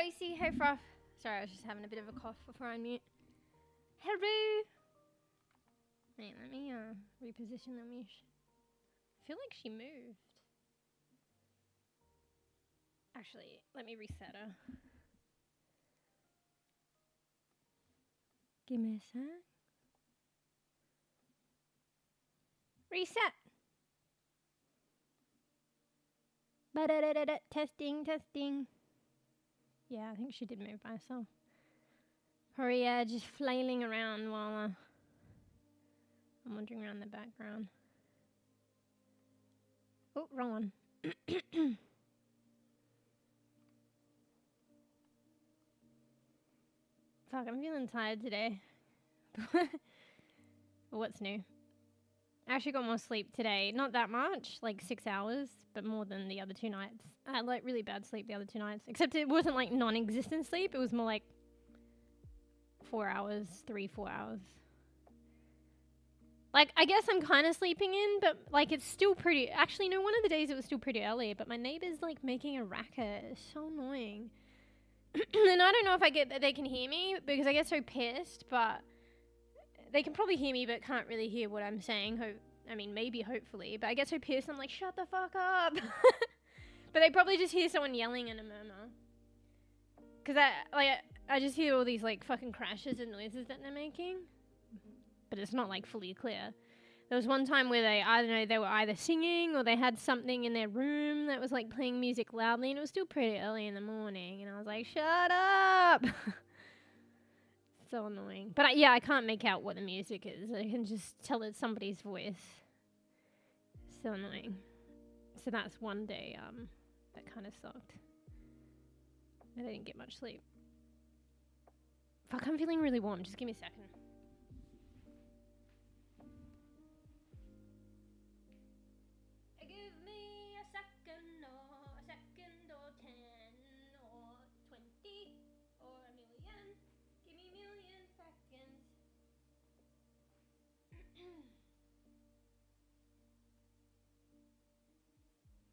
Cosy. Hey, Froth. Sorry, I was just having a bit of a cough before I mute. Hello. Wait, let me reposition the mute. I feel like she moved. Actually, let me reset her. Give me a sec. Reset. Ba-da-da-da-da. Testing, testing. Yeah, I think she did move by herself. Hurry, just flailing around while I'm wandering around the background. Oh, wrong one. Fuck, I'm feeling tired today. What's new? I actually got more sleep today. Not that much, like 6 hours, but more than the other 2 nights. I had like really bad sleep the other 2 nights. Except it wasn't like non-existent sleep. It was more like 4 hours, 3-4 hours. Like, I guess I'm kind of sleeping in, but like it's still pretty... Actually, no, one of the days it was still pretty early, but my neighbor's like making a racket. It's so annoying. And I don't know if I get that they can hear me because I get so pissed, but... They can probably hear me, but can't really hear what I'm saying. I mean, maybe, hopefully. But I get so pissed, I'm like, shut the fuck up. But they probably just hear someone yelling in a murmur. Because I just hear all these, like, fucking crashes and noises that they're making. But it's not, like, fully clear. There was one time where I don't know, they were either singing or they had something in their room that was, like, playing music loudly. And it was still pretty early in the morning. And I was like, shut up. So annoying. But yeah, I can't make out what the music is. I can just tell it's somebody's voice. So annoying. So that's one day that kind of sucked. I didn't get much sleep. Fuck, I'm feeling really warm. Just give me a second. Give me a second or 10 or 20 or a million. Give me a million seconds.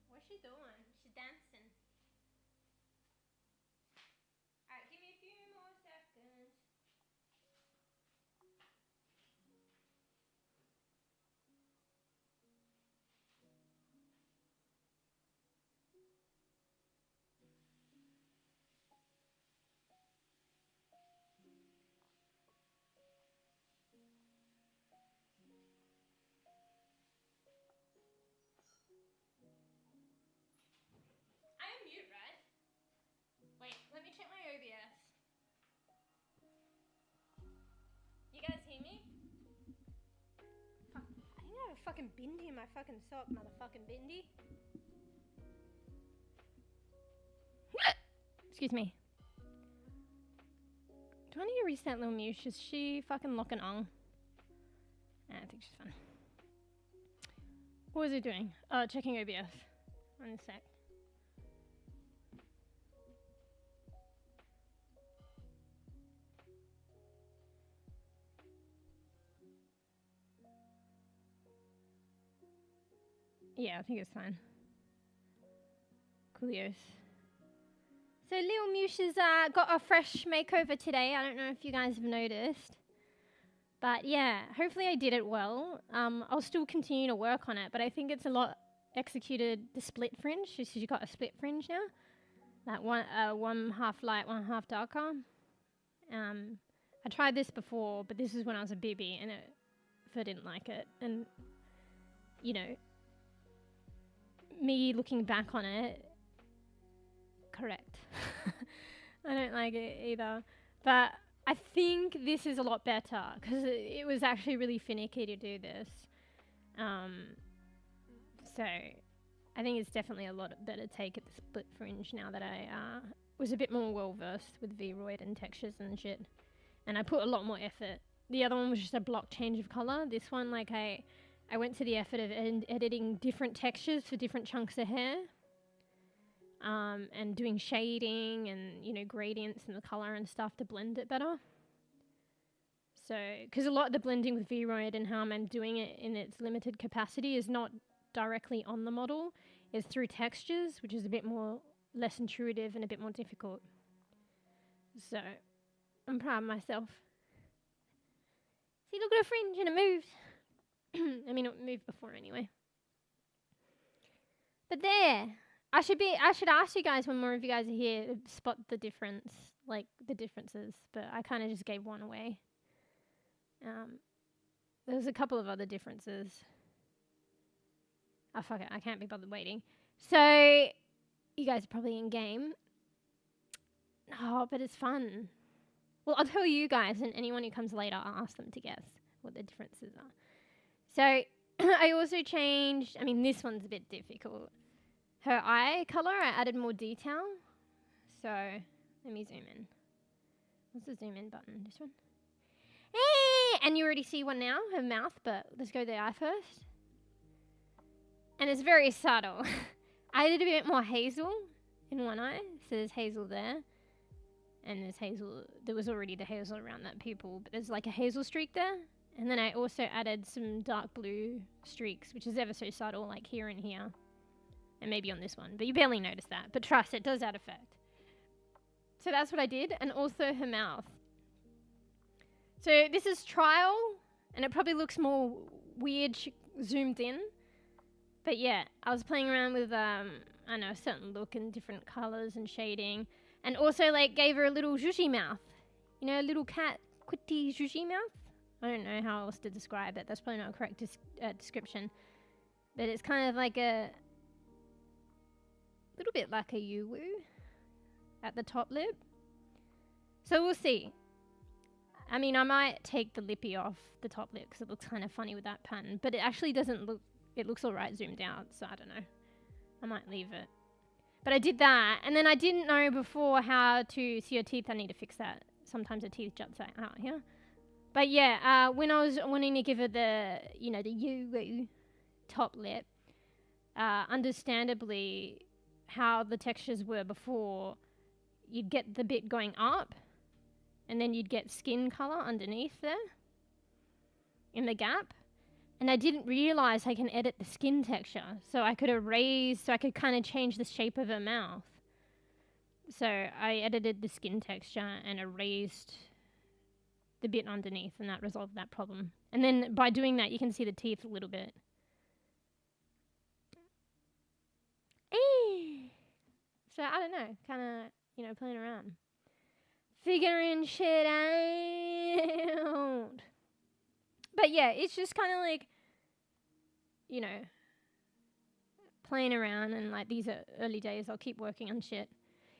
What's she doing? She's dancing. Alright, give me a few more seconds. I am mute, right? Wait, let me check my OBS. You guys hear me? Fuck, I think I have a fucking bindi in my fucking sock, motherfucking bindi. Excuse me. Do I need to reset little Mewsh? Is she fucking locking on? I think she's fine. What was it doing? Oh, checking OBS. One sec. Yeah, I think it's fine. Coolios. So Lil Mewsh has got a fresh makeover today. I don't know if you guys have noticed. But yeah, hopefully I did it well. I'll still continue to work on it, but I think it's a lot executed the split fringe. So she's got a split fringe now. That one half light, one half darker. I tried this before, but this is when I was a bebe and I didn't like it. And, you know, me looking back on it, correct. I don't like it either. But I think this is a lot better because it was actually really finicky to do this. So I think it's definitely a lot better take at the split fringe now that I was a bit more well versed with V-Roid and textures and shit. And I put a lot more effort. The other one was just a block change of color. This one, like I went to the effort of editing different textures for different chunks of hair. And doing shading and, you know, gradients in the color and stuff to blend it better. So, because a lot of the blending with V-Roid and how I'm doing it in its limited capacity is not directly on the model, it's through textures, which is a bit more less intuitive and a bit more difficult. So I'm proud of myself. See, look at a fringe and it moved. I mean, it moved before anyway. But there, I should ask you guys when more of you guys are here to spot the difference, like the differences. But I kind of just gave one away. There's a couple of other differences. Oh, fuck it. I can't be bothered waiting. So, you guys are probably in game. Oh, but it's fun. Well, I'll tell you guys, and anyone who comes later, I'll ask them to guess what the differences are. So, I also changed, I mean, this one's a bit difficult. Her eye color, I added more detail. So, let me zoom in. What's the zoom in button? This one? And you already see one now, her mouth, but let's go to the eye first. And it's very subtle. I did a bit more hazel in one eye, so there's hazel there. And there's hazel, there was already the hazel around that pupil, but there's like a hazel streak there. And then I also added some dark blue streaks, which is ever so subtle, like here and here. And maybe on this one, but you barely notice that. But trust, it does add effect. So that's what I did, and also her mouth. So this is trial, and it probably looks more weird zoomed in. But yeah, I was playing around with, I don't know, a certain look and different colors and shading. And also, like, gave her a little zhuzhi mouth. You know, a little cat, quitty zhuzhi mouth? I don't know how else to describe it. That's probably not a correct description. But it's kind of like a little bit like a yoo-woo at the top lip. So we'll see. I mean, I might take the lippy off the top lip because it looks kind of funny with that pattern. But it actually doesn't look, it looks alright zoomed out. So I don't know. I might leave it. But I did that. And then I didn't know before how to see your teeth. I need to fix that. Sometimes the teeth juts out here. But yeah, when I was wanting to give her the, you know, the yoo-woo top lip, understandably how the textures were before, you'd get the bit going up and then you'd get skin color underneath there in the gap. And I didn't realize I can edit the skin texture. So I could erase, so I could kind of change the shape of her mouth. So I edited the skin texture and erased the bit underneath, and that resolved that problem. And then by doing that, you can see the teeth a little bit. So I don't know, kind of, you know, playing around. Figuring shit out. But yeah, it's just kind of like, you know, playing around, and like these are early days. I'll keep working on shit.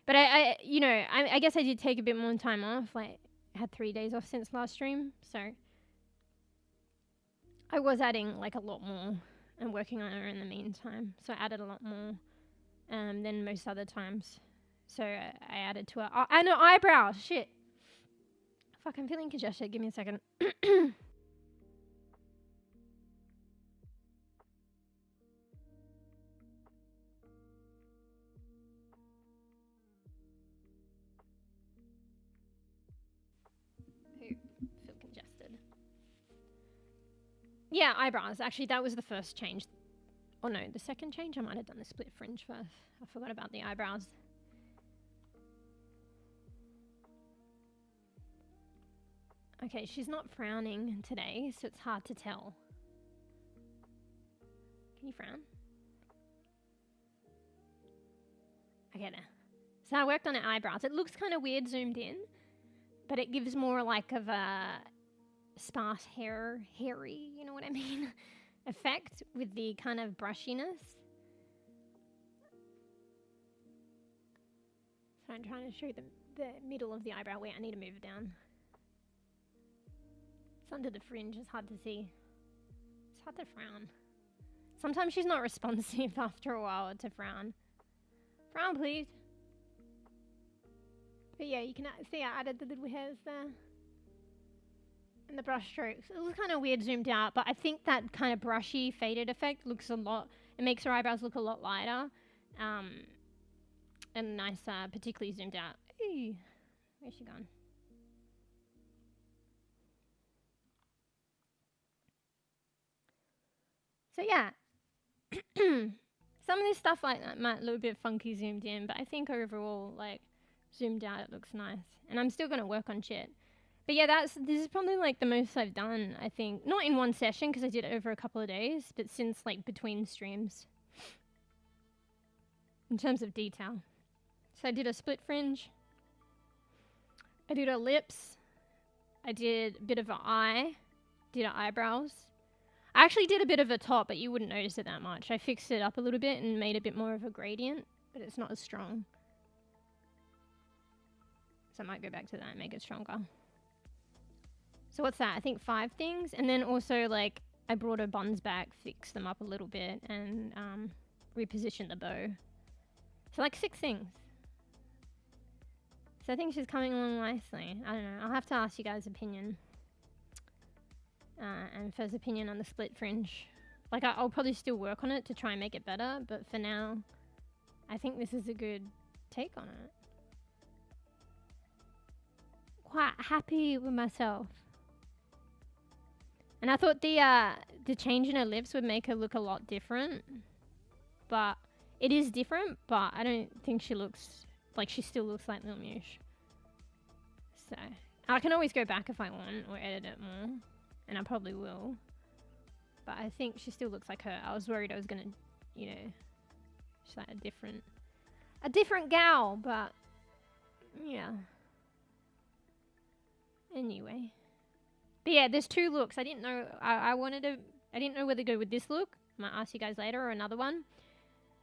But I you know, I guess I did take a bit more time off. Like, I had 3 days off since last stream, so I was adding like a lot more and working on her in the meantime. So I added a lot more than most other times. So I added to her. And her eyebrows. Shit. Fuck, I'm feeling congested. Give me a second. Feel congested. Yeah, eyebrows. Actually, that was the first change. Oh no, the second change? I might have done the split fringe first. I forgot about the eyebrows. Okay, she's not frowning today, so it's hard to tell. Can you frown? Okay, there. So I worked on her eyebrows. It looks kind of weird zoomed in, but it gives more like of a sparse hairy, you know what I mean, effect with the kind of brushiness. So I'm trying to show the middle of the eyebrow. Wait, I need to move it down. It's under the fringe. It's hard to see. It's hard to frown. Sometimes she's not responsive after a while to frown. Frown, please. But yeah, you can see I added the little hairs there. And the brush strokes. It looks kind of weird zoomed out, but I think that kind of brushy faded effect looks a lot, it makes her eyebrows look a lot lighter. And nicer, particularly zoomed out. Ooh, where's she gone? So yeah, some of this stuff like that might look a bit funky zoomed in, but I think overall, like, zoomed out, it looks nice. And I'm still going to work on shit. But yeah, this is probably like the most I've done, I think. Not in one session, because I did it over a couple of days, but since like between streams. In terms of detail. So I did a split fringe. I did a lips. I did a bit of an eye. Did an eyebrows. I actually did a bit of a top, but you wouldn't notice it that much. I fixed it up a little bit and made a bit more of a gradient, but it's not as strong. So I might go back to that and make it stronger. So what's that? I think 5 things. And then also, like, I brought her buns back, fixed them up a little bit, and repositioned the bow. So, like, 6 things. So I think she's coming along nicely. I don't know. I'll have to ask you guys' opinion. And first opinion on the split fringe. Like, I'll probably still work on it to try and make it better, but for now, I think this is a good take on it. Quite happy with myself. And I thought the change in her lips would make her look a lot different. But it is different, but I don't think she looks like she still looks like Little Mewsh. So I can always go back if I want or edit it more. And I probably will. But I think she still looks like her. I was worried I was gonna, you know, she's like a different gal, but yeah. Anyway. But yeah, there's 2 looks. I didn't know, I didn't know whether to go with this look. I might ask you guys later, or another one.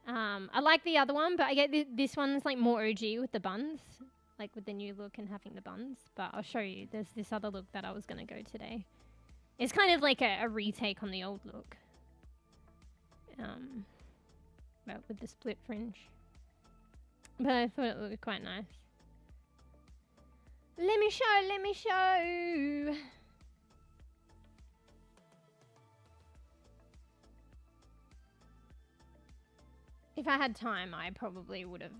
I like the other one, but I get this one's like more OG with the buns. Like with the new look and having the buns. But I'll show you. There's this other look that I was going to go today. It's kind of like a retake on the old look. But with the split fringe. But I thought it looked quite nice. Let me show. If I had time, I probably would have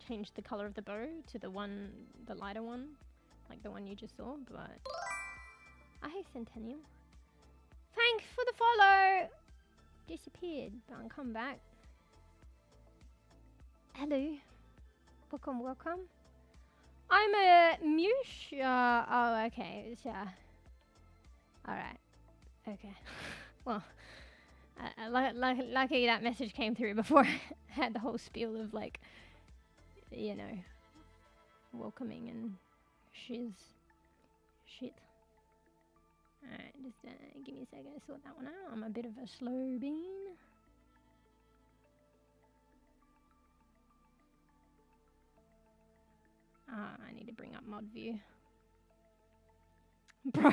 changed the color of the bow to the lighter one. Like the one you just saw, but... Oh, hey, Centennial. Thanks for the follow! Disappeared, but I'll come back. Hello. Welcome. I'm a Mewsh. Oh, okay. Yeah. Alright. Okay. Well, lucky that message came through before I had the whole spiel of, like, you know, welcoming and shit. Alright, just give me a second to sort that one out. I'm a bit of a slow bean. I need to bring up mod view. Bro,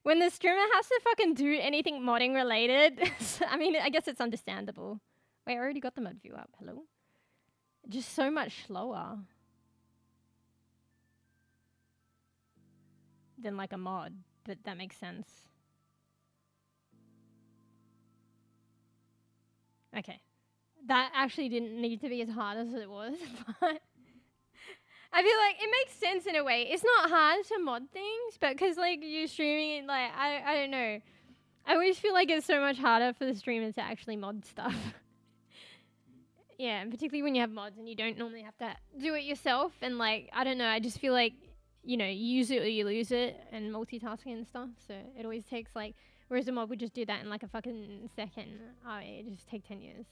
when the streamer has to fucking do anything modding related, I mean, I guess it's understandable. Wait, I already got the mod view up. Hello? Just so much slower than like a mod, but that makes sense. Okay. That actually didn't need to be as hard as it was, but I feel like it makes sense in a way. It's not hard to mod things, but because like you're streaming, like I don't know. I always feel like it's so much harder for the streamers to actually mod stuff. Yeah, and particularly when you have mods and you don't normally have to do it yourself. And like, I don't know, I just feel like, you know, you use it or you lose it and multitasking and stuff. So it always takes like, whereas a mod would just do that in like a fucking second. Oh, it just take 10 years.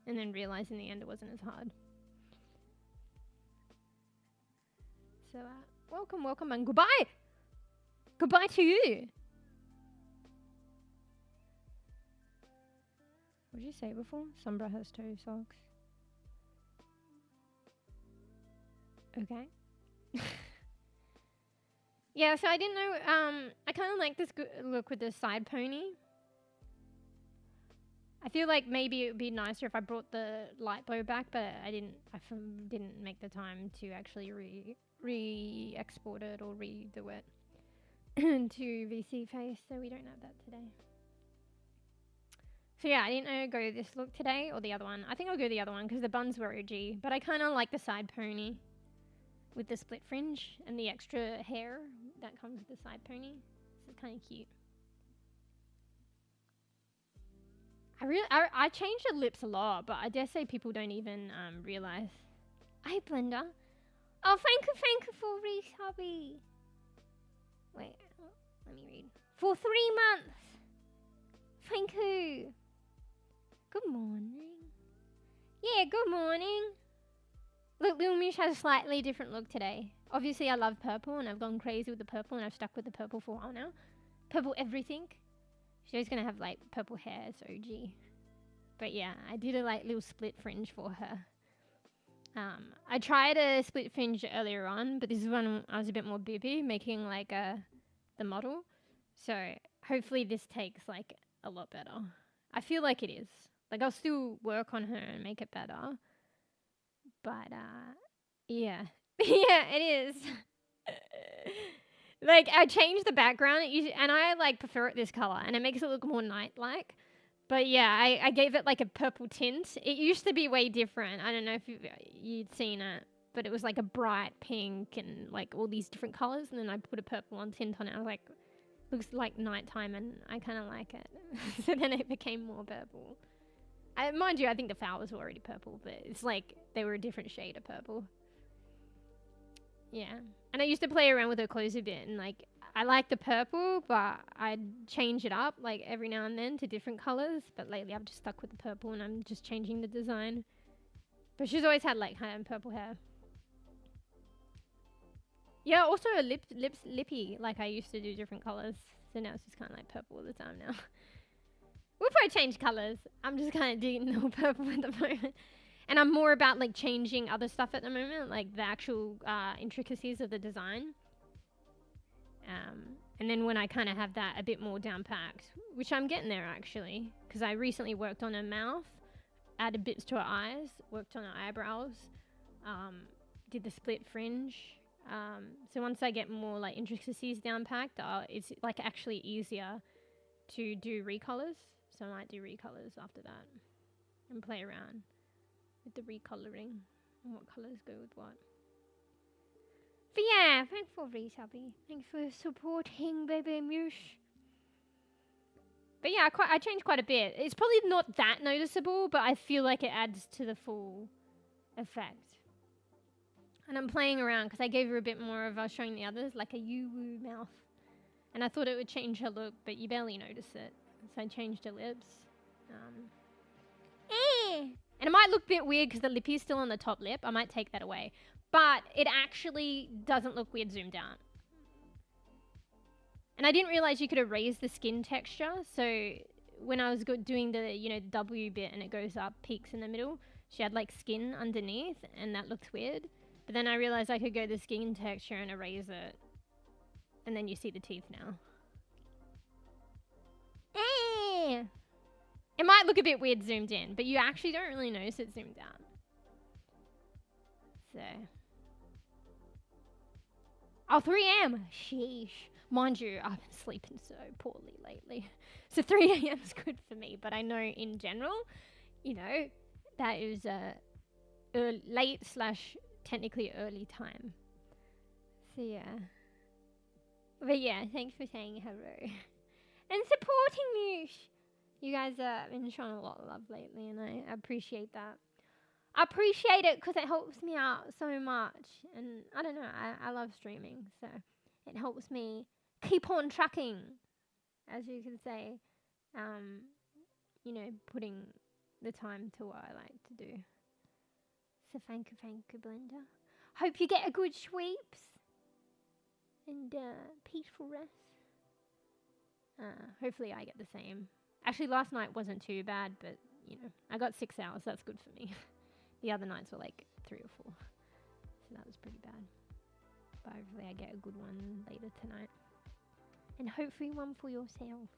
And then realize in the end it wasn't as hard. So, welcome and goodbye! Goodbye to you! What did you say before? Sombra has toe socks. Okay. Yeah, so I didn't know, I kind of like this look with the side pony. I feel like maybe it would be nicer if I brought the light bow back, but I didn't make the time to actually re-export it or redo it to VC face, so we don't have that today. So yeah, I didn't know go this look today or the other one. I think I'll go the other one because the buns were OG, but I kind of like the side pony with the split fringe and the extra hair that comes with the side pony. It's kind of cute. I changed the lips a lot, but I dare say people don't even realize Hey, Blender. Oh, thank you for resubby. Wait, let me read. For 3 months. Thank you. Good morning. Yeah, good morning. Look, Little Mish has a slightly different look today. Obviously, I love purple, and I've gone crazy with the purple, and I've stuck with the purple for a while now. Purple everything. She's gonna have, like, purple hair, it's OG. But yeah, I did a, like, little split fringe for her. I tried a split fringe earlier on, but this is when I was a bit more bebe, making, like, the model. So, hopefully this takes, like, a lot better. I feel like it is. Like, I'll still work on her and make it better. But, yeah. Yeah, it is. Like, I changed the background, and I, like, prefer it this color, and it makes it look more night-like. But, yeah, I gave it, like, a purple tint. It used to be way different. I don't know if you'd seen it, but it was, like, a bright pink and, like, all these different colors, and then I put a purple on tint on it. I was like, looks like nighttime, and I kind of like it. So then it became more purple. Mind you, I think the flowers were already purple, but it's like they were a different shade of purple. Yeah. And I used to play around with her clothes a bit, and like I like the purple, but I'd change it up like every now and then to different colors. But lately I've just stuck with the purple, and I'm just changing the design. But she's always had like kind of purple hair. Yeah, also a lippy, like I used to do different colors. So now it's just kind of like purple all the time now. We'll probably change colors. I'm just kind of digging all purple at the moment. And I'm more about like changing other stuff at the moment, like the actual intricacies of the design. And then when I kind of have that a bit more down packed, which I'm getting there actually, because I recently worked on her mouth, added bits to her eyes, worked on her eyebrows, did the split fringe. So once I get more like intricacies down packed, it's like actually easier to do recolors. So I might do recolors after that and play around with the recoloring and what colors go with what. But yeah, thanks for resubby. Thanks for supporting Baby Mush. But yeah, I changed quite a bit. It's probably not that noticeable, but I feel like it adds to the full effect. And I'm playing around because I gave her a bit more of, I was showing the others, like a you-woo mouth. And I thought it would change her look, but you barely notice it. So I changed her lips. And it might look a bit weird because the lippy is still on the top lip. I might take that away. But it actually doesn't look weird zoomed out. And I didn't realize you could erase the skin texture. So when I was doing the, the W bit and it goes up, peaks in the middle, she had like skin underneath and that looked weird. But then I realized I could go the skin texture and erase it. And then you see the teeth now. It might look a bit weird zoomed in, but you actually don't really notice it zoomed out. So. Oh, 3 a.m. Sheesh. Mind you, I've been sleeping so poorly lately. So 3 a.m. is good for me, but I know in general, that is a late / technically early time. So yeah. But yeah, thanks for saying hello. And supporting me. You guys have been showing a lot of love lately, and I appreciate that. I appreciate it because it helps me out so much. And I don't know, I love streaming, so it helps me keep on trucking, as you can say. Putting the time to what I like to do. So thank you, Blender. Hope you get a good sweeps and peaceful rest. Hopefully I get the same. Actually, last night wasn't too bad, but, I got 6 hours. That's good for me. The other nights were like 3 or 4. So that was pretty bad. But hopefully I get a good one later tonight. And hopefully one for yourself.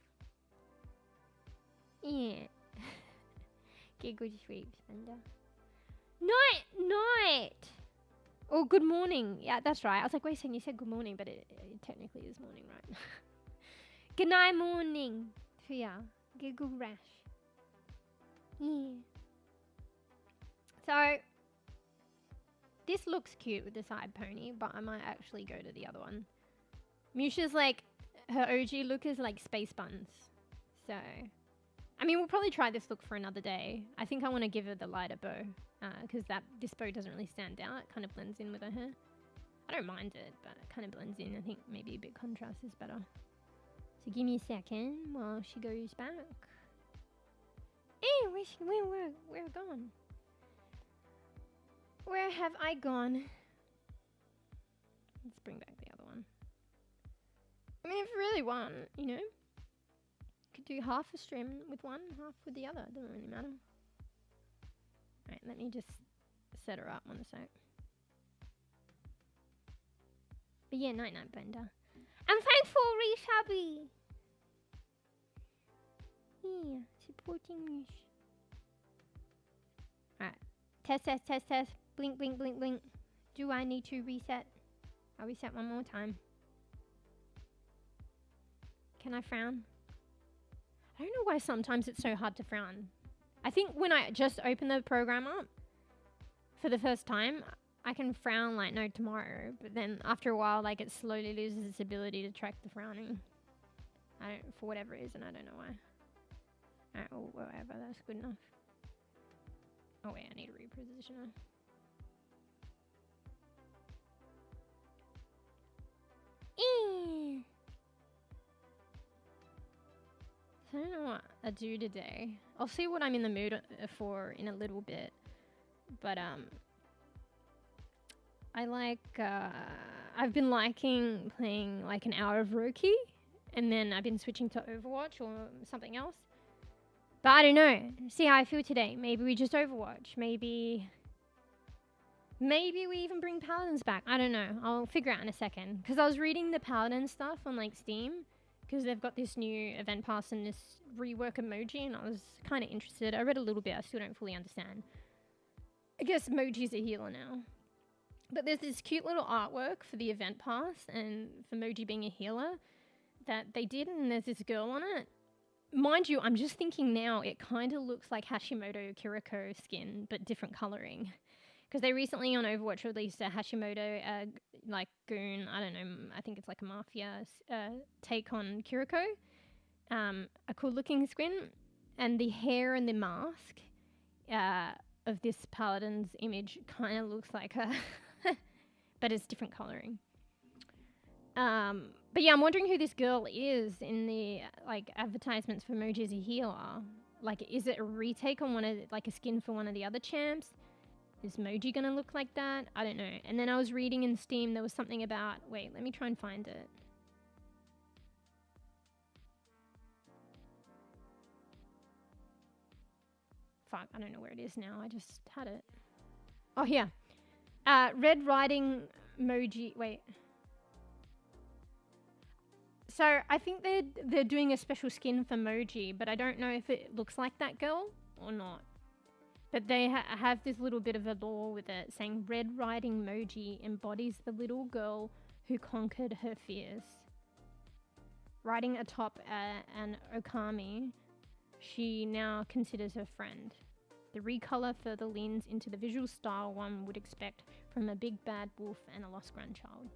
Yeah. Get good sweeps, Blender. Night! Oh, good morning. Yeah, that's right. I was like, wait a second, you said good morning, but it technically is morning, right? Good night, morning. So yeah, get a good rest. Yeah. So, this looks cute with the side pony, but I might actually go to the other one. Musha's like, her OG look is like space buns. So, I mean, we'll probably try this look for another day. I think I want to give her the lighter bow. because this bow doesn't really stand out. It kind of blends in with her hair. I don't mind it, but it kind of blends in. I think maybe a bit contrast is better. So give me a second while she goes back. Hey, where gone? Where have I gone? Let's bring back the other one. I mean, if you really want, you know, could do half a stream with one, half with the other. It doesn't really matter. Right, let me just set her up 1 sec. But yeah, night Blender. I'm thankful, Reshabby. Yeah, supporting me. Alright, test. Blink. Do I need to reset? I'll reset one more time. Can I frown? I don't know why sometimes it's so hard to frown. I think when I just open the program up for the first time, I can frown like no tomorrow, but then after a while, like it slowly loses its ability to track the frowning. For whatever reason, I don't know why. Alright, well, whatever, that's good enough. Oh wait, I need to reposition her. So I don't know what I do today. I'll see what I'm in the mood for in a little bit. But I've been liking playing like an hour of Roki, and then I've been switching to Overwatch or something else. But I don't know. See how I feel today. Maybe we just Overwatch. Maybe we even bring Paladins back. I don't know. I'll figure out in a second. Because I was reading the Paladin stuff on like Steam, because they've got this new event pass and this rework emoji, and I was kind of interested. I read a little bit. I still don't fully understand. I guess Moji's a healer now. But there's this cute little artwork for the event pass and for Moji being a healer that they did, and there's this girl on it. Mind you, I'm just thinking now it kind of looks like Hashimoto Kiriko skin, but different colouring. Because they recently on Overwatch released a Hashimoto, like goon, I don't know, I think it's like a mafia take on Kiriko. A cool looking skin. And the hair and the mask of this Paladin's image kind of looks like her. But it's different colouring. But yeah, I'm wondering who this girl is in the like advertisements for Moji as a healer. Like, is it a retake on like a skin for one of the other champs? Is Moji gonna look like that? I don't know. And then I was reading in Steam, there was something about, wait, let me try and find it. Fuck, I don't know where it is now. I just had it. Oh, here. Red Riding Moji, wait. So I think they're doing a special skin for Moji, but I don't know if it looks like that girl or not. But they have this little bit of a lore with it saying Red Riding Moji embodies the little girl who conquered her fears. Riding atop an Okami, she now considers her friend. The recolor further leans into the visual style one would expect from a big bad wolf and a lost grandchild.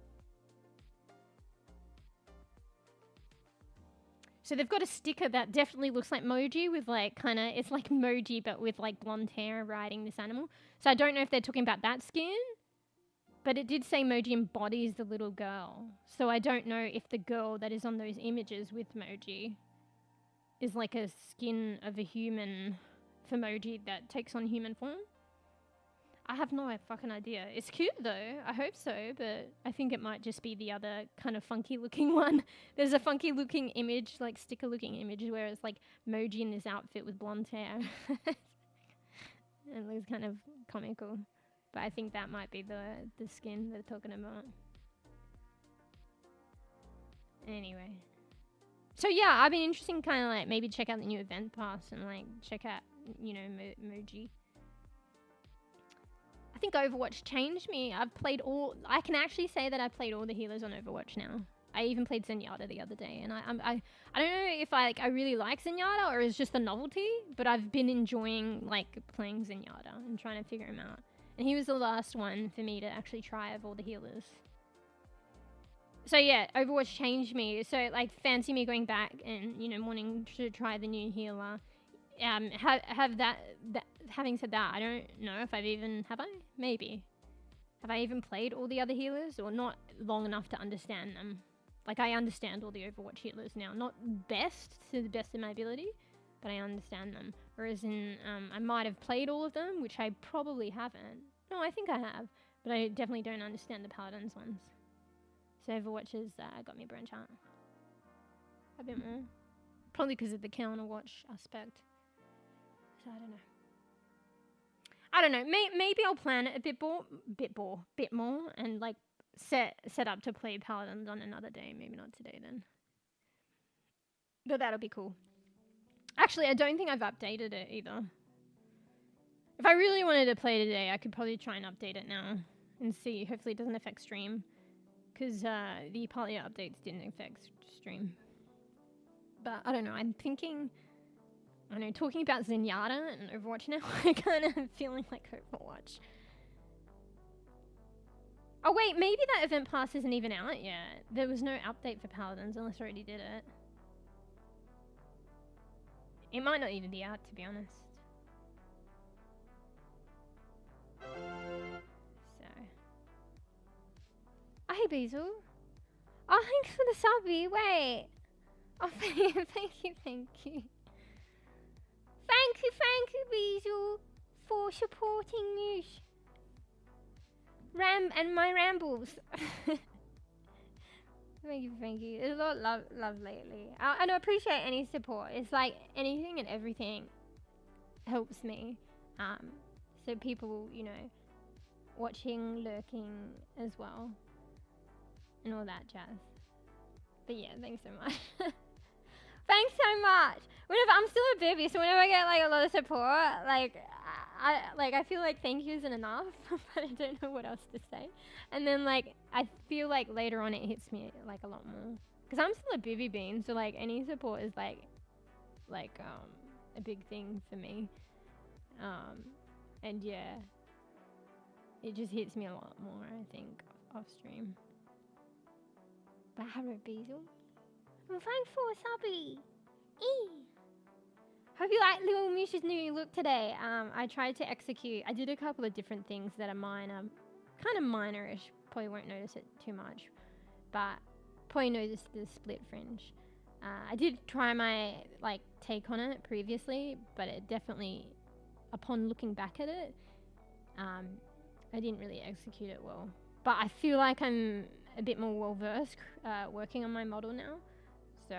So they've got a sticker that definitely looks like Moji with like kind of, it's like Moji but with like blonde hair riding this animal. So I don't know if they're talking about that skin, but it did say Moji embodies the little girl. So I don't know if the girl that is on those images with Moji is like a skin of a human for Moji that takes on human form. I have no fucking idea. It's cute though. I hope so, but I think it might just be the other kind of funky looking one. There's a funky looking image, like sticker looking image, where it's like Moji in this outfit with blonde hair. It looks kind of comical. But I think that might be the skin they're talking about. Anyway. So yeah, I've been interested in kind of like maybe check out the new event pass and like check out, you know, Moji. I think Overwatch changed me. I can actually say that I've played all the healers on Overwatch now. I even played Zenyatta the other day, and I don't know if I really like Zenyatta or it's just a novelty, but I've been enjoying like playing Zenyatta and trying to figure him out. And he was the last one for me to actually try of all the healers. So yeah, Overwatch changed me. So like fancy me going back and, you know, wanting to try the new healer. Have that having said that, I don't know if I've even, have I? Maybe. Have I even played all the other healers or not long enough to understand them? Like, I understand all the Overwatch healers now. Not best, to the best of my ability, but I understand them. Whereas in, I might have played all of them, which I probably haven't. No, I think I have, but I definitely don't understand the Paladins ones. So Overwatch has got me branch out a bit more. Probably because of the counter watch aspect. So I don't know. Maybe I'll plan it a bit more, and like set up to play Paladins on another day. Maybe not today then. But that'll be cool. Actually, I don't think I've updated it either. If I really wanted to play today, I could probably try and update it now and see. Hopefully it doesn't affect stream. Because the partly updates didn't affect stream. But I don't know, I'm thinking, I don't know, talking about Zenyatta and Overwatch now, I kind of am feeling like Overwatch. Oh wait, maybe that event pass isn't even out yet. There was no update for Paladins unless I already did it. It might not even be out, to be honest. So. Oh, hey, Basil. Oh, thanks for the subby. Wait. Oh, thank you. Thank you, Basil, for supporting us. And my rambles. Thank you. There's a lot of love lately. And I appreciate any support. It's like anything and everything helps me. So people, you know, watching, lurking as well. And all that jazz. But yeah, thanks so much. Thanks so much. I'm still a baby, so whenever I get like a lot of support, I feel like thank you isn't enough, but I don't know what else to say. And then like I feel like later on it hits me like a lot more, because I'm still a baby bean, so like any support is like a big thing for me. And yeah, it just hits me a lot more, I think, off stream. But hello, Basil. Well, thanks for a subby. Hope you like Little Misha's new look today. I tried to execute. I did a couple of different things that are minor, kind of minorish. Probably won't notice it too much, but probably noticed the split fringe. I did try my like take on it previously, but it definitely, upon looking back at it, I didn't really execute it well. But I feel like I'm a bit more well versed working on my model now, so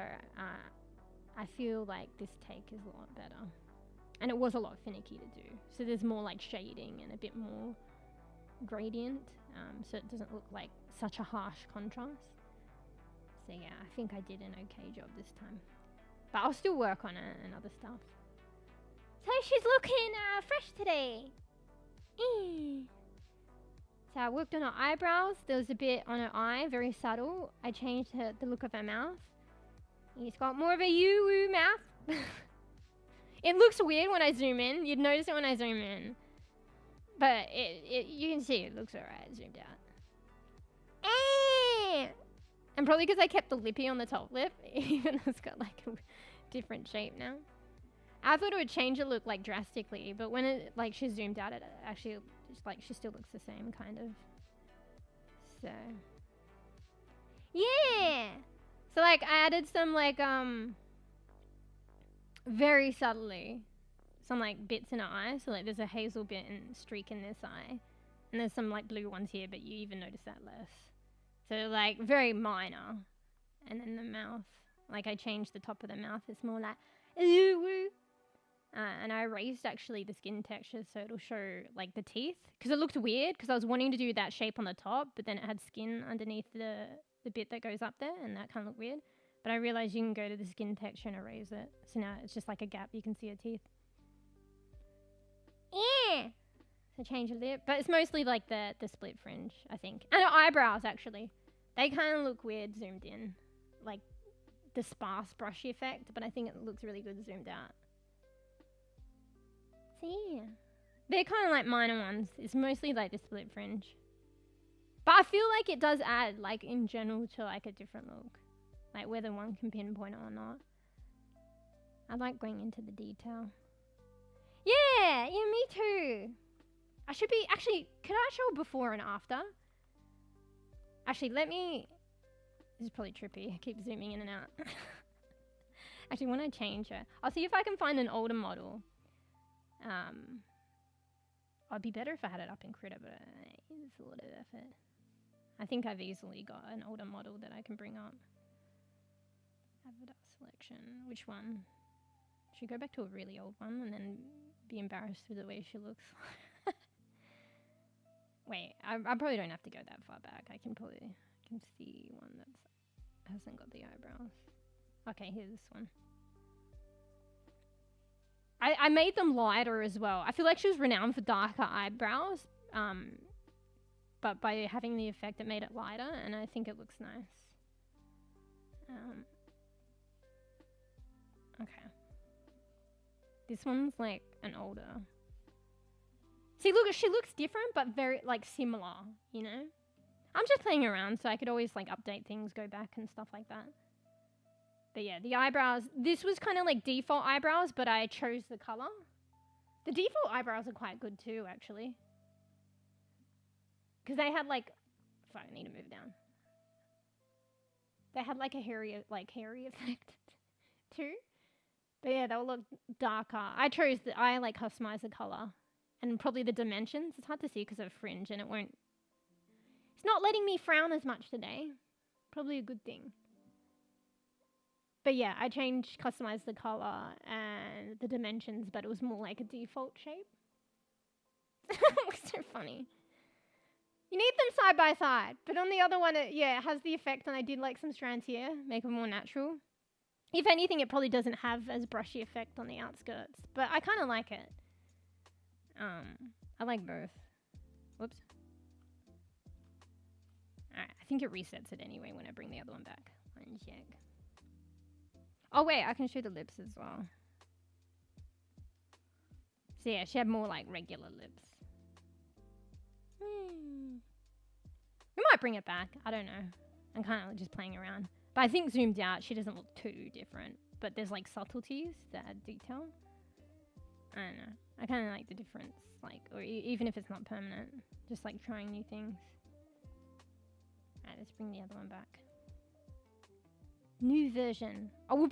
I feel like this take is a lot better, and it was a lot finicky to do, so there's more like shading and a bit more gradient, so it doesn't look like such a harsh contrast. So yeah, I think I did an okay job this time, but I'll still work on it and other stuff. So she's looking fresh today. So I worked on her eyebrows. There was a bit on her eye, very subtle. I changed the look of her mouth. It's got more of a you-woo mouth. It looks weird when I zoom in. You'd notice it when I zoom in. But you can see it looks alright zoomed out. And probably because I kept the lippy on the top lip, even though it's got like a different shape now. I thought it would change the look like drastically, but when it like she zoomed out, it actually just like she still looks the same kind of. So yeah. So like I added some like very subtly some like bits in her eye. So like there's a hazel bit and streak in this eye, and there's some like blue ones here, but you even notice that less. So like very minor. And then the mouth, like I changed the top of the mouth. It's more like ooh. And I erased actually the skin texture so it'll show like the teeth, because it looked weird because I was wanting to do that shape on the top, but then it had skin underneath the bit that goes up there, and that kind of looked weird. But I realized you can go to the skin texture and erase it, so now it's just like a gap, you can see her teeth. Yeah. So change a lip, but it's mostly like the split fringe, I think, and her eyebrows actually. They kind of look weird zoomed in, like the sparse brushy effect, but I think it looks really good zoomed out. So yeah, they're kind of like minor ones. It's mostly like the split fringe, but I feel like it does add like in general to like a different look, like whether one can pinpoint it or not. I like going into the detail. Yeah, me too. I should be, actually, could I show before and after? Actually, let me, this is probably trippy. I keep zooming in and out. Actually, when I change it, I'll see if I can find an older model. It'd be better if I had it up in Critter, but it's a lot of effort. I think I've easily got an older model that I can bring up. Avatar selection. Which one? Should I go back to a really old one and then be embarrassed with the way she looks? Wait, I probably don't have to go that far back. I can see one that hasn't got the eyebrows. Okay, here's this one. I made them lighter as well. I feel like she was renowned for darker eyebrows, but by having the effect it made it lighter, and I think it looks nice. Okay. This one's like an older. See, look, she looks different, but very like similar, you know? I'm just playing around, so I could always like update things, go back and stuff like that. But yeah, the eyebrows, this was kind of like default eyebrows, but I chose the color. The default eyebrows are quite good too, actually. Because they had like, fuck, I need to move down. They had like a hairy effect too. But yeah, they'll look darker. I like customized the color. And probably the dimensions. It's hard to see because of fringe and it's not letting me frown as much today. Probably a good thing. But yeah, I customized the color and the dimensions, but it was more like a default shape. It looks so funny. You need them side by side, but on the other one, it has the effect, and I did like some strands here, make them more natural. If anything, it probably doesn't have as brushy effect on the outskirts, but I kind of like it. I like both. Whoops. Alright, I think it resets it anyway when I bring the other one back. Uncheck. Oh wait, I can show the lips as well. So yeah, she had more like regular lips. We might bring it back. I don't know. I'm kind of just playing around. But I think zoomed out, she doesn't look too different. But there's like subtleties that add detail. I don't know. I kind of like the difference. Like, or even if it's not permanent. Just like trying new things. Alright, let's bring the other one back. New version. Oh, we'll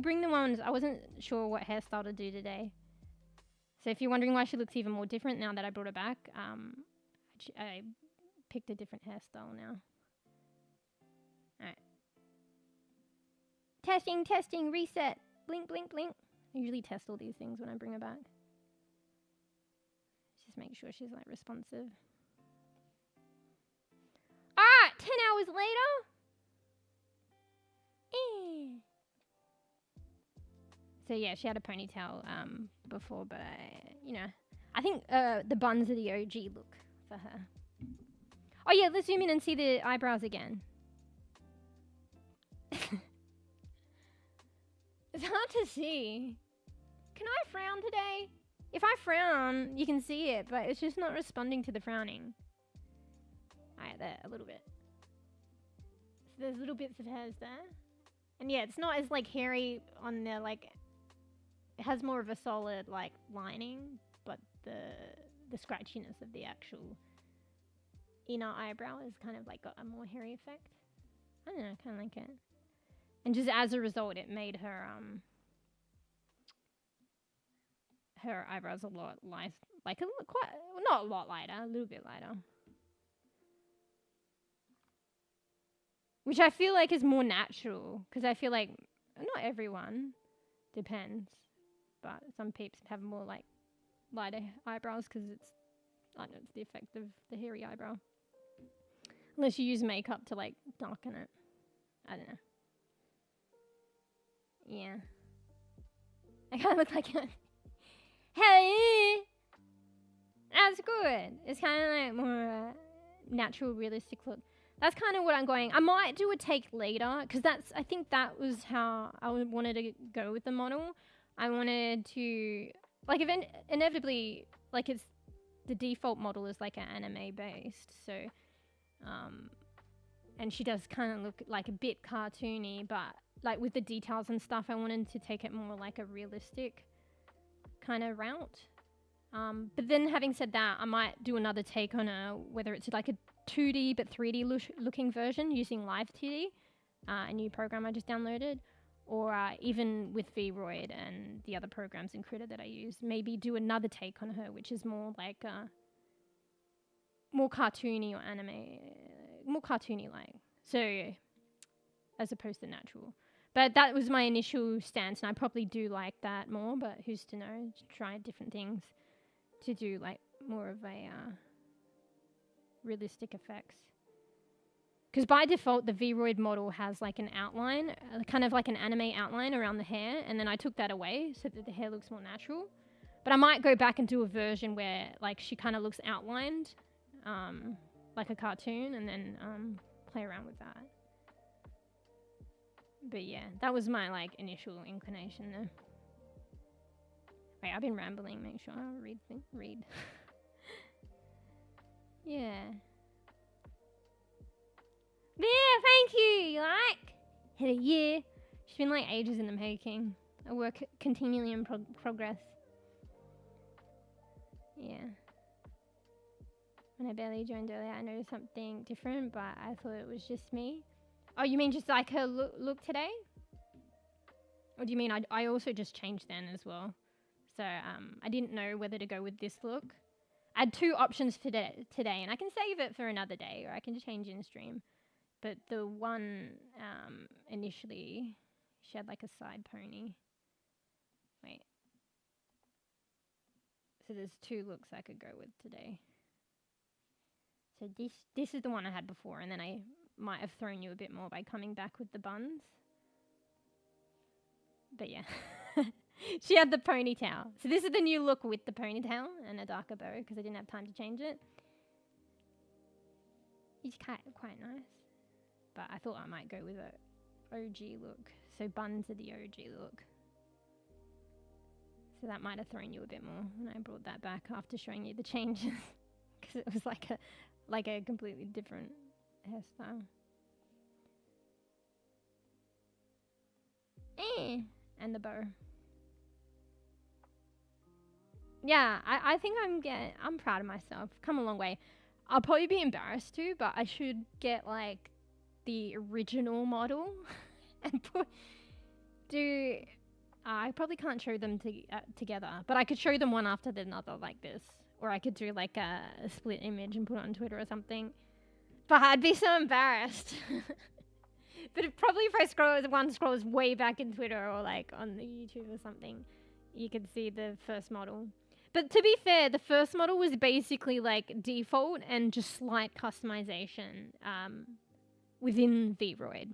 bring the ones. I wasn't sure what hairstyle to do today. So if you're wondering why she looks even more different now that I brought her back, I picked a different hairstyle now. Alright. Testing, reset. Blink, blink, blink. I usually test all these things when I bring her back. Just make sure she's like responsive. Alright, 10 hours later. So yeah, she had a ponytail before, but I think the buns are the OG look for her. Oh yeah, let's zoom in and see the eyebrows again. It's hard to see. Can I frown today? If I frown, you can see it, but it's just not responding to the frowning. Alright, there, a little bit. So there's little bits of hairs there. And yeah, it's not as like hairy on the like, it has more of a solid like lining, but the scratchiness of the actual inner eyebrow is kind of like got a more hairy effect. I don't know, I kind of like it. And just as a result, it made her her eyebrows a lot light, like not a lot lighter, a little bit lighter. Which I feel like is more natural, because I feel like, not everyone, depends, but some peeps have more like lighter eyebrows because it's the effect of the hairy eyebrow. Unless you use makeup to like darken it. I don't know. Yeah. I kind of look like a... Hey! That's good. It's kind of like more natural, realistic look. That's kind of what I'm going. I might do a take later, because I think that was how I wanted to go with the model. I wanted to, like, inevitably, like, it's the default model is like an anime based, so, and she does kind of look like a bit cartoony, but like with the details and stuff, I wanted to take it more like a realistic kind of route. But then having said that, I might do another take on whether it's like a 2D but 3D looking version using Live 2D, a new program I just downloaded, or even with Vroid and the other programs in Krita that I use, maybe do another take on her, which is more like more cartoony or anime, more cartoony like. So as opposed to natural. But that was my initial stance, and I probably do like that more, but who's to know? Try different things to do like more of a realistic effects. Because by default, the Vroid model has like an outline, kind of like an anime outline around the hair, and then I took that away so that the hair looks more natural. But I might go back and do a version where like she kind of looks outlined, like a cartoon, and then play around with that. But yeah, that was my like initial inclination there. Wait, I've been rambling. Make sure I read. Yeah. Yeah, thank you. You like? Hit a year. She's been like ages in the making. I work continually in progress. Yeah. When I barely joined earlier, I noticed something different, but I thought it was just me. Oh, you mean just like her look today? Or do you mean I also just changed then as well? So I didn't know whether to go with this look. I had two options for today, and I can save it for another day, or I can change in stream. But the one initially, she had like a side pony. Wait. So there's two looks I could go with today. So this is the one I had before, and then I might have thrown you a bit more by coming back with the buns. But yeah. She had the ponytail. So this is the new look with the ponytail and a darker bow, because I didn't have time to change it. It's quite nice. But I thought I might go with a OG look. So buns are the OG look. So that might have thrown you a bit more when I brought that back after showing you the changes. Because it was like a completely different hairstyle. And the bow. Yeah, I think I'm proud of myself. Come a long way. I'll probably be embarrassed too, but I should get like the original model and I probably can't show them together, but I could show them one after another like this, or I could do like a split image and put it on Twitter or something. But I'd be so embarrassed. But probably if I scrolls way back in Twitter or like on the YouTube or something, you could see the first model. But to be fair, the first model was basically like default and just slight customization within Vroid.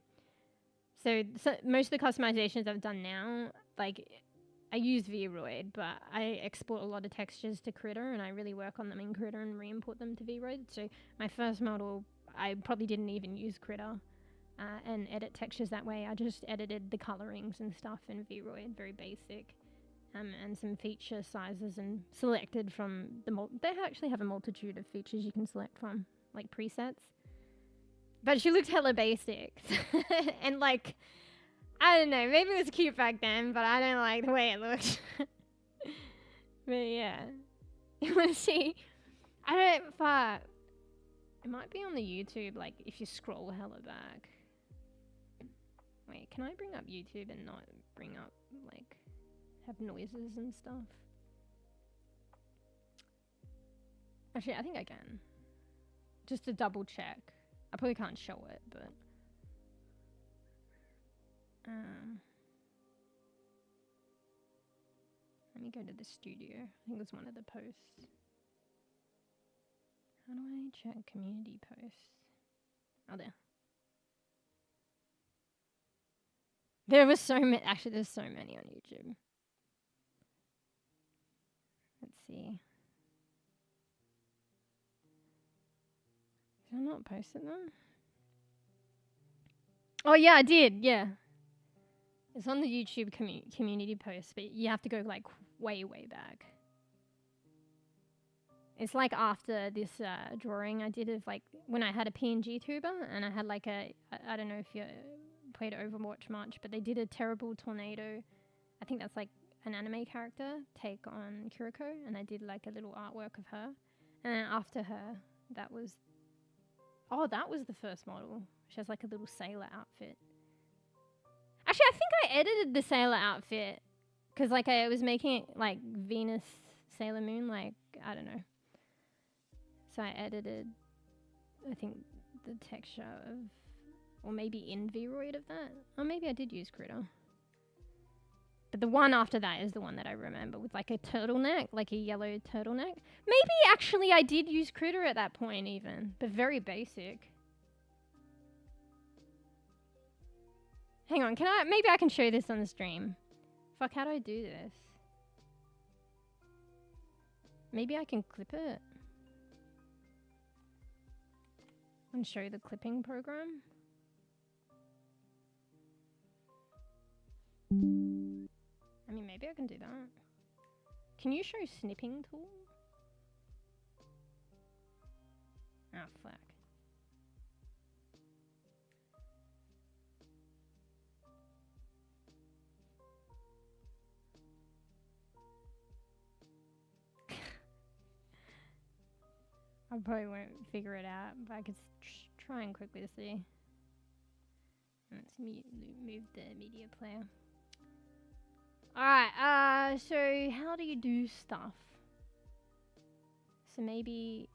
So most of the customizations I've done now, like I use Vroid, but I export a lot of textures to Krita and I really work on them in Krita and re-import them to Vroid. So my first model, I probably didn't even use Krita and edit textures that way. I just edited the colorings and stuff in Vroid, very basic. And some feature sizes and selected from they actually have a multitude of features you can select from, like presets. But she looked hella basic. And like, I don't know, maybe it was cute back then, but I don't like the way it looked. But yeah. You want to see? It might be on the YouTube, like if you scroll hella back. Wait, can I bring up YouTube and not bring up like have noises and stuff? Actually, I think I can. Just to double check. I probably can't show it, but let me go to the studio. I think it was one of the posts. How do I check community posts? Oh, there. There was so many. Actually, there's so many on YouTube. Let's see. Did I not post it then? Oh yeah, I did. Yeah. It's on the YouTube community post, but you have to go like way back. It's like after this drawing I did of like when I had a PNG tuber and I had like I don't know if you played Overwatch much, but they did a terrible tornado. I think that's like an anime character take on Kiriko, and I did like a little artwork of her. And then after her, that was the first model. She has like a little sailor outfit. Actually, I think I edited the sailor outfit because like I was making it like Venus, Sailor Moon, like I don't know. So I edited, I think, the texture of, or maybe Inviroid of that. Or maybe I did use Critter. But the one after that is the one that I remember with like a turtleneck, like a yellow turtleneck. Maybe actually I did use Critter at that point even, but very basic. Hang on, maybe I can show this on the stream. Fuck, how do I do this? Maybe I can clip it and show the clipping program. I mean, maybe I can do that. Can you show snipping tool? Oh, fuck. I probably won't figure it out, but I could try and quickly see. Let's move the media player. Alright, so how do you do stuff? So maybe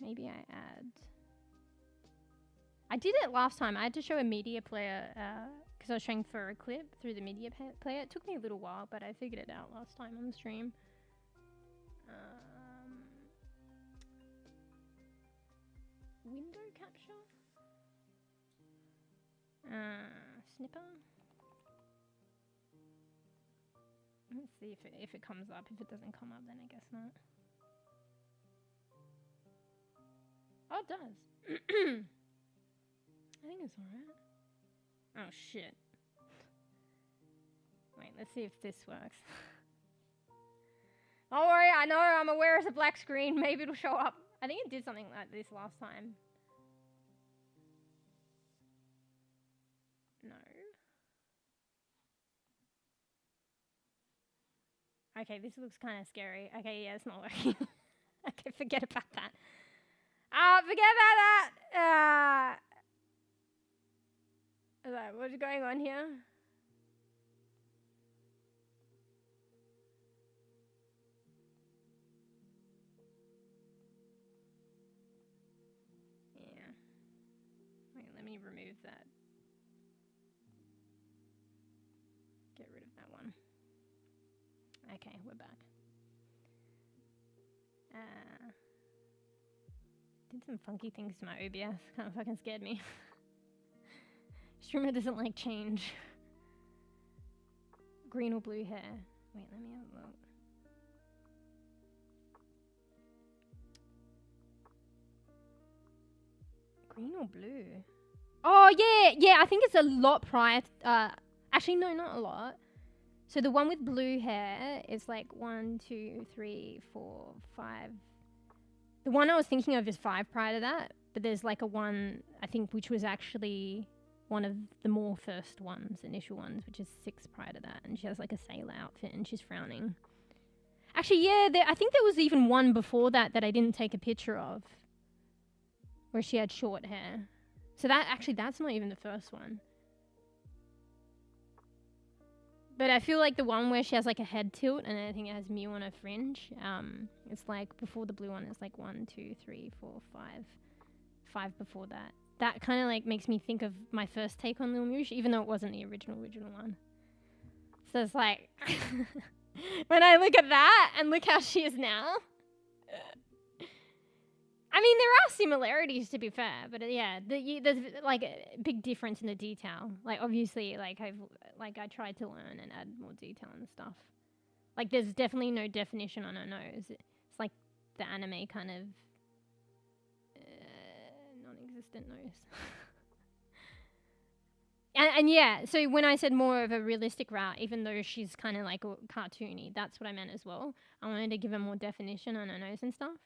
I add. I did it last time. I had to show a media player because I was showing for a clip through the media player. It took me a little while, but I figured it out last time on the stream. Window capture? Snipper? Let's see if it comes up. If it doesn't come up, then I guess not. Oh, it does. I think it's alright. Oh, shit. Wait, let's see if this works. Don't worry, I know, I'm aware it's a black screen. Maybe it'll show up. I think it did something like this last time. No. Okay, this looks kind of scary. Okay, yeah, it's not working. Okay, forget about that. Forget about that! What's going on here? Yeah. Wait, let me remove that. Get rid of that one. Okay, we're back. Did some funky things to my OBS. Kind of fucking scared me. Streamer doesn't like change. Green or blue hair. Wait, let me have a look. Green or blue? Oh, yeah, I think it's a lot prior. Actually, no, not a lot. So the one with blue hair is like 1, 2, 3, 4, 5. The one I was thinking of is 5 prior to that, but there's like a one, I think, which was actually one of the more first ones, initial ones, which is 6 prior to that, and she has like a sailor outfit and she's frowning. Actually, yeah, I think there was even one before that that I didn't take a picture of, where she had short hair. So that's not even the first one. But I feel like the one where she has like a head tilt and I think it has Mew on her fringe, it's like before the blue one, it's like 1, 2, 3, 4, 5. 5 before that. That kind of like makes me think of my first take on Lil Mouche, even though it wasn't the original one. So it's like, when I look at that and look how she is now. I mean, there are similarities, to be fair, but yeah, there's like a big difference in the detail. Like, obviously, like I tried to learn and add more detail and stuff. Like, there's definitely no definition on her nose. It's like the anime kind of non-existent nose. and yeah, so when I said more of a realistic route, even though she's kind of like cartoony, that's what I meant as well. I wanted to give her more definition on her nose and stuff.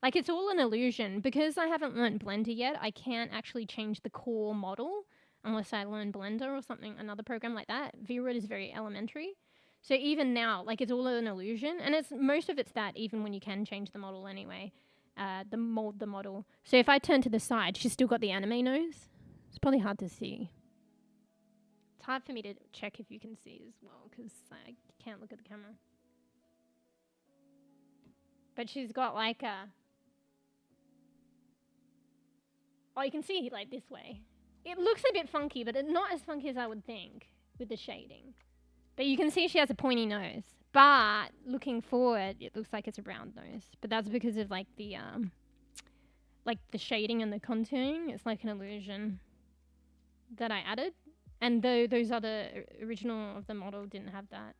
Like, it's all an illusion. Because I haven't learned Blender yet, I can't actually change the core model unless I learn Blender or something, another program like that. VROID is very elementary. So even now, like, it's all an illusion. And most of it's that, even when you can change the model anyway. The model. So if I turn to the side, she's still got the anime nose. It's probably hard to see. It's hard for me to check if you can see as well, because I can't look at the camera. But she's got like a... Oh, you can see like this way. It looks a bit funky, but it's not as funky as I would think with the shading. But you can see she has a pointy nose. But looking forward, it looks like it's a round nose. But that's because of like the shading and the contouring. It's like an illusion that I added. And those other original of the model didn't have that.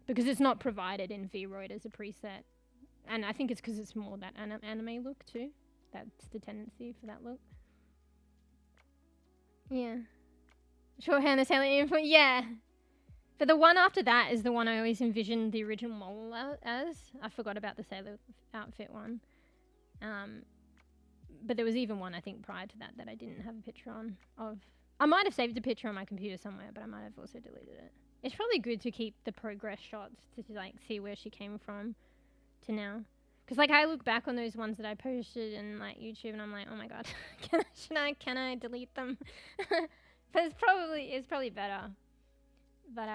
Because it's not provided in VROID as a preset. And I think it's because it's more that anime look too. That's the tendency for that look. Yeah. Shorthand the sailor info, yeah. But the one after that is the one I always envisioned the original model as. I forgot about the sailor outfit one. But there was even one, I think, prior to that I didn't have a picture on of. I might have saved a picture on my computer somewhere, but I might have also deleted it. It's probably good to keep the progress shots to like see where she came from to now. Because like I look back on those ones that I posted in like YouTube and I'm like, oh my god, can I delete them? But it's probably better. But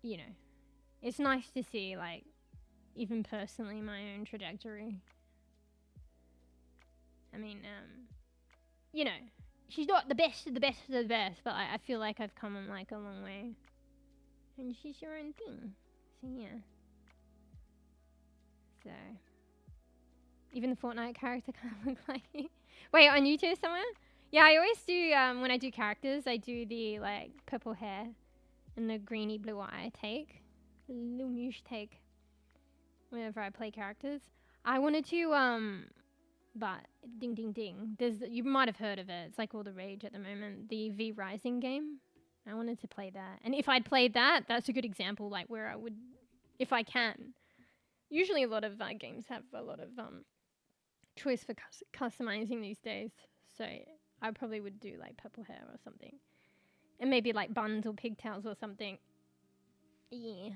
you know, it's nice to see like even personally my own trajectory. I mean, you know, she's not the best of the best of the best, but I feel like I've come on like a long way. And she's your own thing. So yeah. So even the Fortnite character kind of looks like you. Wait, on YouTube somewhere? Yeah, I always do, when I do characters, I do the like purple hair and the greeny blue eye take. The little moosh take. Whenever I play characters. I wanted to, but ding ding ding. You might have heard of it. It's like all the rage at the moment. The V Rising game. I wanted to play that. And if I'd played that, that's a good example, like where I would, if I can. Usually a lot of games have a lot of choice for customizing these days. So I probably would do like purple hair or something. And maybe like buns or pigtails or something. Yeah.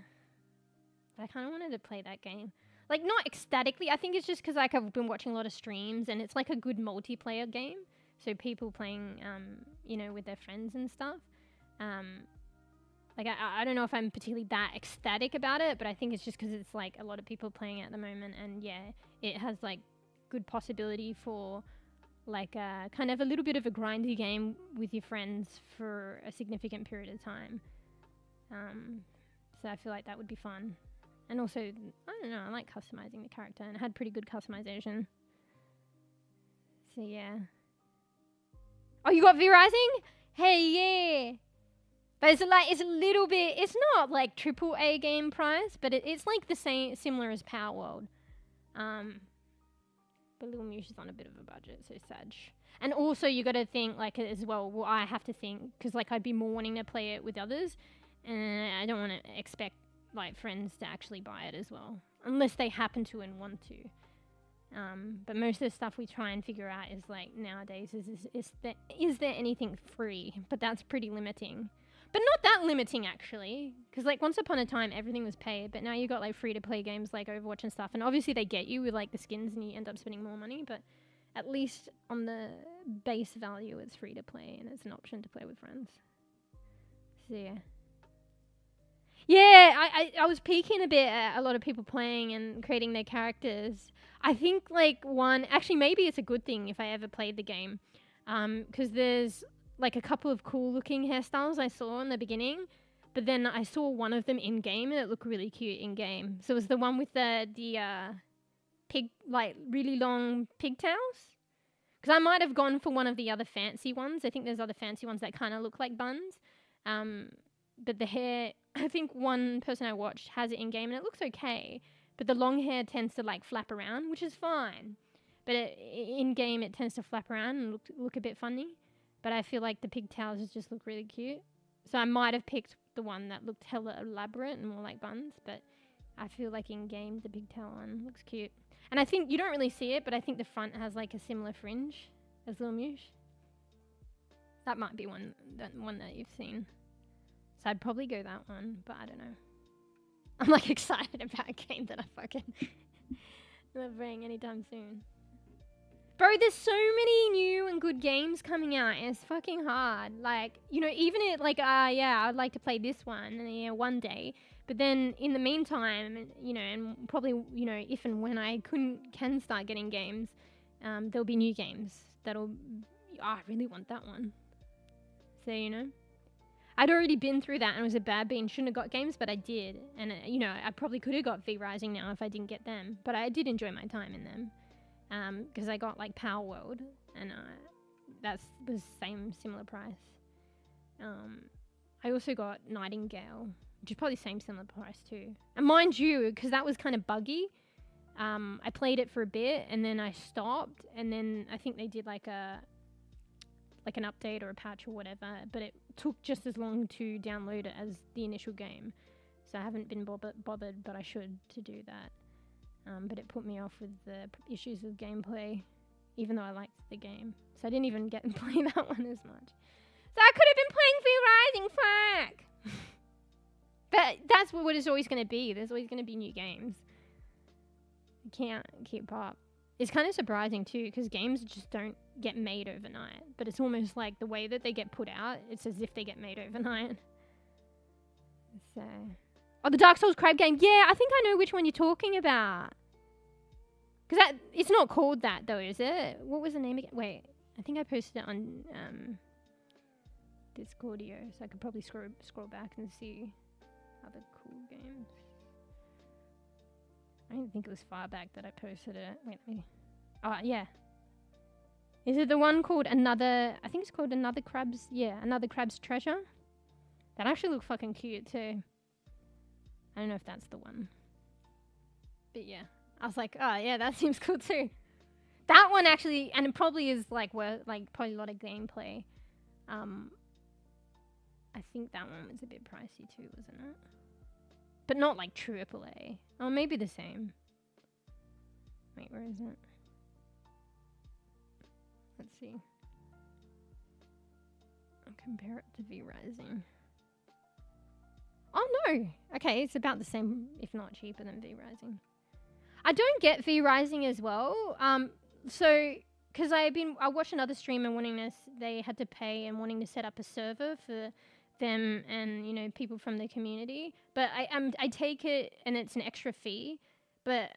I kind of wanted to play that game. Like not ecstatically. I think it's just because like I've been watching a lot of streams and it's like a good multiplayer game. So people playing, you know, with their friends and stuff. Like I don't know if I'm particularly that ecstatic about it, but I think it's just because it's like a lot of people playing it at the moment, and yeah, it has like good possibility for like kind of a little bit of a grindy game with your friends for a significant period of time. So I feel like that would be fun, and also I don't know, I like customizing the character, and it had pretty good customization. So yeah. Oh, you got V Rising? Hey, yeah. But it's like it's a little bit. It's not like AAA game price, but it's like the same, similar as Power World. But Little Moosh is on a bit of a budget, so sad. And also you got to think like as well. Well, I have to think because like I'd be more wanting to play it with others, and I don't want to expect like friends to actually buy it as well, unless they happen to and want to. But most of the stuff we try and figure out is like nowadays is there anything free? But that's pretty limiting. But not that limiting, actually. Because, like, once upon a time, everything was paid. But now you got, like, free-to-play games like Overwatch and stuff. And obviously they get you with, like, the skins and you end up spending more money. But at least on the base value, it's free-to-play. And it's an option to play with friends. So, yeah. Yeah, I was peeking a bit at a lot of people playing and creating their characters. I think, like, actually, maybe it's a good thing if I ever played the game. Because there's... like a couple of cool looking hairstyles I saw in the beginning, but then I saw one of them in game and it looked really cute in game. So it was the one with the pig, like really long pigtails. Because I might have gone for one of the other fancy ones. I think there's other fancy ones that kind of look like buns. But the hair, I think one person I watched has it in game and it looks okay. But the long hair tends to like flap around, which is fine. But in game it tends to flap around and look a bit funny. But I feel like the pigtails just look really cute. So I might have picked the one that looked hella elaborate and more like buns. But I feel like in game, the pigtail one looks cute. And I think you don't really see it, but I think the front has like a similar fringe as Little Mewsh. That might be one that you've seen. So I'd probably go that one, but I don't know. I'm like excited about a game that I fucking not playing anytime soon. Bro, there's so many new and good games coming out. It's fucking hard. Like, you know, even it like, yeah, I'd like to play this one, yeah, one day. But then in the meantime, you know, and probably, you know, if and when I can start getting games, there'll be new games that'll, I really want that one. So, you know, I'd already been through that and it was a bad bean. Shouldn't have got games, but I did. And, you know, I probably could have got V Rising now if I didn't get them. But I did enjoy my time in them. Because I got like Power World and that was similar price. I also got Nightingale, which is probably similar price too. And mind you, because that was kind of buggy, I played it for a bit and then I stopped, and then I think they did like an update or a patch or whatever, but it took just as long to download it as the initial game. So I haven't been bothered, but I should to do that. But it put me off with the issues with gameplay, even though I liked the game. So I didn't even get to play that one as much. So I could have been playing V Rising, fuck! But that's what it's always going to be. There's always going to be new games. You can't keep up. It's kind of surprising too, because games just don't get made overnight. But it's almost like the way that they get put out, it's as if they get made overnight. So... Oh, the Dark Souls crab game. Yeah, I think I know which one you're talking about. Because it's not called that though, is it? What was the name again? Wait, I think I posted it on Discordio, so I could probably scroll back and see other cool games. I don't think it was far back that I posted it. Wait, let me... Oh, yeah. Is it the one called Another... I think it's called Another Crab's... Yeah, Another Crab's Treasure. That actually looked fucking cute too. I don't know if that's the one. But yeah. I was like, oh yeah, that seems cool too. That one actually, and it probably is like probably a lot of gameplay. I think that one was a bit pricey too, wasn't it? But not like AAA. Oh, maybe the same. Wait, where is it? Let's see. I'll compare it to V Rising. Oh no! Okay, it's about the same, if not cheaper than V Rising. I don't get V Rising as well. So, because I watched another streamer they had to pay and wanting to set up a server for them and, you know, people from the community. But I take it, and it's an extra fee, but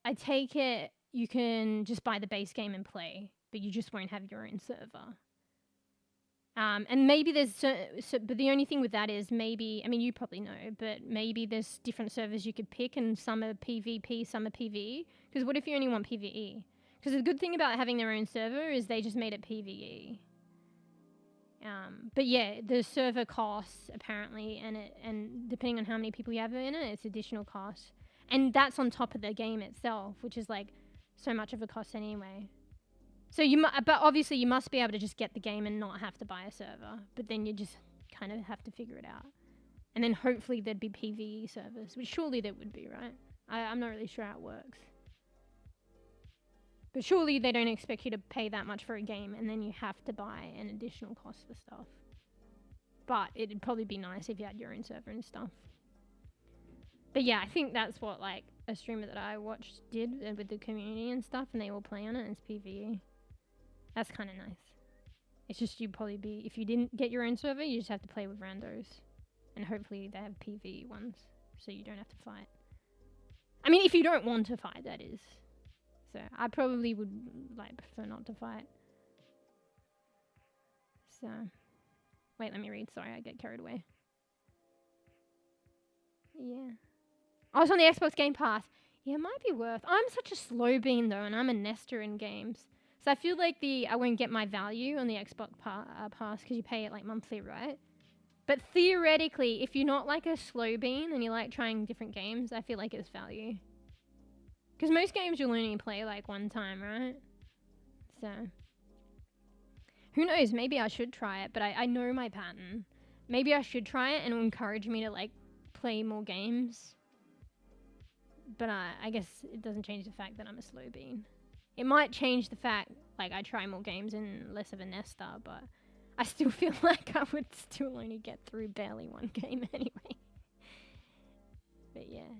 I take it you can just buy the base game and play, but you just won't have your own server. And maybe there's, but the only thing with that is maybe, I mean, you probably know, but maybe there's different servers you could pick and some are PvP, some are PvE. Because what if you only want PvE? Because the good thing about having their own server is they just made it PvE. But yeah, the server costs apparently, and depending on how many people you have in it, it's additional costs. And that's on top of the game itself, which is like so much of a cost anyway. So but obviously you must be able to just get the game and not have to buy a server. But then you just kind of have to figure it out. And then hopefully there'd be PvE servers, which surely there would be, right? I'm not really sure how it works. But surely they don't expect you to pay that much for a game and then you have to buy an additional cost for stuff. But it'd probably be nice if you had your own server and stuff. But yeah, I think that's what like a streamer that I watched did with the community and stuff, and they all play on it, and it's PvE. That's kind of nice. It's just you'd probably be, if you didn't get your own server, you just have to play with randos. And hopefully they have PvE ones, so you don't have to fight. I mean, if you don't want to fight, that is. So I probably would like prefer not to fight. So, wait, let me read. Sorry, I get carried away. Yeah. I was on the Xbox Game Pass. Yeah, it might be worth. I'm such a slow bean though, and I'm a nester in games. So I feel like I won't get my value on the Xbox Pass because you pay it like monthly, right? But theoretically, if you're not like a slow bean and you like trying different games, I feel like it's value. Because most games you'll only play like one time, right? So, who knows? Maybe I should try it, but I know my pattern. Maybe I should try it and it'll encourage me to like play more games. But I guess it doesn't change the fact that I'm a slow bean. It might change the fact, like, I try more games and less of a nester, but I still feel like I would still only get through barely one game anyway. But yeah.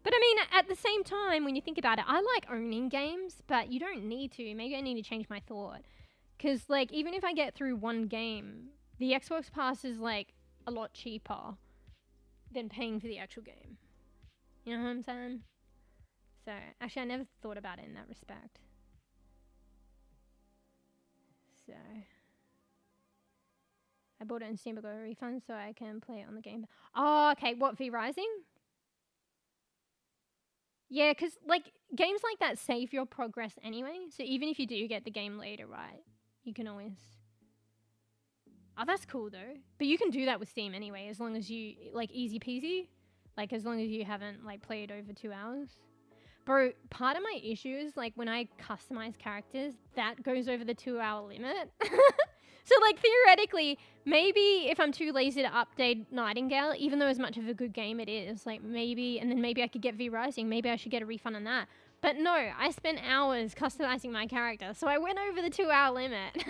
But I mean, at the same time, when you think about it, I like owning games, but you don't need to. Maybe I need to change my thought. Because, like, even if I get through one game, the Xbox Pass is, like, a lot cheaper than paying for the actual game. You know what I'm saying? So, actually, I never thought about it in that respect. So, I bought it in Steam, but got a refund so I can play it on the game. Oh, okay. What, V-Rising? Yeah, because, like, games like that save your progress anyway. So, even if you do get the game later, right, you can always... Oh, that's cool, though. But you can do that with Steam anyway, as long as you, like, easy peasy. Like, as long as you haven't, like, played over 2 hours. Bro, part of my issue is, like, when I customize characters, that goes over the 2-hour limit. So, like, theoretically, maybe if I'm too lazy to update Nightingale, even though as much of a good game it is, like, maybe, and then maybe I could get V-Rising, maybe I should get a refund on that. But no, I spent hours customizing my character, so I went over the 2-hour limit.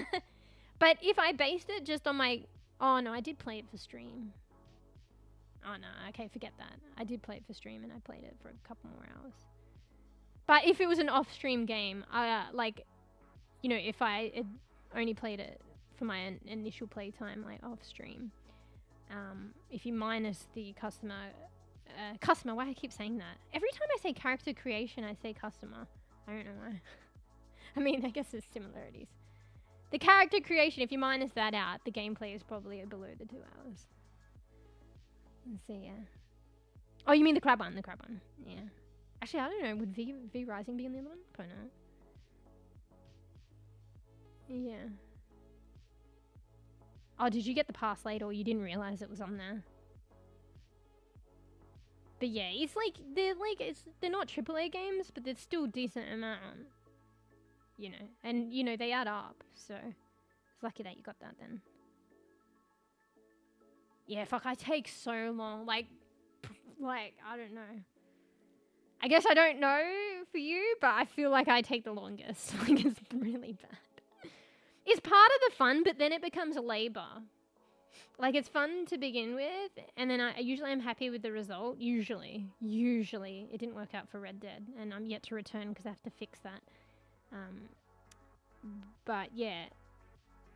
But if I based it just on my... Oh, no, I did play it for stream. Oh, no, okay, forget that. I did play it for stream, and I played it for a couple more hours. But if it was an off-stream game, like, you know, if I had only played it for my initial playtime, like, off-stream, if you minus the customer, why I keep saying that? Every time I say character creation, I say customer. I don't know why. I mean, I guess there's similarities. The character creation, if you minus that out, the gameplay is probably below the 2 hours. Let's see, yeah. Oh, you mean the crab one? The crab one, yeah. Actually, I don't know. Would V-Rising be in the other one? Probably not. Yeah. Oh, did you get the pass late or you didn't realize it was on there? But yeah, it's like, they're not AAA games, but they're still decent amount. You know, and you know, they add up, so it's lucky that you got that then. Yeah, fuck, I take so long, like, I don't know. I guess I don't know for you, but I feel like I take the longest. Like, it's really bad. It's part of the fun, but then it becomes a labor. Like, it's fun to begin with, and then I usually am happy with the result. Usually. It didn't work out for Red Dead, and I'm yet to return because I have to fix that. But yeah,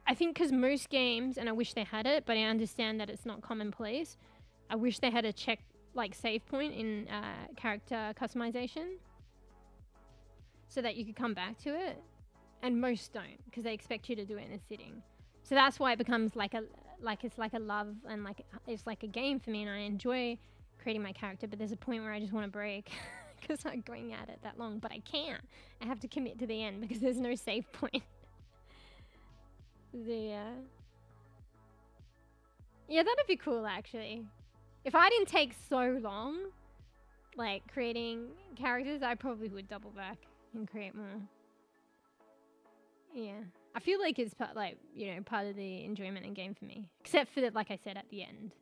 I think because most games, and I wish they had it, but I understand that it's not commonplace. I wish they had a check, like, save point in character customization so that you could come back to it, and most don't because they expect you to do it in a sitting. So that's why it becomes it's like a love, and like it's like a game for me, and I enjoy creating my character, but there's a point where I just want to break because I'm going at it that long, but I can't. I have to commit to the end because there's no save point. Yeah, that'd be cool actually. If I didn't take so long, like, creating characters, I probably would double back and create more. Yeah. I feel like it's part of the enjoyment in game for me. Except for, like I said, at the end.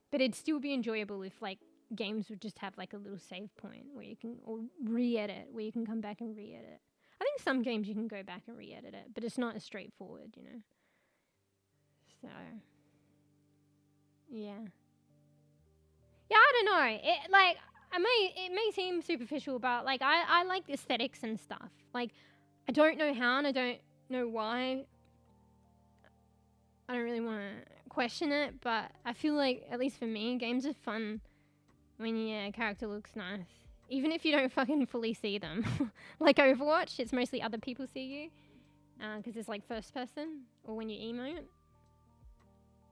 But it'd still be enjoyable if, like, games would just have, like, a little save point where you can, or re-edit, where you can come back and re-edit. I think some games you can go back and re-edit it, but it's not as straightforward, you know. So, yeah. Yeah, I don't know. It may seem superficial, but, like, I like the aesthetics and stuff. Like, I don't know how and I don't know why. I don't really want to question it, but I feel like, at least for me, games are fun when your character looks nice. Even if you don't fucking fully see them. Like Overwatch, it's mostly other people see you. Because it's like first person, or when you emote.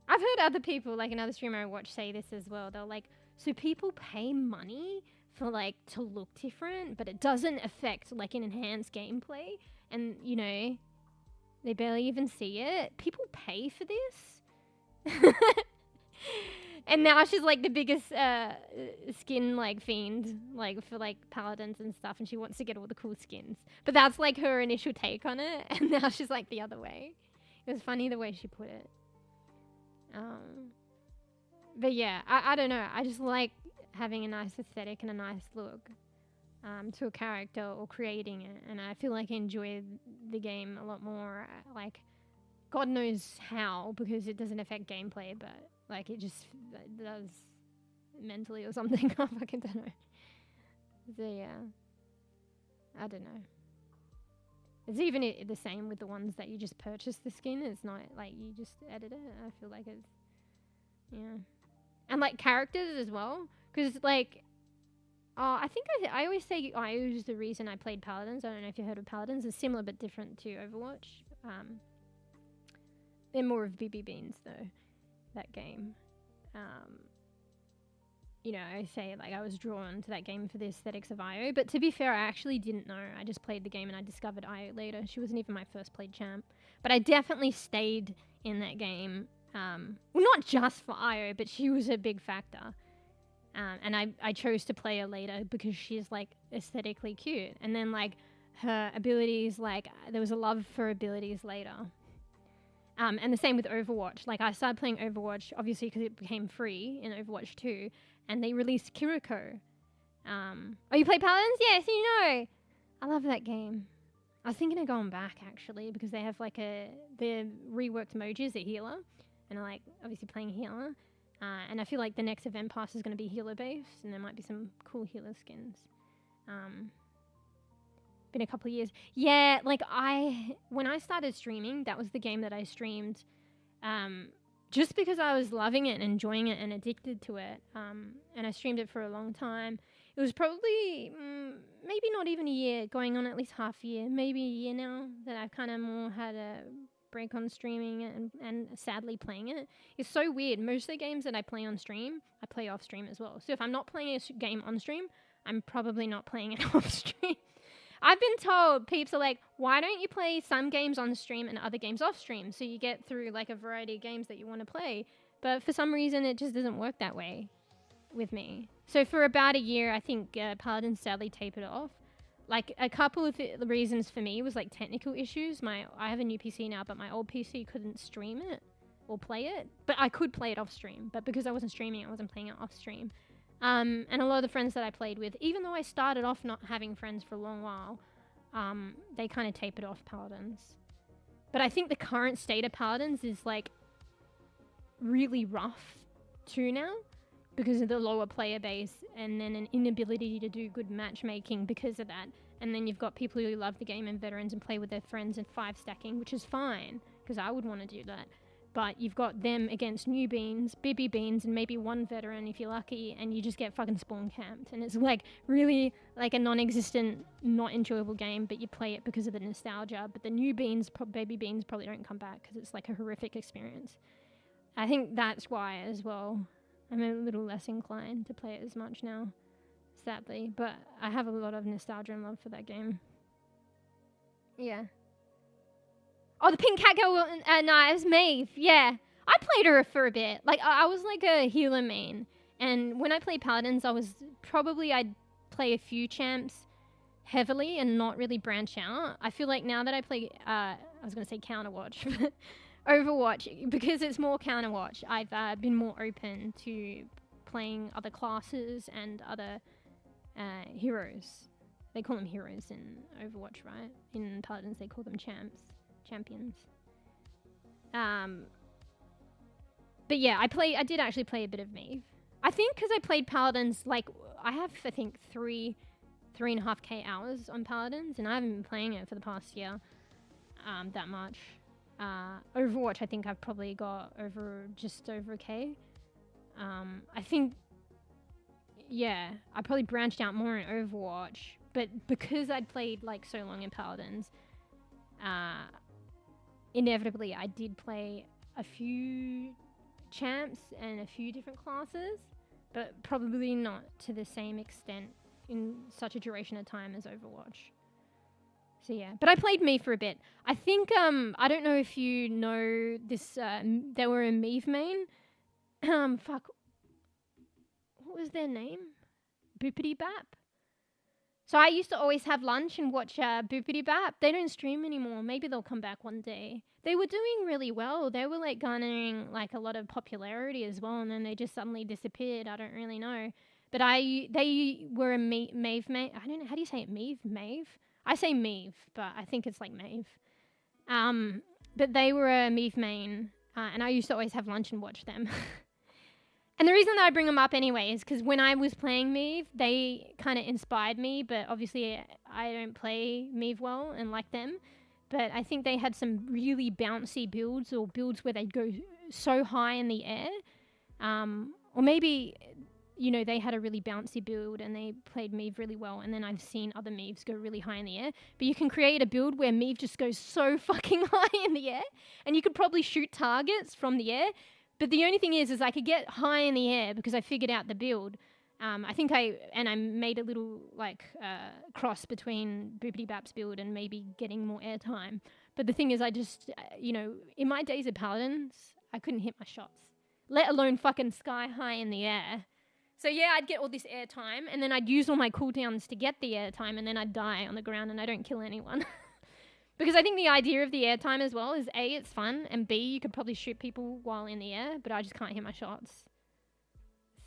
I've heard other people, like another streamer I watch, say this as well. They're like, so people pay money for, like, to look different, but it doesn't affect, like, an enhanced gameplay. And, you know, they barely even see it. People pay for this? And now she's, like, the biggest skin, like, fiend, like, for, like, paladins and stuff, and she wants to get all the cool skins. But that's, like, her initial take on it, and now she's, like, the other way. It was funny the way she put it. But yeah, I don't know. I just like having a nice aesthetic and a nice look. to a character or creating it, and I feel like I enjoy the game a lot more. Like, God knows how, because it doesn't affect gameplay, but like it just does mentally or something. I fucking don't know. So yeah, I don't know. It's even the same with the ones that you just purchase the skin. It's not like you just edit it. I feel like it's, yeah. And like characters as well, because like, I think I always say IO is the reason I played Paladins. I don't know if you heard of Paladins. It's similar but different to Overwatch. They're more of BB Beans though, that game. You know, I say like I was drawn to that game for the aesthetics of IO, but to be fair, I actually didn't know. I just played the game and I discovered IO later. She wasn't even my first played champ, but I definitely stayed in that game. Well, not just for IO, but she was a big factor. And I chose to play her later because she's like aesthetically cute. And then like her abilities, like there was a love for abilities later. And the same with Overwatch. Like I started playing Overwatch obviously because it became free in Overwatch 2, and they released Kiriko. Oh, you play Paladins? Yes, you know. I love that game. I was thinking of going back actually because they have like the reworked emoji as a healer, and I like obviously playing healer. And I feel like the next event pass is going to be healer based, and there might be some cool healer skins. Been a couple of years. Yeah, like when I started streaming, that was the game that I streamed just because I was loving it and enjoying it and addicted to it. And I streamed it for a long time. It was probably maybe not even a year, going on at least half a year, maybe a year now, that I've kind of more had a break on streaming and sadly playing it. It's so weird. Most of the games that I play on stream, I play off stream as well. So if I'm not playing a game on stream, I'm probably not playing it off stream. I've been told, peeps are like, why don't you play some games on stream and other games off stream so you get through like a variety of games that you want to play? But for some reason, it just doesn't work that way with me. So for about a year, I think Paladin sadly tapered off. Like a couple of the reasons for me was like technical issues. I have a new PC now, but my old PC couldn't stream it or play it. But I could play it off stream. But because I wasn't streaming, I wasn't playing it off stream. And a lot of the friends that I played with, even though I started off not having friends for a long while, they kind of tapered off Paladins. But I think the current state of Paladins is like really rough too now, because of the lower player base, and then an inability to do good matchmaking because of that. And then you've got people who love the game and veterans and play with their friends and 5 stacking, which is fine, because I would want to do that. But you've got them against new beans, bebe beans, and maybe one veteran if you're lucky, and you just get fucking spawn camped. And it's like really like a non-existent, not enjoyable game, but you play it because of the nostalgia. But the new beans, bebe beans probably don't come back because it's like a horrific experience. I think that's why as well. I'm a little less inclined to play it as much now, sadly. But I have a lot of nostalgia and love for that game. Yeah. Oh, the pink cat girl, no, it was Maeve, yeah. I played her for a bit. Like, I was like a healer main. And when I played Paladins, I'd play a few champs heavily and not really branch out. I feel like now that I play, I was going to say Counterwatch, Overwatch, because it's more Counterwatch, I've been more open to playing other classes and other heroes. They call them heroes in Overwatch, right? In Paladins, they call them champions. But yeah, I did actually play a bit of Maeve. I think because I played Paladins, like, I have, I think, 3.5k hours on Paladins, and I haven't been playing it for the past year that much. Overwatch, I think I've probably got just over a K. I think, yeah, I probably branched out more in Overwatch, but because I'd played like so long in Paladins, inevitably I did play a few champs and a few different classes, but probably not to the same extent in such a duration of time as Overwatch. So yeah, but I played Mii for a bit. I think, I don't know if you know this, they were a Mii main. Fuck. What was their name? bEbEwAtch? So I used to always have lunch and watch bEbEwAtch. They don't stream anymore. Maybe they'll come back one day. They were doing really well. They were like garnering like a lot of popularity as well, and then they just suddenly disappeared. I don't really know. But they were a Maeve. I don't know, how do you say it? Maeve? I say Meave, but I think it's like Maeve. But they were a Meave main, and I used to always have lunch and watch them. And the reason that I bring them up anyway is because when I was playing Meave, they kind of inspired me, but obviously I don't play Meave well and like them. But I think they had some really bouncy builds, or builds where they'd go so high in the air. Or maybe, you know, they had a really bouncy build and they played Meave really well, and then I've seen other Meaves go really high in the air. But you can create a build where Meave just goes so fucking high in the air, and you could probably shoot targets from the air. But the only thing is I could get high in the air because I figured out the build. I think I made a little cross between bEbEwAtch's build and maybe getting more airtime. But the thing is, I just, in my days of Paladins, I couldn't hit my shots, let alone fucking sky high in the air. So yeah, I'd get all this airtime, and then I'd use all my cooldowns to get the airtime, and then I'd die on the ground and I don't kill anyone. Because I think the idea of the airtime as well is A, it's fun, and B, you could probably shoot people while in the air, but I just can't hit my shots.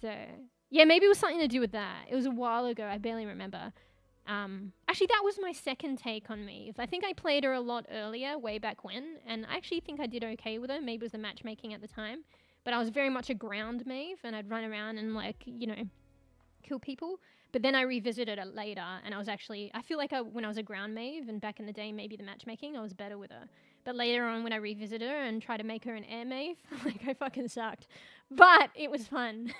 So yeah, maybe it was something to do with that. It was a while ago, I barely remember. Actually, that was my second take on Meave. I think I played her a lot earlier, way back when, and I actually think I did okay with her. Maybe it was the matchmaking at the time. But I was very much a ground Meave, and I'd run around and kill people. But then I revisited it later, and I feel like when I was a ground Meave, and back in the day, maybe the matchmaking, I was better with her. But later on, when I revisited her and tried to make her an air Meave, I fucking sucked. But it was fun.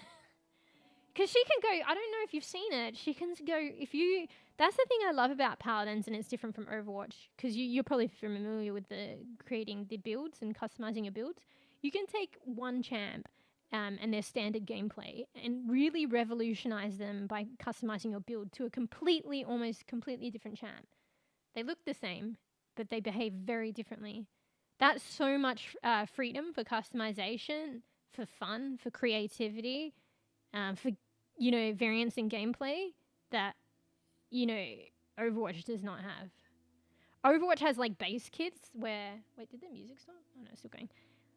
Because she can go, I don't know if you've seen it, she can go, that's the thing I love about Paladins, and it's different from Overwatch, because you're probably familiar with creating the builds and customizing your builds. You can take one champ and their standard gameplay and really revolutionize them by customizing your build to a almost completely different champ. They look the same, but they behave very differently. That's so much freedom for customization, for fun, for creativity, for, variance in gameplay that, Overwatch does not have. Overwatch has base kits where, wait, did the music stop? Oh no, it's still going.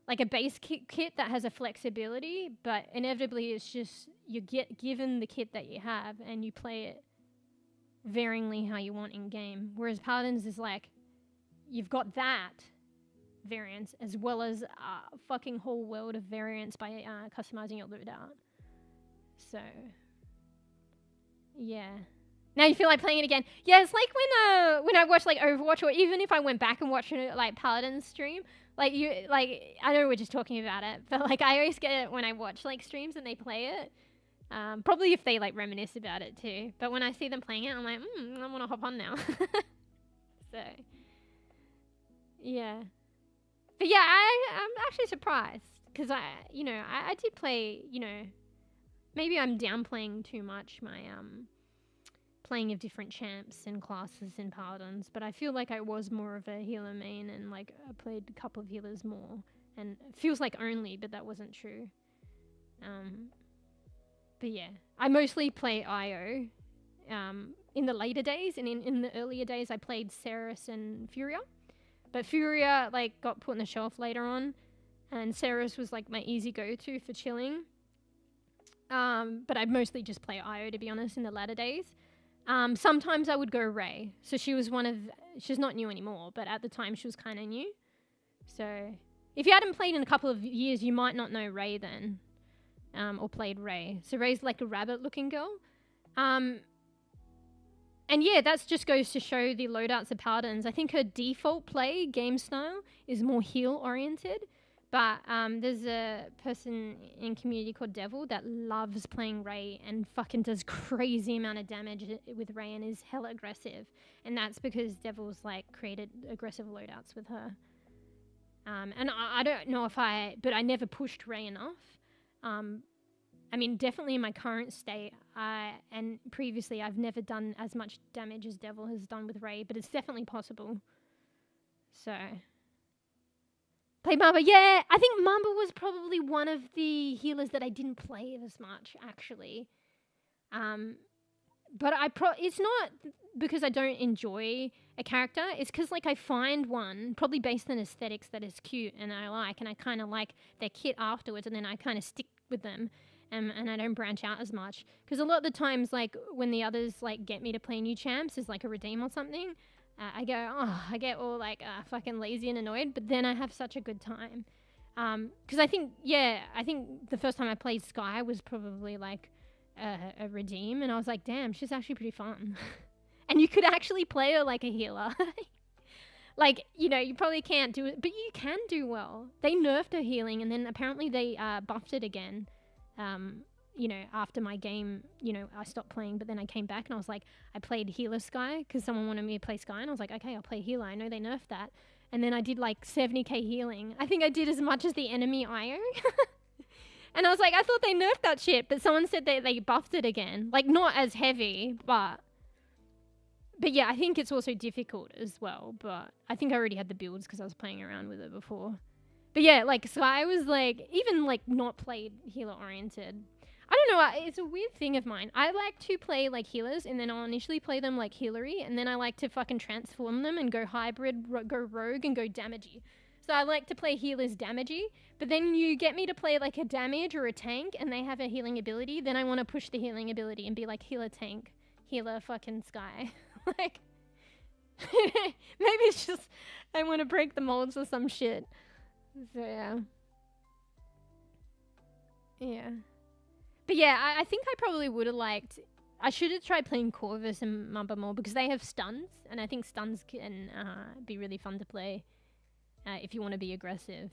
Like a base kit that has a flexibility, but inevitably it's just you get given the kit that you have and you play it varyingly how you want in game. Whereas Paladins is you've got that variance as well as a fucking whole world of variance by customizing your loadout. So yeah. Now you feel like playing it again. Yeah, it's like when I watch Overwatch, or even if I went back and watched Paladin stream, I know we're just talking about it, but I always get it when I watch streams and they play it. Probably if they reminisce about it too. But when I see them playing it, I'm like, I want to hop on now. So yeah. But yeah, I'm actually surprised because I did play, maybe I'm downplaying too much my playing of different champs and classes in Paladins, but I feel like I was more of a healer main, and I played a couple of healers more, and it feels like only, but that wasn't true. But yeah, I mostly play IO in the later days, and in the earlier days I played Ceres and Furia, but Furia got put on the shelf later on, and Ceres was my easy go-to for chilling. But I'd mostly just play IO, to be honest, in the latter days. Sometimes I would go Ray. So she's not new anymore, but at the time she was kind of new. So if you hadn't played in a couple of years, you might not know Ray then, or played Ray. So Ray's a rabbit-looking girl. And yeah, that just goes to show the loadouts of Paladins. I think her default play game style is more heal-oriented. But there's a person in community called Devil that loves playing Ray and fucking does crazy amount of damage with Ray and is hella aggressive. And that's because Devil's created aggressive loadouts with her. And I don't know but I never pushed Ray enough. Definitely in my current state, and previously I've never done as much damage as Devil has done with Ray, but it's definitely possible. So play Mamba. Yeah, I think Mamba was probably one of the healers that I didn't play as much, actually. But it's not because I don't enjoy a character. It's because I find one, probably based on aesthetics, that is cute and I like, and I kind of like their kit afterwards, and then I kind of stick with them. and I don't branch out as much. Because a lot of the times, like, when the others, like, get me to play new champs as, like, a redeem or something, I get all, like, fucking lazy and annoyed, but then I have such a good time. Because I think the first time I played Skye was probably, like, a redeem, and I was like, damn, she's actually pretty fun. And you could actually play her like a healer. Like, you know, you probably can't do it, but you can do well. They nerfed her healing, and then apparently they buffed it again. You know, after my game, you know, I stopped playing, but then I came back and I was like, I played healer Skye because someone wanted me to play Skye, and I was like, okay, I'll play healer. I know they nerfed that. And then I did like 70k healing. I think I did as much as the enemy IO. And I was like, I thought they nerfed that shit, but someone said they buffed it again. Like, not as heavy, but yeah, I think it's also difficult as well. But I think I already had the builds because I was playing around with it before. But yeah, like, Skye was like, even like not played healer oriented. I don't know, it's a weird thing of mine. I like to play like healers, and then I'll initially play them like healery, and then I like to fucking transform them and go hybrid, go rogue, and go damagey. So I like to play healers damagey, but then you get me to play like a damage or a tank, and they have a healing ability, then I want to push the healing ability and be like healer tank, healer fucking Skye. Like, maybe it's just I want to break the molds or some shit. So yeah. Yeah. But yeah, I think I probably would have liked... I should have tried playing Corvus and Mamba more because they have stuns, and I think stuns can be really fun to play if you want to be aggressive.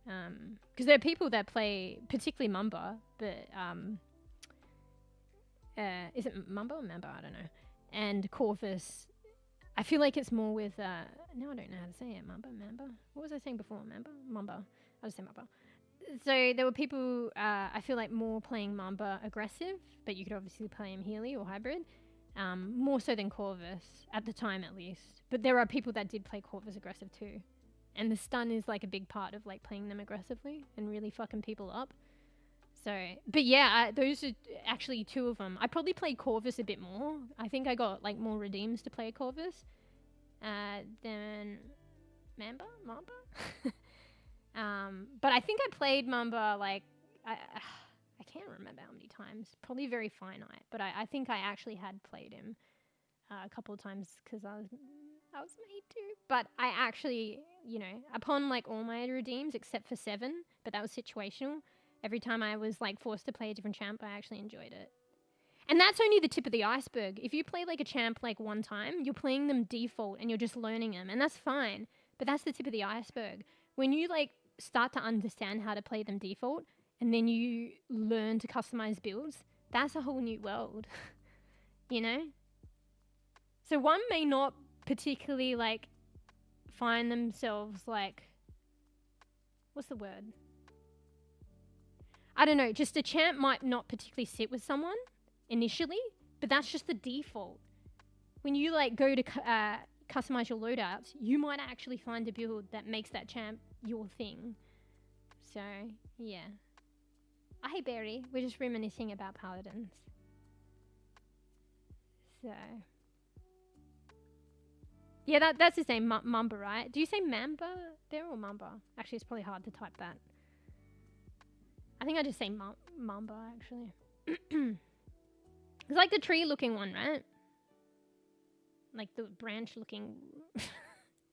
Because there are people that play, particularly Mamba, but... is it Mamba or Mamba? I don't know. And Corvus, I feel like it's more with... no, I don't know how to say it. Mamba? What was I saying before? Mamba. I'll just say Mamba. So there were people, I feel like, more playing Mamba aggressive, but you could obviously play him Healy or hybrid, more so than Corvus, at the time at least. But there are people that did play Corvus aggressive too. And the stun is like a big part of like playing them aggressively and really fucking people up. So, but yeah, those are actually two of them. I probably played Corvus a bit more. I think I got like more redeems to play Corvus than Mamba? But I think I played Mamba like, I can't remember how many times. Probably very finite, but I think I actually had played him a couple of times because I was made to. But I actually, you know, upon like all my redeems except for 7, but that was situational. Every time I was like forced to play a different champ, I actually enjoyed it. And that's only the tip of the iceberg. If you play like a champ like one time, you're playing them default and you're just learning them, and that's fine. But that's the tip of the iceberg. When you like start to understand how to play them default, and then you learn to customize builds, that's a whole new world. You know? So one may not particularly like find themselves like, what's the word? I don't know, just a champ might not particularly sit with someone initially, but that's just the default. When you like go to customize your loadouts, you might actually find a build that makes that champ your thing. So, yeah. Oh, hey Barry, we're just reminiscing about paladins. So, yeah, that's his name, Mamba, right? Do you say Mamba there or Mamba? Actually, it's probably hard to type that. I think I just say Mamba, actually. It's like the tree-looking one, right? Like the branch-looking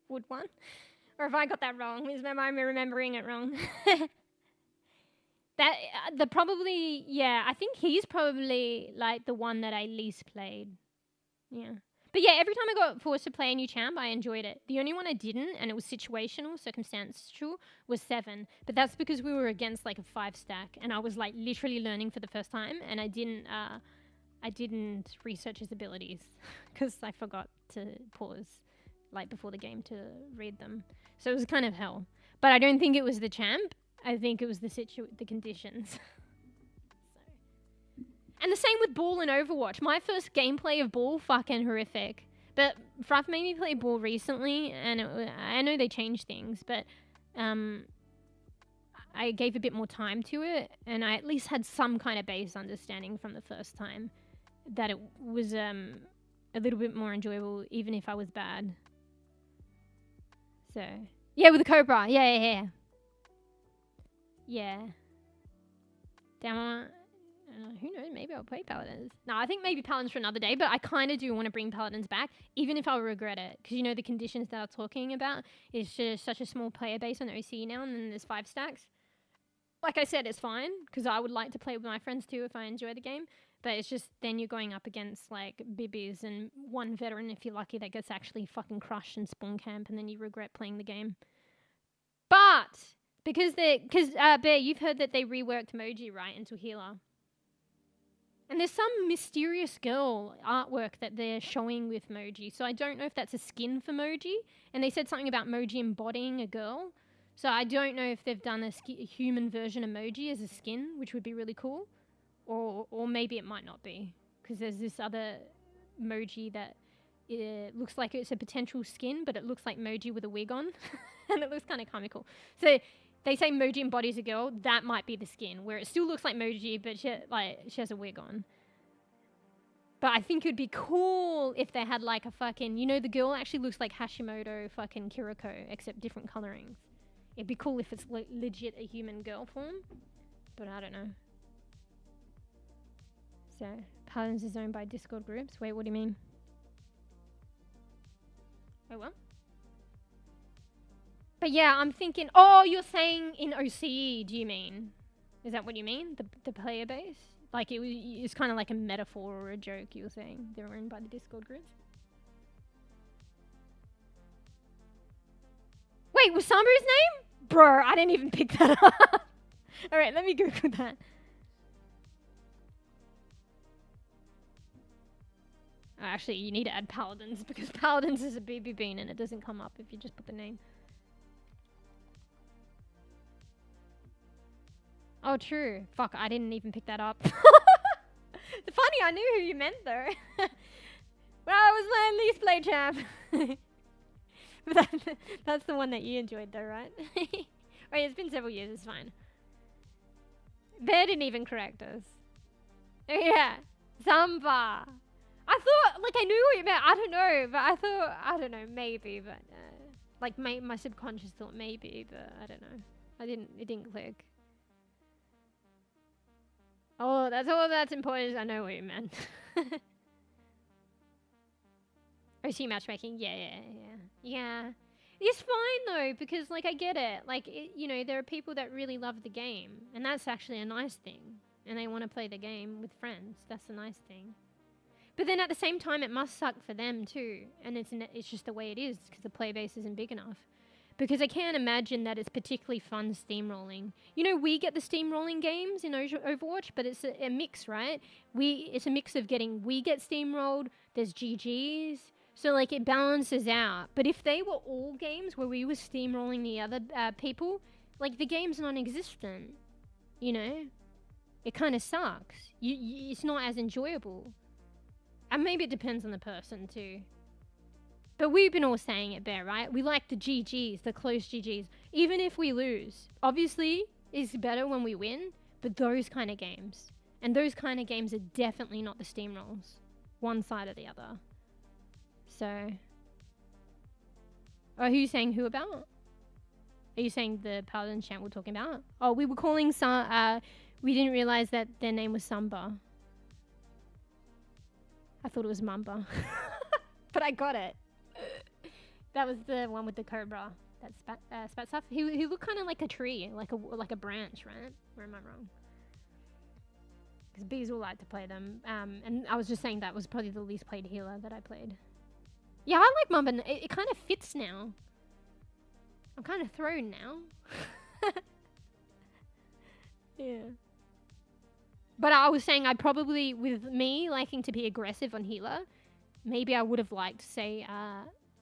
wood one? Or have I got that wrong? Am I remembering it wrong? That, I think he's probably like the one that I least played. Yeah. But yeah, every time I got forced to play a new champ, I enjoyed it. The only one I didn't, and it was situational, circumstantial, was 7. But that's because we were against like a 5 stack, and I was like literally learning for the first time, and I didn't research his abilities because I forgot to pause like before the game to read them. So it was kind of hell. But I don't think it was the champ. I think it was the conditions. And the same with Ball and Overwatch. My first gameplay of Ball, fucking horrific. But Fruff made me play Ball recently, and I know they changed things, but I gave a bit more time to it, and I at least had some kind of base understanding from the first time that it was a little bit more enjoyable, even if I was bad. So, yeah, with the Cobra. Yeah. Damn. Who knows? Maybe I'll play Paladins. No, I think maybe Paladins for another day, but I kind of do want to bring Paladins back, even if I'll regret it. Because, you know, the conditions that I'm talking about is just such a small player base on OC now, and then there's 5 stacks. Like I said, it's fine, because I would like to play with my friends too if I enjoy the game. But it's just then you're going up against, like, bibbies and one veteran, if you're lucky, that gets actually fucking crushed in spawn camp, and then you regret playing the game. But, because Bear, you've heard that they reworked Moji, right, into healer. And there's some mysterious girl artwork that they're showing with Moji. So I don't know if that's a skin for Moji. And they said something about Moji embodying a girl. So I don't know if they've done a human version of Moji as a skin, which would be really cool. Or maybe it might not be. Because there's this other Moji that it looks like it's a potential skin, but it looks like Moji with a wig on. And it looks kind of comical. So they say Moji embodies a girl, that might be the skin, where it still looks like Moji, but she has a wig on. But I think it would be cool if they had like a fucking, you know, the girl actually looks like Hashimoto fucking Kiriko, except different colorings. It'd be cool if it's legit a human girl form, but I don't know. So, Paladins is owned by Discord groups. Wait, what do you mean? Oh, what? But yeah, I'm thinking, oh, you're saying in OCE, do you mean? Is that what you mean? The player base? Like it's kind of like a metaphor or a joke you were saying. They're owned by the Discord groups. Wait, was Samba's name? Bro, I didn't even pick that up. Alright, let me Google that. Actually, you need to add Paladins because Paladins is a BB bean and it doesn't come up if you just put the name. Oh, true. Fuck, I didn't even pick that up. It's funny, I knew who you meant though. Well, I was my least play champ. But that's the one that you enjoyed though, right? Wait, it's been several years, it's fine. Bear didn't even correct us. Yeah, Samba. I thought, like, I knew what you meant. I don't know, but I thought, I don't know, maybe, but like my subconscious thought maybe, but I don't know. It didn't click. Oh, that's all that's important. I know what you meant. OC matchmaking, yeah. It's fine though, because like I get it. Like, you know, there are people that really love the game, and that's actually a nice thing. And they want to play the game with friends. That's a nice thing. But then at the same time, it must suck for them too. And it's just the way it is, because the player base isn't big enough. Because I can't imagine that it's particularly fun steamrolling. You know, we get the steamrolling games in Overwatch, but it's a mix, right? It's a mix of we get steamrolled, there's GGs, so like it balances out. But if they were all games where we were steamrolling the other people, like the game's non-existent, you know? It kind of sucks. It's not as enjoyable. And maybe it depends on the person too. But we've been all saying it, Bear, right? We like the GGs, the close GGs. Even if we lose. Obviously, it's better when we win, but those kind of games. And those kind of games are definitely not the steamrolls. One side or the other. So. Oh, who are you saying who about? Are you saying the Paladin champ we're talking about? Oh, we were calling we didn't realize that their name was Samba. I thought it was Mamba. But I got it. That was the one with the cobra that spat stuff. He looked kind of like a tree, like a branch, right? Or am I wrong? Because bees all like to play them. And I was just saying that was probably the least played healer that I played. Yeah, I like Mamba. It kind of fits now. I'm kind of thrown now. Yeah. But I was saying I probably, with me liking to be aggressive on healer, maybe I would have liked, say,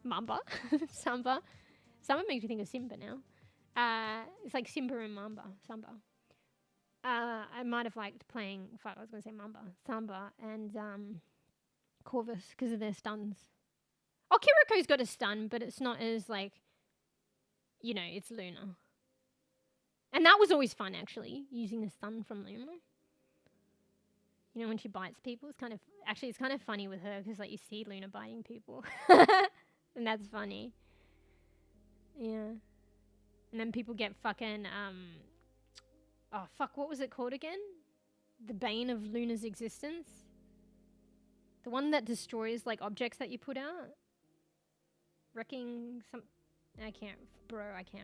Mamba. Samba. Samba makes me think of Simba now. It's like Simba and Mamba. Samba. I might have liked playing, fuck, I was going to say Mamba. Samba and Corvus because of their stuns. Oh, Kiriko's got a stun, but it's not as, like, you know, it's Luna. And that was always fun, actually, using the stun from Luna. You know, when she bites people, it's kind of funny with her because, like, you see Luna biting people. And that's funny. Yeah. And then people get fucking, oh, fuck, what was it called again? the bane of Luna's existence. The one that destroys like objects that you put out. Wrecking some... I can't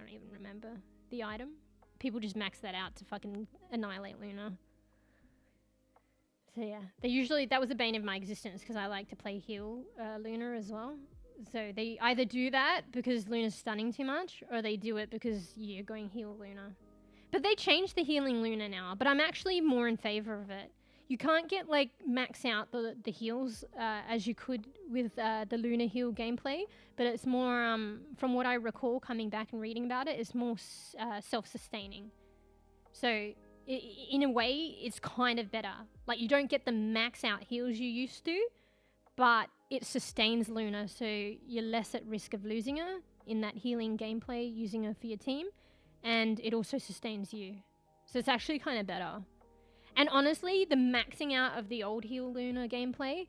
even remember the item. People just max that out to fucking annihilate Luna. So yeah, that was the bane of my existence because I like to play heal Luna as well. So they either do that because Luna's stunning too much, or they do it because you're going heal Luna. But they changed the healing Luna now, but I'm actually more in favor of it. You can't get like max out the heals as you could with the Luna heal gameplay, but it's more, from what I recall coming back and reading about it, it's more self-sustaining. So in a way, it's kind of better. Like you don't get the max out heals you used to, but it sustains Luna, so you're less at risk of losing her in that healing gameplay using her for your team, and it also sustains you. So it's actually kind of better. And honestly, the maxing out of the old heal Luna gameplay,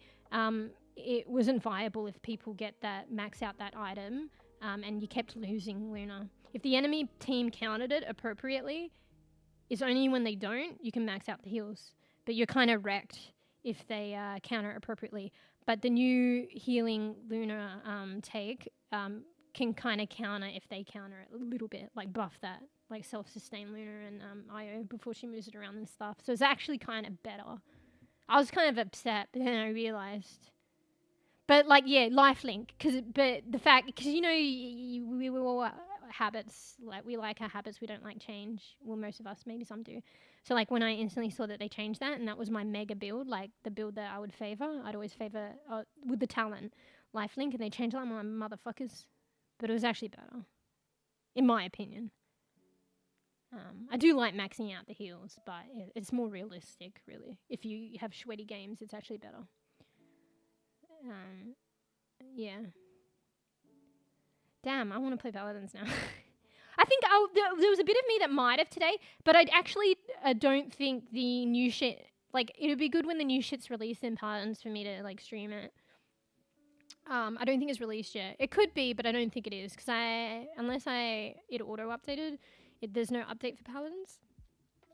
it wasn't viable if people get that max out that item, and you kept losing Luna. If the enemy team countered it appropriately, it's only when they don't, you can max out the heals. But you're kind of wrecked if they counter appropriately. But the new healing Luna take can kind of counter if they counter it a little bit, like buff that, like self-sustain Luna and Io before she moves it around and stuff. So it's actually kind of better. I was kind of upset, but then I realized. But like, yeah, lifelink, because you know, we were all habits, like we like our habits, we don't like change. Well, most of us, maybe some do. So like when I instantly saw that they changed that, and that was my mega build, like the build that I would favor, I'd always favor with the talent lifelink, and they changed that, I'm like, motherfuckers. But it was actually better, in my opinion. I do like maxing out the heals, but it's more realistic, really. If you have sweaty games, it's actually better. Yeah. Damn, I want to play Paladins now. I think there was a bit of me that might have today, but I actually don't think the new shit... Like, it would be good when the new shit's released in Paladins for me to, like, stream it. I don't think it's released yet. It could be, but I don't think it is, because unless it auto-updated, there's no update for Paladins.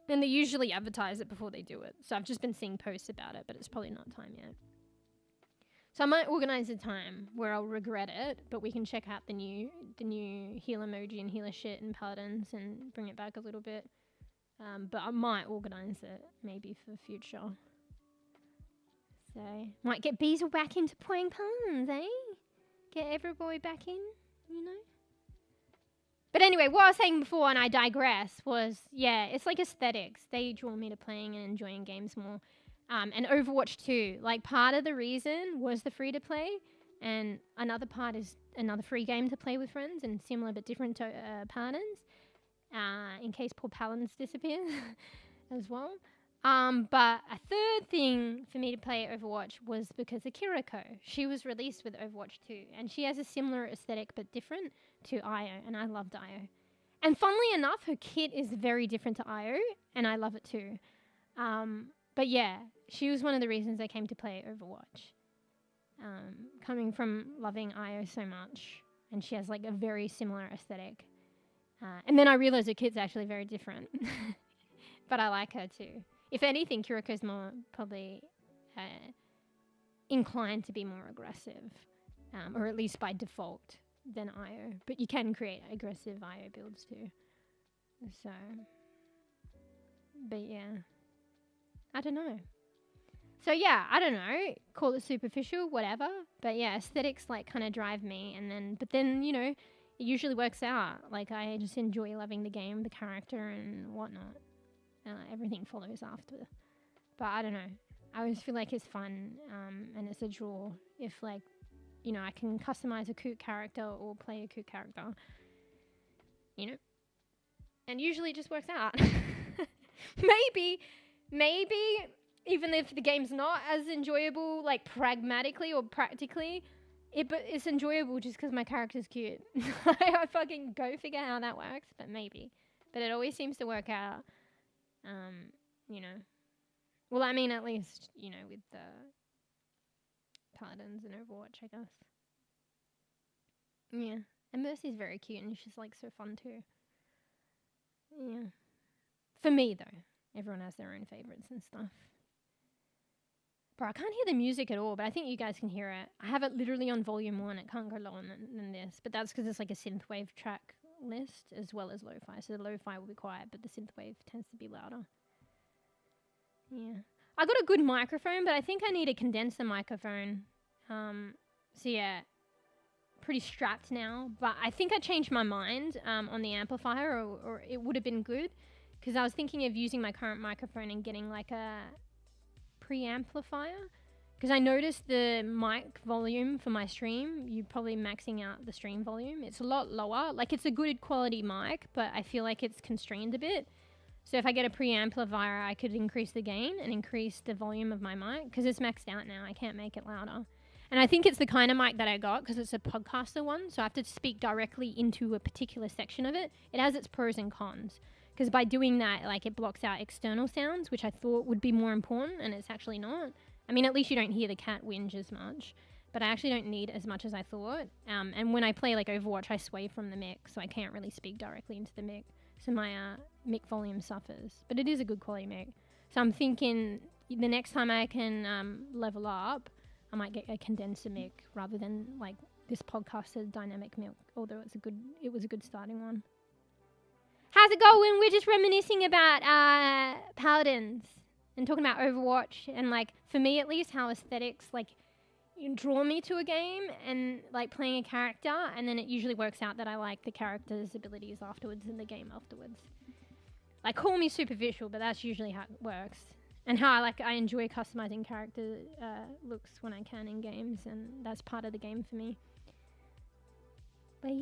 Then they usually advertise it before they do it. So I've just been seeing posts about it, but it's probably not time yet. So I might organize a time where I'll regret it, but we can check out the new heal emoji and healer shit in Paladins and bring it back a little bit. But I might organize it maybe for future. So might get Beezel back into playing Paladins, eh? Get every back in, you know? But anyway, what I was saying before, and I digress, was, yeah, it's like aesthetics. They draw me to playing and enjoying games more. And Overwatch 2, like part of the reason was the free to play, and another part is another free game to play with friends, and similar but different to Paladins, in case poor Paladins disappear as well. But a third thing for me to play Overwatch was because of Kiriko. She was released with Overwatch 2, and she has a similar aesthetic but different to Io, and I loved Io. And funnily enough, her kit is very different to Io, and I love it too. But yeah, she was one of the reasons I came to play Overwatch. Coming from loving Io so much, and she has like a very similar aesthetic. And then I realized her kit's actually very different. But I like her too. If anything, Kiriko's more probably inclined to be more aggressive, or at least by default, than Io. But you can create aggressive Io builds too. So, but yeah. I don't know. So yeah, I don't know. Call it superficial, whatever. But yeah, aesthetics like kind of drive me, but then you know, it usually works out. Like I just enjoy loving the game, the character, and whatnot. Everything follows after. But I don't know. I always feel like it's fun, and it's a draw if like, you know, I can customize a cool character or play a cool character. You know, and usually it just works out. Maybe, even if the game's not as enjoyable, like pragmatically or practically, but it's enjoyable just because my character's cute. I fucking go figure how that works, but maybe. But it always seems to work out, you know. Well, I mean, at least, you know, with the Paladins and Overwatch, I guess. Yeah. And Mercy's very cute, and she's, like, so fun, too. Yeah. For me, though. Everyone has their own favorites and stuff. Bro, I can't hear the music at all, but I think you guys can hear it. I have it literally on volume 1. It can't go lower than this, but that's because it's like a synthwave track list as well as lo-fi. So the lo-fi will be quiet, but the synthwave tends to be louder. Yeah. I got a good microphone, but I think I need a condenser microphone. So yeah, pretty strapped now. But I think I changed my mind on the amplifier, or it would have been good, because I was thinking of using my current microphone and getting like a preamplifier, because I noticed the mic volume for my stream, you're probably maxing out the stream volume. It's a lot lower. Like, it's a good quality mic, but I feel like it's constrained a bit. So if I get a preamplifier, I could increase the gain and increase the volume of my mic, because it's maxed out now. I can't make it louder. And I think it's the kind of mic that I got because it's a podcaster one, so I have to speak directly into a particular section of it. It has its pros and cons, because by doing that, like, it blocks out external sounds, which I thought would be more important, and it's actually not. I mean, at least you don't hear the cat whinge as much, but I actually don't need as much as I thought. And when I play, like, Overwatch, I sway from the mic, so I can't really speak directly into the mic. So my mic volume suffers. But it is a good quality mic. So I'm thinking the next time I can level up, I might get a condenser mic rather than, like, this podcaster dynamic mic, although it was a good starting one. How's it going? We're just reminiscing about Paladins and talking about Overwatch, and, like, for me at least, how aesthetics, like, draw me to a game and, like, playing a character, and then it usually works out that I like the character's abilities afterwards in the game afterwards. Like, call me superficial, but that's usually how it works. And how I enjoy customizing character looks when I can in games, and that's part of the game for me. But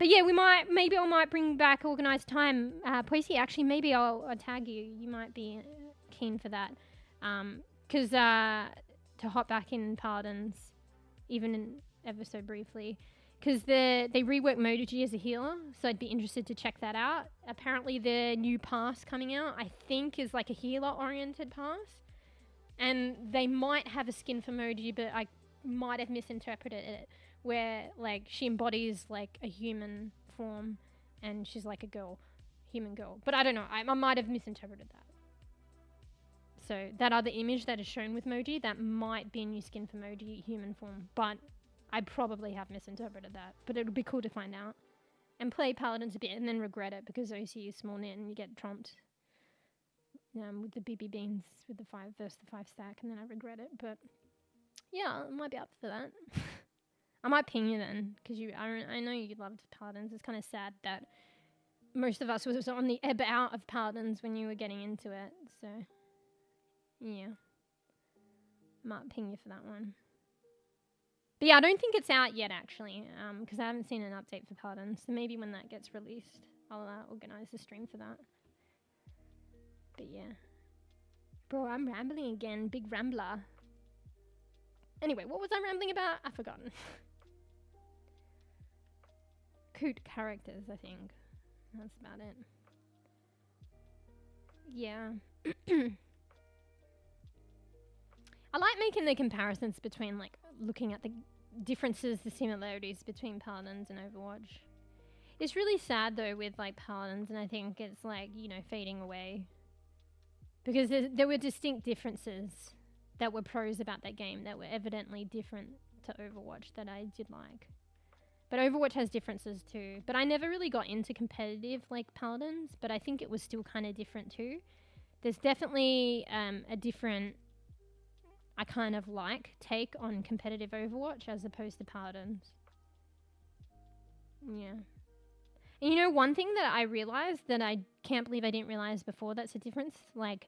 yeah, maybe I might bring back Organised Time. Poisey, actually, maybe I'll tag you. You might be keen for that. Because to hop back in Paladins, even ever so briefly, because they reworked Modoji as a healer, so I'd be interested to check that out. Apparently the new pass coming out, I think, is like a healer-oriented pass, and they might have a skin for Modoji, but I might have misinterpreted it, where, like, she embodies, like, a human form, and she's like a girl, human girl. But I don't know, I might have misinterpreted that. So that other image that is shown with Moji, that might be a new skin for Moji, human form, but I probably have misinterpreted that. But it would be cool to find out. And play Paladins a bit and then regret it, because OC is small net and you get trumped with the BB beans with the 5 versus the 5 stack, and then I regret it. But yeah, I might be up for that. I might ping you then, because I know you loved Paladins. It's kind of sad that most of us was on the ebb out of Paladins when you were getting into it. So yeah, might ping you for that one. But yeah, I don't think it's out yet, actually, because I haven't seen an update for Paladins. So maybe when that gets released, I'll organise a stream for that. But yeah. Bro, I'm rambling again. Big rambler. Anyway, what was I rambling about? I've forgotten. Coot characters, I think. That's about it. Yeah. I like making the comparisons between, like, looking at the differences, the similarities between Paladins and Overwatch. It's really sad, though, with, like, Paladins, and I think it's, like, you know, fading away. Because there were distinct differences that were pros about that game that were evidently different to Overwatch that I did like. But Overwatch has differences, too. But I never really got into competitive, like, Paladins, but I think it was still kind of different, too. There's definitely a different, I kind of like, take on competitive Overwatch as opposed to Paladins. Yeah. And you know, one thing that I realized that I can't believe I didn't realize before that's a difference, like,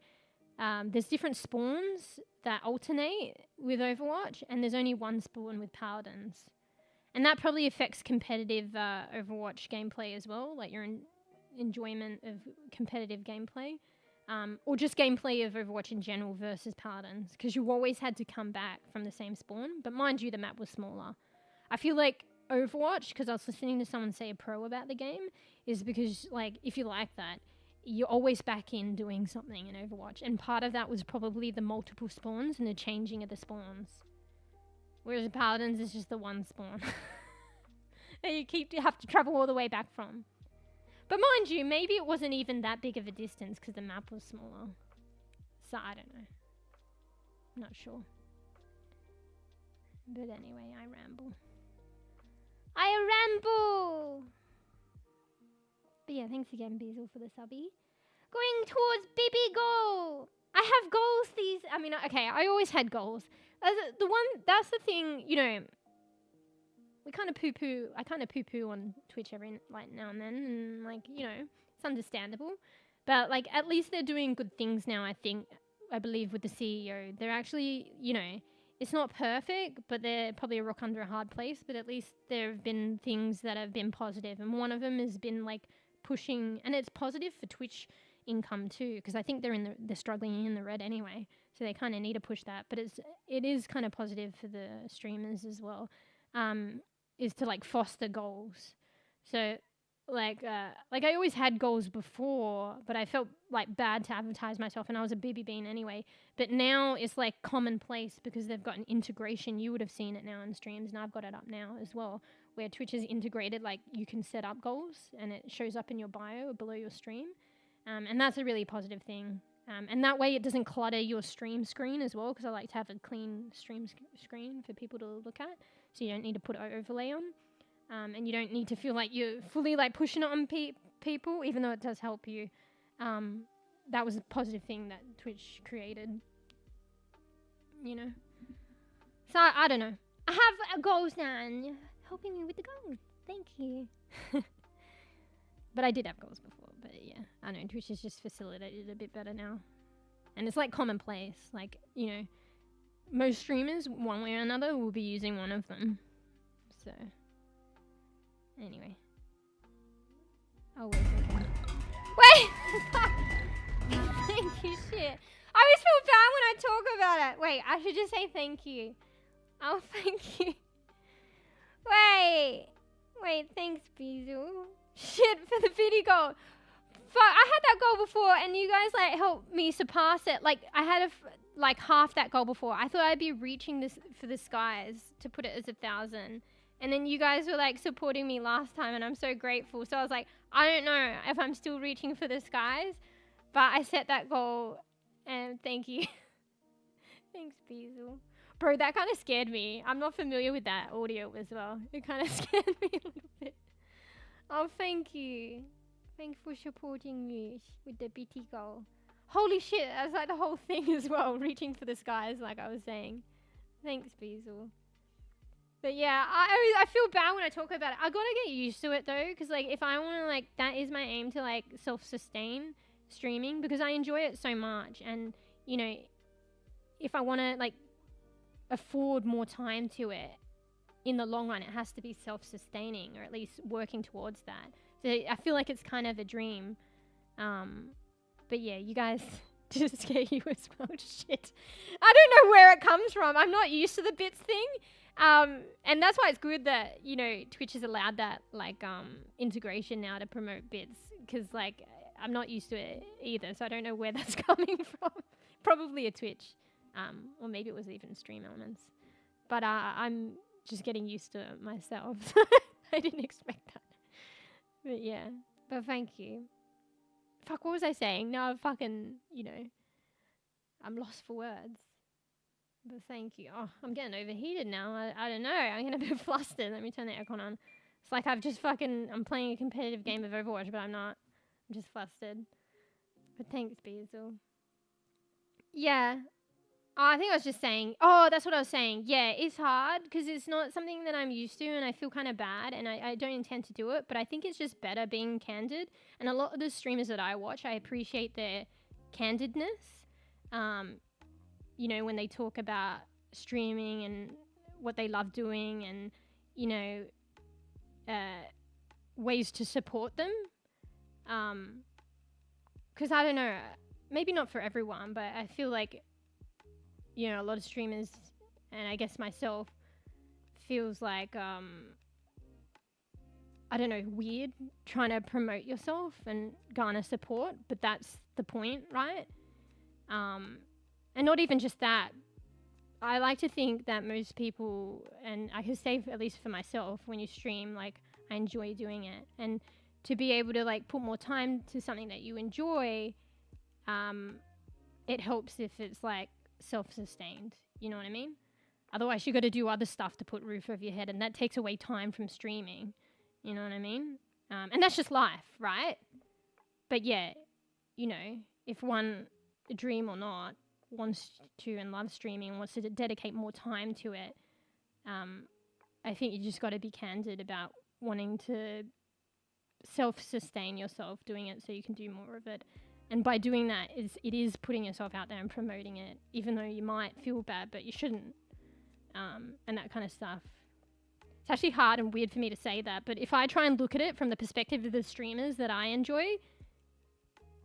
there's different spawns that alternate with Overwatch, and there's only one spawn with Paladins. And that probably affects competitive Overwatch gameplay as well, like your enjoyment of competitive gameplay. Or just gameplay of Overwatch in general versus Paladins, because you always had to come back from the same spawn. But mind you, the map was smaller. I feel like Overwatch, because I was listening to someone say a pro about the game, is because, like, if you like that, you're always back in doing something in Overwatch. And part of that was probably the multiple spawns and the changing of the spawns. Whereas Paladins is just the one spawn that you have to travel all the way back from. But mind you, maybe it wasn't even that big of a distance because the map was smaller. So I don't know. I'm not sure. But anyway, I ramble. But yeah, thanks again, Beazle, for the subby. Going towards bebe goal. I have goals okay, I always had goals. That's the thing, you know, I kind of poo-poo on Twitch every now and then, and like, you know, it's understandable. But like, at least they're doing good things now, I believe with the CEO. They're actually, you know, it's not perfect, but they're probably a rock under a hard place, but at least there have been things that have been positive. And one of them has been like pushing, and it's positive for Twitch income too, because I think they're struggling in the red anyway, so they kind of need to push that. But it is kind of positive for the streamers as well, is to like foster goals. So like I always had goals before, but I felt like bad to advertise myself, and I was a BB bean anyway. But now it's like commonplace because they've got an integration. You would have seen it now in streams, and I've got it up now as well, where Twitch is integrated. Like you can set up goals, and it shows up in your bio or below your stream, and that's a really positive thing. And that way it doesn't clutter your stream screen as well, because I like to have a clean stream screen for people to look at, so you don't need to put an overlay on. And you don't need to feel like you're fully like pushing it on people, even though it does help you. That was a positive thing that Twitch created, you know. So I don't know. I have goals now, and you're helping me with the goals. Thank you. But I did have goals before. But yeah, I know Twitch has just facilitated it a bit better now, and it's like commonplace. Like, you know, most streamers, one way or another, will be using one of them. So. Anyway. Oh, wait. Thank you, shit. I always feel bad when I talk about it. Wait, I should just say thank you. Oh, thank you. Wait, thanks, Beazle. Shit, for the video goal. Fuck, I had that goal before, and you guys, like, helped me surpass it. Like, I had, like, half that goal before. I thought I'd be reaching this for the skies to put it as 1,000. And then you guys were like supporting me last time, and I'm so grateful. So I was like, I don't know if I'm still reaching for the skies, but I set that goal, and thank you. Thanks, Beazle. Bro, that kind of scared me. I'm not familiar with that audio as well. It kind of scared me a little bit. Oh, thank you. Thanks for supporting me with the BT goal. Holy shit, that was like the whole thing as well, reaching for the skies like I was saying. Thanks, Beazle. But yeah, I feel bad when I talk about it. I gotta get used to it though, because like if I want to, like, that is my aim, to like self-sustain streaming, because I enjoy it so much. And you know, if I want to like afford more time to it in the long run, it has to be self-sustaining, or at least working towards that. So I feel like it's kind of a dream. But yeah, you guys just scare you as well. Shit, I don't know where it comes from. I'm not used to the bits thing. And that's why it's good that, you know, Twitch has allowed that, like, integration now to promote bits, because, like, I'm not used to it either, so I don't know where that's coming from. Probably a Twitch, or maybe it was even Stream Elements. But I'm just getting used to it myself. I didn't expect that. But yeah, but thank you. Fuck, what was I saying? Now I'm fucking, you know, I'm lost for words. But thank you. Oh, I'm getting overheated now. I don't know. I'm getting a bit flustered. Let me turn the aircon on. It's like I'm playing a competitive game of Overwatch, but I'm not. I'm just flustered. But thanks, Beazle. Yeah. Oh, I think I was just saying. Oh, that's what I was saying. Yeah, it's hard because it's not something that I'm used to, and I feel kind of bad, and I don't intend to do it. But I think it's just better being candid. And a lot of the streamers that I watch, I appreciate their candidness. You know, when they talk about streaming and what they love doing, and, you know, ways to support them. Because I don't know, maybe not for everyone, but I feel like, you know, a lot of streamers, and I guess myself, feels like, I don't know, weird trying to promote yourself and garner support, but that's the point, right? And not even just that. I like to think that most people, and I can say at least for myself, when you stream, like, I enjoy doing it. And to be able to like put more time to something that you enjoy, it helps if it's like self-sustained. You know what I mean? Otherwise, you got to do other stuff to put roof over your head, and that takes away time from streaming. You know what I mean? And that's just life, right? But yeah, you know, if one, dream or not, wants to and loves streaming and wants to dedicate more time to it, I think you just got to be candid about wanting to self-sustain yourself doing it so you can do more of it. And by doing that, it is putting yourself out there and promoting it, even though you might feel bad, but you shouldn't. And that kind of stuff. It's actually hard and weird for me to say that, but if I try and look at it from the perspective of the streamers that I enjoy,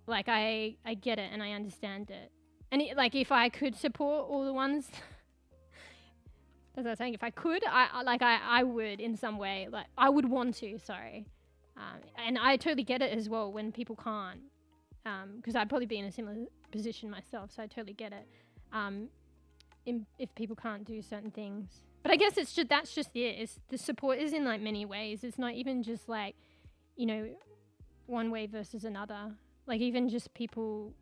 like I get it and I understand it. And like if I could support all the ones, as I was saying, if I could, I would in some way. Like I would want to, sorry. And I totally get it as well when people can't, because I'd probably be in a similar position myself, so I totally get it. If people can't do certain things. But I guess that's just it. The support is in like many ways. It's not even just like, you know, one way versus another. Like even just people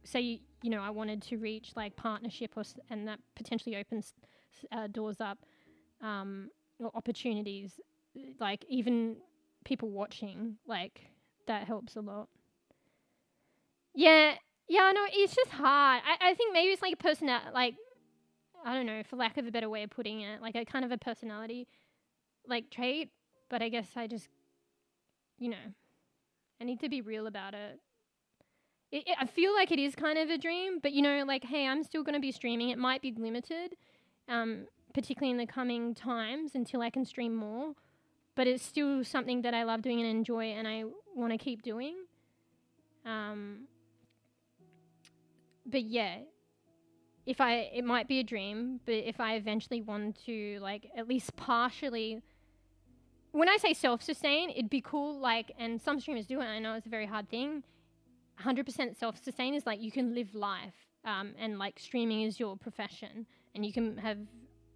say, you know, I wanted to reach like partnership and that potentially opens doors up or opportunities. Like even people watching, like that helps a lot. Yeah, no, it's just hard. I think maybe it's like a person that like, I don't know, for lack of a better way of putting it, like a kind of a personality like trait, but I guess I just, you know, I need to be real about it. I feel like it is kind of a dream, but you know, like, hey, I'm still going to be streaming. It might be limited, particularly in the coming times until I can stream more, but it's still something that I love doing and enjoy and I want to keep doing. But yeah, it might be a dream, but if I eventually want to, like, at least partially, when I say self-sustain, it'd be cool, like, and some streamers do it, I know it's a very hard thing, 100% self-sustain is, like, you can live life, and, like, streaming is your profession, and you can have,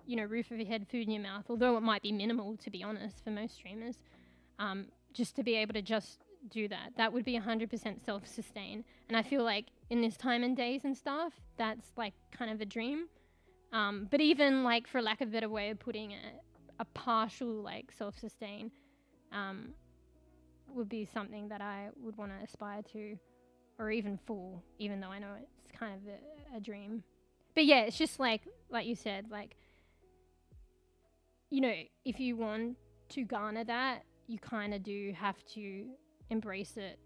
you know, roof over your head, food in your mouth, although it might be minimal, to be honest, for most streamers, just to be able to just do that. That would be 100% self-sustain. And I feel like in this time and days and stuff, that's like kind of a dream. But even like, for lack of a better way of putting it, a partial like self-sustain would be something that I would want to aspire to, or even full, even though I know it's kind of a dream. But yeah, it's just like you said, like, you know, if you want to garner that, you kind of do have to embrace it.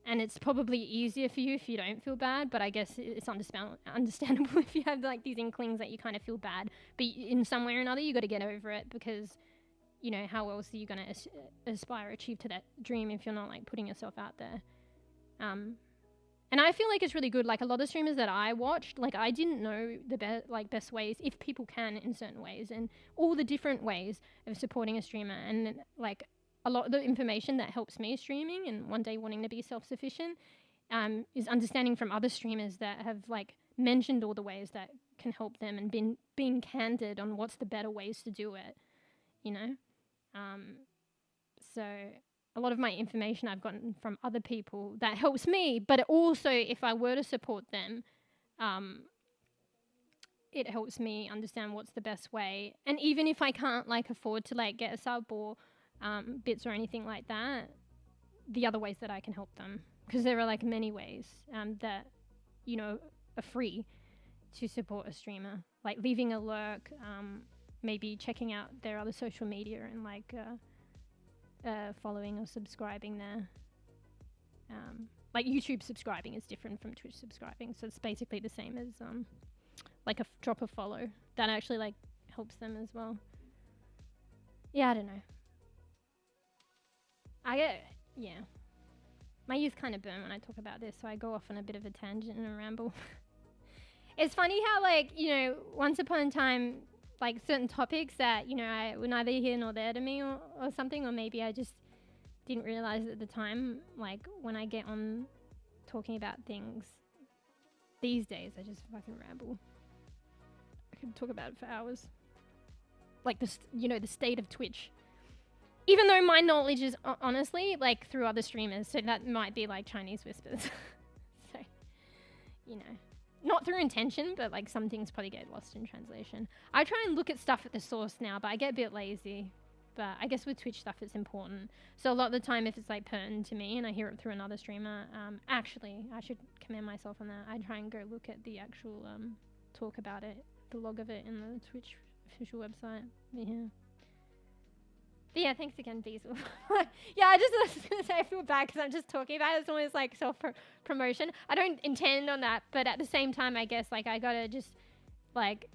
And it's probably easier for you if you don't feel bad, but I guess it's understandable if you have like these inklings that you kind of feel bad. But in some way or another, you got to get over it, because, you know, how else are you going to achieve to that dream if you're not like putting yourself out there? And I feel like it's really good. Like a lot of streamers that I watched, like I didn't know the best ways, if people can in certain ways, and all the different ways of supporting a streamer. And like a lot of the information that helps me streaming and one day wanting to be self-sufficient is understanding from other streamers that have like mentioned all the ways that can help them and being candid on what's the better ways to do it, you know? So a lot of my information I've gotten from other people that helps me, but also if I were to support them, it helps me understand what's the best way. And even if I can't like afford to like get a sub or bits or anything like that, the other ways that I can help them, because there are like many ways that, you know, are free to support a streamer, like leaving a lurk, maybe checking out their other social media and like following or subscribing there. Like YouTube subscribing is different from Twitch subscribing, so it's basically the same as like a drop a follow. That actually like helps them as well. Yeah, I don't know. Yeah. My ears kind of burn when I talk about this, so I go off on a bit of a tangent and a ramble. It's funny how, like, you know, once upon a time, like, certain topics that, you know, were neither here nor there to me or something, or maybe I just didn't realize at the time, like, when I get on talking about things these days, I just fucking ramble. I could talk about it for hours. Like, the state of Twitch. even though my knowledge is honestly like through other streamers, so that might be like Chinese whispers. So, you know, not through intention, but like some things probably get lost in translation. I try and look at stuff at the source now, but I get a bit lazy. But I guess with Twitch stuff, it's important. So a lot of the time, if it's like pertinent to me and I hear it through another streamer, actually, I should commend myself on that. I try and go look at the actual talk about it, the log of it in the Twitch official website. Yeah. But yeah, thanks again, Beazle. Yeah, I just was going to say I feel bad because I'm just talking about it. It's almost like self-promotion. I don't intend on that, but at the same time, I guess like I got to just like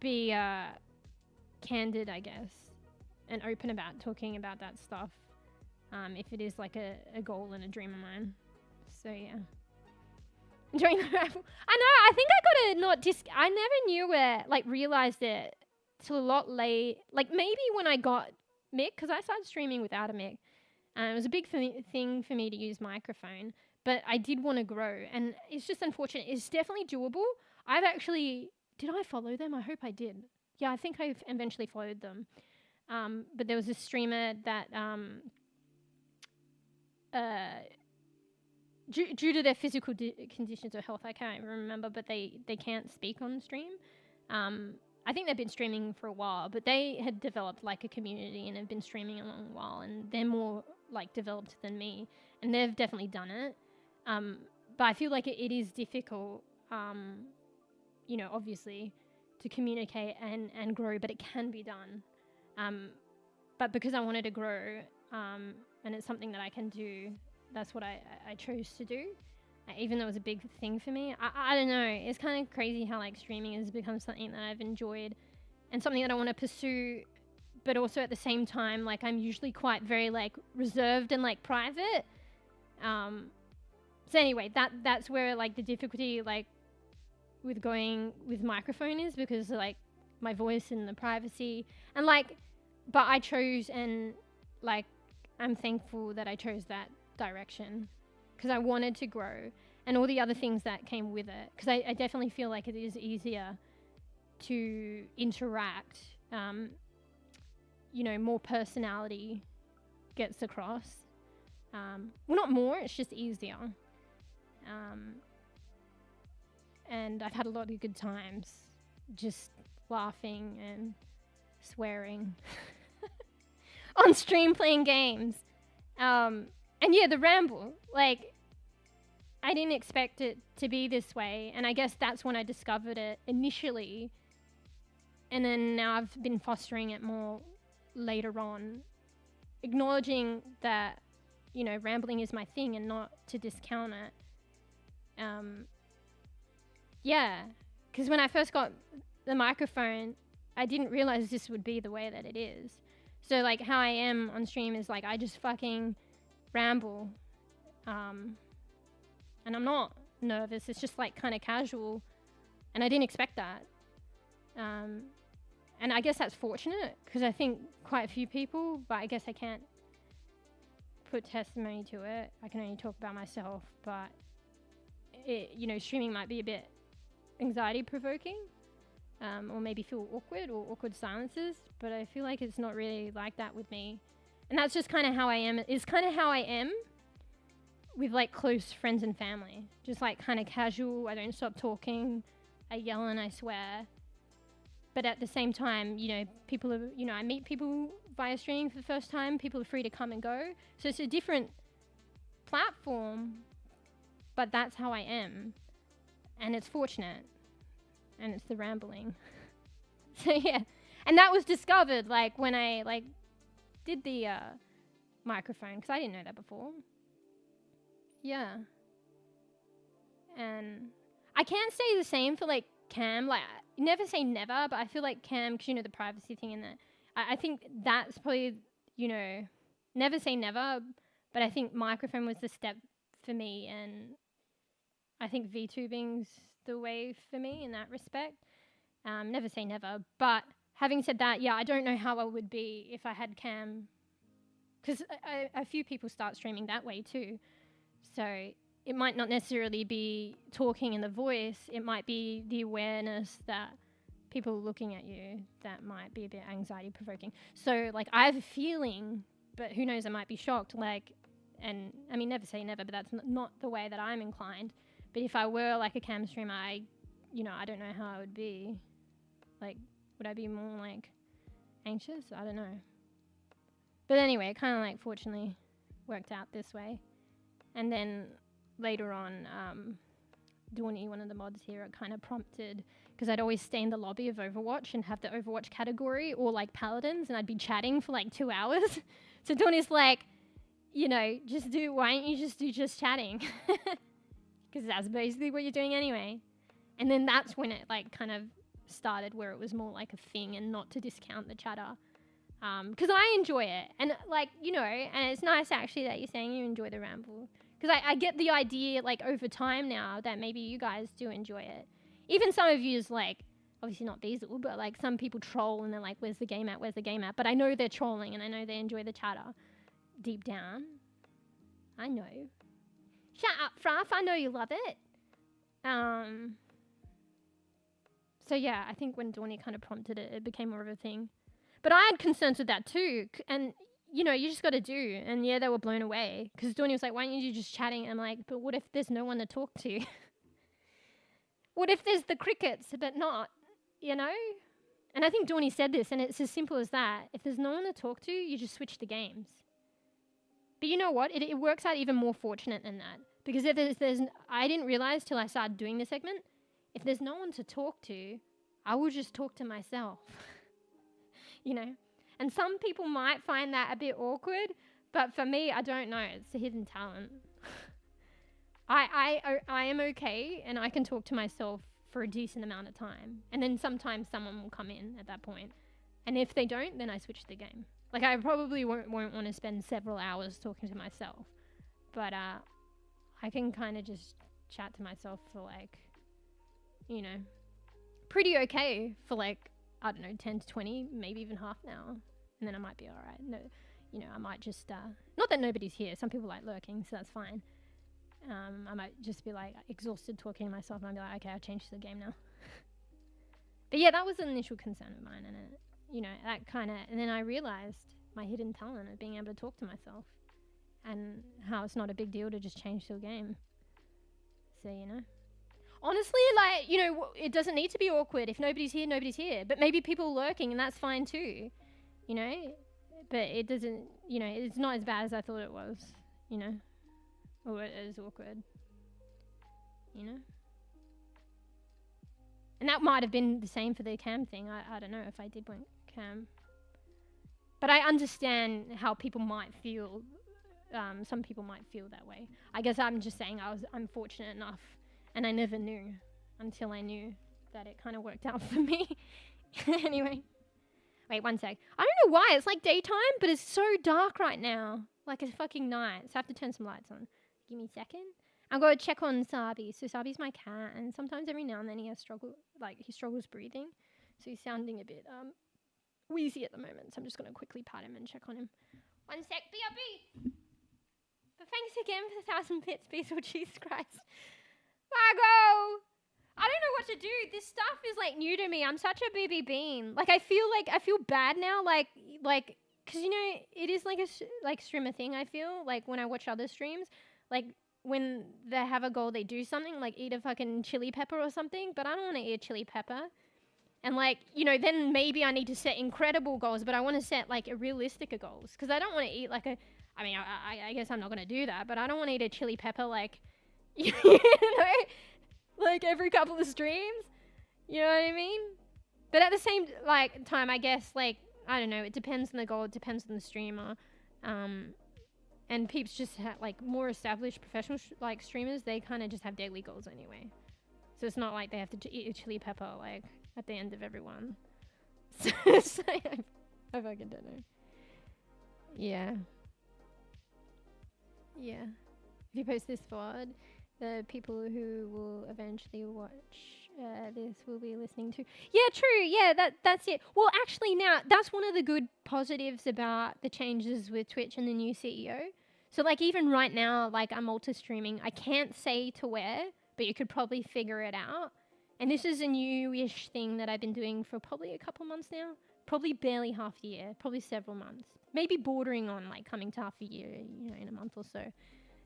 be candid, I guess, and open about talking about that stuff if it is like a goal and a dream of mine. So yeah. Enjoying the raffle. I know, I think I got to I never knew realized it till a lot late. Like maybe when I got mic, because I started streaming without a mic. It was a big thing for me to use microphone, but I did want to grow, and it's just unfortunate. It's definitely doable. Did I follow them? I hope I did. Yeah, I think I eventually followed them. But there was a streamer that, due to their physical conditions or health, I can't remember, but they can't speak on stream. I think they've been streaming for a while, but they had developed like a community and have been streaming a long while, and they're more like developed than me, and they've definitely done it. But I feel like it is difficult, you know, obviously, to communicate and grow, but it can be done. But because I wanted to grow, and it's something that I can do, that's what I chose to do. Even though it was a big thing for me. I don't know. It's kind of crazy how like streaming has become something that I've enjoyed and something that I want to pursue, but also at the same time, like I'm usually quite very like reserved and like private. So anyway, that's where like the difficulty like with going with microphone is, because like my voice and the privacy and like, but I chose, and like I'm thankful that I chose that direction, because I wanted to grow and all the other things that came with it. Because I definitely feel like it is easier to interact, you know, more personality gets across. Well, not more, it's just easier. And I've had a lot of good times just laughing and swearing on stream playing games. And yeah, the ramble, like, I didn't expect it to be this way. And I guess that's when I discovered it initially. And then now I've been fostering it more later on, acknowledging that, you know, rambling is my thing and not to discount it. Yeah, because when I first got the microphone, I didn't realize this would be the way that it is. So like how I am on stream is like I just fucking ramble, and I'm not nervous. It's just like kind of casual, and I didn't expect that. And I guess that's fortunate, because I think quite a few people, but I guess I can't put testimony to it. I can only talk about myself, but it, you know, streaming might be a bit anxiety provoking, or maybe feel awkward or awkward silences, but I feel like it's not really like that with me. And that's just kind of how I am. It's kind of how I am with like close friends and family. Just like kind of casual. I don't stop talking. I yell and I swear. But at the same time, you know, people are, you know, I meet people via streaming for the first time. People are free to come and go. So it's a different platform, but that's how I am. And it's fortunate. And it's the rambling. So yeah. And that was discovered like when I like did the microphone, because I didn't know that before. Yeah. And I can't say the same for like cam. Like, never say never, but I feel like cam, because you know the privacy thing in that. I think that's probably, you know, never say never, but I think microphone was the step for me, and I think VTubing's the way for me in that respect. Never say never, but having said that, yeah, I don't know how I would be if I had cam, because a few people start streaming that way too. So it might not necessarily be talking in the voice. It might be the awareness that people looking at you that might be a bit anxiety provoking. So like I have a feeling, but who knows, I might be shocked. Like, and I mean, never say never, but that's not the way that I'm inclined. But if I were like a cam streamer, I don't know how I would be. Like, would I be more like anxious? I don't know. But anyway, it kind of like fortunately worked out this way. And then later on, Dontcry, one of the mods here, it kind of prompted, because I'd always stay in the lobby of Overwatch and have the Overwatch category or like paladins, and I'd be chatting for like 2 hours. So Dontcry's like, why don't you just do chatting? Because that's basically what you're doing anyway. And then that's when it like kind of started where it was more like a thing and not to discount the chatter. Because I enjoy it. And like, and it's nice actually that you're saying you enjoy the ramble. Because I get the idea like over time now that maybe you guys do enjoy it. Even some of you is like, obviously not Bezel, but like some people troll and they're like, where's the game at? Where's the game at? But I know they're trolling and I know they enjoy the chatter deep down. I know. Shut up, Fraff. I know you love it. So yeah, I think when Dontcry kind of prompted it, it became more of a thing. But I had concerns with that too. And, you just got to do. And yeah, they were blown away. Because Dontcry was like, why don't you just chatting? And I'm like, but what if there's no one to talk to? What if there's the crickets, but not, And I think Dontcry said this, and it's as simple as that. If there's no one to talk to, you just switch the games. But you know what? It works out even more fortunate than that. Because if there's I didn't realize till I started doing this segment, if there's no one to talk to, I will just talk to myself. And some people might find that a bit awkward, but for me, I don't know. It's a hidden talent. I am okay, and I can talk to myself for a decent amount of time. And then sometimes someone will come in at that point. And if they don't, then I switch the game. Like, I probably won't want to spend several hours talking to myself. But I can kind of just chat to myself for, like, pretty okay for, like, I don't know, 10 to 20, maybe even half an hour. And then I might be all right. No, I might just, not that nobody's here. Some people like lurking, so that's fine. I might just be, like, exhausted talking to myself, and I'll be like, okay, I'll change the game now. But yeah, that was an initial concern of mine, and it, that kind of, and then I realized my hidden talent of being able to talk to myself and how it's not a big deal to just change to a game. So, honestly, like, it doesn't need to be awkward. If nobody's here, nobody's here. But maybe people are lurking, and that's fine too, But it doesn't, it's not as bad as I thought it was, Or it is awkward, And that might have been the same for the cam thing. I don't know if I did want cam. But I understand how people might feel. Some people might feel that way. I guess I'm just saying I'm fortunate enough. And I never knew until I knew that it kind of worked out for me. Anyway. Wait, one sec. I don't know why. It's like daytime, but it's so dark right now. Like it's fucking night. So I have to turn some lights on. Give me a second. I'm going to check on Sabi. So Sabi's my cat, and sometimes every now and then he struggles breathing. So he's sounding a bit wheezy at the moment. So I'm just going to quickly pat him and check on him. One sec, BRB. But thanks again for the 1,000 bits, Bezel. Jesus Christ. Margo! I don't know what to do. This stuff is like new to me. I'm such a baby bean. Like I feel bad now. Like, cause it is like a streamer thing. I feel like when I watch other streams, like when they have a goal, they do something like eat a fucking chili pepper or something. But I don't want to eat a chili pepper. And like, then maybe I need to set incredible goals, but I want to set like a realistic goals. Cause I don't want to eat like I guess I'm not going to do that, but I don't want to eat a chili pepper like, like every couple of streams, you know what I mean? But at the same time, I guess like I don't know. It depends on the goal. It depends on the streamer. And peeps just like more established professional streamers. They kind of just have daily goals anyway. So it's not like they have to eat a chili pepper like at the end of every one. So I fucking don't know. Yeah. Yeah. If you post this forward, the people who will eventually watch this will be listening to. Yeah, true. Yeah, that's it. Well, actually, now that's one of the good positives about the changes with Twitch and the new CEO. So, like, even right now, like, I'm multi-streaming. I can't say to where, but you could probably figure it out. And this is a newish thing that I've been doing for probably a couple months now. Probably barely half a year, probably several months. Maybe bordering on like coming to half a year, you know, in a month or so,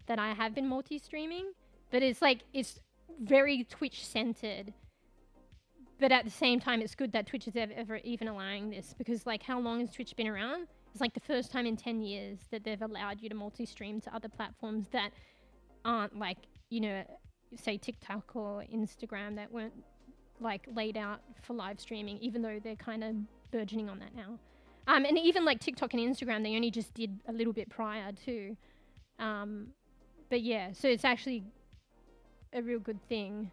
that I have been multi-streaming. But it's like, it's very Twitch centered. But at the same time, it's good that Twitch is ever even allowing this, because like, how long has Twitch been around? It's like the first time in 10 years that they've allowed you to multi-stream to other platforms that aren't like, you know, say TikTok or Instagram, that weren't like laid out for live streaming, even though they're kind of burgeoning on that now. And even like TikTok and Instagram, they only just did a little bit prior too. But yeah, so it's actually a real good thing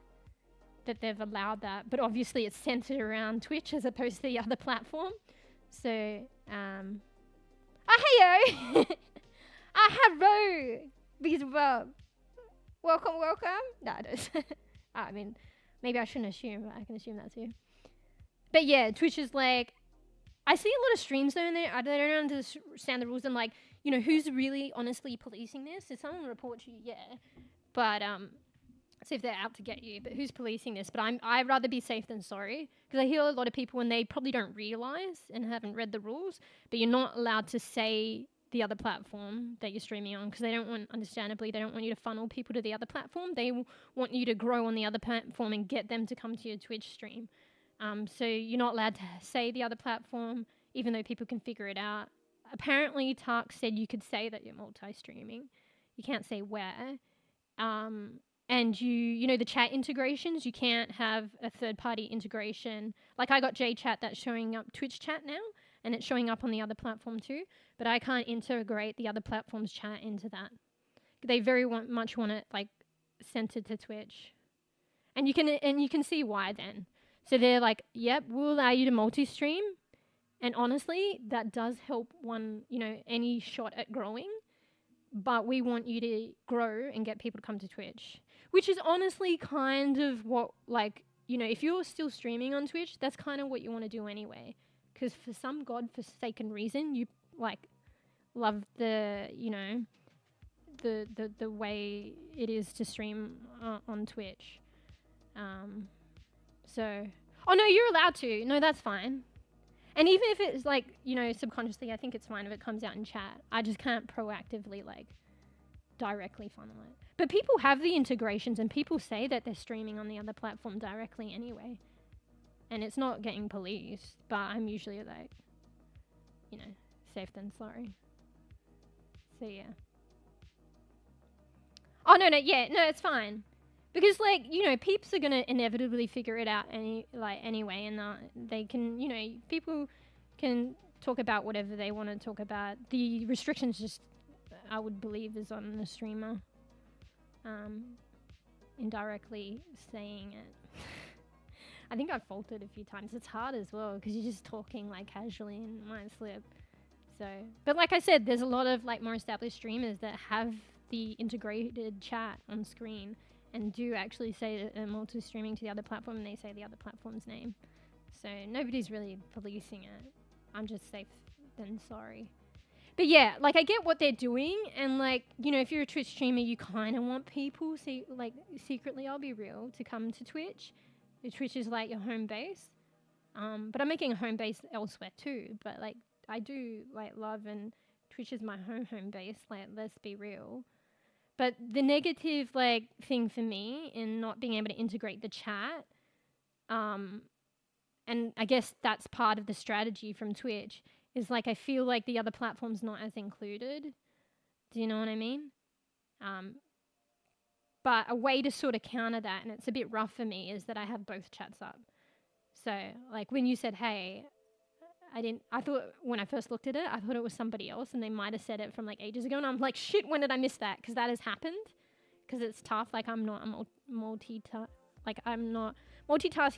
that they've allowed that. But obviously it's centered around Twitch as opposed to the other platform. So, heyo! Hello! Because, welcome. No, I don't. I mean, maybe I shouldn't assume, but I can assume that too. But yeah, Twitch is like, I see a lot of streams though in there. I don't understand the rules and like, you know, who's really honestly policing this? If someone reports you, yeah. But, see if they're out to get you, but who's policing this? But I'd rather be safe than sorry, because I hear a lot of people when they probably don't realize and haven't read the rules, but you're not allowed to say the other platform that you're streaming on, because they don't want, understandably, they don't want you to funnel people to the other platform. They want you to grow on the other platform and get them to come to your Twitch stream. So you're not allowed to say the other platform, even though people can figure it out. Apparently, Tark said you could say that you're multi-streaming. You can't say where. And you know, the chat integrations, you can't have a third-party integration. Like I got JChat that's showing up Twitch chat now, and it's showing up on the other platform too, but I can't integrate the other platform's chat into that. They very much want it like centered to Twitch. And you can see why then. So they're like, yep, we'll allow you to multi-stream. And honestly, that does help any shot at growing. But we want you to grow and get people to come to Twitch. Which is honestly kind of what, like, you know, if you're still streaming on Twitch, that's kind of what you want to do anyway. Because for some godforsaken reason, you, like, love the, you know, the way it is to stream on Twitch. So, oh no, you're allowed to. No, that's fine. And even if it's like, you know, subconsciously, I think it's fine if it comes out in chat. I just can't proactively, like, directly funnel it. But people have the integrations and people say that they're streaming on the other platform directly anyway. And it's not getting policed, but I'm usually like, you know, safe than sorry. So yeah. Oh, no, it's fine. Because, like, you know, peeps are going to inevitably figure it out anyway, and they can, you know, people can talk about whatever they want to talk about. The restrictions just, I would believe, is on the streamer, indirectly saying it. I think I've faltered a few times. It's hard as well, because you're just talking, like, casually and might slip. So, but like I said, there's a lot of, like, more established streamers that have the integrated chat on screen and do actually say that they're multi-streaming to the other platform, and they say the other platform's name. So nobody's really policing it. I'm just safe than sorry. But yeah, like, I get what they're doing, and, like, you know, if you're a Twitch streamer, you kind of want people, secretly, I'll be real, to come to Twitch. Twitch is, like, your home base. But I'm making a home base elsewhere too. But, like, I do, like, love, and Twitch is my home base, like, let's be real. But the negative, like, thing for me in not being able to integrate the chat, and I guess that's part of the strategy from Twitch, is, like, I feel like the other platform's not as included. Do you know what I mean? But a way to sort of counter that, and it's a bit rough for me, is that I have both chats up. So, like, when you said, hey, I thought when I first looked at it, I thought it was somebody else, and they might have said it from, like, ages ago, and I'm like, shit, when did I miss that? Because that has happened, because it's tough. Like, I'm not multitasking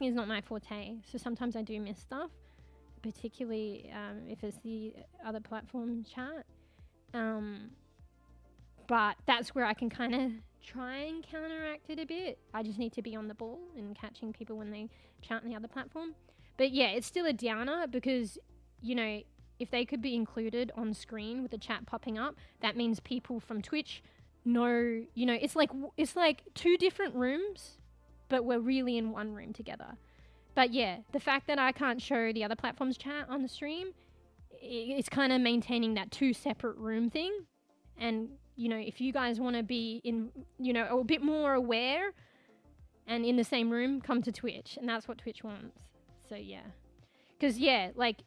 is not my forte, so sometimes I do miss stuff, particularly if it's the other platform chat. But that's where I can kind of try and counteract it a bit. I just need to be on the ball and catching people when they chat on the other platform. But yeah, it's still a downer because, you know, if they could be included on screen with the chat popping up, that means people from Twitch know, you know, it's like 2 different rooms but we're really in one room together. But yeah, the fact that I can't show the other platform's chat on the stream, it's kind of maintaining that 2 separate room thing. And, you know, if you guys want to be in, you know, a bit more aware and in the same room, come to Twitch. And that's what Twitch wants. So yeah. Because yeah, like,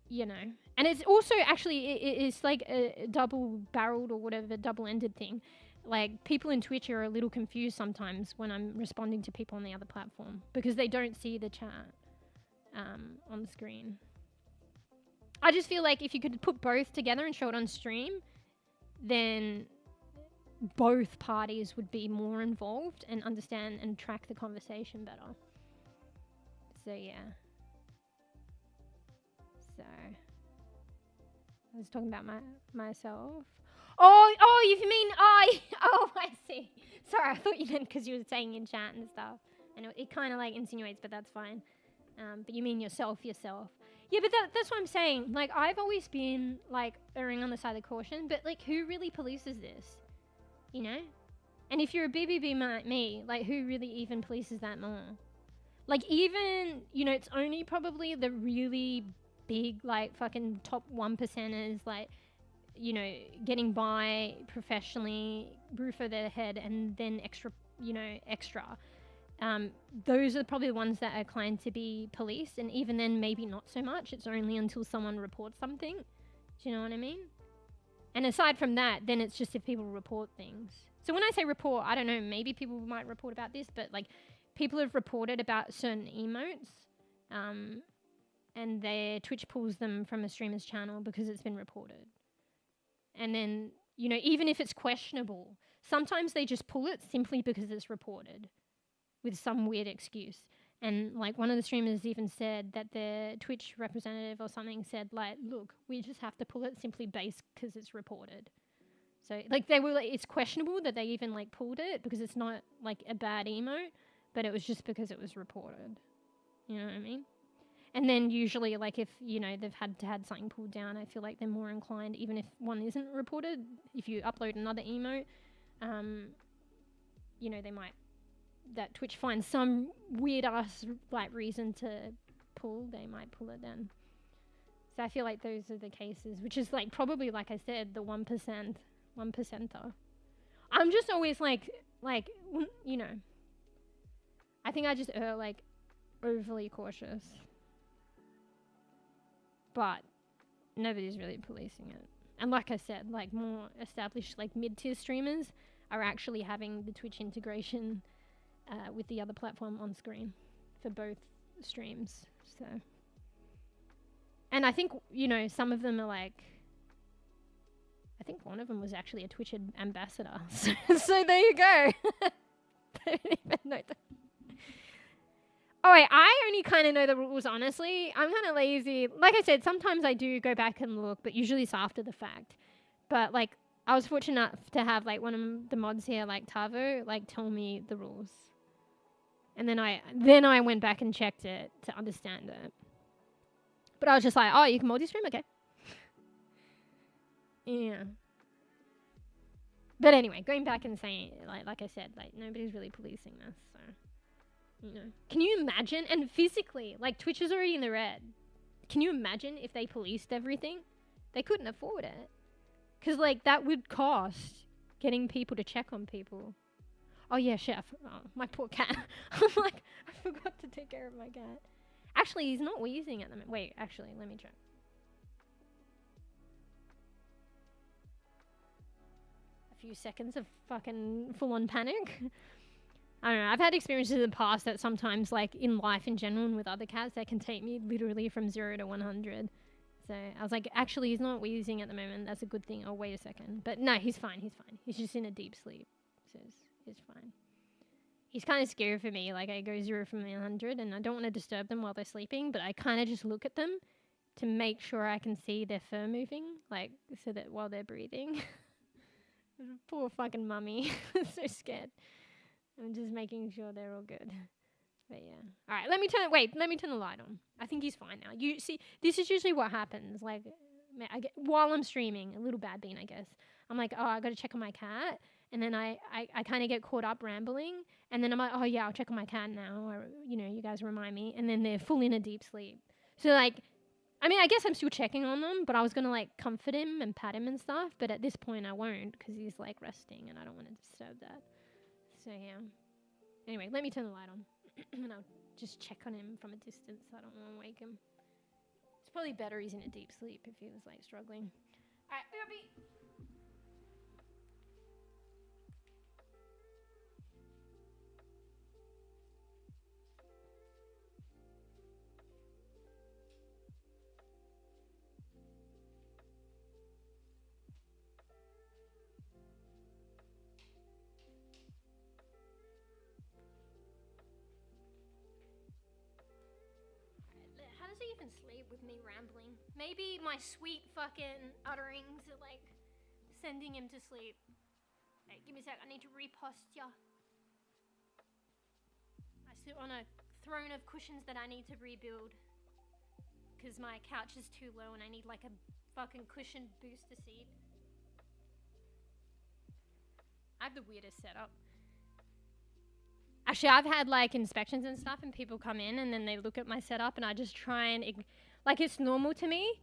you know, and it's also actually, it's like a double-barreled or whatever, double-ended thing. Like, people in Twitch are a little confused sometimes when I'm responding to people on the other platform because they don't see the chat on the screen. I just feel like if you could put both together and show it on stream, then both parties would be more involved and understand and track the conversation better. So, yeah. So, I was talking about myself. Oh, if you mean I see. Sorry, I thought you meant because you were saying in chat and stuff. And it kind of like insinuates, but that's fine. But you mean yourself. Yeah, but that's what I'm saying. Like, I've always been like erring on the side of caution, but like, who really polices this? You know? And if you're a BBB like me, like, who really even polices that more? Like, even, you know, it's only probably the really big, like, fucking top 1%ers, like, you know, getting by professionally, roof over their head, and then extra. Those are probably the ones that are inclined to be policed, and even then, maybe not so much. It's only until someone reports something. Do you know what I mean? And aside from that, then it's just if people report things. So when I say report, I don't know, maybe people might report about this, but, like, people have reported about certain emotes, and their Twitch pulls them from a streamer's channel because it's been reported. And then, you know, even if it's questionable, sometimes they just pull it simply because it's reported with some weird excuse. And, like, one of the streamers even said that their Twitch representative or something said, like, look, we just have to pull it simply based because it's reported. So, like, they were like, it's questionable that they even, like, pulled it because it's not, like, a bad emote, but it was just because it was reported. You know what I mean? And then usually, like, if, you know, they've had something pulled down, I feel like they're more inclined, even if one isn't reported, if you upload another emote, you know, that Twitch finds some weird-ass, like, reason to pull, they might pull it then. So I feel like those are the cases, which is, like, probably, like I said, the 1%, 1%er. I'm just always, like, you know, I think I just like, overly cautious. But nobody's really policing it. And like I said, like, more established, like, mid-tier streamers are actually having the Twitch integration with the other platform on screen for both streams. So, and I think, you know, some of them are like, I think one of them was actually a Twitch ambassador. So there you go. I don't even know that. Oh wait, I only kind of know the rules, honestly. I'm kind of lazy. Like I said, sometimes I do go back and look, but usually it's after the fact. But, like, I was fortunate enough to have, like, one of the mods here, like Tavo, like, tell me the rules. And then I went back and checked it to understand it. But I was just like, oh, you can multi-stream? Okay. Yeah. But anyway, going back and saying, like I said, like, nobody's really policing this, so... You know. Can you imagine? And physically, like, Twitch is already in the red. Can you imagine if they policed everything? They couldn't afford it. Because, like, that would cost getting people to check on people. Oh, yeah, chef. Oh, my poor cat. I'm like, I forgot to take care of my cat. Actually, he's not wheezing at the moment. Wait, actually, let me check. A few seconds of fucking full-on panic. I don't know, I've had experiences in the past that sometimes, like, in life in general and with other cats, that can take me literally from 0 to 100. So I was like, actually, he's not wheezing at the moment. That's a good thing. Oh, wait a second. But no, he's fine. He's just in a deep sleep. So it's fine. He's kind of scary for me. Like, I go 0 from 100, and I don't want to disturb them while they're sleeping, but I kind of just look at them to make sure I can see their fur moving, like, so that while they're breathing. Poor fucking mummy. So scared. I'm just making sure they're all good. But yeah. Alright, let me turn the light on. I think he's fine now. You see, this is usually what happens. Like, while I'm streaming, a little bad bean, I guess. I'm like, oh, I gotta check on my cat. And then I kind of get caught up rambling. And then I'm like, oh yeah, I'll check on my cat now. Or, you know, you guys remind me. And then they're full in a deep sleep. So like, I mean, I guess I'm still checking on them, but I was going to like comfort him and pat him and stuff. But at this point I won't because he's like resting and I don't want to disturb that. So yeah. Anyway, let me turn the light on. And I'll just check on him from a distance so I don't want to wake him. It's probably better he's in a deep sleep if he was like struggling. Alright, Bobby. How does he even sleep with me rambling? Maybe my sweet fucking utterings are like sending him to sleep. Hey, give me a sec, I need to reposture. I sit on a throne of cushions that I need to rebuild. Because my couch is too low and I need like a fucking cushion booster seat. I have the weirdest setup. Actually, I've had like inspections and stuff and people come in and then they look at my setup and I just try and, like it's normal to me,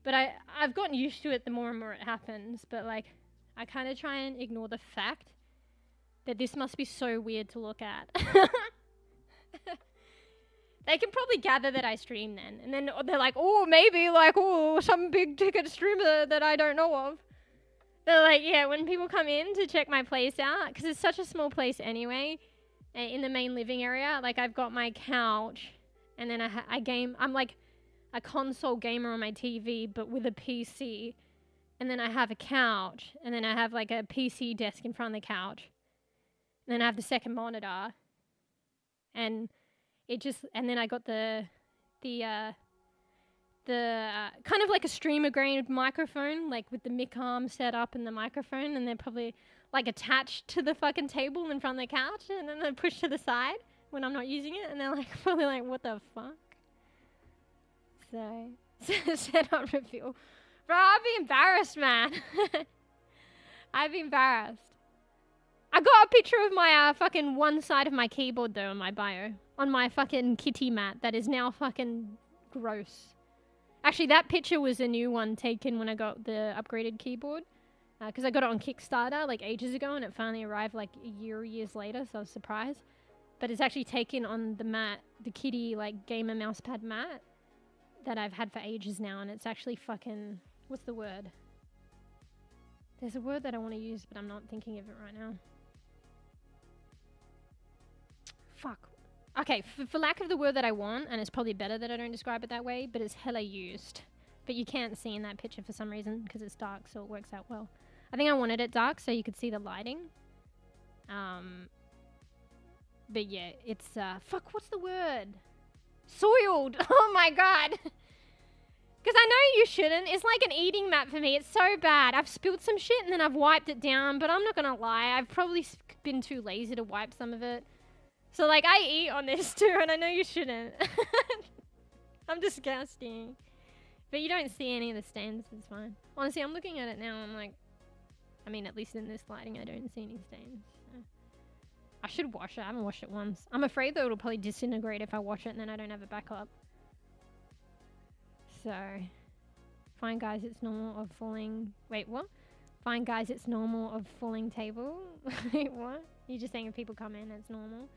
but I've gotten used to it the more and more it happens, but like I kind of try and ignore the fact that this must be so weird to look at. They can probably gather that I stream then, and then they're like, oh, maybe like, oh, some big ticket streamer that I don't know of. But like, yeah, when people come in to check my place out, because it's such a small place anyway, in the main living area, like I've got my couch, and then I game. I'm like a console gamer on my TV, but with a PC, and then I have a couch, and then I have like a PC desk in front of the couch, and then I have the second monitor, and it just, and then I got the kind of like a streamer grade microphone, like with the mic arm set up and the microphone, and they're probably like attached to the fucking table in front of the couch, and then they're pushed to the side when I'm not using it, and they're like probably like, what the fuck? So setup reveal. Bro, I'd be embarrassed, man. I'd be embarrassed. I got a picture of my fucking one side of my keyboard though in my bio. On my fucking kitty mat that is now fucking gross. Actually, that picture was a new one taken when I got the upgraded keyboard. Because I got it on Kickstarter like ages ago and it finally arrived like a years later, so I was surprised. But it's actually taken on the mat, the kitty like gamer mousepad mat that I've had for ages now, and it's actually fucking, what's the word? There's a word that I want to use, but I'm not thinking of it right now. Fuck. Okay, for lack of the word that I want, and it's probably better that I don't describe it that way, but it's hella used. But you can't see in that picture for some reason, because it's dark, so it works out well. I think I wanted it dark so you could see the lighting. But yeah, it's, fuck, what's the word? Soiled! Oh my god! Because I know you shouldn't. It's like an eating mat for me. It's so bad. I've spilled some shit and then I've wiped it down, but I'm not gonna lie. I've probably been too lazy to wipe some of it. So like, I eat on this too, and I know you shouldn't. I'm disgusting. But you don't see any of the stains, it's fine. Honestly, I'm looking at it now, I'm like, I mean, at least in this lighting, I don't see any stains. So. I should wash it. I haven't washed it once. I'm afraid though it'll probably disintegrate if I wash it and then I don't have it back up. So, fine guys, it's normal of falling... Wait, what? Fine guys, it's normal of falling table? Wait, what? You're just saying if people come in, it's normal?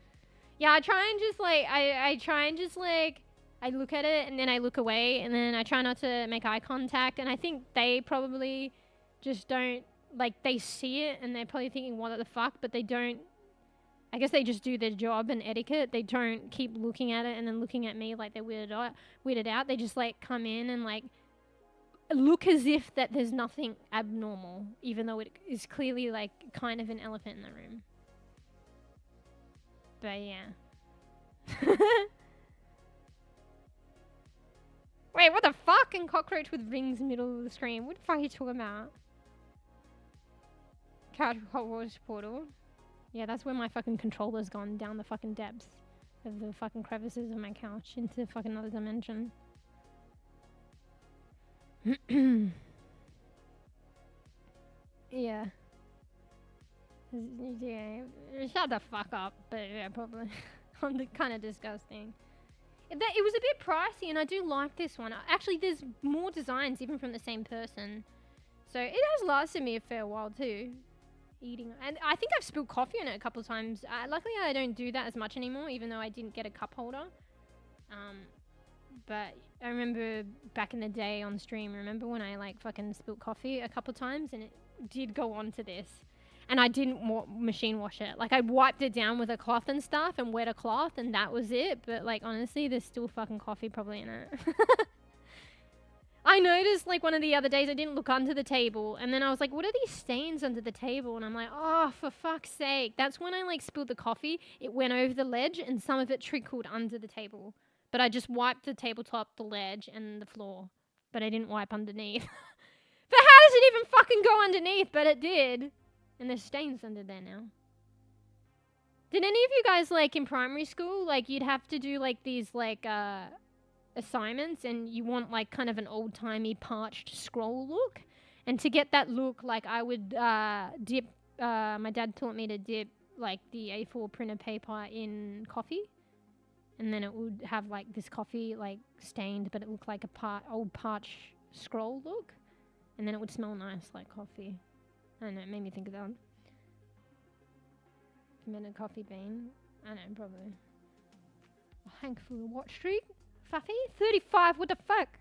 Yeah, I try and just like, I try and just like, I look at it and then I look away and then I try not to make eye contact, and I think they probably just don't, like, they see it and they're probably thinking what the fuck, but they don't, I guess they just do their job and etiquette. They don't keep looking at it and then looking at me like they're weirded out. They just like come in and like look as if that there's nothing abnormal, even though it is clearly like kind of an elephant in the room. But yeah. Wait, what the fucking cockroach with rings middle of the screen? What the fuck are you talking about? Couch hot water portal. Yeah, that's where my fucking controller's gone, down the fucking depths of the fucking crevices of my couch into fucking another dimension. Yeah. Yeah, shut the fuck up. But yeah, probably. I'm kind of disgusting. It was a bit pricey, and I do like this one. Actually, there's more designs even from the same person. So it has lasted me a fair while too. Eating, and I think I've spilled coffee on it a couple of times. Luckily, I don't do that as much anymore, even though I didn't get a cup holder. But I remember back in the day on stream, remember when I like fucking spilled coffee a couple of times, and it did go on to this. And I didn't machine wash it. Like, I wiped it down with a cloth and stuff and wet a cloth, and that was it. But like, honestly, there's still fucking coffee probably in it. I noticed, like, one of the other days I didn't look under the table, and then I was like, what are these stains under the table? And I'm like, oh, for fuck's sake. That's when I, like, spilled the coffee. It went over the ledge, and some of it trickled under the table. But I just wiped the tabletop, the ledge, and the floor. But I didn't wipe underneath. But how does it even fucking go underneath? But it did. And there's stains under there now. Did any of you guys, like, in primary school, like, you'd have to do, like, these, like, assignments, and you want like kind of an old-timey parched scroll look, and to get that look, like, I would dip my dad taught me to dip like the A4 printer paper in coffee, and then it would have like this coffee like stained, but it looked like a old parched scroll look, and then it would smell nice like coffee. I don't know, it made me think of that one. Fermented coffee bean, I don't know, probably a handful of watch street. Fuffy? 35, what the fuck?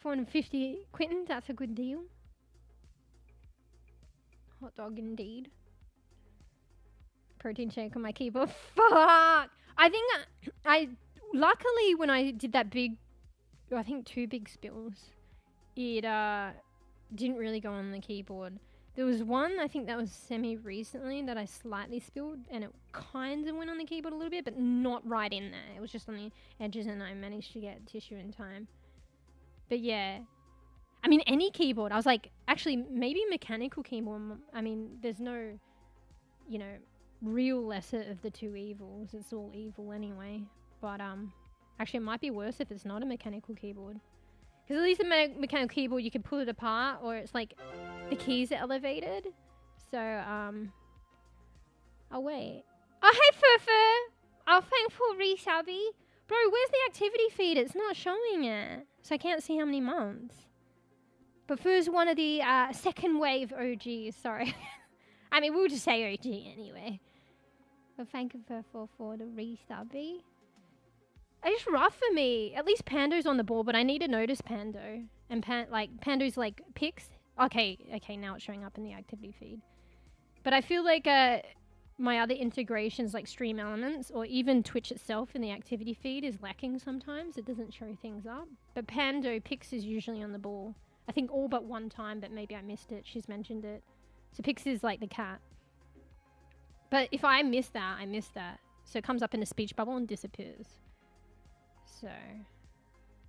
450 Quentin, that's a good deal. Hot dog indeed. Protein shake on my keyboard. Fuck! I think I luckily when I did that big, I think 2 big spills, it didn't really go on the keyboard. There was one, I think that was semi-recently, that I slightly spilled, and it kind of went on the keyboard a little bit, but not right in there. It was just on the edges, and I managed to get tissue in time. But yeah, I mean, any keyboard. I was like, actually, maybe mechanical keyboard. I mean, there's no, you know, real lesser of the 2 evils. It's all evil anyway. But actually, it might be worse if it's not a mechanical keyboard. Because at least a mechanical keyboard, you can pull it apart, or it's like the keys are elevated. So, oh wait. Oh, hey Furfur! Oh, thankful resubby. Bro, where's the activity feed? It's not showing it. So I can't see how many months. But Fur's one of the second wave OGs, sorry. I mean, we'll just say OG anyway. But thank you for the resubby. It's rough for me. At least Pando's on the board, but I need to notice Pando. And Pando's like pics. Okay, now it's showing up in the activity feed. But I feel like my other integrations like Stream Elements or even Twitch itself in the activity feed is lacking sometimes. It doesn't show things up. But Pando Pix is usually on the ball. I think all but one time, but maybe I missed it. She's mentioned it. So Pix is like the cat. But if I miss that, I miss that. So it comes up in a speech bubble and disappears. So,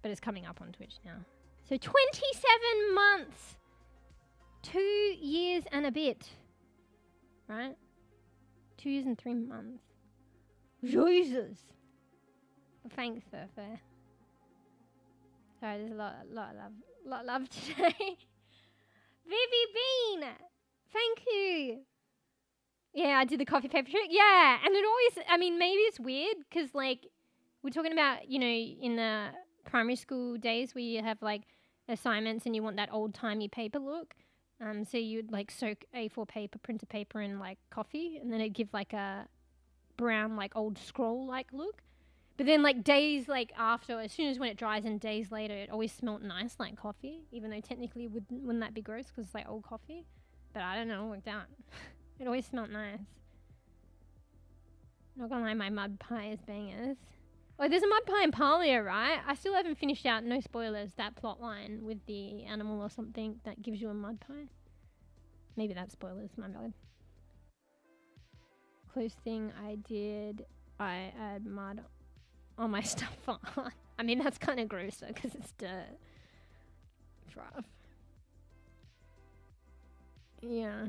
but it's coming up on Twitch now. So 27 months. 2 years and a bit. Right? 2 years and 3 months. Jesus. Well, thanks, Furfur. Sorry, there's a lot of love today. Vivi Bean! Thank you. Yeah, I did the coffee paper trick. Yeah, and it always, I mean, maybe it's weird because, like, we're talking about, you know, in the primary school days where you have, like, assignments and you want that old-timey paper look. So you'd, like, soak A4 paper, printer paper in, like, coffee, and then it'd give, like, a brown, like, old scroll-like look. But then, like, days, like, after, as soon as when it dries and days later, it always smelled nice like coffee, even though technically wouldn't that be gross because it's, like, old coffee? But I don't know, it worked out. It always smelled nice. Not gonna lie, my mud pie is bangers. Oh, there's a mud pie in Parlia, right? I still haven't finished out, no spoilers, that plot line with the animal or something that gives you a mud pie. Maybe that's spoilers, my bad. Close thing I did, I add mud on my stuff on. I mean, that's kind of grosser because it's dirt. It's rough. Yeah.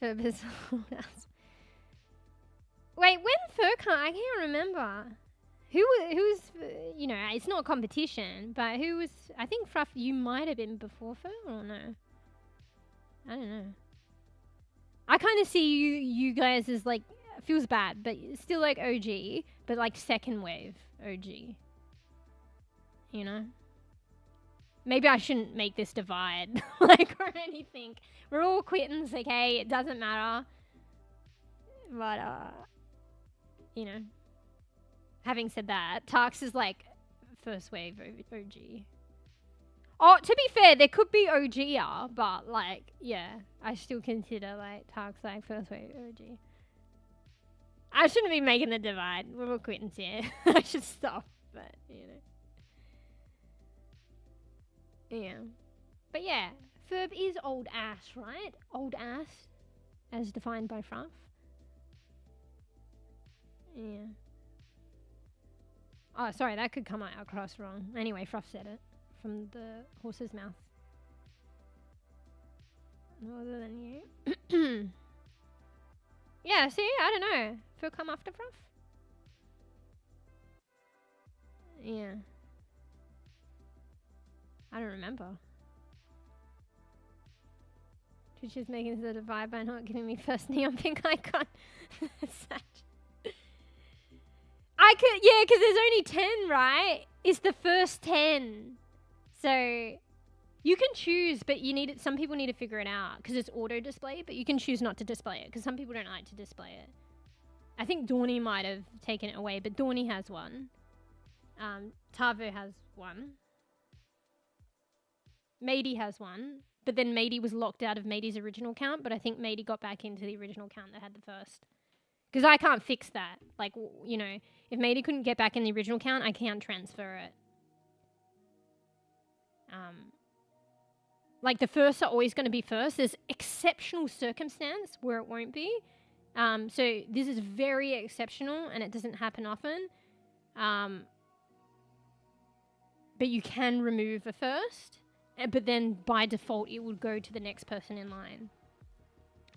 Wait, when Furcon? I can't remember. Who was, you know, it's not a competition, but who was, I think Fruff, you might have been before Fur, or no? I don't know. I kind of see you guys as like, feels bad, but still like OG, but like second wave OG. You know? Maybe I shouldn't make this divide, like, or anything. We're all quittins, okay? It doesn't matter. But, you know. Having said that, Tarks is like first wave OG. Oh, to be fair, there could be OGer, but like, yeah, I still consider like Tarks like first wave OG. I shouldn't be making the divide. We're all quittins here. I should stop, but you know. Yeah. But yeah, Ferb is old ass, right? Old ass, as defined by Fruff. Yeah. Oh, sorry, that could come out across wrong. Anyway, Fruff said it from the horse's mouth. No other than you. Yeah, see, I don't know. Phil come after Fruff? Yeah. I don't remember. Twitch is making the divide by not giving me first neon pink icon. Sad. I could, yeah, because there's only 10, right? It's the first 10. So you can choose, but you need it. Some people need to figure it out because it's auto display, but you can choose not to display it because some people don't like to display it. I think Dawny might have taken it away, but Dawny has one. Tavo has one. Matey has one, but then Matey was locked out of Matey's original count, but I think Matey got back into the original count that had the first. Because I can't fix that. Like, you know, if Matey couldn't get back in the original count, I can't transfer it. Like, the firsts are always going to be first. There's exceptional circumstance where it won't be. So this is very exceptional, and it doesn't happen often. But you can remove a first, but then by default, it would go to the next person in line.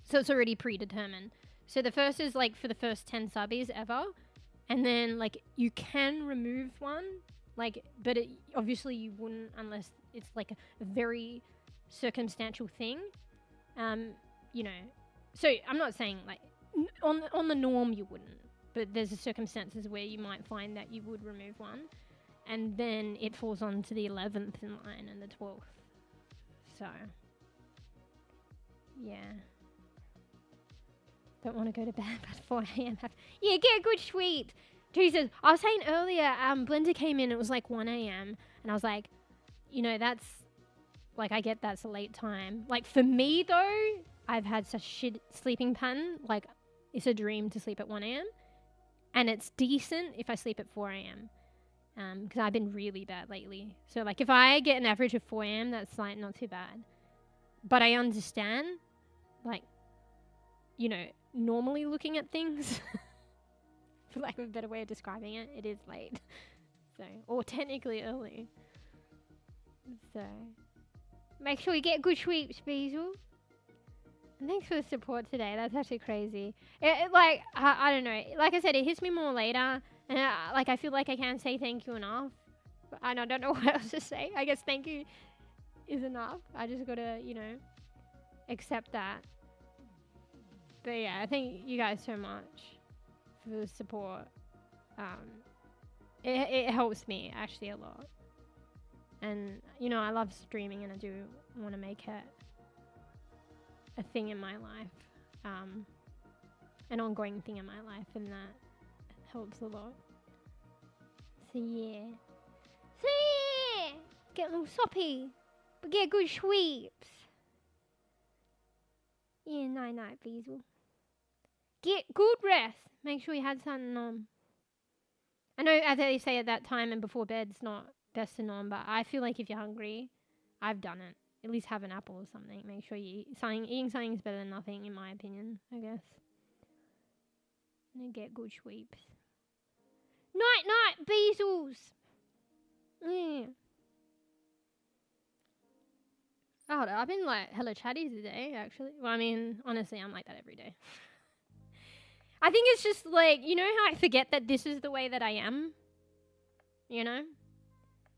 So it's already predetermined. So the first is like for the first 10 subbies ever. And then like you can remove one, like, but obviously you wouldn't unless it's like a very circumstantial thing. You know, so I'm not saying like on the norm you wouldn't, but there's circumstances where you might find that you would remove one. And then it falls on to the 11th in line and the 12th. So, yeah. Don't want to go to bed at 4 a.m. Yeah, get a good sleep. Jesus, I was saying earlier, Blender came in, it was like 1 a.m. And I was like, you know, that's, like, I get that's a late time. Like, for me, though, I've had such shit sleeping pattern. Like, it's a dream to sleep at 1 a.m. And it's decent if I sleep at 4 a.m. Because I've been really bad lately. So, like, if I get an average of 4 a.m., that's, like, not too bad. But I understand, like, you know, normally looking at things, for lack of a better way of describing it, it is late. So, or technically early. So, make sure you get good sleeps, Basil. And thanks for the support today. That's actually crazy. Like, I don't know. Like I said, it hits me more later. And like, I feel like I can't say thank you enough. And I don't know what else to say. I guess thank you is enough. I just gotta, you know, accept that. But yeah, I thank you guys so much for the support. It helps me actually a lot. And, you know, I love streaming and I do want to make it a thing in my life. An ongoing thing in my life, and that helps a lot. So yeah. Get a little soppy, but get good sweeps. Yeah, night, Basil. Get good rest. Make sure you had something on. I know as they say at that time and before bed's not best to on, but I feel like if you're hungry, I've done it. At least have an apple or something. Make sure you eat something. Eating something is better than nothing, in my opinion, I guess. And then get good sweeps. Night, Bezels. Yeah. Oh, I've been like hella chatty today, actually. Well, I mean, honestly, I'm like that every day. I think it's just like, you know how I forget that this is the way that I am? You know?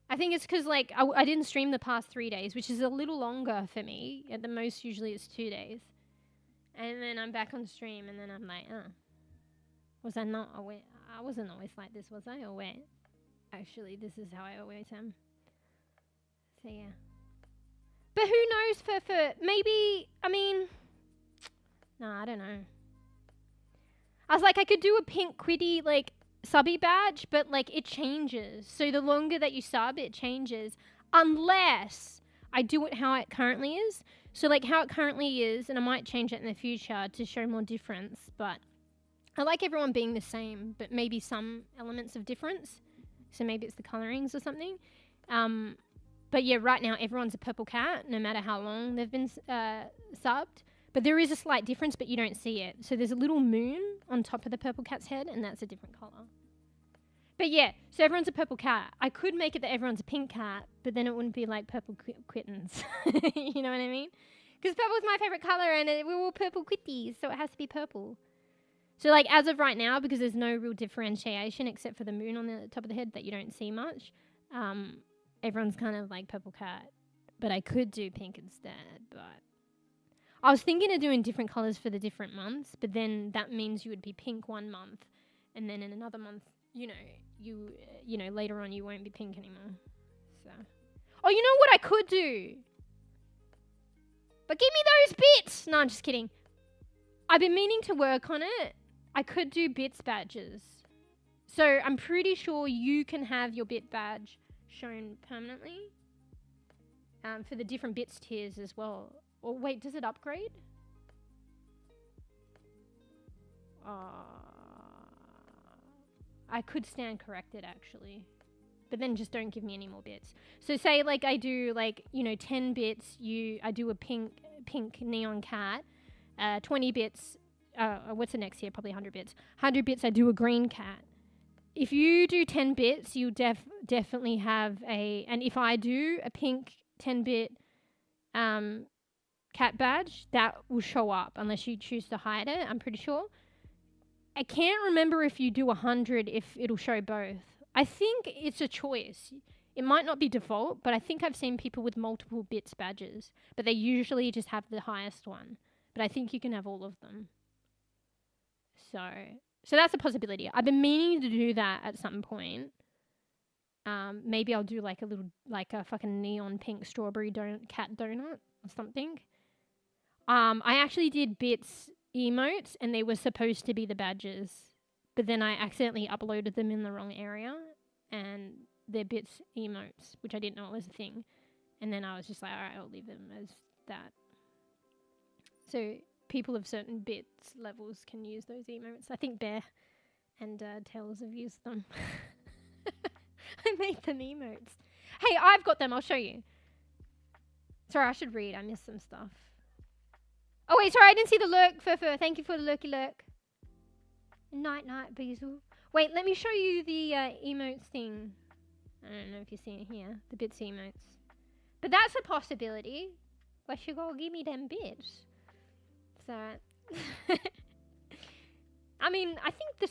I think it's because, like, I didn't stream the past 3 days, which is a little longer for me. At the most, usually it's 2 days. And then I'm back on stream, and then I'm like, oh. Was I not aware? I wasn't always like this, was I? Or wait. Actually, this is how I always am. So, yeah. But who knows, for maybe, I mean... No, I don't know. I was like, I could do a pink quiddy, like, subby badge, but, like, it changes. So the longer that you sub, it changes. Unless I do it how it currently is. So, like, how it currently is, and I might change it in the future to show more difference, but I like everyone being the same, but maybe some elements of difference. So maybe it's the colorings or something. But yeah, right now everyone's a purple cat, no matter how long they've been subbed. But there is a slight difference, but you don't see it. So there's a little moon on top of the purple cat's head, and that's a different color. But yeah, so everyone's a purple cat. I could make it that everyone's a pink cat, but then it wouldn't be like purple quittens. You know what I mean? Because purple is my favorite color, and we're all purple quitties, so it has to be purple. So, like, as of right now, because there's no real differentiation except for the moon on the top of the head that you don't see much, everyone's kind of like purple cat. But I could do pink instead, but... I was thinking of doing different colours for the different months, but then that means you would be pink one month, and then in another month, you know, later on you won't be pink anymore. So... Oh, you know what I could do? But give me those bits! No, I'm just kidding. I've been meaning to work on it. I could do bits badges. So I'm pretty sure you can have your bit badge shown permanently for the different bits tiers as well. Or wait, does it upgrade? I could stand corrected actually. But then just don't give me any more bits. So say like I do like, you know, 10 bits, I do a pink neon cat. 20 bits, what's the next here? Probably 100 bits. 100 bits, I do a green cat. If you do 10 bits, you definitely have and if I do a pink 10-bit cat badge, that will show up unless you choose to hide it, I'm pretty sure. I can't remember if you do 100 if it'll show both. I think it's a choice. It might not be default, but I think I've seen people with multiple bits badges, but they usually just have the highest one. But I think you can have all of them. So that's a possibility. I've been meaning to do that at some point. Maybe I'll do like a fucking neon pink strawberry cat donut or something. I actually did bits emotes and they were supposed to be the badges, but then I accidentally uploaded them in the wrong area and they're bits emotes, which I didn't know was a thing. And then I was just like, alright, I'll leave them as that. So people of certain bits levels can use those emotes. I think Bear and Tails have used them. I made them emotes. Hey, I've got them. I'll show you. Sorry, I should read. I missed some stuff. Oh, wait, sorry. I didn't see the lurk. Fur. Thank you for the lurky lurk. Night, Beazle. Wait, let me show you the emotes thing. I don't know if you're seeing it here. The bits emotes. But that's a possibility. But you gotta give me them bits. So... I mean, I think the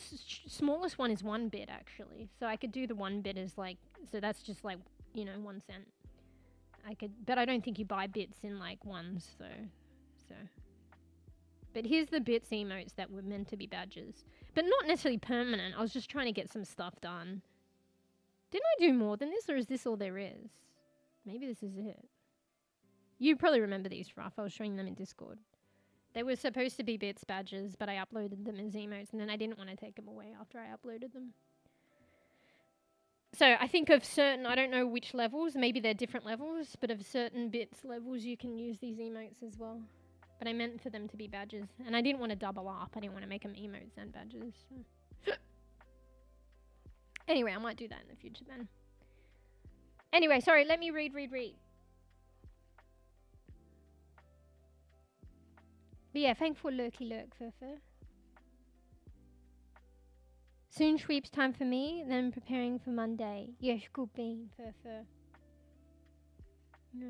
smallest one is 1 bit, actually. So I could do the 1 bit as, like... So that's just, like, you know, 1 cent. But I don't think you buy bits in, like, ones, so... But here's the bits emotes that were meant to be badges. But not necessarily permanent. I was just trying to get some stuff done. Didn't I do more than this, or is this all there is? Maybe this is it. You probably remember these, Ruff. I was showing them in Discord. They were supposed to be bits badges, but I uploaded them as emotes, and then I didn't want to take them away after I uploaded them. So I think of certain, I don't know which levels, maybe they're different levels, but of certain bits levels you can use these emotes as well. But I meant for them to be badges, and I didn't want to double up. I didn't want to make them emotes and badges. So. Anyway, I might do that in the future then. Anyway, sorry, let me read. But yeah, thankful lurky lurk, Fur. Soon sweeps time for me, then preparing for Monday. Yes, good bean, Fur. No.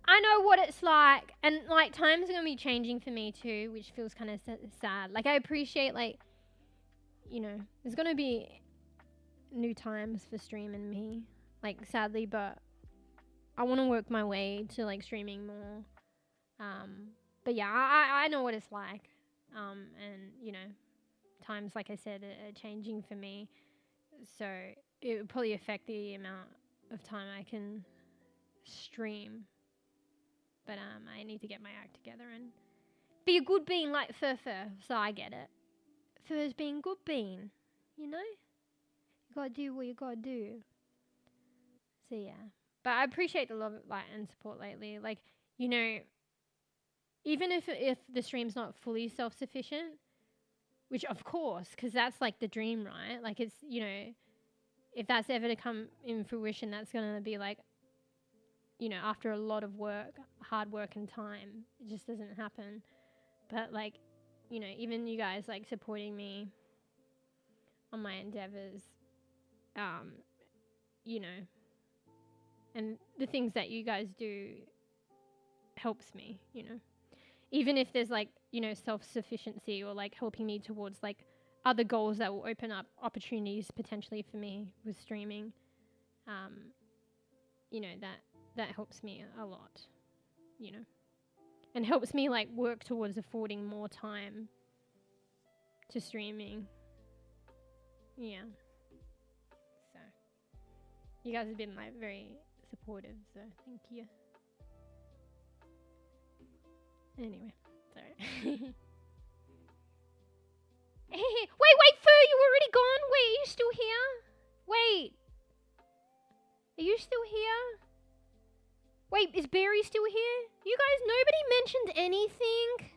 I know what it's like, and like time's gonna be changing for me too, which feels kind of sad. Like I appreciate, like, you know, there's gonna be new times for Stream and me. like sadly, but I want to work my way to like streaming more. But yeah, I know what it's like. And you know, times, like I said, are changing for me. So it would probably affect the amount of time I can stream. But I need to get my act together and be a good bean like Fur. So I get it. Fur's being good bean, you know? You gotta do what you gotta do. So yeah. But I appreciate the love and support lately. Like, you know, even if the stream's not fully self-sufficient, which of course, because that's like the dream, right? Like it's, you know, if that's ever to come in fruition, that's going to be like, you know, after a lot of work, hard work and time, it just doesn't happen. But like, you know, even you guys like supporting me on my endeavors, you know, and the things that you guys do helps me, you know, even if there's like, you know, self-sufficiency or like helping me towards like other goals that will open up opportunities potentially for me with streaming, you know, that helps me a lot, you know, and helps me like work towards affording more time to streaming. Yeah. So you guys have been like very supportive, so thank you. Anyway, sorry. Wait, Fur, you already gone? Wait, are you still here? Wait. Are you still here? Wait, is Barry still here? You guys, nobody mentioned anything?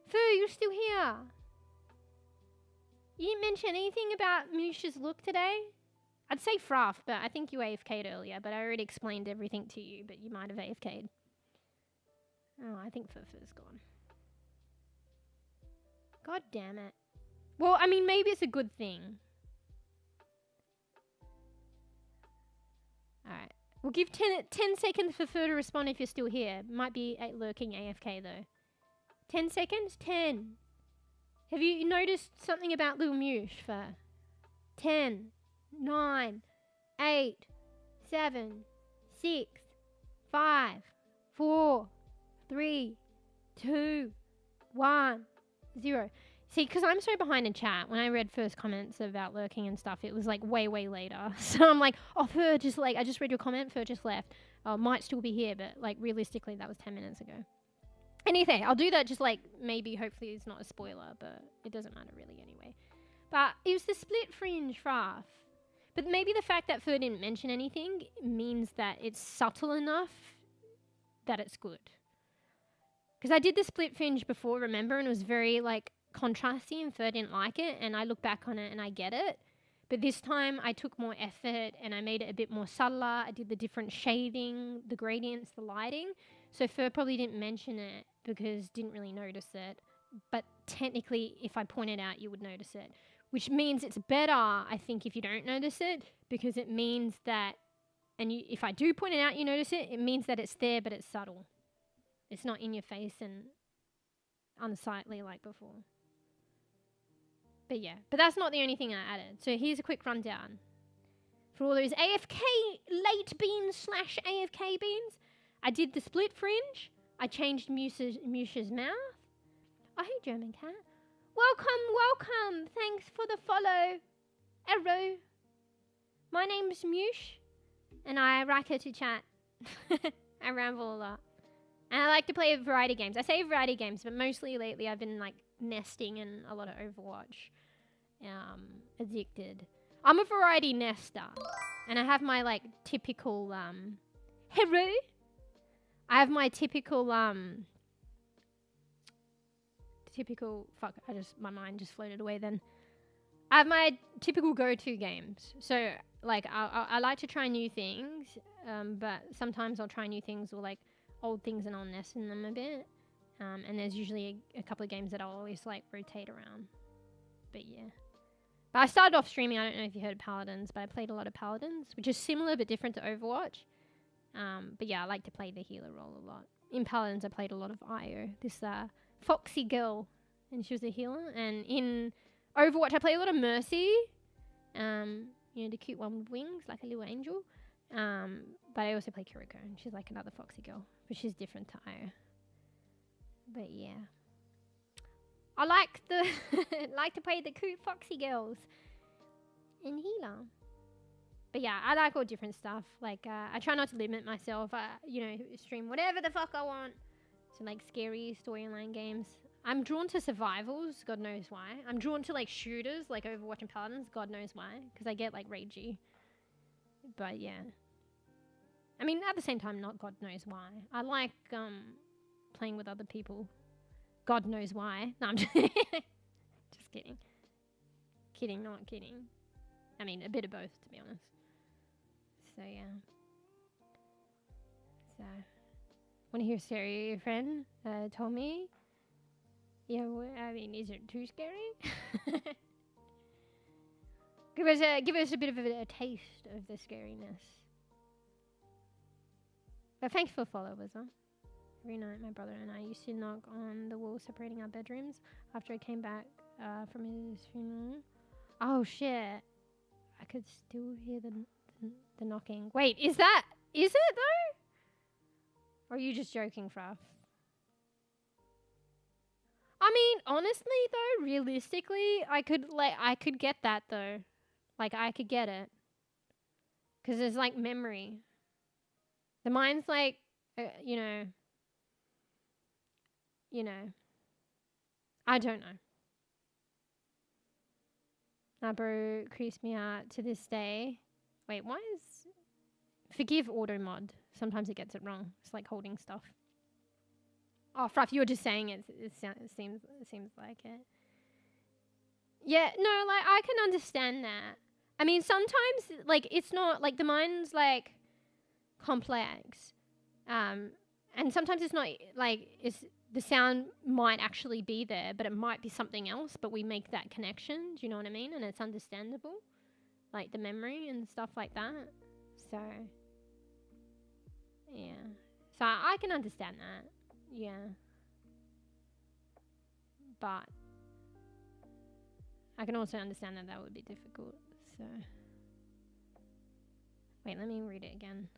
Fur, you're still here. You didn't mention anything about Moosh's look today? I'd say Fruff, but I think you AFK'd earlier, but I already explained everything to you, but you might have AFK'd. Oh, I think Fur's gone. God damn it. Well, I mean, maybe it's a good thing. Alright. We'll give 10 seconds for Fur to respond if you're still here. Might be lurking AFK, though. 10 seconds? 10. Have you noticed something about Lil Moosh, Fur? 10, 9, 8, 7, 6, 5, 4, 3, 2, 1, 0. See, because I'm so behind in chat, when I read first comments about lurking and stuff, it was like way later. So I'm like, oh, Fur, just like, I just read your comment, Fur just left. Might still be here, but like realistically, that was 10 minutes ago. Anything, I'll do that just like, maybe, hopefully it's not a spoiler, but it doesn't matter really anyway. But it was the split fringe Fruff. But maybe the fact that Fur didn't mention anything means that it's subtle enough that it's good. Because I did the split fringe before, remember, and it was very like contrasty and Fur didn't like it, and I look back on it and I get it. But this time I took more effort and I made it a bit more subtler. I did the different shading, the gradients, the lighting. So Fur probably didn't mention it because didn't really notice it. But technically, if I point it out, you would notice it. Which means it's better, I think, if you don't notice it, because it means that, and if I do point it out, you notice it, it means that it's there, but it's subtle. It's not in your face and unsightly like before. But yeah, but that's not the only thing I added. So here's a quick rundown. For all those AFK late beans / AFK beans, I did the split fringe. I changed Moosh's mouth. Oh, hey, German cat. Welcome. Thanks for the follow. Hello. My name's Moosh, and I like to chat. I ramble a lot. And I like to play variety games. I say variety games, but mostly lately I've been like nesting in a lot of Overwatch. Addicted. I'm a variety nester. And I have my like typical hello. I have my typical fuck, my mind just floated away then. I have my typical go-to games. So like I like to try new things, but sometimes I'll try new things or like old things and I'll nest in them a bit. And there's usually a couple of games that I'll always like rotate around. But yeah. But I started off streaming, I don't know if you heard of Paladins, but I played a lot of Paladins, which is similar but different to Overwatch. But yeah, I like to play the healer role a lot. In Paladins I played a lot of Io, this foxy girl, and she was a healer. And in Overwatch I played a lot of Mercy. You know, the cute one with wings, like a little angel. But I also play Kiriko, and she's like another foxy girl, but she's different to Io. But yeah, I like the like to play the cute foxy girls in healer. But yeah, I like all different stuff. Like I try not to limit myself. You know, stream whatever the fuck I want. So like scary storyline games. I'm drawn to survivals, God knows why. I'm drawn to like shooters, like Overwatch and Paladins, God knows why, because I get like ragey. But yeah, I mean at the same time, not God knows why. I like playing with other people, God knows why. No, I'm just kidding. Kidding, not kidding. I mean a bit of both, to be honest. So yeah. So, want to hear a story your friend told me? Yeah, I mean, is it too scary? give us a bit of a taste of the scariness. But thanks for the follow, Wizard. Every night, my brother and I used to knock on the wall separating our bedrooms after I came back from his funeral. Oh shit! I could still hear the knocking. Wait, is it though? Or are you just joking, Fruff? I mean, honestly though, realistically, I could get that though. Like I could get it. Cause there's like memory. The mind's like, you know, I don't know. That bro creeps me out to this day. Wait, why is... Forgive auto mod. Sometimes it gets it wrong. It's like holding stuff. Oh, Fruff, you were just saying it. It seems like it. Yeah, no, like, I can understand that. I mean, sometimes, like, it's not... Like, the mind's, like, complex. And sometimes it's not, like... The sound might actually be there, but it might be something else, but we make that connection. Do you know what I mean? And it's understandable. Like, the memory and stuff like that. So... Yeah. So I can understand that. Yeah. But I can also understand that would be difficult. So wait, let me read it again.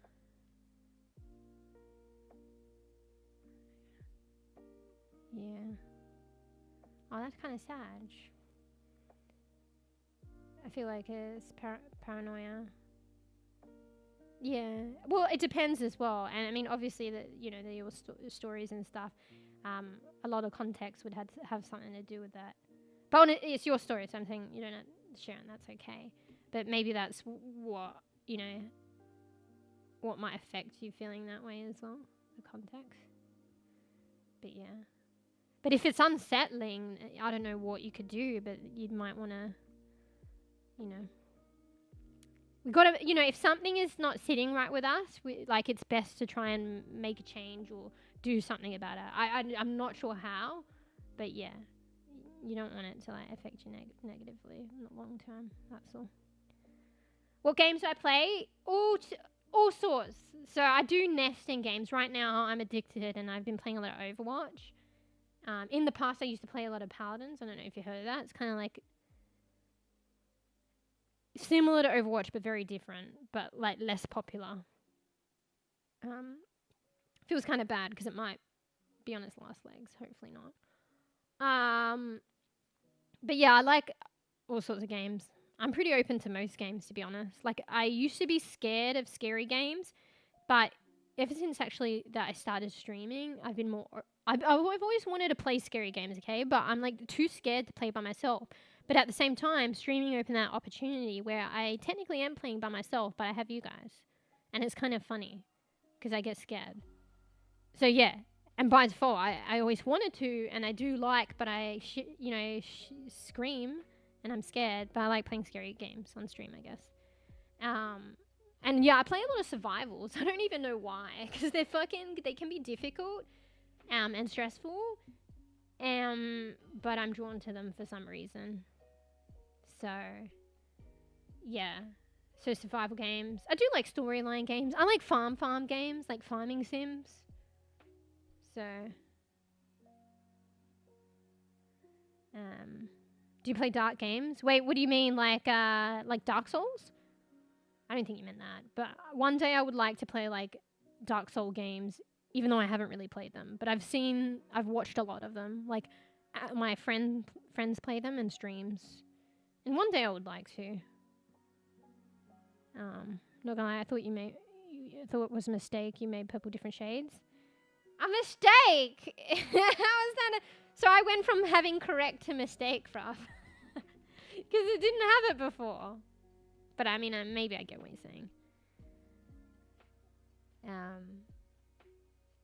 Yeah. Oh, that's kind of sad. I feel like it's paranoia. Yeah, well, it depends as well, and I mean, obviously, your stories and stuff. A lot of context would have something to do with that. But it's your story, so I'm saying you don't share, and that's okay. But maybe that's what what might affect you feeling that way as well, the context. But yeah, but if it's unsettling, I don't know what you could do, but you might want to, we gotta, if something is not sitting right with us, it's best to try and make a change or do something about it. I'm not sure how, but yeah, you don't want it to affect you negatively in the long term. That's all. What games do I play? All sorts. So I do nest in games. Right now, I'm addicted, and I've been playing a lot of Overwatch. In the past, I used to play a lot of Paladins. I don't know if you heard of that. It's kind of like similar to Overwatch, but very different, but less popular. Feels kind of bad because it might be on its last legs. Hopefully not. But yeah, I like all sorts of games. I'm pretty open to most games, to be honest. Like, I used to be scared of scary games, but ever since actually that I started streaming, I've been more... I've always wanted to play scary games, okay? But I'm too scared to play by myself. But at the same time, streaming opened that opportunity where I technically am playing by myself, but I have you guys. And it's kind of funny because I get scared. So yeah, and by default, I always wanted to, and I do but I scream and I'm scared, but I like playing scary games on stream, I guess. And yeah, I play a lot of survivals. I don't even know why, because they can be difficult and stressful. But I'm drawn to them for some reason. So, yeah. So survival games. I do like storyline games. I like farm games, like farming sims. So, do you play dark games? Wait, what do you mean, like Dark Souls? I don't think you meant that. But one day I would like to play like Dark Soul games, even though I haven't really played them. But I've watched a lot of them. Like my friends play them in streams. And one day I would like to. Not gonna lie, I thought you thought it was a mistake. You made purple different shades. A mistake! How was that? So I went from having correct to mistake, bruv. Because it didn't have it before. But I mean, maybe I get what you're saying.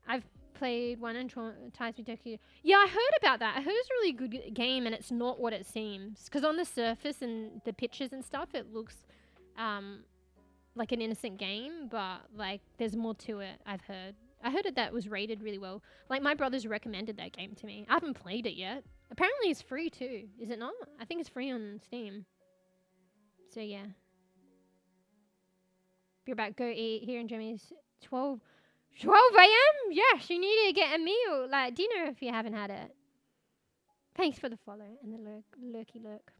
I've played one and traumatized me. Yeah, I heard about that. I heard it's a really good game, and it's not what it seems. Because on the surface and the pictures and stuff, it looks like an innocent game, but like there's more to it. I heard that was rated really well. Like my brothers recommended that game to me. I haven't played it yet. Apparently it's free too. Is it not? I think it's free on Steam. So yeah. You're about to go eat here in Germany's 12 a.m? Yes, you need to get a meal, like dinner if you haven't had it. Thanks for the follow and the lurky lurk.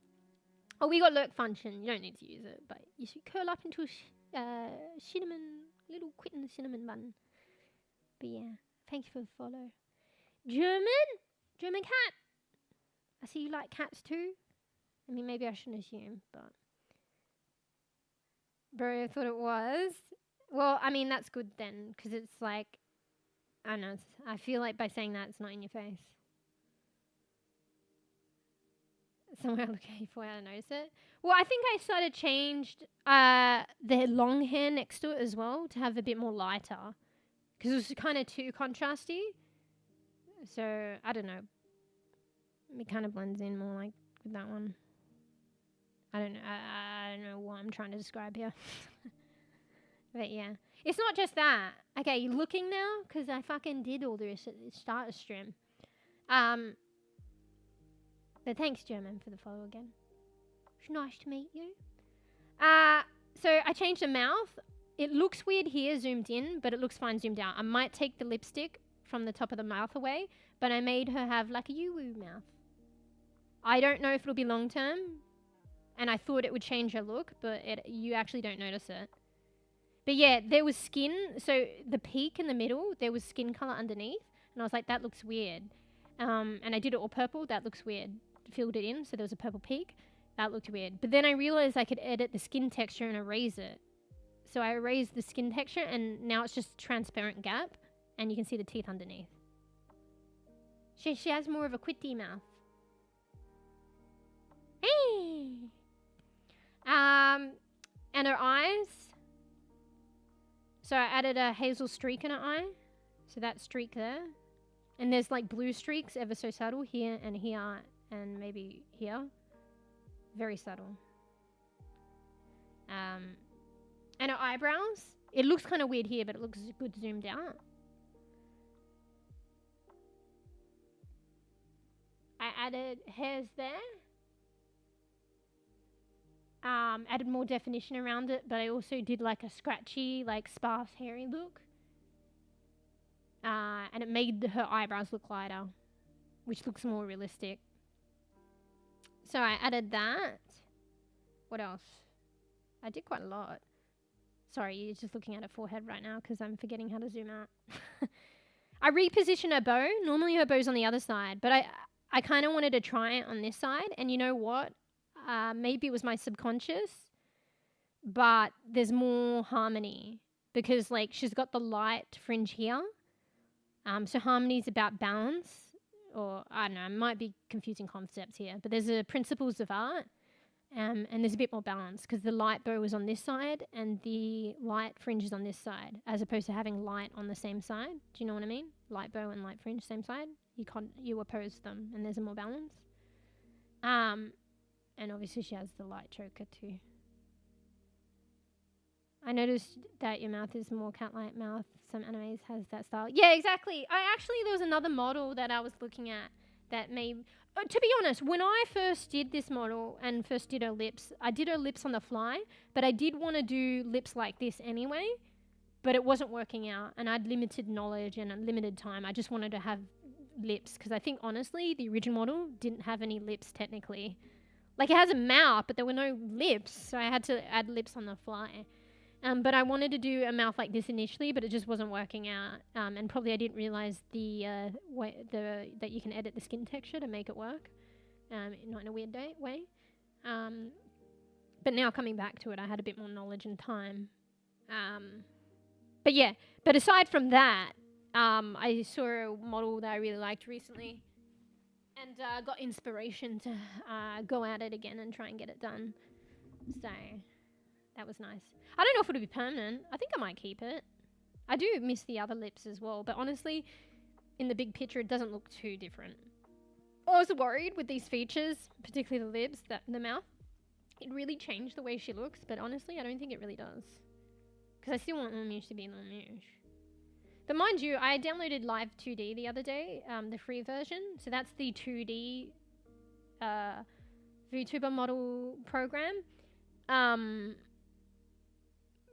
Oh, we got lurk function. You don't need to use it, but you should curl up into a little quitting the cinnamon bun. But yeah, thank you for the follow. German cat. I see you like cats too. I mean, maybe I shouldn't assume, but bro, I thought it was. Well, I mean, that's good then, because it's like, I don't know, I feel like by saying that, it's not in your face. Somewhere I'll look at before I notice it. Well, I think I changed the long hair next to it as well to have a bit more lighter, because it was kind of too contrasty. So, I don't know. It kind of blends in more like with that one. I don't know. I don't know what I'm trying to describe here. But yeah. It's not just that. Okay, you looking now? Because I fucking did all this at the start of stream. But thanks, German, for the follow again. It's nice to meet you. So I changed the mouth. It looks weird here, zoomed in, but it looks fine zoomed out. I might take the lipstick from the top of the mouth away, but I made her have like a yoo-woo mouth. I don't know if it'll be long term, and I thought it would change her look, but you actually don't notice it. But yeah, there was skin, so the peak in the middle, there was skin color underneath, and I was like, that looks weird. And I did it all purple, that looks weird. Filled it in, so there was a purple peak. That looked weird. But then I realized I could edit the skin texture and erase it. So I erased the skin texture, and now it's just transparent gap, and you can see the teeth underneath. She has more of a quitty mouth. Hey! And her eyes. So I added a hazel streak in her eye. So that streak there. And there's like blue streaks, ever so subtle, here and here, and maybe here. Very subtle. And her eyebrows. It looks kind of weird here, but it looks good zoomed out. I added hairs there. Added more definition around it, but I also did like a scratchy, like sparse, hairy look. And it made her eyebrows look lighter, which looks more realistic. So I added that. What else? I did quite a lot. Sorry, you're just looking at her forehead right now because I'm forgetting how to zoom out. I repositioned her bow. Normally her bow's on the other side, but I kind of wanted to try it on this side. And you know what? Maybe it was my subconscious, but there's more harmony because like she's got the light fringe here. So harmony is about balance, or I don't know, I might be confusing concepts here, but there's a principles of art, and there's a bit more balance because the light bow is on this side and the light fringe is on this side, as opposed to having light on the same side. Do you know what I mean? Light bow and light fringe, same side. You oppose them, and there's a more balance. And obviously she has the light choker too. I noticed that your mouth is more cat-like mouth. Some animes has that style. Yeah, exactly. There was another model that I was looking at that made... to be honest, when I first did this model and first did her lips, I did her lips on the fly, but I did want to do lips like this anyway, but it wasn't working out, and I had limited knowledge and a limited time. I just wanted to have lips, because I think, honestly, the original model didn't have any lips, technically. Like, it has a mouth, but there were no lips, so I had to add lips on the fly. But I wanted to do a mouth like this initially, but it just wasn't working out. And probably I didn't realize that you can edit the skin texture to make it work, not in a weird way. But now coming back to it, I had a bit more knowledge and time. But yeah, but aside from that, I saw a model that I really liked recently, and got inspiration to go at it again and try and get it done. So that was nice. I don't know if it'll be permanent. I think I might keep it. I do miss the other lips as well, but honestly, in the big picture, it doesn't look too different. I was worried with these features, particularly the lips, the mouth. It really changed the way she looks, but honestly, I don't think it really does. Because I still want meow to be meow. But mind you, I downloaded Live 2D the other day, the free version. So that's the 2D VTuber model program.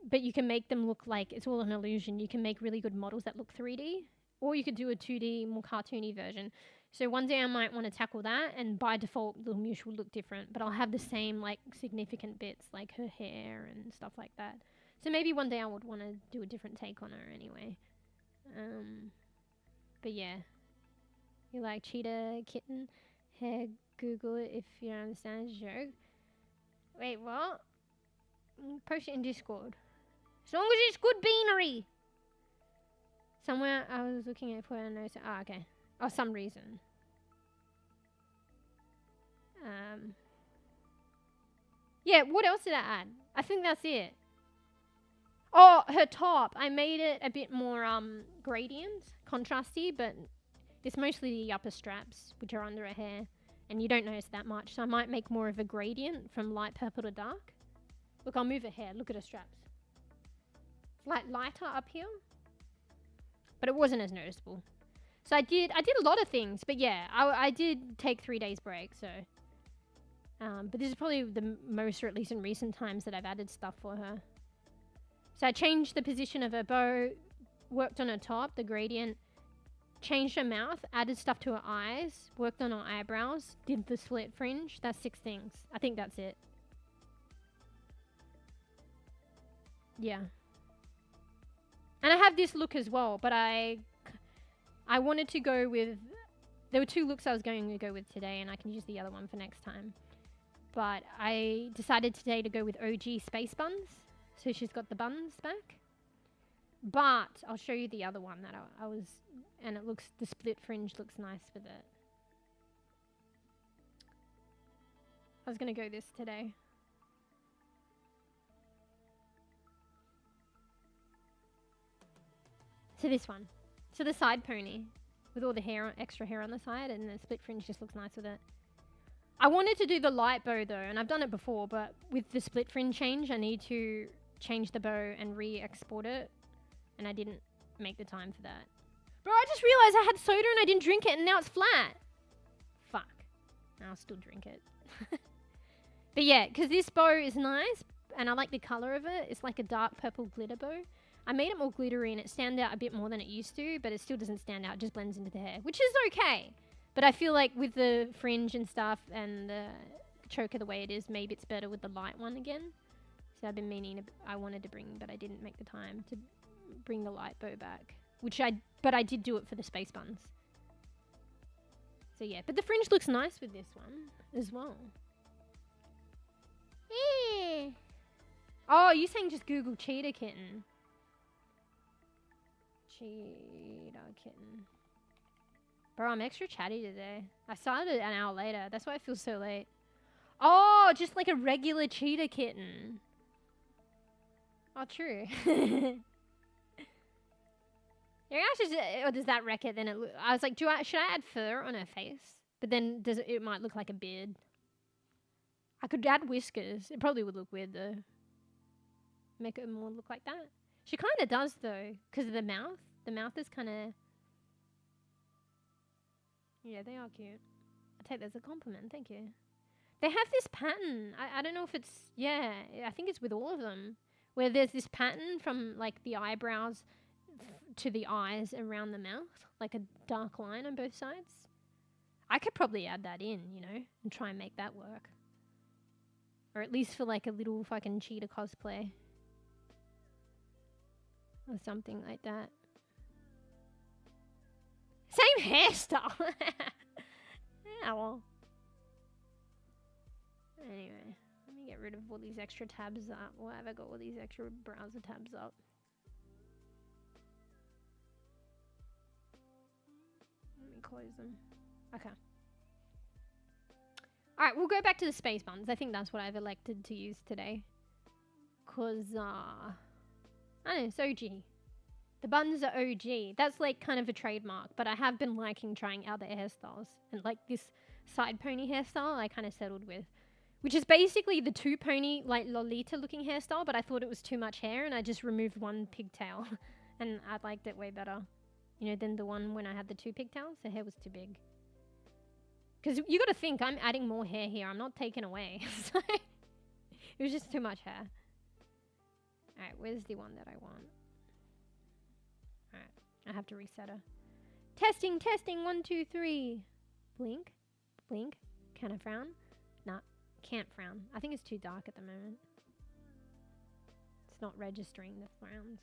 But you can make them look like it's all an illusion. You can make really good models that look 3D, or you could do a 2D more cartoony version. So one day I might want to tackle that, and by default the meow will look different, but I'll have the same like significant bits like her hair and stuff like that. So maybe one day I would want to do a different take on her anyway. But yeah, you like cheetah kitten hair? Google it if you don't understand the joke. Wait, what? Post it in Discord. As long as it's good beanery. Somewhere I was looking at for and I said, okay. Oh, some reason. Yeah, what else did I add? I think that's it. Oh, her top. I made it a bit more gradient, contrasty, but it's mostly the upper straps, which are under her hair. And you don't notice that much, so I might make more of a gradient from light purple to dark. Look, I'll move her hair. Look at her straps. It's like lighter up here, but it wasn't as noticeable. So I did a lot of things, but yeah, I did take 3 days break, so. But this is probably the most, or at least in recent times, that I've added stuff for her. So I changed the position of her bow, worked on her top, the gradient, changed her mouth, added stuff to her eyes, worked on her eyebrows, did the split fringe. That's 6 things. I think that's it. Yeah. And I have this look as well, but I wanted to go with... There were 2 looks I was going to go with today, and I can use the other one for next time. But I decided today to go with OG space buns. So she's got the buns back. But I'll show you the other one that I was... And it looks... The split fringe looks nice with it. I was going to go this today. So this one. So the side pony. With all the hair, extra hair on the side. And the split fringe just looks nice with it. I wanted to do the light bow though. And I've done it before. But with the split fringe change, I need to change the bow and re-export it. And I didn't make the time for that. Bro, I just realized I had soda and I didn't drink it and now it's flat. Fuck. I'll still drink it. But yeah, because this bow is nice and I like the color of it. It's like a dark purple glitter bow. I made it more glittery and it stands out a bit more than it used to, but it still doesn't stand out. It just blends into the hair, which is okay. But I feel like with the fringe and stuff and the choker the way it is, maybe it's better with the light one again. So I've been meaning I wanted to bring, but I didn't make the time to bring the light bow back. But I did do it for the space buns. So yeah, but the fringe looks nice with this one as well. Yeah. Oh, you're saying just Google cheetah kitten. Cheetah kitten. Bro, I'm extra chatty today. I started an hour later. That's why I feel so late. Oh, just like a regular cheetah kitten. Oh, true. Yeah, actually, or does that wreck it? Then I was like, should I add fur on her face? But then it might look like a beard. I could add whiskers. It probably would look weird though. Make it more look like that. She kind of does though, because of the mouth. The mouth is kind of... Yeah, they are cute. I take that as a compliment. Thank you. They have this pattern. I don't know if it's... Yeah, I think it's with all of them. Where there's this pattern from like the eyebrows to the eyes around the mouth, like a dark line on both sides. I could probably add that in, you know, and try and make that work. Or at least for like a little fucking cheetah cosplay. or something like that. Same hairstyle. Yeah, well. Anyway, let me get rid of all these extra tabs up. Why have I got all these extra browser tabs up? Let me close them. Okay. Alright, we'll go back to the space buns. I think that's what I've elected to use today. Cause, I don't know, it's OG. The buns are OG. That's like kind of a trademark, but I have been liking trying other hairstyles. And like this side pony hairstyle I kind of settled with. Which is basically the two pony, like Lolita looking hairstyle, but I thought it was too much hair and I just removed one pigtail. And I liked it way better, you know, than the one when I had the two pigtails. The hair was too big. Because you got to think, I'm adding more hair here. I'm not taking away. So it was just too much hair. Alright, where's the one that I want? Alright, I have to reset her. Testing, testing, 1, 2, 3. Blink, blink. Can I frown? Nah, can't frown. I think it's too dark at the moment. It's not registering the frowns.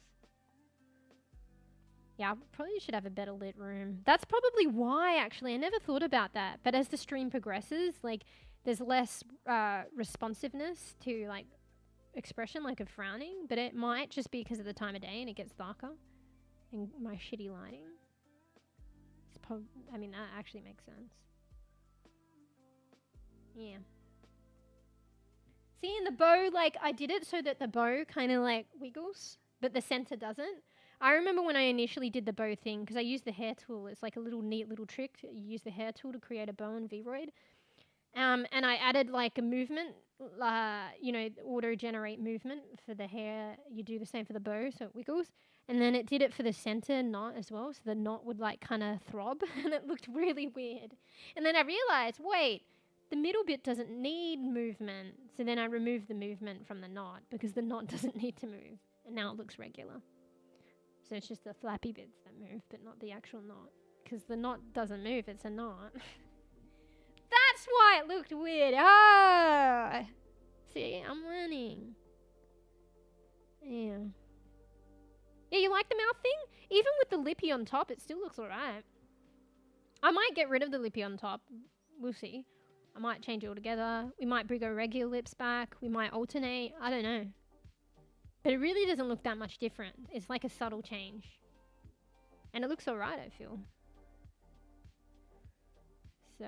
Yeah, I probably should have a better lit room. That's probably why, actually. I never thought about that. But as the stream progresses, like, there's less responsiveness to, like, expression, like, of frowning. But it might just be because of the time of day and it gets darker. And my shitty lighting. It's I mean, that actually makes sense. Yeah. See, in the bow, like, I did it so that the bow kind of, like, wiggles. But the center doesn't. I remember when I initially did the bow thing, because I used the hair tool. It's like a little neat little trick. You use the hair tool to create a bow in Vroid. And I added like a movement, you know, auto-generate movement for the hair. You do the same for the bow, so it wiggles. And then it did it for the center knot as well, so the knot would like kind of throb, and it looked really weird. And then I realized, wait, the middle bit doesn't need movement. So then I removed the movement from the knot, because the knot doesn't need to move. And now it looks regular. So it's just the flappy bits that move, but not the actual knot. Because the knot doesn't move, it's a knot. That's why it looked weird. Ah! See, I'm learning. Yeah. Yeah, you like the mouth thing? Even with the lippy on top, it still looks alright. I might get rid of the lippy on top. We'll see. I might change it altogether. We might bring our regular lips back. We might alternate. I don't know. But it really doesn't look that much different. It's like a subtle change. And it looks alright, I feel. So,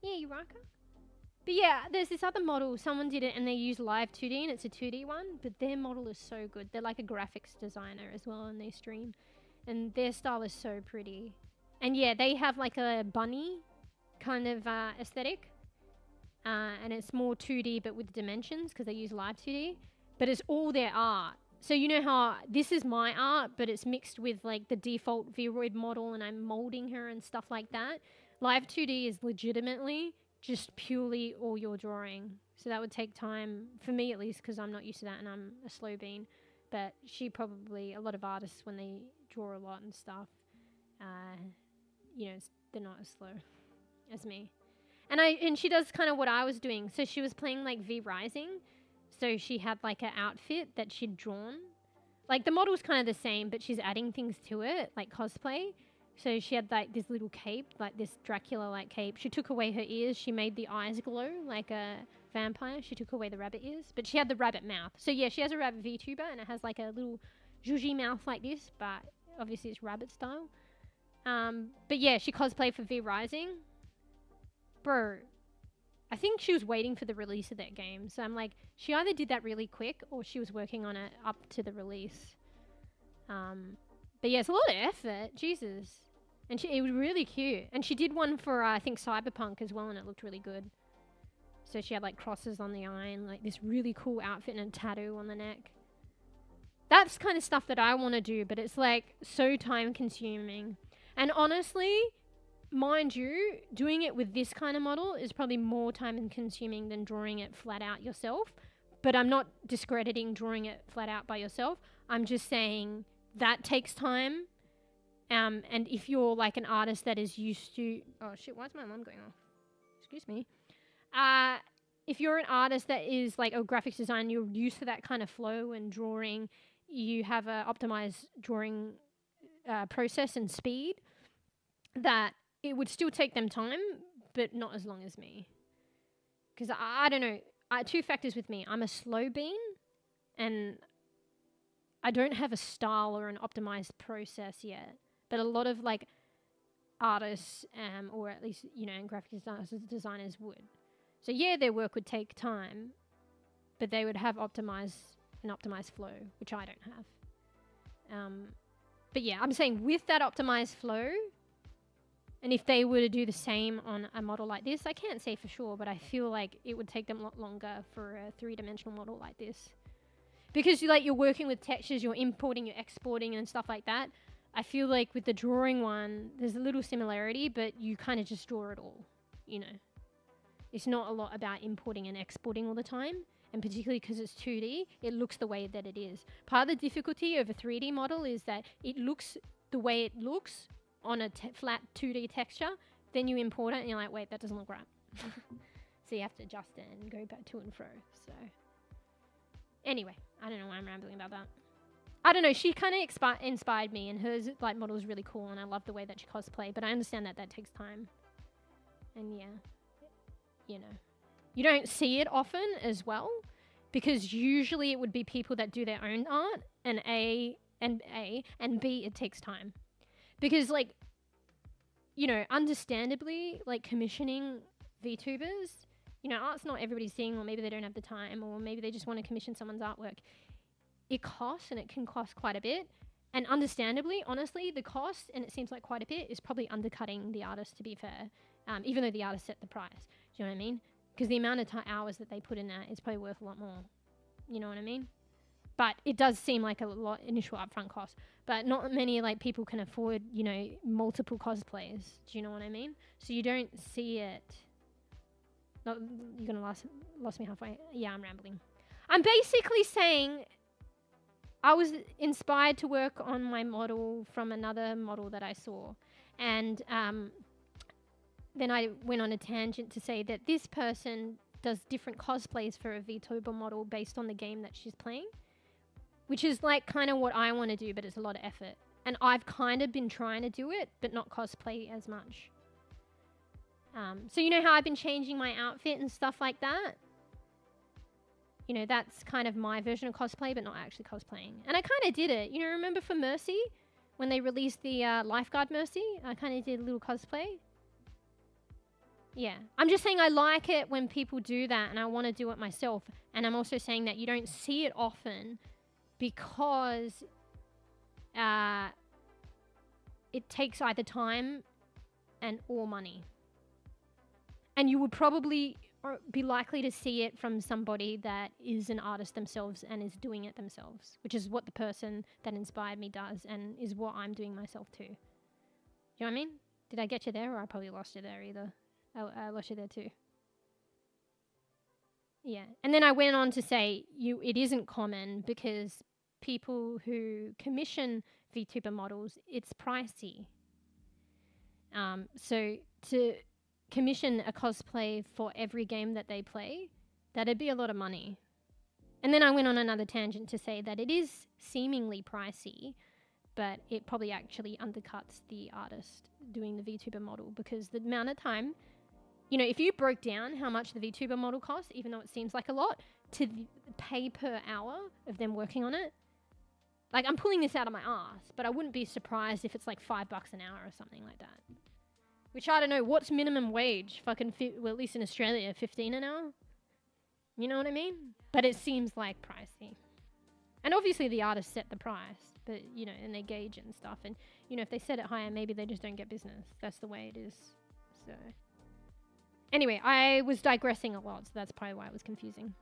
yeah, you rocker. But yeah, there's this other model. Someone did it and they used live 2D and it's a 2D one. But their model is so good. They're like a graphics designer as well and they stream. And their style is so pretty. And yeah, they have like a bunny kind of aesthetic. And it's more 2D but with dimensions because they use live 2D. But it's all their art. So you know how this is my art, but it's mixed with like the default Vroid model and I'm molding her and stuff like that. Live 2D is legitimately just purely all your drawing. So that would take time, for me at least, because I'm not used to that and I'm a slow bean. But she probably, a lot of artists, when they draw a lot and stuff, you know, they're not as slow as me. And she does kind of what I was doing. So she was playing like V Rising. So she had like an outfit that she'd drawn. Like the model's kind of the same, but she's adding things to it, like cosplay. So she had like this little cape, like this Dracula-like cape. She took away her ears. She made the eyes glow like a vampire. She took away the rabbit ears, but she had the rabbit mouth. So yeah, she has a rabbit VTuber and it has like a little zhuzhi mouth like this, but obviously it's rabbit style. But yeah, she cosplayed for V Rising. Bro. I think she was waiting for the release of that game. So I'm like, she either did that really quick or she was working on it up to the release. But yeah, it's a lot of effort. Jesus. And it was really cute. And she did one for, I think, Cyberpunk as well, and it looked really good. So she had like crosses on the eye and like this really cool outfit and a tattoo on the neck. That's kind of stuff that I want to do, but it's like so time consuming. And honestly, mind you, doing it with this kind of model is probably more time consuming than drawing it flat out yourself. But I'm not discrediting drawing it flat out by yourself. I'm just saying that takes time. And if you're like an artist that is used to... Oh shit, why is my alarm going off? Excuse me. If you're an artist that is like a graphics designer, you're used to that kind of flow and drawing, you have a optimized drawing process and speed, that it would still take them time, but not as long as me. Because I don't know, two factors with me. I'm a slow bean, and I don't have a style or an optimized process yet. But a lot of like artists, or at least, you know, and graphic designers would. So yeah, their work would take time, but they would have an optimized flow, which I don't have. But yeah, I'm saying with that optimized flow, and if they were to do the same on a model like this, I can't say for sure, but I feel like it would take them a lot longer for a 3-dimensional model like this. Because you're working with textures, you're importing, you're exporting and stuff like that. I feel like with the drawing one, there's a little similarity, but you kind of just draw it all, you know. It's not a lot about importing and exporting all the time, and particularly because it's 2D, it looks the way that it is. Part of the difficulty of a 3D model is that it looks the way it looks on a flat 2D texture, then you import it and you're like, wait, that doesn't look right. So you have to adjust it and go back to and fro. So anyway, I don't know why I'm rambling about that. I don't know, she kind of inspired me, and hers like model is really cool, and I love the way that she cosplay, but I understand that takes time. And yeah, you know, you don't see it often as well, because usually it would be people that do their own art, and B, it takes time. Because, like, you know, understandably, like, commissioning VTubers, you know, art's not everybody's thing, or maybe they don't have the time, or maybe they just want to commission someone's artwork. It costs, and it can cost quite a bit. And understandably, honestly, the cost, and it seems like quite a bit, is probably undercutting the artist, to be fair, even though the artist set the price. Do you know what I mean? Because the amount of hours that they put in that is probably worth a lot more. You know what I mean? But it does seem like a lot initial upfront cost. But not many like people can afford, you know, multiple cosplays. Do you know what I mean? So you don't see it. No, you're gonna lost me halfway. Yeah, I'm rambling. I'm basically saying I was inspired to work on my model from another model that I saw, and then I went on a tangent to say that this person does different cosplays for a VTuber model based on the game that she's playing. Which is like kind of what I want to do, but it's a lot of effort. And I've kind of been trying to do it, but not cosplay as much. So you know how I've been changing my outfit and stuff like that? You know, that's kind of my version of cosplay, but not actually cosplaying. And I kind of did it. You know, remember for Mercy? When they released the Lifeguard Mercy? I kind of did a little cosplay. Yeah. I'm just saying I like it when people do that, and I want to do it myself. And I'm also saying that you don't see it often, because it takes either time or money. And you would probably be likely to see it from somebody that is an artist themselves and is doing it themselves, which is what the person that inspired me does, and is what I'm doing myself too. Do you know what I mean? Did I get you there, or I probably lost you there either? I lost you there too. Yeah. And then I went on to say it isn't common, because people who commission VTuber models, it's pricey. So to commission a cosplay for every game that they play, that'd be a lot of money. And then I went on another tangent to say that it is seemingly pricey, but it probably actually undercuts the artist doing the VTuber model, because the amount of time, you know, if you broke down how much the VTuber model costs, even though it seems like a lot, to pay per hour of them working on it, like, I'm pulling this out of my ass, but I wouldn't be surprised if it's like $5 an hour or something like that. Which, I don't know, what's minimum wage? Fucking, well, at least in Australia, 15 an hour? You know what I mean? But it seems like pricey. And obviously the artists set the price, but, you know, and they gauge it and stuff. And, you know, if they set it higher, maybe they just don't get business. That's the way it is. So, anyway, I was digressing a lot, so that's probably why it was confusing.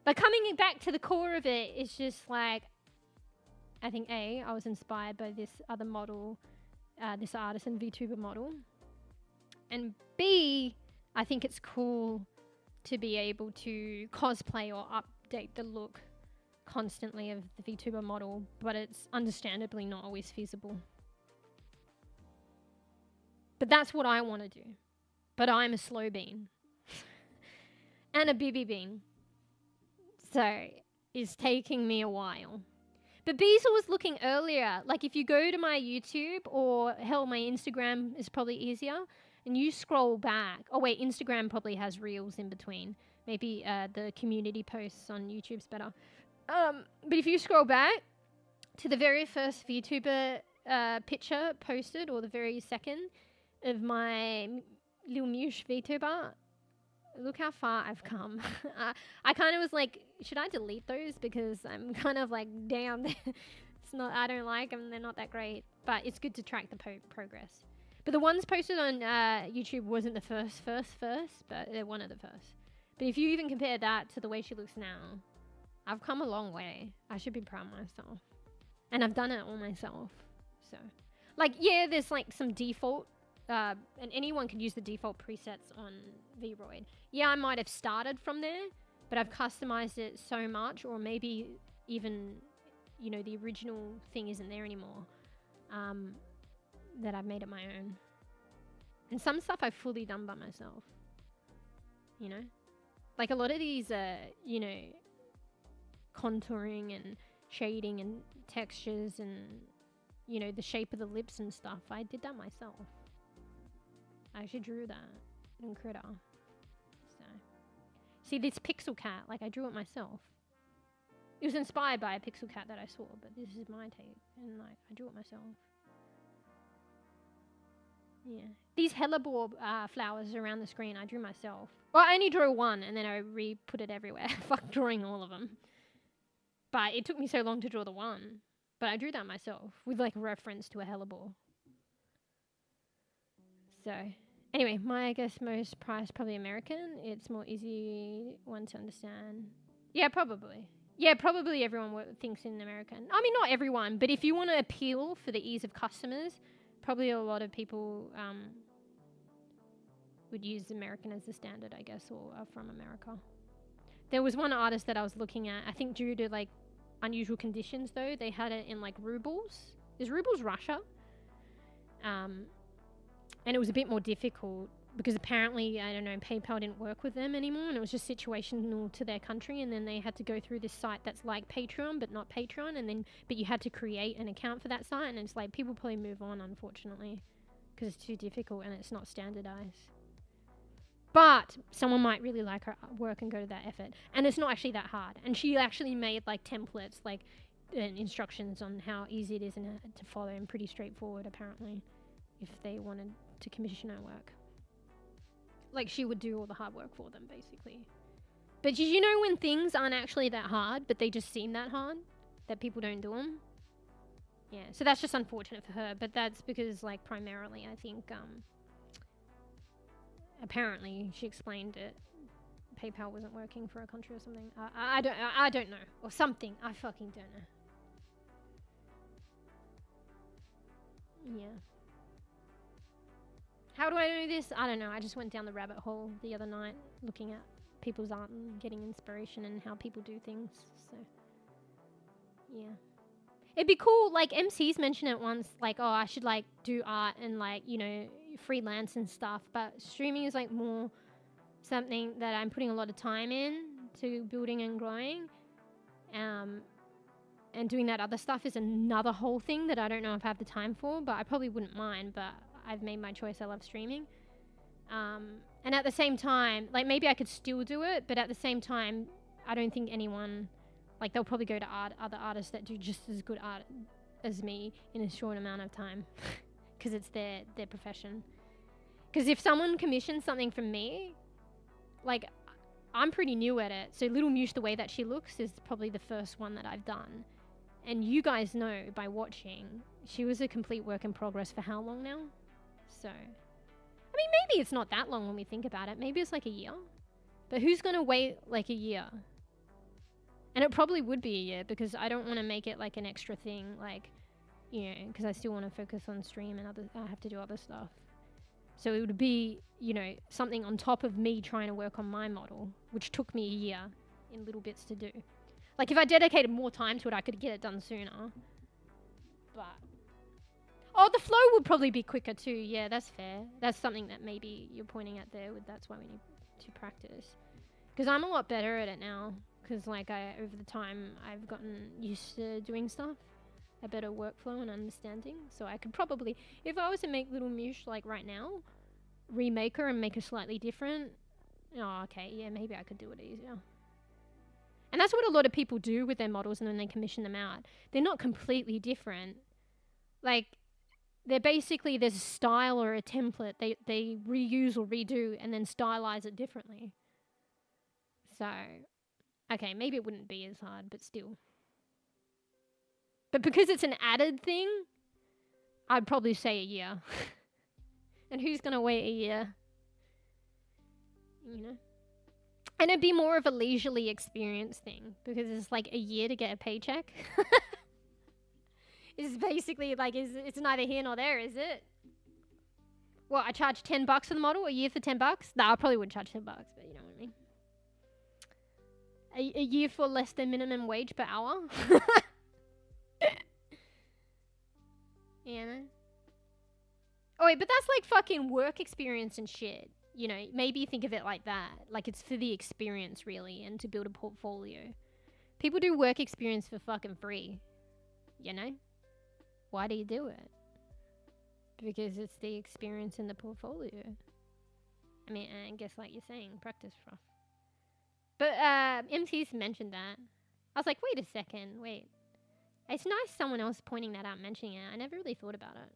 But coming back to the core of it, it's just like, I think I was inspired by this other model, this artist and VTuber model. And B, I think it's cool to be able to cosplay or update the look constantly of the VTuber model, but it's understandably not always feasible. But that's what I want to do. But I'm a slow bean. And a bebe bean. So is taking me a while. But Beazle was looking earlier. Like if you go to my YouTube or hell, my Instagram is probably easier. And you scroll back. Oh wait, Instagram probably has reels in between. Maybe the community posts on YouTube's better. But if you scroll back to the very first VTuber picture posted, or the very second of my little Mewsh VTuber, look how far I've come. I kind of was like, should I delete those? Because I'm kind of like, damn, it's not, I don't like them. They're not that great. But it's good to track the progress. But the ones posted on YouTube wasn't the first, but they're one of the first. But if you even compare that to the way she looks now, I've come a long way. I should be proud of myself. And I've done it all myself. So, like, yeah, there's like some default, and anyone can use the default presets on VRoid. Yeah, I might have started from there, but I've customized it so much, or maybe even, you know, the original thing isn't there anymore, that I've made it my own. And some stuff I've fully done by myself, you know? Like a lot of these, you know, contouring and shading and textures and, you know, the shape of the lips and stuff, I did that myself. I actually drew that in Critter. So, see this pixel cat, like I drew it myself. It was inspired by a pixel cat that I saw, but this is my take, and like I drew it myself. Yeah, these hellebore flowers around the screen I drew myself. Well, I only drew one, and then I re-put it everywhere. Fuck drawing all of them. But it took me so long to draw the one. But I drew that myself with like a reference to a hellebore. So, anyway, my, I guess, most price probably American. It's more easy one to understand. Yeah, probably. Yeah, probably everyone thinks in American. I mean, not everyone, but if you want to appeal for the ease of customers, probably a lot of people would use American as the standard, I guess, or are from America. There was one artist that I was looking at, I think due to like unusual conditions though, they had it in like rubles. Is rubles Russia? And it was a bit more difficult because apparently, I don't know, PayPal didn't work with them anymore, and it was just situational to their country, and then they had to go through this site that's like Patreon but not Patreon, and then but you had to create an account for that site, and it's like people probably move on, unfortunately, because it's too difficult and it's not standardized. But someone might really like her work and go to that effort, and it's not actually that hard, and she actually made like templates, like instructions on how easy it is and to follow, and pretty straightforward apparently, if they wanted to commission her work. Like, she would do all the hard work for them, basically. But did you know when things aren't actually that hard, but they just seem that hard, that people don't do them? Yeah, so that's just unfortunate for her, but that's because, like, primarily, I think, apparently, she explained it. PayPal wasn't working for a country or something. I don't know. Or something. I fucking don't know. Yeah. How do I know this? I don't know. I just went down the rabbit hole the other night looking at people's art and getting inspiration and how people do things. So, yeah. It'd be cool, like, MC's mentioned it once, like, oh, I should, like, do art and, like, you know, freelance and stuff. But streaming is, like, more something that I'm putting a lot of time in to building and growing. And doing that other stuff is another whole thing that I don't know if I have the time for, but I probably wouldn't mind, but I've made my choice. I love streaming. And at the same time, like, maybe I could still do it, but at the same time, I don't think anyone, like, they'll probably go to other artists that do just as good art as me in a short amount of time because it's their profession. Because if someone commissions something from me, like, I'm pretty new at it. So Little Mewsh, the way that she looks, is probably the first one that I've done. And you guys know by watching, she was a complete work in progress for how long now? So, I mean, maybe it's not that long when we think about it. Maybe it's like a year. But who's going to wait like a year? And it probably would be a year because I don't want to make it like an extra thing. Like, you know, because I still want to focus on stream and I have to do other stuff. So it would be, you know, something on top of me trying to work on my model, which took me a year in little bits to do. Like, if I dedicated more time to it, I could get it done sooner. But... oh, the flow would probably be quicker too. Yeah, that's fair. That's something that maybe you're pointing at there. That's why we need to practice. Because I'm a lot better at it now. because like over the time I've gotten used to doing stuff, a better workflow and understanding. So I could probably, if I was to make little Mewsh like right now, remake her and make her slightly different. Oh, okay, yeah, maybe I could do it easier. And that's what a lot of people do with their models, and then they commission them out. They're not completely different. Like, they're basically, there's a style or a template they reuse or redo and then stylize it differently. So, okay, maybe it wouldn't be as hard, but still. But because it's an added thing, I'd probably say a year. And who's gonna wait a year? You know? And it'd be more of a leisurely experience thing, because it's like a year to get a paycheck. It's basically like, it's neither here nor there, is it? Well, I charge $10 for the model, a year for $10? Nah, I probably would charge $10, but you know what I mean. A year for less than minimum wage per hour? Yeah. Oh wait, but that's like fucking work experience and shit. You know, maybe think of it like that. Like it's for the experience really, and to build a portfolio. People do work experience for fucking free. You know? Why do you do it? Because it's the experience in the portfolio. I mean, I guess like you're saying, practice rough. But MC's mentioned that. I was like, wait a second, wait. It's nice someone else pointing that out, mentioning it. I never really thought about it.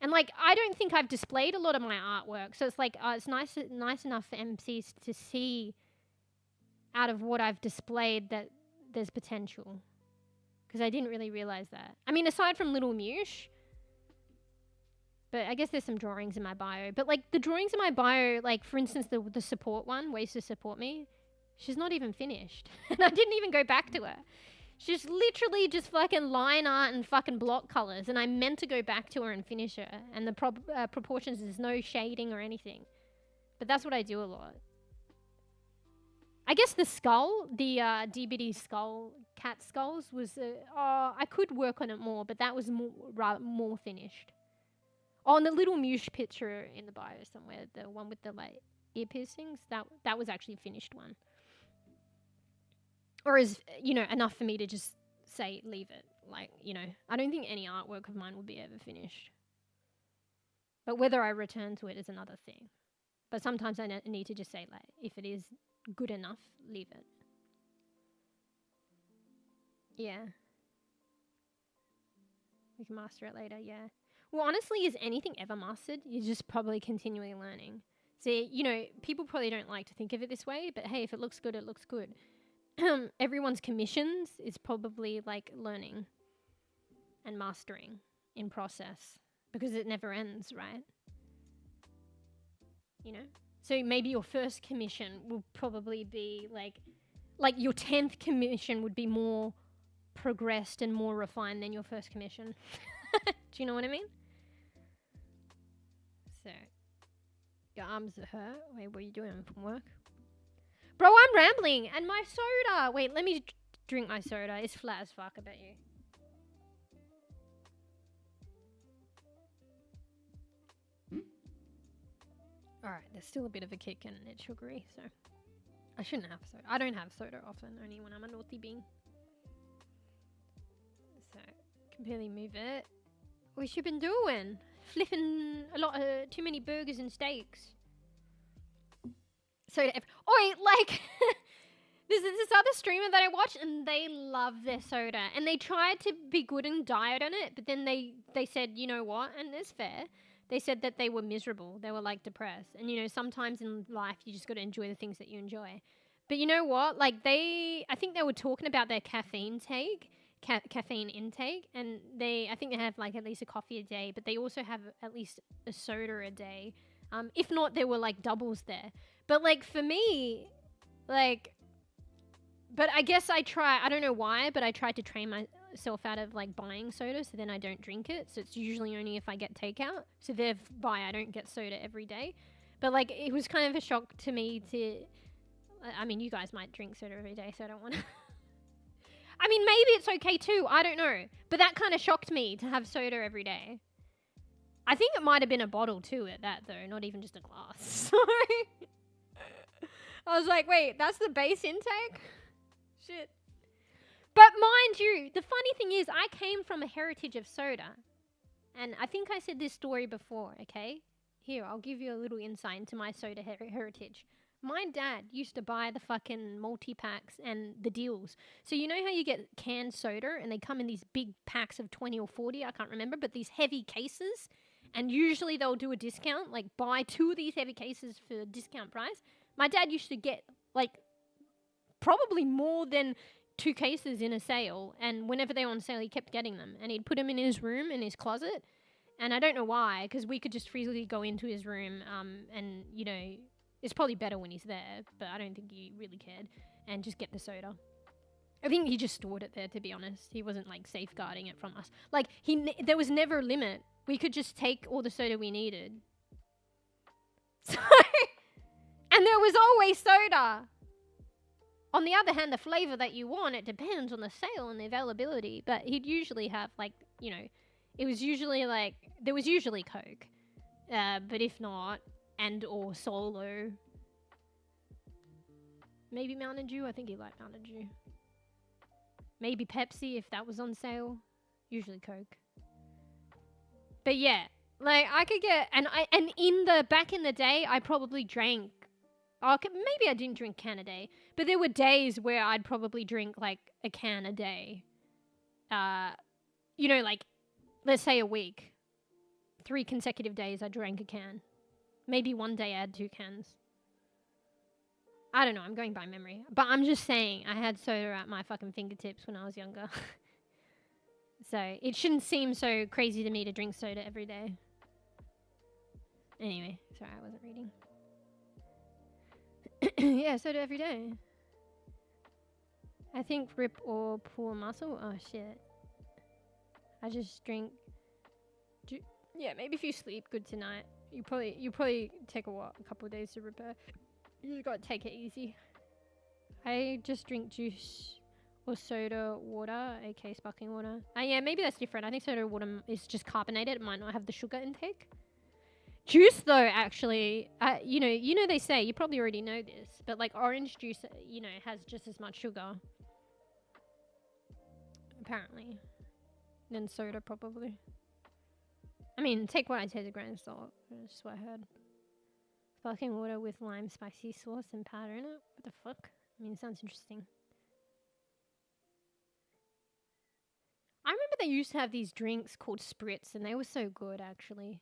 And like, I don't think I've displayed a lot of my artwork, so it's like, it's nice enough for MCs to see out of what I've displayed that there's potential. Because I didn't really realize that. I mean, aside from Little Mewsh, but I guess there's some drawings in my bio. But like, the drawings in my bio, like for instance, the support one, ways to support me, she's not even finished. And I didn't even go back to her. She's literally just fucking line art and fucking block colors, and I meant to go back to her and finish her. And the proportions, there's no shading or anything. But that's what I do a lot. I guess the skull, the DBD skull, cat skulls was, I could work on it more, but that was more finished. Oh, and the little Mewsh picture in the bio somewhere, the one with the like ear piercings, that was actually a finished one. Or is, you know, enough for me to just say, leave it. Like, you know, I don't think any artwork of mine will be ever finished. But whether I return to it is another thing. But sometimes I need to just say, like, if it is good enough, leave it. Yeah. We can master it later, yeah. Well, honestly, is anything ever mastered? You're just probably continually learning. See, you know, people probably don't like to think of it this way, but hey, if it looks good, it looks good. Everyone's commissions is probably like learning and mastering in process, because it never ends, right? You know? So maybe your first commission will probably be like your 10th commission would be more progressed and more refined than your first commission. Do you know what I mean? So, your arms hurt. Wait, what are you doing from work? Bro, I'm rambling. And my soda. Wait, let me drink my soda. It's flat as fuck, I bet you. Alright, there's still a bit of a kick and it's sugary, so I shouldn't have soda. I don't have soda often, only when I'm a naughty bean. So, can barely move it. What you been doing? Flipping a lot of too many burgers and steaks. Soda. Oi, like there's this other streamer that I watch and they love their soda and they tried to be good and diet on it, but then they said, you know what, and it's fair. They said that they were miserable. They were like depressed. And you know, sometimes in life you just got to enjoy the things that you enjoy. But you know what? Like I think they were talking about their caffeine intake, and I think they have like at least a coffee a day, but they also have at least a soda a day. If not, there were like doubles there. But like for me, like, but I guess I don't know why, but I tried to train myself out of like buying soda, so then I don't drink it. So it's usually only if I get takeout. So thereby I don't get soda every day. But like it was kind of a shock to me I mean, you guys might drink soda every day, so I don't want to. I mean, maybe it's okay too. I don't know. But that kind of shocked me to have soda every day. I think it might have been a bottle too at that though, not even just a glass. Sorry. I was like, wait, that's the base intake? shit. But mind you, the funny thing is I came from a heritage of soda. And I think I said this story before, okay? Here, I'll give you a little insight into my soda heritage. My dad used to buy the fucking multi-packs and the deals. So you know how you get canned soda and they come in these big packs of 20 or 40, I can't remember, but these heavy cases. And usually they'll do a discount, like buy 2 of these heavy cases for a discount price. My dad used to get like probably more than 2 cases in a sale, and whenever they were on sale he kept getting them, and he'd put them in his room, in his closet, and I don't know why, because we could just freely go into his room, and you know, it's probably better when he's there, but I don't think he really cared, and just get the soda. I think he just stored it there, to be honest. He wasn't like safeguarding it from us. Like there was never a limit. We could just take all the soda we needed. So, and there was always soda. On the other hand, the flavor that you want, it depends on the sale and the availability. But he'd usually have, like, you know, it was usually like, there was usually Coke. But if not, and or Solo. Maybe Mountain Dew. I think he liked Mountain Dew. Maybe Pepsi if that was on sale. Usually Coke. But yeah, like I could get, and in the, back in the day, I probably drank, maybe I didn't drink a can a day, but there were days where I'd probably drink like a can a day. You know, like, let's say a week. 3 consecutive days I drank a can. Maybe one day I had 2 cans. I don't know, I'm going by memory. But I'm just saying, I had soda at my fucking fingertips when I was younger. So, it shouldn't seem so crazy to me to drink soda every day. Anyway, sorry, I wasn't reading. Yeah, soda every day. I think rip or pull muscle. Oh, shit. I just drink... Yeah, maybe if you sleep good tonight, you probably take a couple of days to repair. You just gotta take it easy. I just drink juice or soda water, aka sparkling water. Yeah, maybe that's different. I think soda water is just carbonated. It might not have the sugar intake. Juice, though, actually, you know, they say, you probably already know this, but like orange juice, you know, has just as much sugar. Apparently. Than soda, probably. I mean, take what I say as a grain of salt. That's what I heard. Sparkling water with lime spicy sauce and powder in it? What the fuck? I mean, it sounds interesting. I remember they used to have these drinks called spritz, and they were so good, actually.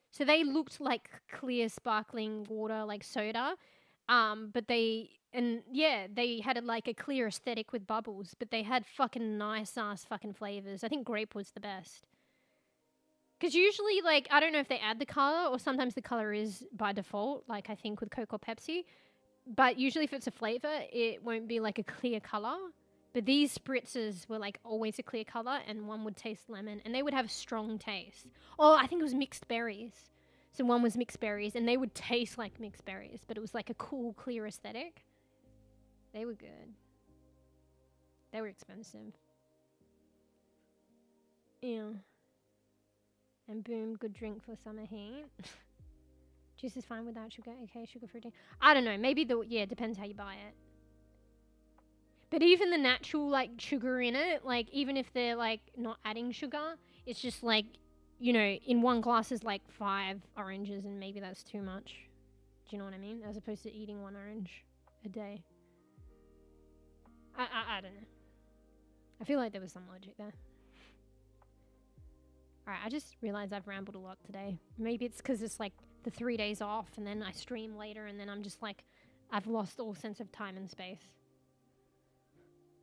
So they looked like clear sparkling water, like soda. But they had like a clear aesthetic with bubbles, but they had fucking nice ass fucking flavors. I think grape was the best. Because usually, like, I don't know if they add the color or sometimes the color is by default, like I think with Coke or Pepsi. But usually if it's a flavor, it won't be like a clear color. But these spritzes were like always a clear color, and one would taste lemon, and they would have strong taste. Oh, I think it was mixed berries. So one was mixed berries, and they would taste like mixed berries, but it was like a cool, clear aesthetic. They were good. They were expensive. Yeah. And boom, good drink for summer heat. Juice is fine without sugar. Okay, sugar-free drink. I don't know. Maybe it depends how you buy it. But even the natural, like, sugar in it, like, even if they're, like, not adding sugar, it's just, like, you know, in one glass is, like, 5 oranges, and maybe that's too much. Do you know what I mean? As opposed to eating 1 orange a day. I don't know. I feel like there was some logic there. Alright, I just realized I've rambled a lot today. Maybe it's because it's, like, the 3 days off, and then I stream later, and then I'm just, like, I've lost all sense of time and space.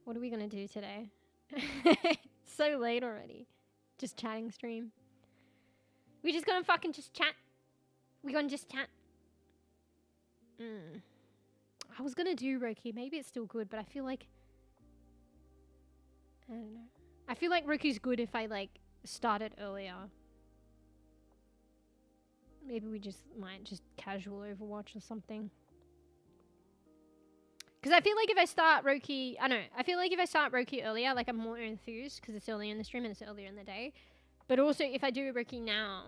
What are we gonna do today? It's so late already. Just chatting stream. We just gonna fucking just chat. We gonna just chat. I was gonna do Roku. Maybe it's still good, but I feel like... I don't know. I feel like Roku's good if I, like, start it earlier. Maybe we might just casual Overwatch or something. Because I feel like if I start Roku, I feel like if I start Roku earlier, like I'm more enthused because it's earlier in the stream and it's earlier in the day. But also if I do Roku now,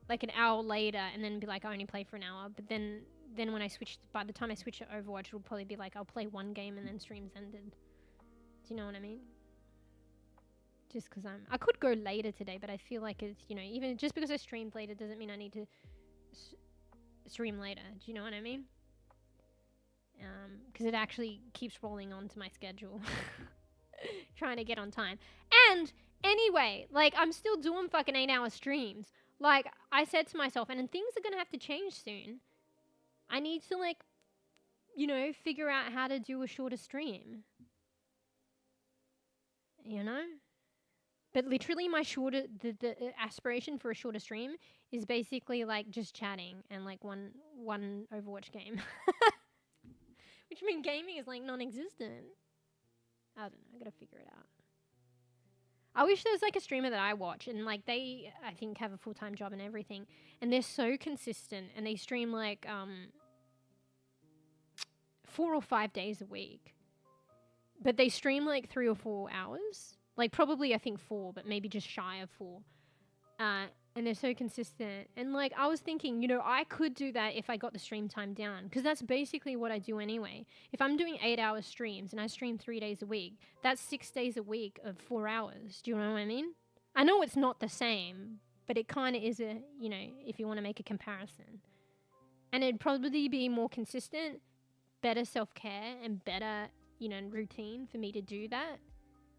like an hour later and then be like, I only play for an hour. But then when I switch, by the time I switch to Overwatch, it'll probably be like, I'll play one game and then stream's ended. Do you know what I mean? Just because I could go later today, but I feel like it's, you know, even just because I streamed later doesn't mean I need to stream later. Do you know what I mean? Because it actually keeps rolling onto my schedule. Trying to get on time. And anyway, like, I'm still doing fucking 8-hour streams. Like, I said to myself, and things are going to have to change soon. I need to, like, you know, figure out how to do a shorter stream. You know? But literally my shorter, the aspiration for a shorter stream is basically, like, just chatting and, like, one Overwatch game. Which means gaming is, like, non-existent. I don't know. I gotta figure it out. I wish there was, like, a streamer that I watch and, like, they, I think, have a full-time job and everything. And they're so consistent and they stream, like, 4 or 5 days a week. But they stream, like, 3 or 4 hours. Like, probably, I think 4, but maybe just shy of 4. And they're so consistent. And, like, I was thinking, you know, I could do that if I got the stream time down. Because that's basically what I do anyway. If I'm doing 8-hour streams and I stream 3 days a week, that's 6 days a week of 4 hours. Do you know what I mean? I know it's not the same, but it kind of is a, you know, if you want to make a comparison. And it'd probably be more consistent, better self-care, and better, you know, routine for me to do that.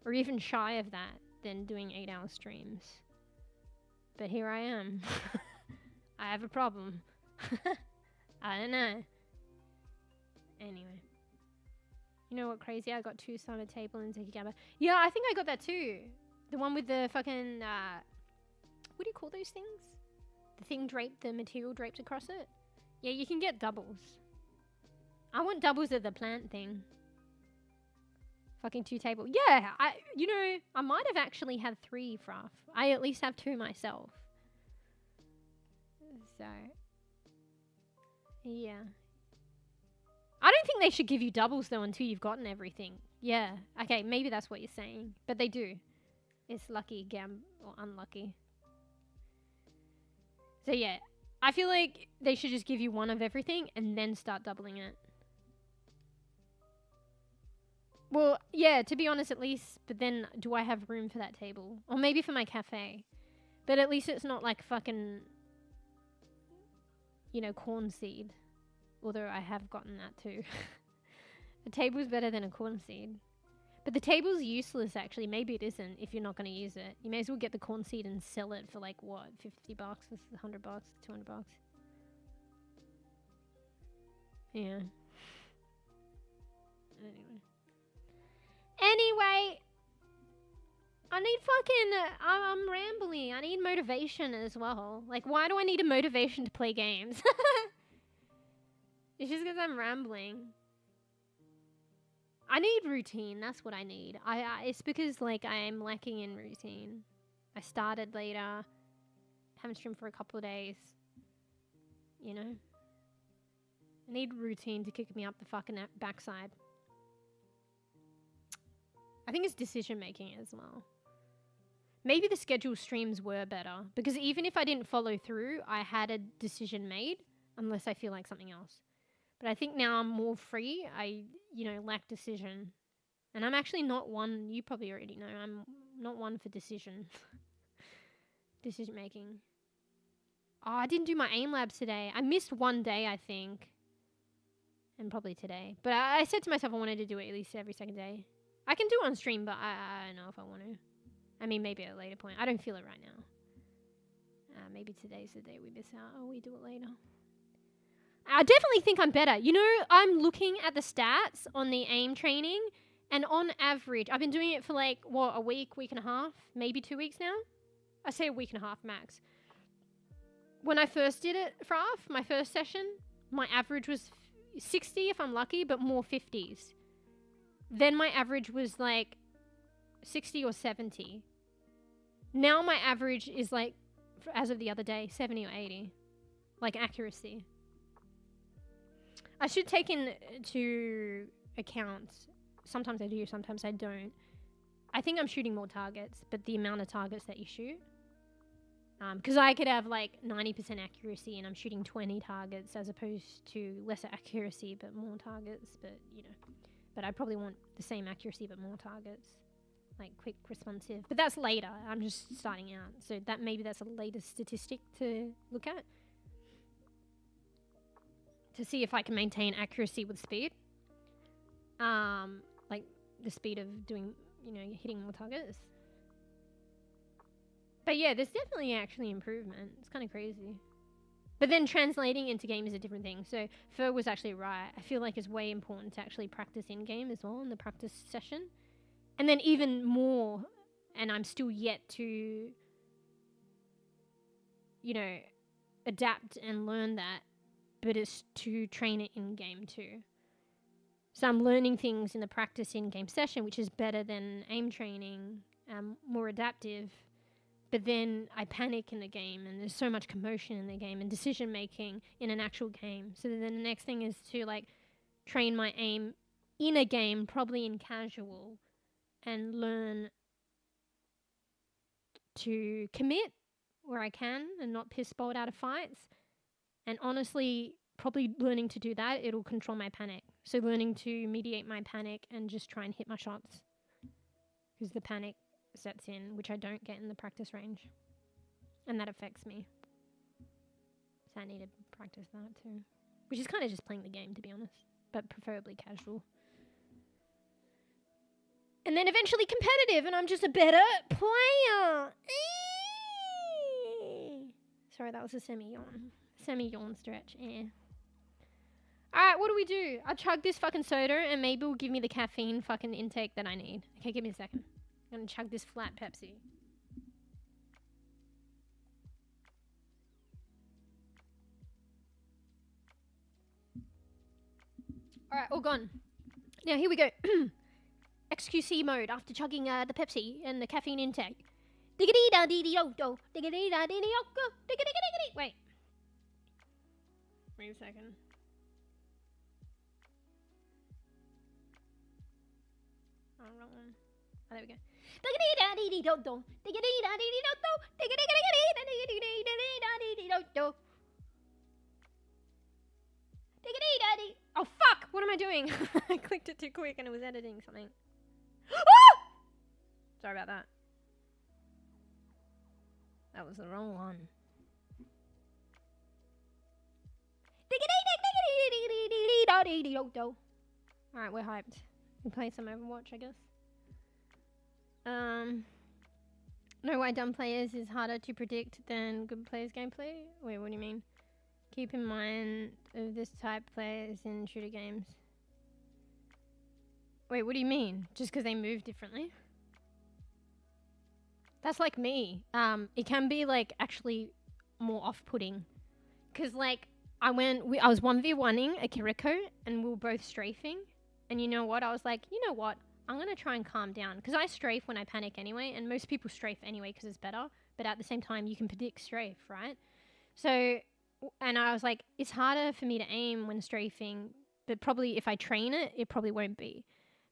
Or even shy of that than doing 8-hour streams. But here I am. I have a problem. I don't know. Anyway. You know what crazy? I got 2-sided table in Tekigaba. Yeah, I think I got that too. The one with the fucking, what do you call those things? The thing draped, the material draped across it? Yeah, you can get doubles. I want doubles of the plant thing. Fucking 2 table. Yeah, you know, I might have actually had 3 Fruff. I at least have 2 myself. So, yeah. I don't think they should give you doubles though until you've gotten everything. Yeah. Okay, maybe that's what you're saying. But they do. It's lucky, or unlucky. So yeah, I feel like they should just give you 1 of everything and then start doubling it. Well, yeah, to be honest, at least, but then do I have room for that table? Or maybe for my cafe. But at least it's not like fucking, you know, corn seed. Although I have gotten that too. A table's better than a corn seed. But the table's useless, actually. Maybe it isn't if you're not going to use it. You may as well get the corn seed and sell it for like, what, $50, $100, $200. Yeah. Anyway, I need fucking, I'm rambling. I need motivation as well. Like, why do I need a motivation to play games? It's just because I'm rambling. I need routine. That's what I need. It's because, like, I am lacking in routine. I started later. Haven't streamed for a couple of days. You know? I need routine to kick me up the fucking backside. I think it's decision making as well. Maybe the scheduled streams were better because even if I didn't follow through, I had a decision made unless I feel like something else. But I think now I'm more free. I, you know, lack decision. And I'm actually not one, you probably already know, I'm not one for decision. Decision making. Oh, I didn't do my AIM labs today. I missed 1 day, I think. And probably today. But I said to myself I wanted to do it at least every second day. I can do it on stream, but I don't know if I want to. I mean, maybe at a later point. I don't feel it right now. Maybe today's the day we miss out. Oh, we do it later. I definitely think I'm better. You know, I'm looking at the stats on the AIM training, and on average, I've been doing it for like, what, a week and a half? Maybe 2 weeks now? I say a week and a half max. When I first did it, my first session, my average was 60 if I'm lucky, but more 50s. Then my average was like 60 or 70. Now my average is like, as of the other day, 70 or 80. Like accuracy. I should take into account, sometimes I do, sometimes I don't. I think I'm shooting more targets, but the amount of targets that you shoot. Because I could have like 90% accuracy and I'm shooting 20 targets as opposed to lesser accuracy but more targets. But, you know, but I probably want the same accuracy but more targets. Like quick, responsive. But that's later. I'm just starting out. So that maybe that's a later statistic to look at. To see if I can maintain accuracy with speed. Like the speed of doing, you know, hitting more targets. But yeah, there's definitely actually improvement. It's kind of crazy. But then translating into game is a different thing. So Fer was actually right. I feel like it's way important to actually practice in-game as well in the practice session. And then even more, and I'm still yet to, you know, adapt and learn that, but it's to train it in-game too. So I'm learning things in the practice in-game session, which is better than aim training, more adaptive. But then I panic in the game and there's so much commotion in the game and decision making in an actual game. So then the next thing is to like train my aim in a game, probably in casual, and learn to commit where I can and not piss bolt out of fights. And honestly, probably learning to do that, it'll control my panic. So learning to mediate my panic and just try and hit my shots. Because the panic sets in, which I don't get in the practice range. And that affects me. So I need to practice that too. Which is kind of just playing the game, to be honest. But preferably casual. And then eventually competitive, and I'm just a better player. Sorry, that was a semi-yawn. Semi-yawn stretch. Alright, what do we do? I'll chug this fucking soda, and maybe it'll give me the caffeine fucking intake that I need. Okay, give me a second. I'm gonna chug this flat Pepsi. Alright, all gone. Now, here we go. XQC mode after chugging the Pepsi and the caffeine intake. Diggity-da-dee-dee-do-do. Diggity-da-dee-dee-do-do. Diggity-diggity-diggity. Wait. Wait a second. Oh, wrong one. Oh, there we go. Diggity-da-dee-dee-do-do. Diggity-da-dee-dee-do-do. Diggity-diggity-diggity-da-dee-dee-do-do. Diggity-da-dee. Oh, fuck! What am I doing? I clicked it too quick and it was editing something. Sorry about that. That was the wrong one. Alright, we're hyped. We play some Overwatch, I guess. Know why dumb players is harder to predict than good players' gameplay? Wait, what do you mean? Keep in mind of this type players in shooter games. Wait, what do you mean? Just because they move differently? That's like me. It can be like actually more off-putting. Cause like I was 1v1ing a Kiriko and we were both strafing. And you know what? I was like, you know what? I'm gonna try and calm down. Cause I strafe when I panic anyway, and most people strafe anyway because it's better. But at the same time, you can predict strafe, right? So, and I was like, it's harder for me to aim when strafing, but probably if I train it, it probably won't be.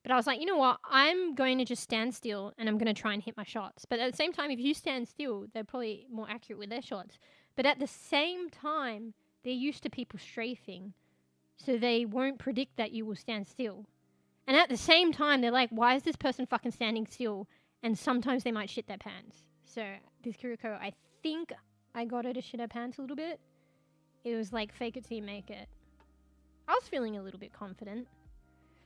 But I was like, you know what? I'm going to just stand still and I'm going to try and hit my shots. But at the same time, if you stand still, they're probably more accurate with their shots. But at the same time, they're used to people strafing. So they won't predict that you will stand still. And at the same time, they're like, why is this person fucking standing still? And sometimes they might shit their pants. So this Kiriko, I think I got her to shit her pants a little bit. It was like, fake it till you make it. I was feeling a little bit confident.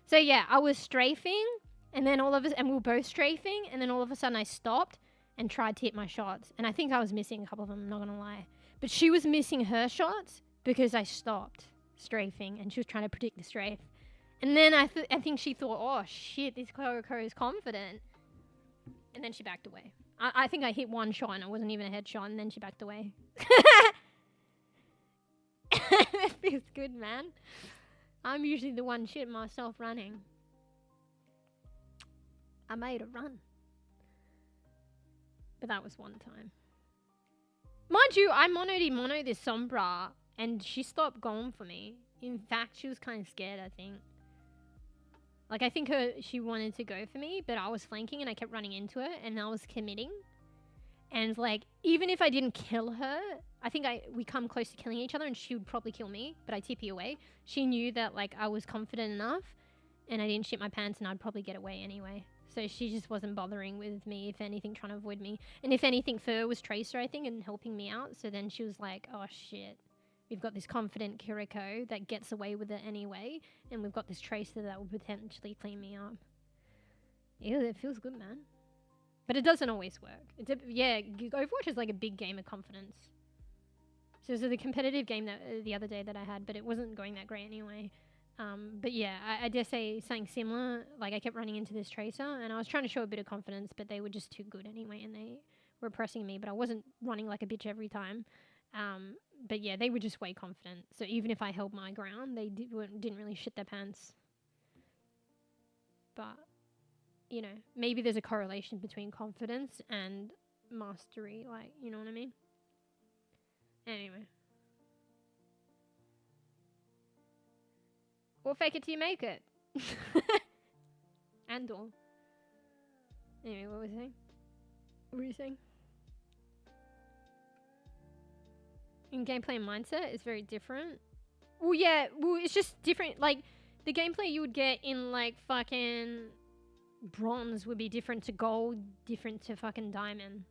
So yeah, I was strafing, and then and we were both strafing, and then all of a sudden I stopped and tried to hit my shots. And I think I was missing a couple of them, I'm not gonna lie. But she was missing her shots because I stopped strafing, and she was trying to predict the strafe. And then I think she thought, oh shit, this Kiriko is confident. And then she backed away. I think I hit one shot and it wasn't even a headshot, and then she backed away. That feels good, man. I'm usually the one shitting myself running. I made a run. But that was one time. Mind you, I monoed this Sombra and she stopped going for me. In fact, she was kind of scared, I think. Like, I think she wanted to go for me, but I was flanking and I kept running into her and I was committing. And like, even if I didn't kill her, I think we come close to killing each other and she would probably kill me, but I TP away. She knew that like I was confident enough and I didn't shit my pants and I'd probably get away anyway. So she just wasn't bothering with me, if anything, trying to avoid me. And if anything, Fur was Tracer, I think, and helping me out. So then she was like, oh shit, we've got this confident Kiriko that gets away with it anyway, and we've got this Tracer that will potentially clean me up. Ew, it feels good, man. But it doesn't always work. Yeah, Overwatch is like a big game of confidence. So the competitive game that the other day that I had, but it wasn't going that great anyway. But yeah, I dare say something similar. Like I kept running into this Tracer and I was trying to show a bit of confidence, but they were just too good anyway and they were pressing me, but I wasn't running like a bitch every time. But yeah, they were just way confident. So even if I held my ground, they didn't really shit their pants. But, you know, maybe there's a correlation between confidence and mastery, like, you know what I mean? Anyway. Or fake it till you make it. And all. Anyway, what was I saying? What were you saying? In gameplay and mindset, it's very different. Well, yeah, it's just different. Like, the gameplay you would get in, like, fucking bronze would be different to gold, different to fucking diamond.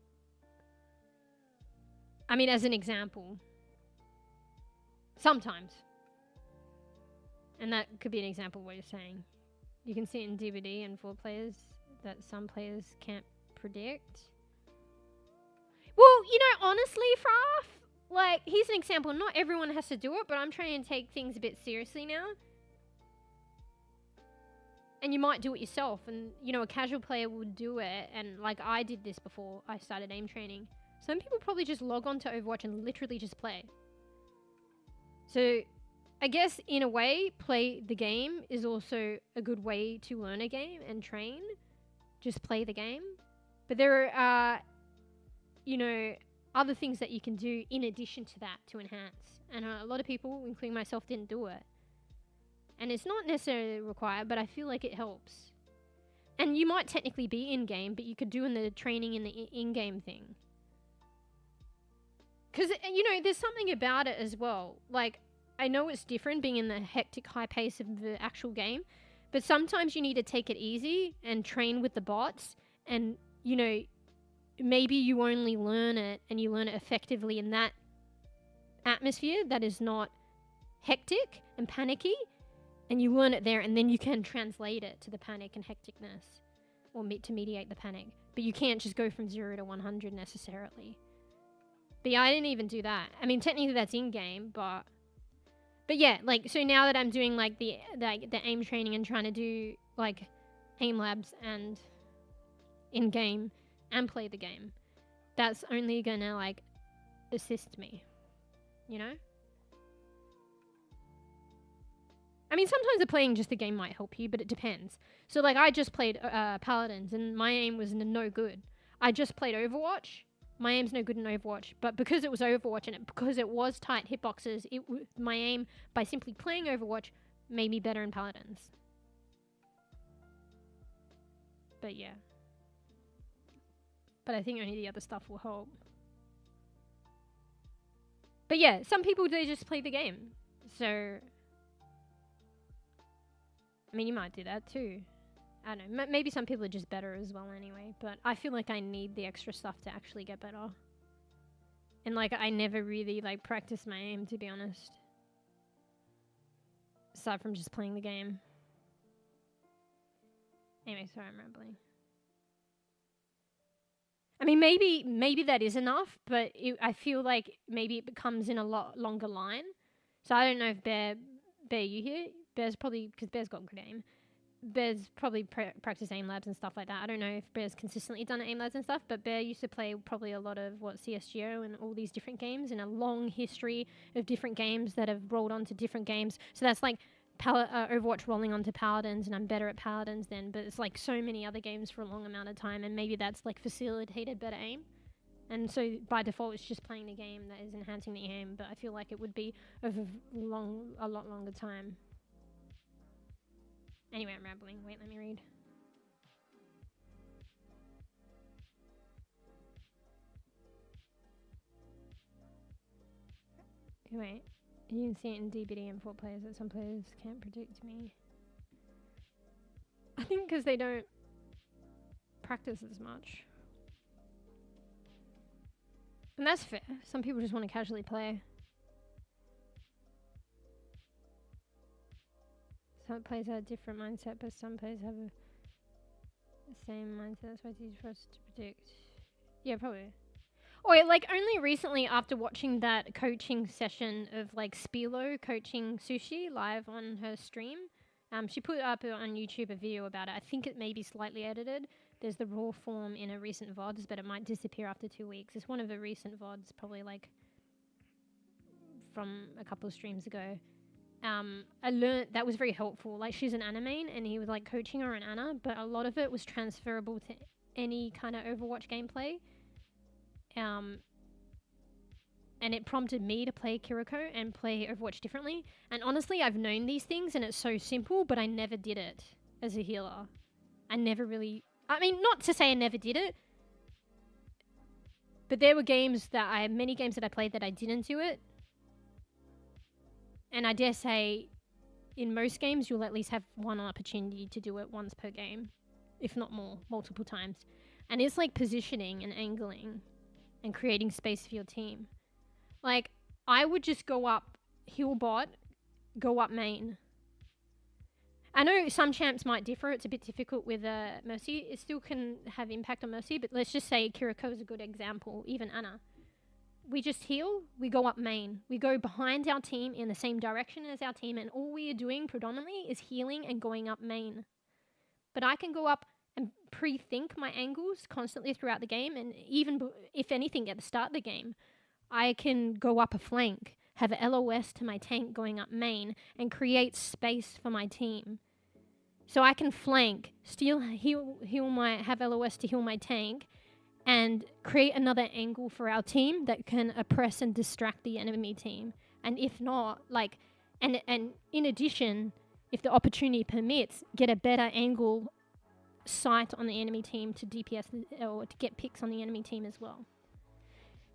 I mean, as an example. Sometimes. And that could be an example of what you're saying. You can see it in DVD and 4 players that some players can't predict. Well, you know, honestly, Fraf, like, here's an example. Not everyone has to do it, but I'm trying to take things a bit seriously now. And you might do it yourself. And, you know, a casual player would do it. And, like, I did this before I started aim training. Some people probably just log on to Overwatch and literally just play. So I guess in a way, play the game is also a good way to learn a game and train. Just play the game. But there are, you know, other things that you can do in addition to that to enhance. And a lot of people, including myself, didn't do it. And it's not necessarily required, but I feel like it helps. And you might technically be in-game, but you could do in the training in the in-game thing. Because, you know, there's something about it as well. Like, I know it's different being in the hectic high pace of the actual game, but sometimes you need to take it easy and train with the bots and, you know, maybe you only learn it and you learn it effectively in that atmosphere that is not hectic and panicky, and you learn it there and then you can translate it to the panic and hecticness or to mediate the panic. But you can't just go from 0 to 100 necessarily. But yeah, I didn't even do that. I mean, technically that's in-game, but yeah, like, so now that I'm doing, like, the aim training and trying to do, like, aim labs and in-game and play the game, that's only gonna, like, assist me, you know? I mean, sometimes the playing just the game might help you, but it depends. So, like, I just played Paladins, and my aim was no good. I just played Overwatch. My aim's no good in Overwatch, but because it was Overwatch and because it was tight hitboxes, my aim by simply playing Overwatch made me better in Paladins. But yeah. But I think only the other stuff will help. But yeah, some people, they just play the game. So, I mean, you might do that too. I don't know, maybe some people are just better as well anyway, but I feel like I need the extra stuff to actually get better. And, like, I never really, like, practice my aim, to be honest. Aside from just playing the game. Anyway, sorry, I'm rambling. I mean, maybe that is enough, but I feel like maybe it becomes in a lot longer line. So I don't know if Bear, you here? Bear's probably, because Bear's got good aim. Bear's probably practiced aim labs and stuff like that. I don't know if Bear's consistently done aim labs and stuff, but Bear used to play probably a lot of, CSGO and all these different games and a long history of different games that have rolled onto different games. So that's like Overwatch rolling onto Paladins, and I'm better at Paladins then, but it's like so many other games for a long amount of time, and maybe that's like facilitated better aim. And so by default, it's just playing the game that is enhancing the aim, but I feel like it would be over a lot longer time. Anyway, I'm rambling. Wait, let me read. Wait, you can see it in DBD and 4 players that some players can't predict me. I think because they don't practice as much. And that's fair. Some people just want to casually play. Some players have a different mindset, but some players have the same mindset. That's why it's easy for us to predict. Yeah, probably. Or like only recently after watching that coaching session of like Spilo coaching Sushi live on her stream, she put up on YouTube a video about it. I think it may be slightly edited. There's the raw form in a recent VODs, but it might disappear after 2 weeks. It's one of the recent VODs, probably like from a couple of streams ago. I learned that was very helpful. Like she's an anime and he was like coaching her on Anna, but a lot of it was transferable to any kind of Overwatch gameplay. And it prompted me to play Kiriko and play Overwatch differently. And honestly, I've known these things and it's so simple, but I never did it as a healer. I never really... I mean, not to say I never did it, but there were many games that I played that I didn't do it. And I dare say, in most games, you'll at least have one opportunity to do it once per game, if not more, multiple times. And it's like positioning and angling and creating space for your team. Like, I would just go up, heal bot, go up main. I know some champs might differ. It's a bit difficult with Mercy. It still can have impact on Mercy, but let's just say Kiriko is a good example, even Anna. We just heal, we go up main. We go behind our team in the same direction as our team, and all we are doing predominantly is healing and going up main. But I can go up and pre-think my angles constantly throughout the game, and even if anything at the start of the game, I can go up a flank, have a LOS to my tank going up main, and create space for my team. So I can flank, have LOS to heal my tank, and create another angle for our team that can oppress and distract the enemy team. And if not, like, and in addition, if the opportunity permits, get a better angle sight on the enemy team to DPS or to get picks on the enemy team as well.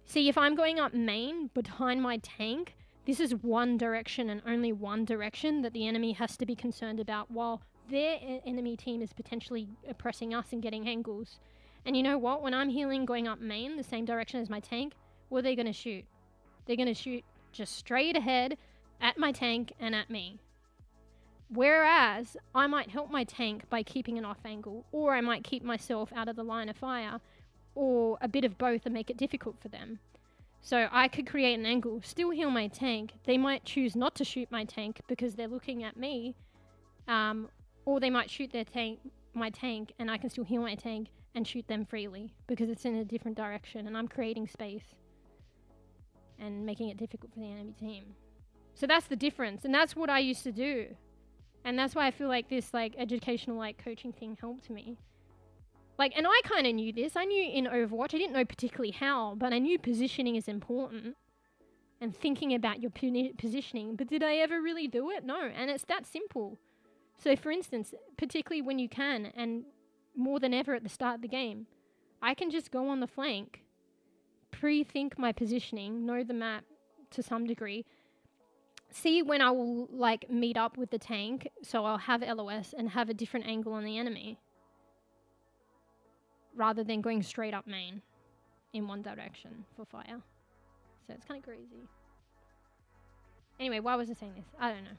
See, if I'm going up main behind my tank, this is one direction and only one direction that the enemy has to be concerned about, while their enemy team is potentially oppressing us and getting angles. And you know what? When I'm healing going up main, the same direction as my tank, what are they going to shoot? They're going to shoot just straight ahead at my tank and at me. Whereas, I might help my tank by keeping an off angle, or I might keep myself out of the line of fire, or a bit of both and make it difficult for them. So I could create an angle, still heal my tank. They might choose not to shoot my tank because they're looking at me, or they might shoot my tank, and I can still heal my tank and shoot them freely because it's in a different direction and I'm creating space and making it difficult for the enemy team. So that's the difference, and that's what I used to do. And that's why I feel like this like educational like coaching thing helped me. Like, and I kind of knew this. I knew in Overwatch, I didn't know particularly how, but I knew positioning is important and thinking about your positioning. But did I ever really do it? No. And it's that simple. So for instance, particularly when you can, and more than ever at the start of the game, I can just go on the flank, pre-think my positioning, know the map to some degree, see when I will like meet up with the tank, so I'll have LOS and have a different angle on the enemy, rather than going straight up main in one direction for fire. So it's kind of crazy. Anyway, why was I saying this? I don't know.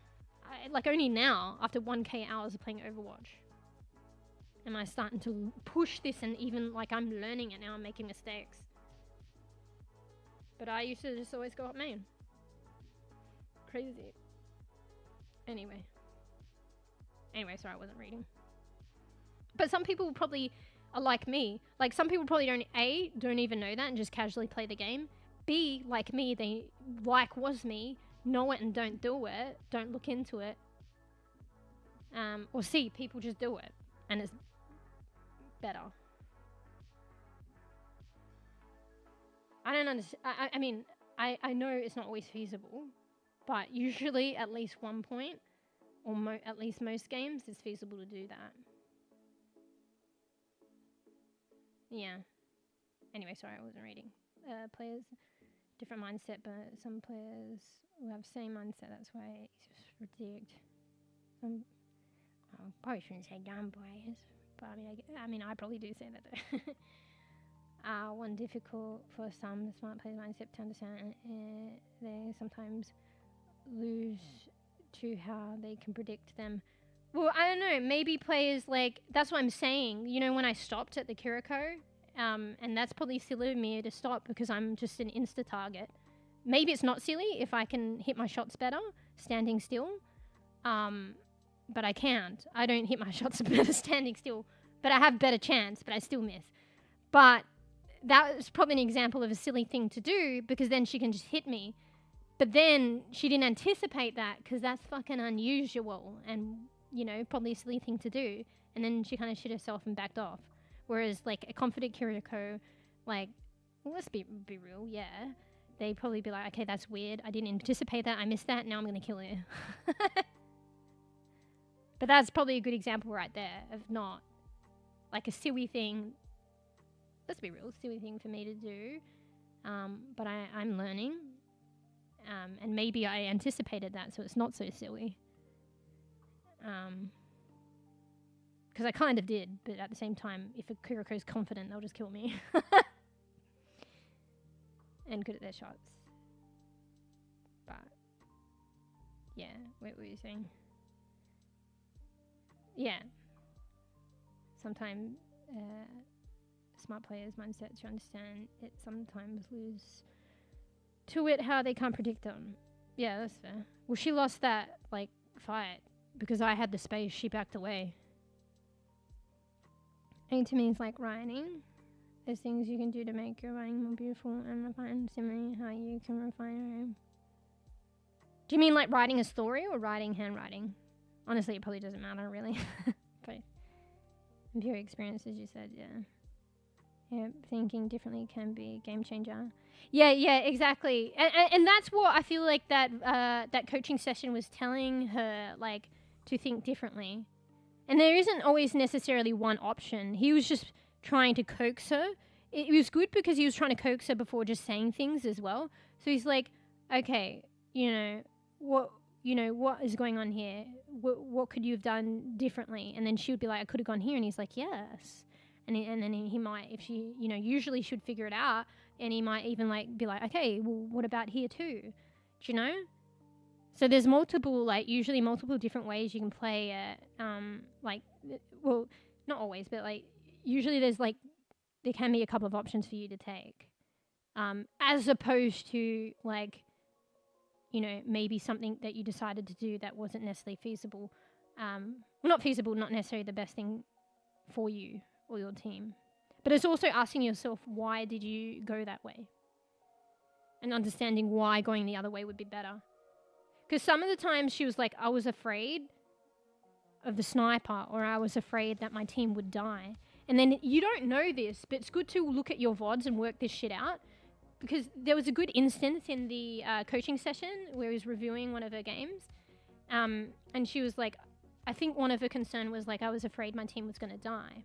Like only now, after 1k hours of playing Overwatch, am I starting to push this, and even like I'm learning it now, I'm making mistakes. But I used to just always go up main. Crazy. Anyway, sorry, I wasn't reading. But some people probably are like me. Like some people probably don't even know that and just casually play the game. B, like me, they was me, know it and don't do it, don't look into it. Or C, people just do it and it's better. I don't understand. I mean, I know it's not always feasible, but usually at least one point, or at least most games, it's feasible to do that. Yeah. Anyway, sorry, I wasn't reading. Players different mindset, but some players will have same mindset. That's why it's just ridiculous. I probably shouldn't say dumb players, but I mean, I probably do say that though. One difficult for some smart players' mindset to understand, they sometimes lose to how they can predict them. Well, I don't know, maybe players like, that's what I'm saying, you know, when I stopped at the kiriko, and that's probably silly of me to stop because I'm just an insta-target. Maybe it's not silly if I can hit my shots better standing still, but I can't. I don't hit my shots better standing still, but I have better chance, but I still miss. But that was probably an example of a silly thing to do because then she can just hit me. But then she didn't anticipate that because that's fucking unusual and, you know, probably a silly thing to do. And then she kind of shit herself and backed off. Whereas, like, a confident kiriko, like, well, let's be real, yeah. They'd probably be like, okay, that's weird. I didn't anticipate that. I missed that. Now I'm going to kill you. But that's probably a good example right there of not, like, a silly thing. Let's be real, silly thing for me to do. But I'm learning. And maybe I anticipated that, so it's not so silly. Because I kind of did, but at the same time, if a kiriko's confident, they'll just kill me. And good at their shots. But, yeah, what were you saying? Yeah. Sometimes smart players' mindset to understand it sometimes lose to it how they can't predict them. Yeah, that's fair. Well, she lost that, like, fight because I had the space. She backed away. And to me, it's like writing. There's things you can do to make your writing more beautiful and refined. Similarly, how you can refine your own. Do you mean like writing a story or writing handwriting? Honestly, it probably doesn't matter, really. But your experience, as you said, yeah. Yeah, thinking differently can be a game changer. Yeah, exactly. And that's what I feel like that that coaching session was telling her, like, to think differently. And there isn't always necessarily one option. He was just trying to coax her. It was good because he was trying to coax her before just saying things as well. So he's like, okay, what is going on here? What could you have done differently? And then she would be like, I could have gone here. And he's like, yes. And then he might, if she, usually should figure it out. And he might even be like, okay, well, what about here too? Do you know? So there's usually multiple different ways you can play it. Well, not always, but usually there can be a couple of options for you to take. As opposed to maybe something that you decided to do that wasn't necessarily feasible. Not feasible, not necessarily the best thing for you or your team. But it's also asking yourself, why did you go that way? And understanding why going the other way would be better. Because some of the times she was like, I was afraid of the sniper, or I was afraid that my team would die. And then you don't know this, but it's good to look at your VODs and work this shit out. Because there was a good instance in the coaching session where he was reviewing one of her games. And she was like, I think one of her concern was I was afraid my team was going to die.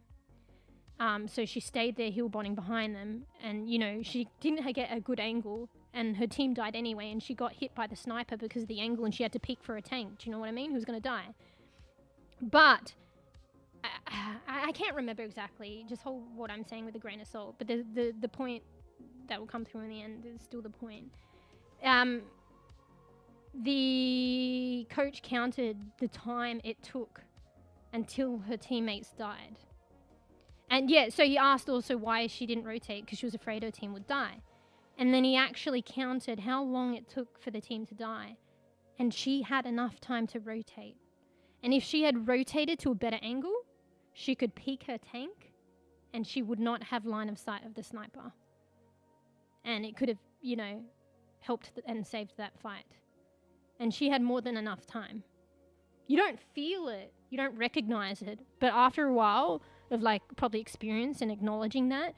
So she stayed there hill botting behind them. And, she didn't get a good angle. And her team died anyway. And she got hit by the sniper because of the angle. And she had to peek for a tank. Do you know what I mean? Who's going to die? But I can't remember exactly. Just hold what I'm saying with a grain of salt. But the point that will come through in the end is still the point. The coach counted the time it took until her teammates died. And yeah, so he asked also why she didn't rotate, because she was afraid her team would die. And then he actually counted how long it took for the team to die. And she had enough time to rotate. And if she had rotated to a better angle, she could peek her tank and she would not have line of sight of the sniper. And it could have, helped and saved that fight. And she had more than enough time. You don't feel it. You don't recognize it. But after a while of probably experience and acknowledging that,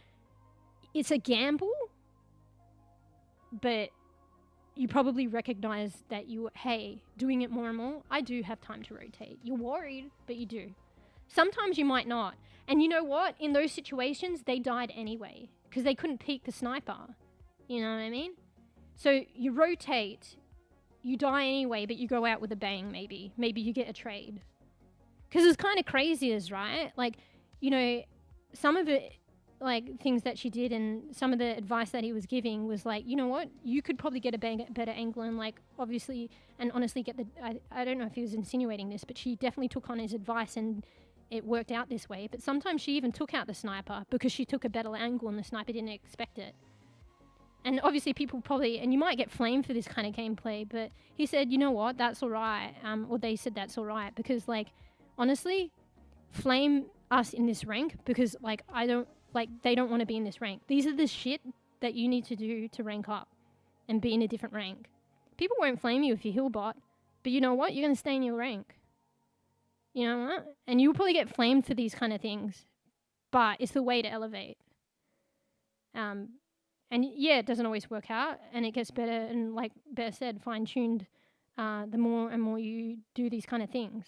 it's a gamble. But you probably recognize that doing it more and more, I do have time to rotate. You're worried, but you do. Sometimes you might not. And you know what? In those situations, they died anyway because they couldn't peek the sniper. You know what I mean? So you rotate, you die anyway, but you go out with a bang maybe. Maybe you get a trade. Because it's kind of crazy, right? Like, you know, some of it, like things that she did and some of the advice that he was giving was like, you know what, you could probably get a better angle and like obviously and honestly get the, I don't know if he was insinuating this, but she definitely took on his advice and it worked out this way. But sometimes she even took out the sniper because she took a better angle and the sniper didn't expect it. And obviously people probably, and you might get flamed for this kind of gameplay, but he said, you know what, that's all right. Or they said that's all right because like, honestly, flame us in this rank because like they don't want to be in this rank. These are the shit that you need to do to rank up and be in a different rank. People won't flame you if you're heal bot, but you know what? You're going to stay in your rank. You know what? And you'll probably get flamed for these kind of things, but it's the way to elevate. And yeah, it doesn't always work out and it gets better and like Bear said, fine-tuned the more and more you do these kind of things.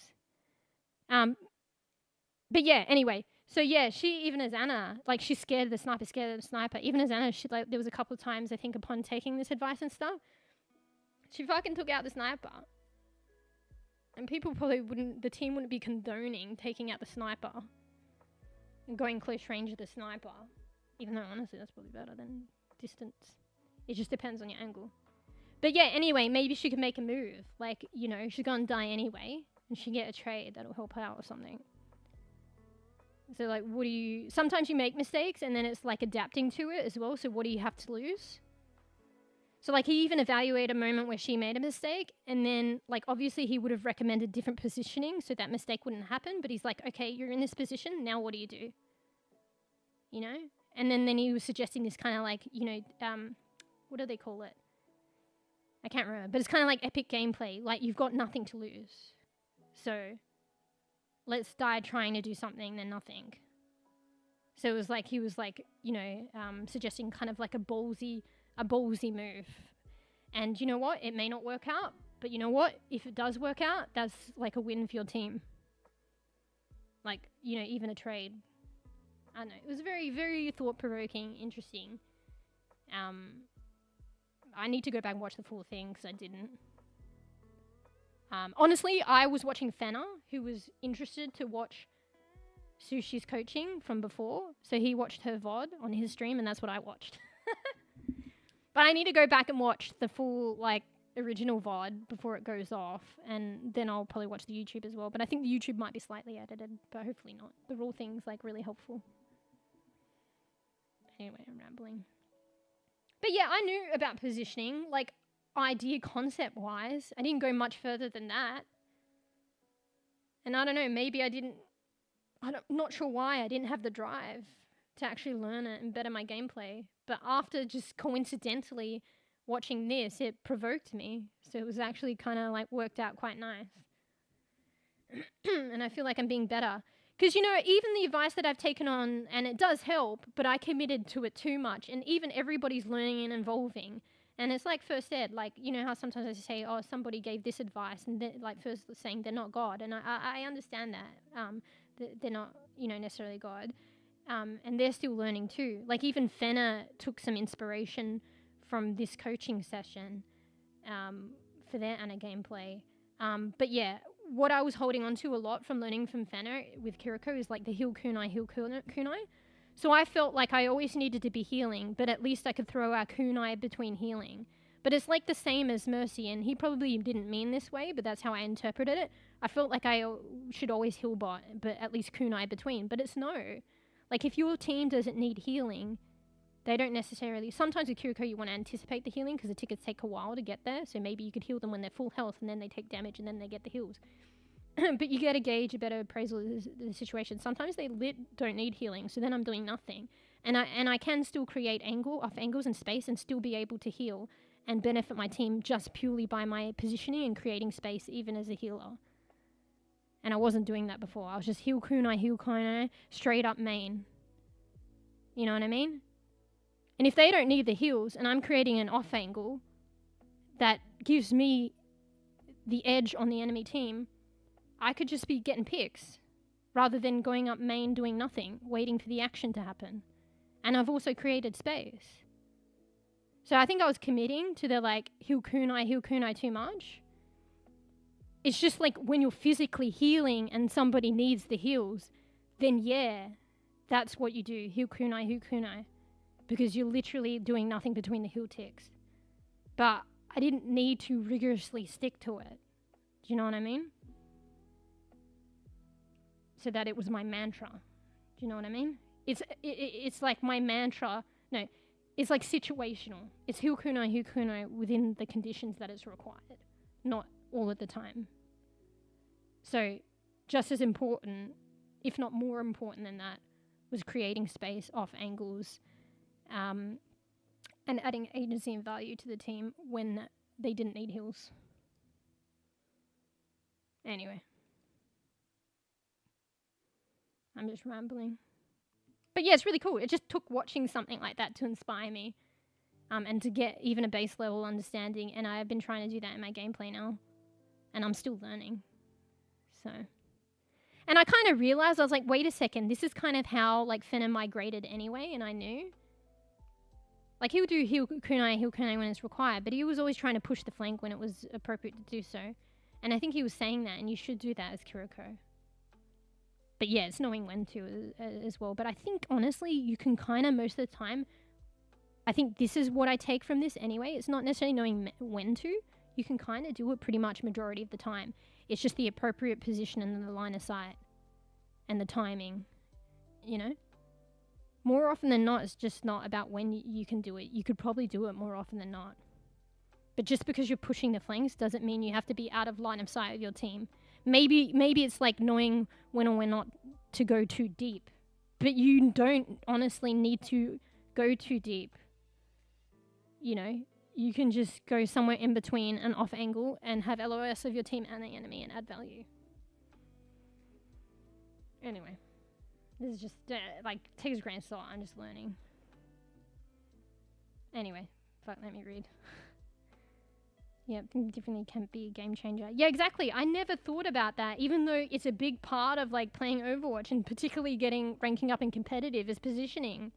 But yeah, anyway. So yeah, she, even as Anna, like she's scared of the sniper. Even as Anna, she like, there was a couple of times, I think, upon taking this advice and stuff, she fucking took out the sniper. And people probably the team wouldn't be condoning taking out the sniper and going close range of the sniper. Even though, honestly, that's probably better than distance. It just depends on your angle. But yeah, anyway, maybe she could make a move. Like, you know, she's gonna die anyway, and she can get a trade that'll help her out or something. So like, sometimes you make mistakes and then it's like adapting to it as well. So what do you have to lose? So like he even evaluated a moment where she made a mistake and then like, obviously he would have recommended different positioning so that mistake wouldn't happen. But he's like, okay, you're in this position. Now what do? You know? And then he was suggesting this kind of like, you know, what do they call it? I can't remember, but it's kind of like epic gameplay. Like you've got nothing to lose. So let's die trying to do something, then nothing. So it was like, he was like, you know, suggesting kind of like a ballsy move. And you know what? It may not work out, but you know what? If it does work out, that's like a win for your team. Like, you know, even a trade. I don't know. It was very, very thought-provoking, interesting. I need to go back and watch the full thing because I didn't. Honestly, I was watching Fenner, who was interested to watch Sushi's coaching from before. So he watched her VOD on his stream, and that's what I watched. But I need to go back and watch the full, like, original VOD before it goes off. And then I'll probably watch the YouTube as well. But I think the YouTube might be slightly edited, but hopefully not. The raw thing's, like, really helpful. Anyway, I'm rambling. But yeah, I knew about positioning, like, idea concept-wise. I didn't go much further than that. And I don't know, maybe I'm not sure why I didn't have the drive to actually learn it and better my gameplay. But after just coincidentally watching this, it provoked me. So it was actually kind of like worked out quite nice. And I feel like I'm being better. Because, you know, even the advice that I've taken on, and it does help, but I committed to it too much. And even everybody's learning and evolving. And it's like first ed, like, you know how sometimes I say, oh, somebody gave this advice, and like first saying they're not God. And I understand that. They're not, you know, necessarily God. And they're still learning too. Like even Fenner took some inspiration from this coaching session for their Anna gameplay. But yeah, what I was holding on to a lot from learning from Fenner with Kiriko is like the heal kunai. So I felt like I always needed to be healing, but at least I could throw our kunai between healing. But it's like the same as Mercy, and he probably didn't mean this way, but that's how I interpreted it. I felt like I should always heal bot, but at least kunai between. But it's no. Like if your team doesn't need healing, they don't necessarily. Sometimes with Kiriko you want to anticipate the healing because the tickets take a while to get there. So maybe you could heal them when they're full health and then they take damage and then they get the heals. But you get to gauge a better appraisal of the situation. Sometimes they don't need healing, so then I'm doing nothing. And I can still create angles and space and still be able to heal and benefit my team just purely by my positioning and creating space even as a healer. And I wasn't doing that before. I was just heal kunai, straight up main. You know what I mean? And if they don't need the heals and I'm creating an off angle that gives me the edge on the enemy team, I could just be getting picks rather than going up main doing nothing, waiting for the action to happen. And I've also created space. So I think I was committing to the like heal kunai too much. It's just like when you're physically healing and somebody needs the heals, then yeah, that's what you do. Heal kunai. Because you're literally doing nothing between the heal ticks. But I didn't need to rigorously stick to it. Do you know what I mean? So that it was my mantra. Do you know what I mean? It's like my mantra. No, it's like situational. It's heal kunai within the conditions that it's required. Not all at the time. So just as important, if not more important than that, was creating space off angles and adding agency and value to the team when they didn't need heals. Anyway. I'm just rambling. But yeah, it's really cool. It just took watching something like that to inspire me and to get even a base level understanding. And I've been trying to do that in my gameplay now. And I'm still learning. So. And I kind of realized, I was like, wait a second. This is kind of how like Finna migrated anyway. And I knew. Like he'll do heal kunai when it's required. But he was always trying to push the flank when it was appropriate to do so. And I think he was saying that. And you should do that as kiriko. But yeah, it's knowing when to as well. But I think, honestly, you can kind of, most of the time, I think this is what I take from this anyway. It's not necessarily knowing when to. You can kind of do it pretty much majority of the time. It's just the appropriate position and the line of sight. And the timing, you know? More often than not, it's just not about when you can do it. You could probably do it more often than not. But just because you're pushing the flanks doesn't mean you have to be out of line of sight of your team. Maybe it's like knowing when or when not to go too deep. But you don't honestly need to go too deep. You know, you can just go somewhere in between an off angle and have LOS of your team and the enemy and add value. Anyway, this is just like take a grain of salt. I'm just learning. Anyway, fuck, let me read. Yeah, definitely can be a game changer. Yeah, exactly. I never thought about that, even though it's a big part of like playing Overwatch and particularly ranking up in competitive is positioning.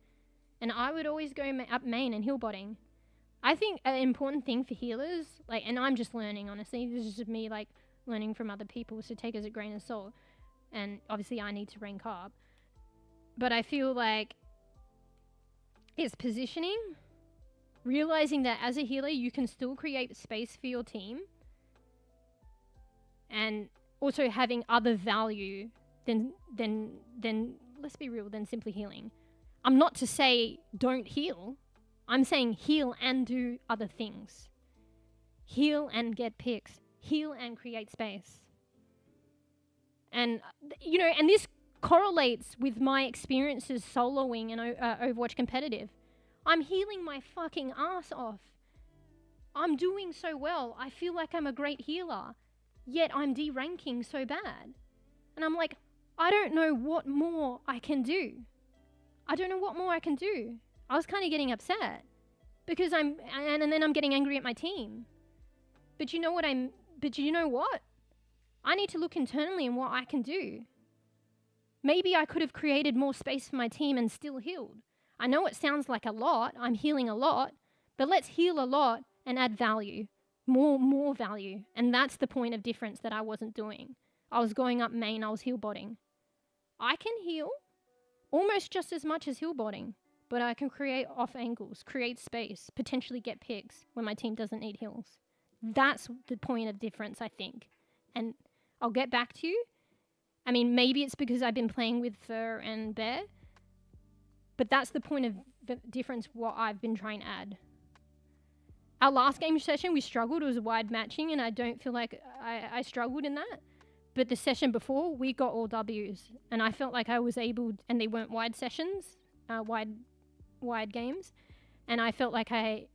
And I would always go up main and heal botting. I think an important thing for healers, like, and I'm just learning, honestly, this is just me like learning from other people, so take it as a grain of salt. And obviously I need to rank up. But I feel like it's positioning. Realizing that as a healer, you can still create space for your team. And also having other value than let's be real, than simply healing. I'm not to say don't heal. I'm saying heal and do other things. Heal and get picks. Heal and create space. And, you know, and this correlates with my experiences soloing and Overwatch competitive. I'm healing my fucking ass off. I'm doing so well. I feel like I'm a great healer. Yet I'm deranking so bad. And I'm like, I don't know what more I can do. I don't know what more I can do. I was kind of getting upset. Because and then I'm getting angry at my team. But you know what I need to look internally in what I can do. Maybe I could have created more space for my team and still healed. I know it sounds like a lot, I'm healing a lot, but let's heal a lot and add value, more value. And that's the point of difference that I wasn't doing. I was going up main, I was heal botting. I can heal almost just as much as heal botting, but I can create off angles, create space, potentially get picks when my team doesn't need heals. That's the point of difference, I think. And I'll get back to you. I mean, maybe it's because I've been playing with Fur and Bear, but that's the point of the difference what I've been trying to add. Our last game session, we struggled. It was wide matching, and I don't feel like I struggled in that. But the session before, we got all W's, and I felt like I was able, and they weren't wide sessions, wide games, and I felt like I,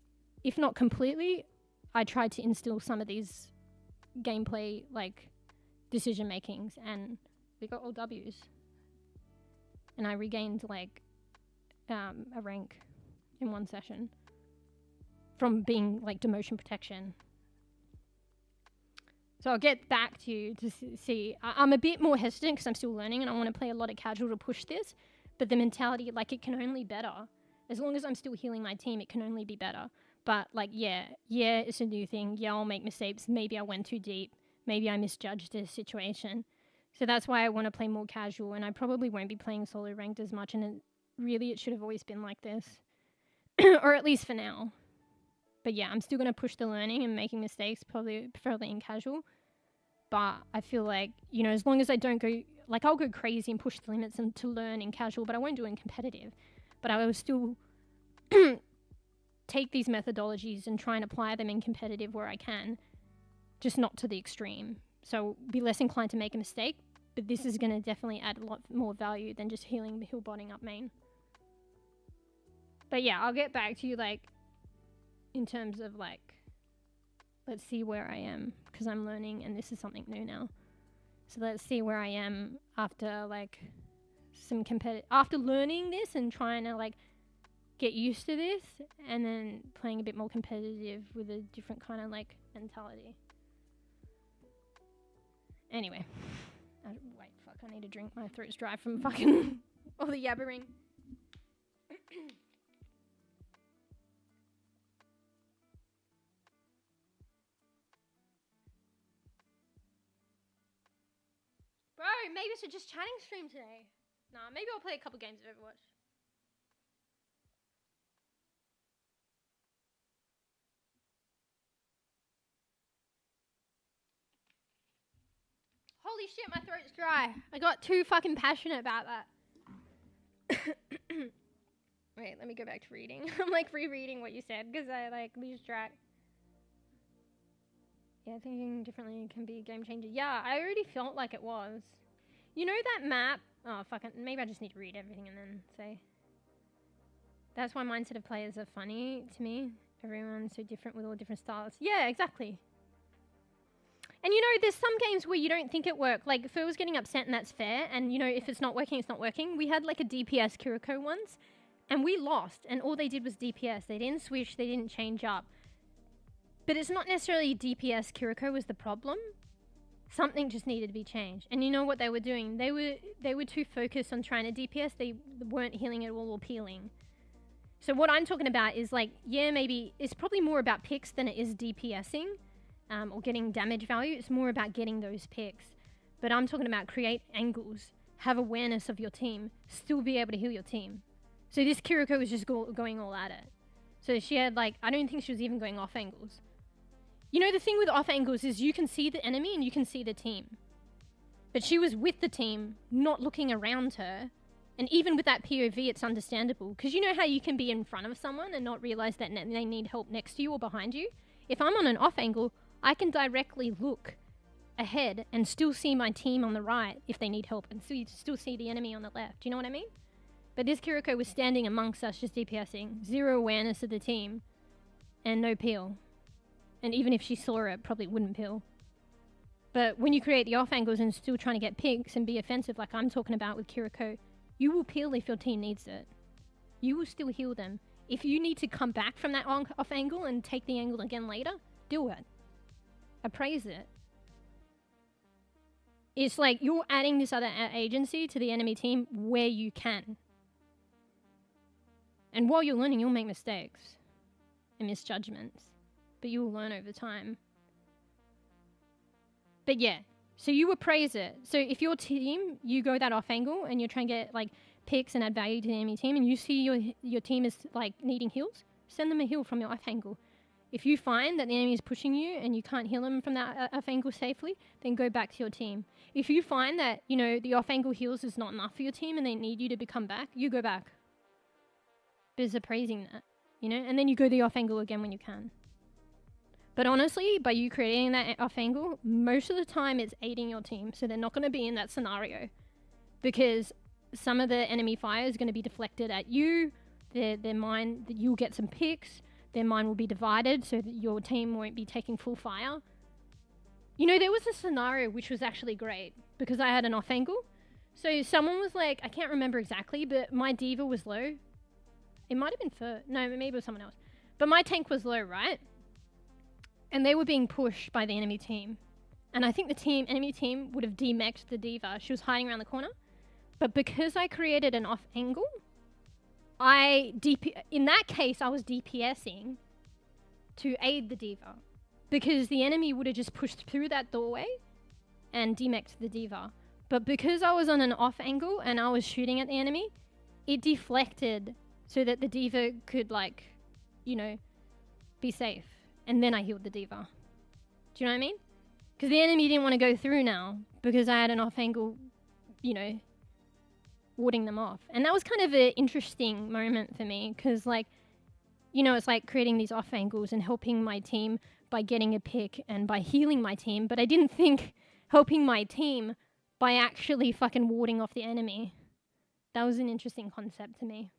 if not completely, I tried to instill some of these gameplay, like, decision makings, and we got all W's. And I regained, like, a rank in one session from being like demotion protection. So I'll get back to you to see. I'm a bit more hesitant because I'm still learning and I want to play a lot of casual to push this, but the mentality, like, it can only better. As long as I'm still healing my team, it can only be better. But like, yeah, it's a new thing. Yeah, I'll make mistakes. Maybe I went too deep. Maybe I misjudged the situation. So that's why I want to play more casual, and I probably won't be playing solo ranked as much, and it should have always been like this. Or at least for now. But yeah, I'm still going to push the learning and making mistakes, preferably in casual. But I feel like, you know, as long as I don't go, like I'll go crazy and push the limits and to learn in casual, but I won't do it in competitive. But I will still take these methodologies and try and apply them in competitive where I can, just not to the extreme. So be less inclined to make a mistake, but this is going to definitely add a lot more value than just healing the hill botting up main. But yeah, I'll get back to you like in terms of like, let's see where I am, because I'm learning and this is something new now. So let's see where I am after like some after learning this and trying to like get used to this, and then playing a bit more competitive with a different kind of like mentality. Anyway, wait, fuck, I need a drink. My throat's dry from fucking all the yabbering. Bro, maybe it's just chatting stream today. Nah, maybe I'll play a couple games of Overwatch. Holy shit, my throat's dry. I got too fucking passionate about that. Wait, let me go back to reading. I'm like rereading what you said because I like lose track. Yeah, thinking differently can be a game changer. Yeah, I already felt like it was. You know that map? Oh, fucking, maybe I just need to read everything and then say. That's why mindset of players are funny to me. Everyone's so different with all different styles. Yeah, exactly. And you know, there's some games where you don't think it worked. Like, if I was getting upset and that's fair, and you know, if it's not working, it's not working. We had like a DPS Kiriko once, and we lost, and all they did was DPS. They didn't switch, they didn't change up. But it's not necessarily DPS Kiriko was the problem. Something just needed to be changed. And you know what they were doing? They were too focused on trying to DPS. They weren't healing at all or peeling. So what I'm talking about is like, yeah, maybe it's probably more about picks than it is DPSing. Or getting damage value. It's more about getting those picks. But I'm talking about create angles, have awareness of your team, still be able to heal your team. So this Kiriko was just going all at it. So she had like, I don't think she was even going off angles. You know, the thing with off angles is you can see the enemy and you can see the team. But she was with the team, not looking around her. And even with that POV, it's understandable. Because you know how you can be in front of someone and not realize that they need help next to you or behind you? If I'm on an off angle, I can directly look ahead and still see my team on the right if they need help, and still see the enemy on the left. Do you know what I mean? But this Kiriko was standing amongst us just DPSing. Zero awareness of the team. And no peel. And even if she saw it, probably wouldn't peel. But when you create the off angles and still trying to get picks and be offensive like I'm talking about with Kiriko, you will peel if your team needs it. You will still heal them. If you need to come back from that off angle and take the angle again later, do it. Appraise it. It's like you're adding this other agency to the enemy team where you can. And while you're learning, you'll make mistakes and misjudgments, but you will learn over time. But yeah, so you appraise it. So if your team, you go that off angle and you're trying to get like picks and add value to the enemy team, and you see your team is like needing heals, send them a heal from your off angle. If you find that the enemy is pushing you and you can't heal them from that off angle safely, then go back to your team. If you find that, you know, the off angle heals is not enough for your team and they need you to come back, you go back. But it's appraising that, you know, and then you go the off angle again when you can. But honestly, by you creating that off angle, most of the time it's aiding your team. So they're not going to be in that scenario because some of the enemy fire is going to be deflected at you. Their mind, you'll get some picks. Their mind will be divided so that your team won't be taking full fire. You know, there was a scenario which was actually great because I had an off angle. So someone was like, I can't remember exactly, but my diva was low. It might have been no, maybe it was someone else. But my tank was low, right? And they were being pushed by the enemy team. And I think the enemy team would have demexed the diva. She was hiding around the corner. But because I created an off angle, in that case, I was DPSing to aid the D.Va, because the enemy would have just pushed through that doorway and demeched the D.Va. But because I was on an off angle and I was shooting at the enemy, it deflected so that the D.Va could, like, you know, be safe. And then I healed the D.Va. Do you know what I mean? Because the enemy didn't want to go through now because I had an off angle, you know, warding them off. And that was kind of an interesting moment for me because, like, you know, it's like creating these off angles and helping my team by getting a pick and by healing my team. But I didn't think helping my team by actually fucking warding off the enemy. That was an interesting concept to me.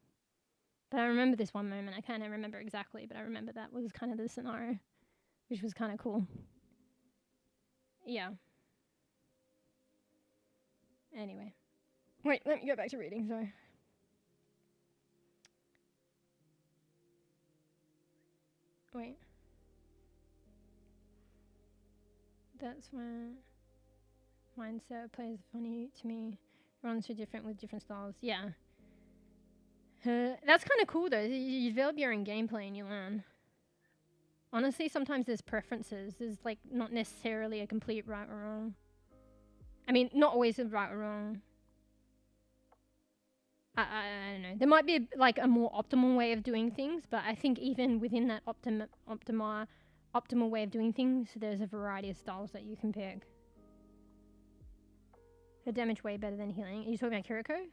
But I remember this one moment. I kind of remember exactly, but I remember that was kind of the scenario, which was kind of cool. Yeah. Anyway. Wait, let me go back to reading, sorry. Wait. That's where mindset plays funny to me. Runs are different with different styles. Yeah. That's kind of cool though. You develop your own gameplay and you learn. Honestly, sometimes there's preferences. There's like not necessarily a complete right or wrong. I mean, not always a right or wrong. I don't know. There might be like a more optimal way of doing things, but I think even within that optimal way of doing things, there's a variety of styles that you can pick. The damage way better than healing. Are you talking about Kiriko?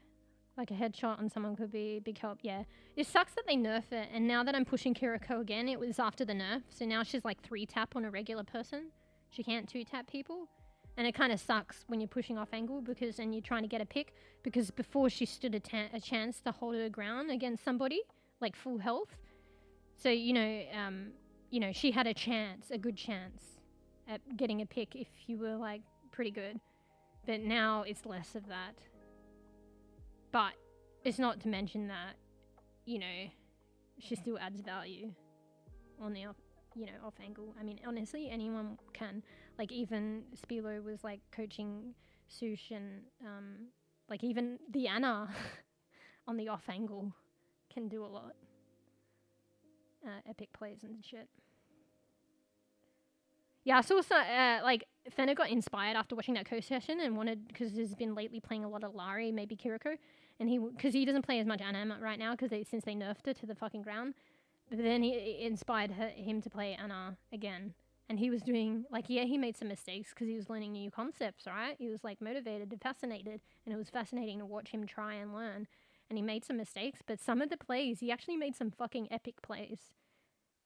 Like a headshot on someone could be big help. Yeah. It sucks that they nerf it, and now that I'm pushing Kiriko again, it was after the nerf, so now she's like 3-tap on a regular person. She can't 2-tap people. And it kind of sucks when you're pushing off angle because then you're trying to get a pick, because before she stood a chance to hold her ground against somebody, like full health. So, you know, she had a chance, a good chance at getting a pick if you were like pretty good. But now it's less of that. But it's not to mention that, you know, she still adds value on the off angle. I mean, honestly, anyone can. Like, even Spilo was, like, coaching Sush and, like, even the Anna on the off angle can do a lot. Epic plays and shit. Yeah, I saw some, like, Fenner got inspired after watching that co-session and wanted, because he's been lately playing a lot of Larry, maybe Kiriko, and because he doesn't play as much Anna right now since they nerfed her to the fucking ground. But then he inspired him to play Anna again. And he was doing, like, yeah, he made some mistakes because he was learning new concepts, right? He was, like, motivated and fascinated, and it was fascinating to watch him try and learn. And he made some mistakes, but some of the plays, he actually made some fucking epic plays.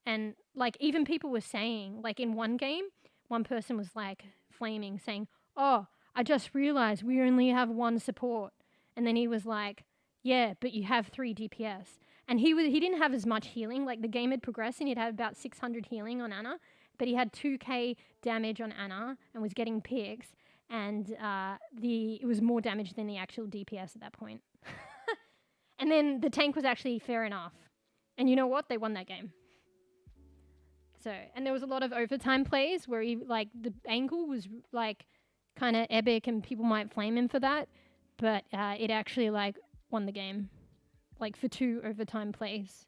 And, like, even people were saying, like, in one game, one person was, like, flaming, saying, oh, I just realized we only have 1 support. And then he was like, yeah, but you have 3 DPS. And he didn't have as much healing. Like, the game had progressed and he'd had about 600 healing on Anna, but he had 2k damage on Anna and was getting picks, and it was more damage than the actual DPS at that point. And then the tank was actually fair enough. And you know what? They won that game. So, and there was a lot of overtime plays where he, like, the angle was, like, kind of epic and people might flame him for that, but it actually, like, won the game. Like, for 2 overtime plays.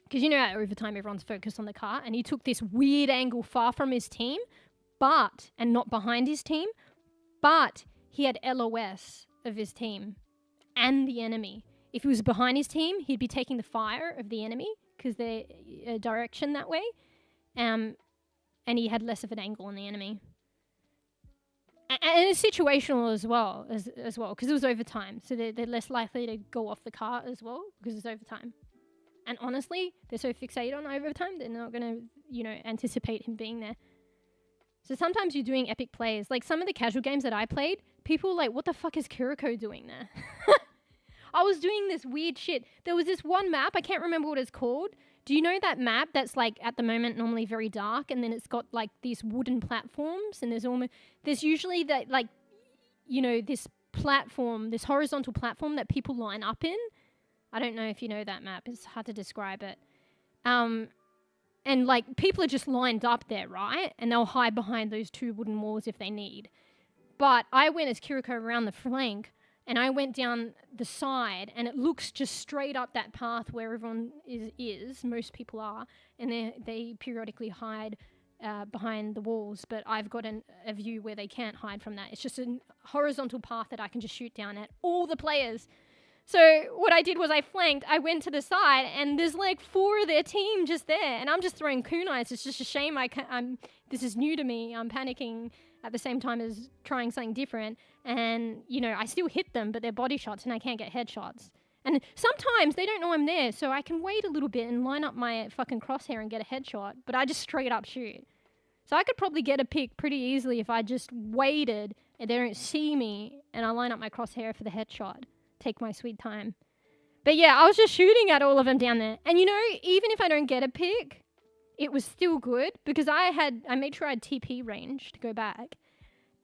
Because you know at overtime everyone's focused on the car, and he took this weird angle far from his team, and not behind his team, but he had LOS of his team and the enemy. If he was behind his team, he'd be taking the fire of the enemy because they're direction that way, and he had less of an angle on the enemy. And it's situational as well, because it was overtime, so they're less likely to go off the car as well because it's overtime. And honestly, they're so fixated on overtime, they're not going to, you know, anticipate him being there. So sometimes you're doing epic plays. Like, some of the casual games that I played, people were like, what the fuck is Kiriko doing there? I was doing this weird shit. There was this one map, I can't remember what it's called. Do you know that map that's, like, at the moment normally very dark, and then it's got, like, these wooden platforms, and there's usually that, like, you know, this horizontal platform that people line up in. I don't know if you know that map. It's hard to describe it. And, like, people are just lined up there, right? And they'll hide behind those 2 wooden walls if they need. But I went as Kiriko around the flank, and I went down the side, and it looks just straight up that path where everyone is most people are, and they periodically hide behind the walls, but I've got a view where they can't hide from that. It's just a horizontal path that I can just shoot down at all the players. So what I did was I flanked, I went to the side, and there's like 4 of their team just there, and I'm just throwing kunais. It's just a shame this is new to me. I'm panicking at the same time as trying something different, and, you know, I still hit them, but they're body shots, and I can't get headshots. And sometimes they don't know I'm there, so I can wait a little bit and line up my fucking crosshair and get a headshot, but I just straight up shoot. So I could probably get a pick pretty easily if I just waited and they don't see me and I line up my crosshair for the headshot. Take my sweet time. But yeah, I was just shooting at all of them down there. And you know, even if I don't get a pick, it was still good because I made sure I had TP range to go back.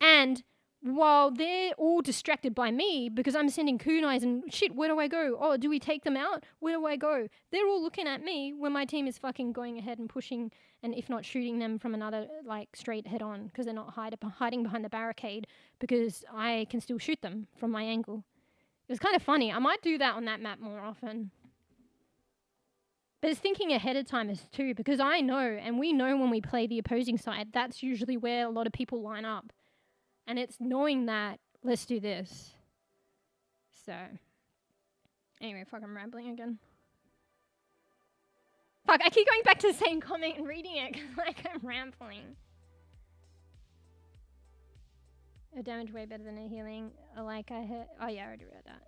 And while they're all distracted by me because I'm sending kunais and shit, where do I go? Oh, do we take them out? Where do I go? They're all looking at me when my team is fucking going ahead and pushing, and if not shooting them from another, like, straight head on because they're not hiding behind the barricade because I can still shoot them from my angle. It was kind of funny. I might do that on that map more often. But it's thinking ahead of time is too, because I know, and we know when we play the opposing side, that's usually where a lot of people line up. And it's knowing that, let's do this. So, anyway, fuck, I'm rambling again. Fuck, I keep going back to the same comment and reading it, because, like, I'm rambling. A damage way better than a healing. Like I heard. Oh yeah, I already read that.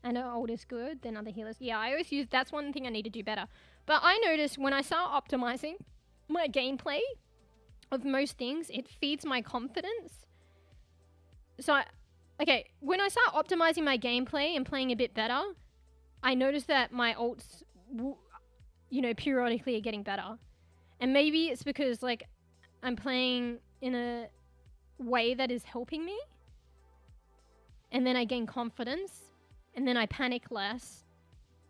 I know old is good than other healers. Yeah, I always use. That's one thing I need to do better. But I noticed when I start optimizing my gameplay of most things, it feeds my confidence. So, when I start optimizing my gameplay and playing a bit better, I notice that my ults, you know, periodically are getting better. And maybe it's because, like, I'm playing in a way that is helping me, and then I gain confidence, and then I panic less,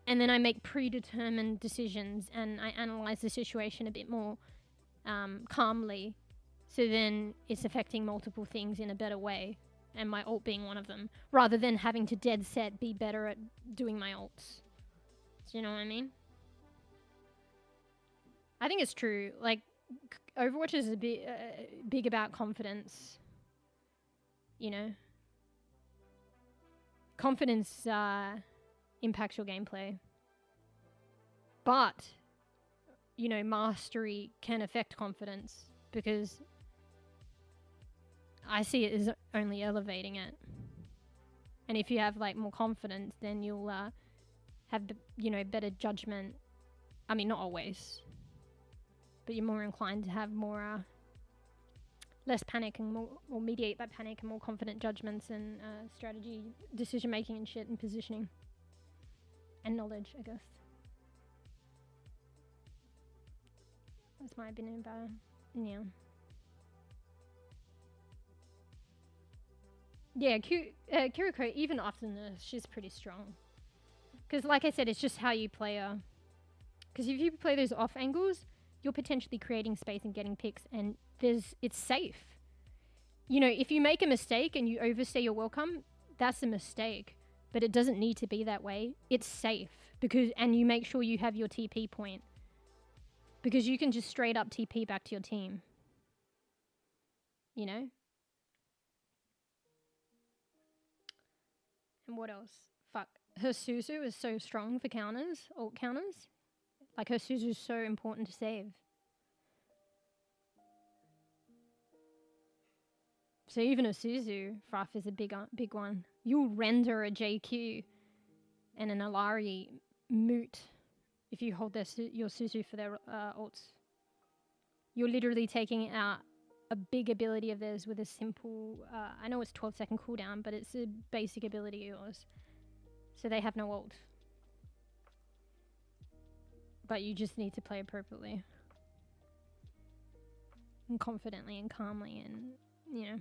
and then I make predetermined decisions, and I analyze the situation a bit more calmly, so then it's affecting multiple things in a better way, and my ult being one of them, rather than having to dead set be better at doing my ults. Do you know what I mean? I think it's true. Like, Overwatch is a bit big about confidence. You know, confidence impacts your gameplay, but, you know, mastery can affect confidence because I see it as only elevating it. And if you have, like, more confidence, then you'll have, you know, better judgment. I mean, not always, but you're more inclined to have more less panic and more mediate that panic and more confident judgments and strategy, decision making and shit, and positioning and knowledge, I guess. That's my opinion about it. Yeah. Yeah, Kiriko, even after Nurse, she's pretty strong. Because, like I said, it's just how you play her. Because if you play those off angles, you're potentially creating space and getting picks, and it's safe. You know, if you make a mistake and you overstay your welcome, that's a mistake. But it doesn't need to be that way. It's safe, and you make sure you have your TP point. Because you can just straight up TP back to your team. You know? And what else? Fuck. Her Suzu is so strong for counters, ult counters. Like, her Suzu is so important to save. So even a Suzu, Fruff, is a big one. You'll render a JQ and an Alari moot if you hold your Suzu for their ults. You're literally taking out a big ability of theirs with a simple, I know it's 12-second cooldown, but it's a basic ability of yours. So they have no ult. But you just need to play appropriately. And confidently and calmly and, you know.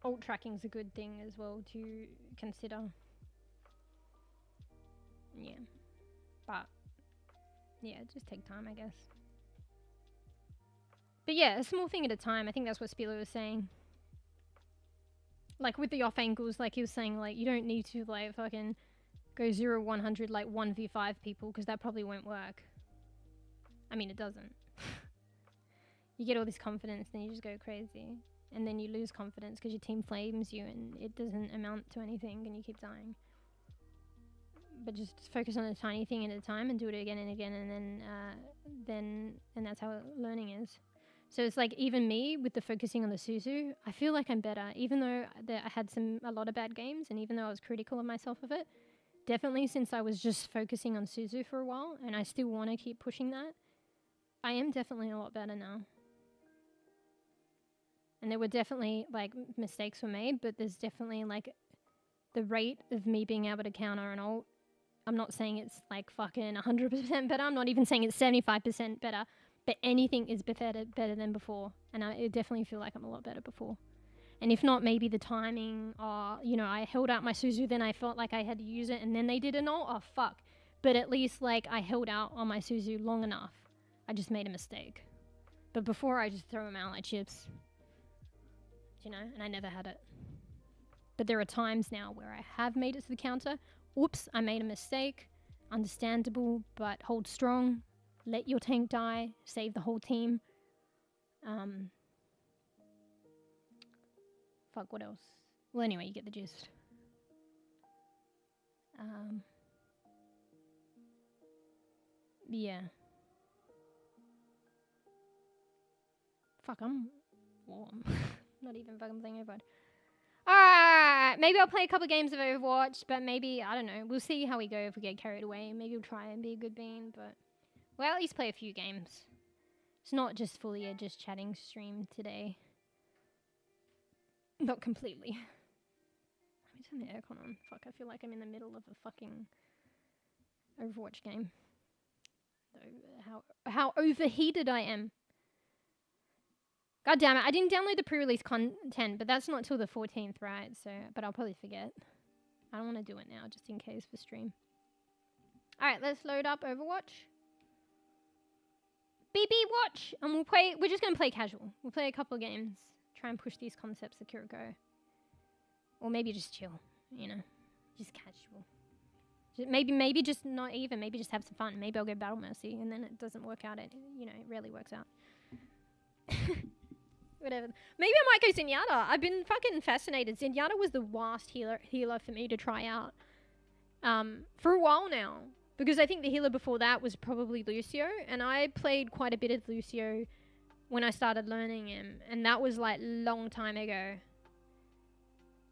Ult tracking's a good thing as well to consider. Yeah. But, yeah, just take time, I guess. But yeah, a small thing at a time. I think that's what Spilo was saying. Like with the off angles, like he was saying, like you don't need to like fucking go 0-100 like 1v5 people because that probably won't work. I mean, it doesn't. You get all this confidence, then you just go crazy. And then you lose confidence because your team flames you and it doesn't amount to anything and you keep dying. But just focus on a tiny thing at a time and do it again and again, and then that's how learning is. So it's like even me with the focusing on the SwuM, I feel like I'm better, even though I had a lot of bad games, and even though I was critical of myself of it. Definitely since I was just focusing on SwuM for a while, and I still want to keep pushing that, I am definitely a lot better now. And there were definitely like mistakes were made, but there's definitely like the rate of me being able to counter an ult. I'm not saying it's like fucking 100% better. I'm not even saying it's 75% better, but anything is better than before. And I definitely feel like I'm a lot better before. And if not, maybe the timing, or, you know, I held out my SwuM, then I felt like I had to use it, and then they did an ult. Oh, fuck. But at least, like, I held out on my SwuM long enough. I just made a mistake. But before, I just throw them out like chips. You know, and I never had it. But there are times now where I have made it to the counter. Oops, I made a mistake. Understandable, but hold strong. Let your tank die. Save the whole team. Fuck, what else? Well, anyway, you get the gist. Yeah. Fuck, I'm warm. Not even fucking playing Overwatch. Alright, maybe I'll play a couple games of Overwatch, but maybe, I don't know, we'll see how we go if we get carried away. Maybe we'll try and be a good bean, but we'll at least play a few games. It's not just fully a just chatting stream today. Not completely. Let me turn the aircon on. Fuck, I feel like I'm in the middle of a fucking Overwatch game. How overheated I am. God damn it, I didn't download the pre-release content, but that's not till the 14th, right? So, but I'll probably forget. I don't want to do it now, just in case for stream. Alright, let's load up Overwatch. bEbEwAtch! And we're just going to play casual. We'll play a couple of games. Try and push these concepts of kiriko. Or maybe just chill, you know. Just casual. Maybe just not even. Maybe just have some fun. Maybe I'll go Battle Mercy, and then it doesn't work out. It rarely works out. Whatever. Maybe I might go Zenyatta. I've been fucking fascinated. Zenyatta was the worst healer for me to try out. For a while now. Because I think the healer before that was probably Lucio. And I played quite a bit of Lucio when I started learning him. And that was like long time ago.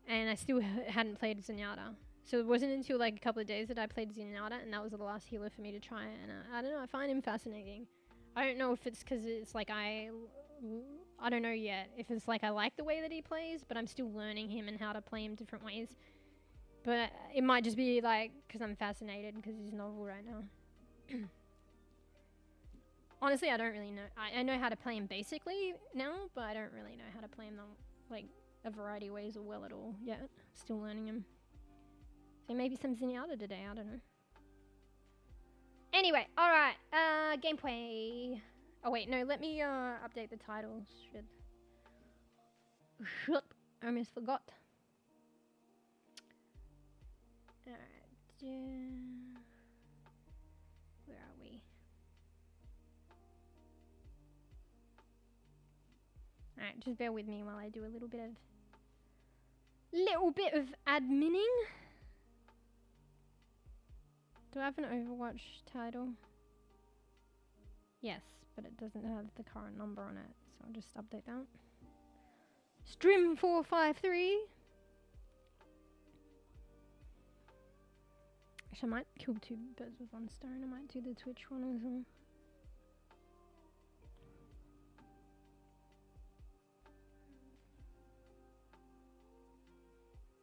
And I still hadn't played Zenyatta. So it wasn't until like a couple of days that I played Zenyatta. And that was the last healer for me to try. And I don't know. I find him fascinating. I don't know if it's because it's like I don't know yet if it's like I like the way that he plays, but I'm still learning him and how to play him different ways. But it might just be like because I'm fascinated because he's novel right now. Honestly, I don't really know. I know how to play him basically now, but I don't really know how to play him like a variety of ways or well at all yet. Still learning him. So maybe some Zenyatta today, I don't know. Anyway, alright, gameplay. Oh wait, no, let me update the titles. Shit, I almost forgot. Alright, where are we? Alright, just bear with me while I do a little bit of adminning. Do I have an Overwatch title? Yes, but it doesn't have the current number on it, so I'll just update that. Stream 453. Actually, I might kill two birds with one stone. I might do the Twitch one as well.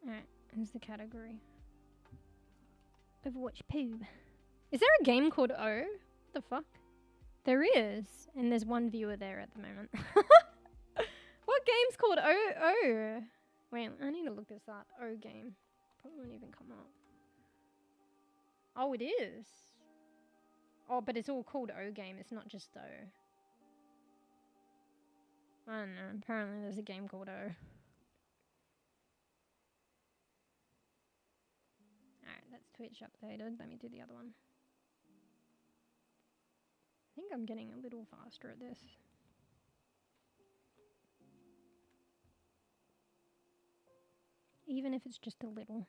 Alright, here's the category. Overwatch poo. Is there a game called O? What the fuck? There is, and there's one viewer there at the moment. What game's called O? Wait, I need to look this up. O game. Probably won't even come up. Oh, it is. Oh, but it's all called O game. It's not just O. I don't know. Apparently there's a game called O. Twitch updated. Let me do the other one. I think I'm getting a little faster at this. Even if it's just a little.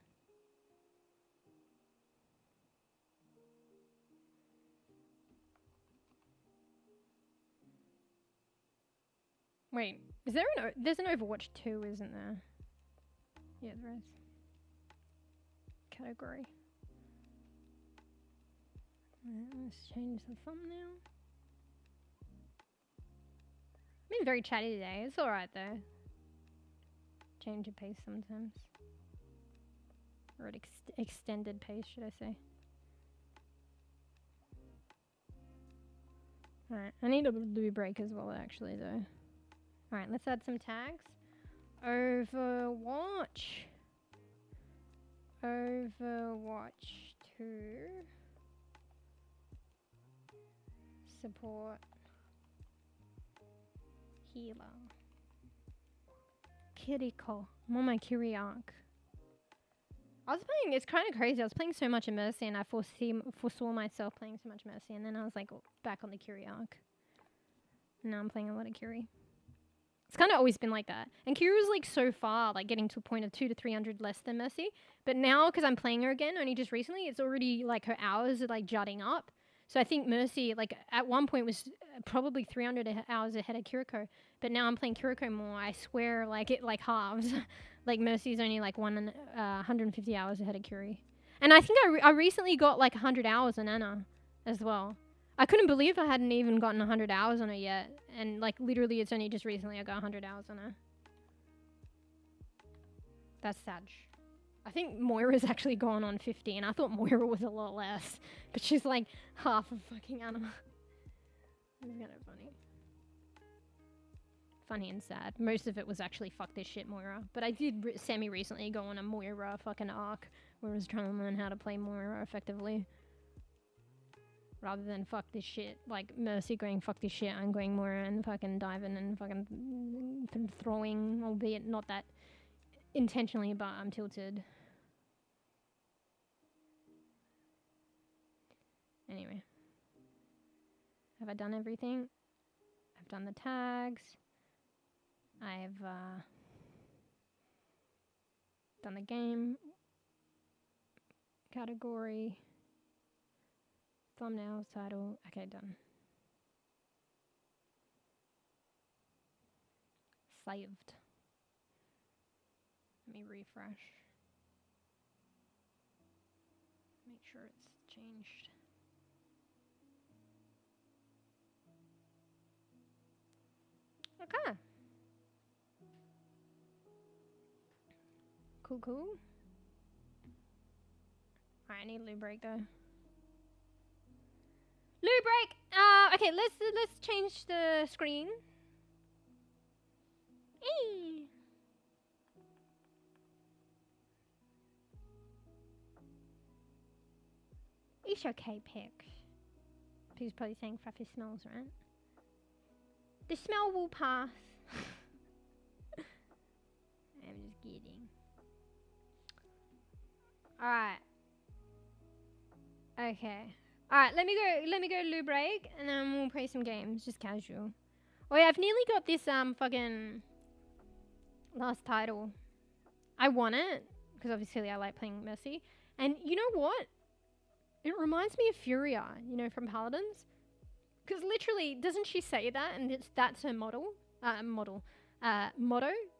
Wait, is there there's an Overwatch 2, isn't there? Yeah, there is. Category. Let's change the thumbnail. I've been very chatty today. It's alright though. Change of pace sometimes. Or an extended pace, should I say. Alright, I need a blue break as well actually though. Alright, let's add some tags. Overwatch. Overwatch 2. Support. Healer. Kiriko. I'm on my Kiri arc. I was playing, it's kind of crazy. I was playing so much in Mercy and I foresaw myself playing so much Mercy and then I was like back on the Kiri arc. And now I'm playing a lot of Kiri. It's kind of always been like that. And Kiri's like so far, like getting to a point of 200 to 300 less than Mercy. But now, because I'm playing her again, only just recently, it's already like her hours are like jutting up. So I think Mercy, like at one point was probably 300 hours ahead of Kiriko. But now I'm playing Kiriko more. I swear like it like halves. Like Mercy's only like 150 hours ahead of Kiri. And I think I recently got like 100 hours on Anna as well. I couldn't believe I hadn't even gotten 100 hours on her yet. And like literally it's only just recently I got 100 hours on her. That's sad. I think Moira's actually gone on 50 and I thought Moira was a lot less. But she's like half of fucking Anna. It's kind of funny. Funny and sad. Most of it was actually fuck this shit Moira. But I did semi-recently go on a Moira fucking arc where I was trying to learn how to play Moira effectively. Rather than fuck this shit, like Mercy going fuck this shit, I'm going Moira and fucking diving and fucking throwing, albeit not that intentionally, but I'm tilted. Anyway. Have I done everything? I've done the tags. I've done the game. Category. Thumbnail, title. Okay, done. Saved. Let me refresh. Make sure it's changed. Okay. Cool. Alright, I need a loo break though. Loo break! Okay, let's change the screen. Eee. It's okay, Pick. He's probably saying Fruffy smells, right? The smell will pass. I'm just kidding. Alright. Okay. Alright, let me go loo break and then we'll play some games, just casual. Oh yeah, I've nearly got this fucking last title. I won it, because obviously I like playing Mercy. And you know what? It reminds me of Furia, you know, from Paladins. Because literally, doesn't she say that? And that's her motto? Motto?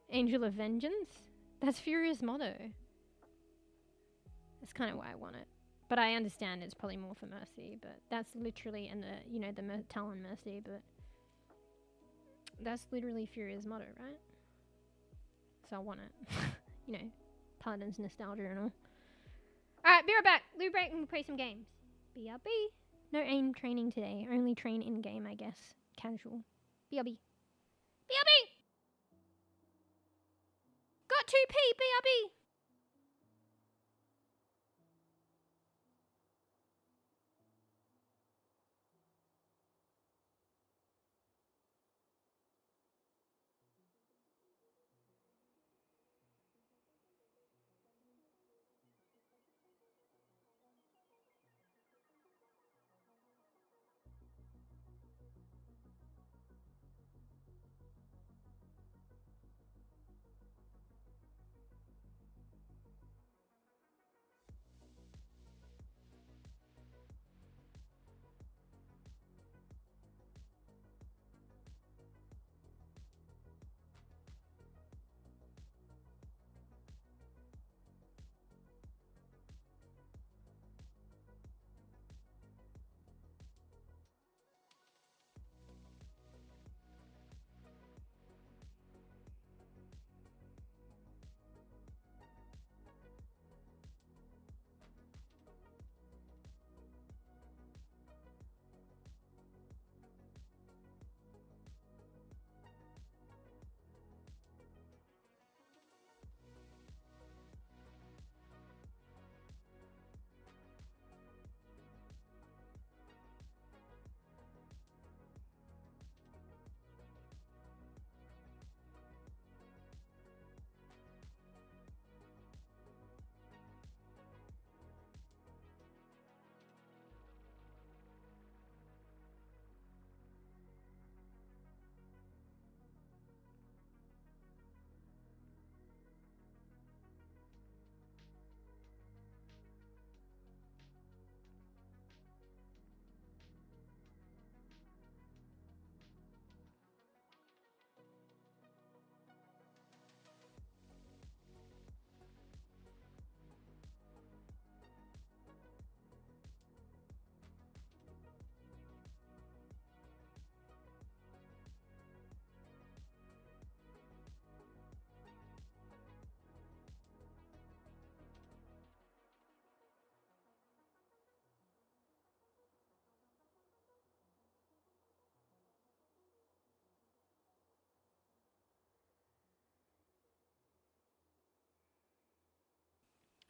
Angel of Vengeance? That's Furia's motto. That's kind of why I want it. But I understand it's probably more for Mercy, but that's literally, and the, you know, the Talon Mercy, but that's literally Furia's motto, right? So I want it. You know, Paladin's nostalgia and all. Alright, be right back. Loo break and we'll play some games. BRB. No aim training today. Only train in-game, I guess. Casual. BRB. BRB! Got 2p, BRB!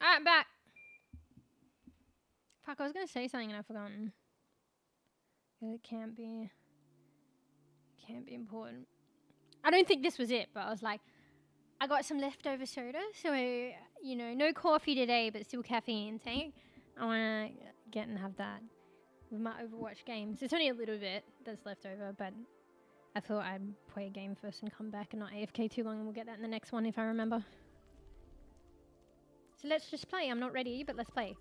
Alright, back. Fuck, I was gonna say something and I've forgotten. It can't be important. I don't think this was it, but I was like, I got some leftover soda, so you know, no coffee today, but still caffeine intake. I wanna get and have that with my Overwatch games. It's only a little bit that's left over, but I thought I'd play a game first and come back and not AFK too long, and we'll get that in the next one if I remember. So let's just play. I'm not ready, but let's play.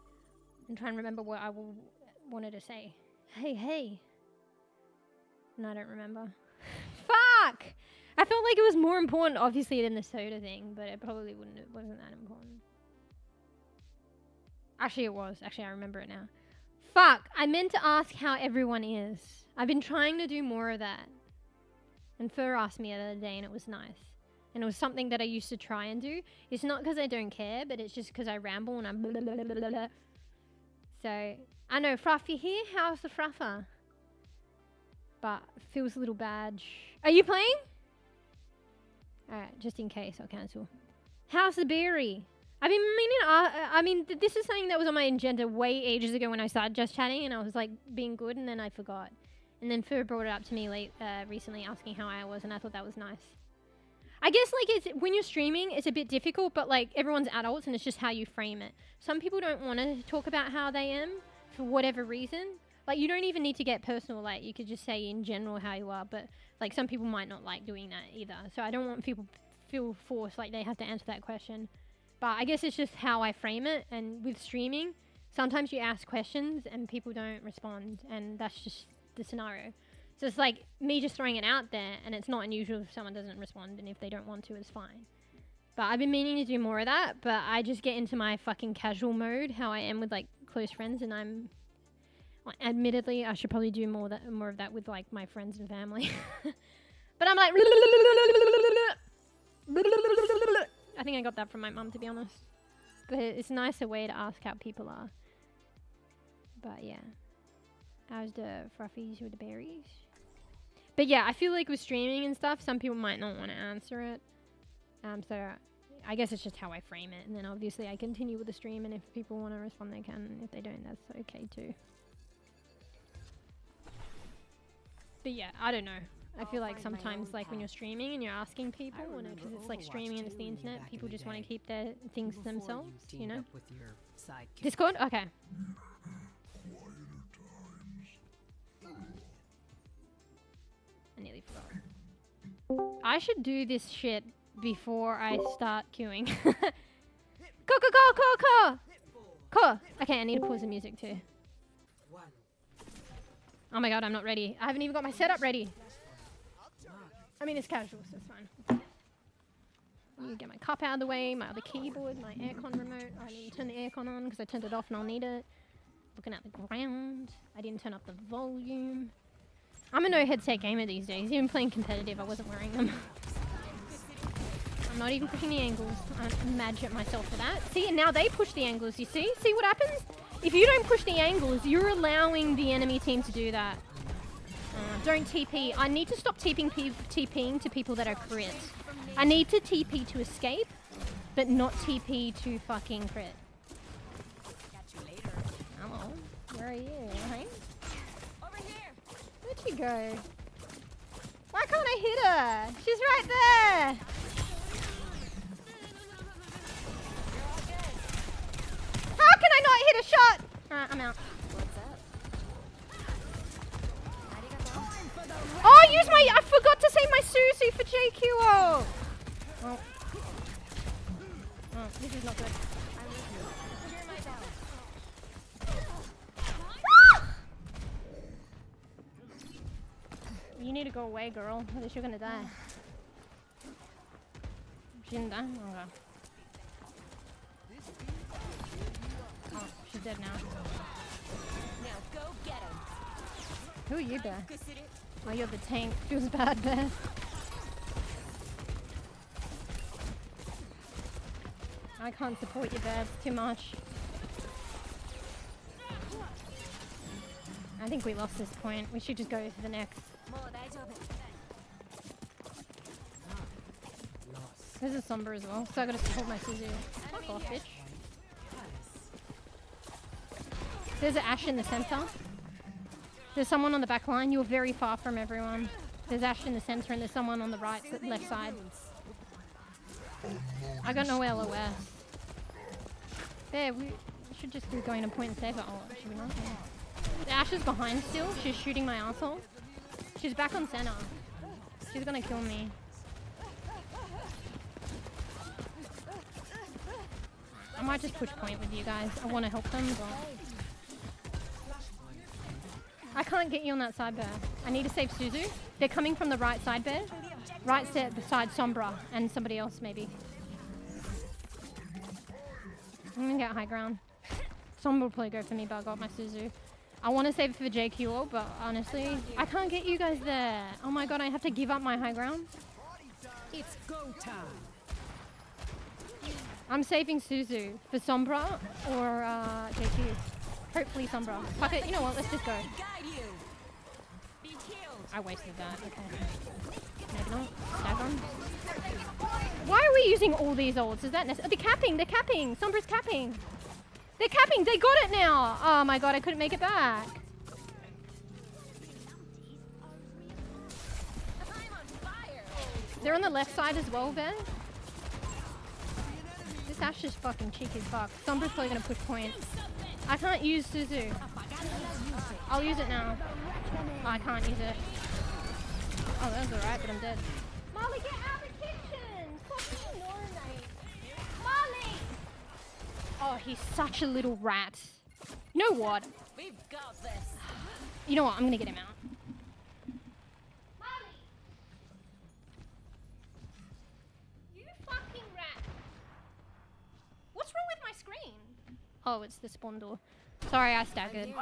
And try and remember what I wanted to say. Hey, hey. No, I don't remember. Fuck! I felt like it was more important, obviously, than the soda thing, but it probably wasn't that important. Actually, it was. Actually, I remember it now. Fuck! I meant to ask how everyone is. I've been trying to do more of that. And Fur asked me the other day, and it was nice. And it was something that I used to try and do. It's not because I don't care, but it's just because I ramble and I'm blah, blah, blah, blah, blah. So, I know, Fruff, you here? How's the Fruffer? But, feels a little bad. Are you playing? Alright, just in case, I'll cancel. How's the berry? I've been meaning, this is something that was on my agenda way ages ago when I started just chatting, and I was like being good, and then I forgot. And then Fur brought it up to me recently asking how I was, and I thought that was nice. I guess like it's when you're streaming, it's a bit difficult, but like everyone's adults and it's just how you frame it. Some people don't want to talk about how they am for whatever reason. Like you don't even need to get personal, like you could just say in general how you are, but like some people might not like doing that either. So I don't want people to feel forced like they have to answer that question. But I guess it's just how I frame it, and with streaming, sometimes you ask questions and people don't respond, and that's just the scenario. So it's like me just throwing it out there, and it's not unusual if someone doesn't respond, and if they don't want to, it's fine. But I've been meaning to do more of that, but I just get into my fucking casual mode, how I am with like close friends, and I'm... Admittedly, I should probably do more of that with like my friends and family. But I'm like... I think I got that from my mum, to be honest. But it's a nicer way to ask how people are. But yeah. How's the fruffies with the berries? But yeah, I feel like with streaming and stuff, some people might not want to answer it. So I guess it's just how I frame it. And then obviously I continue with the stream, and if people want to respond, they can. And if they don't, that's okay too. But yeah, I don't know. I feel like sometimes like when you're streaming and you're asking people, because it's like streaming and it's the internet, people just want to keep their things to themselves, you know? Discord? Okay. I nearly forgot. I should do this shit before I start queuing. Cool. Okay, I need to pause the music too. Oh my god, I'm not ready. I haven't even got my setup ready. I mean, it's casual, so it's fine. I need to get my cup out of the way, my other keyboard, my aircon remote. I need to turn the aircon on because I turned it off and I'll need it. Looking at the ground. I didn't turn up the volume. I'm a no headset gamer these days. Even playing competitive, I wasn't wearing them. I'm not even pushing the angles. I'm mad at myself for that. See, and now they push the angles, you see? See what happens? If you don't push the angles, you're allowing the enemy team to do that. Don't TP. I need to stop TPing to people that are crit. I need to TP to escape, but not TP to fucking crit. Hello. Where are you, hey? Over here. Where'd she go? Why can't I hit her? She's right there. How can I not hit a shot? Alright, I'm out. Oh, use my... I forgot to save my Suzu for JQO. Oh, this is not good. You need to go away, girl. Otherwise you're gonna die. She didn't die? Okay. Oh, she's dead now. Now go get him. Who are you, Bear? Oh, you're the tank. Feels bad, Bear. I can't support you, Bear. It's too much. I think we lost this point. We should just go to the next. This is somber as well, so I gotta support my Suzu. Fuck off, bitch. There's an Ashe in the center. There's someone on the back line. You're very far from everyone. There's Ashe in the center and there's someone on the right, left side. I got no LOS. There, we should just be going to point and save her. Oh, should we not? Yeah. The Ashe is behind still. She's shooting my asshole. She's back on center. She's gonna kill me. I might just push point with you guys. I want to help them, but I can't get you on that side bear. I need to save Suzu. They're coming from the right side bear. Right side Sombra and somebody else maybe. I'm gonna get high ground. Sombra will probably go for me, but I got my Suzu. I want to save it for JQ, but honestly, I can't get you guys there. Oh my god, I have to give up my high ground. It's go time. I'm saving Suzu for Sombra or JQ. Hopefully Sombra. Fuck it, you know what, let's just go. I wasted that, okay. Maybe not. Stag on. Why are we using all these ults? Is that necessary? They're capping, they're capping. Sombra's capping. They're capping, they got it now. Oh my god, I couldn't make it back. They're on the left side as well, Ben. This Ashe is fucking cheeky as fuck. Sombra's probably gonna push point. I can't use Suzu. I'll use it now. Oh, I can't use it. Oh, that was alright, but I'm dead. Molly, get out of the kitchen! Fucking no, mate. Molly! Oh, he's such a little rat. You know what? We've got this. You know what? I'm gonna get him out. Molly! You fucking rat! What's wrong with my screen? Oh, it's the spawn door. Sorry, I staggered.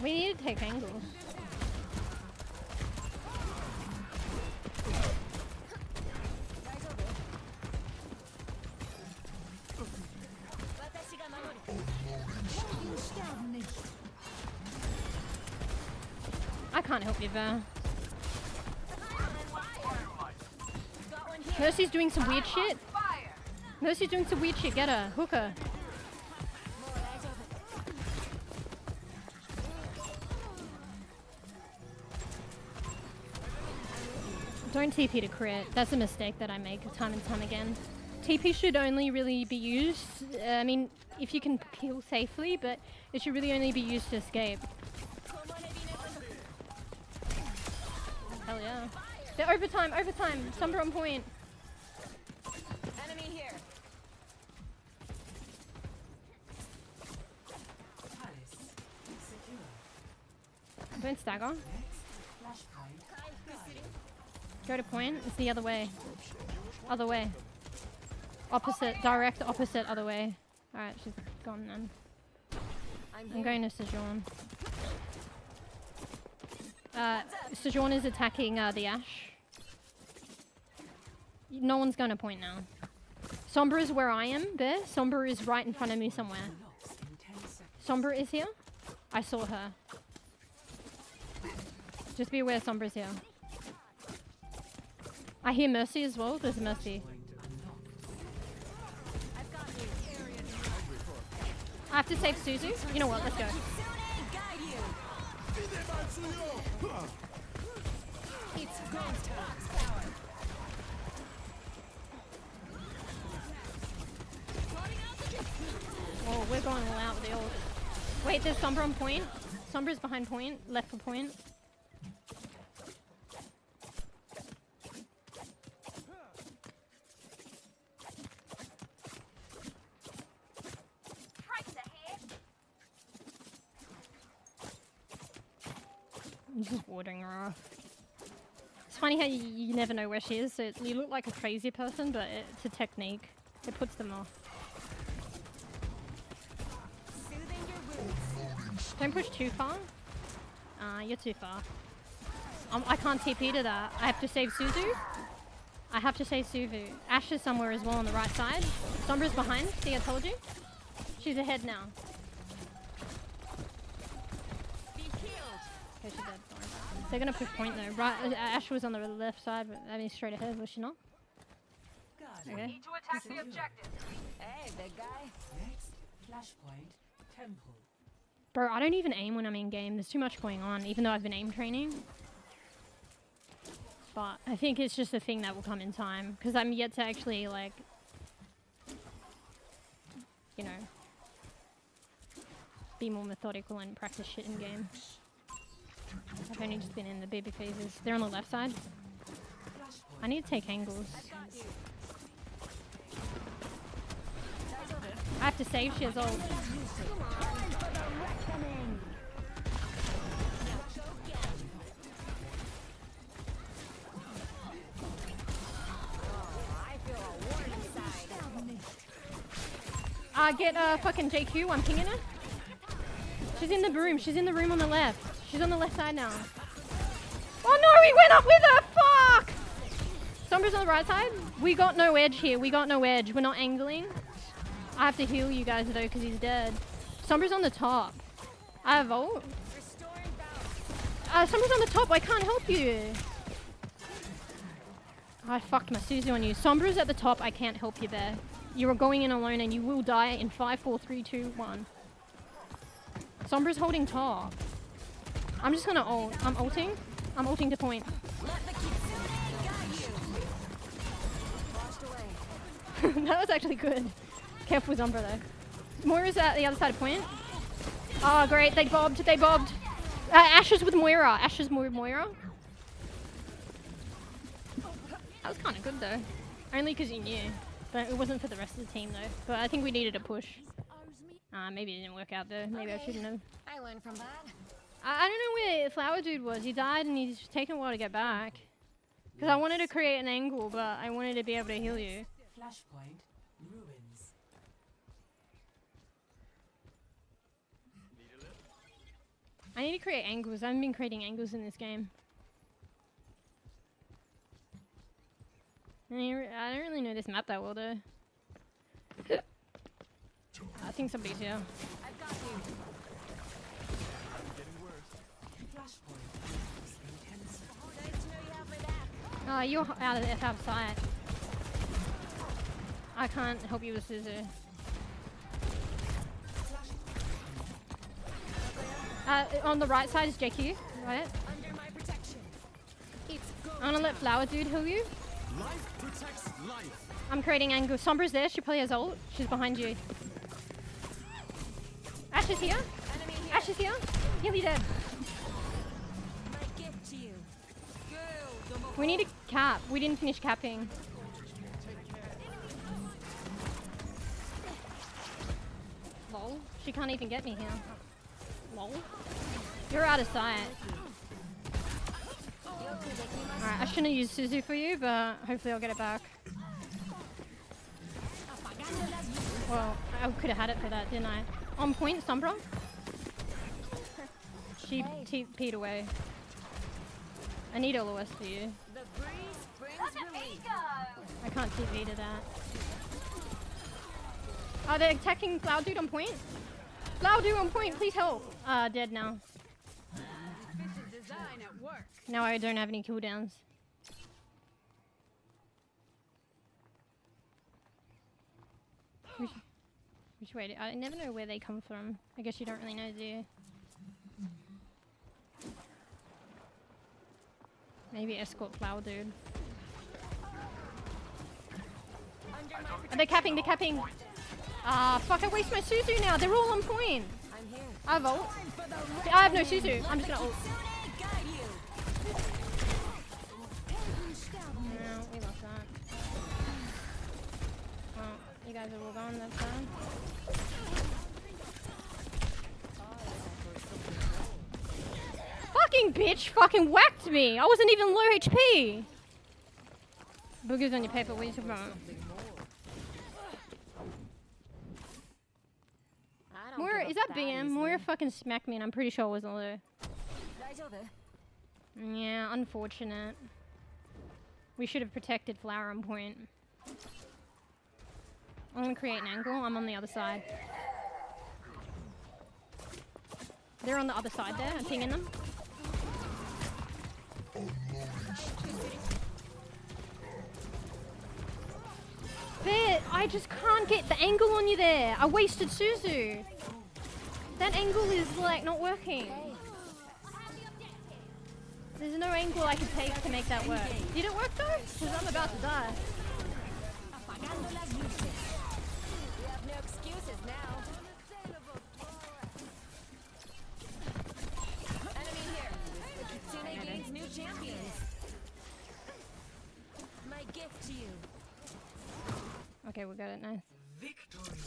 We need to take angles. I can't help you there. Mercy's doing some weird shit. Mercy's doing some weird shit. Get her. Hook her. Don't TP to crit. That's a mistake that I make time and time again. TP should only really be used, I mean, if you can kill safely, but it should really only be used to escape. Hell yeah. They're overtime, overtime. Sombra on point. Enemy here. Don't stagger. Go to point. It's the other way. Other way. Opposite. Direct opposite other way. Alright, she's gone then. I'm going to Sojourn. Sojourn is attacking the Ashe. No one's going to point now. Sombra is where I am. There. Sombra is right in front of me somewhere. Sombra is here. I saw her. Just be aware Sombra's here. I hear Mercy as well. There's Mercy. I have to save Suzu. You know what? Let's go. Oh, we're going all out with the ult. Wait, there's Sombra on point. Sombra's behind point. Left for point. I'm just warding her off. It's funny how you never know where she is. So you look like a crazy person, but it's a technique. It puts them off. Don't push too far. You're too far. I can't TP to that. I have to save Suzu. I have to save Suzu. Ashe is somewhere as well on the right side. Sombra's behind. See, I told you. She's ahead now. Okay, she's dead. They're gonna push point though. Right, Ashe was on the left side, but I mean straight ahead, was she not? Okay. Need to attack the objective. Hey, big guy. Next, flashpoint, temple. Bro, I don't even aim when I'm in game. There's too much going on, even though I've been aim training. But I think it's just a thing that will come in time, because I'm yet to actually, like, you know, be more methodical and practice shit in game. I've only just been in the bebe phases. They're on the left side. I need to take angles. I have to save, she has ult. Get fucking JQ, I'm pinging her. She's in the room, she's in the room on the left. She's on the left side now. Oh no, we went up with her, fuck! Sombra's on the right side. We got no edge here, we got no edge. We're not angling. I have to heal you guys though, because he's dead. Sombra's on the top. I have ult. Sombra's on the top, I can't help you. I fucked my Suzu on you. Sombra's at the top, I can't help you there. You're going in alone and you will die in 5, 4, 3, 2, 1. Sombra's holding top. I'm just gonna ult. I'm ulting. I'm ulting to point. That was actually good. Careful with Sombra though. Moira's at the other side of point. Oh great, they bobbed, they bobbed. Ashes with Moira, Ashes with Moira. That was kind of good though. Only because you knew. But it wasn't for the rest of the team though. But I think we needed a push. Maybe it didn't work out though. Maybe I shouldn't have. I learned from that. I don't know where Flower Dude was. He died and he's taken a while to get back. Because I wanted to create an angle, but I wanted to be able to heal you. Flashpoint, ruins. I need to create angles. I haven't been creating angles in this game. I don't really know this map that well though. I think somebody's here. I've got you. Nice to know you have my back. Oh, you're out of sight. I can't help you with Suzu. On the right side is JQ, right? Under my protection. It's go. I'm gonna let Flower Dude heal you. Life protects life. I'm creating angle. Sombra's there. She probably has ult. She's behind you. Ash is here. Enemy here. Ash is here. Nearly dead. My gift to you. Go. We need a cap. We didn't finish capping. Lol. She can't even get me here. Lol. You're out of sight. Alright, I shouldn't have used Suzu for you, but hopefully I'll get it back. Well, I could have had it for that, didn't I? On point, Sombra. She TP'd away. I need LOS for you. The breeze brings relief. I can't TP to that. Are they attacking Flower Dude on point? Flower Dude on point, please help. Dead now. Efficient design at work. Now I don't have any cooldowns. Which way? I never know where they come from. I guess you don't really know, do you? Maybe escort Flower Dude. Are they capping? They're capping. Ah, fuck, I waste my Suzu now. They're all on point. I'm here. I have ult. I have no Suzu. I'm just gonna ult. Guide you. No, we lost that. Well, you guys are all gone, that's fine. Fucking bitch fucking whacked me! I wasn't even low HP! Boogers on your paper, what are you talking about? Moira, is that BM? Moira fucking smacked me and I'm pretty sure I wasn't low. Yeah, unfortunate. We should have protected Flower on point. I'm gonna create an angle. I'm on the other side. They're on the other side there. I'm pinging them. fair. I just can't get the angle on you there. I wasted Suzu. That angle is like not working. There's no angle I can take to make that work. Did it work though? Because I'm about to die. Apagando las luces. We have no excuses now. Enemy here. The Kitsune gains new champions. My gift to you. Okay, we got it. Nice. Victory.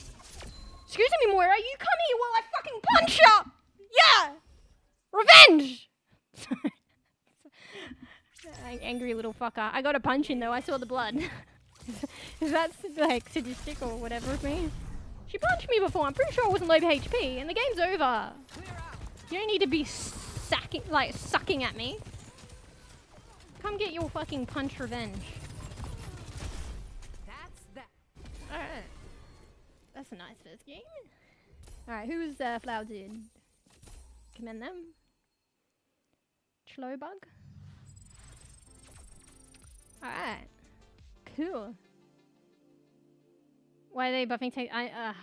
Excuse me, Moira. You come here while I fucking punch you. Yeah. Revenge. Angry little fucker. I got a punch in though. I saw the blood. Is that like sadistic or whatever of me? She punched me before. I'm pretty sure I wasn't low HP, and the game's over. You don't need to be sucking at me. Come get your fucking punch revenge. That's that. All right. That's a nice first game. All right, who's Flower Dude? Commend them. Chlobug. All right. Cool. Why are they buffing tank? I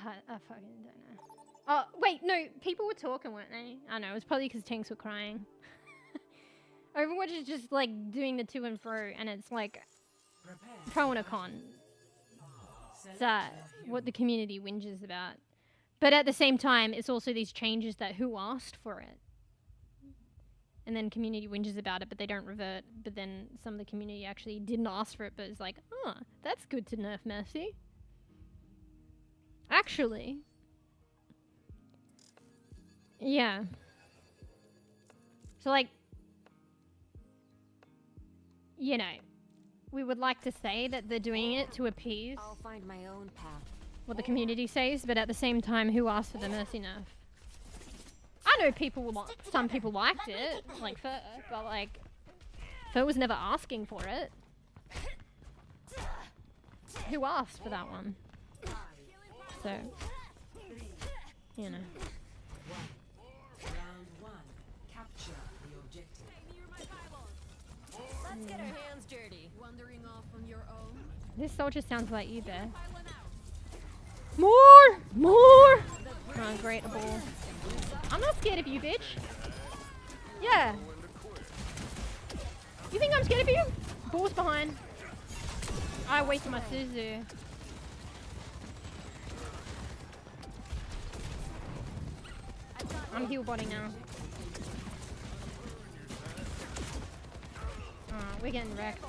fucking don't know. Oh, wait, no. People were talking, weren't they? I know. It was probably because tanks were crying. Overwatch is just like doing the to and fro, and it's like pro and a con. It's what the community whinges about. But at the same time, it's also these changes that who asked for it. And then community whinges about it, but they don't revert. But then some of the community actually didn't ask for it, but it's like, oh, that's good to nerf Mercy. Actually. Yeah. So like, you know, we would like to say that they're doing it to appease I'll find my own path. what the community says, but at the same time, who asked for the Mercy nerf? I know some people liked it, like Fur, but like, Fur was never asking for it. Who asked for that one? So, you know. Round 1. Capture the objective. Let's get our hands dirty. Wandering off on your own. This soldier sounds like Iver. More! More! Oh, great, a ball. I'm not scared of you, bitch. Yeah. You think I'm scared of you? Ball's behind. I wasted my Suzu. I'm heal botting now. We're getting wrecked.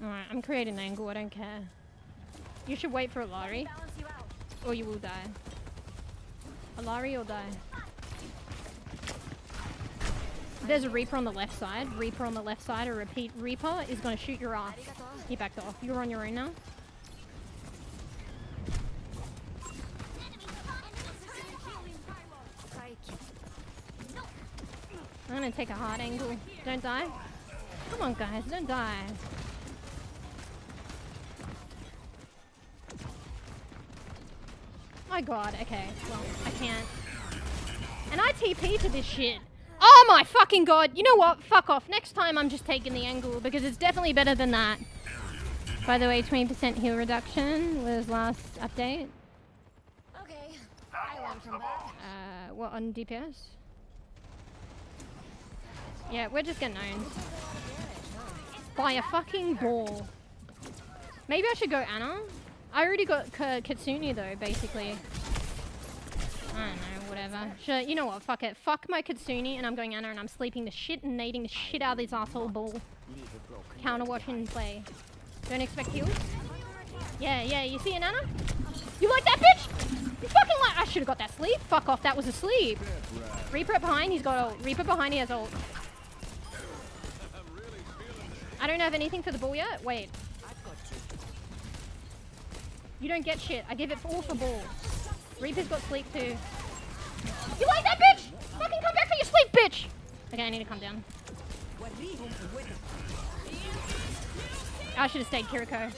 Alright, I'm creating an angle, I don't care. You should wait for A.L.I.S.O.N, or you will die. A.L.I.S.O.N or die. There's a Reaper on the left side. Reaper on the left side, a repeat Reaper is gonna shoot your ass. He backed off. You're on your own now. I'm gonna take a hard angle. Don't die. Come on guys, don't die. My god, okay. Well, I can't. And I TP to this shit. Oh my fucking god. You know what? Fuck off. Next time I'm just taking the angle because it's definitely better than that. By the way, 20% heal reduction was last update. Okay, I learned from that. What, on DPS? Yeah, we're just getting owned. By a fucking ball. Maybe I should go Anna? I already got Kitsune though, basically. I don't know, whatever. Sure, you know what, fuck it. Fuck my Kitsune and I'm going Anna and I'm sleeping the shit and nading the shit out of this asshole ball. Counter watching play. Don't expect heals? Yeah, you see an Anna? You like that bitch? You fucking like- I should've got that sleep. Fuck off, that was a sleep. Reaper up behind, he's got ult. Reaper behind, he has ult. I don't have anything for the ball yet. Wait. You don't get shit. I give it all for ball. Reaper's got sleep too. You like that bitch? Fucking come back for your sleep, bitch! Okay, I need to calm down. I should have stayed Kiriko.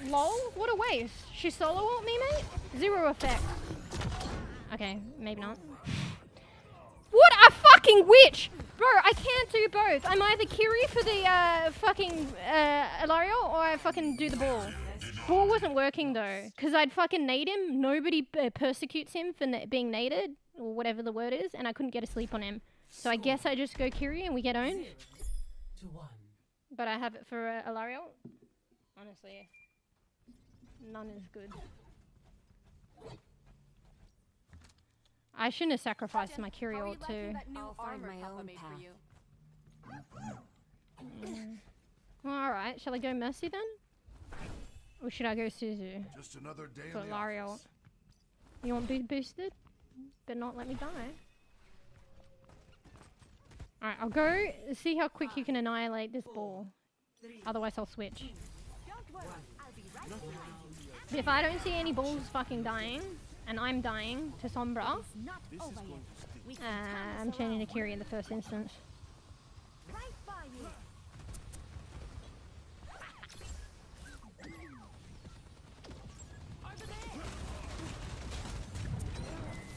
Lol, what a waste. She solo ult me, mate? 0 effect. Okay, maybe not. What a fucking witch! Bro, I can't do both. I'm either Kiri for the fucking Ilario or I fucking do the ball. Ball wasn't working though, because I'd fucking nade him. Nobody persecutes him for being naded, or whatever the word is, and I couldn't get a sleep on him. So I guess I just go Kiri and we get owned. But I have it for Ilario. Honestly, none is good. I shouldn't have sacrificed my Kiri ult too. I'll find my own path. Well, alright, shall I go Mercy then? Or should I go Suzu? Just another day For in the Lario. office. You want boosted? But not let me die. Alright, I'll go see how quick you can annihilate this ball. Otherwise I'll switch. But if I don't see any balls fucking dying, and I'm dying to Sombra, I'm changing to Kiri in the first instance.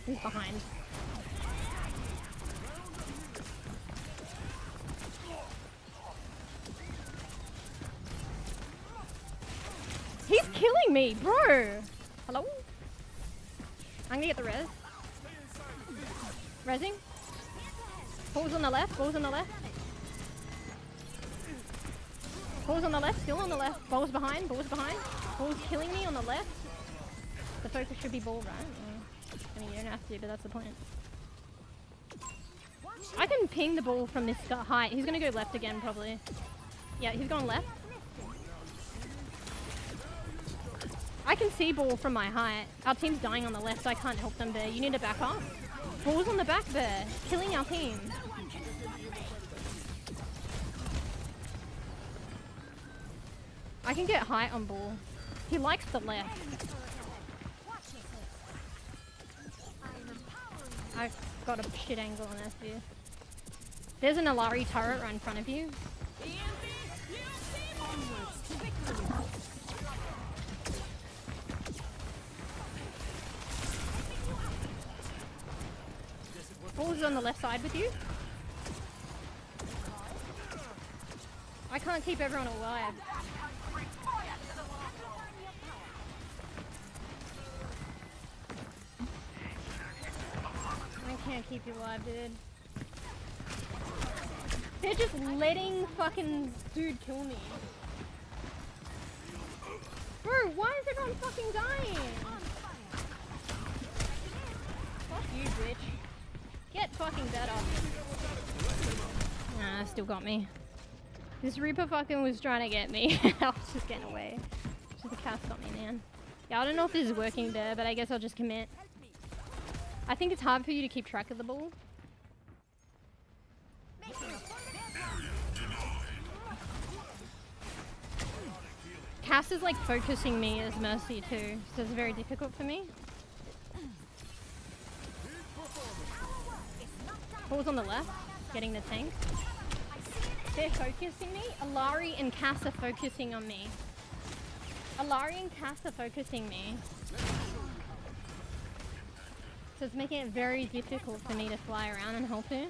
He's behind. He's killing me, bro! Hello? I'm gonna get the res. Resing. Balls on the left, balls on the left. Balls on the left, still on the left. Balls behind, balls behind. Balls killing me on the left. The focus should be ball, right? I mean, you don't have to, but that's the point. I can ping the ball from this height. He's gonna go left again, probably. Yeah, he's going left. I can see ball from my height. Our team's dying on the left, so I can't help them there. You need to back up. Ball's on the back there, killing our team. I can get height on ball. He likes the left. I've got a shit angle on S here. There's an Alari turret right in front of you. Ball's on the left side with you. I can't keep everyone alive. I can't keep you alive, dude. They're just letting fucking dude kill me. Bro, why is everyone fucking dying? Fuck you, bitch. Get fucking better. Nah, still got me. This Reaper fucking was trying to get me. I was just getting away. Just the cast got me, man. Yeah, I don't know if this is working there, but I guess I'll just commit. I think it's hard for you to keep track of the ball. Cass is like focusing me as Mercy too, so it's very difficult for me. Ball's on the left, getting the tank. They're focusing me. Alari and Cass are focusing on me. Alari and Cass are focusing me. So it's making it very difficult for me to fly around and help her.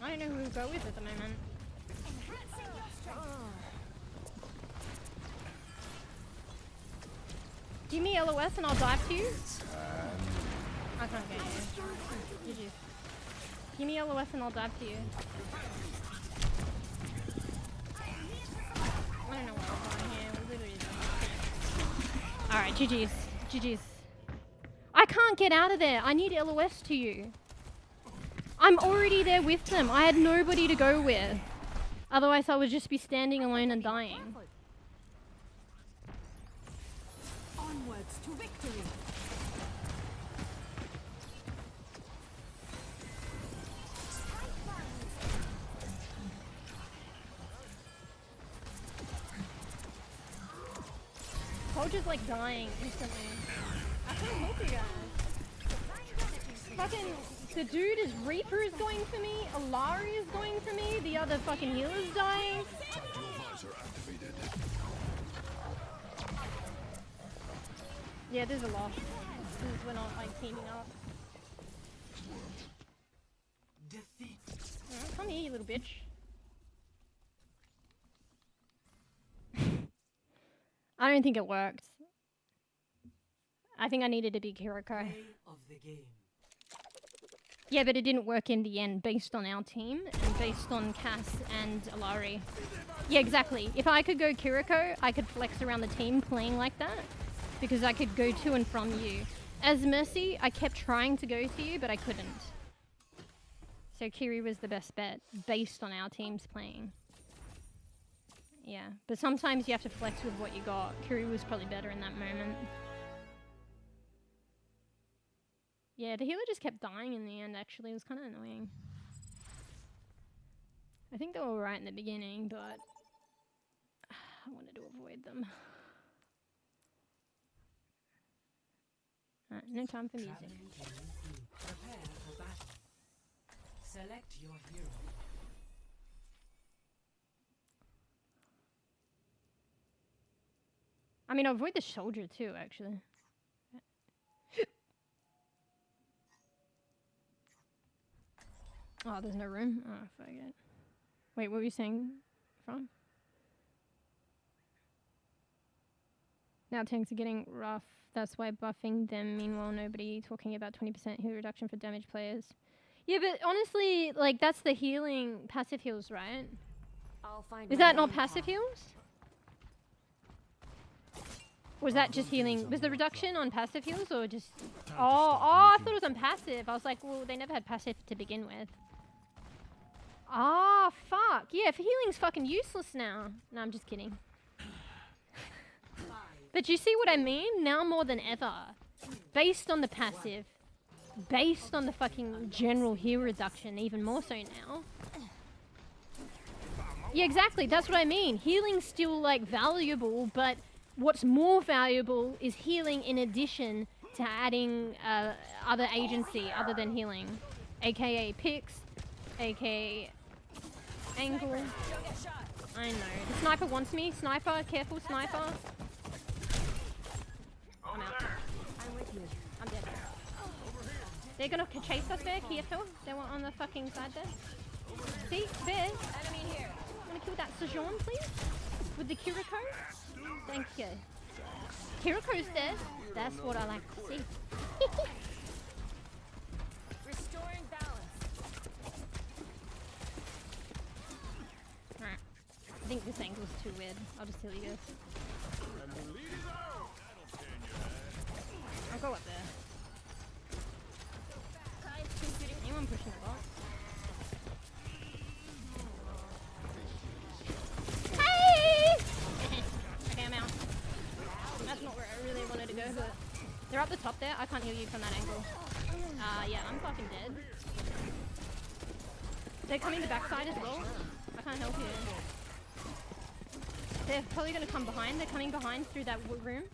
I don't know who to go with at the moment. Give me LOS and I'll dive to you. I can't get you. GG. Give me LOS and I'll dive to you. I don't know what I'm doing here. We're literally done. Alright, GG's. GG's. I can't get out of there. I need LOS to you. I'm already there with them. I had nobody to go with. Otherwise I would just be standing alone and dying. Onwards to victory. Soldier's like dying instantly. I can't help you guys. fucking the dude is Reaper is going for me, Alari is going for me, the other fucking healer's dying. Yeah, there's a lot. Since we're not like teaming up. Defeat. Alright, come here, you little bitch. I don't think it worked. I think I needed a big kiriko. Play of the game. Yeah, but it didn't work in the end based on our team and based on Cass and Alari. Yeah, exactly. If I could go kiriko, I could flex around the team playing like that because I could go to and from you. As Mercy, I kept trying to go to you, but I couldn't. So Kiri was the best bet based on our teams playing. Yeah, but sometimes you have to flex with what you got. Kiri was probably better in that moment. Yeah, the healer just kept dying in the end, actually. It was kind of annoying. I think they were right in the beginning, but I wanted to avoid them. Alright, no time for music. Traveling to new field. Prepare for battle. Select your hero. I mean, I'll avoid the soldier too, actually. Oh, there's no room? Oh, fuck it. Wait, what were you saying from? Now tanks are getting rough. That's why buffing them. Meanwhile, nobody talking about 20% heal reduction for damage players. Yeah, but honestly, like, that's the healing, passive heals, right? I'll find Is my that not own passive path. heals? Was that just healing? Was the reduction on passive heals or just... Oh, I thought it was on passive. I was like, well, they never had passive to begin with. Ah, fuck. Yeah, for healing's fucking useless now. No, I'm just kidding. But you see what I mean? Now more than ever. Based on the passive. Based on the fucking general heal reduction, even more so now. Yeah, exactly. That's what I mean. Healing's still, like, valuable, but what's more valuable is healing in addition to adding other agency other than healing. AKA picks, AKA angle. I know. The sniper wants me. Sniper, careful, sniper. I'm out. I'm with you. I'm dead. They're gonna chase us there, careful. They were on the fucking side there. See? There. Enemy here. Wanna kill that SwuM, please? With the kiriko? Thank you. Kiriko's dead. That's what I like to see. Restoring balance. Alright. I think this angle's too weird. I'll just tell you guys. I'll go up there. Anyone pushing the bot? Hey! Okay, I'm out. That's not where I really wanted to go, but they're up the top there. I can't heal you from that angle. Yeah, I'm fucking dead. They're coming the backside as well. I can't help you. They're probably gonna come behind. They're coming behind through that room.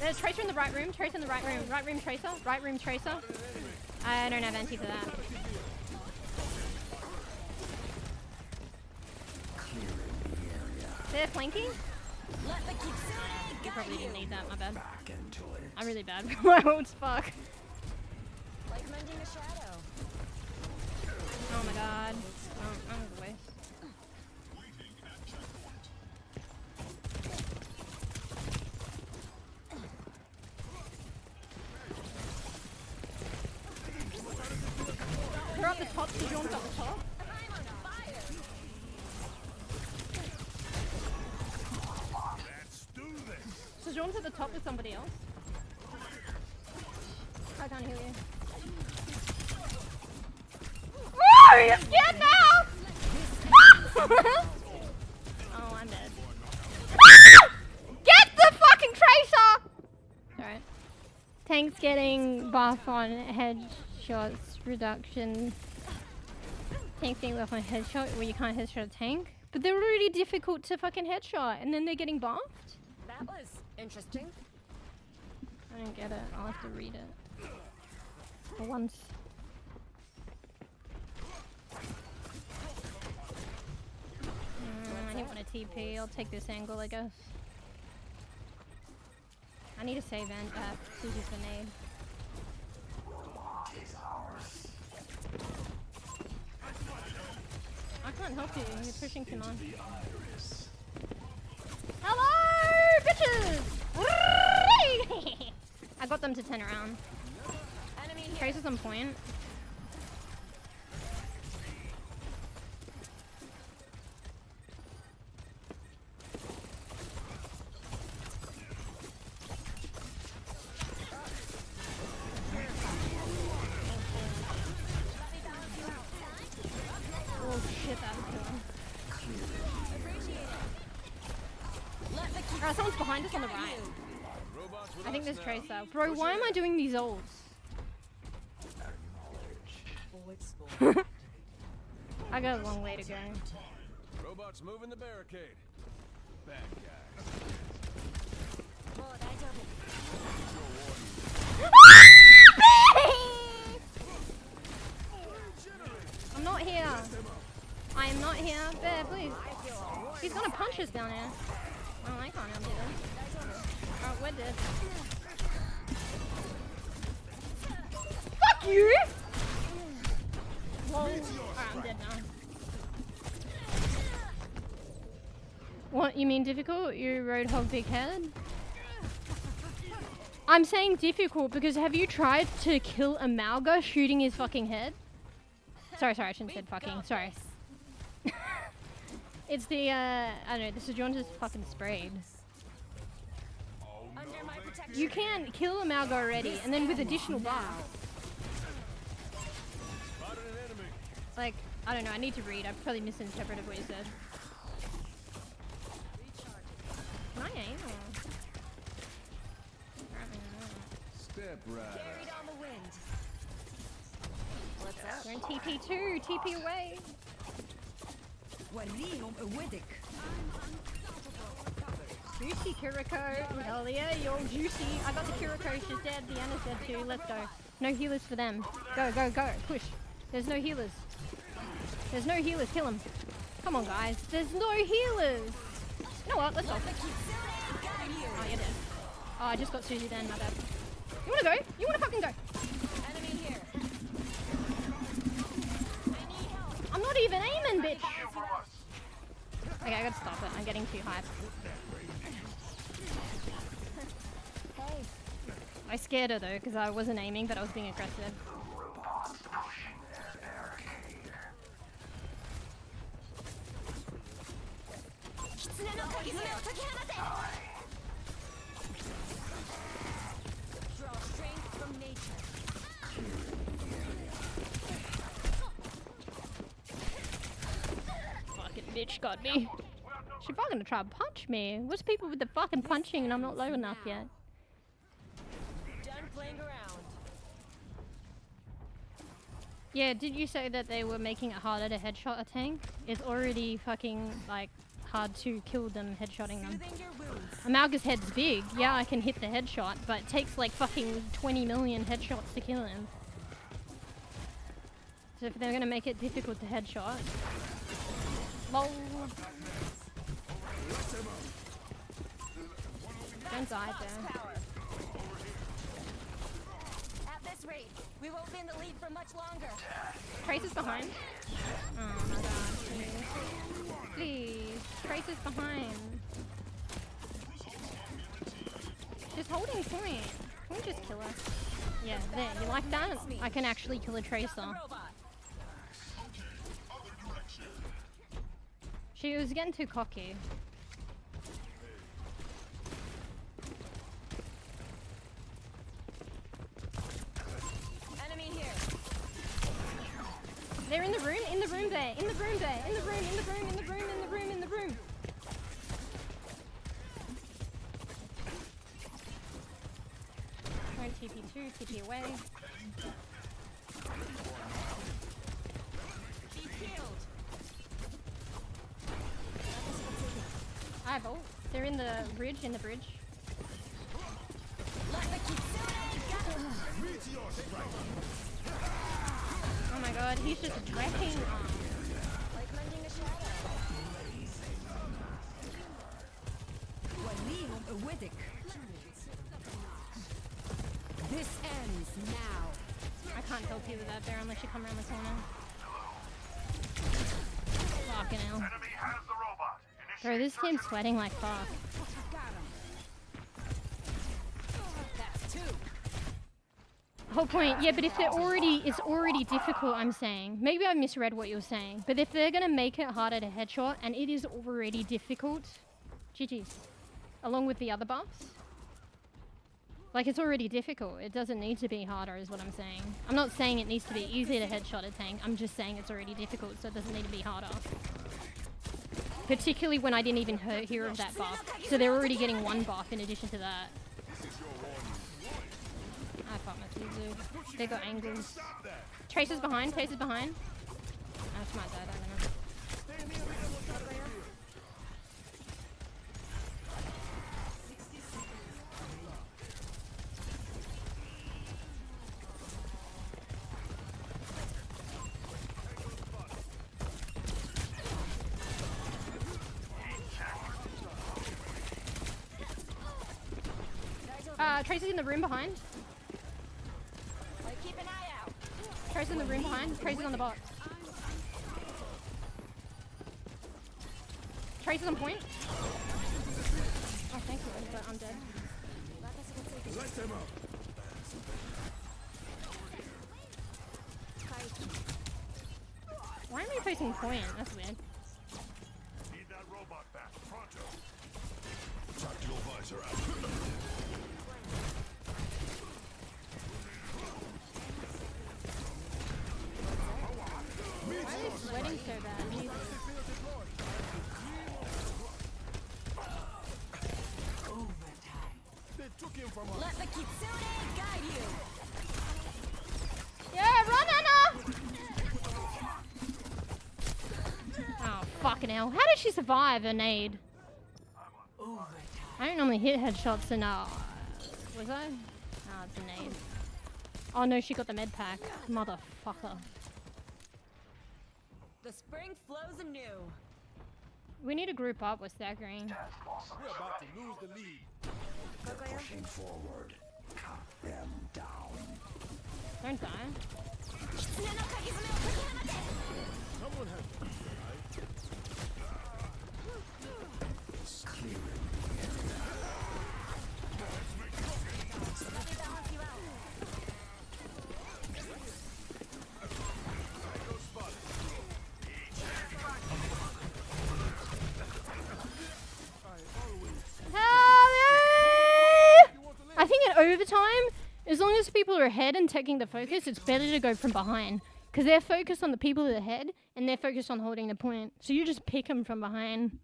There's Tracer in the right room. Tracer in the right room. Right room Tracer. Right room Tracer. I don't have anti for that. They're flanking? Let the kitsune You probably didn't need that, my bad. Back into it. I'm really bad for my old fuck. like mending a shadow. Oh my god. Oh, I'm the waste. They're up the top, SwuM's up the top. I'm on fire. Let's do this. SwuM's at the top with somebody else. I can't heal you. Oh, you're scared now! Oh, I'm dead. Get the fucking Tracer! Alright. Tank's getting buff on headshots reduction. Tank's getting buff on headshot where you can't headshot a tank. But they're already difficult to fucking headshot and then they're getting buffed? That was interesting. I don't get it. I'll have to read it. For once. I didn't want a TP. I'll take this angle, I guess. I need to save and Susie's grenade. I can't help you. You're pushing too much. Hello, bitches! I got them to turn around. Tracer's on point. Oh shit, that was cool. Oh, someone's behind us on the right. I think there's Tracer. Bro, why am I doing these ults? I got a long way to go. Robots moving the barricade. Bad guys. I'm not here. I am not here. Bear, please. He's gonna punch us down here. Oh, I can't help you then. Oh, we're dead. Fuck you! Lol. Alright, I'm dead now. What, you mean difficult? You roadhog big head? I'm saying difficult because have you tried to kill a Malga shooting his fucking head? Sorry, I shouldn't have said fucking, sorry. It's the, I don't know, the Sojourn just fucking sprayed. You can kill a Malga already, and then with additional buff. Like, I don't know, I need to read. I've probably misinterpreted what you said. Can I aim or? Step right. Carried on the wind. What's up? We're in TP2, TP away. Juicy Kiriko. Hell yeah, you're juicy. I got the Kiriko, she's dead. Deanna's dead too. Let's go. No healers for them. Go, go, go. Push. There's no healers. There's no healers. Kill them. Come on, guys. There's no healers. You know what? Let's go. Oh, you're dead. Oh, I just got Susie then. My bad. You wanna go? You wanna fucking go? Enemy here. I'm not even aiming, bitch. Okay, I gotta stop it. I'm getting too hyped. Hey. I scared her though, because I wasn't aiming, but I was being aggressive. Draw strength from nature. Fucking bitch got me. She fucking gonna try to punch me. What's people with the fucking punching and I'm not low enough yet? Done playing around. Yeah, did you say that they were making it harder to headshot a tank? It's already fucking, like, hard to kill them headshotting them. Soothing your wounds. Amalga's head's big. Yeah, I can hit the headshot, but it takes like fucking 20 million headshots to kill him. So if they're gonna make it difficult to headshot... LOL. Don't die there. Power. At this rate, we won't be in the lead for much longer. Tracer's behind. Oh my god, please. Please. Tracer's behind. She's holding point. Can we just kill her? Yeah, there. You like that? I can actually kill a Tracer. Robot. She was getting too cocky. Enemy here. They're in the room there, in the room there, in the room, in the room, in the room, in the room, in the room. Going TP2, TP away. Be healed. Aabel. They're in the bridge, Oh my god, he's just wrecking. Like mending a shadow. This ends now. I can't help you with that bear unless you come around the corner. Fucking hell. Enemy has the robot. Bro, this team's sweating like fuck. That's two. Whole point, yeah, but if they're already, it's already difficult, I'm saying. Maybe I misread what you're saying. But if they're gonna make it harder to headshot, and it is already difficult, GG's. Along with the other buffs. Like, it's already difficult. It doesn't need to be harder, is what I'm saying. I'm not saying it needs to be easier to headshot a tank. I'm just saying it's already difficult, so it doesn't need to be harder. Particularly when I didn't even hear of that buff. So they're already getting one buff in addition to that. I fuck my dude. They got angles. Tracer's behind, Tracer's behind. Oh, she might die, I don't know. Tracer's in the room behind. Like, keep an eye out. Tracer's in the room behind. Tracer's on the bot. Tracer's on point. Oh, thank you, but I'm dead. Let them up. Why am I facing point? That's weird. Need that robot back. Pronto. Tactical visor out. Why are they sweating so bad? Jesus. They took him from us. Let the kitsune guide you. Yeah, run, Anna! Oh, fucking hell. How did she survive a nade? I don't normally hit headshots and, was I? Oh, it's a nade. Oh no, she got the med pack. Motherfucker. The spring flows anew. We need to group up, we're staggering. We're about to lose the lead. Pushing forward. Cut them down. Don't die. Someone has to be I think in overtime, as long as people are ahead and taking the focus, it's better to go from behind. Because they're focused on the people ahead, and they're focused on holding the point. So you just pick them from behind.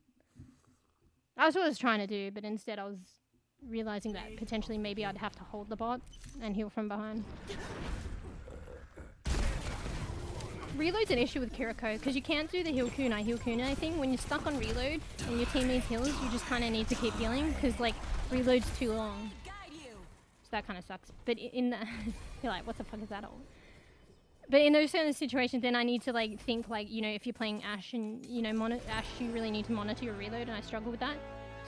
That's what I was trying to do, but instead I was realizing that potentially maybe I'd have to hold the bot and heal from behind. Reload's an issue with Kiriko, because you can't do the heal kunai thing. When you're stuck on reload and your team needs heals, you just kind of need to keep healing, because like, reload's too long. So that kind of sucks. But in the you're like, what the fuck is that all? But in those certain situations, then I need to like think like, you know, if you're playing Ashe and, you know, Ashe, you really need to monitor your reload, and I struggle with that.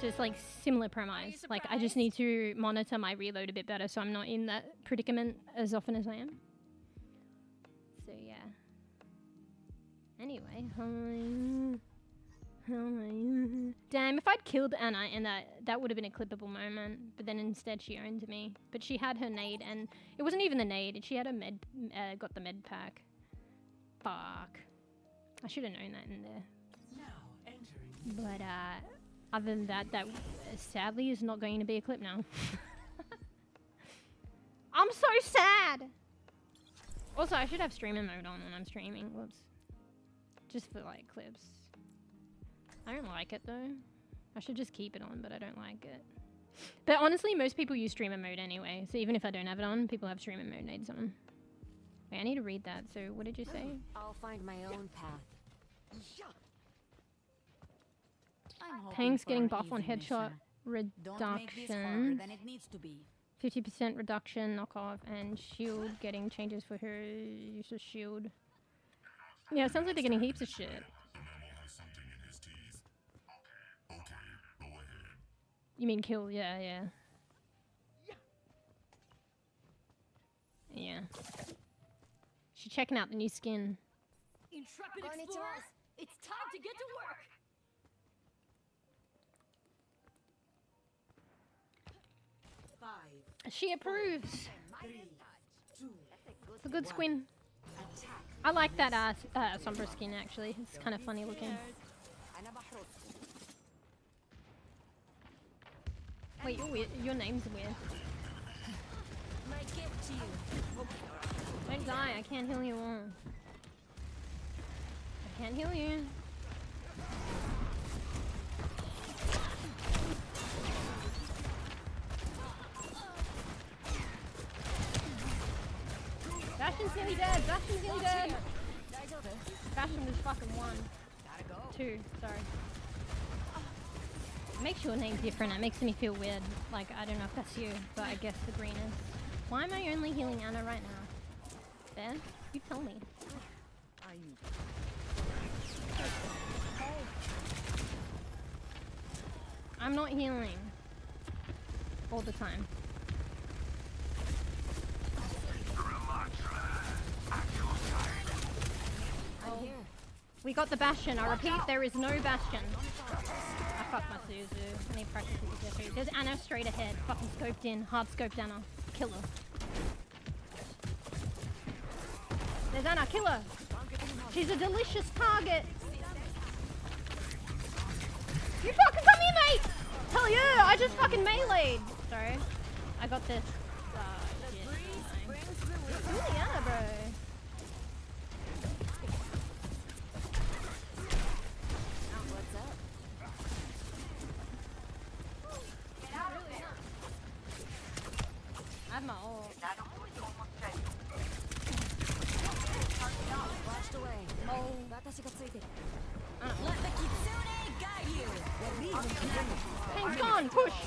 So it's like similar premise. Like, I just need to monitor my reload a bit better so I'm not in that predicament as often as I am. So yeah. Anyway, damn, if I'd killed Anna in that would have been a clippable moment, but then instead she owned me. But she had her nade, and it wasn't even the nade, she had her got the med pack. Fuck. I should have known that in there. But other than that, sadly is not going to be a clip now. I'm so sad! Also, I should have streamer mode on when I'm streaming, whoops. Just for like clips. I don't like it though. I should just keep it on, but I don't like it. But honestly, most people use streamer mode anyway, so even if I don't have it on, people have streamer mode nades on. Wait, I need to read that, so what did you say? I'll find my own path. I'm hoping Tank's for getting an buff on easy headshot mission. Don't make this harder reduction. than it needs to be. 50% reduction, knockoff, and shield getting changes for her use of shield. Yeah, it sounds like they're getting heaps of shit. You mean kill? Yeah, yeah. Yeah. She's checking out the new skin. Intrepid explorers, it's time to get to work. She approves. It's a good skin. I like that Sombra skin actually. It's kind of funny looking. Wait, you're weird. Your name's weird. My gift to you. Don't die. I can't heal you all. I can't heal you. Bastion's nearly dead. Bastion's nearly dead. Bastion was fucking 1. 2, sorry. It makes your name different. It makes me feel weird. Like, I don't know if that's you, but I guess the green is. Why am I only healing Anna right now? Ben, you tell me. I'm not healing. All the time. We got the Bastion. I repeat, there is no Bastion. I fucked my Suzu. I need practice with the Jeffrey. There's Anna straight ahead. Fucking scoped in. Hard scoped Anna. Kill her. There's Anna. Kill her. She's a delicious target. You fucking come here, mate! Hell yeah! I just fucking meleeed. Sorry. I got this. Really, Anna, bro. I have my ult. Flashed away. Oh. Let the kitsune guide you. Tank's gone! Push!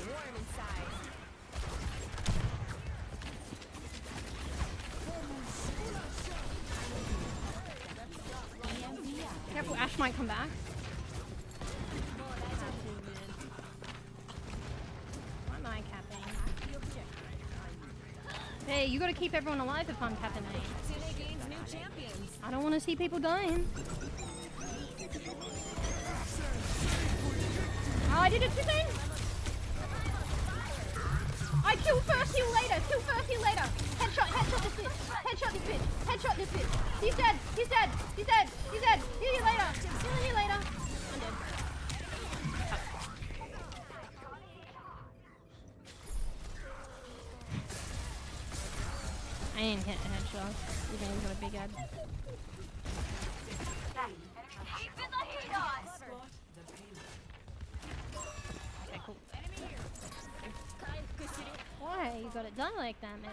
Careful, Ash might come back. Why am I capping? Hey, you gotta keep everyone alive if I'm capping, mate. Kitsune gains new champions. I don't want to see people dying. Oh, I did it too soon! I kill first, heal later! Kill first, heal later! Headshot this bitch! Headshot this bitch! Headshot this bitch! He's dead! He's dead! He's dead! He's dead! Heal you later! Heal you later! I'm dead. I didn't hit a headshot. Even though he's got a big head. Okay, cool. Why you got it done like that, man?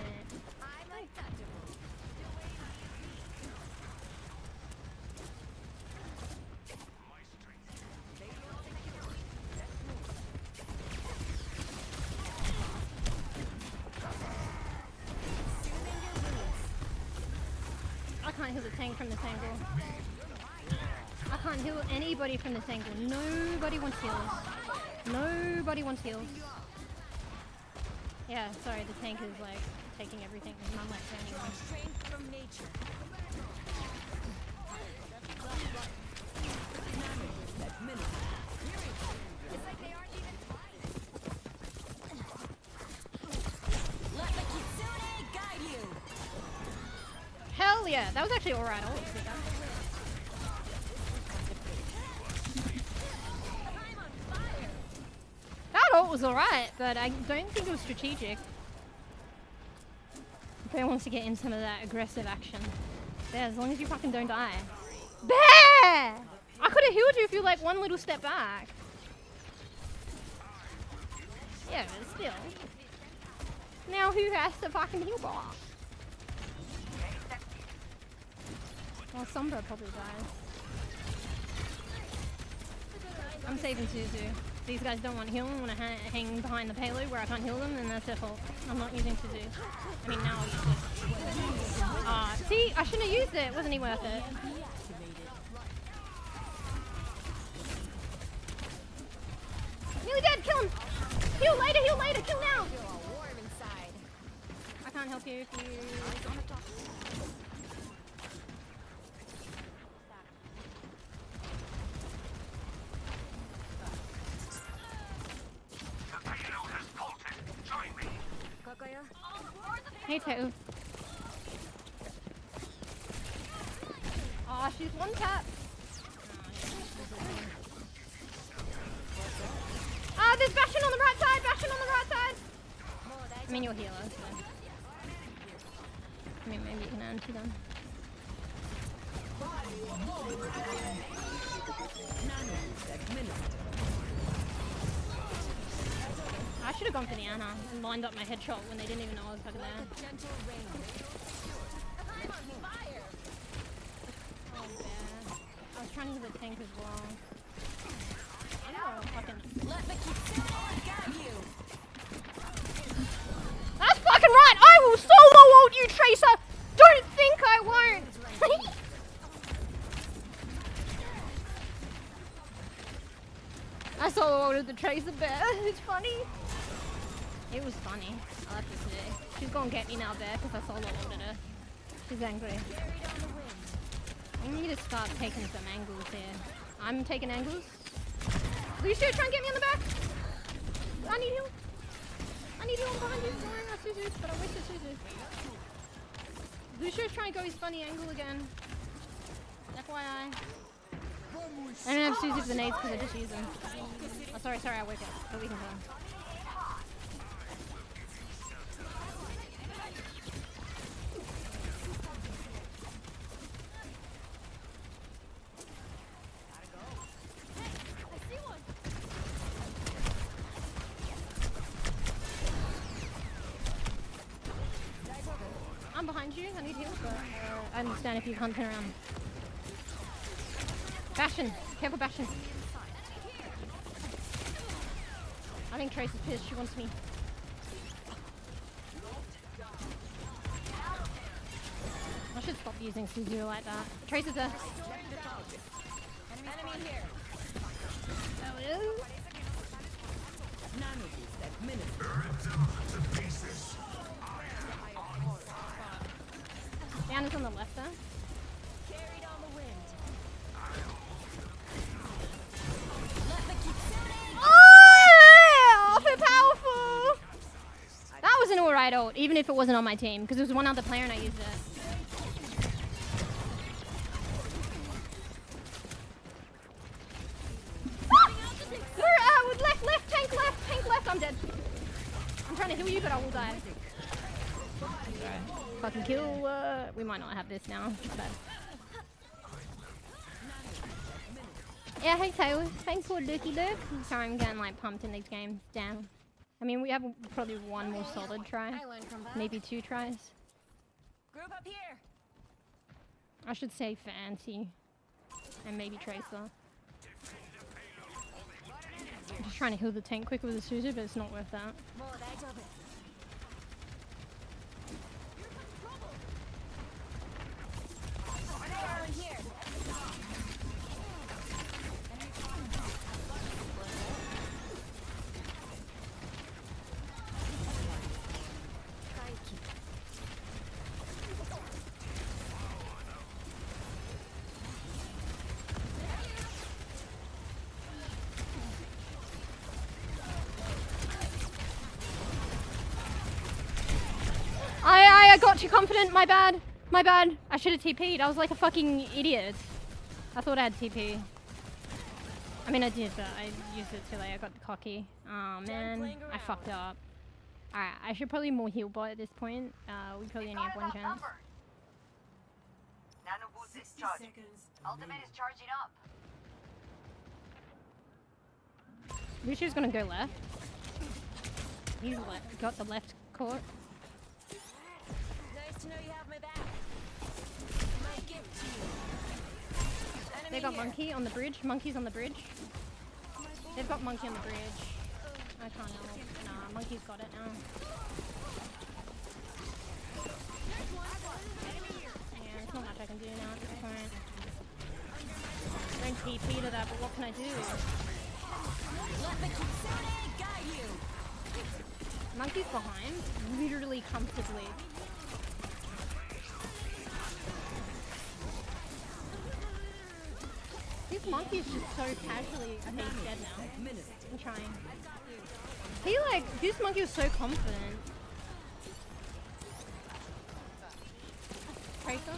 I can't heal the tank from this angle. I can't heal anybody from this angle. Nobody wants heals. Nobody wants heals. Yeah, sorry, the tank is like taking everything. There's none left anyway. Strength from nature. It's like they aren't even trying. Let the kitsune guide you. Hell yeah, that was actually alright. That ult was alright, but I don't think it was strategic. Bear wants to get in some of that aggressive action. Bear, as long as you fucking don't die. Bear! I could have healed you if you like one little step back. Yeah, but still. Now who has to fucking heal boss? Well, Sombra probably dies. I'm saving Suzu. These guys don't want healing, want to hang behind the payload where I can't heal them, then that's their fault. I'm not using Suzu. I mean, now I'll use it. See, I shouldn't have used it. Wasn't he worth it? Nearly dead. Kill him. Heal later. Kill now. I can't help you if you. Hey, Theo. Oh, she's one tap. Ah, there's Bastion on the right side. I mean, you're healer, so. I mean, maybe you can anti them. I should have gone for the Ana and lined up my headshot when they didn't even know I was fucking there. Oh, yeah. I was trying to hit the tank as well. Oh, fucking. That's fucking right! I will solo ult you, Tracer! Don't think I won't! I solo ulted the Tracer bear. It's funny. It was funny. I love this today. She's gonna get me now, bear, because I solo ulted her. She's angry. I need to start taking some angles here. I'm taking angles. Lucio, try and get me on the back. I need heal. I'm behind you. Sorry, not Suzu, but I wasted Suzu. Lucio's trying to go his funny angle again. FYI. I don't have Suzu for the nades because I just use them. Oh, sorry, I woke up. But we can go. I'm behind you, I need heal, but I understand if you hunt around. Bastion! Careful, Bastion! I think Trace is pissed, she wants me. I should stop using Suzu like that. Trace is there. Enemy here. There it is. Diana's on the left there. Carried on the wind. Oh, for powerful! That was an alright ult, even if it wasn't on my team, because there was one other player and I used it. Tank left, I'm dead. I'm trying to heal you, but I will die. Fucking kill, we might not have this now. But... yeah, hey Theo, thanks for Lurky Lurk. Sorry, I'm getting like pumped in these games. Damn. I mean, we have probably one more solid try. Maybe 2 tries. Group up here. I should say Fancy. And maybe Tracer. I'm just trying to heal the tank quick with a Suzu, but it's not worth that. I got too confident, my bad. I should have TP'd. I was like a fucking idiot. I thought I had TP. I mean, I did, but I used it too late. I got cocky. Oh man, I fucked up. Alright, I should probably more heal bot at this point. We probably only have one chance. Nano boost is charged. Ultimate is charging up. Lucio's gonna go left. He's got the left court. Nice to know you have my back. My gift to you. They got Monkey on the bridge. Monkey's on the bridge. They've got monkey on the bridge. I can't help. Nah, monkey's got it now. Yeah, there's not much I can do now at this point. Don't TP to that, but what can I do? Monkey's behind, literally comfortably. This monkey's just so casually. Okay, he's dead now. I'm trying. This monkey was so confident. Tracer?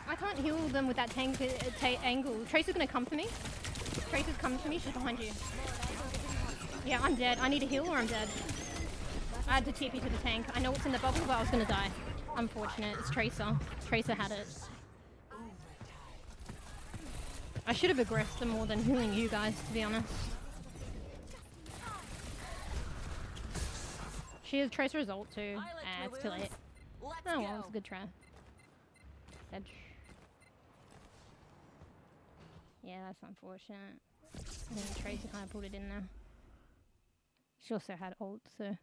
I can't heal them with that tank angle. Tracer's gonna come for me. Tracer's coming for me. She's behind you. Yeah, I'm dead. I need a heal or I'm dead. I had to TP to the tank. I know it's in the bubble, but I was gonna die. Unfortunate. It's Tracer. Tracer had it. I should have aggressed them more than healing you guys, to be honest. She has Tracer's ult too. It's too late. Oh well, it's a good try. Dead. Yeah, that's unfortunate. I think Tracer kind of pulled it in there. She also had ult, so...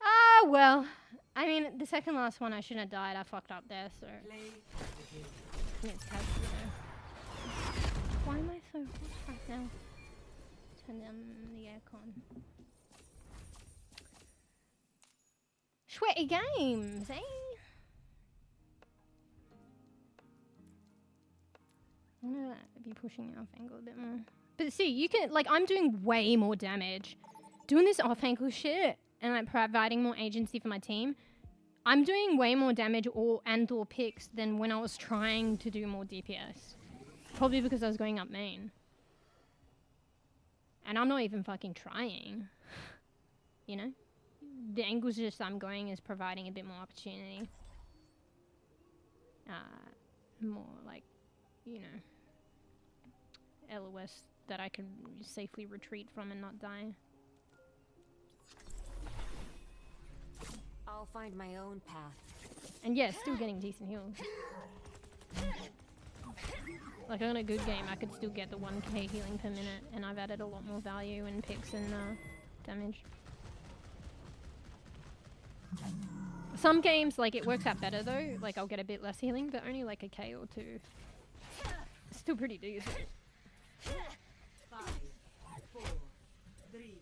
Ah, well. I mean, the second last one I shouldn't have died. I fucked up there, so... It's casual though. Why am I so hot right now? Turn down the aircon. Sweaty games, eh? I'm gonna be pushing off angle a bit more. But see, you can, like, I'm doing way more damage. Doing this off ankle shit and like providing more agency for my team, I'm doing way more damage or picks than when I was trying to do more DPS. Probably because I was going up main. And I'm not even fucking trying. You know? The angles just I'm going is providing a bit more opportunity. More like, you know, LOS that I can safely retreat from and not die. I'll find my own path. And yeah, still getting decent heals. Like on a good game, I could still get the 1k healing per minute, and I've added a lot more value in picks and damage. Some games, like, it works out better though. Like, I'll get a bit less healing, but only like a k or two. Still pretty decent. 5, 4, 3,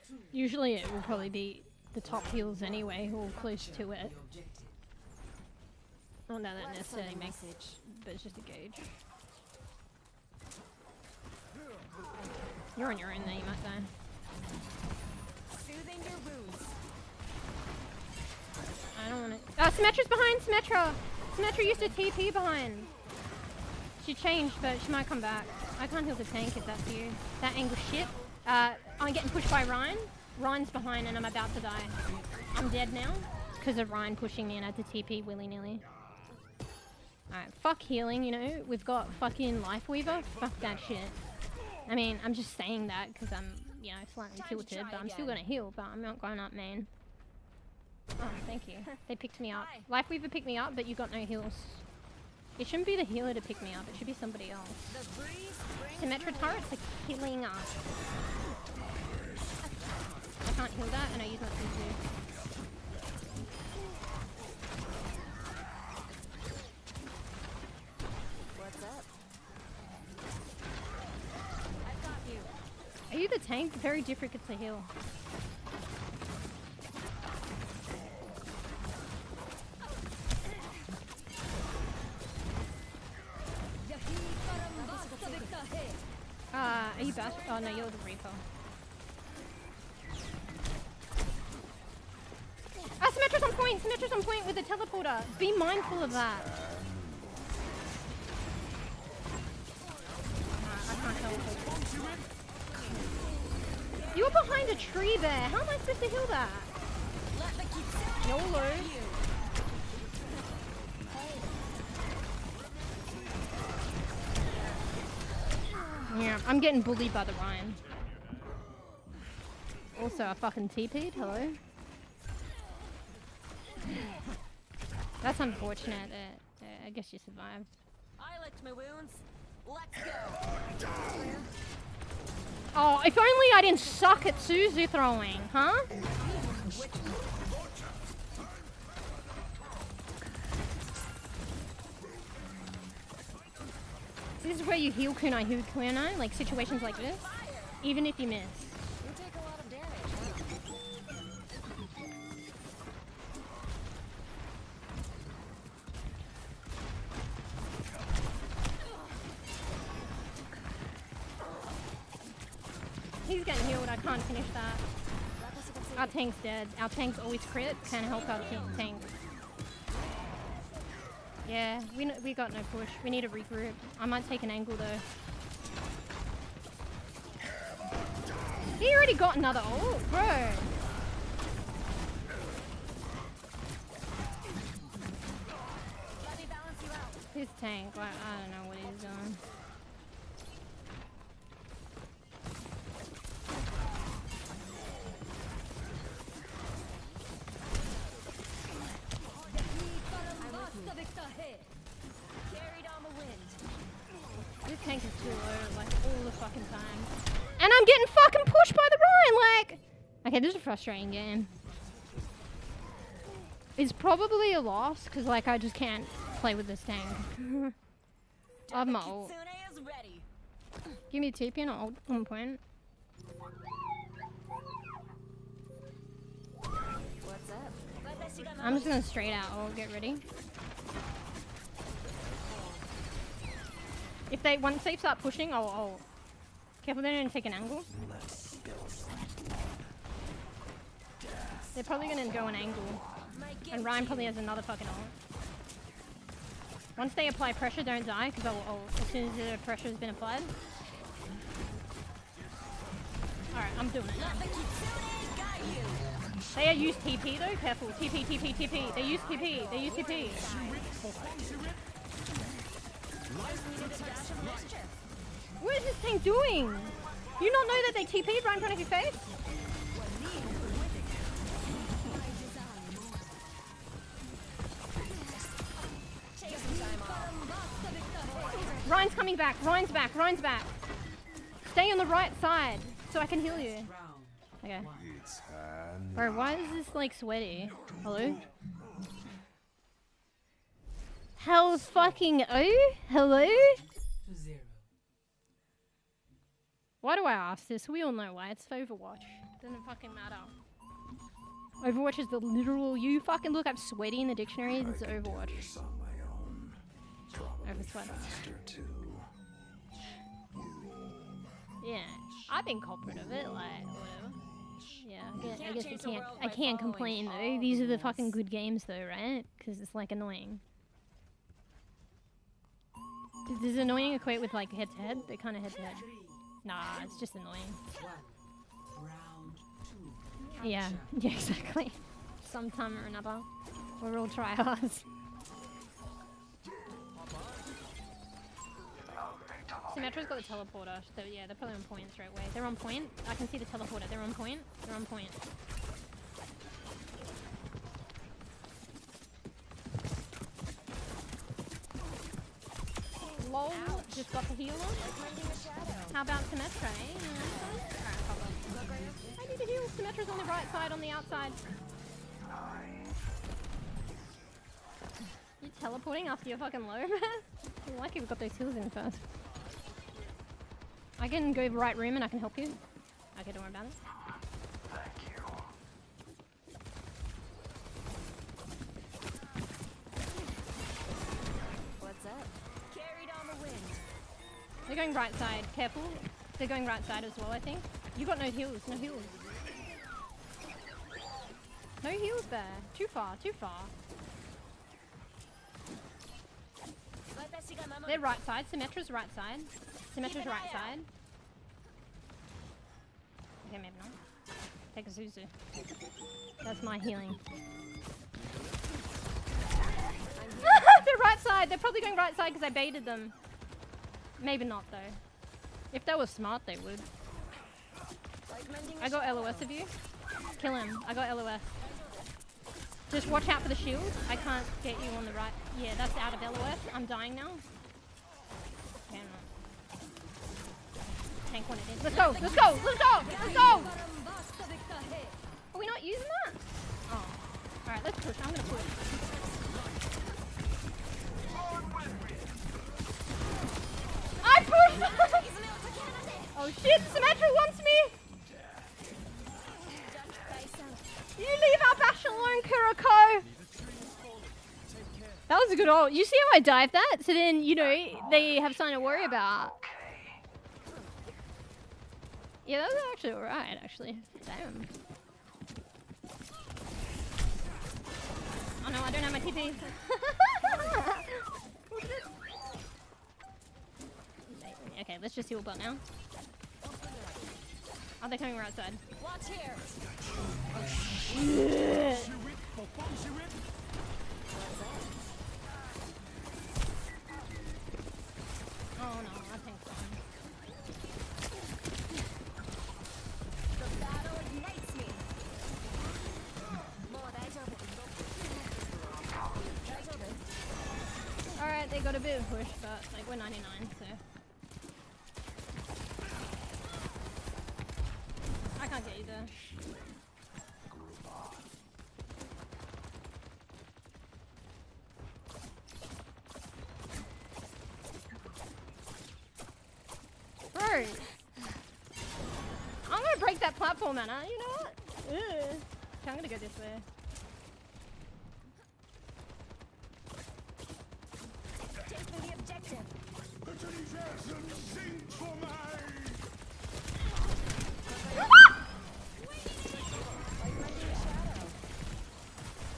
2. Usually it will probably be the top heals anyway, or close to it. Oh no, that necessarily makes it, but it's just a gauge. You're on your own there, you might die. Soothing your wounds. I don't want it. Oh, Symmetra's behind! Symmetra! Symmetra used to TP behind. She changed, but she might come back. I can't heal the tank if that's you. That angle shit. I'm getting pushed by Ryan. Ryan's behind and I'm about to die. I'm dead now because of Ryan pushing me and I had to TP willy-nilly. Alright, fuck healing, you know. We've got fucking Life Weaver. Fuck that shit. I mean, I'm just saying that because I'm, you know, slightly tilted, but I'm still gonna heal, but I'm not going up main. Oh, thank you. They picked me up. Life Weaver picked me up, but you got no heals. It shouldn't be the healer to pick me up, it should be somebody else. Symmetra turrets are killing us. I can't heal that, and I use my Q2. What's up? I've got you. Are you the tank? Very difficult to heal. Are you back? Oh no, you're the Reaper. Ah, Symmetra's on point! Symmetra's on point with the teleporter! Be mindful of that! I can't help it. You were behind a tree there! How am I supposed to heal that? YOLO! Yeah, I'm getting bullied by the Ryan. Also, I fucking TP'd, hello? That's unfortunate. I guess you survived. I licked my wounds. Let's go. Oh, if only I didn't suck at Suzu throwing, huh? This is where you heal kunai, like situations like this, even if you miss. You take a lot of damage, He's getting healed, I can't finish that. Our tank's dead. Our tank's always crit, can't help our tank. Yeah, we got no push. We need to regroup. I might take an angle though. He already got another ult, bro. Let me balance you out. His tank, like, I don't know what he's doing. Carried on the wind. This tank is too low, like, all the fucking time. And I'm getting fucking pushed by the Ryan, like... Okay, this is a frustrating game. It's probably a loss, because, like, I just can't play with this tank. I have my ult. Kitsune is ready. Give me a TP and ult on point. What's up? I'm just gonna straight out ult, get ready. If they, once they start pushing, I'll careful they don't take an angle. They're probably gonna go an angle. And Ryan probably has another fucking ult. Once they apply pressure, don't die, because I'll ult as soon as the pressure has been applied. Alright, I'm doing it. They use TP though, careful. TP, TP, TP. They use TP, they use TP. What is this tank doing? You not know that they TP'd right in front of your face? Ryan's coming back, Ryan's back, Ryan's back. Stay on the right side so I can heal you. Okay. Bro, why is this like sweaty? Hello? Hell's fucking O? Hello? To 0. Why do I ask this? We all know why. It's Overwatch. Doesn't fucking matter. Overwatch is the literal. You fucking look up sweaty in the dictionary. It's Overwatch. Oversweat. Yeah, I've been culprit of it. Like whatever. Yeah, I guess I can't complain though. These are the fucking good games though, right? Because it's like annoying. Does annoying equate with like head to head? They're kind of head to head. Nah, it's just annoying. 1. Round 2. Yeah, yeah, exactly. Sometime or another, we're all tryhards. Symmetra's got the teleporter, so yeah, they're probably on point straight away. They're on point. I can see the teleporter. They're on point. They're on point. LOL, just got the heal on. How about Symmetra, eh? I need to heal. Symmetra's on the right side, on the outside. You teleporting after you're fucking low, man? You're lucky we got those heals in first. I can go right room and I can help you. Okay, don't worry about it. Thank you. What's up? Carried on the wind. They're going right side. Careful. They're going right side as well, I think. You got no heals. No heals. No heals there. Too far. Too far. They're right side. Symmetra's right side. Symmetra's right side. Okay, maybe not. Take a Zuzu. That's my healing. They're right side. They're probably going right side because I baited them. Maybe not though. If they were smart, they would. I got LOS of you. Kill him. I got LOS. Just watch out for the shield. I can't get you on the right. Yeah, that's out of LOS. I'm dying now. Okay, I'm not. tank wanted in. Let's go, let's go, let's go, let's go! Are we not using that? Oh. Alright, let's push. I'm gonna push. I pushed! Oh shit, Symmetra wants me! You leave our bash alone, Kiriko! That was a good ult. You see how I dived that? So then, you know, they have something to worry about. Yeah, that was actually alright, actually. Damn. Oh no, I don't have my TP. Okay, let's just heal bot now. Oh, they're coming right outside. Watch here. Oh no, I think so. The battle ignites me. Alright, they got a bit of push, but like we're 99, so. I can't get you there. Bro! I'm gonna break that platform, Anna. You know what? Ugh. Okay, I'm gonna go this way. Taking the objective.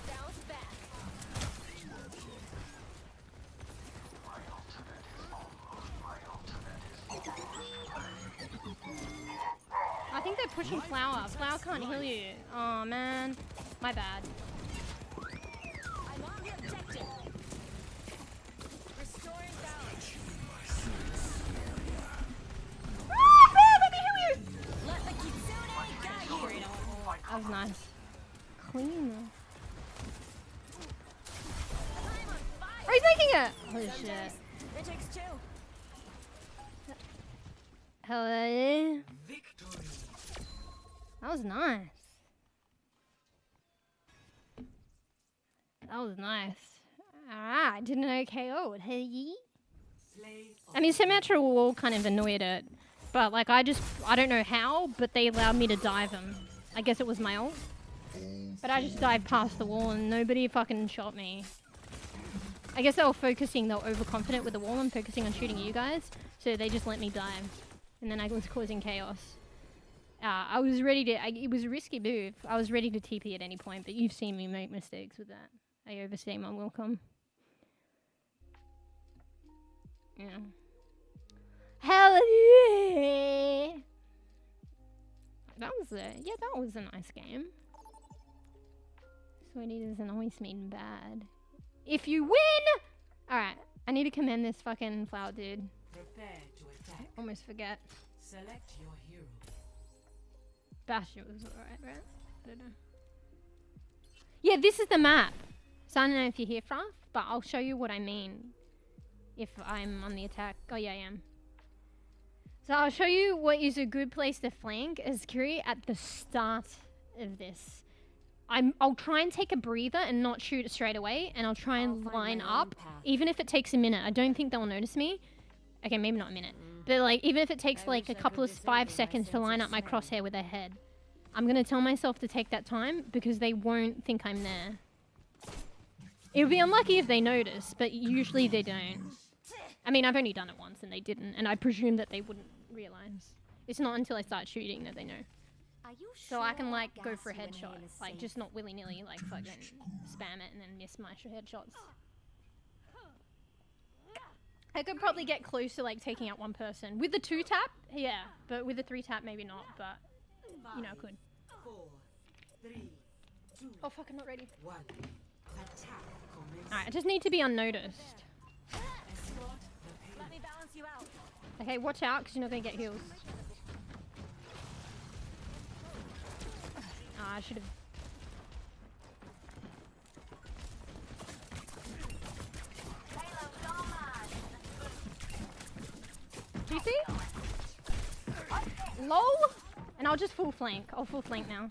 Bounce back. I think they're pushing Flower. Flower can't heal you. Oh man. My bad. I'm on the objective. Restoring balance. Ah, bro, let me heal you! Let the kitsune guide you. That was nice. Clean. I'm on fire. Oh, he's making it! Holy shit. Sometimes it takes two. Hello. Victory. That was nice. That was nice. Alright, didn't know KO'd. Hey. Play I mean, Symmetra were all kind of annoyed at, but like I don't know how, but they allowed me to dive him. I guess it was my ult. But I just dived past the wall and nobody fucking shot me. I guess they were overconfident with the wall and focusing on shooting you guys, so they just let me dive. And then I was causing chaos. I was ready to, it was a risky move. I was ready to TP at any point, but you've seen me make mistakes with that. I overstay my welcome. Yeah. Hell yeah! That was a nice game. Sweaty doesn't always mean bad. If you win! Alright, I need to commend this fucking Flower dude. Prepare to attack. Almost forget. Select your hero. Bastion was alright, right? I don't know. Yeah, this is the map. So I don't know if you're here, Frath, but I'll show you what I mean if I'm on the attack. Oh yeah, I am. So I'll show you what is a good place to flank as Kiri at the start of this. I'll try and take a breather and not shoot it straight away, and I'll try and line up, even if it takes a minute. I don't think they'll notice me. Okay, maybe not a minute. But like, even if it takes like a couple of 5 seconds to line up my crosshair with their head, I'm gonna tell myself to take that time because they won't think I'm there. It would be unlucky if they notice, but usually they don't. I mean, I've only done it once and they didn't, and I presume that they wouldn't realize. It's not until I start shooting that they know. So I can like go for a headshot, like just not willy-nilly, like fucking spam it and then miss my headshots. I could probably get close to like taking out one person. With the 2-tap, yeah, but with the 3-tap maybe not, but you know I could. 4, 3, 2, Oh fuck, I'm not ready. 1. Attack commences. Alright, I just need to be unnoticed. Escort the payload. Let me balance you out. Okay, watch out because you're not gonna get heals. I should have. Do you see? LOL! And I'll just full flank. I'll full flank now.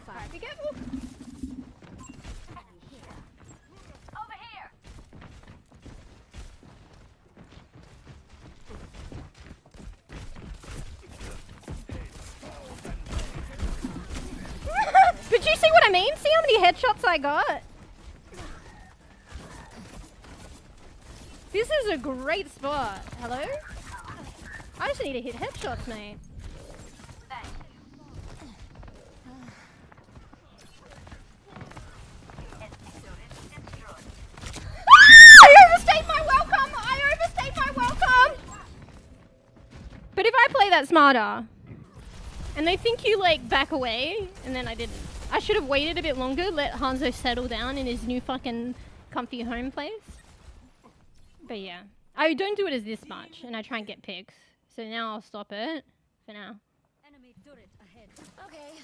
Alright, be careful! Over here. But you see what I mean? See how many headshots I got? This is a great spot. Hello? I just need to hit headshots, mate. Thank you. I overstayed my welcome! I overstayed my welcome! But if I play that smarter, and they think you like back away, and then I didn't. I should have waited a bit longer, let Hanzo settle down in his new fucking comfy home place. But yeah, I don't do it as this much, and I try and get picks. So now I'll stop it for now. Enemy turret ahead. Okay,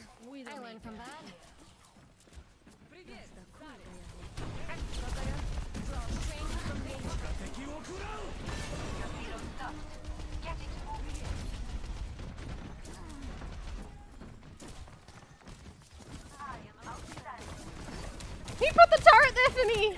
I learned from that. He put the turret there for me!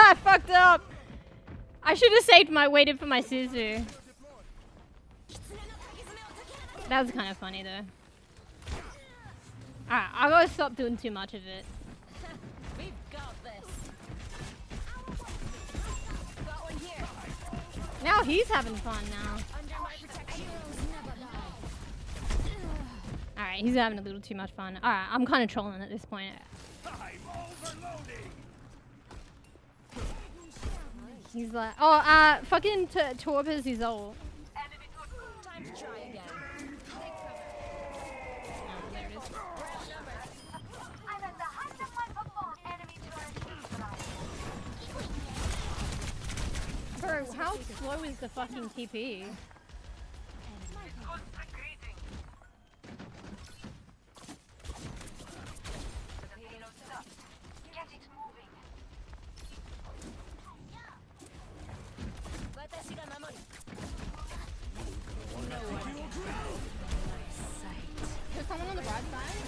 I fucked up. I should have saved waited for my Suzu. That was kind of funny though. Alright, I gotta stop doing too much of it. We've got this. Got one here. Now he's having fun now. Under my protection. Alright, he's having a little too much fun. Alright, I'm kind of trolling at this point. I'm overloading. He's like, oh, fucking Torpers his ult. Time to try again. There it is. I'm at the height of my football. Enemy turret. Bro, how slow is the fucking TP? There's someone on the right side.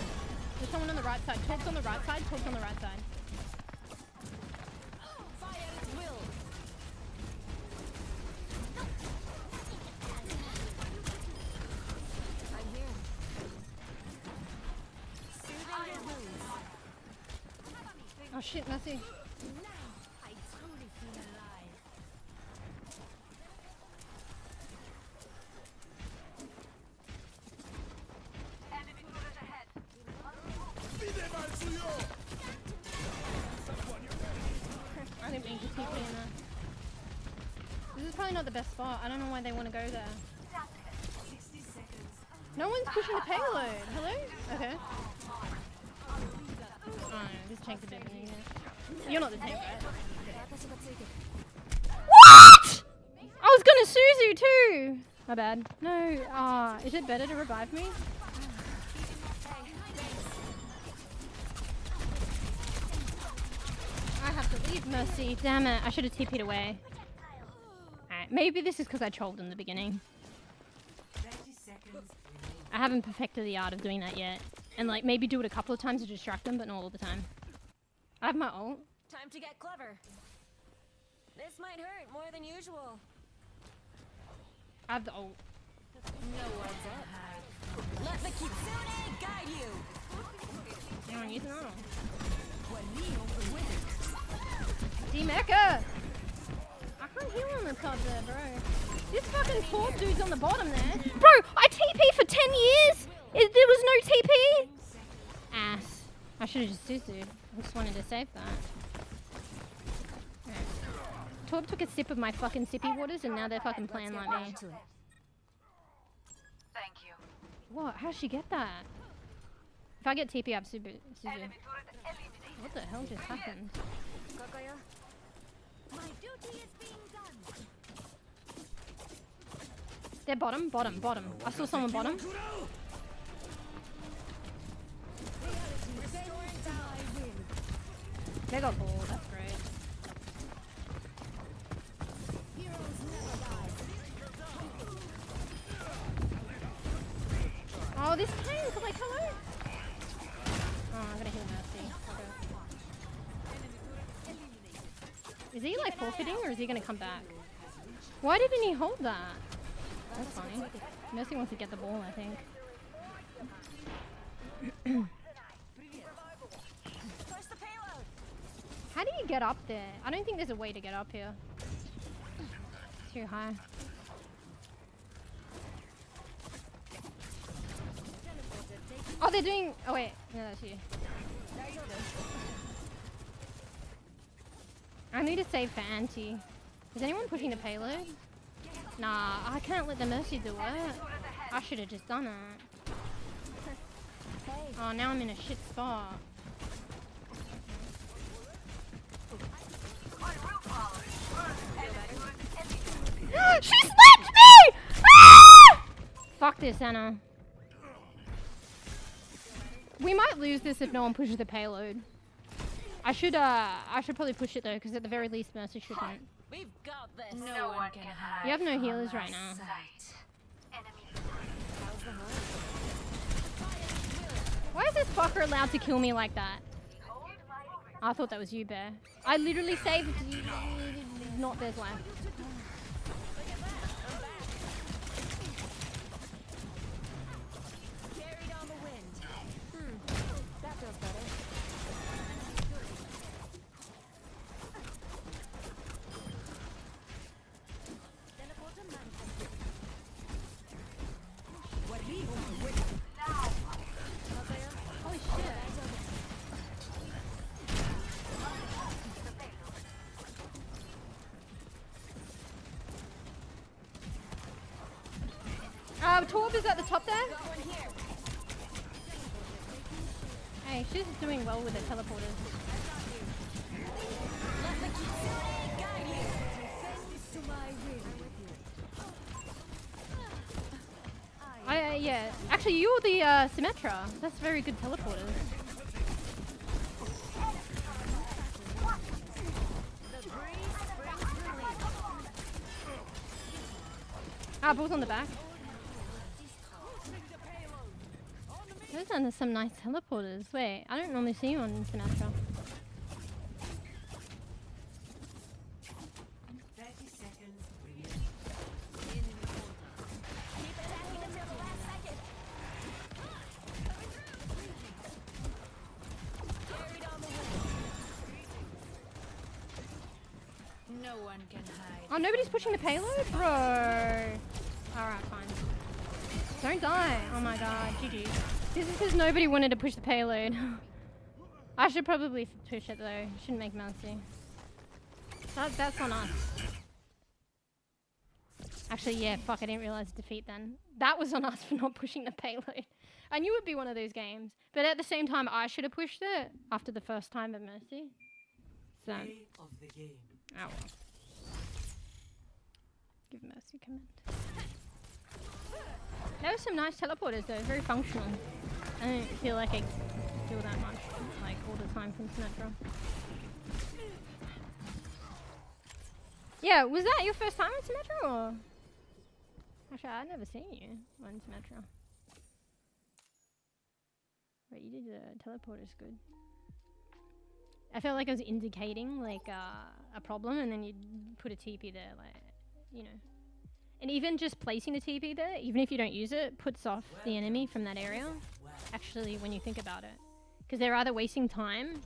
There's someone on the right side. Talk's on the right side. Talk's on the right side. Fire at will. I'm here. Soothing your wounds. Oh shit, Messi. Now I truly feel alive. Enemy turret ahead. I didn't mean to TP in there. This is probably not the best spot. I don't know why they want to go there. 60 seconds. No one's pushing the payload. Hello? Okay. Oh no, this tank's a bit mean. You're not the tank, right? What?! I was gonna Suzu too! My bad. No, is it better to revive me? I have to leave, Mercy. Damn it, I should have TP'd away. Alright, maybe this is because I trolled in the beginning. 30 seconds. I haven't perfected the art of doing that yet. And like, maybe do it a couple of times to distract them, but not all the time. I have my ult. Time to get clever. This might hurt more than usual. I have the ult. No words up. Let the Kitsune guide you. You don't use it all. Well, D-Mecha! I can't heal on the top there, bro. This fucking Torp dude's on the bottom there. Bro, I TP for 10 years! There was no TP? Ass. I should have just Suzu'd. I just wanted to save that. Right. Torp took a sip of my fucking sippy waters and now they're fucking playing like me. Thank you. What? How'd she get that? If I get TP, I have Suzu. Enemy turret eliminated. What What the hell just happened? My duty is being done. They're bottom. I saw someone bottom. They got ball, that's great. Oh, this tank, like, hello? Oh, I'm gonna heal Mercy. Okay. Is he like forfeiting or is he gonna come back? Why didn't he hold that? That's funny. Mercy wants to get the ball, I think. How do you get up there? I don't think there's a way to get up here. It's too high. Oh, they're doing... Oh, wait. No, that's you. I need to save for anti. Is anyone pushing the payload? Nah, I can't let the Mercy do it. I should have just done it. Oh, now I'm in a shit spot. She slapped me! Ah! Fuck this, Anna. We might lose this if no one pushes the payload. I should probably push it though, because at the very least Mercy shouldn't. We've got this. No one can hide. You have no healers right now. Why is this fucker allowed to kill me like that? I thought that was you, Bear. I literally saved not Bear's life. Carried on the wind. That feels better. Holy shit. Torb is at the top there. Hey, she's doing well with the teleporters. Yeah. Actually, you're the Symmetra. That's very good teleporters. Aabel's on the back. Those are some nice teleporters. Wait, I don't normally see you on Symmetra. 30 seconds. No one can hide. Oh, nobody's pushing the payload? Bro. Alright, fine. Don't die. Oh my god, GG. This is because nobody wanted to push the payload. I should probably push it though. Shouldn't make Mercy. That's on us. Actually, yeah, fuck, I didn't realize defeat then. That was on us for not pushing the payload. I knew it'd be one of those games. But at the same time, I should have pushed it after the first time of Mercy. So. Play of the game. Oh. Give Mercy command. There were some nice teleporters though, very functional. I don't feel like I feel that much, like all the time from Symmetra. Yeah, was that your first time on Symmetra or? Actually, I've never seen you on Symmetra. But you did the teleporters good. I felt like I was indicating like a problem and then you'd put a TP there, like, you know. And even just placing the TP there, even if you don't use it, puts off the enemy from that area. Actually, when you think about it. Because they're either wasting time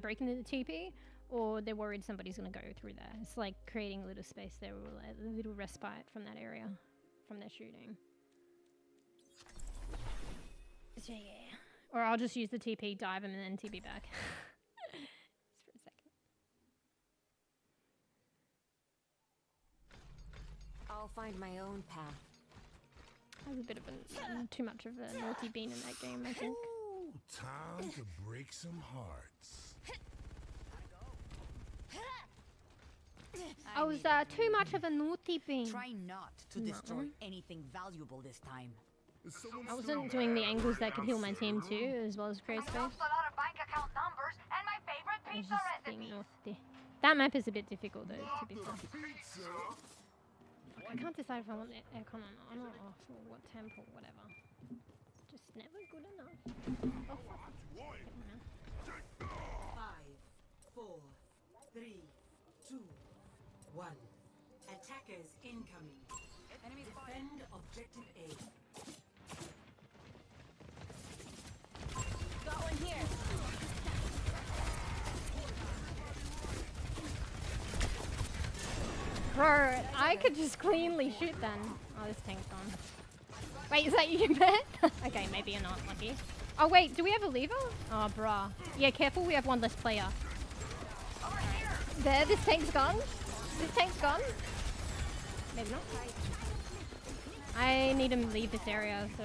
breaking the TP, or they're worried somebody's going to go through there. It's like creating a little space there, or like a little respite from that area, from their shooting. So yeah. Or I'll just use the TP, dive him, and then TP back. Just for a second. I'll find my own path. I was a bit of too much of a naughty bean in that game, I think. Time to break some hearts. I was too much of a naughty bean. Try not to destroy anything valuable this time. I wasn't doing the angles that could heal my team too, as well as create space. A lot of bank account numbers and my favorite I was pizza just being recipe. naughty. That map is a bit difficult though, to be fair. I can't decide if I want aircon or not, or what temp or whatever. It's just never good enough. Oh, fuck. 5, 4, 3, 2, 1. Attackers incoming. Defend objective A. Got one here. Bro, I could just cleanly shoot then. Oh, this tank's gone. Wait, is that you, Bet? Okay, maybe you're not lucky. Oh wait, do we have a lever? Oh, bruh. Yeah, careful, we have one less player. There, this tank's gone. This tank's gone. Maybe not. I need him to leave this area, so...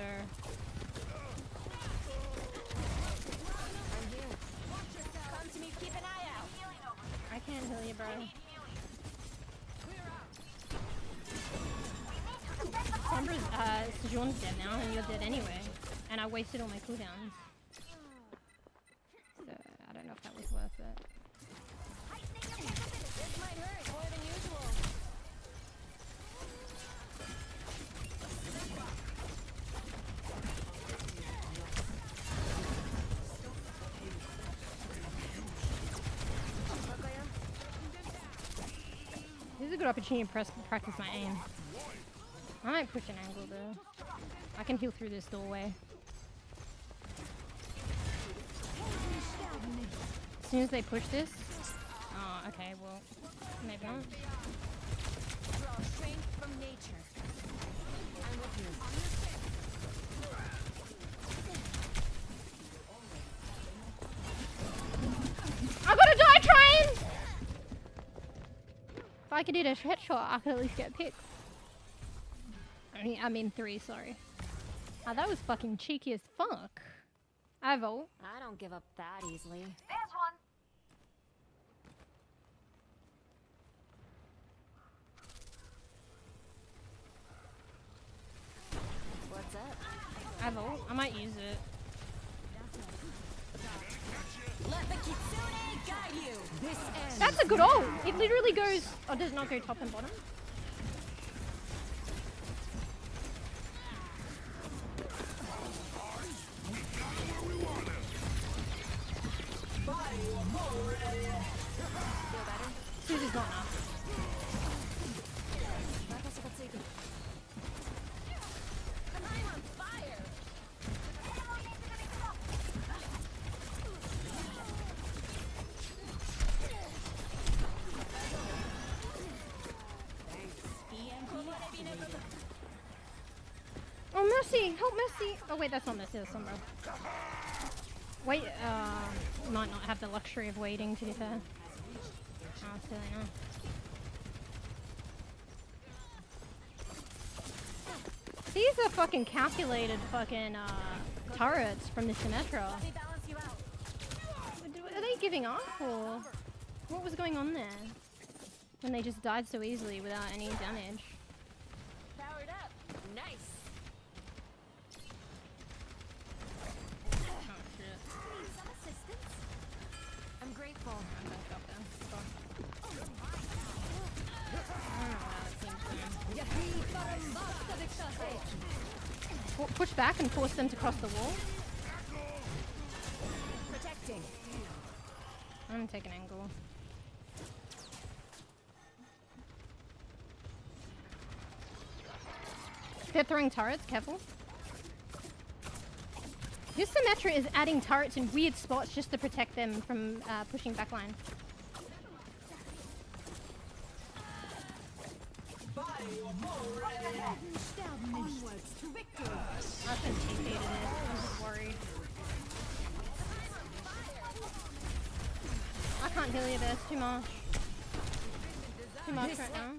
Come to me, keep an eye out. I can't heal you, bro. Sombra's, Sejorn's dead now, and you're dead anyway. And I wasted all my cooldowns. So, I don't know if that was worth it. This might hurt more than usual. This is a good opportunity to practice my aim. I might push an angle though. I can heal through this doorway. As soon as they push this. Oh, okay, well, maybe not. Draw strength from nature. I'm with you. I gotta die trying! If I could hit a headshot, I could at least get a pick. I mean 3, sorry. Oh, that was fucking cheeky as fuck. I vote. I don't give up that easily. There's one. What's up? I vote. I might use it. Let the kitsune guide you. This ends. That's a good ult! It literally goes... Oh, does it not go top and bottom? Susie's not enough. I'm on fire. Oh, Mercy! Help Mercy! Oh wait, that's not Mercy, that's Sombra. Wait, might not have the luxury of waiting, to be fair. Oh, silly, no. These are fucking calculated fucking, turrets from the Symmetra. Let me balance you out. Are they giving up, or what was going on there? When they just died so easily without any damage. Powered up. Nice. Oh shit. Some assistance? I'm grateful. I'm gonna drop down. I don't know how that seems to push back and force them to cross the wall. Protecting. I'm gonna take an angle. They're throwing turrets, careful. This Symmetra is adding turrets in weird spots just to protect them from pushing backline. Onwards to victory. I shouldn't TP'd it. I'm just worried. I can't heal you, there's too much. Too much right now.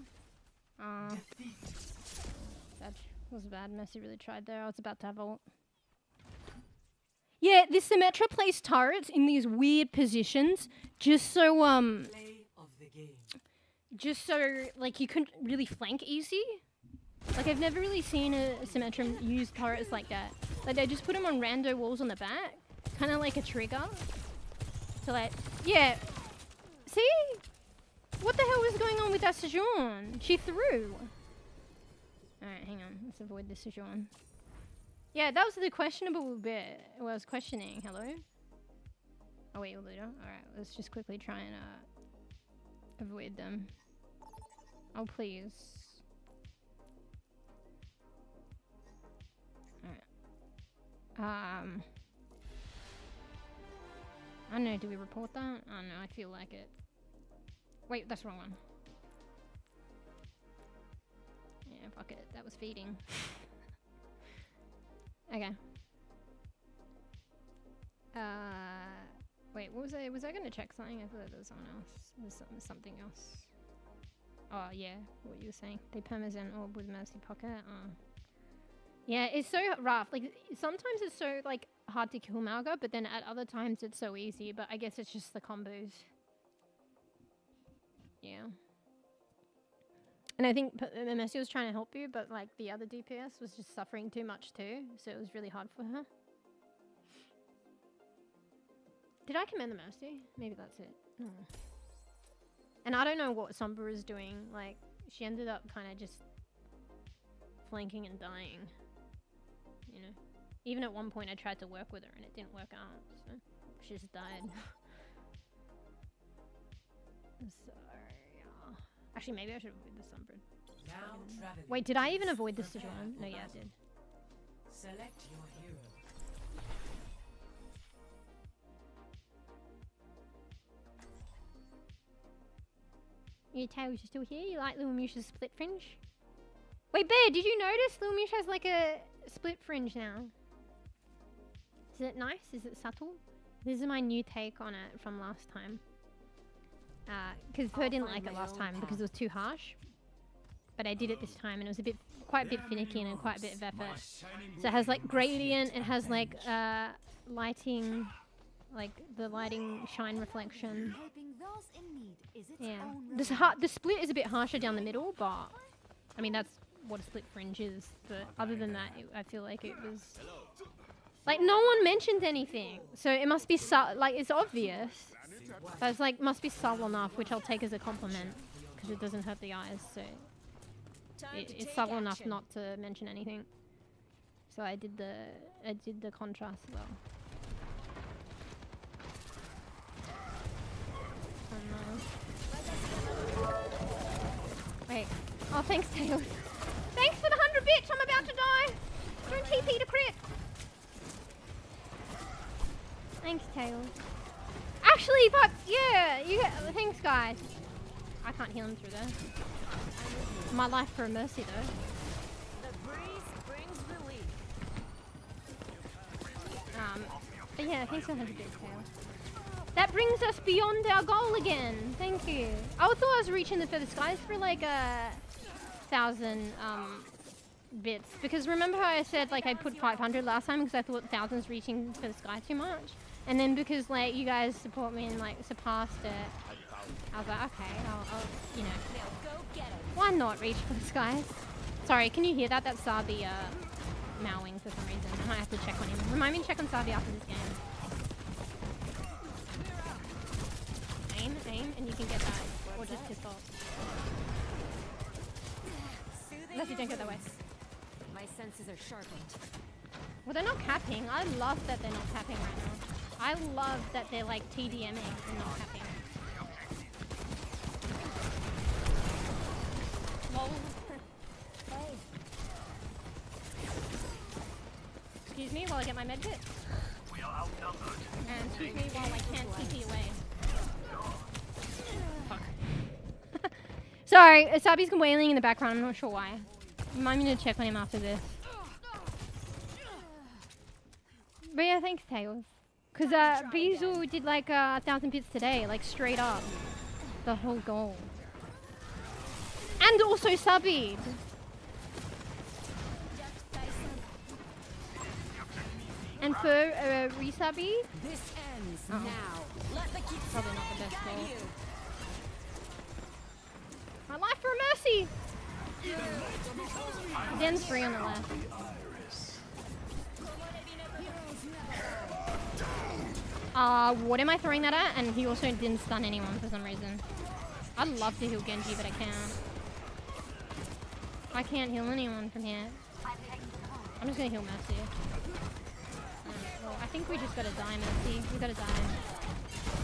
That was bad. Messi really tried there. I was about to have ult. Yeah, this Symmetra plays turrets in these weird positions just so Play of the game. just so like you couldn't really flank easy. Like I've never really seen a Symmetra use turrets like that. Like they just put them on rando walls on the back, kind of like a trigger. So like, yeah. See? What the hell was going on with that Sojourn? She threw. Alright, hang on. Let's avoid the Sojourn. Yeah, that was the questionable bit. Well, I was questioning. Hello? Oh wait, Ludo. Alright, let's just quickly try and avoid them. Oh please. Alright. I don't know, do we report that? I don't know, I feel like it. Wait, that's the wrong one. Yeah, fuck it. That was feeding. Okay. Wait, what was I? Was I gonna check something? I thought there was someone else. There's something else. Oh yeah, what you were saying. They permazen orb with Mercy Pocket. Oh. Yeah, it's so rough. Like sometimes it's so like hard to kill Malga, but then at other times it's so easy. But I guess it's just the combos. Yeah. And I think Messi was trying to help you, but like the other DPS was just suffering too much too, so it was really hard for her. Did I commend the Mercy? Maybe that's it. Oh. And I don't know what Sombra is doing. Like, she ended up kind of just flanking and dying. You know? Even at one point I tried to work with her and it didn't work out, so she just died. So, yeah. Actually, maybe I should avoid the Sombra. Wait, did I even avoid this Sojourn? No, yeah, I did. Select your hero. Yeah, Tails, you're still here? You like Little Musha's split fringe? Wait, Bear, did you notice Little Musha has like a split fringe now? Is it nice? Is it subtle? This is my new take on it from last time. Because Purr didn't like it last time because it was too harsh. But I did it this time and it was quite a bit finicky and quite a bit of effort. So it has like gradient, it has like lighting, like the lighting shine reflection. Yeah, the split is a bit harsher down the middle, but I mean that's what a split fringe is. But other than that, I feel like it was like no one mentioned anything, so it must be like it's obvious, but it's like must be subtle enough, which I'll take as a compliment because it doesn't hurt the eyes. So it's subtle enough not to mention anything. So I did the contrast well. Wait. Oh, thanks, Theo. Thanks for the 100 bits. I'm about to die. Doing TP to crit. Thanks, Theo. Actually, but yeah, thanks, guys. I can't heal him through there. My life for a mercy, though. The breeze brings relief. But yeah, thanks for the 100 bits, Theo. That brings us beyond our goal again. Thank you. I thought I was reaching the furthest skies for like 1,000 bits. Because remember how I said like I put 500 last time because I thought 1,000's reaching for the sky too much? And then because like you guys support me and like surpassed it, I was like, okay, I'll you know. Why not reach for the skies? Sorry, can you hear that? That's Sabi meowing for some reason. I might have to check on him. Remind me to check on Sabi after this game. Aim, and you can get that, or just piss off. Unless you don't go that way. My senses are sharpened. Well, they're not capping. I love that they're not capping right now. I love that they're like TDMing and not capping. Lol. Hey. Excuse me while I get my med kit. And excuse me while I can't TP away. Sorry, Asabi's wailing in the background. I'm not sure why. You might need to check on him after this. But yeah, thanks, Tails. Because Bizu did like 1,000 bits today, like straight up. The whole goal. And also subbed. And prefer Risabi. This ends Oh. now. Let the kitsune Probably not the best guide call. you. My life for mercy! Zen's free on the left. What am I throwing that at? And he also didn't stun anyone for some reason. I'd love to heal Genji, but I can't. I can't heal anyone from here. I'm just gonna heal Mercy. Well, I think we just gotta die, Mercy. We gotta die.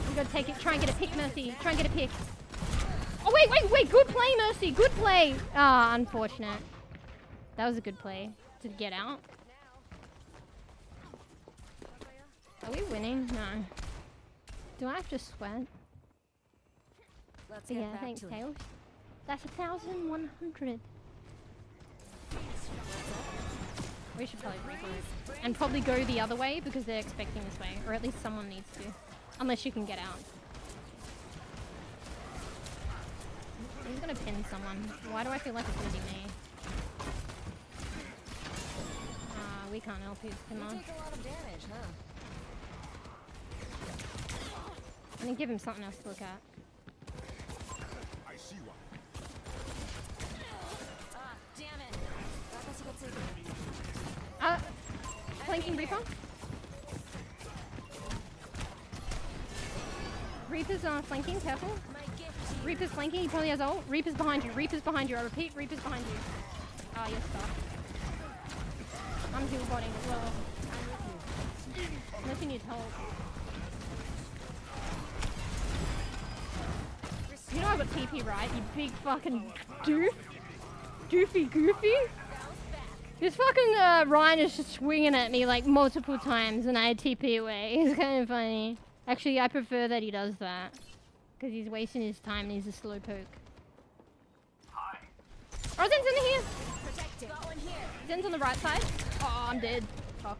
We gotta take it. Try and get a pick, Mercy. Try and get a pick. Oh, wait. Good play, Mercy. Good play. Ah, unfortunate. That was a good play to get out. Are we winning? No. Do I have to sweat? Let's But get yeah, back thanks, to it. Theo. That's 1,100. We should probably regroup. And probably go the other way because they're expecting this way. Or at least someone needs to. Unless you can get out. He's gonna pin someone. Why do I feel like it's gonna be me? We can't help you, come on. Take a lot of damage, huh? I'm gonna give him something else to look at. I see one. Ah, damn it. Flanking Reaper. Reaper's flanking, careful. Reaper's flanking, he probably has ult. Reaper's behind you, I repeat, Reaper's behind you. Ah, you're stuck. I'm heal botting as well. Unless you need help. You know I got TP, right? You big fucking doof. Doofy goofy. This fucking Ryan is just swinging at me like multiple times and I TP away. It's kind of funny. Actually, I prefer that he does that. Because he's wasting his time and he's a slow poke. Oh, Zen's in here! Zen's on the right side. Oh, I'm dead. Fuck.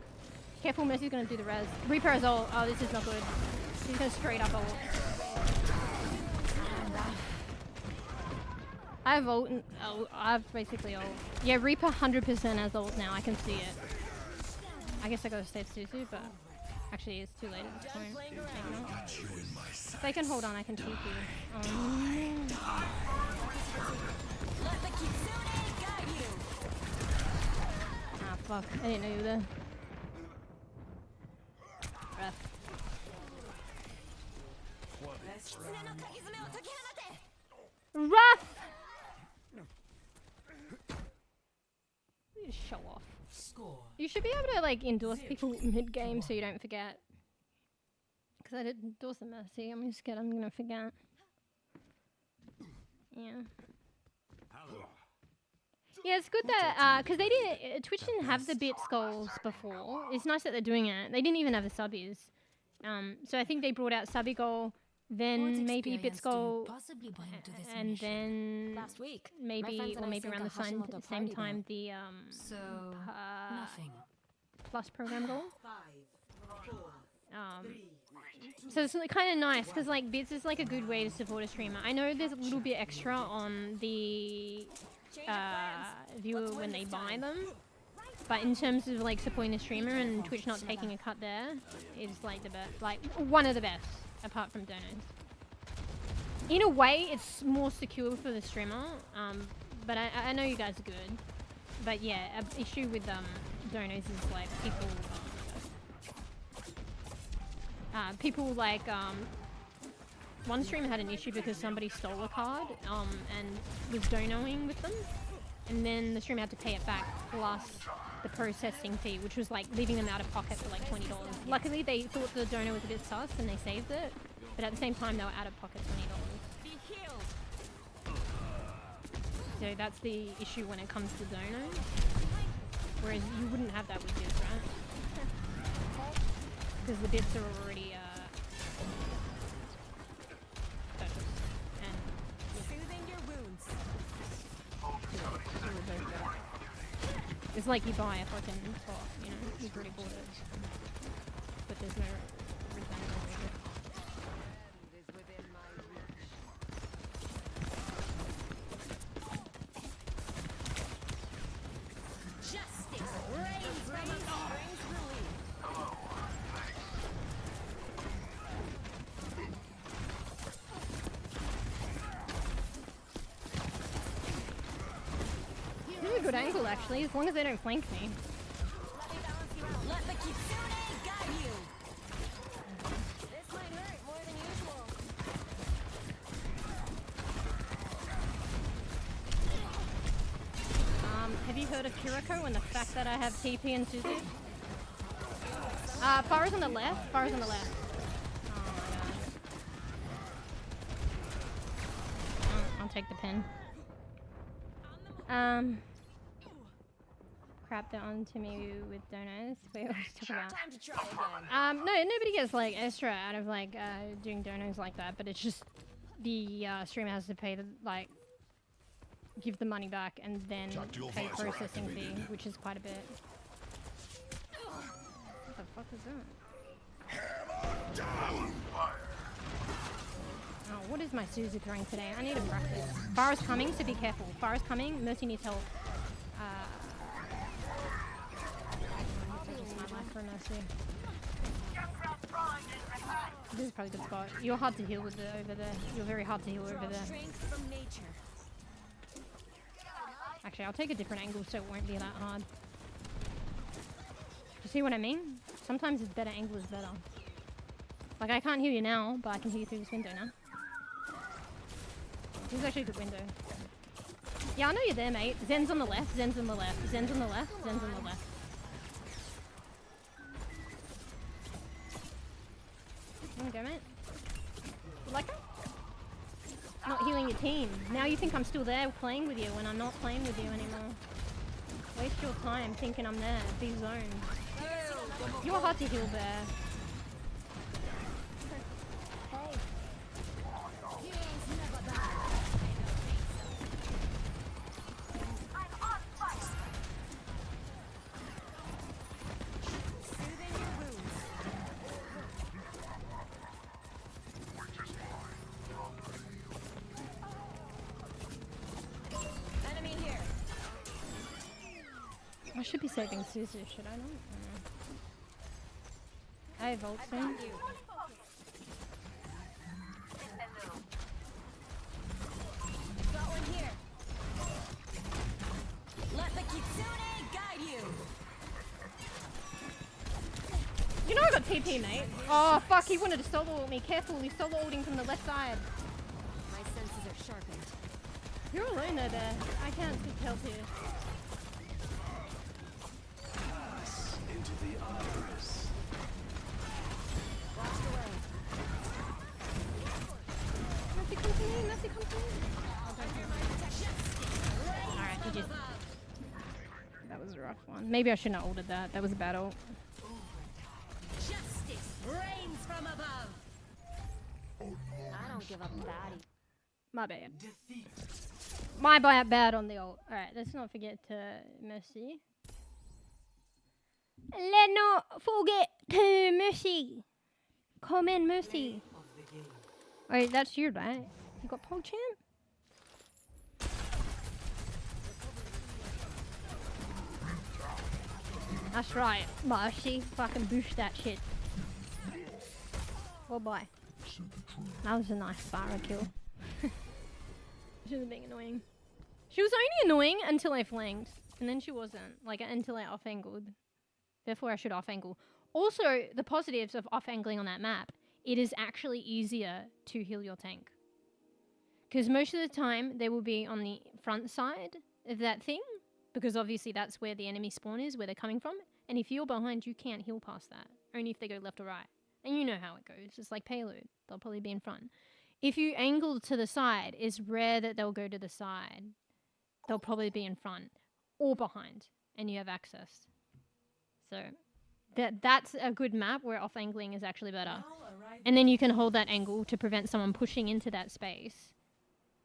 Careful, Mercy's gonna do the res. Reaper has ult. Oh, this is not good. He's gonna straight up ult. I have ult. I have basically ult. Yeah, Reaper 100% has ult now. I can see it. I guess I gotta save Suzu, but actually it's too late at this point. Maybe not. If they can hold on, I can TP. Ah, fuck. I didn't know you were there. Rough. Rough! You show off. Score. You should be able to like endorse people mid-game so you don't forget. Because I did endorse the Mercy. I'm scared I'm gonna forget. Yeah. Yeah, it's good that because they didn't. Twitch didn't have the bit skulls before. It's nice that they're doing it. They didn't even have the subbies. So I think they brought out subby goal, then maybe bit skull, and then Last week, maybe or maybe around the same time the So nothing. plus program goal. So it's kind of nice because like bits is like a good way to support a streamer. I know there's a little bit extra on the viewer when they buy them, but in terms of like supporting the streamer and Twitch not taking a cut there, it's like the best, like one of the best apart from donos. In a way, it's more secure for the streamer, but I know you guys are good. But yeah, an issue with donos is like people like one streamer had an issue because somebody stole a card and was donoing with them, and then the streamer had to pay it back plus the processing fee, which was like leaving them out of pocket for like $20. Luckily they thought the donor was a bit sus and they saved it, but at the same time they were out of pocket $20. So that's the issue when it comes to donos, whereas you wouldn't have that with bits, right? Because the bits are already purchased. And Soothing your wounds. it's like you buy a fucking top, you know, you've already bought it. But there's no return over it. angle actually, as long as they don't flank me. Let me balance you out. Let the kitsune guide you. This might hurt more than usual. Have you heard of Kiriko and the fact that I have TP and Suzu? Pharah's on the left. Pharah's on the left. Oh my god. I'll take the pin. Crap that onto me with donos. Wait, what was I talking about? Time to try again. No, nobody gets like extra out of like doing donos like that, but it's just the streamer has to pay the like give the money back and then pay processing fee, which is quite a bit. What the fuck is that? Oh, what is my Suzu throwing today? I need to practice. Pharah's coming, so be careful. Pharah's coming. Mercy needs help. My life for Mercy. This is probably a good spot. You're hard to heal with the over there. You're very hard to heal over there. Strength from nature. Actually, I'll take a different angle so it won't be that hard. You see what I mean? Sometimes it's better angle is better. Like, I can't hear you now, but I can hear you through this window now. This is actually a good window. Yeah, I know you're there, mate. Zen's on the left, Zen's on the left, Zen's on the left, Zen's on the left. There we go, mate. You like it? Not healing your team. Now you think I'm still there playing with you when I'm not playing with you anymore. Waste your time thinking I'm there. Be zoned. You're hard to heal, Bear. I should be saving Suzu, should I not? I have ult soon. Got one here. Let the kitsune guide you. You know I got TP, mate. Oh fuck, he wanted to solo ult me. Careful, he's solo ulting from the left side. My senses are sharpened. You're alone though there. I can't help you. Into the iris. Washed away. Mercy, come to me, Mercy, come to me. Alright, GG. That was a rough one. Maybe I shouldn't have ulted that. That was a bad ult. Justice reigns from above. I don't give up, baddie. My bad. My bad on the ult. Alright, let's not forget to Mercy. Let's not forget to Mercy. Come in, Mercy. Wait, that's you, right? You got PogChamp? That's right, Mercy. Fucking boost that shit. Oh boy. That was a nice Pharah kill. She was being annoying. She was only annoying until I flanked. And then she wasn't. Like, until I off-angled. Therefore, I should off-angle. Also, the positives of off-angling on that map, it is actually easier to heal your tank. Because most of the time, they will be on the front side of that thing. Because obviously that's where the enemy spawn is, where they're coming from. And if you're behind, you can't heal past that. Only if they go left or right. And you know how it goes. It's like payload. They'll probably be in front. If you angle to the side, it's rare that they'll go to the side. They'll probably be in front or behind. And you have access. So that's a good map where off-angling is actually better. And then you can hold that angle to prevent someone pushing into that space.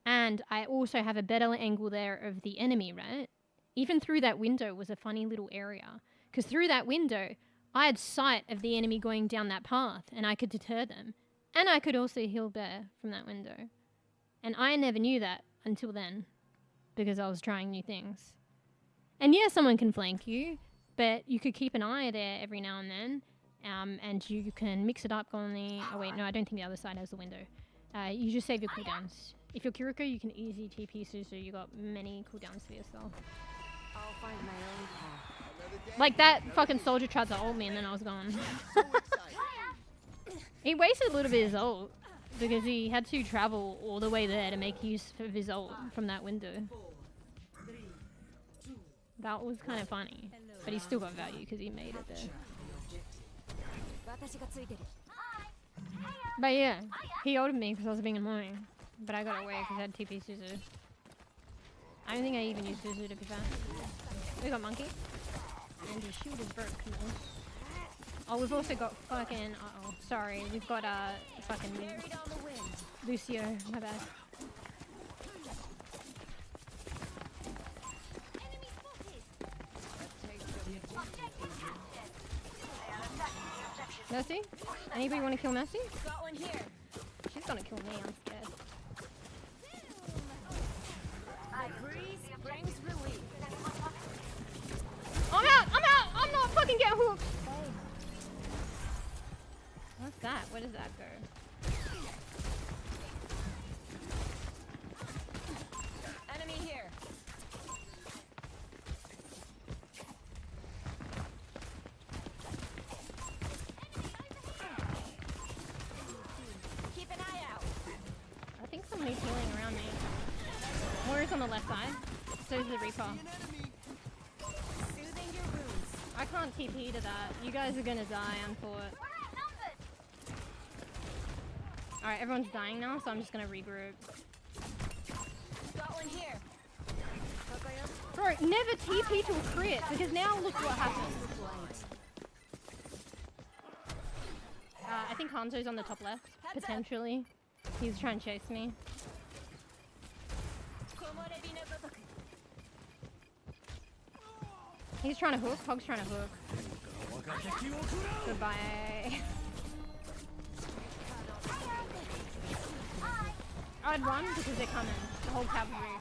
And I also have a better angle there of the enemy, right? Even through that window was a funny little area. Because through that window, I had sight of the enemy going down that path and I could deter them. And I could also heal Bear from that window. And I never knew that until then. Because I was trying new things. And yeah, someone can flank you. But you could keep an eye there every now and then. And you can mix it up on the... Oh wait, no, I don't think the other side has the window. You just save your cooldowns. If you're Kiriko, you can easy TP Suzu. You got many cooldowns for yourself. I'll find my own path. Like that fucking soldier tried to ult me and then I was gone. He wasted a little bit of his ult because he had to travel all the way there to make use of his ult from that window. That was kind of funny, but he still got value because he made it there. But yeah, he ulted me because I was being annoying, but I got away because I had TP Suzu. I don't think I even used Suzu to be fair. We got Monkey. And his shield is broke. No. Oh, we've also got fucking. Uh oh, sorry. We've got fucking Lucio. My bad. Mercy? Anybody want to kill Mercy? Got one here. She's gonna kill me. I'm scared. The breeze brings relief. I'm out! I'm out! I'm not fucking getting hooked! What's that? Where does that go? Enemy here. Keep an eye out. I think somebody's healing around me. Warrior's on the left side. So is the Reaper. Soothing your wounds. I can't TP to that. You guys are gonna die, I'm for it. Alright, everyone's dying now, so I'm just gonna regroup. Got one here. Bro, never TP to a crit, because now look what happens. I think Hanzo's on the top left, potentially. He's trying to chase me. He's trying to hook, Hog's trying to hook. Goodbye. I'd run because they're coming. The whole cavalry.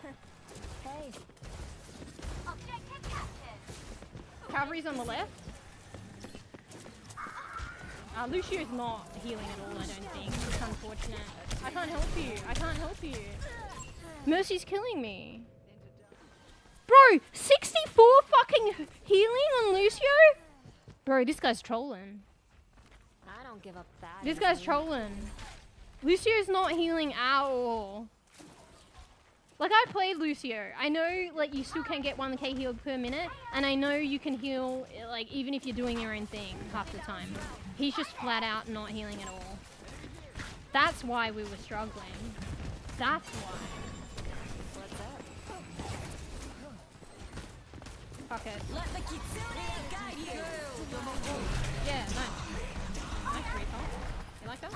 Hey. Cavalry's on the left. Lucio's not healing at all, I don't think. It's unfortunate. I can't help you. I can't help you. Mercy's killing me. Bro, 64 fucking healing on Lucio? Bro, this guy's trolling. I don't give up that. This guy's trolling. Lucio's not healing at all. Like, I played Lucio. I know, like, you still can get 1k healed per minute, and I know you can heal, like, even if you're doing your own thing half the time. He's just flat out not healing at all. That's why we were struggling. That's why. What's up? Fuck it. Let the kitsune guide you. Yeah, nice. Nice recall. You like that?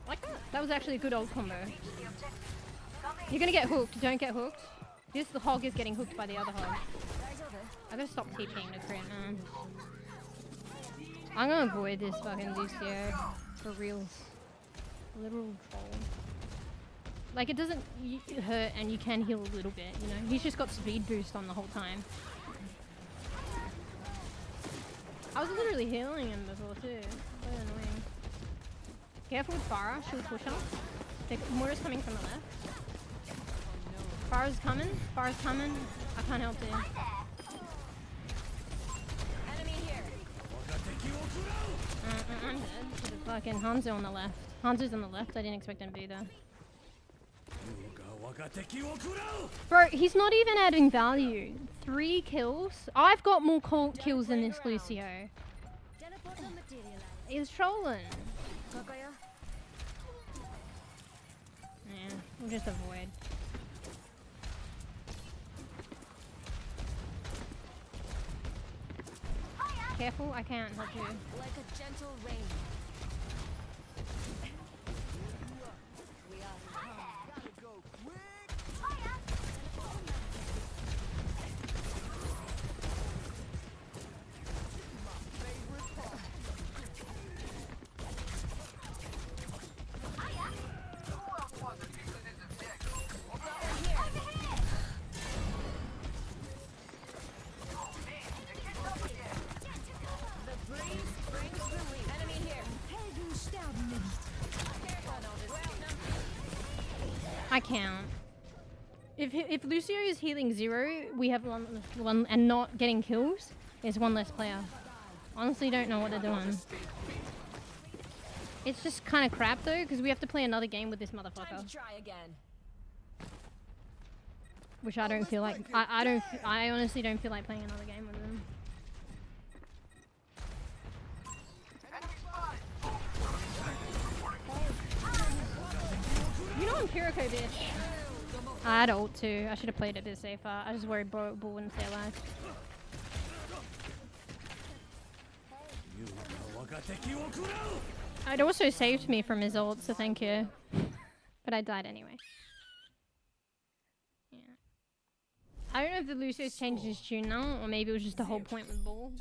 Like that? That was actually a good old combo. You're gonna get hooked. Don't get hooked. This the hog is getting hooked by the other hog. I gotta stop TPing the crit, man. I'm gonna avoid this fucking Lucio for reals. Literal troll. Like, it doesn't hurt and you can heal a little bit, you know? He's just got speed boost on the whole time. I was literally healing him before too. So annoying. Careful with Farah, she'll push us. The mortar's coming from the left. Farah's coming. Farah's coming. I can't help it. Enemy here. I'm dead. There's a fucking Hanzo on the left. Hanzo's on the left. I didn't expect him to be there. Bro, he's not even adding value. 3 kills. I've got more kills than this Lucio. He's trolling. Yeah, we'll just avoid. Careful, I can't help you. Like a gentle rain. I can't. If Lucio is healing 0, we have one and not getting kills. There's one less player. Honestly, don't know what they're doing. It's just kind of crap though, because we have to play another game with this motherfucker. Time to try again. Which I don't feel like. I honestly don't feel like playing another game with them. You know I'm kiriko, bitch. I had ult too. I should have played it a bit safer. I was worried Bull wouldn't stay alive. It also saved me from his ult, so thank you. But I died anyway. Yeah. I don't know if the Lucio's changed his tune now, or maybe it was just the whole point with Bull.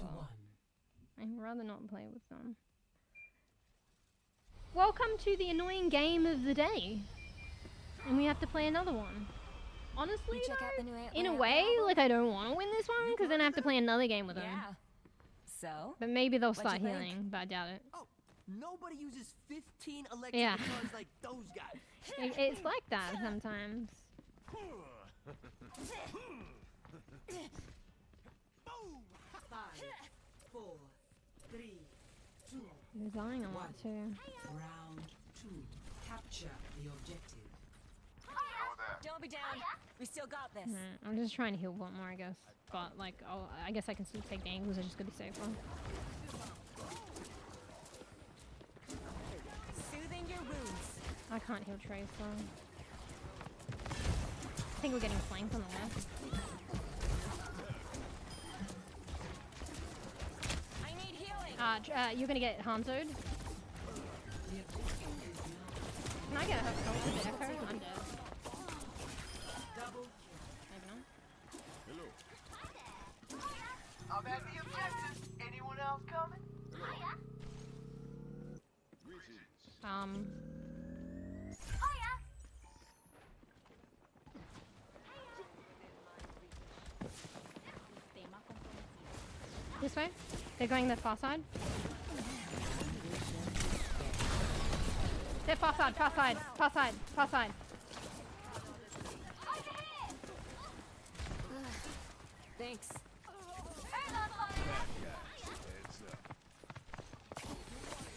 I'd rather not play with them. Welcome to the annoying game of the day. And we have to play another one. Honestly, You check out the new in a A.L.I.S.O.N way, album? like I don't want to win this one, because then I have to play another game with them. Yeah. So? But maybe they'll What'd start you think? healing, but I doubt it. Oh, nobody uses 15 electric Yeah. guitars like those guys. It's like that sometimes. 5, 4, 3, 2, They're dying a lot too. round 2. Capture the objective. Don't be down. We still got this. I'm just trying to heal one more, I guess. But like, I guess I can still take the angles. I just gotta be safer. Soothing your wounds. I can't heal Trace though. I think we're getting flanked on the left. I need healing. You're gonna get Hanzo'd. Can I get a help with the echo? I'm dead. Maybe not. I'm at the objective. Anyone else coming? This way? They're going the far side? They're far side, far side, far side, far side. Thanks.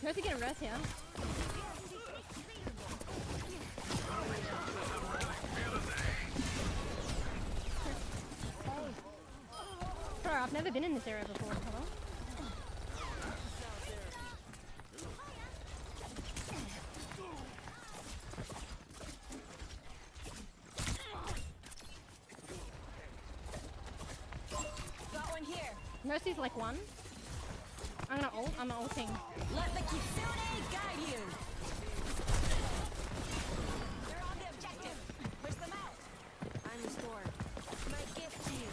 You have to get a res here. Bro, I've never been in this area before. Hello? Got one here. Mercy's like one. I'm gonna ult. I'm ulting. Let the kitsune guide you. They're on the objective. Push them out. I'm restored. My gift to you.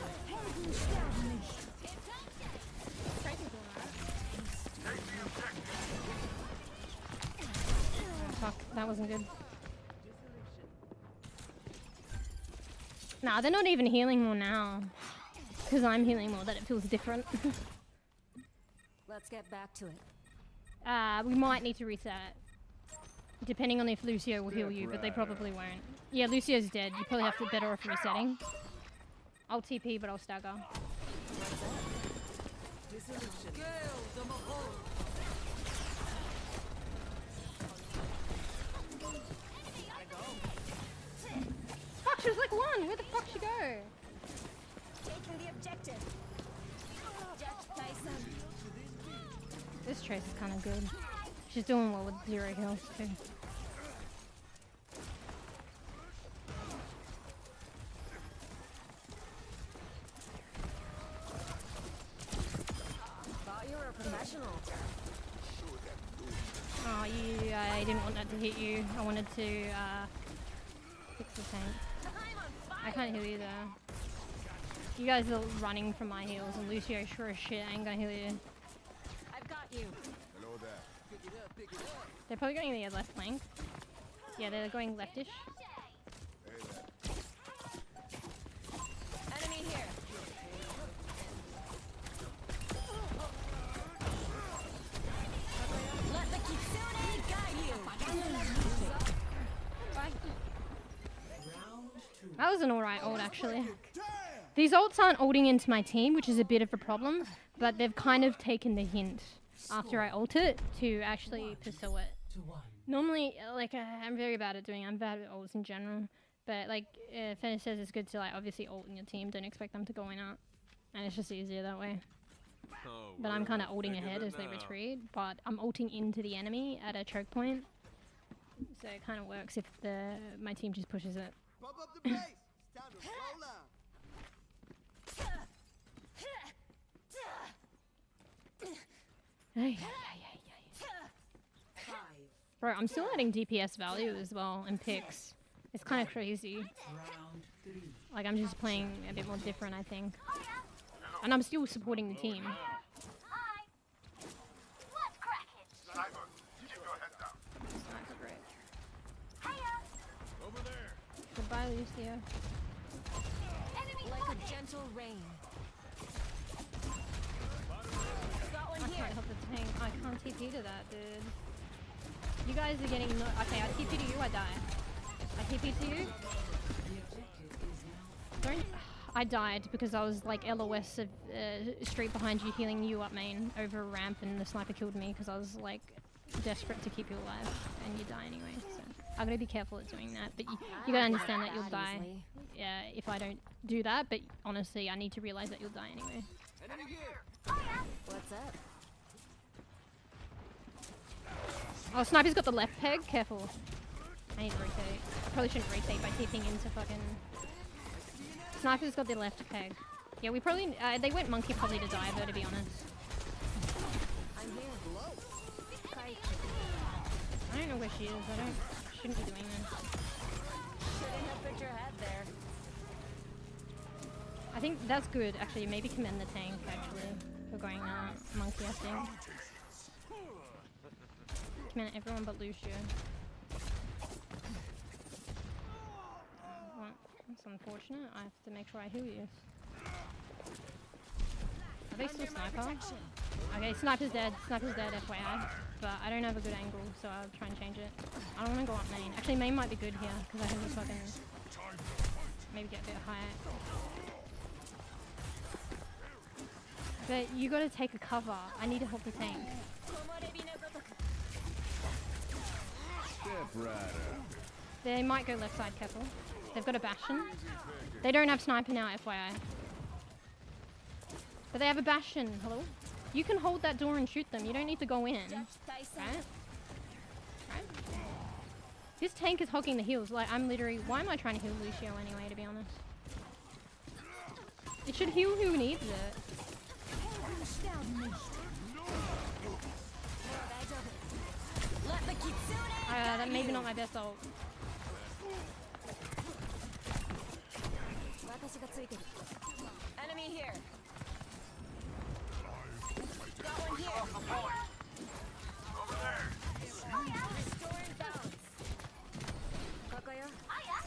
Fuck, that wasn't good. Nah, they're not even healing more now. Because I'm healing more, that it feels different. Let's get back to it. We might need to reset. Depending on if Lucio will heal you, but they probably won't. Yeah, Lucio's dead. You probably have to better off resetting. I'll TP, but I'll stagger. Fuck, she was like one! Where the fuck she go? Taking the objective. Judge Tyson. This Trace is kind of good. She's doing well with 0 heals too. Thought you were a professional. Oh, I didn't want that to hit you. I wanted to fix the tank. I can't heal you though. You guys are running from my heals, and Lucio sure as shit ain't gonna heal you. I've got you. Hello there. They're probably going the left flank. Yeah, they're going leftish. Enemy here. Let the kitsune guide you. Bye. Round 2. That was an alright ult actually. These ults aren't ulting into my team, which is a bit of a problem, but they've kind of taken the hint after I ult it to actually pursue it. Normally, like, I'm very bad at doing it. I'm bad at ults in general. But, like, Fenner says it's good to, like, obviously ult in your team. Don't expect them to go in out. And it's just easier that way. Oh, But I'm we're kind of ulting bigger ahead than as they now. retreat. But I'm ulting into the enemy at a choke point. So it kind of works if my team just pushes it. Pump up the bass. It's time to roll out. Ay, ay, ay, ay, ay. Bro, I'm still adding DPS value as well and picks. It's kind of crazy. Round 3. Like, I'm just playing a bit more different, I think. And I'm still supporting the team. Hi. Let's crack it. Sniper, keep your head down. Sniper, great. Hiya. Over there. Goodbye, Lucio. Enemy Like spotted. a gentle rain. I Got one here. can't help the tank. I can't TP to that, dude. You guys are getting no. Okay, I TP to you, I die. I TP to you. The objective is now Don't. I died because I was like LOS of straight behind you, healing you up main over a ramp, and the sniper killed me because I was like desperate to keep you alive, and you die anyway. So I'm gonna be careful at doing that. But you gotta understand that you'll die. Yeah, if I don't do that. But honestly, I need to realize that you'll die anyway. Enemy here. What's up? Oh, sniper's got the left peg. Careful. I need to rotate. I probably shouldn't rotate by TPing into fucking. Sniper's got the left peg. Yeah, we probably. They went monkey probably to Iver, to be honest. I'm here. I don't know where she is. Shouldn't be doing this. Shouldn't have put your head there. I think that's good, actually. Maybe commend the tank, actually, for going monkey, I think. Commend everyone but Lucio. Well, that's unfortunate. I have to make sure I heal you. Are they still sniper? Okay, sniper's dead. Sniper's dead, FYI. But I don't have a good angle, so I'll try and change it. I don't want to go up main. Actually, main might be good here, because I can just fucking maybe get a bit higher. But you gotta take a cover. I need to help the tank. Step right up. They might go left side, careful. They've got a Bastion. They don't have sniper now, FYI. But they have a Bastion. Hello? You can hold that door and shoot them. You don't need to go in. Right? Right? This tank is hogging the heals. Like, I'm literally... Why am I trying to heal Lucio anyway, to be honest? It should heal who needs it. That maybe not my best ult. Enemy here. Got one here. Restoring balance.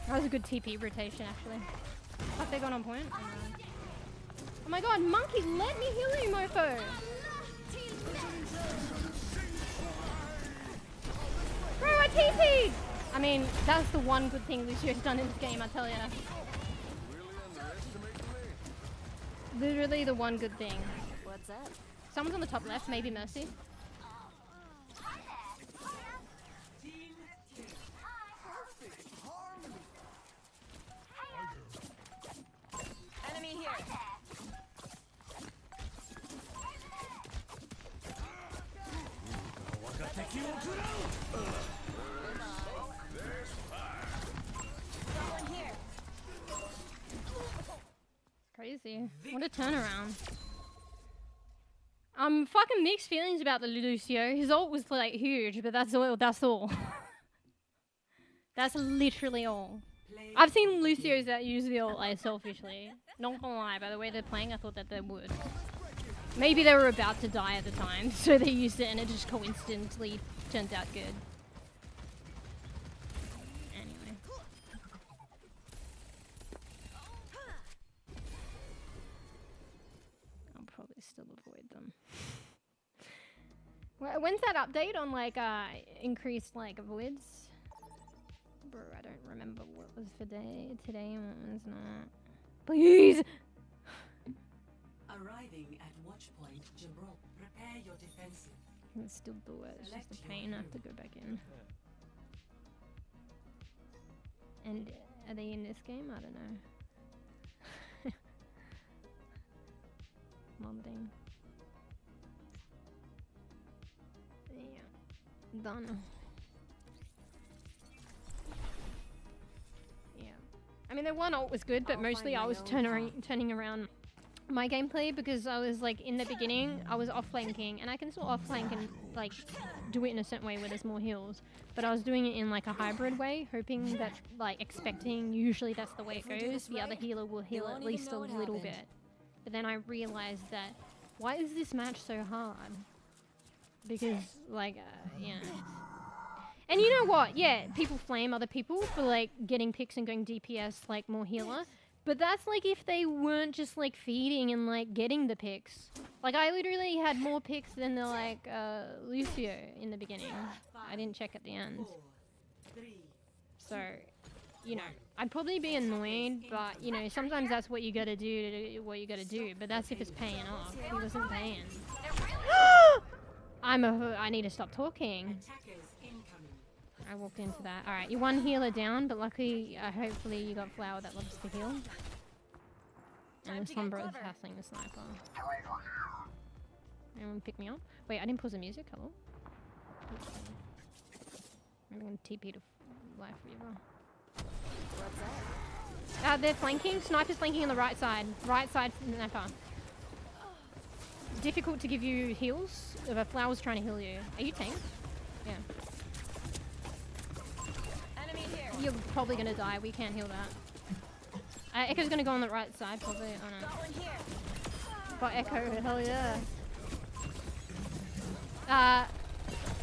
That was a good TP rotation, actually. Have they gone on point? Oh, no. Oh my god, monkey, let me heal you, mofo! Bro, I TP'd! I mean, that's the one good thing Lucio's done in this game, I tell ya. Really underestimating me? Literally the one good thing. What's up? Someone's on the top left, maybe Mercy. Enemy here. Got one here. Crazy. What a turnaround. Fucking mixed feelings about the Lucio. His ult was like huge, but that's all. That's all. That's literally all. I've seen Lucios that use the ult like selfishly. Not gonna lie, by the way they're playing, I thought that they would. Maybe they were about to die at the time, so they used it and it just coincidentally turned out good. Anyway. I'll probably still avoid them. When's that update on like increased like avoids? Bro, I don't remember what was for today and what was not. Please! Arriving at watch point Gibraltar. Prepare your defensive. I can still do it. It's just a pain. I have to go back in. And are they in this game? I don't know. Modding. Yeah. Done. Yeah. I mean, the one ult was good, but mostly I was turning around my gameplay because I was like in the beginning I was off flanking, and I can still off flank and like do it in a certain way where there's more heals, but I was doing it in like a hybrid way, hoping that like expecting usually that's the way it goes, the other healer will heal at least a little bit. But then I realized that why is this match so hard? Because like yeah. And you know what? Yeah, people flame other people for like getting picks and going DPS like more healer. But that's like if they weren't just like feeding and like getting the picks. Like I literally had more picks than the like Lucio in the beginning. I didn't check at the end. So, you know, I'd probably be annoyed, but you know, sometimes that's what you gotta do to do what you gotta do. But that's if it's paying off. He wasn't paying. I need to stop talking. I walked into that. Alright, you're one healer down, but luckily, hopefully you got Flower that loves to heal. And the Sombra is hassling the sniper. Anyone pick me up? Wait, I didn't pause the music, hello? I'm gonna TP to Life Weaver. They're flanking. Sniper's flanking on the right side. Right side sniper. Difficult to give you heals. If a Flower's trying to heal you. Are you tanked? Yeah. You're probably gonna die. We can't heal that. Echo's gonna go on the right side, probably. Oh no. Got Echo. Hell yeah.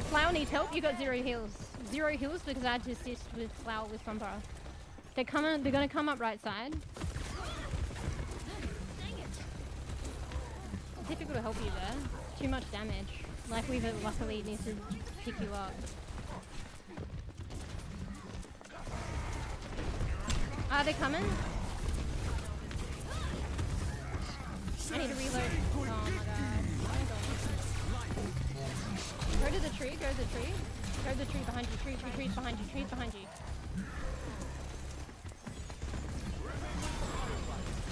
Flower needs help. You got 0 heals. 0 heals because I had to assist with Flower with Sombra. They're gonna come up right side. Difficult to help you there. Too much damage. Life Weaver luckily needs to pick you up. Are they coming? I need to reload. Oh my god. Go to the tree, go to the tree. Go to the tree behind you, trees behind you, trees behind you.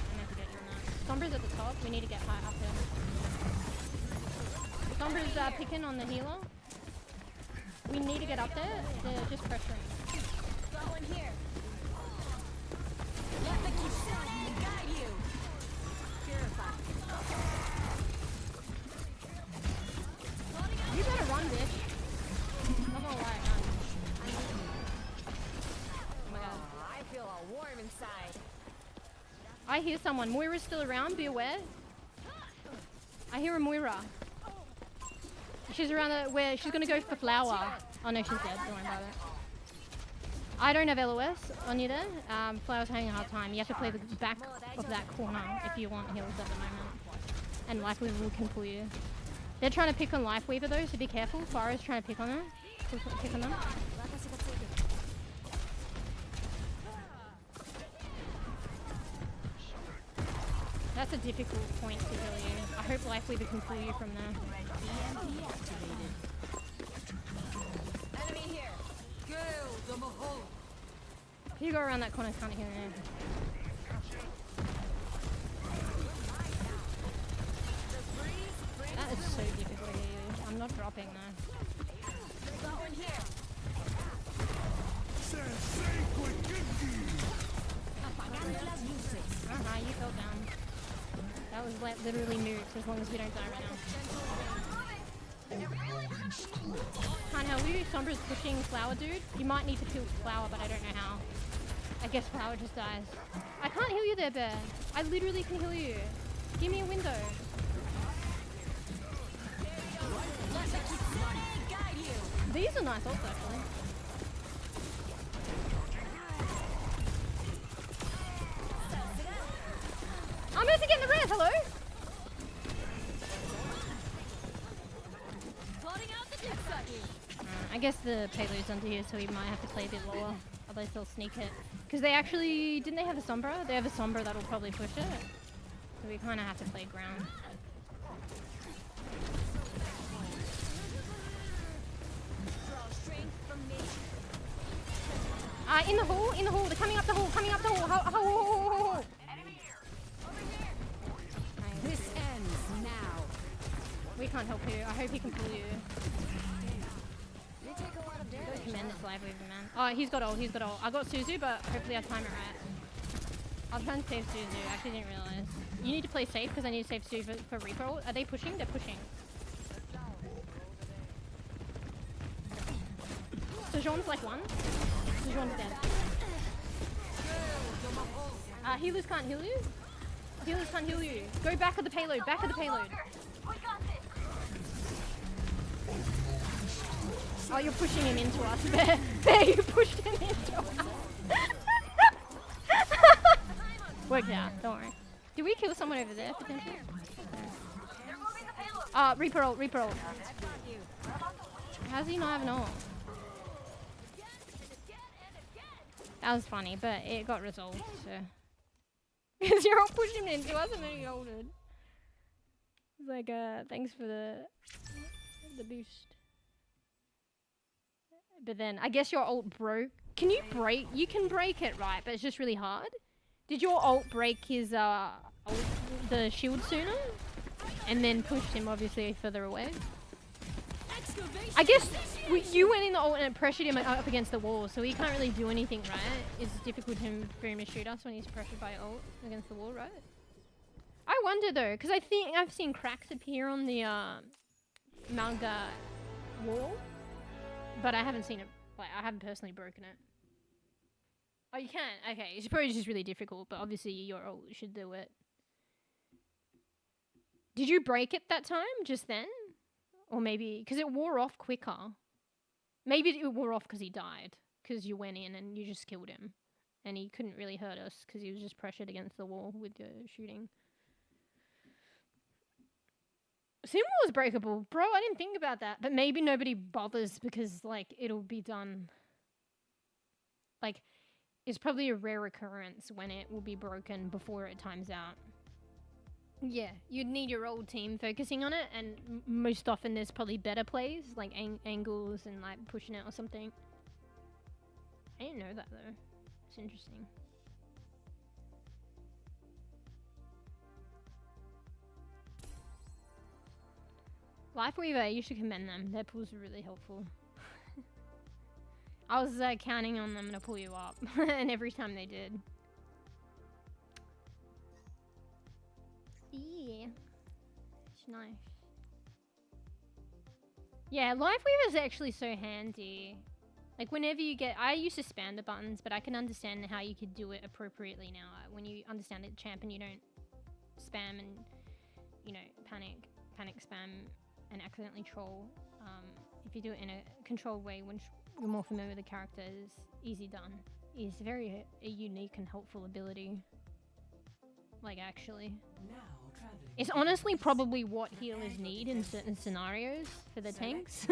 I have to get you on that. Sombra's at the top, we need to get high up there. Sombra's picking on the healer. We need to get up there, they're just pressuring. Go in here. Let the Kitsune guide you. Purify. You better run, bitch. I'm gonna lie, run. Oh my god. I feel all warm inside. I hear someone. Moira's still around, be aware. I hear a Moira. She's around where she's gonna go for Flower. Oh no, she's dead, don't worry about it. I don't have LOS on you there. Flower's having a hard time. You have to play the back of that corner if you want heals at the moment. And Life Weaver can pull you. They're trying to pick on Life Weaver though, so be careful. Pharah's trying to pick on her. Pick on them. That's a difficult point to heal you. I hope Life Weaver can pull you from there. Enemy here. If you go around that corner, can't heal you. That is so difficult to heal you. I'm not dropping though. Go in here. You fell down. That was like literally nukes as long as we don't die right now. Can't help you. Sombra's pushing Flower, dude. You might need to kill Flower, but I don't know how. I guess Flower just dies. I can't heal you there, Bear. I literally can heal you. Give me a window. These are nice ults, actually. I'm about to get in the red, hello? Plotting out the dip. I guess the payload's under here, so we might have to play a bit lower. otherwise they'll sneak it. Because they actually, didn't they have a Sombra? They have a Sombra that'll probably push it. So we kind of have to play ground. In the hall, they're coming up the hall, hole. This ends now. We can't help you. I hope he can pull you. You take a lot of damage. Tremendous live weaver, man. Oh, he's got ult. I got Suzu, but hopefully I time it right. I'll try and save Suzu. I actually didn't realize. You need to play safe because I need to save Suzu for Reaper ult. Are they pushing? They're pushing. Sejuani's like one. Sejuani's dead. Healers can't heal you. Healers can't heal you. Go back of the payload. Back of the payload. Oh, you're pushing him into us. There, you pushed him into us. Worked out. Don't worry. Did we kill someone over there potentially? Reaper ult. How's he not have an ult? That was funny, but it got resolved, so. Because you're all pushing into us and then he ulted. It's like, thanks for the boost. But then, I guess your ult broke. Can you break? You can break it, right? But it's just really hard. Did your ult break his, the shield sooner? And then pushed him, obviously, further away? I guess you went in the ult and it pressured him up against the wall, so he can't really do anything, right? It's difficult for him to shoot us when he's pressured by ult against the wall, right? I wonder though, because I think I've seen cracks appear on the Malga wall, but I haven't seen it. Like I haven't personally broken it. Oh, you can? Okay, it's probably just really difficult, but obviously your ult should do it. Did you break it that time, just then? Or maybe, because it wore off quicker. Maybe it wore off because he died. Because you went in and you just killed him. And he couldn't really hurt us because he was just pressured against the wall with your shooting. SwuM was breakable. Bro, I didn't think about that. But maybe nobody bothers because, like, it'll be done. Like, it's probably a rare occurrence when it will be broken before it times out. Yeah, you'd need your old team focusing on it, and most often there's probably better plays, like angles and like pushing it or something. I didn't know that though. It's interesting. Lifeweaver, you should commend them. Their pulls are really helpful. I was counting on them to pull you up, and every time they did. Yeah, it's nice. Yeah, Lifeweaver is actually so handy. Like whenever you get, I used to spam the buttons, but I can understand how you could do it appropriately now. When you understand the champ and you don't spam and, you know, panic spam and accidentally troll. If you do it in a controlled way, when you're more familiar with the character, it's easy done. It's very a unique and helpful ability. Like actually. It's honestly probably what healers need in certain scenarios for the tanks.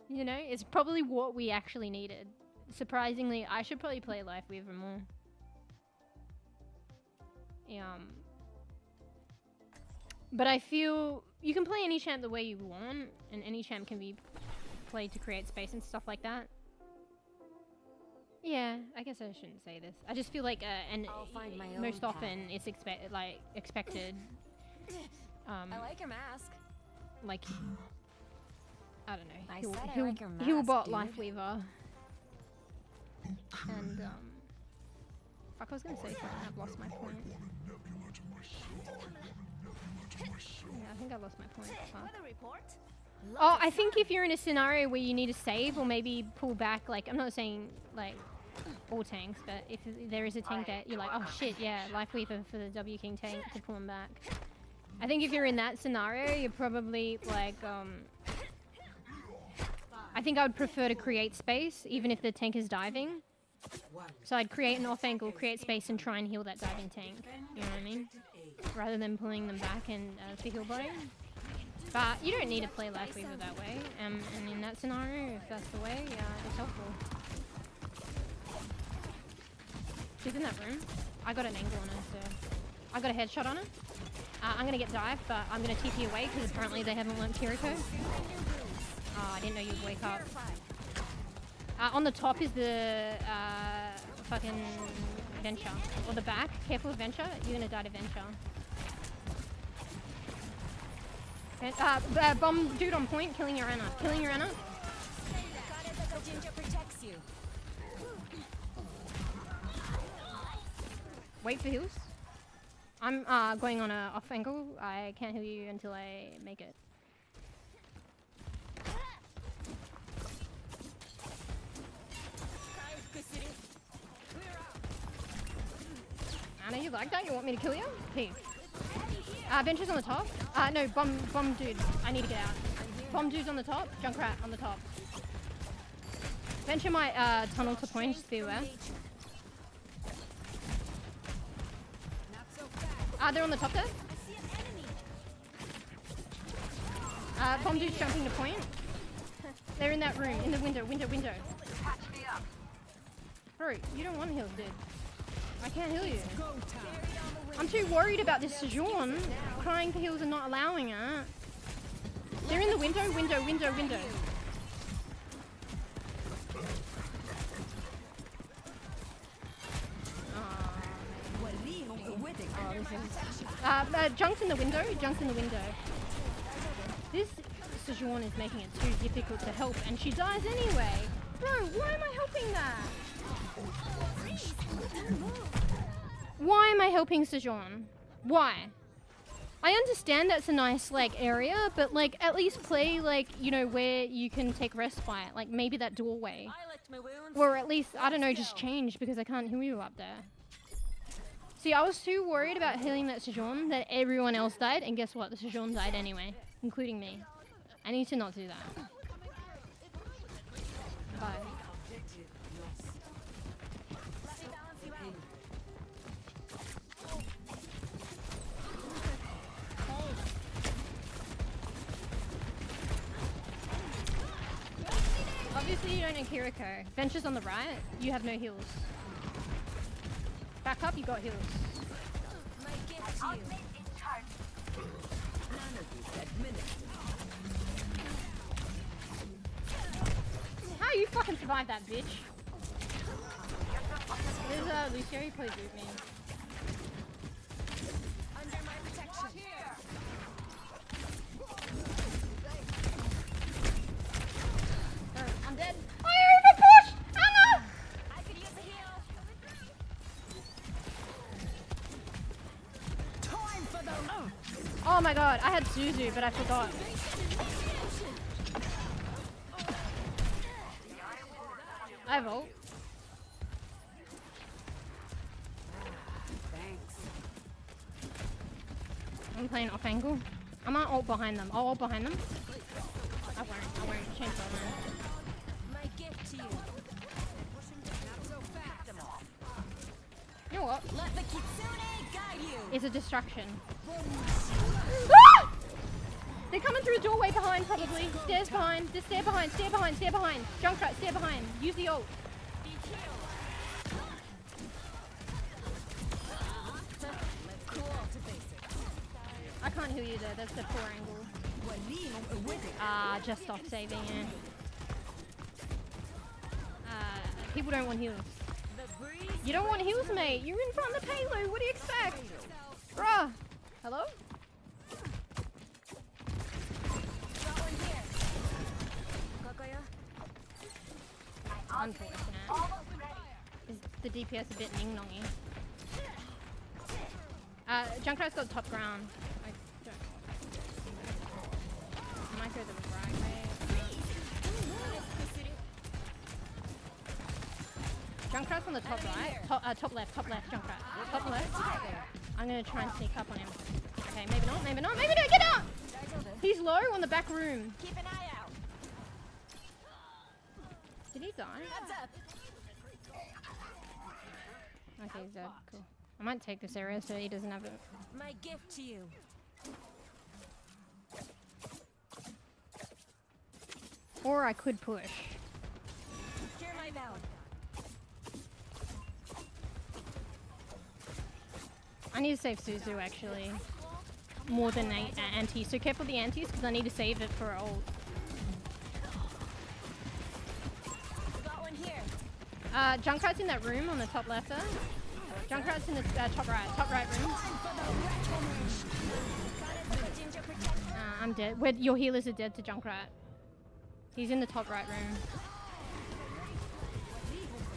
You know, it's probably what we actually needed. Surprisingly, I should probably play Lifeweaver more. But I feel you can play any champ the way you want, and any champ can be played to create space and stuff like that. Yeah, I guess I shouldn't say this. I just feel like, and most often it's expected. I like your mask. Like, I don't know. I said I like your mask, he'll bot dude. Lifeweaver. And, fuck, I was gonna say something. I've lost my point. Yeah, I think I lost my point. Fuck. Oh, I think if you're in a scenario where you need to save or maybe pull back, like, I'm not saying, like, all tanks, but if there is a tank that you're like, oh shit, yeah, Lifeweaver for the W King tank to pull him back. I think if you're in that scenario, you're probably, like, I think I would prefer to create space, even if the tank is diving. So I'd create an off angle, create space, and try and heal that diving tank. You know what I mean? Rather than pulling them back and for heal botting. But you don't need to play Lifeweaver that way. And in that scenario, if that's the way, it's helpful. She's in that room. I got an angle on her, so I got a headshot on her. I'm gonna get dived, but I'm gonna TP away because apparently they haven't learned Kiriko. Oh, I didn't know you'd wake up. On the top is the fucking Venture. Or the back. Careful of Venture. You're gonna die to Venture. Bomb dude on point, killing your Anna. Killing your Anna. Wait for heals. I'm going on a off angle. I can't heal you until I make it. Anna, you like that? You want me to kill you? Peace. Venture's on the top. No, bomb dude. I need to get out. Bomb dude's on the top. Junkrat on the top. Venture might tunnel to point, just be aware. They're on the top there. Bomb dude's jumping to point. They're in that room, in the window. Bro, you don't want heals, dude. I can't heal you. I'm too worried about this SwuM crying for heals and not allowing it. They're in the window. Junk's in the window. This SwuM is making it too difficult to help, and she dies anyway. Bro, why am I helping that? Why am I helping SwuM? Why? I understand that's a nice, like, area, but, like, at least play, like, you know, where you can take respite. Like, maybe that doorway. Or at least, I don't know, just change, because I can't heal you up there. See, I was too worried about healing that SwuM that everyone else died, and guess what? The SwuM died anyway, including me. I need to not do that. Bye. Obviously you don't know Kiriko. Venture's on the right, you have no heals. Back up, you got heals. How you fucking survived that, bitch? There's a Lucio, he probably duped me. Under my protection. I'm dead. I overpushed! Anna! I could use a heal. Time for the Oh my god, I had Zuzu, but I forgot. I have ult. Thanks. I'm playing off angle. I'm gonna ult behind them. I'll ult behind them. I won't. Change my mind. my gift to you. You know what? Let the kitsune guide you. It's a distraction. Ah! They're coming through the doorway behind, probably. Stairs behind. Just stare behind. Junkrat, stare behind. Use the ult. I can't heal you there. That's the poor angle. Just stop saving it. People don't want heals. You don't want heals, mate. You're in front of the payload. What do you expect? Bruh. Hello? Unfortunate. Is the DPS a bit ning-nongy? Junkrat's got top ground. I might go the right way. Junkrat's on the top right. Top left, Junkrat. Top left. I'm gonna try and sneak up on him. Okay, maybe not. Get out! He's low on the back room. Keep an eye out. Did he die? Heads up. Okay, he's dead. Cool. I might take this area so he doesn't have it. My gift to you. Or I could push. Hear my bell. I need to save Suzu actually. More than anti. So careful the antis because I need to save it for ult. Got one here. Junkrat's in that room on the top left there. Junkrat's in the top right room. I'm dead. Your healers are dead to Junkrat. He's in the top right room.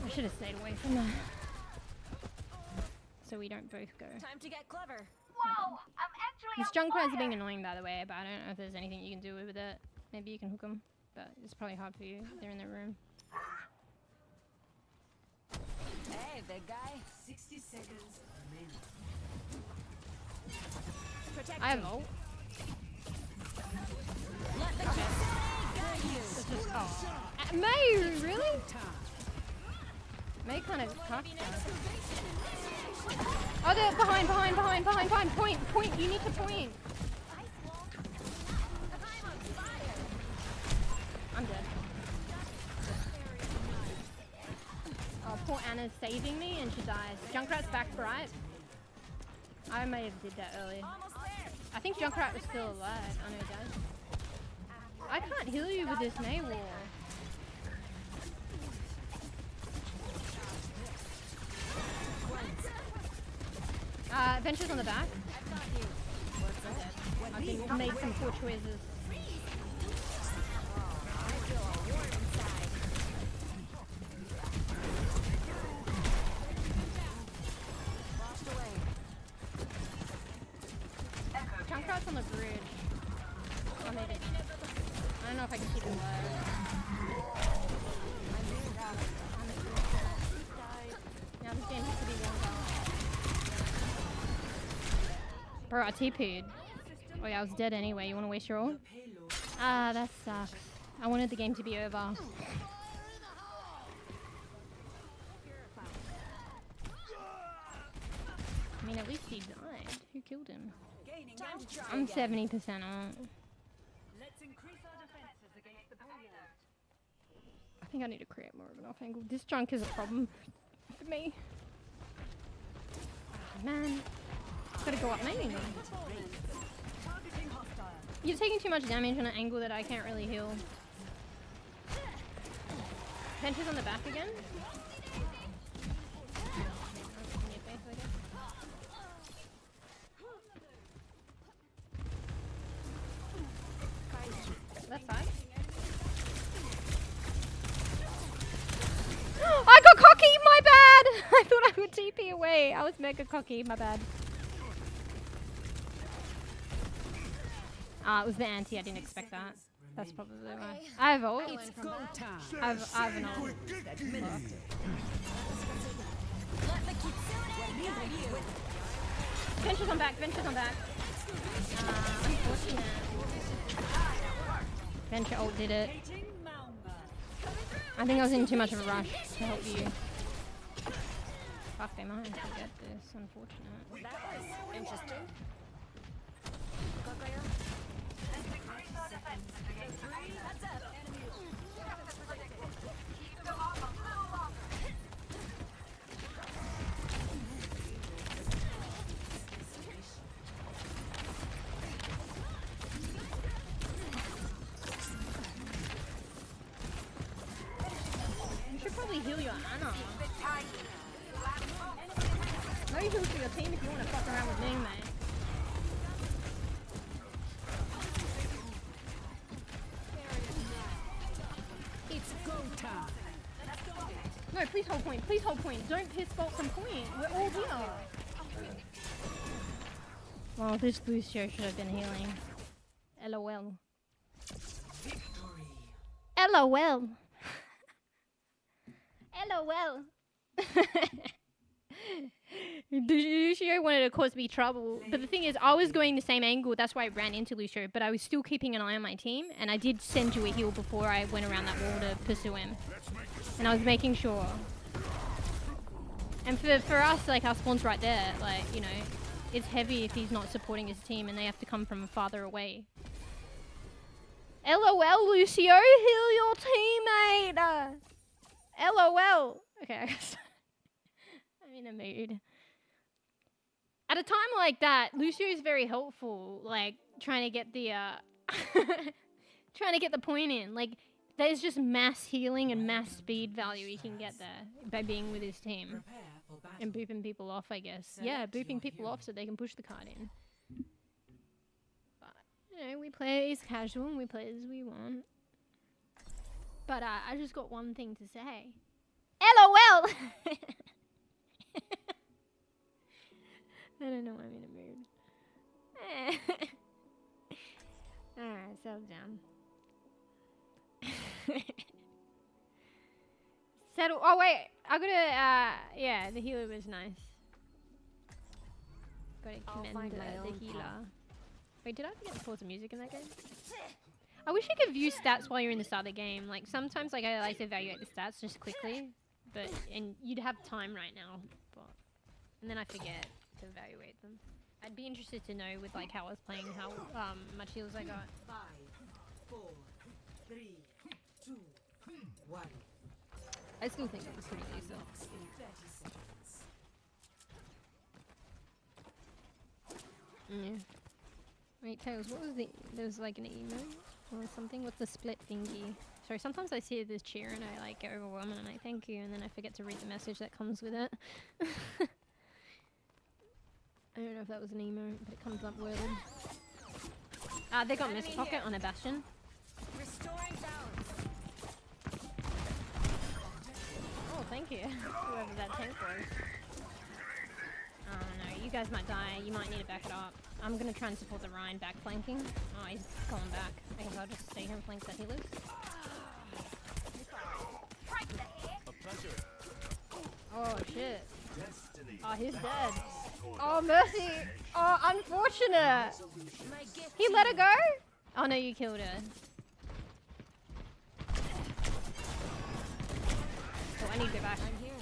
I should have stayed away from that. So we don't both go. Time to get clever. Whoa, I'm actually This on Junkrat's fire. being annoying by the way, but I don't know if there's anything you can do with it. Maybe you can hook them, but it's probably hard for you. They're in their room. Hey, big guy. 60 seconds remaining. Protect I have him. ult. Let the kitsune guide you. It's just, May, really? May kind of cocked us. Oh, they're behind. Point, you need to point. I'm dead. Oh, poor Anna's saving me and she dies. Junkrat's back right. I may have did that earlier. Almost there. I think Junkrat was still alive. I know he does. I can't heal you with this May wall. Venture's on the back. I think made some poor choices. Junkrat's on the bridge. Oh, maybe. I don't know if I can keep him alive. Now this game has to be one down. Bro, I TP'd. Oh yeah, I was dead anyway. You wanna waste your ult? Ah, that sucks. I wanted the game to be over. I mean, at least he died. Who killed him? Time to try I'm again. 70% ult. Let's increase our defenses against the bulwark. I think I need to create more of an off angle. This junk is a problem for me. Oh, man. Gotta go up main. You're taking too much damage on an angle that I can't really heal. Venture's on the back again. Left side. I got cocky, my bad! I thought I would TP away. I was mega cocky, my bad. It was the anti, I didn't expect that. That's probably why. I have ult. I have an ult. Let the kitsune guide you. Venture's on back. Unfortunate. Venture ult did it. I think I was in too much of a rush to help you. Fuck, they might forget this. Unfortunate. That was interesting. Heads up. You should probably heal your Anna. No heals for your team if you want to fuck around with me, mate. It's go time. No, please hold point. Don't piss bolt from point. We're all here. Well, this Lucio should have been healing. LOL. LOL. LOL. Lucio wanted to cause me trouble, but the thing is, I was going the same angle, that's why I ran into Lucio, but I was still keeping an eye on my team, and I did send you a heal before I went around that wall to pursue him. And I was making sure. And for us, like, our spawn's right there, like, you know, it's heavy if he's not supporting his team and they have to come from farther away. LOL, Lucio, heal your teammate! LOL! Okay, I guess I'm in a mood. At a time like that, Lucio is very helpful, like trying to get the trying to get the point in. Like there's just mass healing and mass speed value you can get there by being with his team. Prepare for battle. And booping people off, I guess. Yeah, booping people off so they can push the card in. But, you know, we play as casual and we play as we want. But I just got one thing to say. LOL! I don't know why I'm in a mood. Alright, settle down. Settle. Oh wait, I gotta. Yeah, the healer was nice. Gotta commend the healer. Wait, did I forget to pause the music in that game? I wish you could view stats while you're in the start of the game. Like sometimes, like I like to evaluate the stats just quickly, but and you'd have time right now, but and then I forget to evaluate them. I'd be interested to know with like how I was playing, how much heals I got. 5, 4, 3, 2, 1. I still think it was pretty decent. In 30 seconds. Yeah. Wait, Tails, what was the... There was like an emote or something? What's the split thingy? Sorry, sometimes I see this cheer and I like get overwhelmed and I'm like, thank you, and then I forget to read the message that comes with it. I don't know if that was an emote, but it comes up worded. They got Mist Pocket on a Bastion. Restoring balance. Oh, thank you. Whoever that tank was. Oh no, you guys might die. You might need to back it up. I'm gonna try and support the Ryan back flanking. Oh, he's going back. I guess I'll just stay here and flank that healers. Oh shit. Oh, he's dead. Oh, mercy. Oh, unfortunate. He let her go? Oh no, you killed her. Oh, I need to go back. I'm here.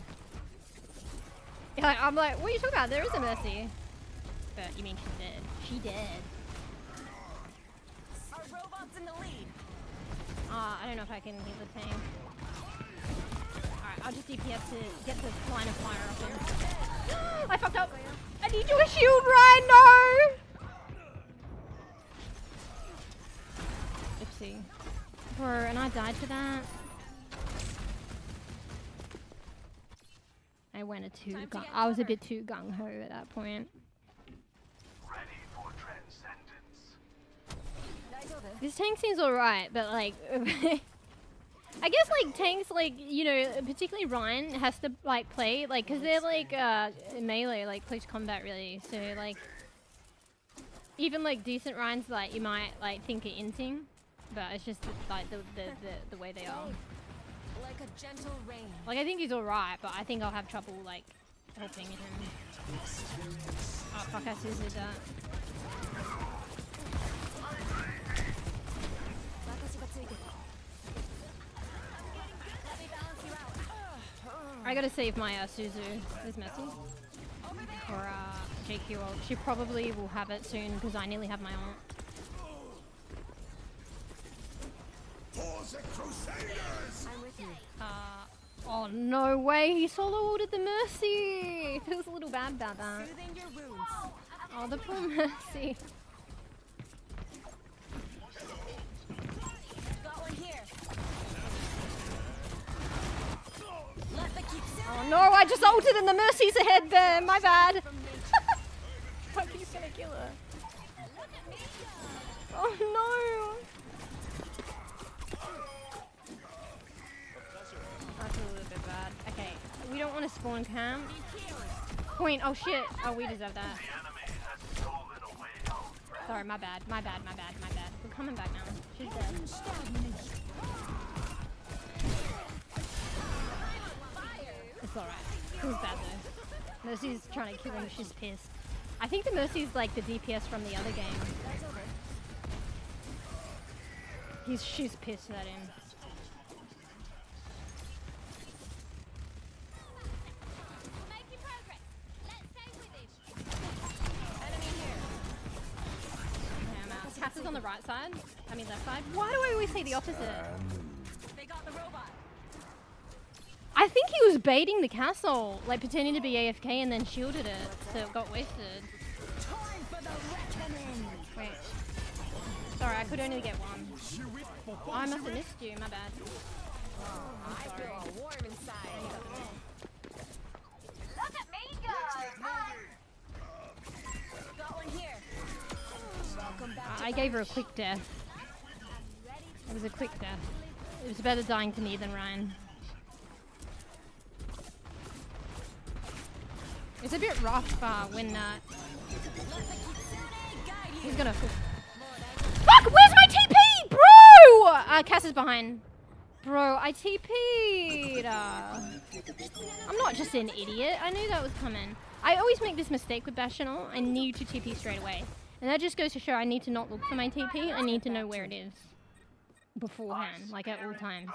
Yeah, I'm like, what are you talking about? There is a mercy. But you mean she's dead? She dead. Our robot's in the lead. I don't know if I can heal the tank. Alright, I'll just DPS to get the line of fire off him. I fucked up! I need you a shield, Ryan! No! Oopsie. Bro, and I died for that. I went I was a bit too gung-ho at that point. Ready for transcendence. This tank seems alright, but like... I guess like tanks, like, you know, particularly Ryan has to like play, like, cause they're like melee, like close combat really, so like even like decent Ryans, like you might like think are inting, but it's just like the way they are. Like a gentle rain. Like I think he's alright, but I think I'll have trouble like helping him. Oh fuck, I did that. I gotta save my Suzu. Who's messy? Or JQ ult. She probably will have it soon because I nearly have my ult. I'm with you. Oh no way! He solo ulted the Mercy! Feels a little bad about that. Soothing your wounds. Oh, the poor Mercy. Got one here. Oh no, I just ulted and the Mercy's ahead there! My bad! Fuck, he's gonna kill her. Oh no! That's a little bit bad. Okay, we don't want to spawn cam. Point, oh shit! Oh, we deserve that. Sorry, my bad. We're coming back now. She's dead. It's alright. It was bad though. Mercy's trying to kill him, she's pissed. I think the Mercy's like the DPS from the other game. She's pissed at him. Making progress. Let's stay with it. Enemy here. Okay, I'm out. Cass is on the right side. I mean left side. Why do I always say the opposite? They got the robot. I think he was baiting the castle, like pretending to be AFK and then shielded it, so it got wasted. Wait. Sorry, I could only get one. Oh, I must have missed you, my bad. I feel all warm inside. Look at me go! Got one here. Welcome back. I gave her a quick death. It was a quick death. It was better dying to me than Ryan. It's a bit rough when he's gonna. Fuck! Where's my TP, bro? Cass is behind. Bro, I TP'd. I'm not just an idiot. I knew that was coming. I always make this mistake with Bcalm. I need to TP straight away, and that just goes to show I need to not look for my TP. I need to know where it is beforehand, like at all times.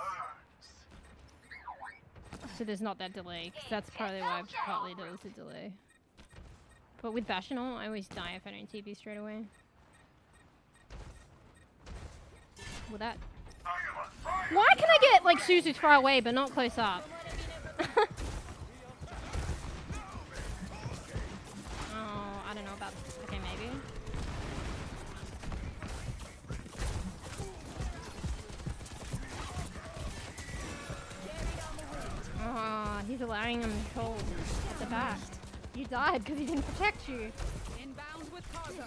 So there's not that delay, 'cause that's probably why partly there was a delay. But with Bcalm, I always die if I don't TP straight away. Well, that. Why can I get like Suzu far away but not close up? Oh, I don't know about. Okay, maybe. Oh, he's allowing him to hold at the back. You died because he didn't protect you. Inbound with cargo.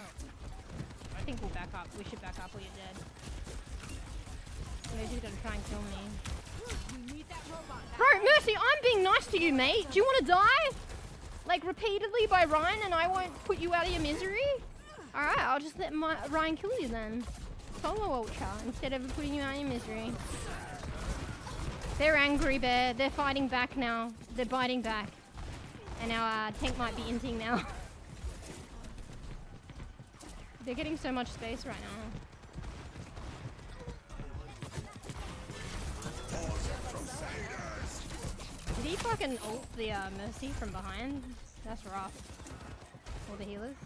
I think we'll back up. We should back up or you're dead. Maybe he's gonna try and kill me. We need that robot back. Bro, Mercy, I'm being nice to you, mate. Do you want to die? Like repeatedly by Ryan and I won't put you out of your misery? Alright, I'll just let Ryan kill you then. Solo Ultra instead of putting you out of your misery. They're angry, Bear. They're fighting back now. They're biting back. And our tank might be inting now. They're getting so much space right now. Did he fucking ult the Mercy from behind? That's rough. Or the healers.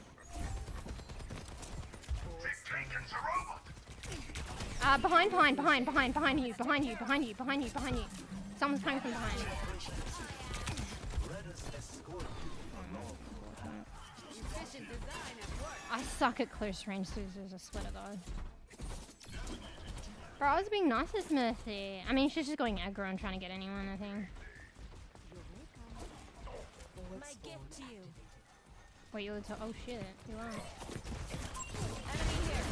Behind you. Someone's coming from behind. I suck at close range Suzus, I swear to God. Bro, I was being nice as Mercy. I mean, she's just going aggro and trying to get anyone, I think. My gift to you. Wait, you're the oh shit, you are. Enemy here.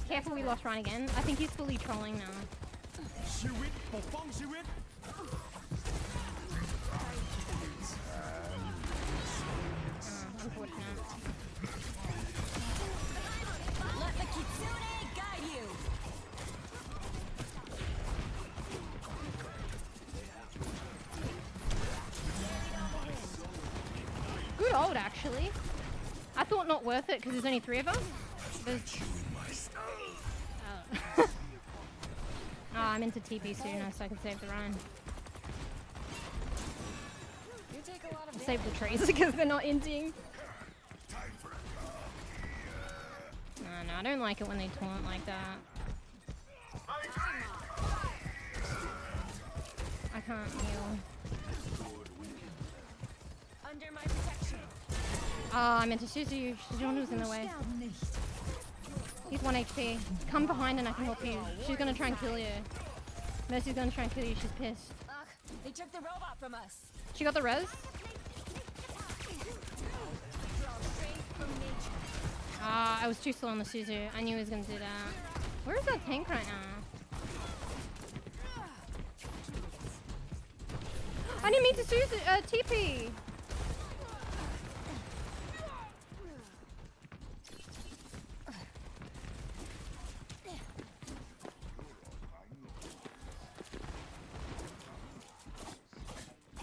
Careful, we lost Ryan again. I think he's fully trolling now. Unfortunate. Let the kitsune guide you. Good ult, actually. I thought not worth it because there's only 3 of us. Oh. Oh, I'm into TP sooner so I can save the Ryan. You take a lot of Save the trees because they're not inting. No, I don't like it when they taunt like that. I can't heal. under my protection. I meant to shoot you. John was in the way. He's 1 HP. Come behind and I can help you. She's gonna try and kill you. Mercy's gonna try and kill you. She's pissed. Ugh, they took the robot from us. She got the res. I was too slow on the Suzu. I knew he was gonna do that. Where is that tank right now? I didn't mean to Suzu TP.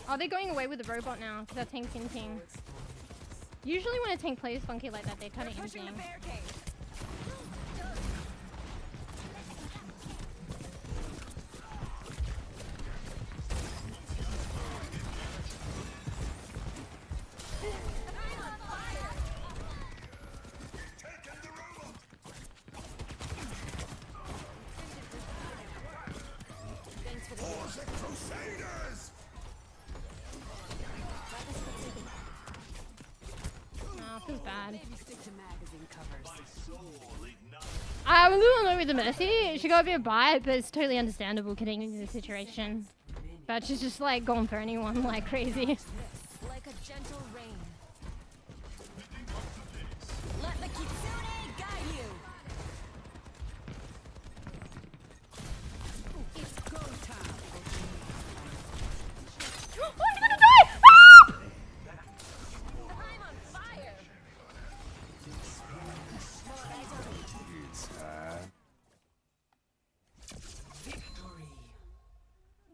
Oh, they're going away with the robot now because our tank's inting. Usually when a tank plays funky like that, they're kind of inting. god. Maybe stick to magazine covers. I was a little annoyed with the Mercy. She got a bit by it, but it's totally understandable considering the situation. But she's just like going for anyone like crazy. Like a gentle rain. Let the kitsune guide you. It's go time. Oh, I'm gonna die! Ah! I'm on fire.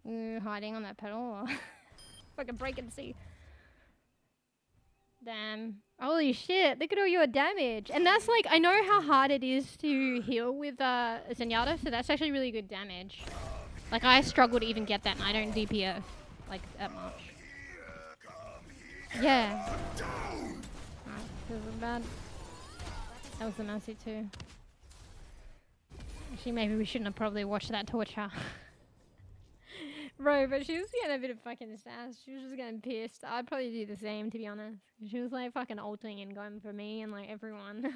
Ooh, hiding on that pedal. Fucking break and see. Damn. Holy shit, look at all your damage. And that's like, I know how hard it is to heal with Zenyatta, so that's actually really good damage. Like, I struggle to even get that, and I don't DPS, like, that much. Yeah. Alright, this was bad. That was the Mercy too. Actually, maybe we shouldn't have probably watched that torture. Bro, but she was getting a bit of fucking sass. She was just getting pissed. I'd probably do the same, to be honest. She was like fucking ulting and going for me and like everyone.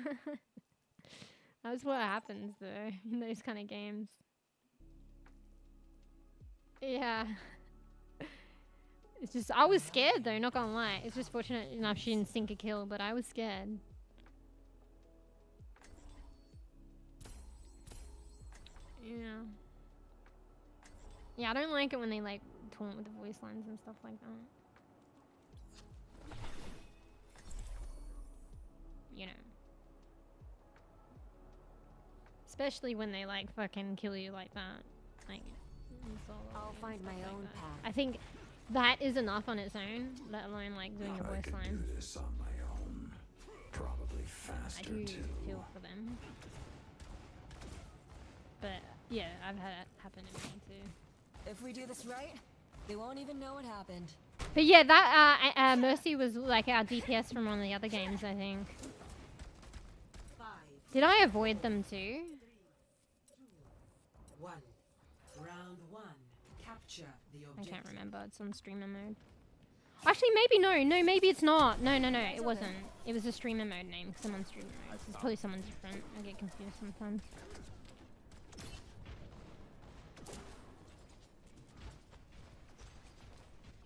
That's what happens though in those kind of games. Yeah. It's just, I was scared though, not gonna lie. It's just fortunate enough she didn't sink a kill, but I was scared. Yeah. Yeah, I don't like it when they like taunt with the voice lines and stuff like that. You know. Especially when they like fucking kill you like that. Like, in solo I'll and find stuff my like own that. path. I think that is enough on its own, let alone like doing the voice lines. do this on my own. Probably I faster do too. feel for them. But yeah, I've had it happen to me too. If we do this right, they won't even know what happened. But yeah, that Mercy was like our DPS from one of the other games, I think. 5, Did I avoid them too? 1. Round 1. Capture the I objective. can't remember. It's on streamer mode. Actually, maybe no. No, maybe it's not. No, it wasn't. It was a streamer mode name because I'm on streamer mode. It's probably someone different. I get confused sometimes.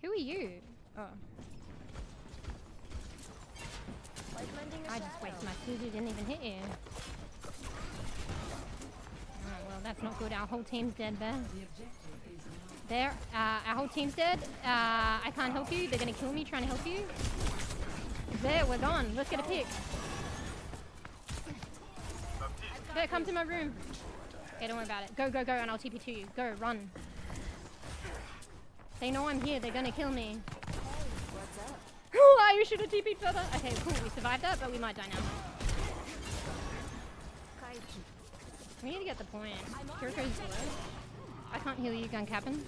Who are you? Oh. Like lending a I just shadow. wasted my Suzu, didn't even hit you. Oh, well, that's not good. Our whole team's dead there. The objective is now There, our whole team's dead. I can't help you. They're gonna kill me trying to help you. There, we're gone. Let's get a pick. There, come to my room. Okay, don't worry about it. Go, and I'll TP to you. Go, run. They know I'm here. They're gonna kill me. What's up? Oh, I should have TP'd further. Okay, cool. We survived that, but we might die now. We need to get the point. Kiriko's low. I can't heal you, gun captain.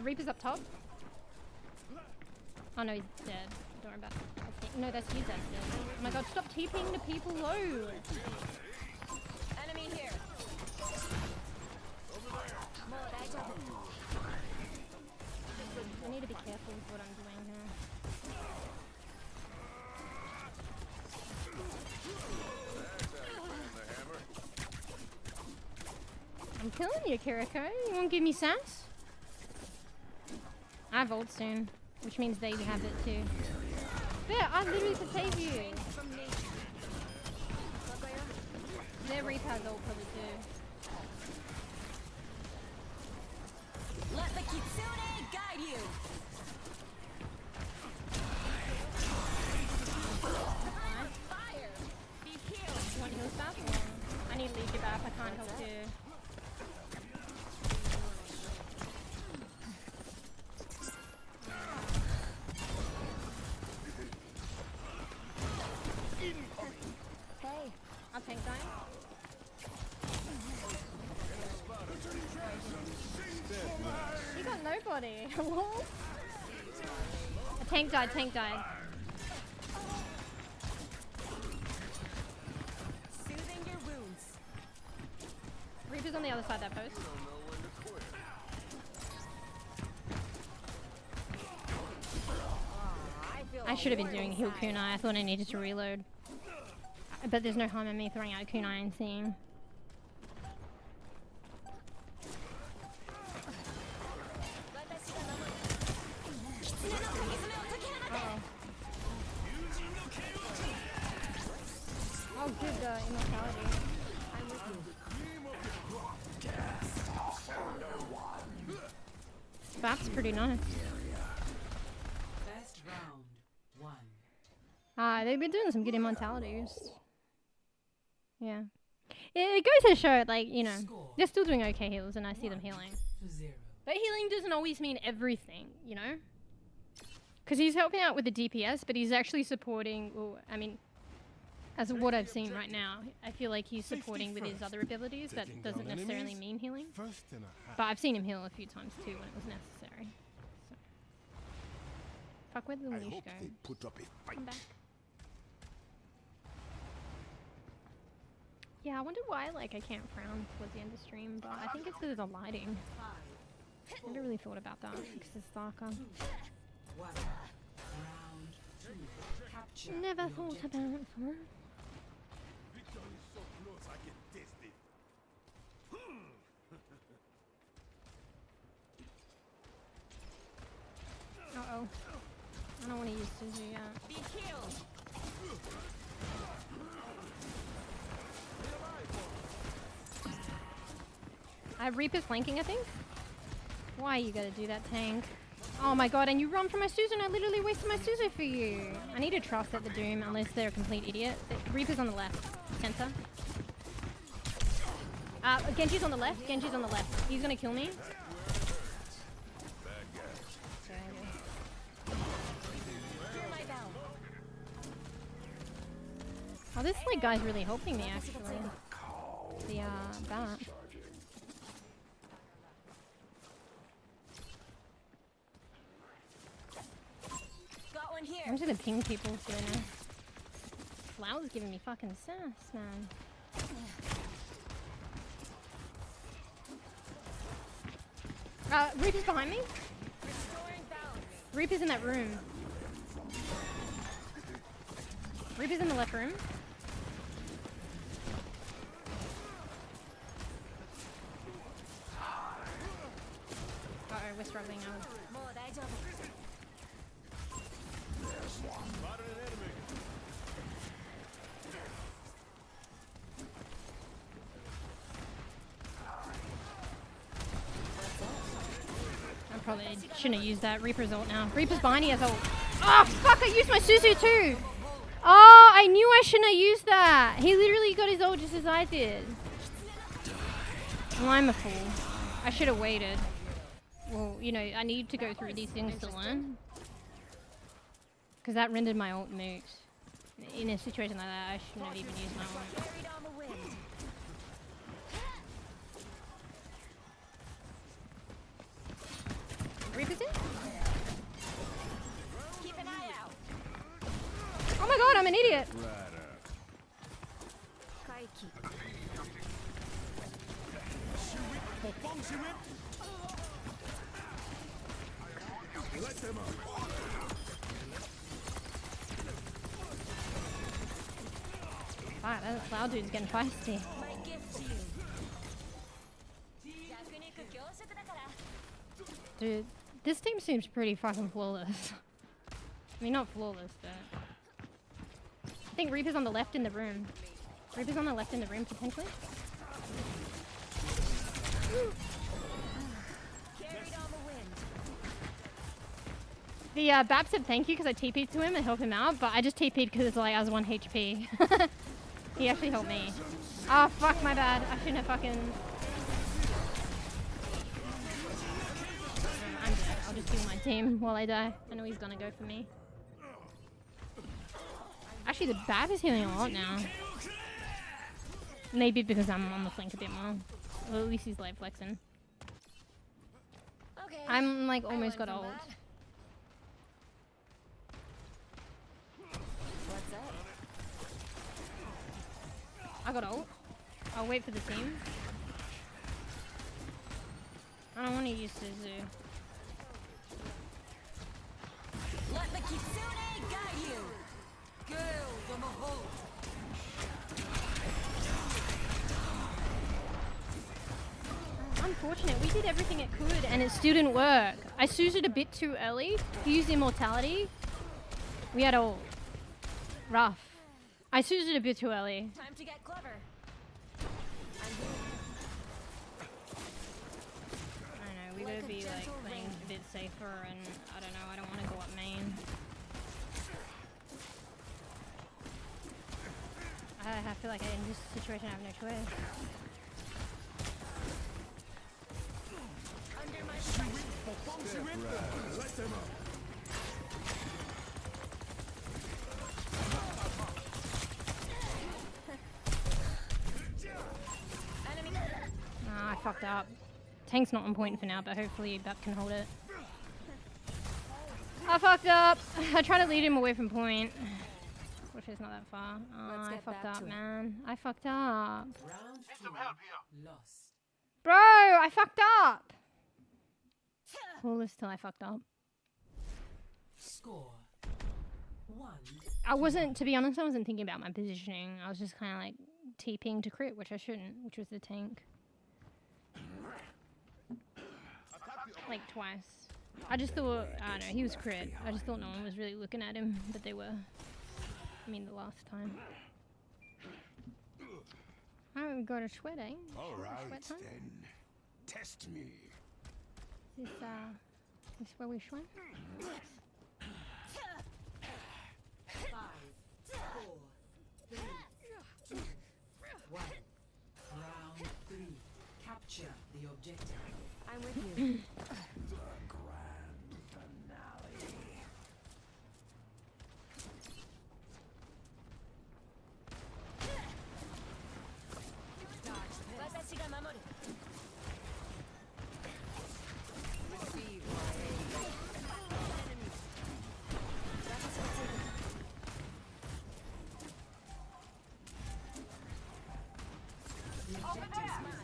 Reaper's up top. Oh no, he's dead. Don't worry about it. No, that's you that's dead. Oh my god, stop TPing the people low. Enemy here. I need to be careful with what I'm doing here. I'm killing you, Kiriko. You won't give me sass? I have ult soon, which means they have it too. Yeah, I literally could save you. Their Reaper has ult probably too. Let the kitsune guide you. Fire. Be healed. You want heal stuff? I need to leave you back. I can't help you. Hey. I'll tank that. You got nobody. What? A tank died, other side of that post. I should have been doing heal kunai. I thought I needed to reload. But there's no harm in me throwing out a kunai and seeing. Oh, good immortality. I'm with you. That's pretty nice. Best round 1. They've been doing some good immortalities. Yeah. It goes to show, like, you know, they're still doing okay heals and I see them healing. 0. But healing doesn't always mean everything, you know? Because he's helping out with the DPS, but he's actually supporting, well, I mean, as of what I've seen right now, I feel like he's supporting with his other abilities. That doesn't necessarily mean healing. But I've seen him heal a few times too when it was necessary. So. Fuck, where did the leash go? Come back. Yeah, I wonder why, like, I can't frown towards the end of stream, but I think it's because of the lighting. I never really thought about that, because it's darker. 1. Round 2. Capture Never the thought objective. about it before. Uh-oh. I don't want to use Suzu yet. Be healed. Reaper's flanking, I think. Why you gotta do that, tank? Oh my god, and you run from my Suzu and I literally wasted my Suzu for you. I need to trust at the Doom unless they're a complete idiot. The Reaper's on the left. Center. Genji's on the left. Genji's on the left. He's gonna kill me. Oh, this like guy's really helping me actually. The bat. Got one here. I'm just gonna ping people here now. Flower's giving me fucking sass, man. Reaper's behind me. Restoring balance. Reaper's in that room. Reaper's in the left room. Uh-oh, we're struggling now. Spotted an enemy. I probably shouldn't have used that. Reaper's ult now. Reaper's behind, he has ult. Oh, fuck, I used my Suzu too! Oh, I knew I shouldn't have used that. He literally got his ult just as I did. Well, I'm a fool. I should have waited. Well, you know, I need to go through these things to learn. Because that rendered my ult moot. In a situation like that, I shouldn't have even used my ult. Carried on the wind. Reaper's in? Keep an eye out. Oh my god, I'm an idiot! Let them up. Wow, that Cloud dude's getting feisty. My gift to you. 弱肉強食だから Dude, this team seems pretty fucking flawless. I mean, not flawless, but... I think Reaper's on the left in the room. Reaper's on the left in the room, potentially. Carried on the wind. The Bab said thank you because I TP'd to him and helped him out, but I just TP'd because like I was 1 HP. He actually helped me. Oh fuck, my bad. I shouldn't have fucking... I'm dead. I'll just heal my team while I die. I know he's gonna go for me. Actually, the Bab is healing a lot now. Maybe because I'm on the flank a bit more. Well, at least he's light flexing. Okay. I'm like almost got ult. What's up? I got ult. I'll wait for the team. I don't want to use Suzu. Let the kitsune guide you. Girl, the mahou. Unfortunate. We did everything it could and it still didn't work. I Suzu'd a bit too early. He used Immortality. We had all rough. I Suzu'd a bit too early. Time to get clever. I know, we gotta be like playing a bit safer and I don't know, I don't want to go up main. I feel like in this situation I have no choice. Under my sight. Let them up. Enemy. Ah, I fucked up. Tank's not on point for now, but hopefully Bap can hold it. I fucked up. I tried to lead him away from point. Which is not that far. Oh, I fucked up, man. I fucked up. Round 2. Lost. Bro, I fucked up. Coolest till I fucked up. Score 1. I wasn't, to be honest, I wasn't thinking about my positioning. I was just kind of like TPing to crit, which I shouldn't, which was the tank. Like twice. I just thought, I don't know, he was crit. I just thought no one was really looking at him, but they were. I mean, the last time. Oh, we got a sweat, eh? All right, Sweat time? then. Test me. Is this where we swim? 5, 4, 3, 2, 1. Round 3. Capture the objective. I'm with you. The grand finale. Watashi ga mamoru. Receive my enemy. The objective is now.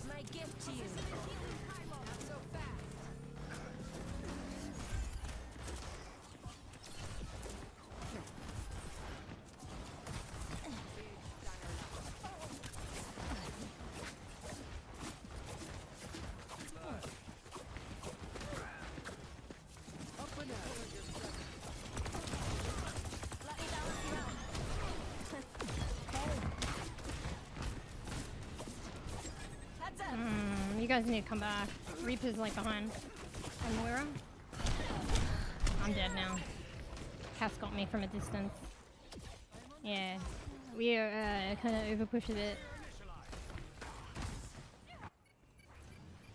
My gift to you. Not so fast. Let me balance you out. Heads up. You guys need to come back. Reaper's like behind. And Moira? I'm dead now. Cass got me from a distance. Yeah. We are kind of overpushed a bit.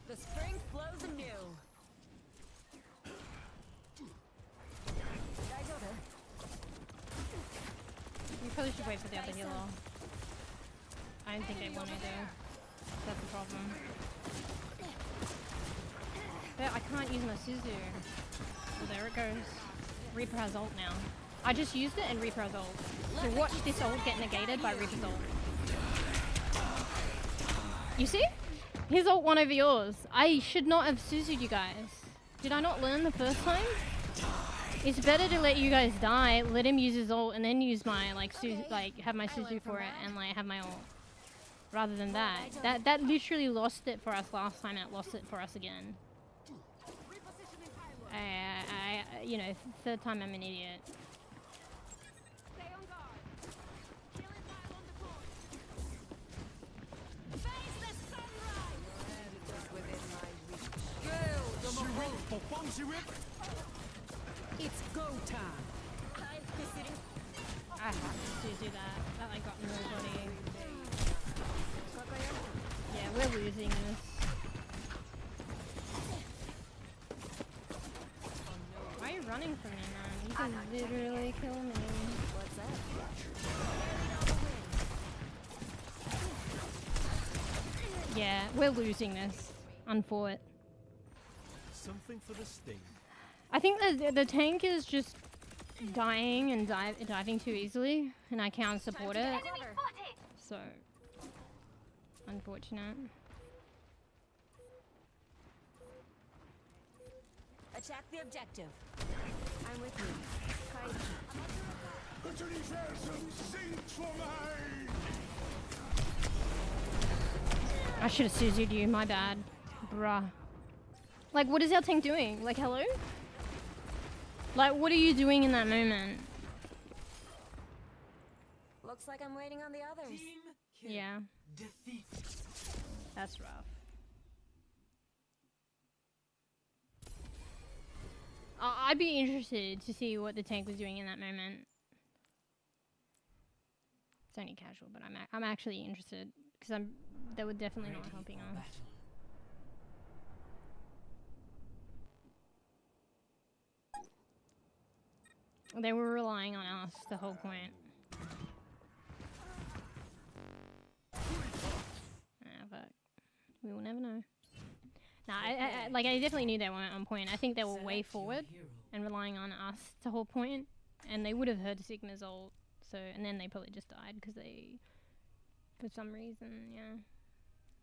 The spring flows anew. You probably should wait for the other healer. I don't think they want to though. That's the problem. But I can't use my Suzu. Well, there it goes. Reaper has ult now. I just used it and Reaper has ult. So watch this ult get negated by Reaper's ult. You see? His ult won over yours. I should not have Suzu'd you guys. Did I not learn the first time? It's better to let you guys die, let him use his ult, and then use my like have my Suzu for it and like have my ult. Rather than that. That literally lost it for us last time and it lost it for us again. You know, third time I'm an idiot. Stay on guard. Healing pile on the court. Face the sunrise. Within my reach. It's go time. I'm considering. I have to do that. That like got nobody. Yeah, we're losing this. Why are you running from me, man? You can literally kill me. What's that? Yeah, we're losing this. Unfought. Something for the sting. I think the tank is just dying and diving too easily, and I can't support it. Enemy spotted. So, unfortunate. Attack the objective. I'm with you. Das Universum singt vor mir! I should have Suzu'd you, my bad. Bruh. Like, what is our tank doing? Like, hello? Like, what are you doing in that moment? Looks like I'm waiting on the others. Team kill. Yeah, Defeat. that's rough. I'd be interested to see what the tank was doing in that moment. It's only casual, but I'm actually interested because they were definitely not Ready helping for us. battle. They were relying on us the whole point. But we will never know. Nah, I definitely knew they weren't on point. I think they were way Select your forward hero. and relying on us the whole point, and they would have heard Sigma's ult. So, and then they probably just died because they, for some reason, yeah.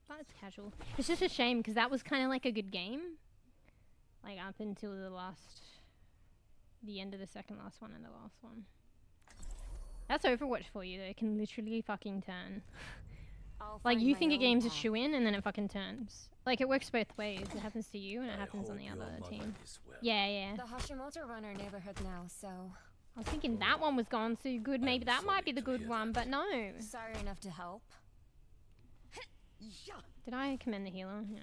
But it's casual. It's just a shame because that was kind of like a good game, like up until the end of the second last one and the last one. That's Overwatch for you. They can literally fucking turn. I'll Like, find you my think a own game's a path. shoo-in and then it fucking turns. Like, it works both ways. It happens to you and it happens on the other team. Yeah, yeah. The Hashimoto runner neighborhood now, so I was thinking that one was gone so good. Maybe that might be the good one, but no. sorry enough to help. Did I commend the healer? Yeah.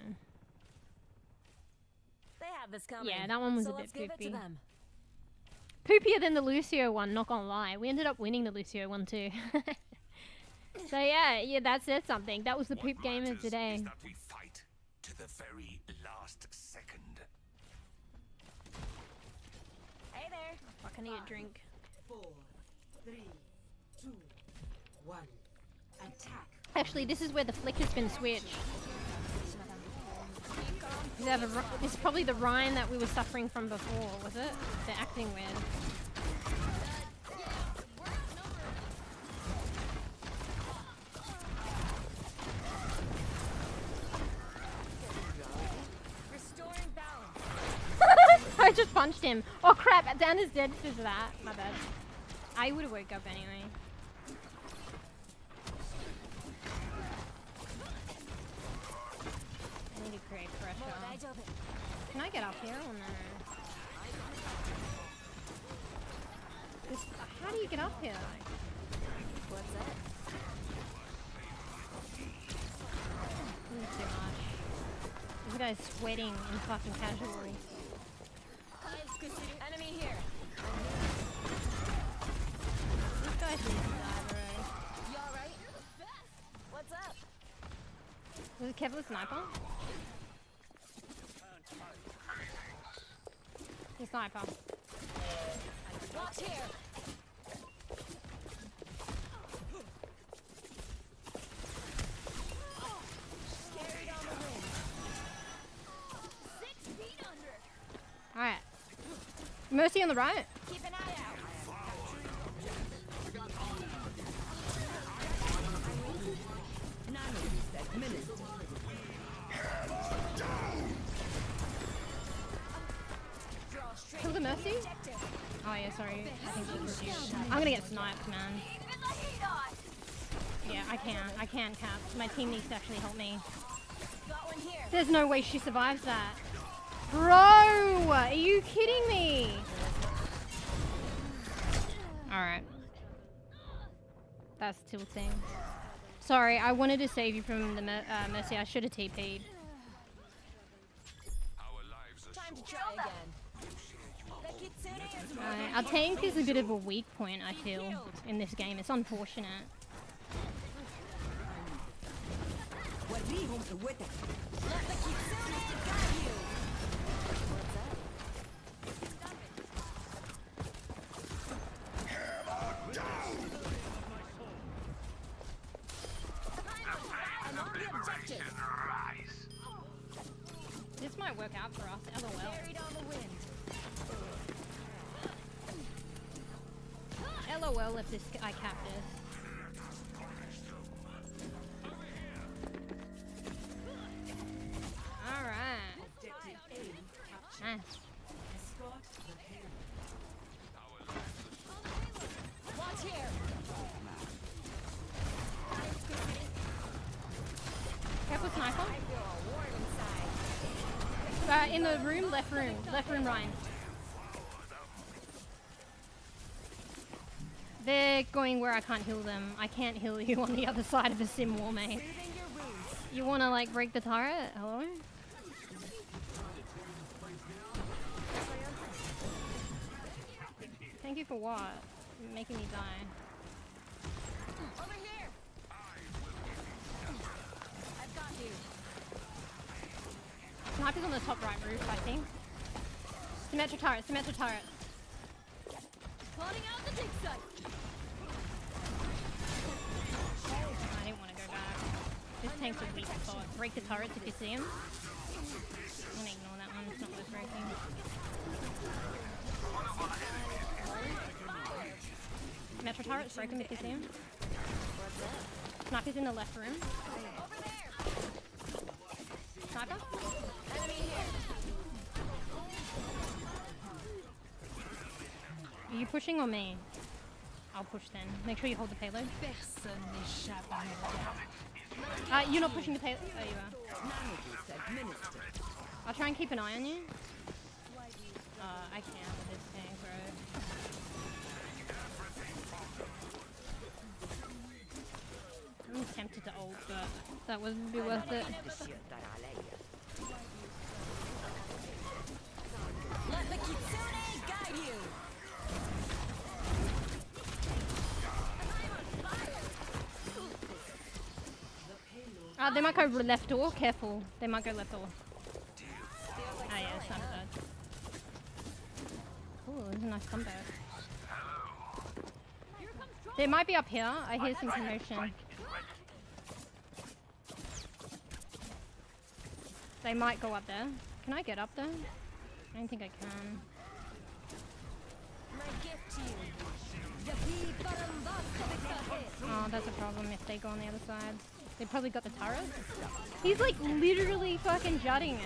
They have this coming. Yeah, that one was so a bit let's give it poopy. to them. Poopier than the Lucio one, not gonna lie. We ended up winning the Lucio one too. So yeah, that said something. That was the poop game of the day. Is that we fight to the very last second. Hey there. Fuck, I need a drink. 4, 3, 2, 1. Attack. Actually, this is where the flick has been switched. This is probably the Ryan that we were suffering from before, was it? The acting with. Restoring balance. I just punched him. Oh crap, Dan is dead because of that. My bad. I would have woke up anyway. I need to create pressure. Can I get up here or no? How do you get up here? What's that? This is too much. This guy's sweating in fucking casual. Enemy here. This guy should die, bro. You alright? What's up? Was it Kevlar sniper? The sniper. Watch here. Carried on the wind. 6 feet under. Alright. Mercy on the right. Keep an eye out. Kill the Mercy? Oh yeah, sorry. I think we're confused. I'm gonna get sniped, man. Yeah, I can't cap. My team needs to actually help me. Got one here. There's no way she survives that. Bro! Are you kidding me? Alright. That's tilting. Sorry, I wanted to save you from the Mercy. I should have TP'd. Our lives are Time to short. try again. The Kitsune is Our tank is a bit of a weak point, I feel, in this game. It's unfortunate. Let the Kitsune guide you. What's that? I'm on the objective. Rise. This might work out for us, LOL. Carried on the wind. LOL if I cap this. Alright. Nice. In the room, left room, Ryan. They're going where I can't heal them. I can't heal you on the other side of the sim wall, mate. You wanna like break the turret? Hello? Thank you for what? Making me die. Over here. I've got you. Sniper's on the top right roof, I think. Symmetric turret. Plotting out the dig site. I didn't want to go back. This tank's a weak spot. Break the turrets if you see him. I'm gonna ignore that one, it's not worth breaking. Metro turrets, break him if you see him. Sniper's in the left room. Over there. Sniper? Enemy here. Are you pushing or me? I'll push then. Make sure you hold the payload. You're not pushing the payload. Oh, you are. I'll try and keep an eye on you. I can't with this tank, bro. I'm tempted to ult, but that wouldn't be worth it. Let the kitsune guide you. They might go left door. Careful. They might go left door. Oh yeah, it's not bad. Ooh, there's a nice combo. They might be up here. I hear some commotion. They might go up there. Can I get up there? I don't think I can. My gift to you. Oh, that's a problem if they go on the other side. They probably got the turret. He's like literally fucking jutting it.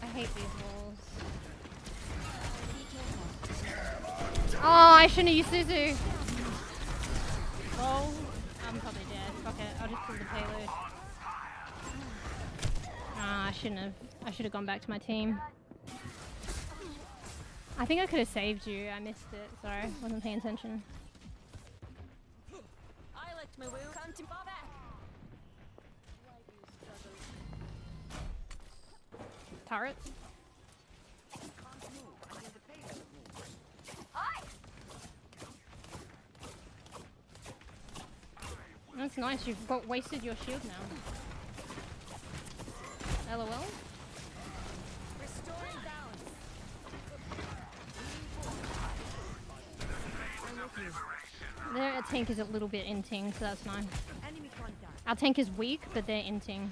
I hate these walls. Oh, I shouldn't have used Suzu. Oh, I'm probably dead. Fuck it, I'll just pull the payload. Ah, I shouldn't have. I should have gone back to my team. I think I could have saved you. I missed it. Sorry, wasn't paying attention. I licked my woo. Come to fall back. Turret. That's nice. You've got wasted your shield now. LOL. Restoring balance. Their tank is a little bit inting, so that's nice. Our tank is weak, but they're inting.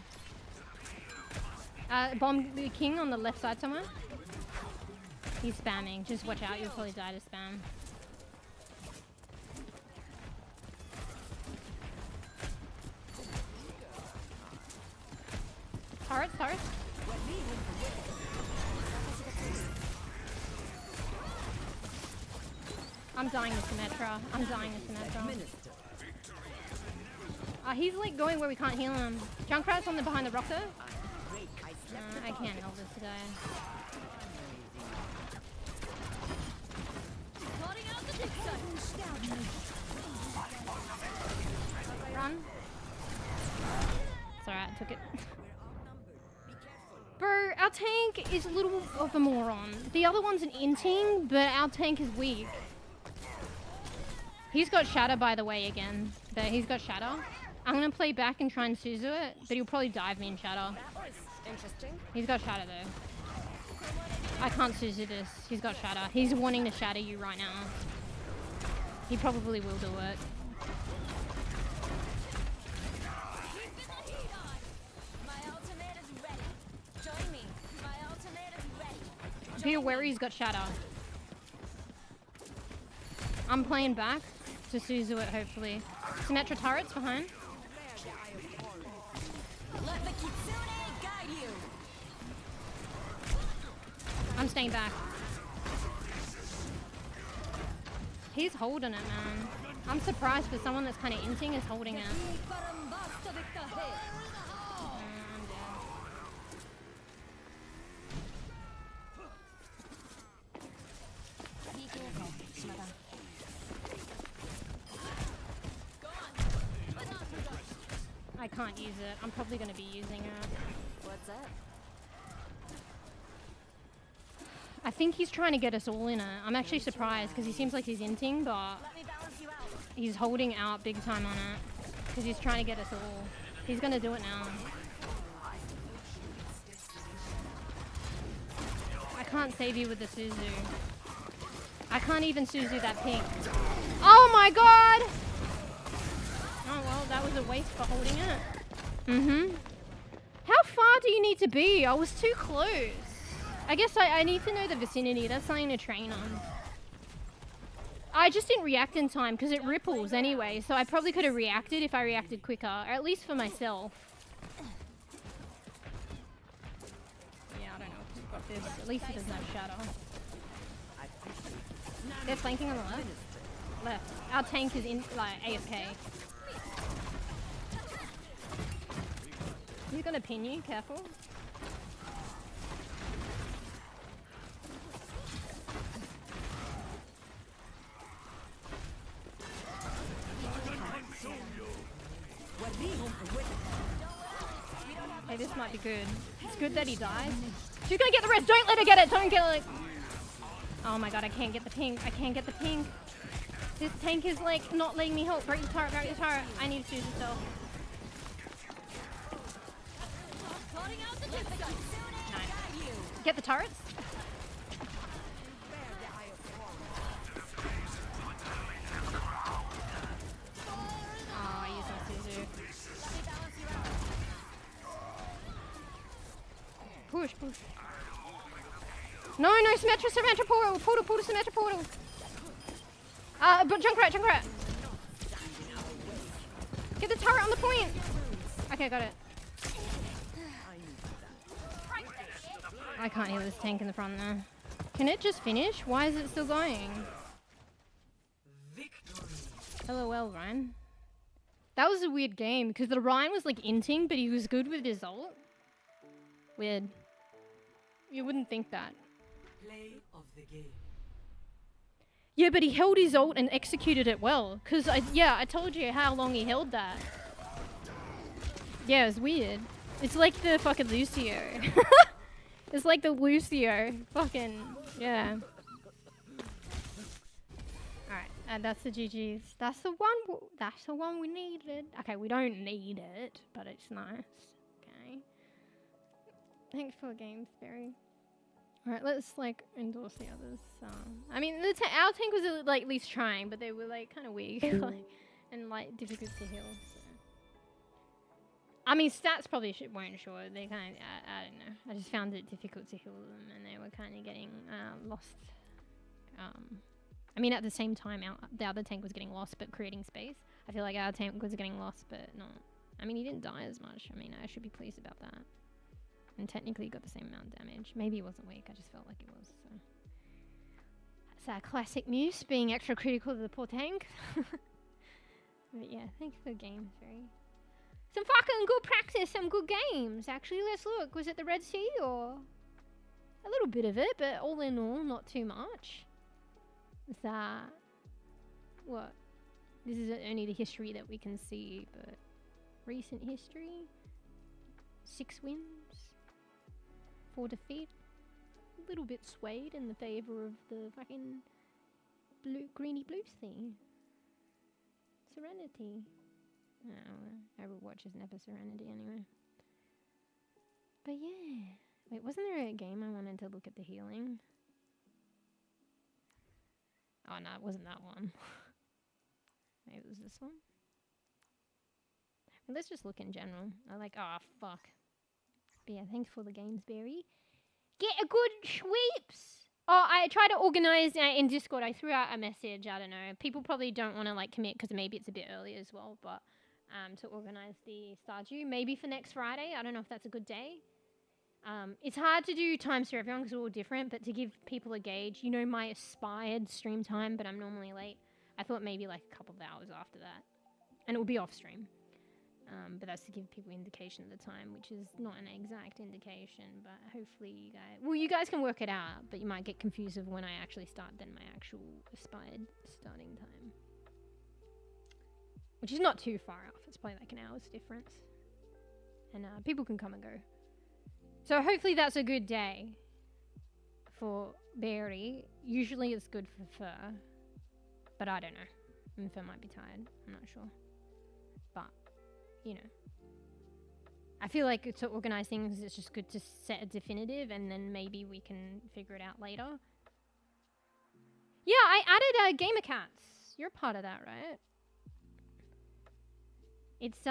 Bomb the king on the left side somewhere. He's spamming. Just watch out, you'll probably die to spam. Turrets. I'm dying to Symmetra. He's like going where we can't heal him. Junkrat's on the behind the rock though. I can't help this guy. Run. It's alright, I took it. Bro, our tank is a little of a moron. The other one's an inting, but our tank is weak. He's got Shatter, by the way, again. But he's got Shatter. I'm gonna play back and try and Suzu it, but he'll probably dive me in Shatter. Interesting. He's got Shatter though. I can't Suzu this. He's got Shatter. He's wanting to shatter you right now. He probably will do it. My ultimate is ready. Join me. My ultimate is ready. Be aware he's got Shatter. I'm playing back to Suzu it, hopefully. Symmetra turrets behind. Let the kitsune guide you. I'm staying back. He's holding it, man. I'm surprised for someone that's kind of inting is holding it. I'm dead. can't use it. I'm probably going to be using it. What's up? I think he's trying to get us all in it. I'm actually surprised because he seems like he's inting, but Let me balance you out. he's holding out big time on it because he's trying to get us all. He's going to do it now. I can't save you with the Suzu. I can't even Suzu that pink. Oh my god! Oh well, that was a waste for holding it. Mm-hmm. How far do you need to be? I was too close. I guess I need to know the vicinity. That's something to train on. I just didn't react in time because it ripples anyway, so I probably could have reacted if I reacted quicker, or at least for myself. Yeah, I don't know if we've got this. At least he doesn't have shadow. They're flanking on the left. Left. Our tank is in, like, AFK. He's gonna pin you, careful. Hey, this might be good. It's good that he dies. She's gonna get the res. Don't let her get it. Don't get it. Oh my god, I can't get the pink. I can't get the pink. This tank is like not letting me help. Break the turret, break the turret. I need to choose myself. Nice. Get the turrets. Oh, I used my Suzu. Push, push. No, Symmetra portal, Symmetra portal. But Junkrat. Get the turret on the point. Okay, got it. I can't heal this tank in the front there. Can it just finish? Why is it still going? LOL, Ryan. That was a weird game because the Ryan was like inting, but he was good with his ult. Weird. You wouldn't think that. Play of the game. Yeah, but he held his ult and executed it well. Cause I told you how long he held that. Yeah, it was weird. It's like the fucking Lucio. It's like the Lucio. Fucking, yeah. Alright, and that's the GG's. That's the one we needed. Okay, we don't need it, but it's nice. Okay. Thanks for the game, Sperry. Alright, let's like endorse the others. I mean, our tank was like at least trying, but they were like kind of weak and like difficult to heal. So. I mean, stats probably weren't sure. They kind of, I don't know. I just found it difficult to heal them, and they were kind of getting lost. I mean, at the same time, the other tank was getting lost, but creating space. I feel like our tank was getting lost, but not. I mean, he didn't die as much. I mean, I should be pleased about that. And technically got the same amount of damage. Maybe he wasn't weak, I just felt like he was, so. That's our classic Muse, being extra critical to the poor tank. But yeah, thanks for the game, Ferry. Some fucking good practice, some good games. Actually, let's look. Was it the Red Sea, or? A little bit of it, but all in all, not too much. Is that... What? This is only the history that we can see, but... Recent history? 6 wins? 4 defeat. A little bit swayed in the favor of the fucking greeny blue thing. Serenity. Oh, Overwatch is never Serenity anyway. But yeah. Wait, wasn't there a game I wanted to look at the healing? Oh no, it wasn't that one. Maybe it was this one. Well, let's just look in general. I like, oh fuck. But yeah, thanks for the games, Barry. Get a good sweeps! Oh, I tried to organize in Discord. I threw out a message. I don't know. People probably don't want to like commit because maybe it's a bit early as well. But to organize the Stardew, maybe for next Friday. I don't know if that's a good day. It's hard to do times for everyone because we're all different. But to give people a gauge, you know my aspired stream time, but I'm normally late. I thought maybe like a couple of hours after that, and it will be off stream. But that's to give people indication of the time, which is not an exact indication, but hopefully you guys can work it out, but you might get confused of when I actually start than my actual aspired starting time. Which is not too far off, it's probably like an hour's difference. and people can come and go. So hopefully that's a good day for Berry. Usually it's good for Fur, but I don't know. And Fur might be tired. I'm not sure. But, you know. I feel like to organize things, it's just good to set a definitive and then maybe we can figure it out later. Yeah, I added Gamer Cats. You're part of that, right? It's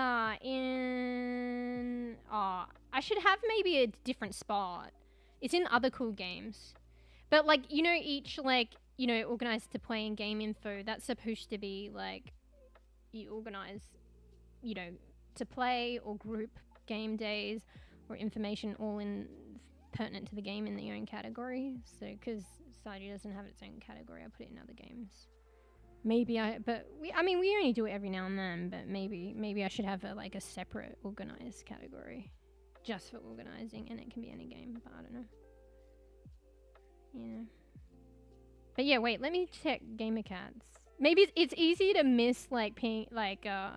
in... Oh, I should have maybe a different spot. It's in other cool games. But like, you know, each like, you know, organized to play and game info, that's supposed to be like, you organize, you know, to play or group game days or information all in pertinent to the game in their own category. So, because Stardew doesn't have its own category, I put it in other games. Maybe I mean, we only do it every now and then, but maybe I should have like a separate organized category just for organizing, and it can be any game, but I don't know. Yeah. But yeah, wait, let me check Gamer Cats. Maybe it's easy to miss like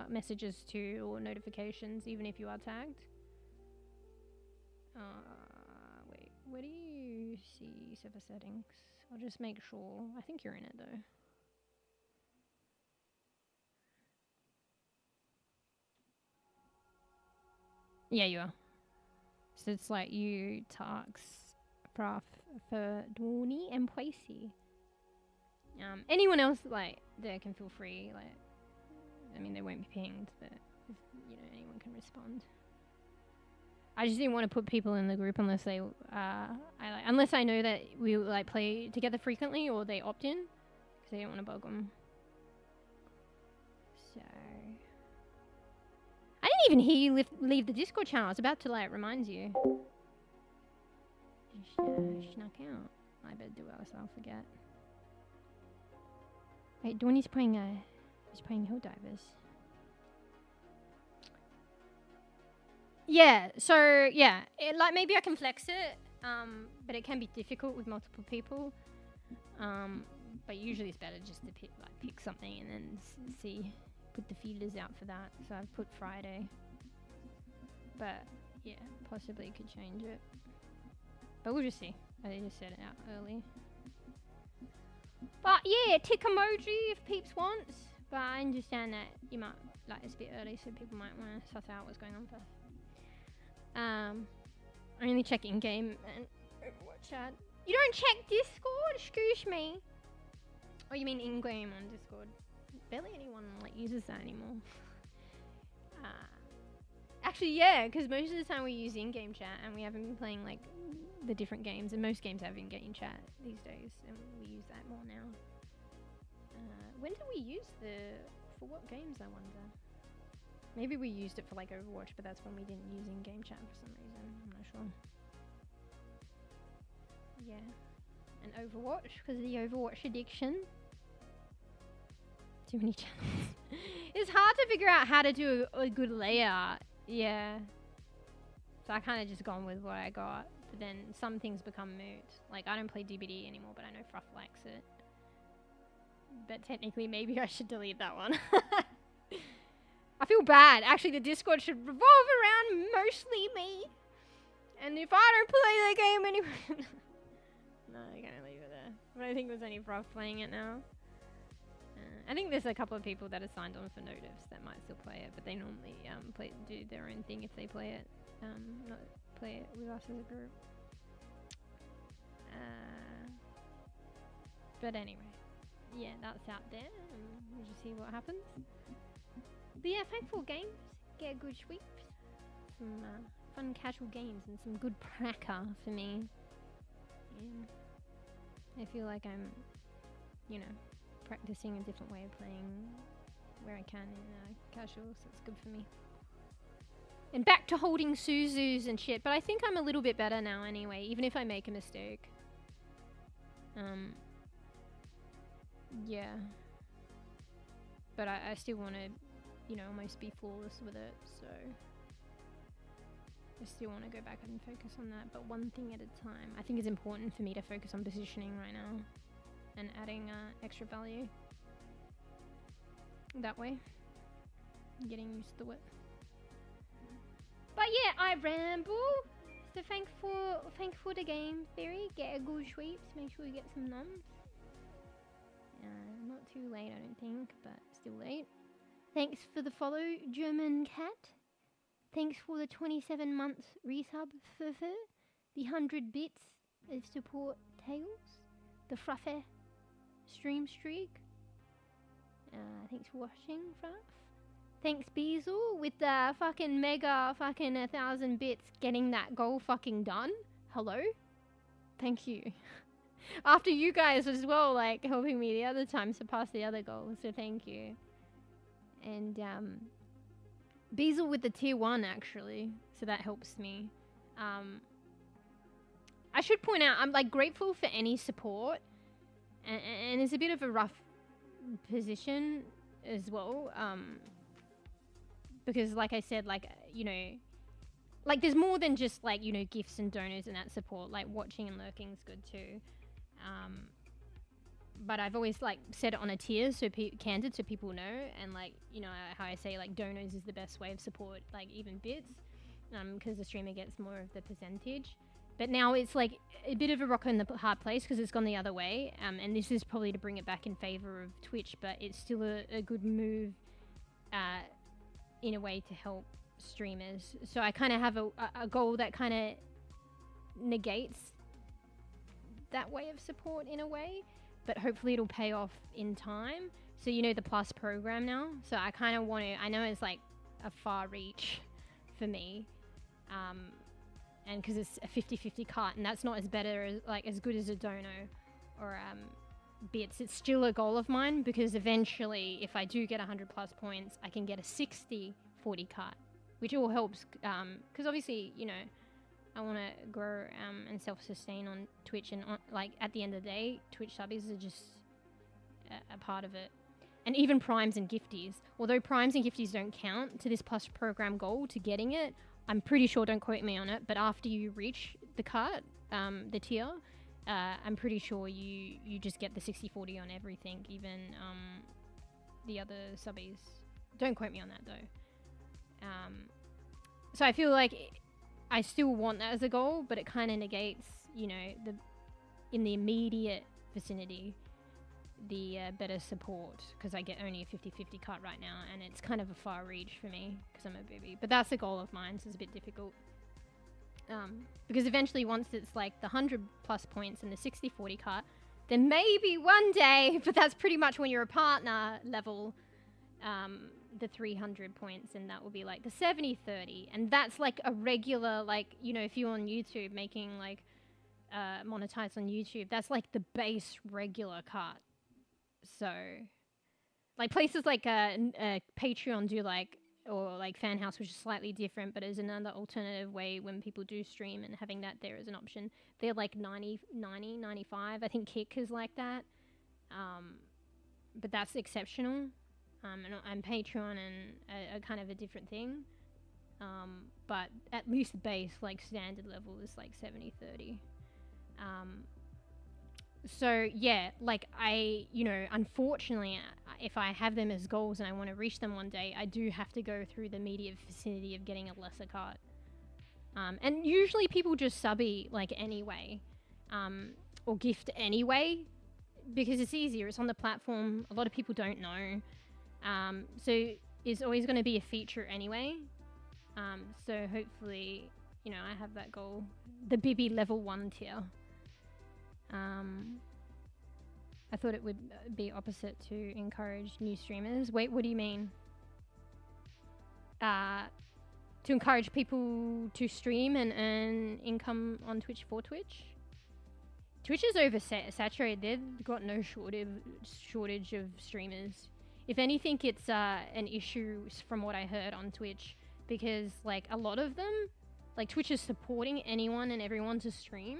messages too or notifications even if you are tagged. Wait, where do you see server settings? I'll just make sure. I think you're in it though. Yeah, you are. So it's like you talks for Dwoni and Poisi. Anyone else like there can feel free. Like, I mean, they won't be pinged, but if, you know, anyone can respond. I just didn't want to put people in the group unless they, unless I know that we like play together frequently or they opt in, because I didn't want to bug them. So. I didn't even hear you leave the Discord channel. I was about to like remind you. Snuck out. I better do it else I'll forget. Wait, Dwayne's playing he's playing Hill Divers. Yeah, so yeah, like maybe I can flex it, but it can be difficult with multiple people. But usually it's better just to pick something and then see. Put the feelers out for that, so I've put Friday, but yeah, possibly could change it, but we'll just see. I just set it out early, but yeah, tick emoji if peeps wants, but I understand that you might like it's a bit early, so people might want to suss out what's going on first. I only check in-game and Overwatch chat. You don't check Discord? Excuse me. Oh, you mean in-game on Discord? Barely anyone like uses that anymore. Actually, yeah, because most of the time we use in-game chat, and we haven't been playing like the different games, and most games have in-game chat these days, and we use that more now. When did we use for what games, I wonder? Maybe we used it for like Overwatch, but that's when we didn't use in-game chat for some reason. I'm not sure. Yeah, and Overwatch because of the Overwatch addiction. Too many channels. It's hard to figure out how to do a good layout. Yeah. So I kind of just gone with what I got. But then some things become moot. Like I don't play DBD anymore, but I know Fruff likes it. But technically maybe I should delete that one. I feel bad. Actually the Discord should revolve around mostly me. And if I don't play the game anymore... No, I'm gonna leave it there. But I think there's only Fruff playing it now. I think there's a couple of people that are signed on for notice that might still play it, but they normally do their own thing if they play it, not play it with us as a group. But anyway, yeah, that's out there, and we'll just see what happens. But yeah, thankful games, get a good sweep, some fun casual games, and some good pracker for me. Yeah. I feel like I'm, you know, practicing a different way of playing where I can in casual, so it's good for me. And back to holding Suzus and shit, but I think I'm a little bit better now anyway, even if I make a mistake. Yeah. But I still want to, you know, almost be flawless with it, so... I still want to go back and focus on that, but one thing at a time. I think it's important for me to focus on positioning right now. And adding extra value that way, getting used to it. But yeah, I ramble. So thankful the game theory. Get a good sweeps. Make sure you get some numbs. Not too late, I don't think, but still late. Thanks for the follow, German cat. Thanks for the 27 months resub, Furfur. The 100 bits of support, Tails. The Fruffer stream streak. Thanks for watching, Fruff. Thanks, Beazle, with the fucking mega fucking 1,000 bits getting that goal fucking done. Hello? Thank you. After you guys as well, like, helping me the other time surpass the other goals, so thank you. And, Beazle with the tier 1, actually, so that helps me. I should point out, I'm, like, grateful for any support, and it's a bit of a rough position as well, because, like I said, like, you know, like, there's more than just, like, you know, gifts and donors and that support. Like, watching and lurking is good too. But I've always, like, set it on a tier, so candid, so people know. And, like, you know, how I say, like, donors is the best way of support, like, even bits, because the streamer gets more of the percentage. But now it's, like, a bit of a rock in the hard place, because it's gone the other way. And this is probably to bring it back in favor of Twitch, but it's still a good move, in a way to help streamers. So I kind of have a goal that kind of negates that way of support in a way, but hopefully it'll pay off in time. So, you know, the Plus program now, so I kind of want to, I know it's like a far reach for me, and because it's a 50-50 cut, and that's not as better as, like, as good as a dono or bits. It's still a goal of mine, because eventually if I do get 100 plus points, I can get a 60-40 cut, which all helps, because obviously, you know, I want to grow and self-sustain on Twitch, and like, at the end of the day, Twitch subbies are just a part of it. And even primes and gifties, although primes and gifties don't count to this Plus program goal to getting it, I'm pretty sure, don't quote me on it, but after you reach the cut, the tier, I'm pretty sure you just get the 60-40 on everything, even the other subbies. Don't quote me on that though. So I feel like I still want that as a goal, but it kind of negates, you know, in the immediate vicinity, the better support, because I get only a 50-50 cut right now, and it's kind of a far reach for me because I'm a baby. But that's a goal of mine, so it's a bit difficult. Because eventually, once it's like the 100 plus points and the 60-40 cut, then maybe one day, but that's pretty much when you're a partner level, the 300 points, and that will be like the 70-30, and that's like a regular, like, you know, if you're on YouTube making like monetize on YouTube, that's like the base regular cut. So like places like Patreon do, like, or like Fan House, which is slightly different, but is another alternative way when people do stream, and having that there as an option. They're like 90, 95. I think Kick is like that. But that's exceptional. And Patreon and kind of a different thing. But at least base, like standard level, is like 70-30. So yeah, like you know, unfortunately, if I have them as goals and I want to reach them one day, I do have to go through the immediate vicinity of getting a lesser cut. And usually people just subby like anyway, or gift anyway, because it's easier. It's on the platform. A lot of people don't know. So it's always going to be a feature anyway. So hopefully, you know, I have that goal, the bebe level 1 tier. I thought it would be opposite to encourage new streamers. Wait, what do you mean? To encourage people to stream and earn income on Twitch for Twitch? Twitch is oversaturated. They've got no shortage of streamers. If anything, it's an issue from what I heard on Twitch, because like a lot of them, like Twitch is supporting anyone and everyone to stream,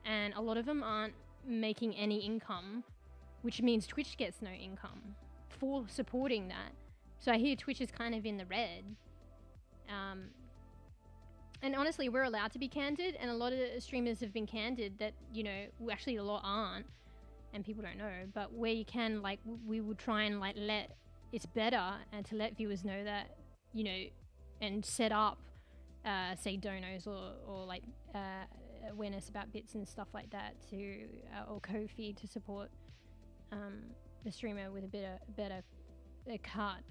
and a lot of them aren't making any income, which means Twitch gets no income for supporting that. So I hear Twitch is kind of in the red. And honestly, we're allowed to be candid, and a lot of streamers have been candid that, you know, actually a lot aren't, and people don't know, but where you can, like, we would try and like it's better, and to let viewers know that, you know, and set up say donos or like awareness about bits and stuff like that to or Ko-fi to support the streamer with a better cut.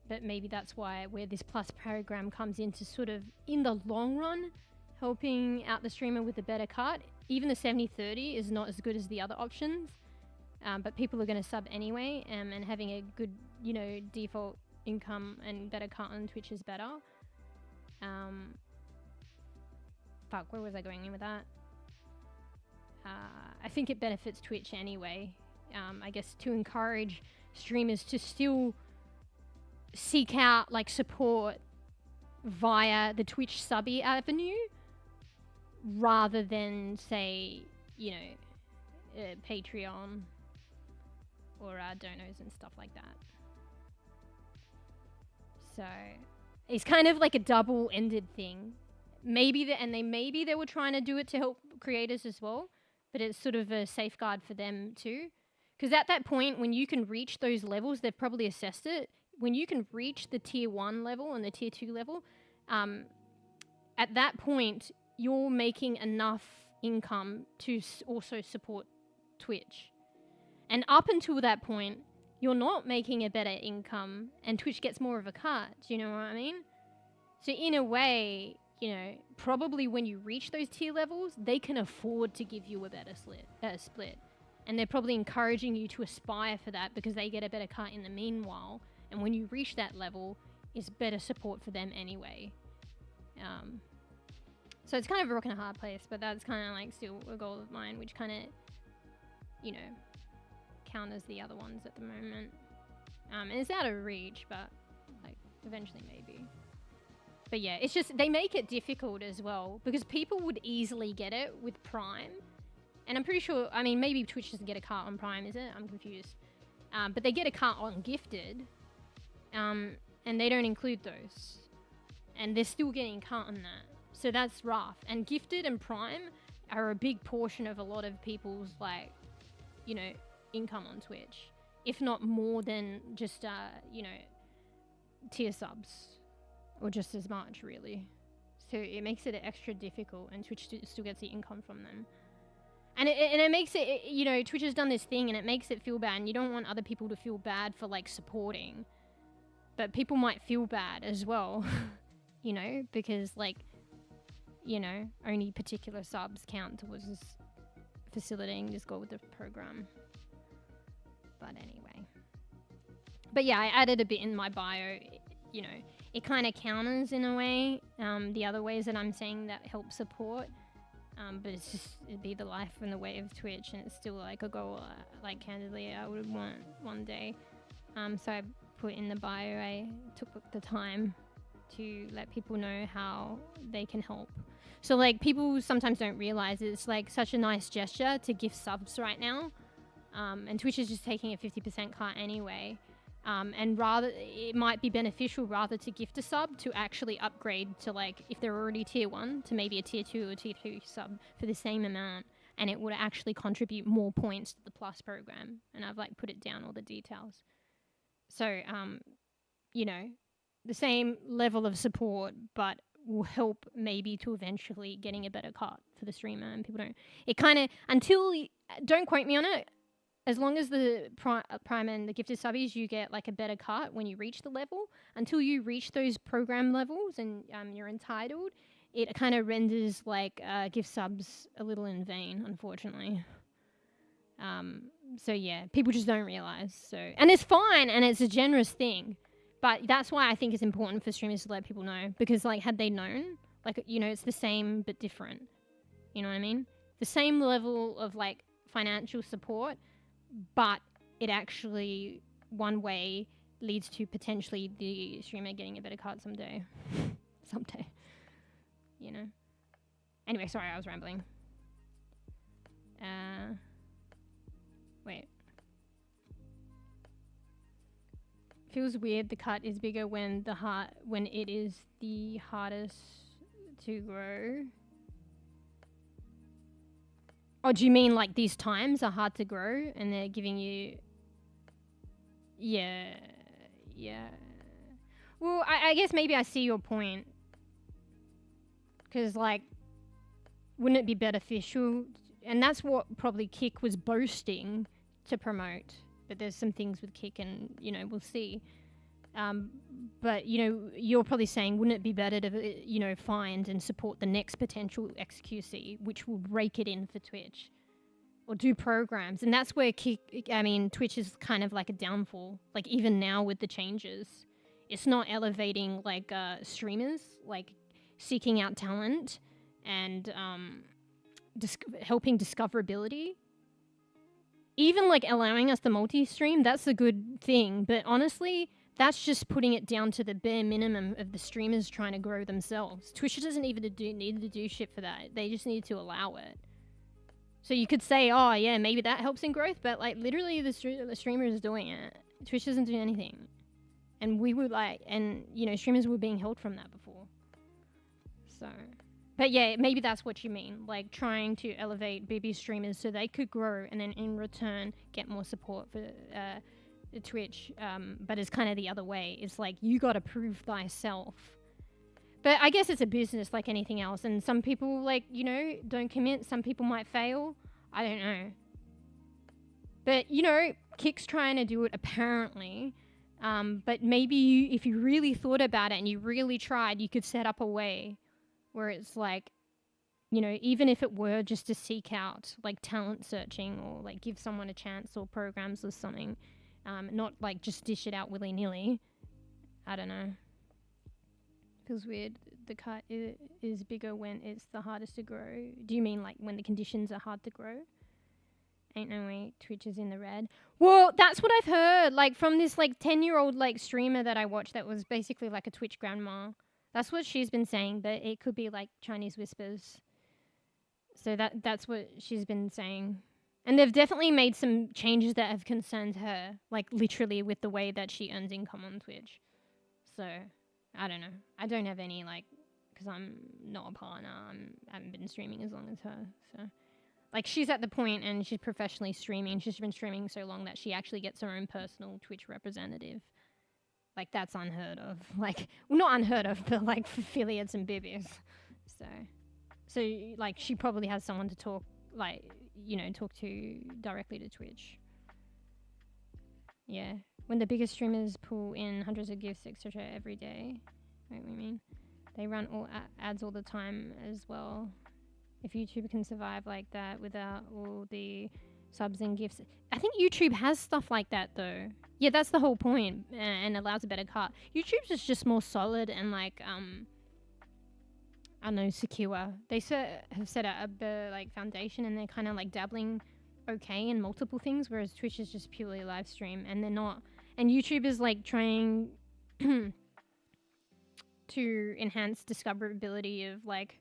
But maybe that's where this plus program comes in to sort of, in the long run, helping out the streamer with a better cut. Even the 70-30 is not as good as the other options, but people are going to sub anyway, and having a good, you know, default income and better cut on Twitch is better. Fuck, where was I going in with that? I think it benefits Twitch anyway. I guess to encourage streamers to still seek out like support via the Twitch subby avenue rather than say, you know, Patreon or donos and stuff like that. So it's kind of like a double-ended thing. Maybe they were trying to do it to help creators as well, but it's sort of a safeguard for them too. Because at that point, when you can reach those levels, they've probably assessed it. When you can reach the tier 1 level and the tier 2 level, at that point, you're making enough income to also support Twitch. And up until that point, you're not making a better income and Twitch gets more of a cut. Do you know what I mean? So in a way, you know, probably when you reach those tier levels, they can afford to give you a better split. And they're probably encouraging you to aspire for that because they get a better cut in the meanwhile. And when you reach that level, it's better support for them anyway. So it's kind of a rock and a hard place, but that's kind of like still a goal of mine, which kind of, you know, counters the other ones at the moment. And it's out of reach, but like eventually maybe. But yeah, it's just, they make it difficult as well because people would easily get it with Prime. And I'm pretty sure, I mean, maybe Twitch doesn't get a cut on Prime, is it? I'm confused. But they get a cut on Gifted. And they don't include those. And they're still getting cut on that. So that's rough. And Gifted and Prime are a big portion of a lot of people's, like, you know, income on Twitch. If not more than just, you know, tier subs. Or just as much, really. So it makes it extra difficult, and Twitch still gets the income from them. And it makes it, you know, Twitch has done this thing, and it makes it feel bad, and you don't want other people to feel bad for, like, supporting. But people might feel bad as well, you know, because, like, you know, only particular subs count towards this facilitating this goal with the program. But anyway. But yeah, I added a bit in my bio, you know, it kind of counters in a way the other ways that I'm saying that help support. But it's just, it'd be the life and the way of Twitch, and it's still like a goal, like candidly, I would want one day. So I put in the bio, I took the time to let people know how they can help. So like people sometimes don't realize it's like such a nice gesture to gift subs right now. And Twitch is just taking a 50% cut anyway. And rather, it might be beneficial rather to gift a sub to actually upgrade to, like, if they're already tier 1 to maybe a tier 2 or tier 2 sub for the same amount, and it would actually contribute more points to the plus program. And I've like put it down all the details. So, you know, the same level of support, but will help maybe to eventually getting a better cut for the streamer. And people don't, it kind of, until, don't quote me on it, as long as the Prime and the gifted subbies, you get like a better cut when you reach the level. Until you reach those program levels and you're entitled, it kind of renders like gift subs a little in vain, unfortunately. So yeah, people just don't realize. So, and it's fine, and it's a generous thing, but that's why I think it's important for streamers to let people know, because like had they known, like, you know, it's the same but different. You know what I mean? The same level of like financial support, but it actually one way leads to potentially the streamer getting a better cut someday. Someday. You know? Anyway, sorry, I was rambling. Wait. Feels weird the cut is bigger when it is the hardest to grow. Oh, do you mean like these times are hard to grow and they're giving you... Yeah. Well, I guess maybe I see your point. Because, like, wouldn't it be beneficial? And that's what probably Kick was boasting to promote. But there's some things with Kick and, you know, we'll see. But, you know, you're probably saying, wouldn't it be better to, you know, find and support the next potential XQC, which will rake it in for Twitch? Or do programs. And that's where Twitch is kind of like a downfall. Like, even now with the changes. It's not elevating, like, streamers, like, seeking out talent and helping discoverability. Even, like, allowing us the multi-stream, that's a good thing. But honestly, that's just putting it down to the bare minimum of the streamers trying to grow themselves. Twitch doesn't even need to do shit for that. They just need to allow it. So you could say, oh, yeah, maybe that helps in growth. But, like, literally the streamer is doing it. Twitch doesn't do anything. And we would you know, streamers were being held from that before. So, but yeah, maybe that's what you mean. Like, trying to elevate BB streamers so they could grow and then in return get more support for Twitch. But it's kind of the other way. It's like, you got to prove thyself. But I guess it's a business like anything else. And some people, like, you know, don't commit. Some people might fail. I don't know. But, you know, Kick's trying to do it apparently. But maybe if you really thought about it and you really tried, you could set up a way where it's like, you know, even if it were just to seek out like talent searching or like give someone a chance or programs or something, not like just dish it out willy-nilly. I don't know. Feels weird. The cut is bigger when it's the hardest to grow. Do you mean like when the conditions are hard to grow? Ain't no way Twitch is in the red. Well, that's what I've heard, like, from this, like, 10-year-old, like, streamer that I watched that was basically, like, a Twitch grandma. That's what she's been saying, but it could be, like, Chinese whispers. So that's what she's been saying. And they've definitely made some changes that have concerned her, like, literally with the way that she earns income on Twitch. So, I don't know. I don't have any, like, because I'm not a partner. I haven't been streaming as long as her, so... Like, she's at the point and she's professionally streaming. She's been streaming so long that she actually gets her own personal Twitch representative. Like, that's unheard of. Like, well, not unheard of, but, like, for affiliates and bibbies. So, like, she probably has someone to talk, like, you know, talk to directly to Twitch. Yeah. When the biggest streamers pull in hundreds of gifts, etc. every day. What do we mean? They run all ads all the time as well. If YouTube can survive like that without all the subs and gifts. I think YouTube has stuff like that though. Yeah, that's the whole point and allows a better cut. YouTube's just more solid and like, I don't know, secure. They have set out a like foundation and they're kind of like dabbling okay in multiple things, whereas Twitch is just purely a live stream and they're not. And YouTube is like trying to enhance discoverability of like,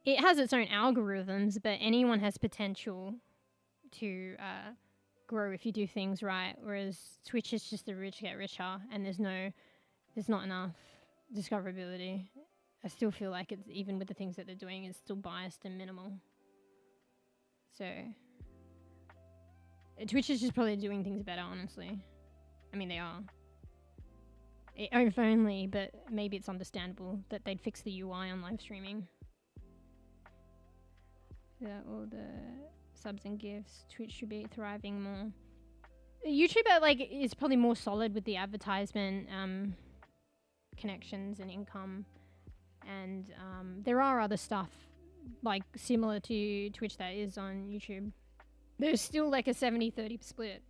it has its own algorithms, but anyone has potential to grow if you do things right. Whereas Twitch is just the rich get richer, and there's not enough discoverability. I still feel like it's, even with the things that they're doing, it's still biased and minimal. So Twitch is just probably doing things better, honestly. I mean, they are. If only, but maybe it's understandable that they'd fix the UI on live streaming. All the subs and gifts. Twitch should be thriving more. YouTube is probably more solid with the advertisement connections and income, and there are other stuff like similar to Twitch that is on YouTube. There's still like a 70-30 split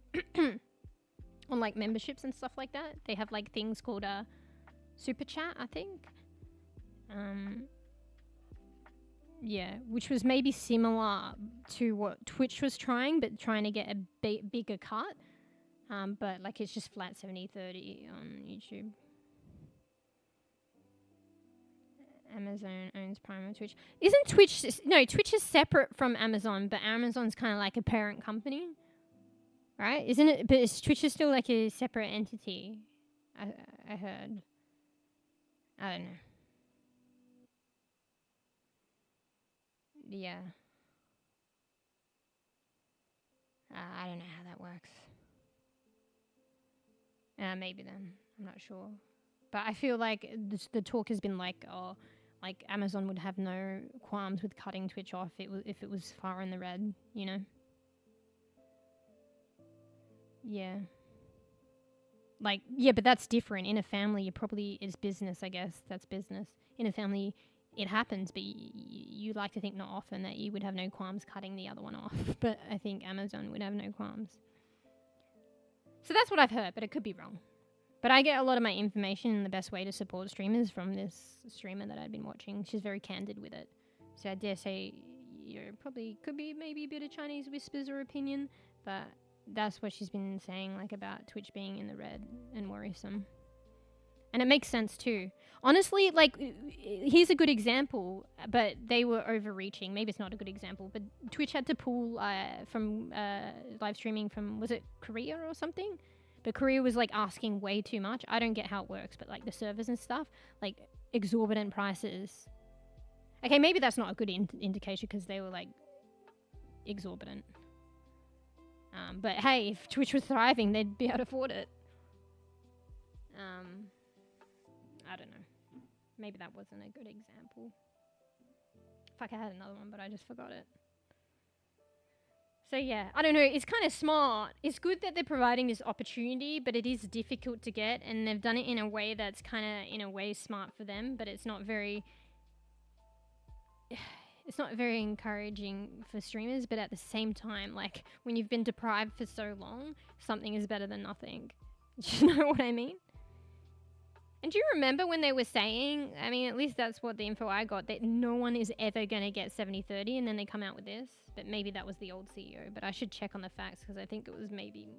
on like memberships and stuff like that. They have like things called a super chat, I think. Yeah, which was maybe similar to what Twitch was trying, but trying to get a bigger cut. But like it's just flat 70-30 on YouTube. Amazon owns Prime and Twitch. Isn't Twitch... No, Twitch is separate from Amazon, but Amazon's kind of like a parent company. Right? Isn't it? But Twitch is still like a separate entity. I heard. I don't know. Yeah. I don't know how that works. Maybe then. I'm not sure. But I feel like the talk has been like, oh, like Amazon would have no qualms with cutting Twitch off if it was far in the red, you know? Yeah. Like, yeah, but that's different. In a family, you probably, it's business, I guess. That's business. In a family, it happens, but you like to think not often that you would have no qualms cutting the other one off. But I think Amazon would have no qualms. So that's what I've heard, but it could be wrong. But I get a lot of my information and the best way to support streamers from this streamer that I've been watching. She's very candid with it. So I dare say, probably could be maybe a bit of Chinese whispers or opinion, but that's what she's been saying, like about Twitch being in the red and worrisome. And it makes sense too. Honestly, like, here's a good example, but they were overreaching. Maybe it's not a good example, but Twitch had to pull from live streaming from, was it Korea or something? But Korea was like asking way too much. I don't get how it works, but like the servers and stuff, like exorbitant prices. Okay, maybe that's not a good indication because they were like exorbitant. But hey, if Twitch was thriving, they'd be able to afford it. I don't know. Maybe that wasn't a good example. Fuck, I had another one, but I just forgot it. So yeah, I don't know. It's kind of smart. It's good that they're providing this opportunity, but it is difficult to get, and they've done it in a way that's kind of, in a way, smart for them, but it's not very... It's not very encouraging for streamers, but at the same time, like, when you've been deprived for so long, something is better than nothing. Do you know what I mean? And do you remember when they were saying, I mean, at least that's what the info I got, that no one is ever going to get 70/30, and then they come out with this? But maybe that was the old CEO, but I should check on the facts, because I think it was maybe,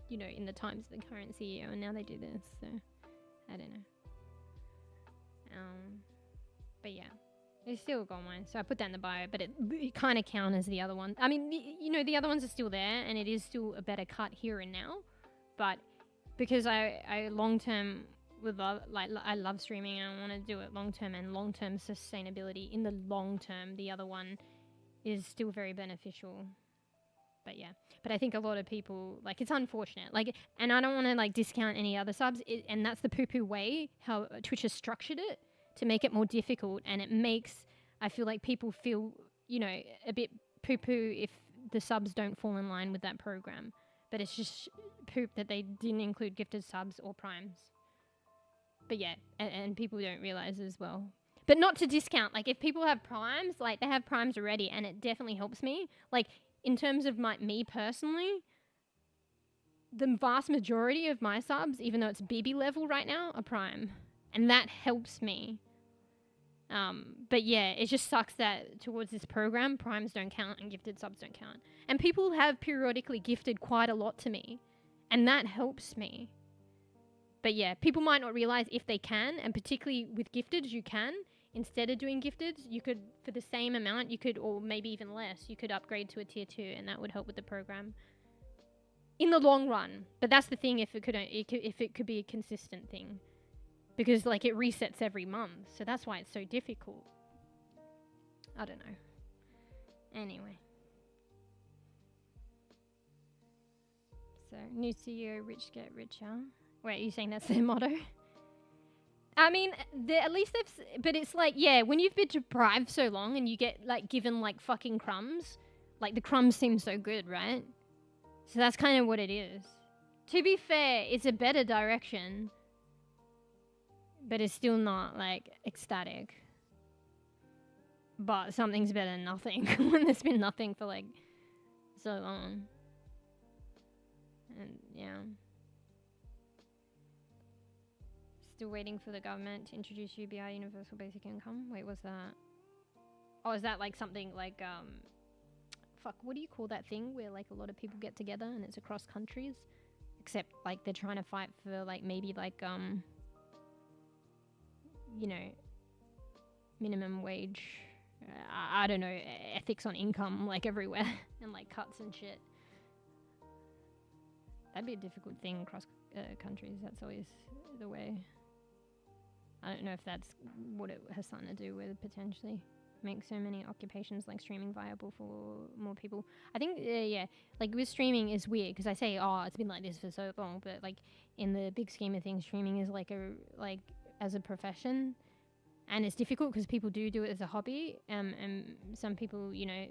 you know, in the times of the current CEO, and now they do this, so I don't know. But yeah. It's still got mine, so I put that in the bio, but it kind of counts as the other one. I mean, you know, the other ones are still there, and it is still a better cut here and now, but because I long-term would love, like, I love streaming, and I want to do it long-term, and long-term sustainability, in the long term, the other one is still very beneficial. But yeah, but I think a lot of people, like, it's unfortunate, like, and I don't want to, like, discount any other subs, and that's the poo-poo way, how Twitch has structured it, to make it more difficult, and it makes, I feel like people feel, you know, a bit poo-poo if the subs don't fall in line with that program. But it's just poop that they didn't include gifted subs or primes. But yeah, and people don't realize as well. But not to discount, like, if people have primes, like, they have primes already, and it definitely helps me. Like, in terms of me personally, the vast majority of my subs, even though it's BB level right now, are prime. And that helps me. But yeah, it just sucks that towards this program, primes don't count and gifted subs don't count. And people have periodically gifted quite a lot to me, and that helps me. But yeah, people might not realize if they can, and particularly with gifteds, you can. Instead of doing gifteds, you could, for the same amount, you could, or maybe even less, you could upgrade to a tier 2, and that would help with the program in the long run. But that's the thing, if it could be a consistent thing. Because, like, it resets every month. So that's why it's so difficult. I don't know. Anyway. So, new CEO, rich get richer. Wait, are you saying that's their motto? I mean, at least they've... But it's like, yeah, when you've been deprived so long and you get, like, given, like, fucking crumbs. Like, the crumbs seem so good, right? So that's kind of what it is. To be fair, it's a better direction. But it's still not, like, ecstatic. But something's better than nothing. When there's been nothing for, like, so long. And, yeah. Still waiting for the government to introduce UBI, Universal Basic Income. Wait, what's that? Oh, is that, like, something like, fuck, what do you call that thing where, like, a lot of people get together and it's across countries? Except, like, they're trying to fight for, like, maybe, like, you know, minimum wage, I don't know, ethics on income, like, everywhere, and, like, cuts and shit. That'd be a difficult thing across countries. That's always the way. I don't know if that's what it has something to do with, potentially. Make so many occupations like streaming viable for more people. I think, yeah, like, with streaming is weird, because I say, oh, it's been like this for so long, but, like, in the big scheme of things, streaming is, like, as a profession, and it's difficult because people do it as a hobby, and some people, you know,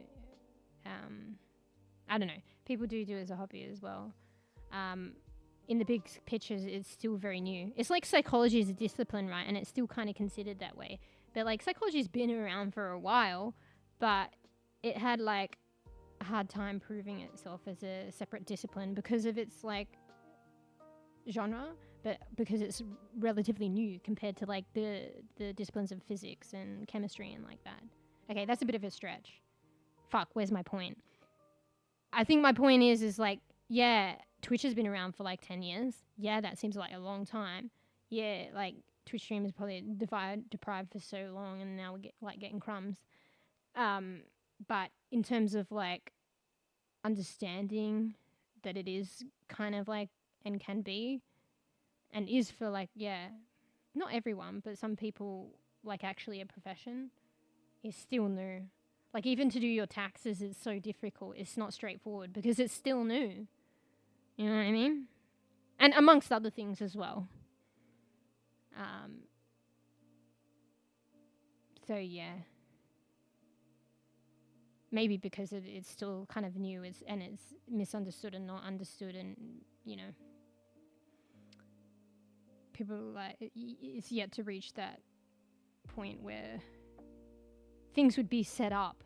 I don't know, people do it as a hobby as well. In the big picture, it's still very new. It's like psychology is a discipline, right? And it's still kind of considered that way. But like psychology's been around for a while, but it had like a hard time proving itself as a separate discipline because of its like genre, but because it's relatively new compared to like the disciplines of physics and chemistry and like that. Okay, that's a bit of a stretch. Fuck, where's my point? I think my point is like, yeah, Twitch has been around for like 10 years. Yeah, that seems like a long time. Yeah, like Twitch streamers probably deprived for so long, and now we're getting crumbs. But in terms of like understanding that it is kind of like and can be and is for like, yeah, not everyone, but some people like actually a profession is still new. Like even to do your taxes is so difficult. It's not straightforward because it's still new. You know what I mean? And amongst other things as well. So yeah. Maybe because it's still kind of new and it's misunderstood and not understood, and, you know, people like, it's yet to reach that point where things would be set up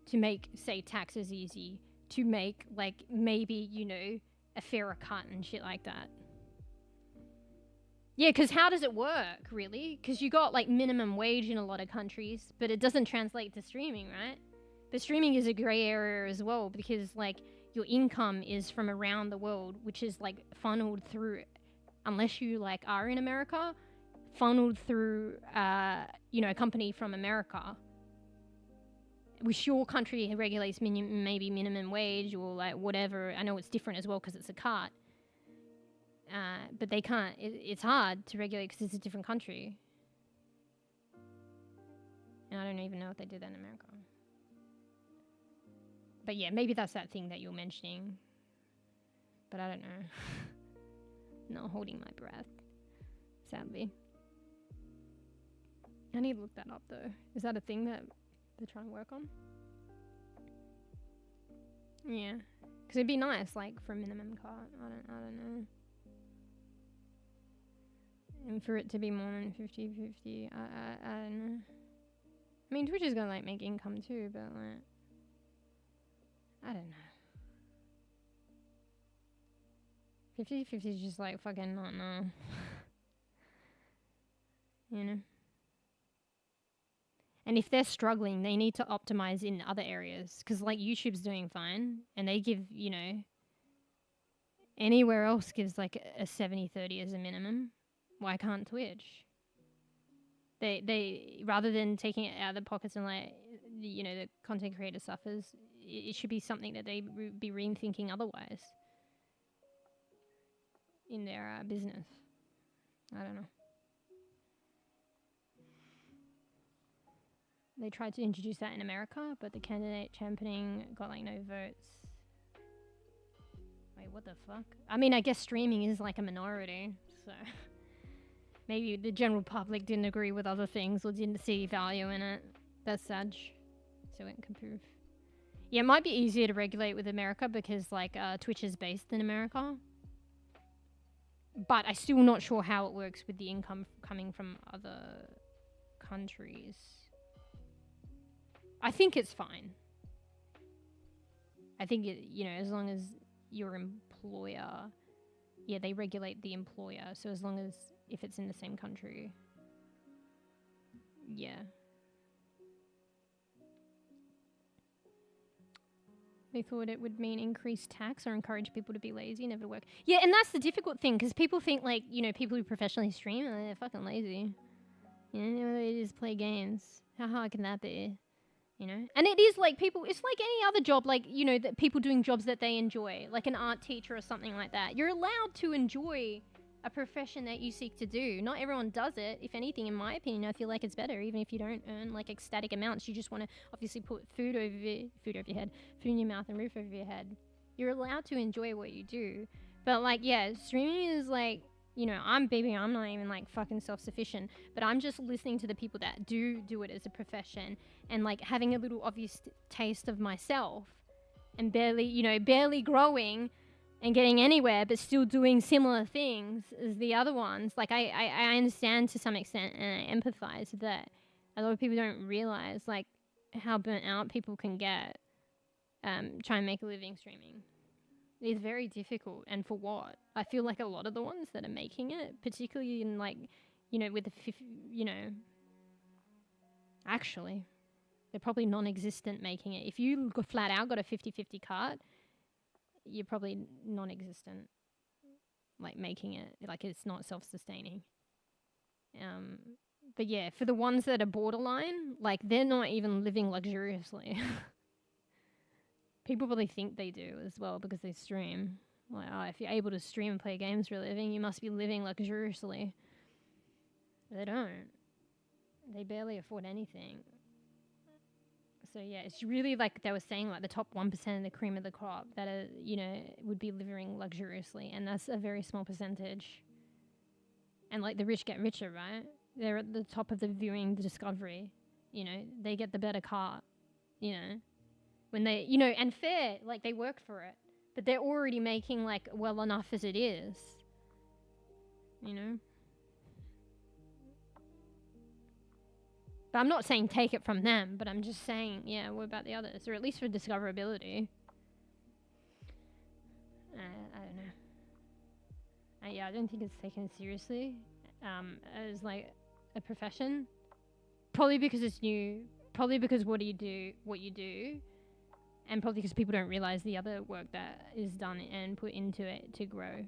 to make, say, taxes easy, to make, like, maybe, you know, a fairer cut and shit like that. Yeah, because how does it work, really? Because you got, like, minimum wage in a lot of countries, but it doesn't translate to streaming, right? But streaming is a grey area as well, because, like, your income is from around the world, which is, like, funneled through, unless you, like, are in America, funneled through, you know, a company from America, which your country regulates maybe minimum wage or like whatever. I know it's different as well because it's a cut. But they can't, it's hard to regulate because it's a different country. And I don't even know if they do that in America. But yeah, maybe that's that thing that you're mentioning. But I don't know. Not holding my breath, sadly. I need to look that up though. Is that a thing that they're trying to work on? Yeah, because it'd be nice, like, for a minimum cut. I don't know. And for it to be more than 50-50, I don't know. I mean, Twitch is gonna, like, make income too, but, like, I don't know. 50-50 is just, like, fucking not know. You know? And if they're struggling, they need to optimize in other areas. Because, like, YouTube's doing fine. And they give, you know, anywhere else gives, like, a 70-30 as a minimum. Why can't Twitch? They rather than taking it out of their pockets and, like, you know, the content creator suffers, it should be something that they be rethinking otherwise in their business. I don't know. They tried to introduce that in America, but the candidate championing got, like, no votes. Wait, what the fuck? I mean, I guess streaming is, like, a minority, so maybe the general public didn't agree with other things or didn't see value in it. That's sad. So it can prove. Yeah, it might be easier to regulate with America because, like, Twitch is based in America. But I'm still not sure how it works with the income coming from other countries. I think it's fine. I think, you know, as long as your employer, yeah, they regulate the employer. So as long as, if it's in the same country, yeah. They thought it would mean increased tax or encourage people to be lazy and never work. Yeah, and that's the difficult thing, because people think, like, you know, people who professionally stream, they're fucking lazy. You know, they just play games. How hard can that be? You know? And it is like people, it's like any other job, like, you know, that people doing jobs that they enjoy, like an art teacher or something like that. You're allowed to enjoy a profession that you seek to do. Not everyone does it. If anything, in my opinion, I feel like it's better, even if you don't earn, like, ecstatic amounts. You just want to obviously put food over your head, food in your mouth and roof over your head. You're allowed to enjoy what you do. But, like, yeah, streaming is, like, You know, I'm not even like fucking self-sufficient, but I'm just listening to the people that do it as a profession and like having a little obvious taste of myself and barely growing and getting anywhere, but still doing similar things as the other ones. Like I understand to some extent and I empathize that a lot of people don't realize like how burnt out people can get trying to make a living streaming. It's very difficult, and for what? I feel like a lot of the ones that are making it, particularly in like, you know, with the, actually, they're probably non-existent making it. If you flat out got a 50-50 cart, you're probably non-existent, like making it, like it's not self-sustaining. But yeah, for the ones that are borderline, like they're not even living luxuriously. People probably think they do as well because they stream. Like, oh, if you're able to stream and play games for a living, you must be living luxuriously. They don't. They barely afford anything. So yeah, it's really like they were saying, like the top 1% of the cream of the crop that are, you know, would be living luxuriously, and that's a very small percentage. And like the rich get richer, right? They're at the top of the viewing, the discovery. You know, they get the better cart. You know. When they, you know, and fair, like they work for it, but they're already making like well enough as it is, you know. But I'm not saying take it from them, but I'm just saying, yeah, what about the others, or at least for discoverability. I don't know. Yeah, I don't think it's taken seriously as like a profession. Probably because it's new. Probably because what you do. And probably because people don't realize the other work that is done and put into it to grow.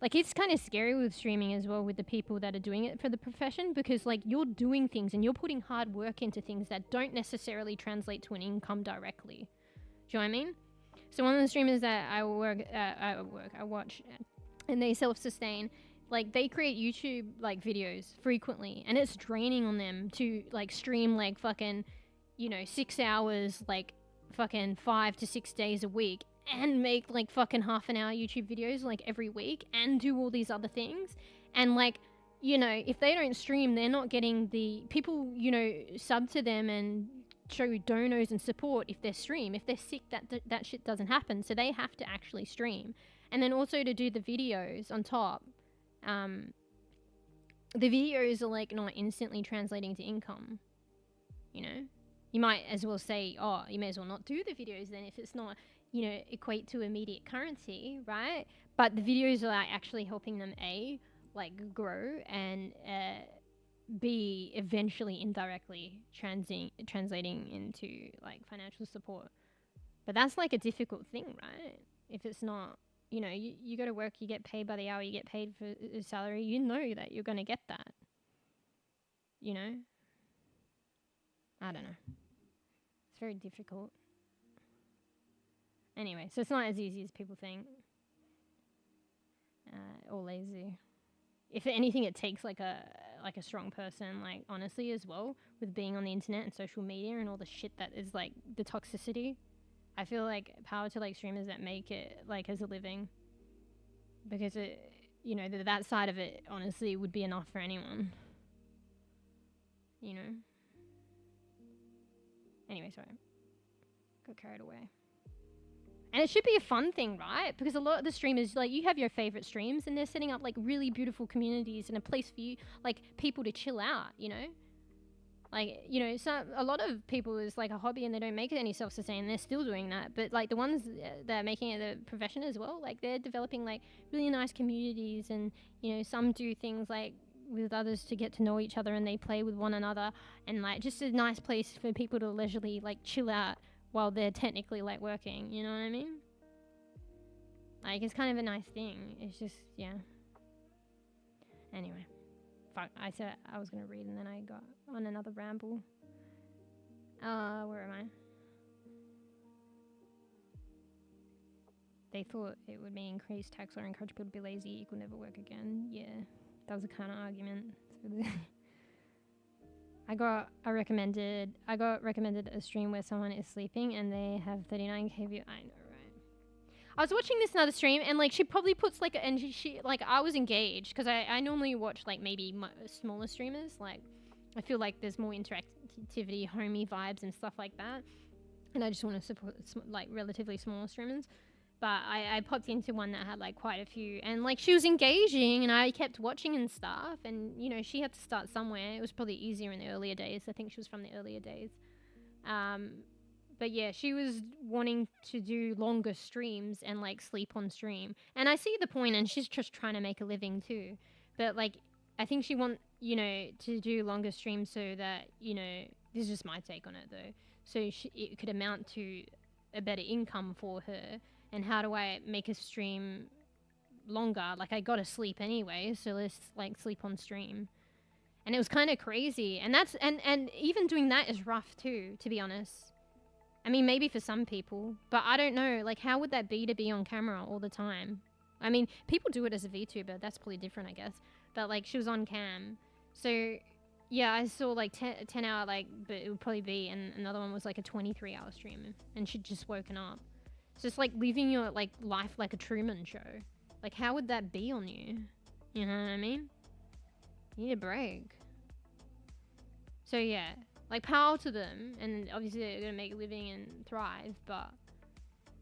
Like, it's kind of scary with streaming as well with the people that are doing it for the profession, because, like, you're doing things and you're putting hard work into things that don't necessarily translate to an income directly. Do you know what I mean? So one of the streamers that I watch, and they self-sustain, like, they create YouTube, like, videos frequently, and it's draining on them to, like, stream, like, fucking, you know, 6 hours, like, fucking 5 to 6 days a week and make like fucking half an hour YouTube videos like every week and do all these other things. And like, you know, if they don't stream, they're not getting the people, you know, sub to them and show donos and support if they stream. If they're sick, that shit doesn't happen. So they have to actually stream. And then also to do the videos on top, the videos are like not instantly translating to income, you know. You might as well say, oh, you may as well not do the videos then if it's not, you know, equate to immediate currency, right? But the videos are like actually helping them, A, like grow, and B, eventually indirectly translating into like financial support. But that's like a difficult thing, right? If it's not, you know, you go to work, you get paid by the hour, you get paid for a salary, you know that you're going to get that, you know? I don't know. It's very difficult. Anyway, so it's not as easy as people think. Or lazy. If anything, it takes like a strong person, like honestly as well, with being on the internet and social media and all the shit that is like the toxicity. I feel like power to like streamers that make it like as a living, because it, you know, that side of it honestly would be enough for anyone. You know. Anyway, sorry. Got carried away. And it should be a fun thing, right? Because a lot of the streamers, like, you have your favorite streams and they're setting up, like, really beautiful communities and a place for you, like, people to chill out, you know? Like, you know, so a lot of people is, like, a hobby and they don't make it any self-sustain and they're still doing that. But, like, the ones that are making it a profession as well, like, they're developing, like, really nice communities, and, you know, some do things, like, with others to get to know each other, and they play with one another, and like just a nice place for people to leisurely like chill out while they're technically like working, you know what I mean? Like, it's kind of a nice thing. It's just, yeah. Anyway, fuck, I said I was gonna read and then I got on another ramble. Where am I? They thought it would mean increase tax or encourage people to be lazy, equal never work again. Yeah. That was a kind of argument. I got recommended a stream where someone is sleeping and they have 39k view. I know, right? I was watching this another stream, and like she probably puts like, and she like I was engaged because I normally watch like maybe smaller streamers. Like I feel like there's more interactivity, homey vibes, and stuff like that. And I just want to support like relatively smaller streamers. But I popped into one that had like quite a few, and like she was engaging, and I kept watching and stuff. And you know, she had to start somewhere. It was probably easier in the earlier days. I think she was from the earlier days. But yeah, she was wanting to do longer streams and like sleep on stream. And I see the point, and she's just trying to make a living too. But like, I think she you know, to do longer streams so that, you know, this is just my take on it though. So it could amount to a better income for her. And how do I make a stream longer? Like I gotta sleep anyway, so let's like sleep on stream. And it was kind of crazy. And that's, and even doing that is rough too, to be honest. I mean, maybe for some people, but I don't know. Like, how would that be to be on camera all the time? I mean, people do it as a VTuber. That's probably different, I guess. But like, she was on cam. So yeah, I saw like 10 hour, like, but it would probably be, and another one was like a 23-hour stream, and she'd just woken up. So it's like living your like life like a Truman Show. Like, how would that be on you? You know what I mean? You need a break. So yeah, like power to them, and obviously they're gonna make a living and thrive. But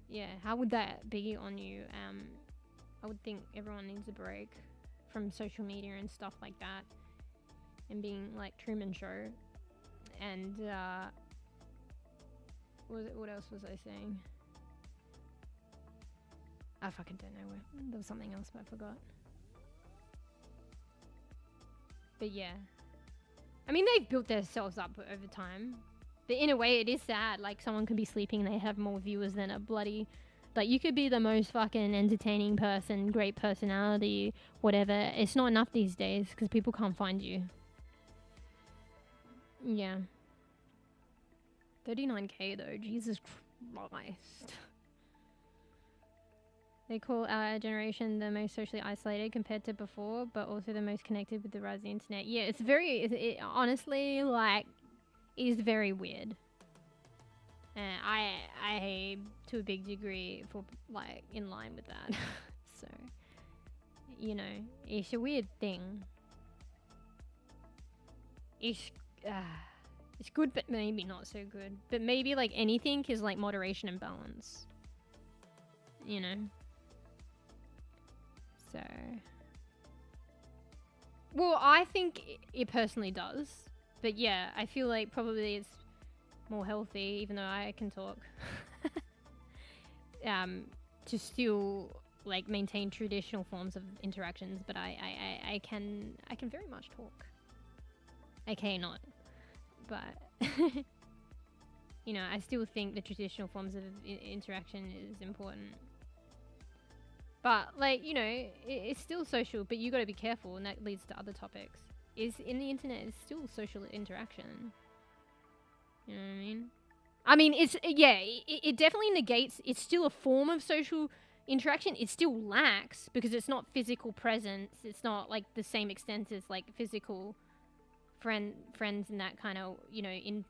yeah, how would that be on you? I would think everyone needs a break from social media and stuff like that, and being like Truman Show. And what else was I saying? I fucking don't know. There was something else, but I forgot. But yeah, I mean, they've built themselves up over time. But in a way, it is sad. Like, someone can be sleeping and they have more viewers than a bloody... Like, you could be the most fucking entertaining person, great personality, whatever. It's not enough these days because people can't find you. Yeah. 39k though, Jesus Christ. They call our generation the most socially isolated compared to before, but also the most connected with the rise of the internet. Yeah, it's very, it honestly, like, is very weird. And I, to a big degree, for, like, in line with that. So, you know, it's a weird thing. It's good, but maybe not so good. But maybe, like, anything is, like, moderation and balance. You know? So, well, I think it personally does, but yeah, I feel like probably it's more healthy, even though I can talk, to still like maintain traditional forms of interactions. But I can very much talk. Okay, not, but you know, I still think the traditional forms of interaction is important. But, like, you know, it's still social, but you got to be careful, and that leads to other topics. Is in the internet is still social interaction. You know what I mean? I mean, it's, yeah, it definitely negates, it's still a form of social interaction. It still lacks, because it's not physical presence. It's not, like, the same extent as, like, physical friends and that kind of, you know, in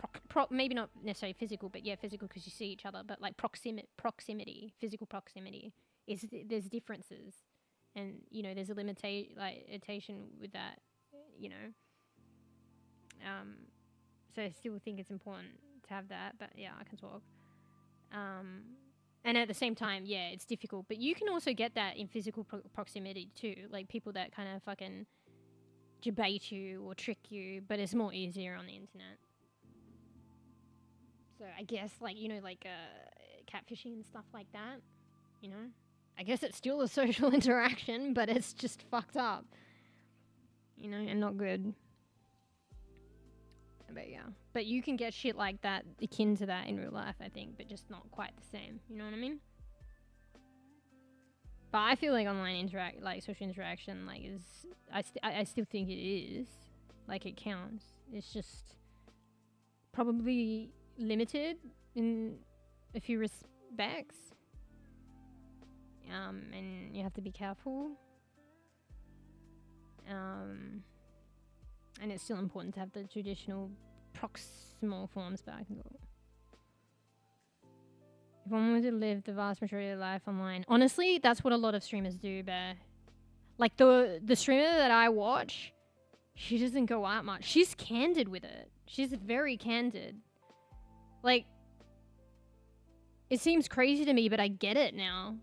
maybe not necessarily physical, but yeah, physical because you see each other, but, like, proximity, physical proximity. There's differences, and you know there's a limitation with that, you know. So I still think it's important to have that, but yeah, I can talk. And at the same time, yeah, it's difficult, but you can also get that in physical proximity too, like people that kind of fucking debate you or trick you, but it's more easier on the internet. So I guess, like, you know, like catfishing and stuff like that, you know. I guess it's still a social interaction, but it's just fucked up. You know, and not good. But yeah. But you can get shit like that, akin to that in real life, I think, but just not quite the same. You know what I mean? But I feel like online social interaction, like, is... I still think it is. Like, it counts. It's just probably limited in a few respects. And you have to be careful. And it's still important to have the traditional proximal forms, but I can go. If one were to live the vast majority of their life online. Honestly, that's what a lot of streamers do, Bear. Like, the streamer that I watch, she doesn't go out much. She's candid with it. She's very candid. Like, it seems crazy to me, but I get it now.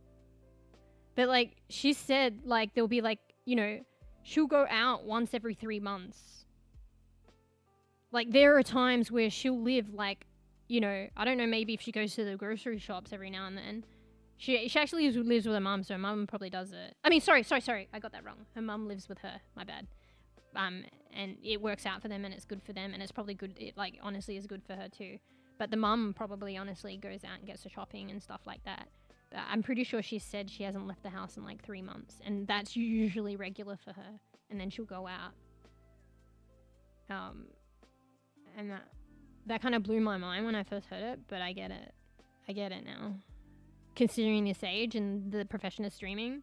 But, like, she said, like, there'll be, like, you know, she'll go out once every 3 months. Like, there are times where she'll live, like, you know, I don't know, maybe if she goes to the grocery shops every now and then. She actually lives with her mum, so her mum probably does it. I mean, sorry. I got that wrong. Her mum lives with her. My bad. And it works out for them, and it's good for them, and it's probably good. It, like, honestly is good for her too. But the mum probably honestly goes out and gets her shopping and stuff like that. But I'm pretty sure she said she hasn't left the house in like 3 months, and that's usually regular for her. And then she'll go out. And that kind of blew my mind when I first heard it, but I get it. I get it now. Considering this age and the profession of streaming.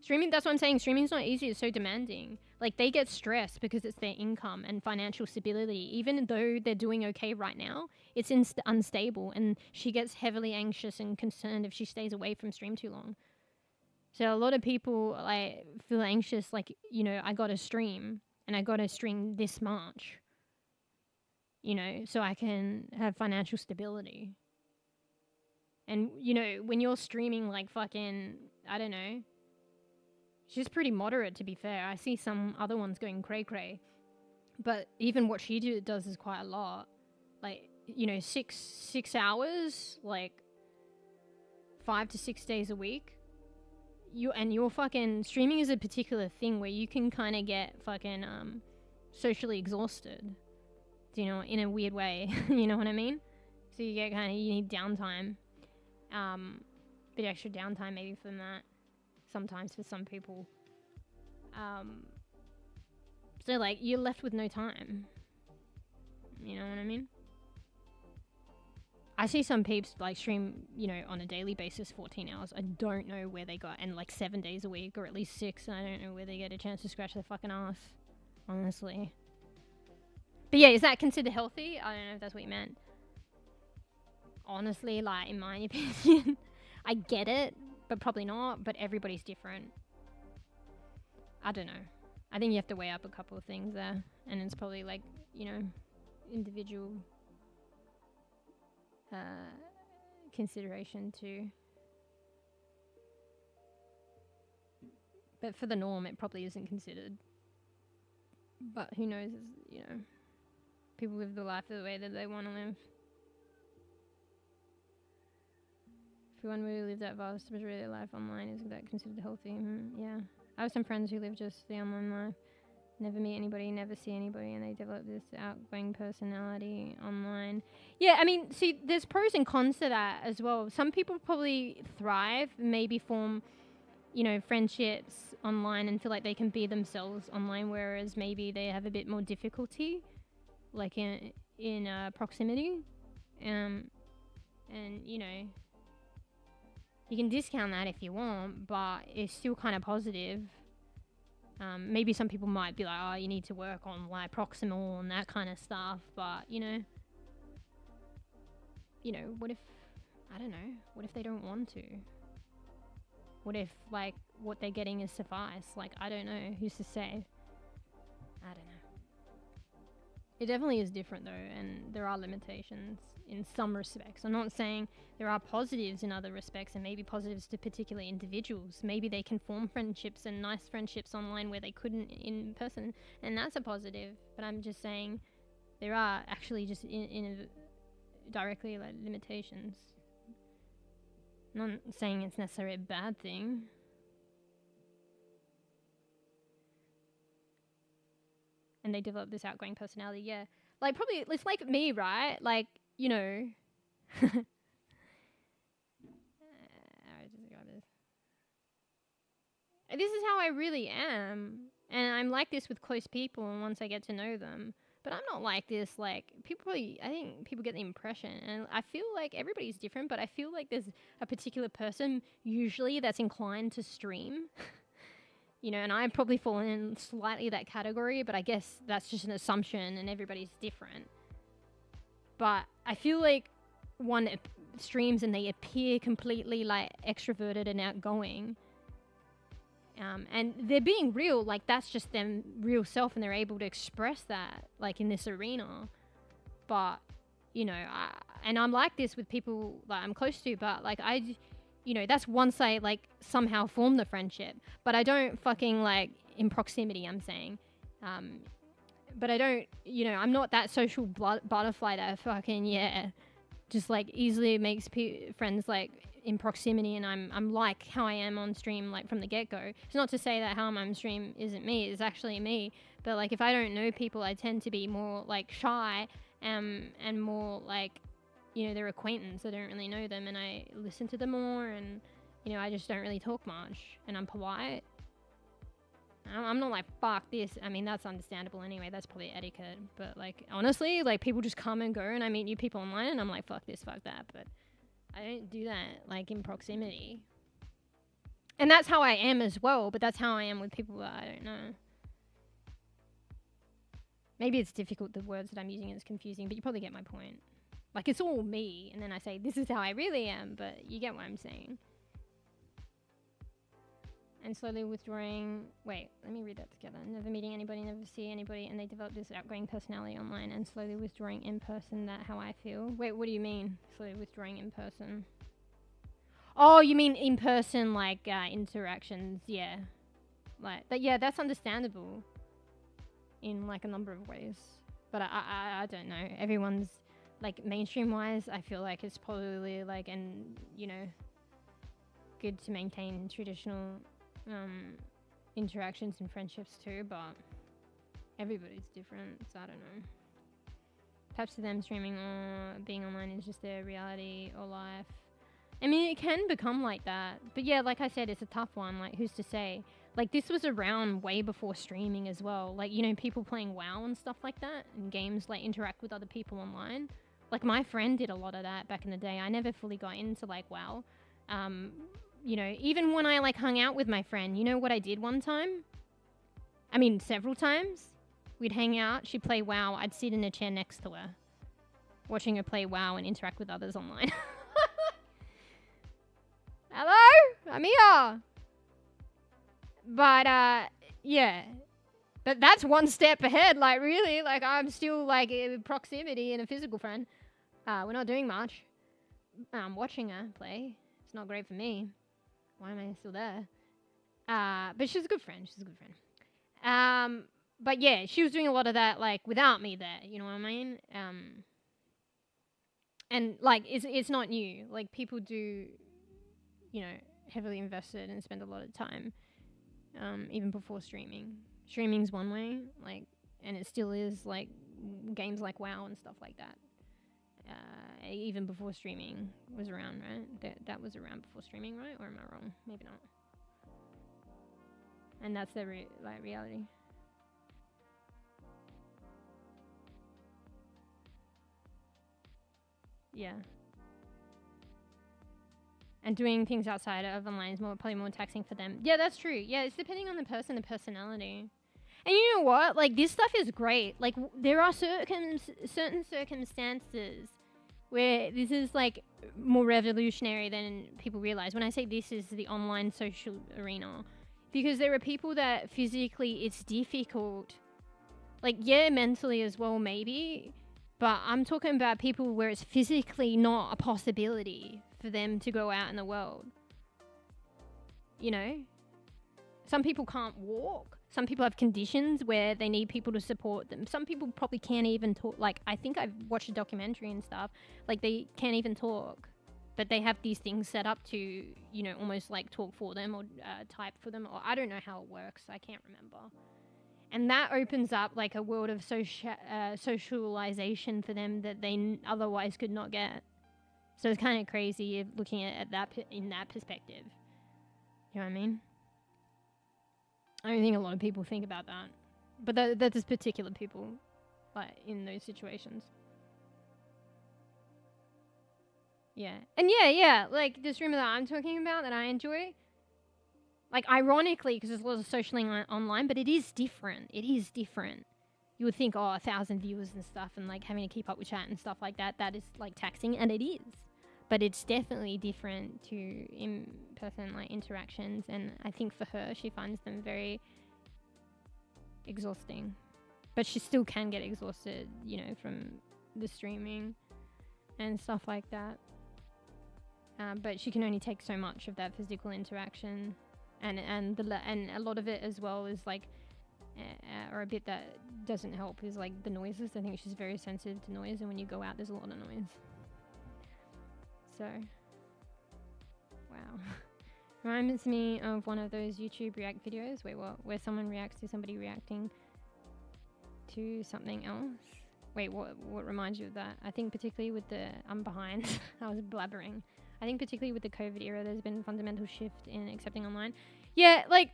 Streaming, that's what I'm saying. Streaming's not easy. It's so demanding. Like, they get stressed because it's their income and financial stability. Even though they're doing okay right now, it's unstable. And she gets heavily anxious and concerned if she stays away from stream too long. So a lot of people, like, feel anxious, like, you know, I got to stream. And I got to stream this much. You know, so I can have financial stability. And, you know, when you're streaming, like, fucking, I don't know. She's pretty moderate, to be fair. I see some other ones going cray-cray. But even what she does is quite a lot. Like, you know, six hours, like, 5 to 6 days a week. You're fucking... Streaming is a particular thing where you can kind of get fucking socially exhausted. You know, in a weird way. You know what I mean? So you get kind of... You need downtime. Bit extra downtime maybe from that. Sometimes for some people. So, like, you're left with no time. You know what I mean? I see some peeps, like, stream, you know, on a daily basis, 14 hours. I don't know where they got, and, like, 7 days a week, or at least 6. I don't know where they get a chance to scratch their fucking ass. Honestly. But yeah, is that considered healthy? I don't know if that's what you meant. Honestly, like, in my opinion, I get it. But probably not, but everybody's different. I don't know. I think you have to weigh up a couple of things there. And it's probably like, you know, individual consideration too. But for the norm, it probably isn't considered. But who knows, you know. People live the life the way that they want to live. If one were to live that vast majority of their life online, is that considered healthy? Yeah. I have some friends who live just the online life. Never meet anybody, never see anybody, and they develop this outgoing personality online. Yeah, I mean, see, there's pros and cons to that as well. Some people probably thrive, maybe form, you know, friendships online and feel like they can be themselves online, whereas maybe they have a bit more difficulty, like in proximity. And, you know... You can discount that if you want, but it's still kind of positive. Maybe some people might be like, oh, you need to work on like proximal and that kind of stuff. But, you know, what if, I don't know, what if they don't want to? What if, like, what they're getting is suffice? Like, I don't know. Who's to say? I don't know. It definitely is different, though, and there are limitations in some respects. I'm not saying there are positives in other respects, and maybe positives to particular individuals. Maybe they can form friendships and nice friendships online where they couldn't in person, and that's a positive. But I'm just saying there are actually just directly like limitations. I'm not saying it's necessarily a bad thing. And they develop this outgoing personality, yeah. Like, probably, it's like me, right? Like, you know... This is how I really am. And I'm like this with close people and once I get to know them. But I'm not like this, like, people probably... I think people get the impression. And I feel like everybody's different, but I feel like there's a particular person, usually, that's inclined to stream. You know, and I probably fall in slightly that category, but I guess that's just an assumption and everybody's different. But I feel like one streams and they appear completely like extroverted and outgoing. And they're being real, like that's just them real self and they're able to express that like in this arena. But, you know, I'm like this with people that I'm close to, but like you know, that's once I like somehow form the friendship, but I don't fucking like in proximity, I'm saying. But I don't, you know, I'm not that social butterfly that fucking, just like easily makes friends like in proximity, and I'm like how I am on stream like from the get-go. It's not to say that how I'm on stream isn't me, it's actually me, but like if I don't know people, I tend to be more like shy and more like, you know, their acquaintance. I don't really know them and I listen to them more, and you know, I just don't really talk much and I'm polite. I'm not like, fuck this. I mean, that's understandable anyway. That's probably etiquette. But like, honestly, like people just come and go and I meet new people online and I'm like, fuck this, fuck that. But I don't do that like in proximity. And that's how I am as well. But that's how I am with people that I don't know. Maybe it's difficult. The words that I'm using is confusing, but you probably get my point. Like it's all me. And then I say, this is how I really am. But you get what I'm saying. And slowly withdrawing. Wait, let me read that together. Never meeting anybody, never see anybody, and they develop this outgoing personality online, and slowly withdrawing in person. That how I feel. Wait, what do you mean? Slowly withdrawing in person. Oh, you mean in person, like interactions? Yeah, like that. Yeah, that's understandable. In like a number of ways, but I don't know. Everyone's like mainstream wise. I feel like it's probably like, and you know, good to maintain traditional interactions and friendships too, but everybody's different, so I don't know. Perhaps to them streaming or being online is just their reality or life. I mean, it can become like that, but yeah, like I said, it's a tough one. Like, who's to say? Like, this was around way before streaming as well. Like, you know, people playing WoW and stuff like that, and games like interact with other people online. Like, my friend did a lot of that back in the day. I never fully got into like WoW. You know, even when I like hung out with my friend, you know what I did one time? I mean, several times. We'd hang out, she'd play WoW, I'd sit in a chair next to her, watching her play WoW and interact with others online. Hello? I'm here. But, yeah. But that's one step ahead, like, really. Like, I'm still, like, in proximity and a physical friend. We're not doing much. Watching her play. It's not great for me. Why am I still there? But she's a good friend. She's a good friend. But yeah, she was doing a lot of that, like, without me there. You know what I mean? And, like, it's not new. Like, people do, you know, heavily invested and spend a lot of time, even before streaming. Streaming's one way, like, and it still is, like, games like WoW and stuff like that. Even before streaming was around, right? That was around before streaming, right? Or am I wrong? Maybe not. And that's the reality. Yeah. And doing things outside of online is probably more taxing for them. Yeah, that's true. Yeah, it's depending on the person, the personality. And you know what? Like, this stuff is great. Like, there are certain circumstances where this is, like, more revolutionary than people realize. When I say this is the online social arena. Because there are people that physically it's difficult. Like, yeah, mentally as well, maybe. But I'm talking about people where it's physically not a possibility for them to go out in the world. You know? Some people can't walk. Some people have conditions where they need people to support them. Some people probably can't even talk. Like, I think I've watched a documentary and stuff. Like, they can't even talk. But they have these things set up to, you know, almost like talk for them or type for them. Or I don't know how it works. I can't remember. And that opens up, like, a world of socialization for them that they otherwise could not get. So it's kind of crazy looking at that in that perspective. You know what I mean? I don't think a lot of people think about that. But that's particular people, like, in those situations. Yeah. And yeah, like, the streamer that I'm talking about that I enjoy, like, ironically, because there's a lot of socialing online, but it is different. It is different. You would think, 1,000 viewers and stuff and, like, having to keep up with chat and stuff like that, that is, like, taxing, and it is. But it's definitely different to in-person like interactions, and I think for her, she finds them very exhausting. But she still can get exhausted, you know, from the streaming and stuff like that. But she can only take so much of that physical interaction, and a lot of it as well is like, or a bit that doesn't help is like the noises. I think she's very sensitive to noise, and when you go out, there's a lot of noise. So, wow. Reminds me of one of those YouTube React videos. Wait, what? Where someone reacts to somebody reacting to something else. Wait, what reminds you of that? I think particularly with the... I'm behind. I was blabbering. I think particularly with the COVID era, there's been a fundamental shift in accepting online. Yeah, like,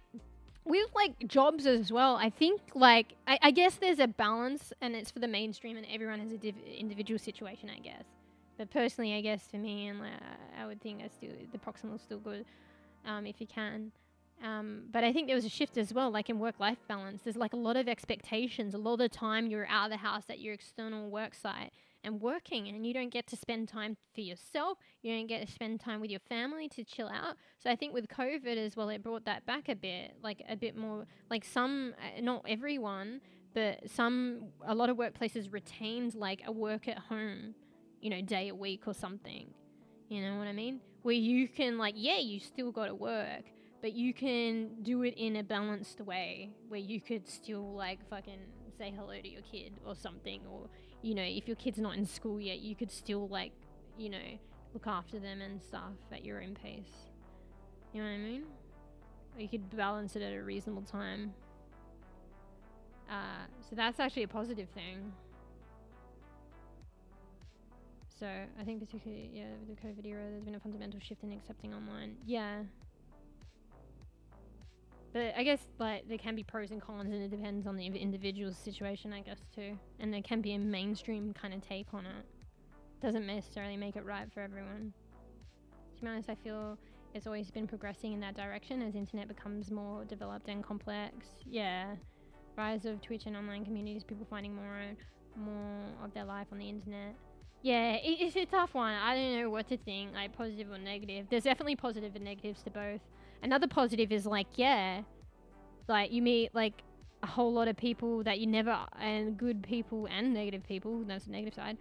with, like, jobs as well, I think, like... I guess there's a balance, and it's for the mainstream, and everyone has a individual situation, I guess. But personally, I guess for me, and I would think the proximal is still good, if you can. But I think there was a shift as well, like in work-life balance. There's like a lot of expectations. A lot of the time you're out of the house at your external work site and working, and you don't get to spend time for yourself. You don't get to spend time with your family to chill out. So I think with COVID as well, it brought that back a bit, like a bit more, like some, not everyone, but a lot of workplaces retained like a work at home, you know, day a week or something. You know what I mean? Where you can like, yeah, you still got to work, but you can do it in a balanced way where you could still like fucking say hello to your kid or something, or, you know, if your kid's not in school yet, you could still like, you know, look after them and stuff at your own pace. You know what I mean? Or you could balance it at a reasonable time. So that's actually a positive thing. So I think particularly, yeah, with the COVID era, there's been a fundamental shift in accepting online. Yeah. But I guess like there can be pros and cons, and it depends on the individual's situation, I guess, too. And there can be a mainstream kind of take on it. Doesn't necessarily make it right for everyone. To be honest, I feel it's always been progressing in that direction as internet becomes more developed and complex. Yeah. Rise of Twitch and online communities, people finding more of their life on the internet. Yeah, it's a tough one. I don't know what to think, like positive or negative. There's definitely positive and negatives to both. Another positive is like, yeah, like you meet like a whole lot of people that you never, and good people and negative people, that's the negative side,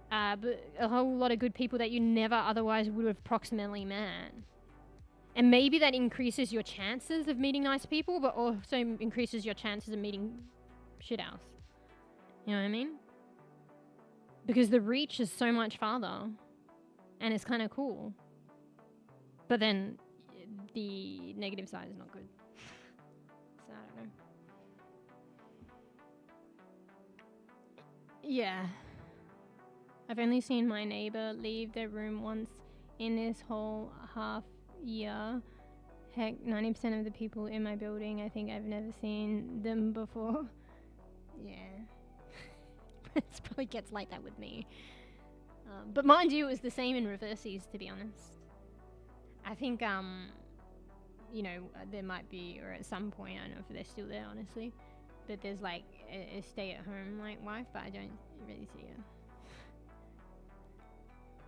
but a whole lot of good people that you never otherwise would have proximately met. And maybe that increases your chances of meeting nice people, but also increases your chances of meeting shit else. You know what I mean? Because the reach is so much farther, and it's kind of cool. But then the negative side is not good. So I don't know. Yeah. I've only seen my neighbor leave their room once in this whole half year. Heck, 90% of the people in my building, I think I've never seen them before. Yeah. It probably gets like that with me. But mind you, it was the same in reverses, to be honest. I think, you know, there might be, or at some point, I don't know if they're still there, honestly, that there's like a stay-at-home like wife, but I don't really see her.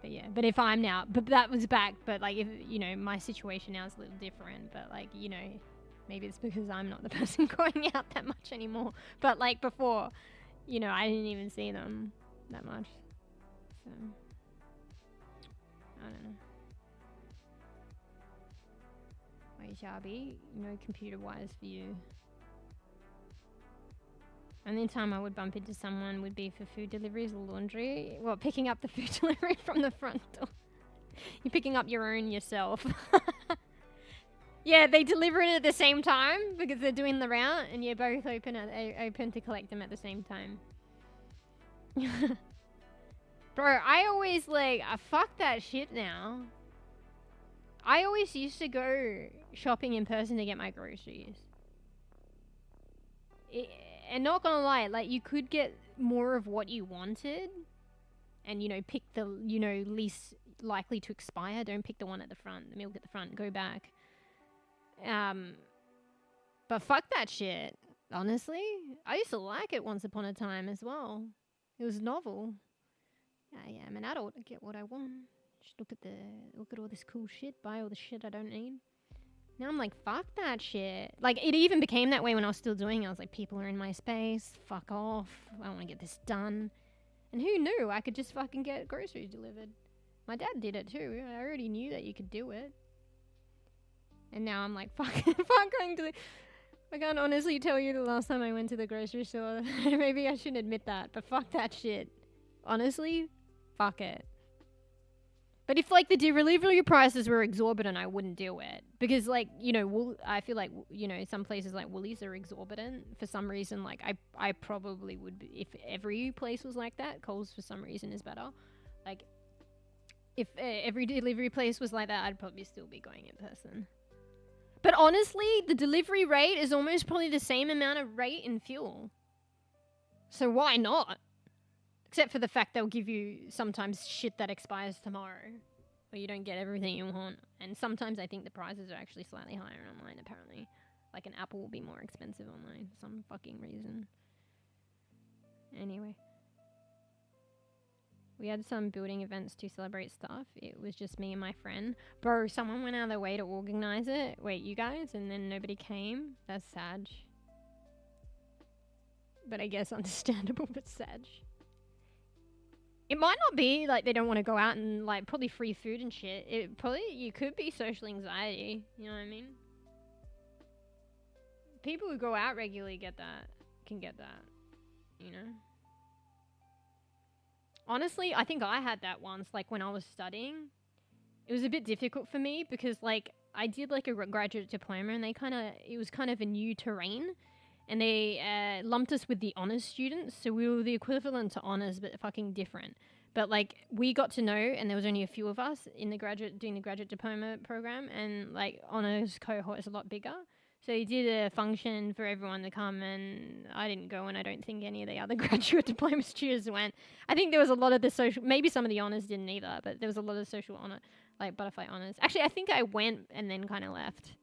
But yeah, but if I'm now, but that was back, but like, if, you know, my situation now is a little different, but like, you know, maybe it's because I'm not the person going out that much anymore. But like before, you know, I didn't even see them that much. So, I don't know. Wait, Sharby, no computer-wise for you. Only time I would bump into someone would be for food deliveries or laundry. Well, picking up the food delivery from the front door. You're picking up your own yourself. Yeah, they deliver it at the same time because they're doing the route, and you're both open to collect them at the same time. Bro, I always like, fuck that shit now. I always used to go shopping in person to get my groceries. And not gonna lie, like, you could get more of what you wanted, and, you know, pick the, you know, least likely to expire. Don't pick the one at the front, the milk at the front, go back. But fuck that shit, honestly. I used to like it once upon a time as well. It was novel. Yeah, I'm an adult. I get what I want. Just look at all this cool shit, buy all the shit I don't need. Now I'm like, fuck that shit. Like, it even became that way when I was still doing it. I was like, people are in my space, fuck off. I want to get this done. And who knew I could just fucking get groceries delivered? My dad did it too. I already knew that you could do it. And now I'm like, fuck going to the... I can't honestly tell you the last time I went to the grocery store. Maybe I shouldn't admit that, but fuck that shit. Honestly, fuck it. But if, like, the delivery prices were exorbitant, I wouldn't do it. Because, like, you know, I feel like, you know, some places like Woolies are exorbitant. For some reason, like, I probably would be, if every place was like that. Coles, for some reason, is better. Like, if every delivery place was like that, I'd probably still be going in person. But honestly, the delivery rate is almost probably the same amount of rate in fuel. So why not? Except for the fact they'll give you sometimes shit that expires tomorrow. Or you don't get everything you want. And sometimes I think the prices are actually slightly higher online, apparently. Like an Apple will be more expensive online for some fucking reason. Anyway. We had some building events to celebrate stuff. It was just me and my friend. Bro, someone went out of their way to organize it. Wait, you guys? And then nobody came? That's sad. But I guess understandable, but sad. It might not be like they don't want to go out and like probably free food and shit. It probably, you could be social anxiety. You know what I mean? People who go out regularly can get that. You know? Honestly, I think I had that once, like when I was studying. It was a bit difficult for me because like I did like a graduate diploma and it was kind of a new terrain. And they lumped us with the honours students, so we were the equivalent to honours, but fucking different. But like we got to know, and there was only a few of us in the doing the graduate diploma program, and like honours cohort is a lot bigger. So he did a function for everyone to come, and I didn't go, and I don't think any of the other graduate diploma students went. I think there was a lot of the social, maybe some of the honours didn't either, but there was a lot of social honour, like butterfly honours. Actually, I think I went and then kind of left.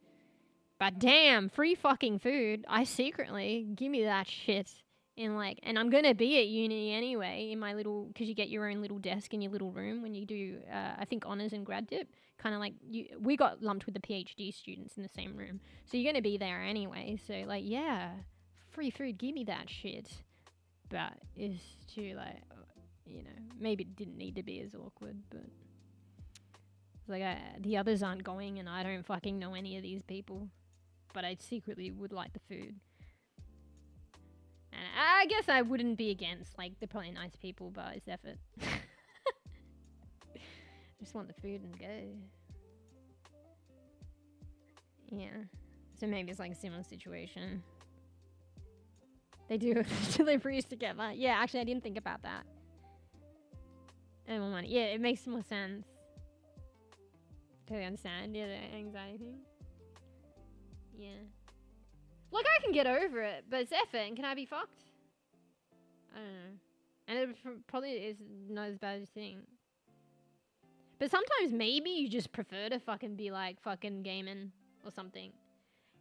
But damn, free fucking food. I secretly, give me that shit. And I'm going to be at uni anyway in my little, because you get your own little desk in your little room when you do, I think, honours and grad dip. Kind of like, we got lumped with the PhD students in the same room. So you're going to be there anyway. So like, yeah, free food, give me that shit. But it's too like, you know, maybe it didn't need to be as awkward, but it's like the others aren't going and I don't fucking know any of these people. But I secretly would like the food. And I guess I wouldn't be against, like, they're probably nice people, but it's effort. Just want the food and go. Yeah. So maybe it's like a similar situation. They do deliveries together. Yeah, actually I didn't think about that. And more money. Yeah, it makes more sense. Totally understand. Yeah, the anxiety thing. Yeah. Like, I can get over it, but it's effort, and can I be fucked? I don't know. And it probably is not as bad as you think. But sometimes maybe you just prefer to fucking be, like, fucking gaming or something.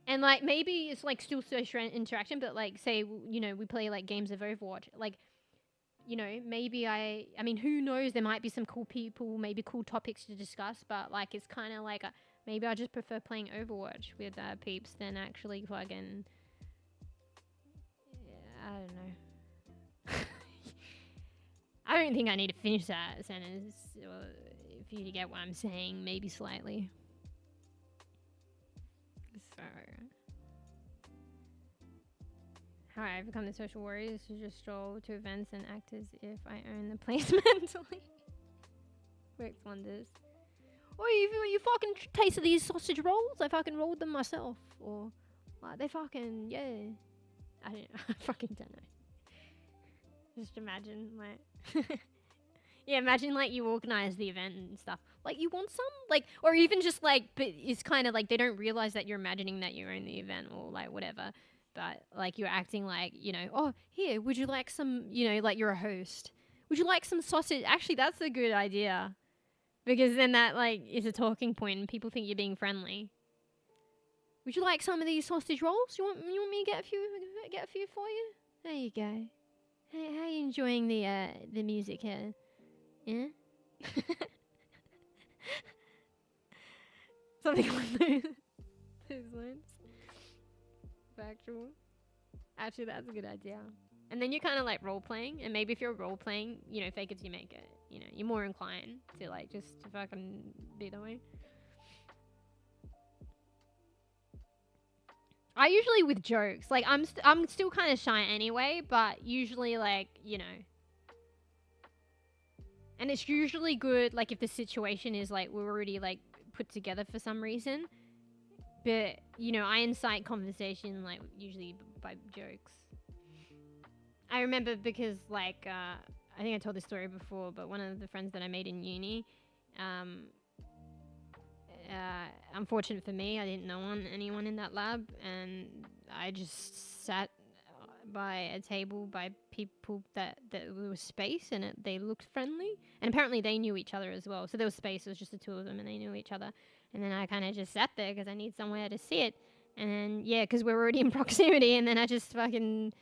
And, like, maybe it's, like, still social interaction, but, like, say, you know, we play, like, games of Overwatch. Like, you know, maybe I mean, who knows? There might be some cool people, maybe cool topics to discuss, but, like, it's kind of like maybe I just prefer playing Overwatch with peeps than actually fucking... Yeah, I don't know. I don't think I need to finish that sentence, or if you get what I'm saying, maybe slightly. So... How I overcome the social worries is to just stroll to events and act as if I own the place mentally. Works wonders. Or you fucking tasted these sausage rolls? I fucking rolled them myself. Or, like, they fucking, yeah. I fucking don't know. Just imagine, like... yeah, imagine, like, you organize the event and stuff. Like, you want some? Like, or even just, like, but it's kind of like they don't realize that you're imagining that you own the event or, like, whatever. But, like, you're acting like, you know, oh, here, would you like some, you know, like, you're a host. Would you like some sausage? Actually, that's a good idea. Because then that, like, is a talking point and people think you're being friendly. Would you like some of these sausage rolls? You want me to get a few for you? There you go. Hey, how are you enjoying the music here? Yeah? Something like those lines. Factual. Actually, that's a good idea. And then you're kind of like role playing, and maybe if you're role playing, you know, fake it till you make it. You know, you're more inclined to like just to fucking be that way. I usually with jokes, like I'm still kind of shy anyway, but usually like, you know. And it's usually good like if the situation is like we're already like put together for some reason. But, you know, I incite conversation like usually by jokes. I remember because like I think I told this story before, but one of the friends that I made in uni, unfortunate for me, I didn't know anyone in that lab, and I just sat by a table by people that there was space, and they looked friendly, and apparently they knew each other as well. So there was space, it was just the two of them, and they knew each other. And then I kind of just sat there because I need somewhere to sit, and then yeah, because we're already in proximity, and then I just fucking,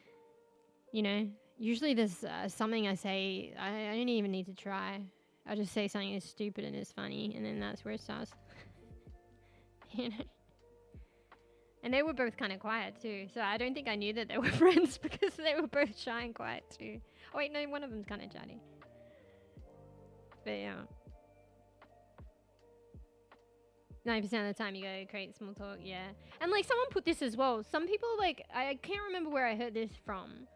you know, usually there's something I say, I don't even need to try. I just say something that's stupid and it's funny, and then that's where it starts. You know? And they were both kind of quiet too, so I don't think I knew that they were friends because they were both shy and quiet too. Oh wait, no, one of them's kind of chatty. But yeah. 90% of the time you go create small talk, yeah. And like someone put this as well. Some people like, I can't remember where I heard this from,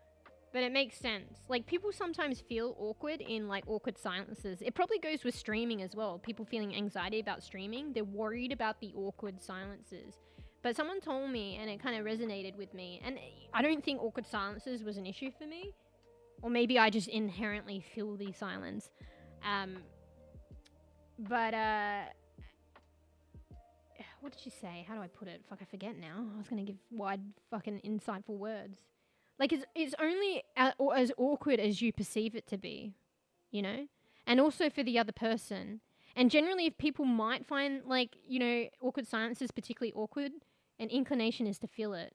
but it makes sense. Like people sometimes feel awkward in like awkward silences. It probably goes with streaming as well. People feeling anxiety about streaming. They're worried about the awkward silences. But someone told me and it kind of resonated with me. And I don't think awkward silences was an issue for me. Or maybe I just inherently feel the silence. What did she say? How do I put it? Fuck, I forget now. I was going to give wide fucking insightful words. Like, it's only as awkward as you perceive it to be, you know? And also for the other person. And generally, if people might find, like, you know, awkward silences particularly awkward, an inclination is to feel it.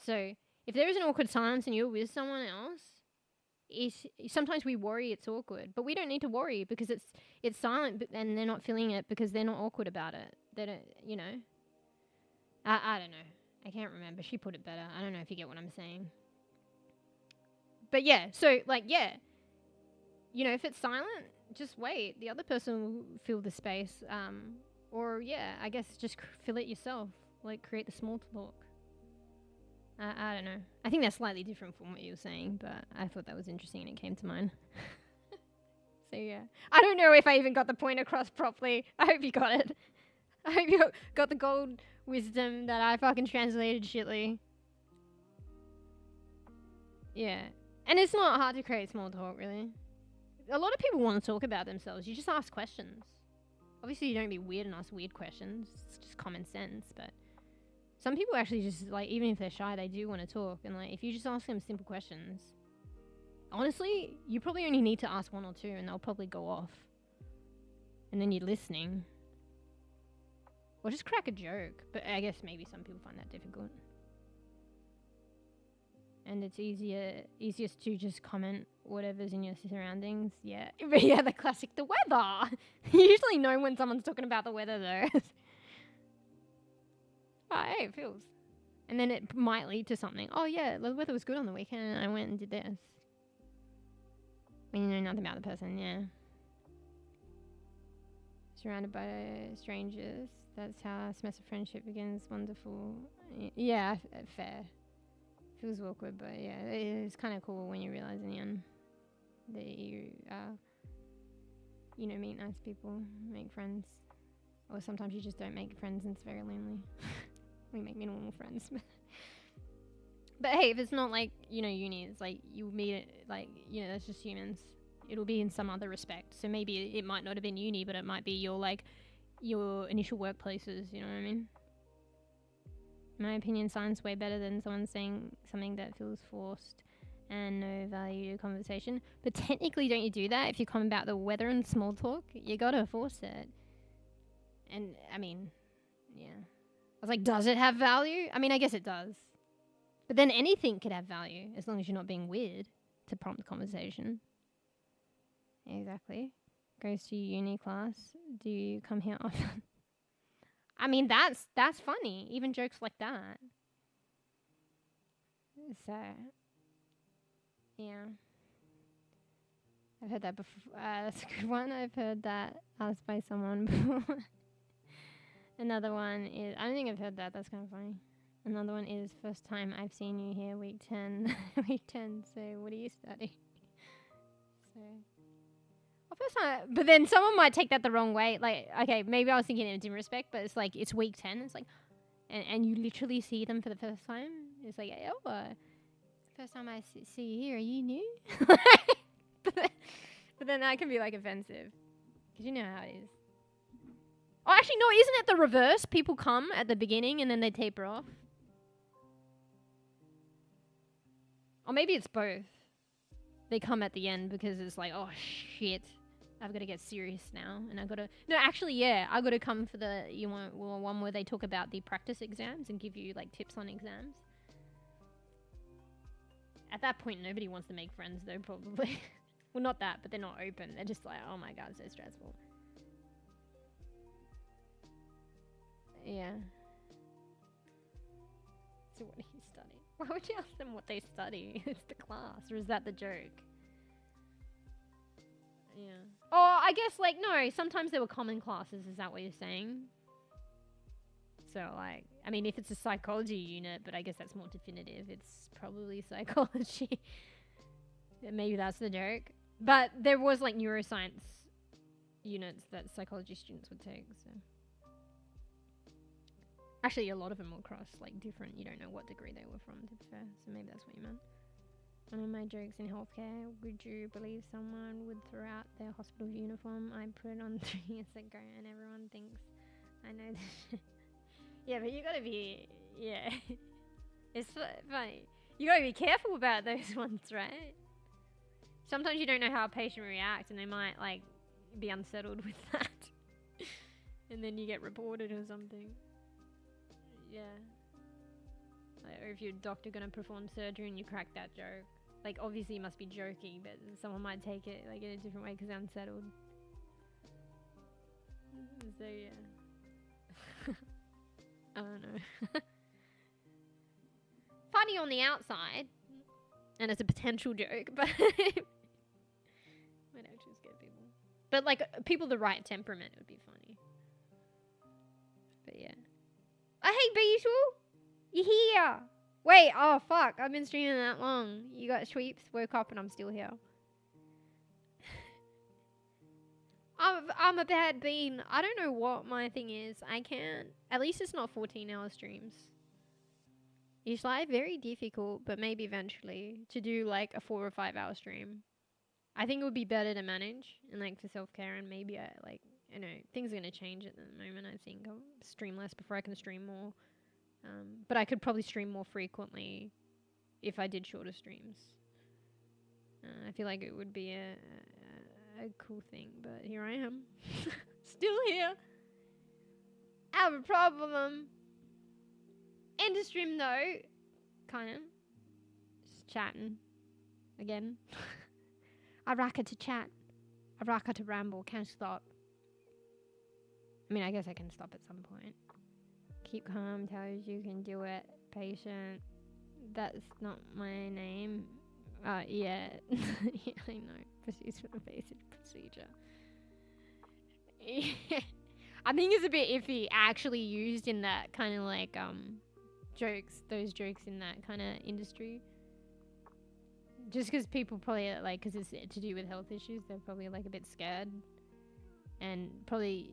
So, if there is an awkward silence and you're with someone else, sometimes we worry it's awkward. But we don't need to worry because it's silent and they're not feeling it because they're not awkward about it. They don't, you know. I don't know. I can't remember. She put it better. I don't know if you get what I'm saying. But yeah, so like, yeah. You know, if it's silent, just wait. The other person will fill the space. Or yeah, I guess just fill it yourself. Like create the small talk. I don't know. I think that's slightly different from what you were saying, but I thought that was interesting and it came to mind. So yeah. I don't know if I even got the point across properly. I hope you got it. I hope you got the gold wisdom that I fucking translated shitly. Yeah. And it's not hard to create small talk, really. A lot of people want to talk about themselves. You just ask questions. Obviously, you don't be weird and ask weird questions. It's just common sense, but some people actually just, like, even if they're shy, they do want to talk. And, like, if you just ask them simple questions, honestly, you probably only need to ask one or two and they'll probably go off. And then you're listening. Or just crack a joke. But I guess maybe some people find that difficult. And it's easiest to just comment whatever's in your surroundings. Yeah. But yeah, the classic, the weather. You usually know when someone's talking about the weather though. Oh, hey, it feels. And then it might lead to something. Oh yeah, the weather was good on the weekend and I went and did this. When you know nothing about the person, yeah. Surrounded by strangers. That's how a semester friendship begins. Wonderful. Yeah, fair. Feels awkward, but yeah, it's kind of cool when you realize in the end that you know, meet nice people, make friends. Or sometimes you just don't make friends and it's very lonely. We make minimal friends. But hey, if it's not like, you know, uni, it's like you meet it, like, you know, that's just humans. It'll be in some other respect. So maybe it might not have been uni, but it might be your, like, your initial workplaces, you know what I mean? In my opinion, sounds way better than someone saying something that feels forced and no value to conversation. But technically, don't you do that? If you come about the weather and small talk, you gotta force it. And, I mean, yeah. I was like, does it have value? I mean, I guess it does. But then anything could have value, as long as you're not being weird to prompt conversation. Exactly. Goes to uni class. Do you come here often? I mean, that's funny. Even jokes like that. So, yeah. I've heard that before. That's a good one. I've heard that asked by someone before. Another one is, I don't think I've heard that. That's kind of funny. Another one is, first time I've seen you here, week 10. Week 10, so what do you study? So, well, first time, but then someone might take that the wrong way. Like, okay, maybe I was thinking in a different respect, but it's like, it's week 10. It's like, and you literally see them for the first time. It's like, oh, first time I see you here, are you new? But then that can be like offensive. Because you know how it is. Oh, actually, no, isn't it the reverse? People come at the beginning and then they taper off. Or maybe it's both. They come at the end because it's like, oh shit, I've got to get serious now. And I've got to... No, actually, yeah, I've got to come for the one where they talk about the practice exams and give you like tips on exams. At that point, nobody wants to make friends though, probably. Well, not that, but they're not open. They're just like, oh my god, so stressful. Yeah. So what are you studying? Why would you ask them what they study? It's the class, or is that the joke? Yeah. Oh, I guess, like, no, sometimes there were common classes, is that what you're saying? So, like, I mean, if it's a psychology unit, but I guess that's more definitive, it's probably psychology. Maybe that's the joke. But there was, like, neuroscience units that psychology students would take, so... Actually, a lot of them were across, like, different, you don't know what degree they were from, to be fair, so maybe that's what you meant. One of my jokes in healthcare, would you believe someone would throw out their hospital uniform I put on 3 years ago and everyone thinks I know this? Yeah, but you gotta be, yeah. It's funny. You gotta be careful about those ones, right? Sometimes you don't know how a patient reacts and they might, like, be unsettled with that. And then you get reported or something. Yeah. Like, or if your doctor gonna perform surgery and you crack that joke. Like, obviously you must be joking, but someone might take it, like, in a different way because they're unsettled. So, yeah. I don't know. Funny on the outside. And as a potential joke, but... might actually scare people. But, like, people the right temperament would be funny. But, yeah. Oh, hey, Beetle! You're here! Wait, oh, fuck. I've been streaming that long. You got sweeps, woke up, and I'm still here. I'm a bad bean. I don't know what my thing is. I can't... At least it's not 14-hour streams. It's, like, very difficult, but maybe eventually, to do, like, a 4 or 5 hour stream. I think it would be better to manage, and, like, for self-care, and maybe, like, you know, things are going to change at the moment, I think. I'll stream less before I can stream more. But I could probably stream more frequently if I did shorter streams. I feel like it would be a cool thing, but here I am. Still here. I have a problem. End of stream though. Kinda. Just chatting. Again. I racket to chat. I racket to ramble. Can't stop. I mean, I guess I can stop at some point. Keep calm. Tells you can do it. Patient. That's not my name. Yeah. Yeah, I know. Proceeds for the basic procedure. Yeah. I think it's a bit iffy actually used in that kind of like, jokes, those jokes in that kind of industry. Just because people probably, like, because it's to do with health issues, they're probably, like, a bit scared. And probably,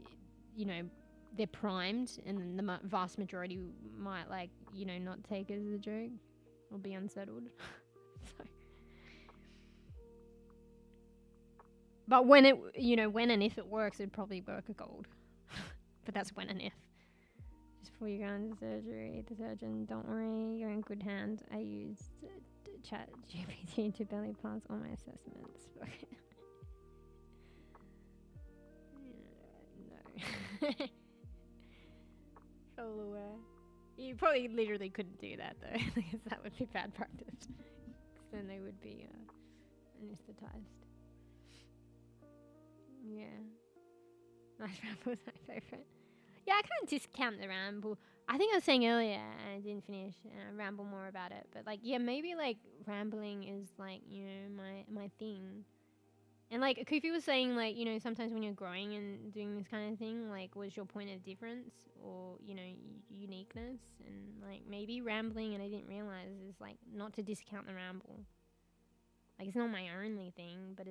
you know, they're primed, and the vast majority might, like, you know, not take it as a joke or be unsettled. So. But when it, you know, when and if it works, it'd probably work a gold. But that's when and if. Just before you go into surgery, the surgeon, don't worry, you're in good hands. I used chat GPT to belly pass all my assessments. No. Full aware. You probably literally couldn't do that though, because that would be bad practice. Because then they would be anesthetized. Yeah. Nice rap was my favorite. Yeah, I can't discount the ramble. I think I was saying earlier, and I didn't finish, and I ramble more about it. But like, yeah, maybe like rambling is like, you know, my thing. And like Kufi was saying, like, you know, sometimes when you're growing and doing this kind of thing, like, what's your point of difference or, you know, uniqueness? And like maybe rambling, and I didn't realize, is like not to discount the ramble. Like, it's not my only thing, but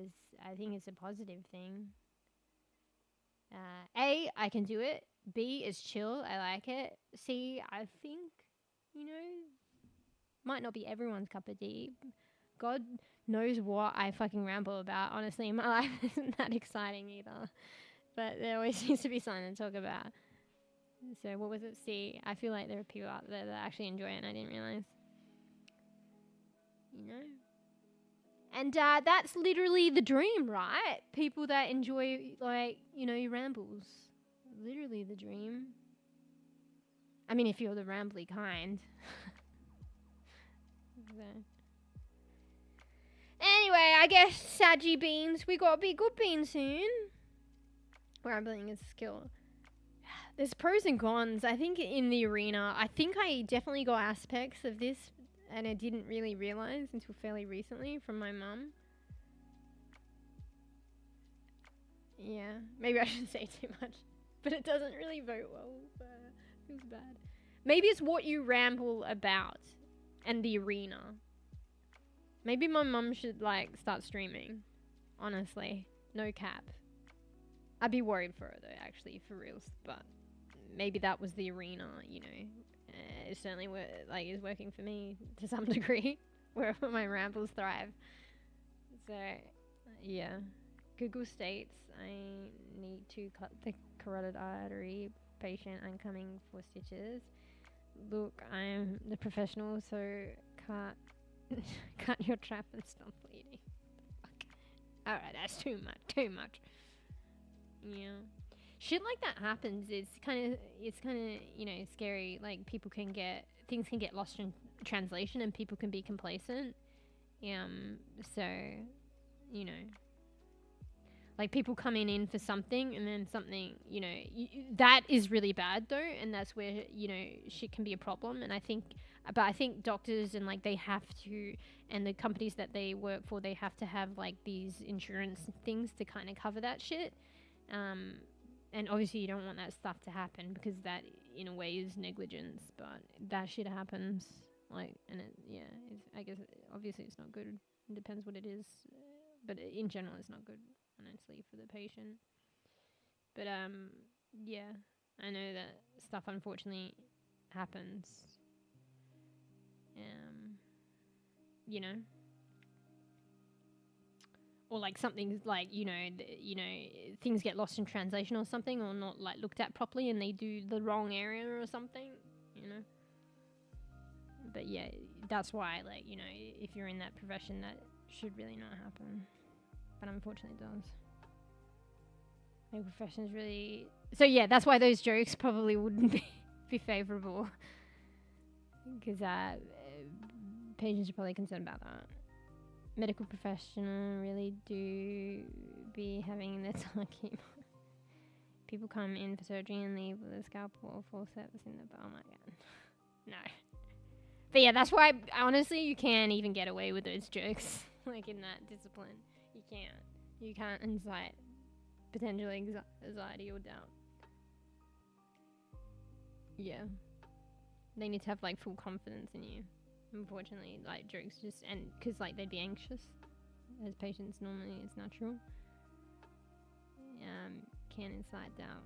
I think it's a positive thing. A, I can do it. B, it's chill. I like it. C, I think, you know, might not be everyone's cup of tea. God knows what I fucking ramble about. Honestly, my life isn't that exciting either. But there always seems to be something to talk about. So what was it? C, I feel like there are people out there that actually enjoy it and I didn't realize. You know? And that's literally the dream, right? People that enjoy, like, you know, rambles. Literally the dream. I mean, if you're the rambly kind. So. Anyway, I guess Saggy Beans. We gotta be good beans soon. Rambling is a skill. There's pros and cons. I think in the arena, I think I definitely got aspects of this and I didn't really realize until fairly recently from my mum. Yeah, maybe I shouldn't say too much, but it doesn't really vote well. Feels bad. Maybe it's what you ramble about and the arena. Maybe my mum should like start streaming. Honestly, no cap. I'd be worried for her though, actually, for reals. But maybe that was the arena, you know. It certainly is working for me to some degree, where my rambles thrive. So, yeah. Google states I need to cut the carotid artery. Patient, I'm coming for stitches. Look, I'm the professional, so cut your trap and stop bleeding. Fuck. Alright, that's too much. Yeah. Shit like that happens. It's kind of, you know, scary. Like, things can get lost in translation and people can be complacent. So, you know, like people coming in for something and then something, you know, that is really bad though. And that's where, you know, shit can be a problem. And I think doctors and like they have to, and the companies that they work for, they have to have like these insurance things to kind of cover that shit. And obviously you don't want that stuff to happen because that in a way is negligence, but that shit happens. Like, and I guess obviously it's not good. It depends what it is, but in general it's not good, honestly, for the patient. But yeah, I know that stuff unfortunately happens. You know, or like something's like, you know, things get lost in translation or something, or not like looked at properly, and they do the wrong area or something, you know. But yeah, that's why, like, you know, if you're in that profession, that should really not happen. But unfortunately it does. Medical profession is really... So yeah, that's why those jokes probably wouldn't be favourable. Because patients are probably concerned about that. Medical professional really do be having their talking. People come in for surgery and leave with a scalpel or forceps in the... Oh my god. No. But yeah, that's why, honestly, you can't even get away with those jokes. Like, in that discipline. You can't. You can't incite potential anxiety or doubt. Yeah. They need to have, like, full confidence in you. Unfortunately, like, jokes just... And because, like, they'd be anxious. As patients, normally, it's natural. Can't incite doubt.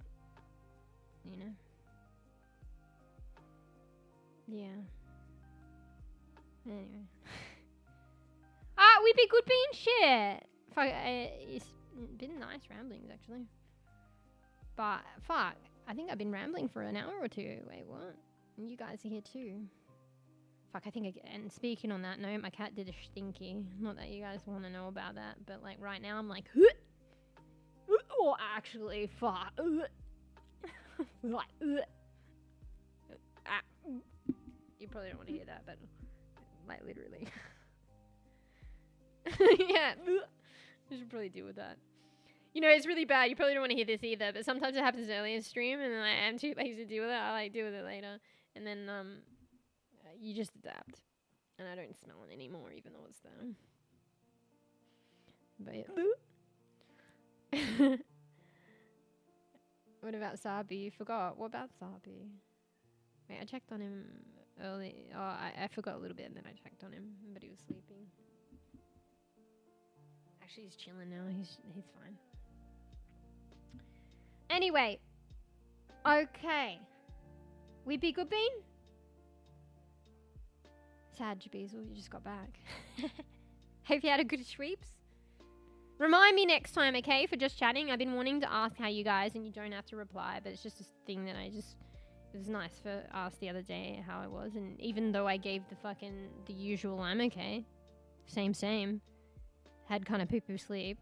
You know? Yeah. Anyway. We be good being shit. Fuck, it's been nice ramblings, actually. But, fuck, I think I've been rambling for an hour or two. Wait, what? And you guys are here too. Fuck, I think and speaking on that note, my cat did a stinky. Not that you guys want to know about that, but, like, right now I'm like, or actually, fuck. Like, you probably don't want to hear that, but, like, literally. Yeah, I should probably deal with that. You know, it's really bad. You probably don't want to hear this either, but sometimes it happens early in stream, and then I'm too lazy to deal with it. I like deal with it later, and then you just adapt. And I don't smell it anymore, even though it's there. But what about Sabi? Forgot. What about Sabi? Wait, I checked on him early. Oh, I forgot a little bit, and then I checked on him, but he was sleeping. Actually, he's chilling now. He's fine. Anyway. Okay. We be good bean? Sad, Jabeezel, you just got back. Hope you had a good sweeps. Remind me next time, okay, for just chatting. I've been wanting to ask how you guys, and you don't have to reply, but it's just a thing that it was nice for asked the other day how I was, and even though I gave the usual I'm okay, same, had kind of poo-poo sleep,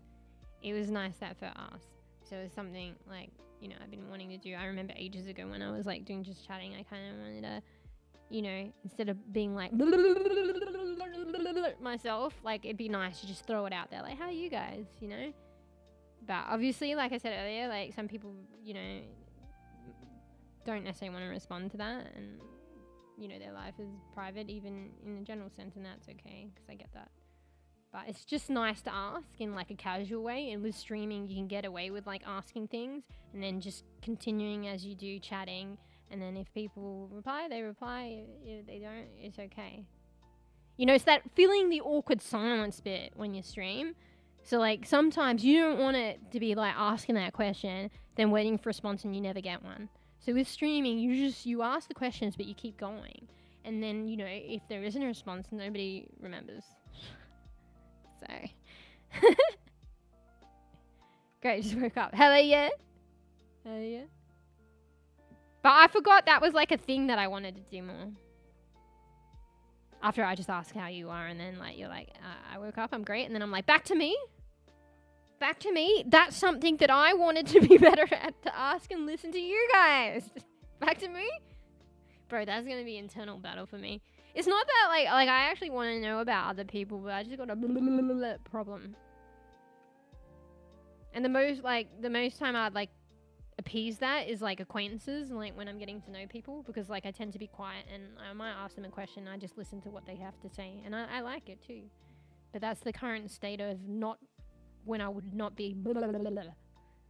it was nice that for asked. So it's something like, you know, I've been wanting to do. I remember ages ago when I was like doing just chatting, I kind of wanted to, you know, instead of being like myself, like it'd be nice to just throw it out there, like, how are you guys, you know? But obviously, like I said earlier, like some people, you know, don't necessarily want to respond to that, and you know, their life is private, even in a general sense, and that's okay, because I get that. But it's just nice to ask in like a casual way, and with streaming you can get away with like asking things and then just continuing as you do chatting, and then if people reply, they reply. If they don't, it's okay. You know, it's that feeling the awkward silence bit when you stream. So like sometimes you don't want it to be like asking that question, then waiting for a response and you never get one. So with streaming, you ask the questions, but you keep going. And then, you know, if there isn't a response, nobody remembers. So. Great, just woke up. Hello, yeah? Hello, yeah? But I forgot that was like a thing that I wanted to do more. After I just ask how you are, and then like you're like, I woke up, I'm great. And then I'm like, back to me? Back to me? That's something that I wanted to be better at, to ask and listen to you guys. Back to me? Bro, that's going to be internal battle for me. It's not that like I actually want to know about other people, but I just got a problem. And the most time I'd like appease that is like acquaintances, and like when I'm getting to know people, because like I tend to be quiet and I might ask them a question and I just listen to what they have to say, and I like it too. But that's the current state of not when I would not be.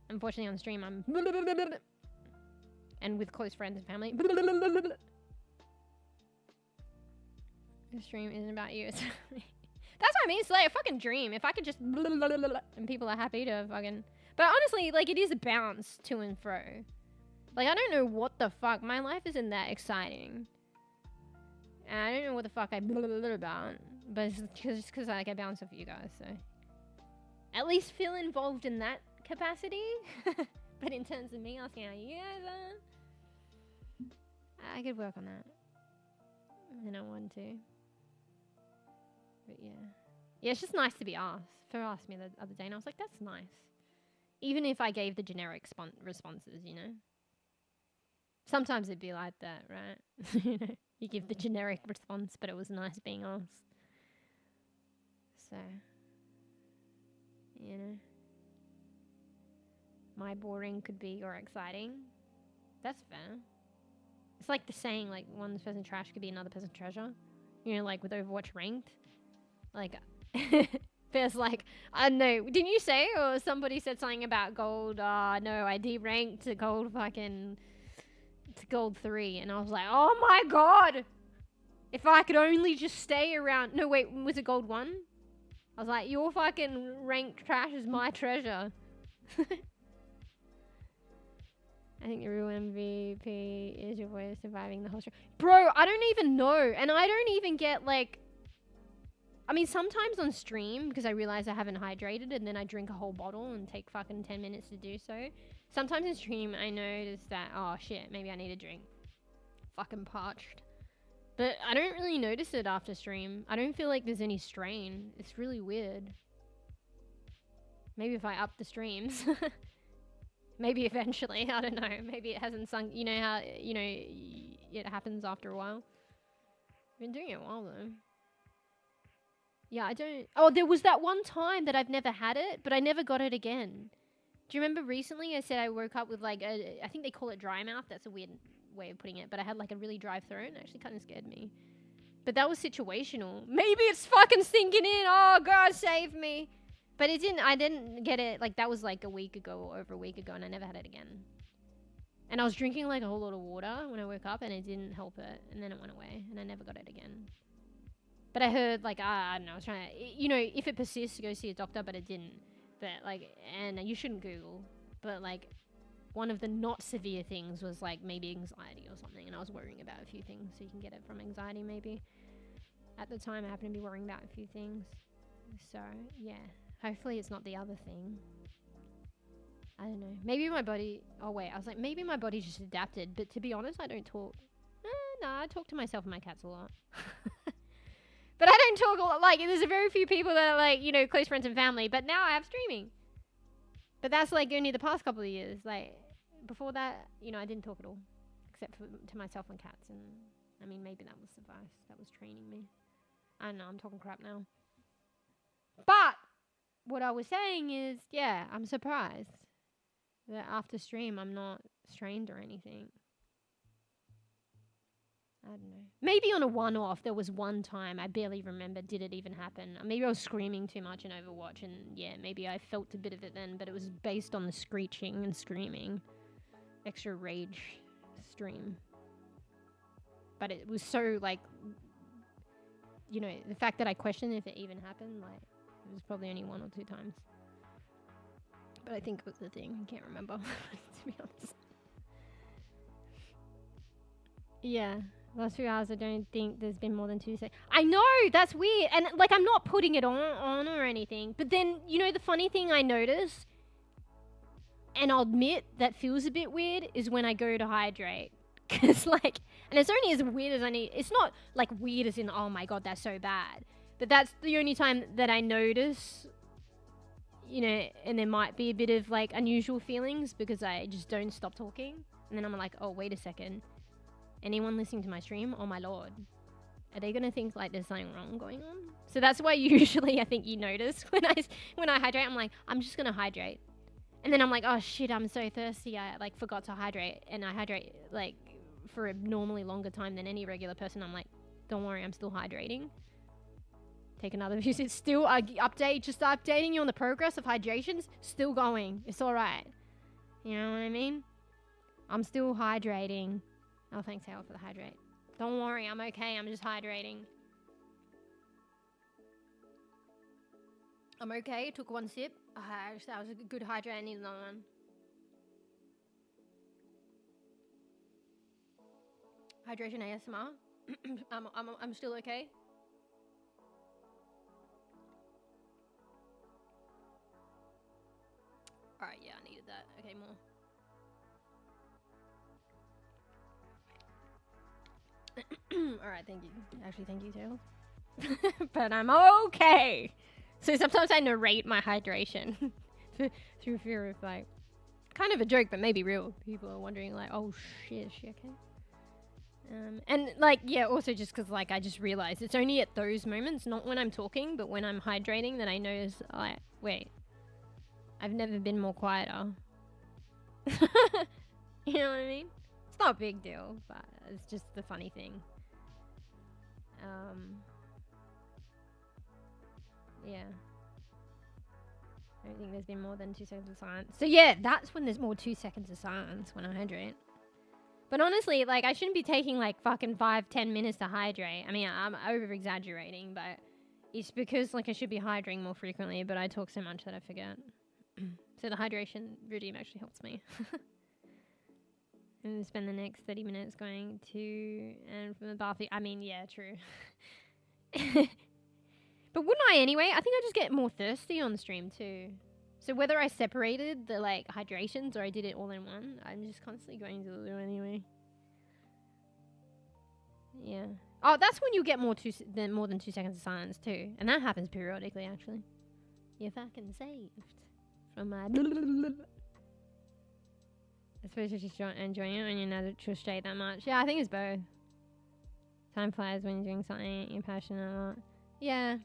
Unfortunately on stream I'm and with close friends and family. The stream isn't about you. It's that's what I mean. It's like a fucking dream. If I could just and people are happy to fucking. But honestly, like, it is a bounce to and fro. Like, I don't know what the fuck. My life isn't that exciting. And I don't know what the fuck I about. But it's just because like, I bounce off you guys, so. At least feel involved in that capacity. But in terms of me asking how you guys are, I could work on that. And I want to. But yeah. Yeah, it's just nice to be asked. Phil asked me the other day and I was like, that's nice. Even if I gave the generic responses, you know? Sometimes it'd be like that, right? You know, you give the generic response, but it was nice being asked. So, you know. My boring could be your exciting. That's fair. It's like the saying, like, one person's trash could be another person's treasure. You know, like with Overwatch ranked. Like, there's like, I don't know, didn't you say, or somebody said something about gold, no, I de-ranked to gold fucking, to gold 3, and I was like, oh my god! If I could only just stay around, no wait, was it gold 1? I was like, your fucking ranked trash is my treasure. I think the real MVP is your voice surviving the whole show. Bro, I don't even know. And I don't even get like... I mean, sometimes on stream, because I realize I haven't hydrated, and then I drink a whole bottle and take fucking 10 minutes to do so. Sometimes in stream, I notice that, oh shit, maybe I need a drink. Fucking parched. But I don't really notice it after stream. I don't feel like there's any strain. It's really weird. Maybe if I up the streams. Maybe eventually, I don't know. Maybe it hasn't sunk. You know how, you know, it happens after a while. I've been doing it a while though. Yeah, I don't... Oh, there was that one time that I've never had it, but I never got it again. Do you remember recently I said I woke up with like I think they call it dry mouth. That's a weird way of putting it. But I had like a really dry throat. And it actually kind of scared me. But that was situational. Maybe it's fucking sinking in. Oh, God, save me. But it didn't. I didn't get it. Like, that was like a week ago or over a week ago. And I never had it again. And I was drinking like a whole lot of water when I woke up. And it didn't help it. And then it went away. And I never got it again. But I heard like, I don't know. I was trying to, you know, if it persists, go see a doctor. But it didn't. But like, and you shouldn't Google. But like, one of the not severe things was like maybe anxiety or something. And I was worrying about a few things. So you can get it from anxiety maybe. At the time, I happened to be worrying about a few things. So, yeah. Hopefully it's not the other thing. I don't know. Maybe my body... Oh, wait. I was like, maybe my body just adapted. But to be honest, I don't talk... No, I talk to myself and my cats a lot. But I don't talk a lot. Like, there's a very few people that are like, you know, close friends and family. But now I have streaming. But that's like only the past couple of years. Like, before that, you know, I didn't talk at all. Except for to myself and cats. And, I mean, maybe that was suffice. That was training me. I don't know, I'm talking crap now. But what I was saying is, yeah, I'm surprised that after stream I'm not strained or anything. I don't know. Maybe on a one-off, there was one time, I barely remember, did it even happen? Maybe I was screaming too much in Overwatch, and yeah, maybe I felt a bit of it then, but it was based on the screeching and screaming. Extra rage stream. But it was so, like... You know, the fact that I questioned if it even happened, like, it was probably only 1 or 2 times. But I think it was the thing. I can't remember, to be honest. Yeah. Last few hours, I don't think there's been more than 2 seconds. I know! That's weird! And, like, I'm not putting it on or anything. But then, you know, the funny thing I notice, and I'll admit that feels a bit weird, is when I go to hydrate. Because, like, and it's only as weird as I need. It's not, like, weird as in, oh my god, that's so bad. But that's the only time that I notice, you know, and there might be a bit of, like, unusual feelings because I just don't stop talking. And then I'm like, oh, wait a second. Anyone listening to my stream? Oh my lord. Are they going to think, like, there's something wrong going on? So that's why usually I think you notice when I hydrate, I'm like, I'm just going to hydrate. And then I'm like, oh shit, I'm so thirsty. I, like, forgot to hydrate. And I hydrate, like... for a normally longer time than any regular person. I'm like, don't worry, I'm still hydrating. Take another view. It's still just updating you on the progress of hydrations. Still going. It's all right. You know what I mean? I'm still hydrating. Oh, thanks, Theo, for the hydrate. Don't worry, I'm okay. I'm just hydrating. I'm okay. Took 1 sip. That was a good hydrate. I need another one. Hydration ASMR. I'm still okay. Alright, yeah, I needed that. Okay, more. Alright, thank you. Actually, thank you, Theo. But I'm okay. So sometimes I narrate my hydration through fear of, like, kind of a joke, but maybe real. People are wondering, like, oh shit, is she okay? And, like, yeah, also just because, like, I just realized it's only at those moments, not when I'm talking, but when I'm hydrating, that I notice, like, wait, I've never been more quieter. You know what I mean? It's not a big deal, but it's just the funny thing. Yeah. I don't think there's been more than 2 seconds of silence. So, yeah, that's when there's more 2 seconds of silence when I hydrate. But honestly, like, I shouldn't be taking, like, fucking 5-10 minutes to hydrate. I mean, I'm over-exaggerating, but it's because, like, I should be hydrating more frequently, but I talk so much that I forget. So the hydration routine actually helps me. And then spend the next 30 minutes going to and from the bathroom. I mean, yeah, true. But wouldn't I anyway? I think I just get more thirsty on stream, too. So whether I separated the, like, hydrations or I did it all in one, I'm just constantly going to the loo anyway. Yeah. Oh, that's when you get more than 2 seconds of silence too. And that happens periodically, actually. You're fucking saved from my... I suppose you're just enjoying it when you're not natural straight that much. Yeah, I think it's both. Time flies when you're doing something you're passionate about. Yeah.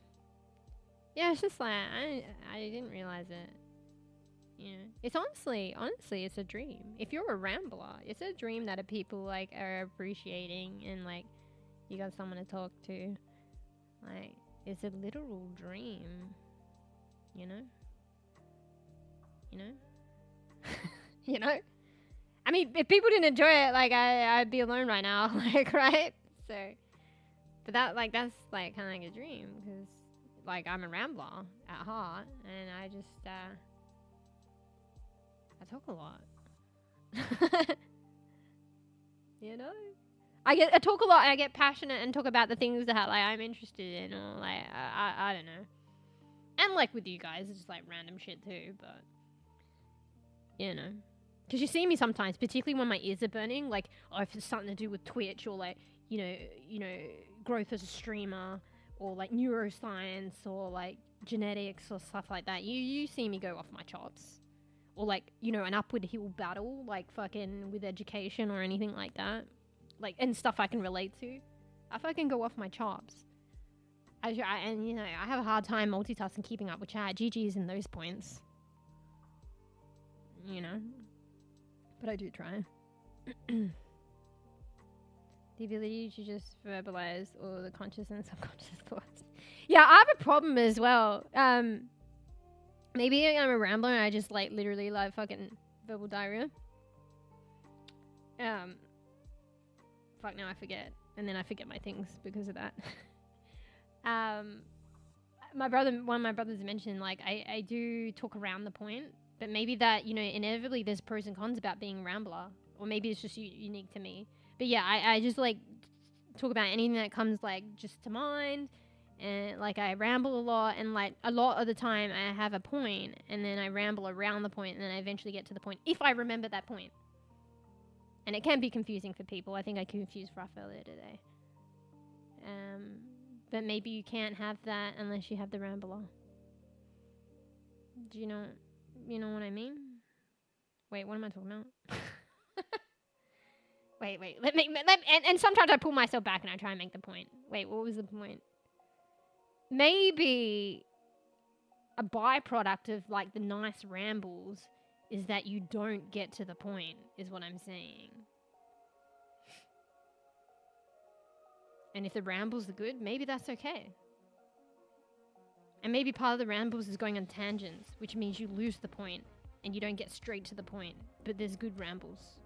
Yeah, it's just like, I didn't realize it. You know, it's honestly, it's a dream. If you're a rambler, it's a dream that people like are appreciating and like you got someone to talk to. Like, it's a literal dream. You know? You know? You know? I mean, if people didn't enjoy it, like I'd be alone right now, like, right? So, but that's like kind of like a dream because, like, I'm a rambler at heart, and I just I talk a lot. You know, I talk a lot. And I get passionate and talk about the things that like I'm interested in, or like I don't know, and like with you guys, it's just like random shit too. But you know. Because you see me sometimes, particularly when my ears are burning, like, oh, if it's something to do with Twitch or, like, you know, growth as a streamer or, like, neuroscience or, like, genetics or stuff like that. You see me go off my chops. Or, like, you know, an upward hill battle, like, fucking with education or anything like that. Like, and stuff I can relate to. I fucking go off my chops. And, you know, I have a hard time multitasking, keeping up with chat. GG's in those points. You know? But I do try. The ability to just verbalize all the conscious and subconscious thoughts. Yeah, I have a problem as well. Maybe I'm a rambler and I just like literally like fucking verbal diarrhea. Fuck, now I forget. And then I forget my things because of that. One of my brothers mentioned like I do talk around the point. But maybe that, you know, inevitably there's pros and cons about being a rambler. Or maybe it's just unique to me. But yeah, I just, like, talk about anything that comes, like, just to mind. And, like, I ramble a lot. And, like, a lot of the time I have a point. And then I ramble around the point. And then I eventually get to the point. If I remember that point. And it can be confusing for people. I think I confused Ruff earlier today. But maybe you can't have that unless you have the rambler. Do you know... You know what I mean? Wait, what am I talking about? wait. And sometimes I pull myself back and I try and make the point. Wait, what was the point? Maybe a byproduct of like the nice rambles is that you don't get to the point, is what I'm saying. And if the rambles are good, maybe that's okay. And maybe part of the rambles is going on tangents, which means you lose the point and you don't get straight to the point, but there's good rambles.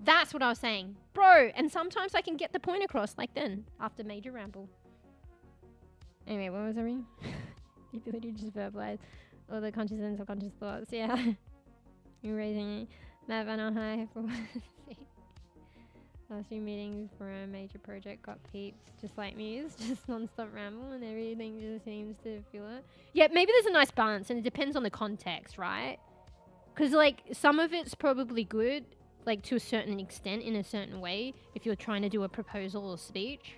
That's what I was saying. Bro, and sometimes I can get the point across like then, after major ramble. Anyway, what was I reading? The ability to just verbalize all the conscious and subconscious thoughts, yeah. You're raising that Vanna high for last few meetings for a major project got peeps, just like Muse, just non-stop ramble and everything just seems to feel it. Yeah, maybe there's a nice balance and it depends on the context, right? Because, like, some of it's probably good, like, to a certain extent in a certain way if you're trying to do a proposal or speech.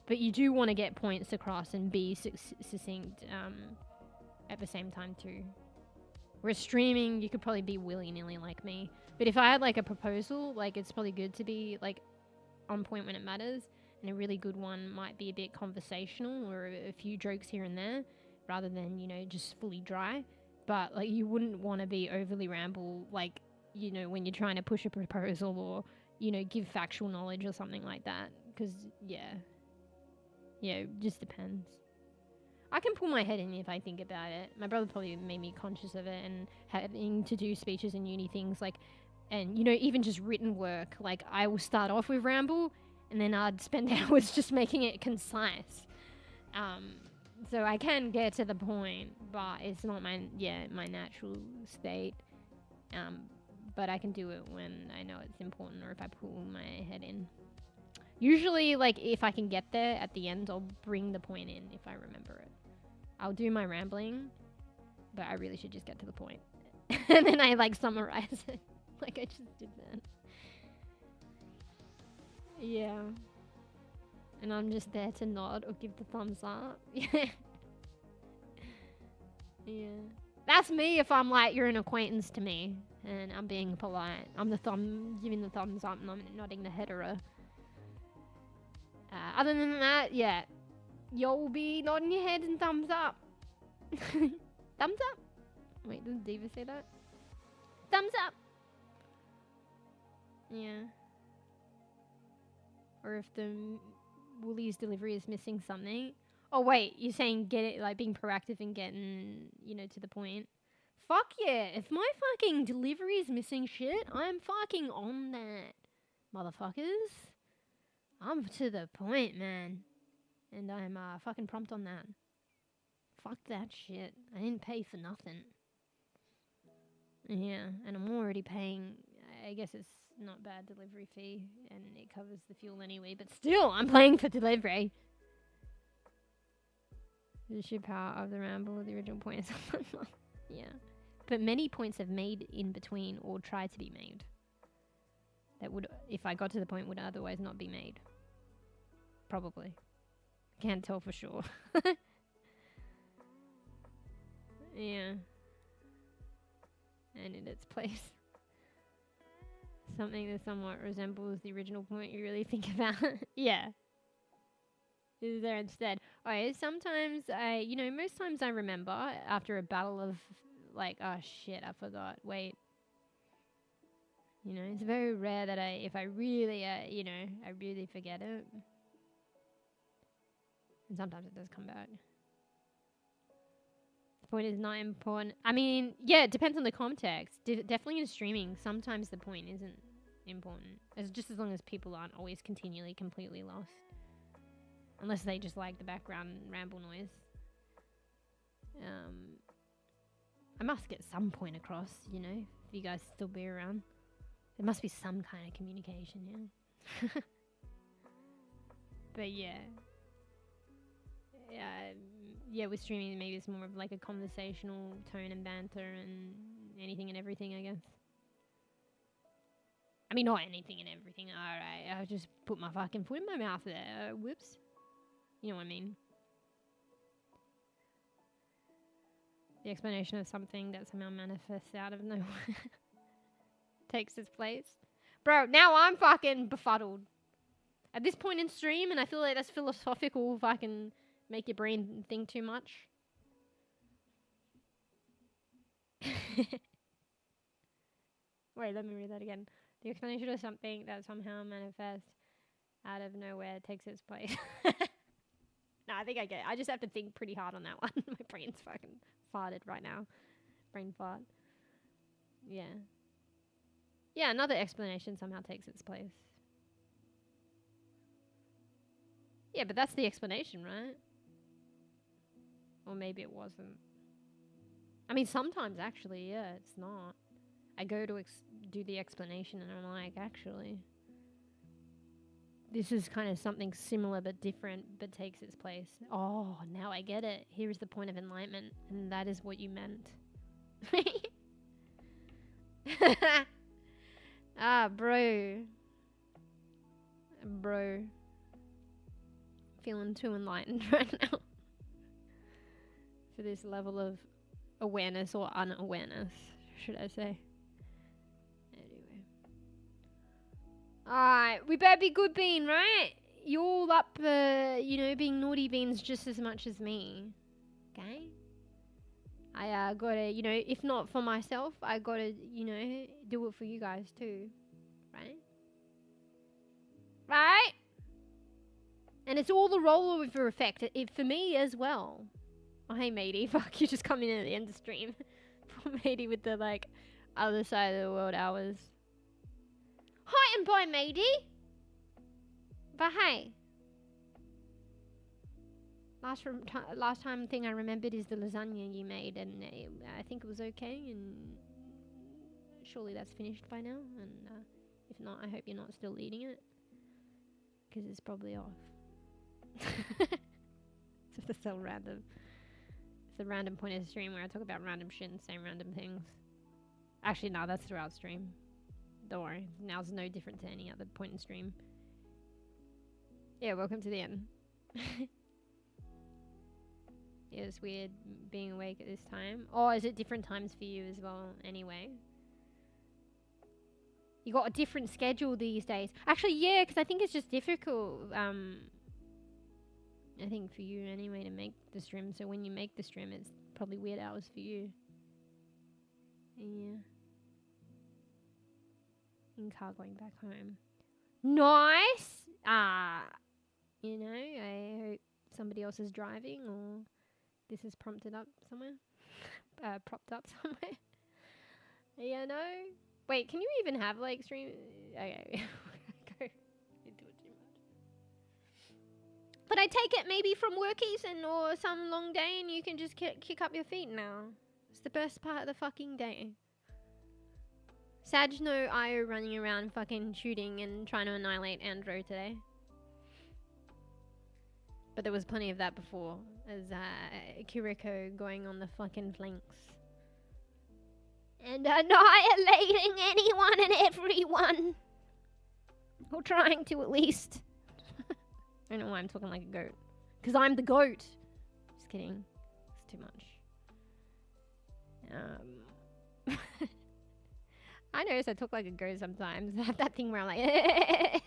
But you do want to get points across and be succinct at the same time too. Whereas streaming, you could probably be willy-nilly like me. But if I had, like, a proposal, like, it's probably good to be, like, on point when it matters. And a really good one might be a bit conversational or a few jokes here and there rather than, you know, just fully dry. But, like, you wouldn't want to be overly ramble, like, you know, when you're trying to push a proposal or, you know, give factual knowledge or something like that. Because, yeah. Yeah, it just depends. I can pull my head in if I think about it. My brother probably made me conscious of it, and having to do speeches and uni things, like, and, you know, even just written work, like, I will start off with ramble, and then I'd spend hours just making it concise. So I can get to the point, but it's not my natural state. But I can do it when I know it's important, or if I pull my head in. Usually, like, if I can get there at the end, I'll bring the point in if I remember it. I'll do my rambling, but I really should just get to the point. And then I, like, summarize it, like I just did then. Yeah. And I'm just there to nod or give the thumbs up. Yeah. Yeah. That's me if I'm like, you're an acquaintance to me, and I'm being polite. I'm giving the thumbs up, and I'm nodding the head or a... other than that, yeah. You'll be nodding your head and thumbs up. Thumbs up. Wait, did Diva say that? Thumbs up! Yeah. Or if the Woolies delivery is missing something. Oh wait, you're saying get it, like being proactive and getting, you know, to the point. Fuck yeah, if my fucking delivery is missing shit, I'm fucking on that. Motherfuckers. I'm to the point, man. And I'm fucking prompt on that. Fuck that shit. I didn't pay for nothing. Yeah, and I'm already paying, I guess it's not bad delivery fee, and it covers the fuel anyway, but still, I'm paying for delivery. The ship power of the ramble, the original point is yeah. But many points have made in between or tried to be made. That would, if I got to the point, would otherwise not be made. Probably. Can't tell for sure. Yeah. And in its place. Something that somewhat resembles the original point you really think about. Yeah. Is there instead. Okay, sometimes you know, most times I remember after a battle of, like, oh shit, I forgot. Wait. You know, it's very rare that if I really, you know, I really forget it. And sometimes it does come back. The point is not important. I mean, yeah, it depends on the context. Definitely in streaming, sometimes the point isn't important. It's just as long as people aren't always continually completely lost. Unless they just like the background ramble noise. I must get some point across, you know, if you guys still be around. There must be some kind of communication, yeah. But yeah. Yeah, with streaming, maybe it's more of like a conversational tone and banter and anything and everything, I guess. I mean, not anything and everything, alright. I just put my fucking foot in my mouth there. Whoops. You know what I mean? The explanation of something that somehow manifests out of nowhere takes its place. Bro, now I'm fucking befuddled. At this point in stream, and I feel like that's philosophical, fucking make your brain think too much. Wait, let me read that again. The explanation of something that somehow manifests out of nowhere takes its place. No, I think I get it. I just have to think pretty hard on that one. My brain's fucking farted right now. Brain fart. Yeah. Yeah, another explanation somehow takes its place. Yeah, but that's the explanation, right? Or maybe it wasn't. I mean, sometimes actually, yeah, it's not. I go to do the explanation and I'm like, actually, this is kind of something similar but different, but takes its place. Oh, now I get it. Here's the point of enlightenment, and that is what you meant. Ah, bro. Bro. Feeling too enlightened right now. For this level of awareness or unawareness, should I say. Anyway. Alright, we better be good bean, right? You all up, you know, being naughty beans just as much as me. Okay? I gotta, you know, if not for myself, I gotta, you know, do it for you guys too. Right? Right? And it's all the rollover effect for me as well. Oh, hey, matey. Fuck, you just come in at the end of the stream. Poor matey with the, like, other side of the world hours. Hi and bye, matey. But hey. Last time thing I remembered is the lasagna you made, and I think it was okay, and surely that's finished by now, and if not, I hope you're not still eating it, because it's probably off. It's so random. It's a random point of the stream where I talk about random shit and say random things. Actually, no, that's throughout stream. Don't worry, now it's no different to any other point in stream. Yeah, welcome to the end. Yeah, it's weird being awake at this time. Oh, is it different times for you as well anyway? You got a different schedule these days. Actually, yeah, because I think it's just difficult. I think for you anyway to make the stream. So when you make the stream, it's probably weird hours for you. in car going back home. Nice. You know, I hope somebody else is driving or this is prompted up somewhere. Propped up somewhere. Yeah, no. Wait, can you even have like stream? Okay. Go into it too much. But I take it maybe from workies and or some long day and you can just kick up your feet now. It's the best part of the fucking day. Sag no IO running around fucking shooting and trying to annihilate Andro today. But there was plenty of that before, as Kiriko going on the fucking flanks. And annihilating anyone and everyone. Or trying to at least. I don't know why I'm talking like a goat. Because I'm the goat. Just kidding. It's too much. I notice I talk like a goat sometimes. I have that thing where I'm like...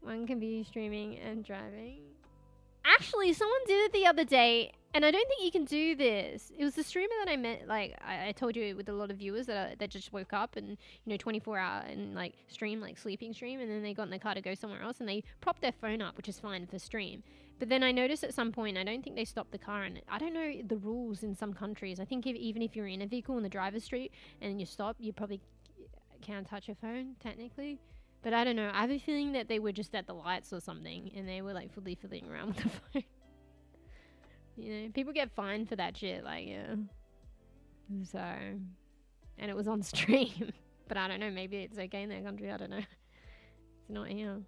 One can be streaming and driving. Actually, someone did it the other day, and I don't think you can do this. It was the streamer that I met, like, I told you with a lot of viewers that just woke up and, you know, 24 hour and, like, stream, like, sleeping stream, and then they got in the car to go somewhere else, and they propped their phone up, which is fine for stream. But then I noticed at some point, I don't think they stopped the car, and I don't know the rules in some countries. I think even if you're in a vehicle in the driver's street and you stop, you probably can't touch your phone, technically. But I don't know. I have a feeling that they were just at the lights or something, and they were like fully fiddling around with the phone. You know, people get fined for that shit. Like, yeah. So, and it was on stream. But I don't know. Maybe it's okay in their country. I don't know. It's not here.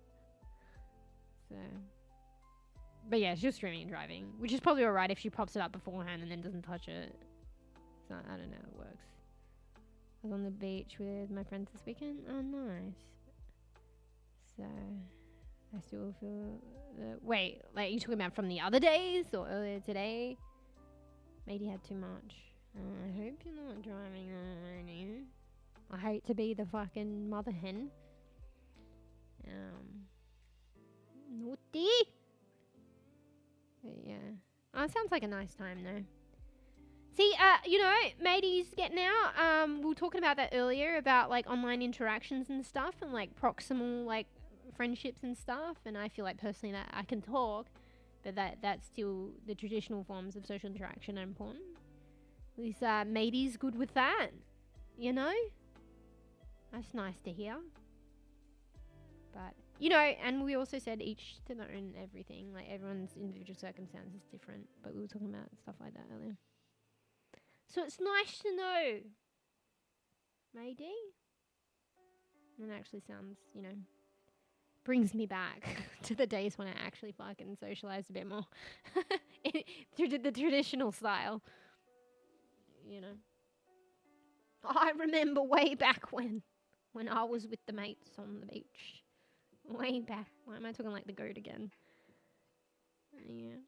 So, but yeah, she's streaming and driving, which is probably alright if she pops it up beforehand and then doesn't touch it. So I don't know. It works. I was on the beach with my friends this weekend. Oh, nice. So, I still feel... wait, like, you talking about from the other days or earlier today? Maybe had too much. I hope you're not driving already. I hate to be the fucking mother hen. Naughty! But yeah. Oh, it sounds like a nice time though. See, you know, mateys getting out, we were talking about that earlier, about, like, online interactions and stuff, and, like, proximal, like, friendships and stuff, and I feel like, personally, that I can talk, but that's still the traditional forms of social interaction are important. At least, mateys good with that, you know? That's nice to hear. But, you know, and we also said each to their own everything, like, everyone's individual circumstance is different, but we were talking about stuff like that earlier. So it's nice to know. Maybe? And it actually sounds, you know, brings me back to the days when I actually fucking socialized a bit more. Through the traditional style. You know. I remember way back when I was with the mates on the beach. Way back. Why am I talking like the goat again? Yeah.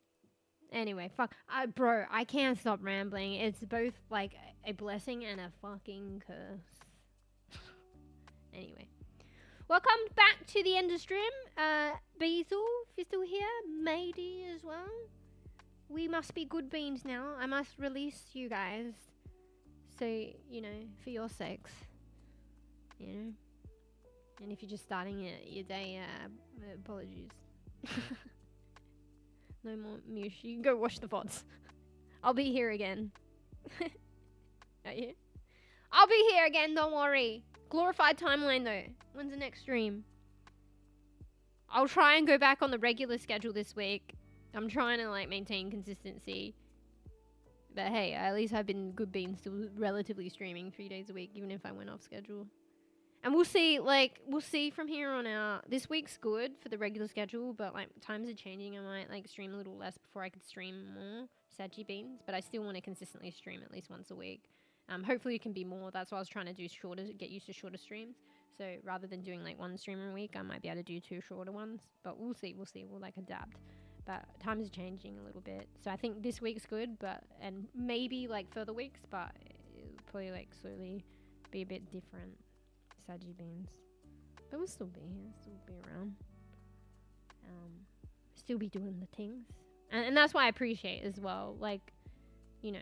Anyway, fuck. Bro, I can't stop rambling. It's both like a blessing and a fucking curse. Anyway. Welcome back to the end of stream. Beazle, if you're still here. Matey as well. We must be good beans now. I must release you guys. So, you know, for your sakes. You know? And if you're just starting your day, apologies. No more Mewsh. You can go wash the pots. I'll be here again. Are you? I'll be here again, don't worry. Glorified timeline though. When's the next stream? I'll try and go back on the regular schedule this week. I'm trying to like maintain consistency. But hey, at least I've been good beans still relatively streaming 3 days a week, even if I went off schedule. And we'll see, like, we'll see from here on out. This week's good for the regular schedule, but, like, times are changing. I might, like, stream a little less before I could stream more Saggy Beans. But I still want to consistently stream at least once a week. Hopefully it can be more. That's why I was trying to do shorter, get used to shorter streams. So rather than doing, like, one stream a week, I might be able to do 2 shorter ones. But we'll see. We'll, like, adapt. But times are changing a little bit. So I think this week's good, but, and maybe, like, further weeks, but it'll probably, like, slowly be a bit different. Saggy Beans. But we'll still be here, still be around. Still be doing the things. And that's why I appreciate as well, like, you know,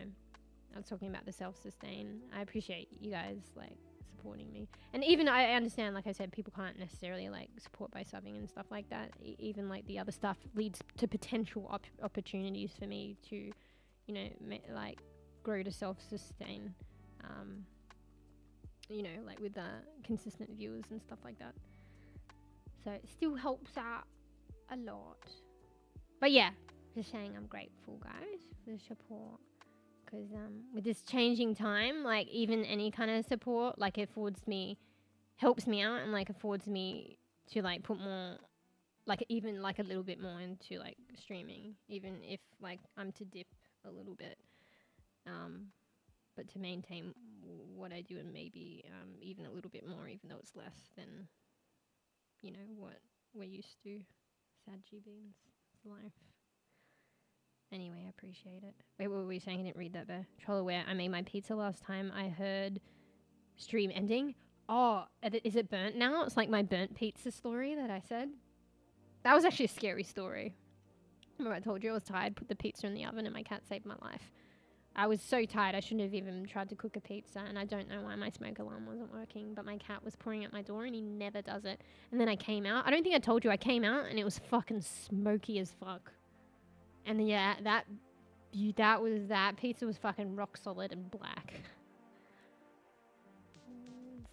I was talking about the self-sustain. I appreciate you guys, like, supporting me. And even I understand, like I said, people can't necessarily like support by subbing and stuff like that. Even like the other stuff leads to potential opportunities for me to, you know, like grow to self-sustain. You know, like with consistent viewers and stuff like that. So it still helps out a lot. But yeah, just saying I'm grateful, guys, for the support. Because with this changing time, like even any kind of support, like it helps me out and like affords me to like put more, like even like a little bit more into like streaming, even if like I'm to dip a little bit. But to maintain what I do and maybe even a little bit more, even though it's less than, you know, what we're used to. Sad G-beans. It's life. Anyway, I appreciate it. Wait, what were we saying? I didn't read that there. Trollaware, I made my pizza last time. I heard stream ending. Oh, is it burnt now? It's like my burnt pizza story that I said. That was actually a scary story. Remember I told you I was tired, put the pizza in the oven and my cat saved my life. I was so tired I shouldn't have even tried to cook a pizza, and I don't know why my smoke alarm wasn't working, but my cat was pouring at my door and he never does it. And then I came out. I don't think I told you I came out and it was fucking smoky as fuck. And yeah, that pizza was fucking rock solid and black.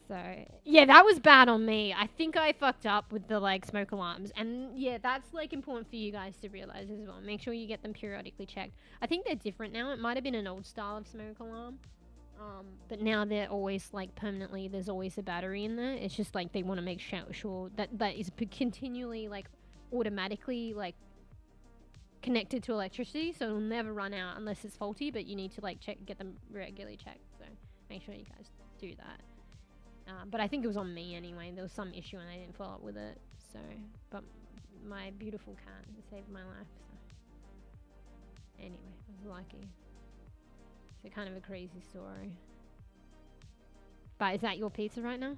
So yeah, that was bad on me. I think I fucked up with the like smoke alarms, and yeah, that's like important for you guys to realize as well. Make sure you get them periodically checked. I think they're different now. It might have been an old style of smoke alarm, but now they're always like permanently. There's always a battery in there. It's just like they want to make sure that is continually like automatically like connected to electricity, so it'll never run out unless it's faulty. But you need to like get them regularly checked. So make sure you guys do that. But I think it was on me anyway. There was some issue and I didn't follow up with it. So, but my beautiful cat saved my life. So, anyway, I was lucky. It's kind of a crazy story. But is that your pizza right now?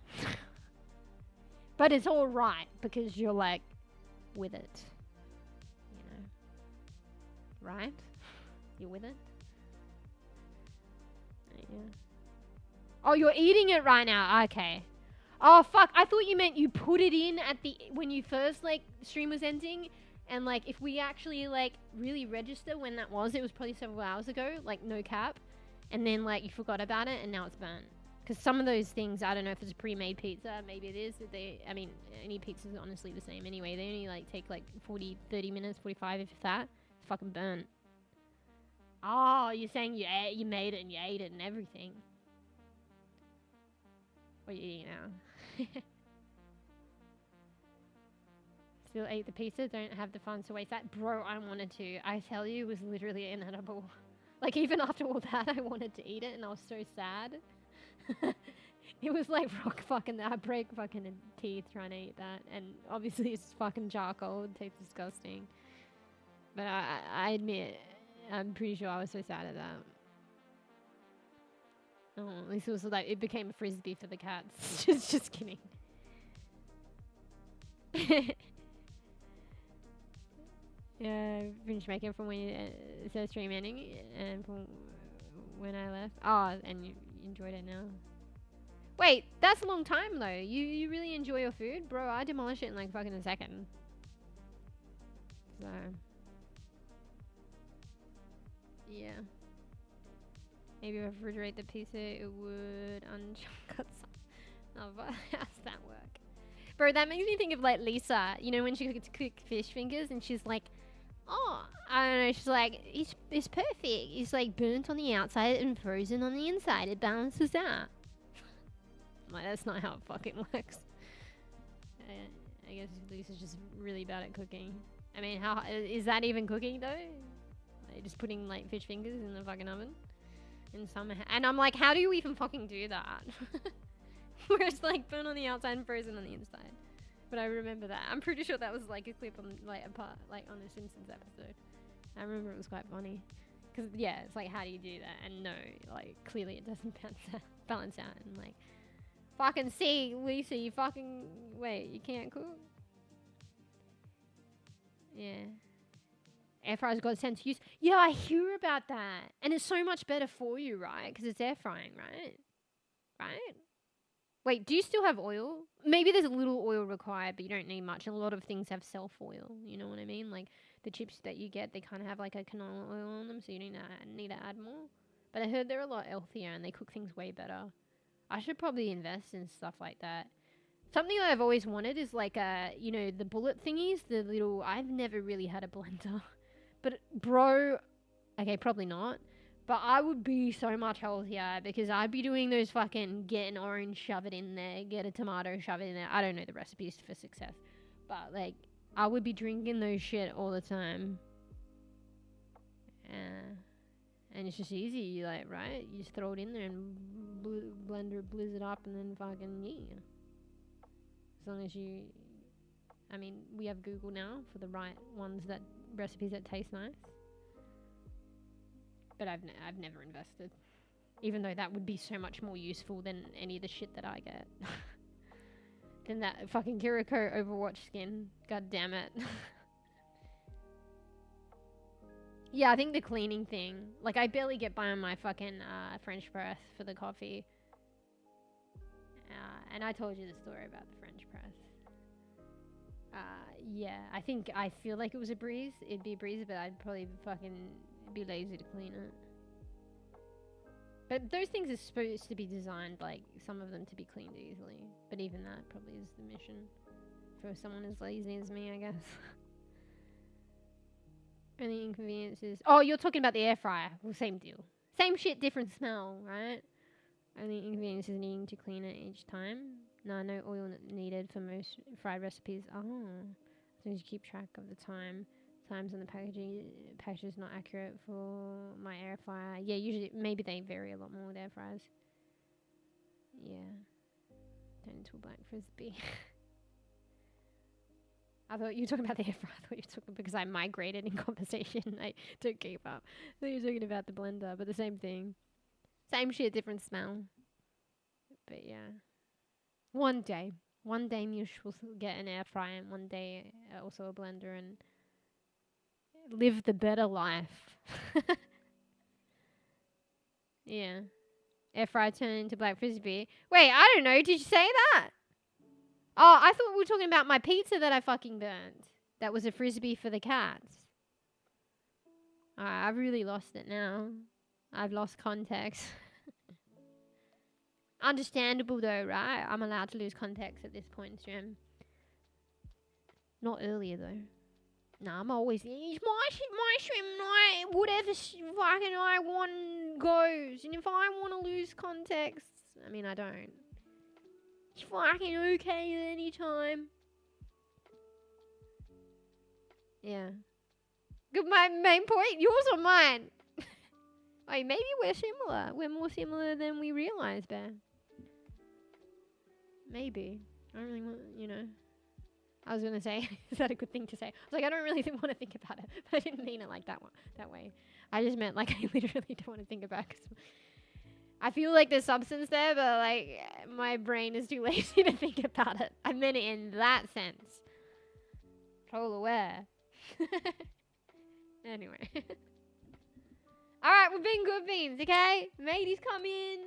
But it's all right because you're like with it. You know, right? You're with it. Yeah. Oh, you're eating it right now. Okay. Oh, fuck. I thought you meant you put it in at when you first, like, stream was ending. And, like, if we actually, like, really register when that was, it was probably several hours ago. Like, no cap. And then, like, you forgot about it and now it's burnt. Because some of those things, I don't know if it's a pre-made pizza. Maybe it is. I mean, any pizza's honestly the same anyway. They only, like, take, like, 40, 30 minutes, 45 if that. It's fucking burnt. Oh, you're saying you made it and you ate it and everything. What are you eating now? Still ate the pizza, don't have the funds to waste that. Bro, I wanted to. I tell you, it was literally inedible. Like, even after all that, I wanted to eat it, and I was so sad. It was like rock fucking, I break fucking teeth trying to eat that. And obviously it's fucking charcoal, it tastes disgusting. But I admit, I'm pretty sure I was so sad at that. Oh, at least it was like, it became a frisbee for the cats. just kidding. Yeah, finished making from when it says stream ending and from when I left. Oh, and you enjoyed it now. Wait, that's a long time though. You really enjoy your food? Bro, I demolish it in like fucking a second. So. Yeah. Maybe refrigerate the pizza, it would unchunk some. Oh, but how's that work? Bro, that makes me think of like Lisa, you know, when she gets cook fish fingers and she's like, oh, I don't know, she's like, it's perfect. It's like burnt on the outside and frozen on the inside. It balances out. I'm like, that's not how it fucking works. I guess Lisa's just really bad at cooking. I mean, how is that even cooking though? Like, just putting like fish fingers in the fucking oven? And I'm like, how do you even fucking do that? Where it's like burnt on the outside and frozen on the inside. But I remember that. I'm pretty sure that was like a clip on like a part, like on a Simpsons episode. I remember it was quite funny. Cause yeah, it's like, how do you do that? And no, like clearly it doesn't balance out. And like, fucking see, Lisa, you fucking wait, you can't cook. Yeah. Air fryer's got sense to use. Yeah, I hear about that. And it's so much better for you, right? Because it's air frying, right? Right? Wait, do you still have oil? Maybe there's a little oil required, but you don't need much. And a lot of things have self-oil. You know what I mean? Like the chips that you get, they kind of have like a canola oil on them, so you need to add more. But I heard they're a lot healthier and they cook things way better. I should probably invest in stuff like that. Something I've always wanted is like you know, the bullet thingies, the little. I've never really had a blender, but bro, okay, probably not. But I would be so much healthier because I'd be doing those fucking get an orange, shove it in there, get a tomato, shove it in there. I don't know the recipes for success, but like I would be drinking those shit all the time. And it's just easy, you like, right? You just throw it in there and blender blizz it up and then fucking yeah. As long as you, I mean, we have Google now for the right ones that recipes that taste nice. But I've never invested, even though that would be so much more useful than any of the shit that I get. Than that fucking Kiriko Overwatch skin. God damn it. Yeah, I think the cleaning thing. Like, I barely get by on my fucking French press for the coffee. And I told you the story about the French press. Yeah, I feel like it was a breeze. It'd be a breeze, but I'd probably fucking be lazy to clean it. But those things are supposed to be designed, like, some of them to be cleaned easily. But even that probably is the mission for someone as lazy as me, I guess. Only inconveniences. Oh, you're talking about the air fryer. Well, same deal. Same shit, different smell, right? Only inconvenience is needing to clean it each time. No oil needed for most fried recipes. Oh, as long as you keep track of the times on the packaging. Package is not accurate for my air fryer. Yeah, usually maybe they vary a lot more with air fryers. Yeah. Turn into a black frisbee. I thought you were talking about the air fryer. I thought you were talking because I migrated in conversation. I don't keep up. I thought you were talking about the blender, but the same thing. Same shit, different smell. But yeah. One day Mewsh will get an air fryer and one day also a blender and live the better life. Yeah. Air fryer turn into black frisbee. Wait, I don't know. Did you say that? Oh, I thought we were talking about my pizza that I fucking burned. That was a frisbee for the cats. I've really lost it now. I've lost context. Understandable though, right? I'm allowed to lose context at this point in stream. Not earlier though. Nah, I'm always, it's my stream night, whatever fucking I want goes. And if I want to lose context, I mean, I don't. It's fucking okay at any time. Yeah. Good, my main point? Yours or mine? Wait, maybe we're similar. We're more similar than we realize, Bear. Maybe. I don't really want, you know. I was going to say, is that a good thing to say? I was like, I don't really want to think about it. But I didn't mean it like that way. I just meant like I literally don't want to think about it. 'Cause I feel like there's substance there, but like my brain is too lazy to think about it. I meant it in that sense. Troll aware. Anyway. Alright, we're being good beans, okay? Matey's come in,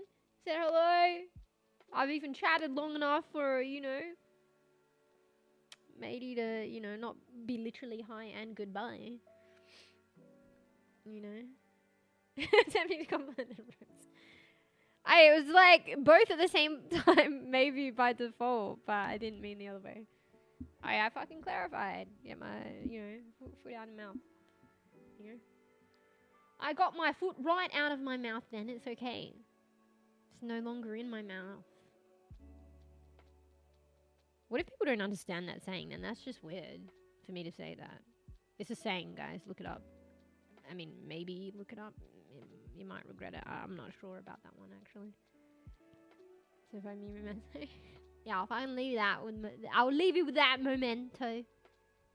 said hello. I've even chatted long enough for, you know, Matey to, you know, not be literally hi and goodbye. You know? Tempting to compliment the rooms. It was like both at the same time, maybe by default, but I didn't mean the other way. I fucking clarified. Get my, you know, foot out of mouth. You know? I got my foot right out of my mouth then, it's okay. It's no longer in my mouth. What if people don't understand that saying then? That's just weird for me to say that. It's a saying, guys. Look it up. I mean, maybe look it up. You might regret it. I'm not sure about that one, actually. So if I remember, yeah, I'll fucking leave that with. I'll leave you with that memento.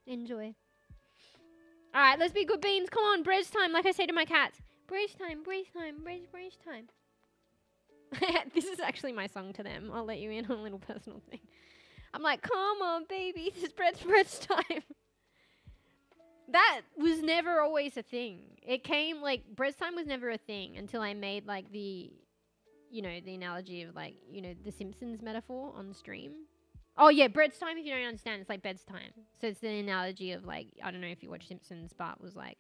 Enjoy. All right, let's be good beans. Come on, breast time. Like I say to my cats, breast time, breast time, breast time. This is actually my song to them. I'll let you in on a little personal thing. I'm like, come on, baby, this is breast time. That was never always a thing. It came, like, breast time was never a thing until I made, like, the you know, the analogy of like, you know, the Simpsons metaphor on stream. Oh yeah, bread's time, if you don't understand, it's like bed's time. So it's the analogy of like, I don't know if you watch Simpsons, Bart was like,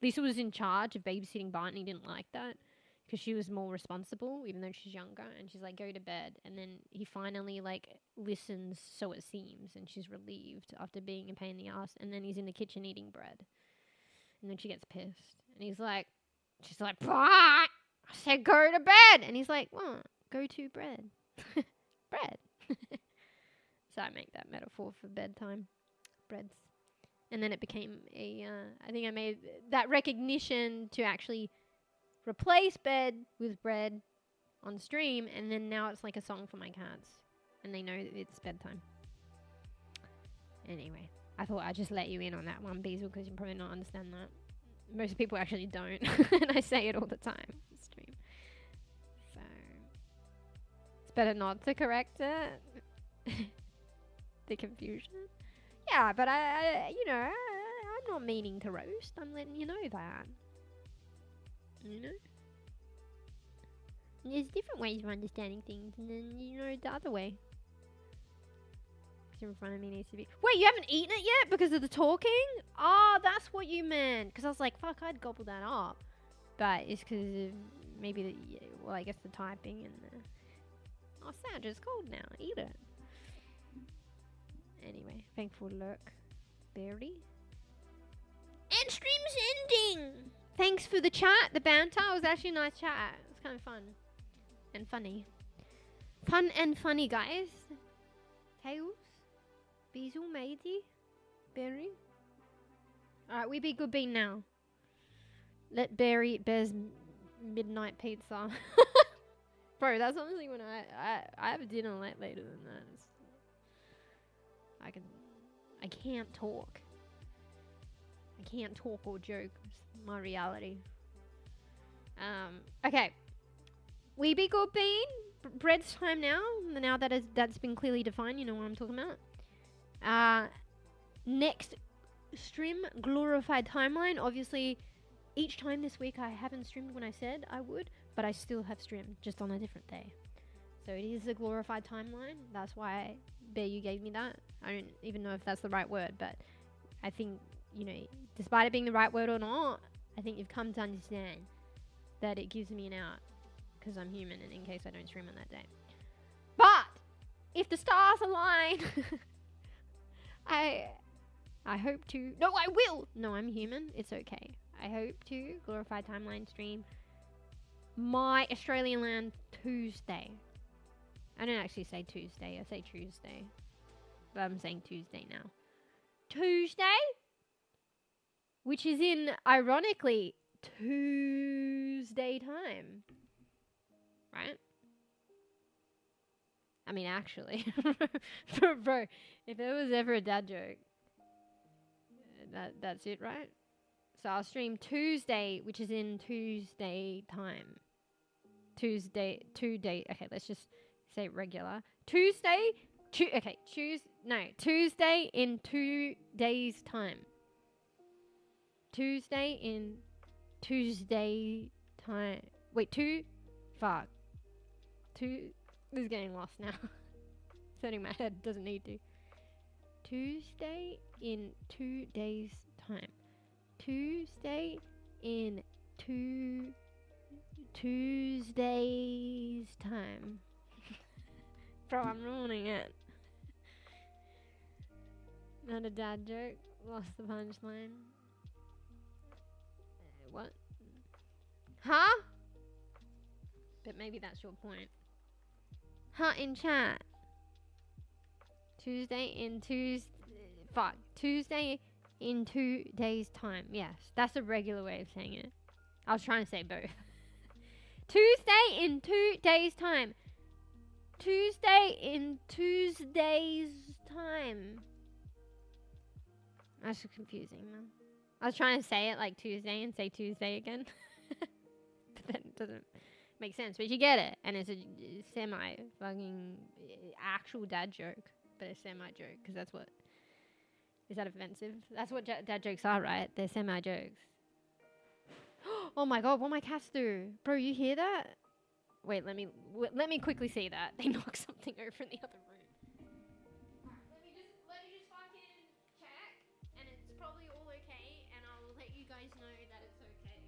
Lisa was in charge of babysitting Bart and he didn't like that because she was more responsible even though she's younger, and she's like, go to bed. And then he finally like listens, so it seems, and she's relieved after being a pain in the ass. And then he's in the kitchen eating bread. And then she gets pissed. And he's like, she's like, Bart, I said go to bed. And he's like, what? Go to bread. Bread. So I make that metaphor for bedtime. Breads. And then it became a, I think I made that recognition to actually replace bed with bread on stream. And then now it's like a song for my cats. And they know that it's bedtime. Anyway, I thought I'd just let you in on that one, Bezel, because you probably not understand that. Most people actually don't. And I say it all the time on stream. So, it's better not to correct it. The confusion. Yeah, but I'm not meaning to roast. I'm letting you know that. You know? And there's different ways of understanding things, and then, you know, the other way. In front of me needs to be. Wait, you haven't eaten it yet because of the talking? Oh, that's what you meant. Because I was like, fuck, I'd gobble that up. But it's because of maybe the, well, I guess the typing and the. Oh, sandwich is cold now. Eat it. Anyway, thankful look, Berry. And stream's ending. Thanks for the chat, the banter. It was actually a nice chat. It was kind of fun and funny. Fun and funny, guys. Tails. Bezel, matey, Berry. Alright, we be good bean now. Let Berry bears midnight pizza. Bro, that's honestly when I have a dinner later than that. I can't talk. I can't talk or joke. It's my reality. Okay. We be good bean. Bread's time now. Now that's been clearly defined, you know what I'm talking about. Next stream, glorified timeline. Obviously, each time this week I haven't streamed when I said I would, but I still have streamed, just on a different day. So it is a glorified timeline. That's why you gave me that. I don't even know if that's the right word, but I think, you know, despite it being the right word or not, I think you've come to understand that it gives me an out because I'm human and in case I don't stream on that day. But if the stars align, I hope to. No, I will. No, I'm human. It's okay. I hope to glorify timeline stream my Australian land Tuesday. I don't actually say Tuesday. I say Tuesday. But I'm saying Tuesday now. Tuesday? Which is in, ironically, Tuesday time. Right? I mean, actually. Bro, if there was ever a dad joke, that's it, right? So I'll stream Tuesday, which is in Tuesday time. Tuesday, okay, let's just say regular. Tuesday in 2 days time. Tuesday in Tuesday time. Wait, this is getting lost now. Setting my head, doesn't need to. Tuesday in 2 days time. Tuesday in Tuesday's time. Bro, I'm ruining it. Not a dad joke. Lost the punchline. What? Huh? But maybe that's your point. Huh, in chat. Tuesday in 2 days time. Yes, that's a regular way of saying it. I was trying to say both. Tuesday in 2 days time. Tuesday in Tuesday's time. That's confusing now. I was trying to say it like Tuesday and say Tuesday again. But then it doesn't make sense. But you get it. And it's a semi-fucking actual dad joke. But a semi-joke. Because that's what... Is that offensive? That's what dad jokes are, right? They're semi-jokes. Oh my god, what my cats do? Bro, you hear that? Wait, let me quickly see that. They knocked something over in the other room. Let me just fucking check, and it's probably all okay, and I'll let you guys know that it's okay.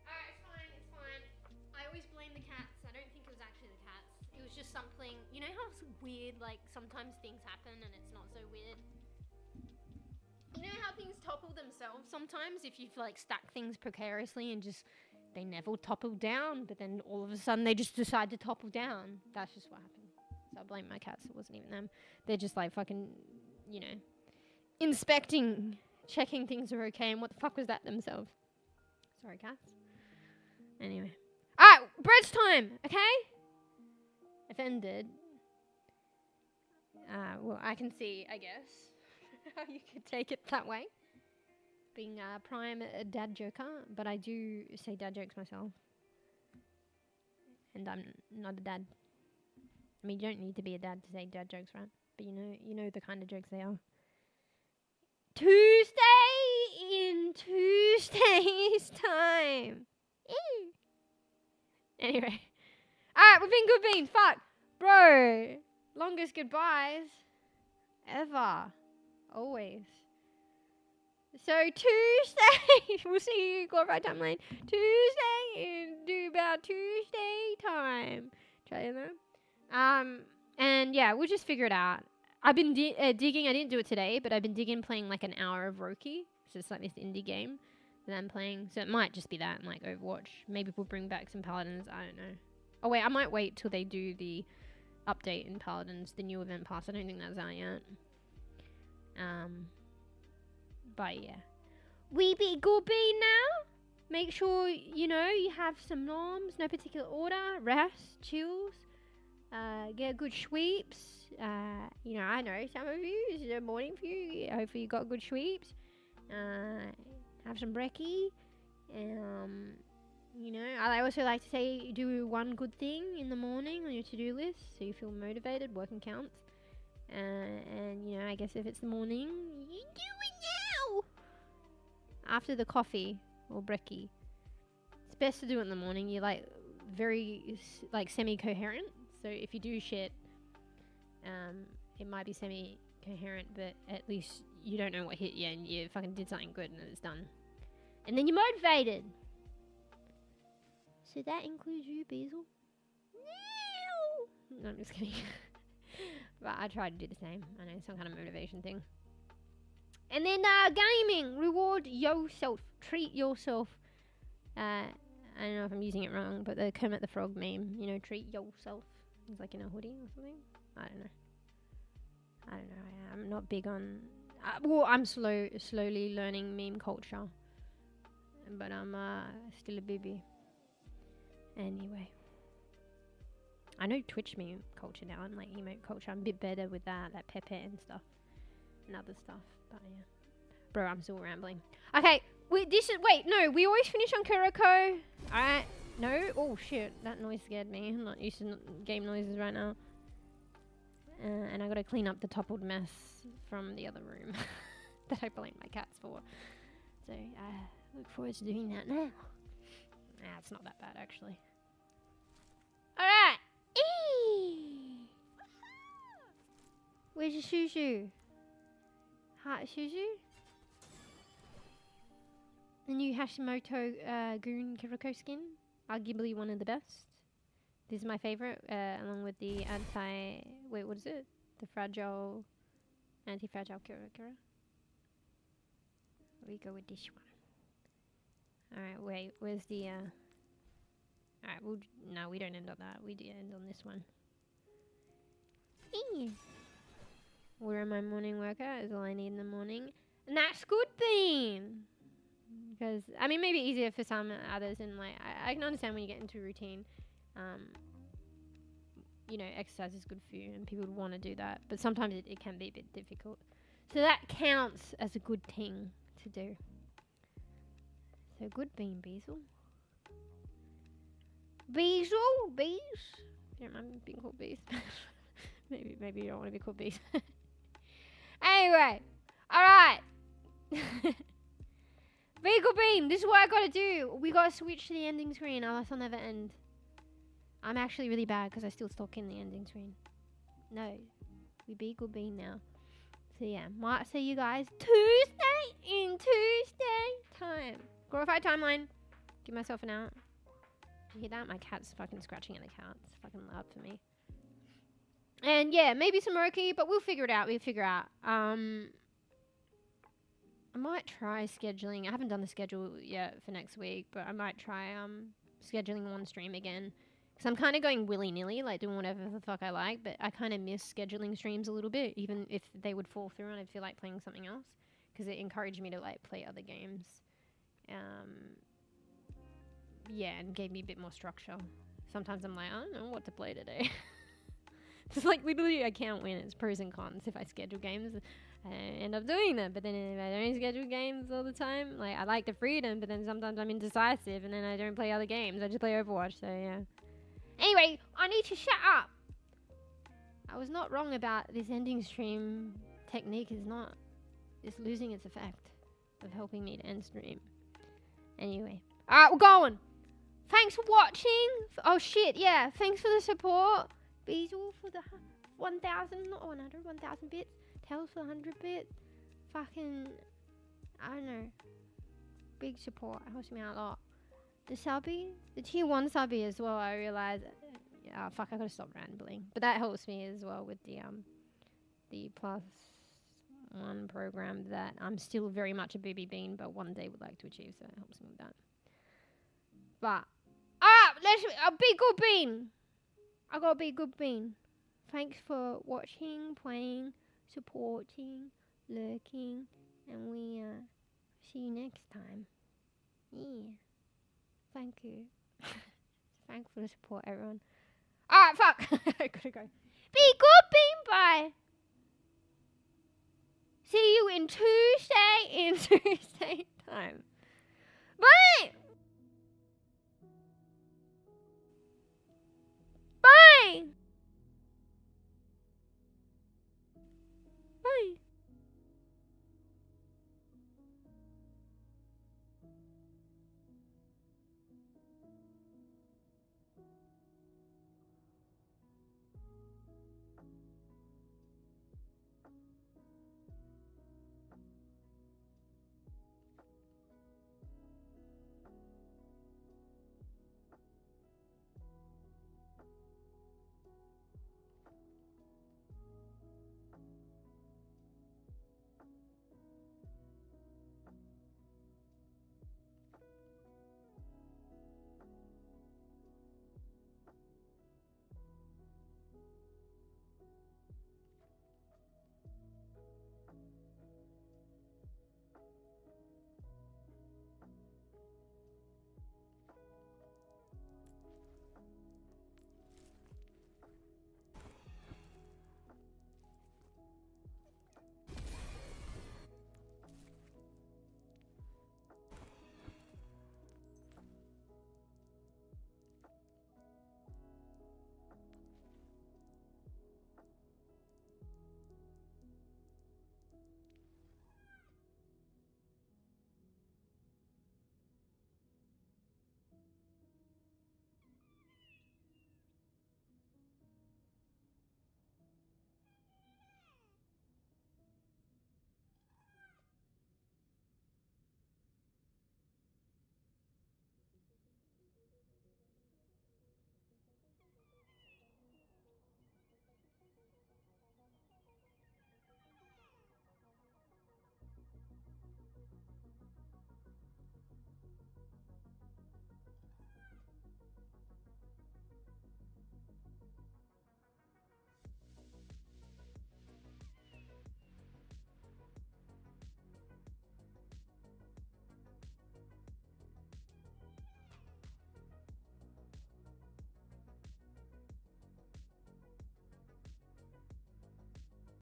Alright, it's fine. I always blame the cats. I don't think it was actually the cats. It was just something, you know how weird, like, sometimes things happen and it's not so weird? You know how things topple themselves sometimes if you've, like, stacked things precariously and just, they never topple down, but then all of a sudden they just decide to topple down. That's just what happened. So I blame my cats. It wasn't even them. They're just, like, fucking, you know, inspecting, checking things are okay, and what the fuck was that themselves? Sorry, cats. Anyway. Alright, bread's time, okay? Offended. Well, I can see, I guess, how you could take it that way. Being a prime dad joker, but I do say dad jokes myself. And I'm not a dad. I mean, you don't need to be a dad to say dad jokes, right? But you know the kind of jokes they are. Tuesday in Tuesday's time. Ew. Anyway. Alright, we've been good beans. Fuck. Bro. Longest goodbyes. Ever. Always. So Tuesday. We'll see you glorified timeline. Tuesday in about Tuesday time. Try that. And yeah, we'll just figure it out. I've been digging. I didn't do it today, but I've been digging playing like an hour of Roki. So it's like this indie game that I'm playing. So it might just be that and like Overwatch. Maybe we'll bring back some Paladins. I don't know. Oh wait, I might wait till they do the update in Paladins, the new event pass. I don't think that's out yet. But yeah. We be good bean now. Make sure, you know, you have some norms, no particular order, rest, chills, get good sweeps. You know, I know some of you, this is a morning for you. Hopefully you got good sweeps. Have some brekkie. You know, I also like to say do one good thing in the morning on your to-do list so you feel motivated. Working counts. And you know, I guess if it's the morning, you do it now. After the coffee or brekkie, it's best to do it in the morning. You're like very like semi-coherent. So if you do shit, it might be semi-coherent, but at least you don't know what hit you and you fucking did something good and it's done. And then you're motivated. So that includes you, Basil. No, I'm just kidding. But I try to do the same. I know, some kind of motivation thing. And then gaming. Reward yourself. Treat yourself. I don't know if I'm using it wrong, but the Kermit the Frog meme. You know, treat yourself. It's like in a hoodie or something. I don't know. I'm not big on... well, I'm slowly learning meme culture. But I'm still a baby. Anyway. I know Twitch meme culture now and like emote culture. I'm a bit better with that Pepe and stuff. And other stuff. But yeah. Bro, I'm still rambling. Okay. We always finish on kiriko. Alright. No? Oh shit. That noise scared me. I'm not used to game noises right now. And I gotta clean up the toppled mess from the other room. That I blame my cats for. So I look forward to doing that now. Nah, it's not that bad actually. Alright. Where's your Shushu? Hi, Shushu? The new Hashimoto Goon Kiriko skin. Arguably one of the best. This is my favorite, along with the what is it? The fragile, anti-fragile Kiriko. We go with this one. Alright, wait, where's the, alright, no, we don't end on that. We do end on this one. Where my morning workout is all I need in the morning. And that's good thing. Because, I mean, maybe easier for some others. And, like, I can understand when you get into a routine. You know, exercise is good for you. And people would want to do that. But sometimes it can be a bit difficult. So that counts as a good thing to do. So good bean, Basil. Basil? Bees? You don't mind being called Bees? maybe you don't want to be called Bees. Anyway, alright. Vehicle Beam, this is what I gotta do. We gotta switch to the ending screen, otherwise I'll never end. I'm actually really bad because I still stuck in the ending screen. No, we Vehicle Beam now. So yeah, might see you guys Tuesday time. Glorified timeline. Give myself an out. Did you hear that? My cat's fucking scratching at the couch. It's fucking loud for me. And yeah, maybe some Roki, but we'll figure it out. I might try scheduling. I haven't done the schedule yet for next week, but I might try scheduling one stream again. Because I'm kind of going willy-nilly, like doing whatever the fuck I like, but I kind of miss scheduling streams a little bit, even if they would fall through and I'd feel like playing something else. Because it encouraged me to like play other games. Yeah, and gave me a bit more structure. Sometimes I'm like, I don't know what to play today. It's like literally I can't win. It's pros and cons. If I schedule games, I end up doing them. But then if I don't schedule games all the time, like I like the freedom, but then sometimes I'm indecisive and then I don't play other games. I just play Overwatch, so yeah. Anyway, I need to shut up. I was not wrong about this ending stream technique is losing its effect of helping me to end stream. Anyway. Alright, we're going. Thanks for watching. Oh shit, yeah. Thanks for the support. Beezle for the 1,000, not 100, 1,000 bits. Tails for 100 bits. Fucking, I don't know. Big support. It helps me out a lot. The subby, the tier 1 subby as well, I realized. Yeah, fuck, I gotta stop rambling. But that helps me as well with the +1 program that I'm still very much a BB bean, but one day would like to achieve, so it helps me with that. But, let's be good bean. I gotta be a good bean. Thanks for watching, playing, supporting, lurking, and we see you next time. Yeah. Thank you. Thanks for the support, everyone. Alright, fuck. I gotta go. Be good, bean. Bye. See you in Tuesday.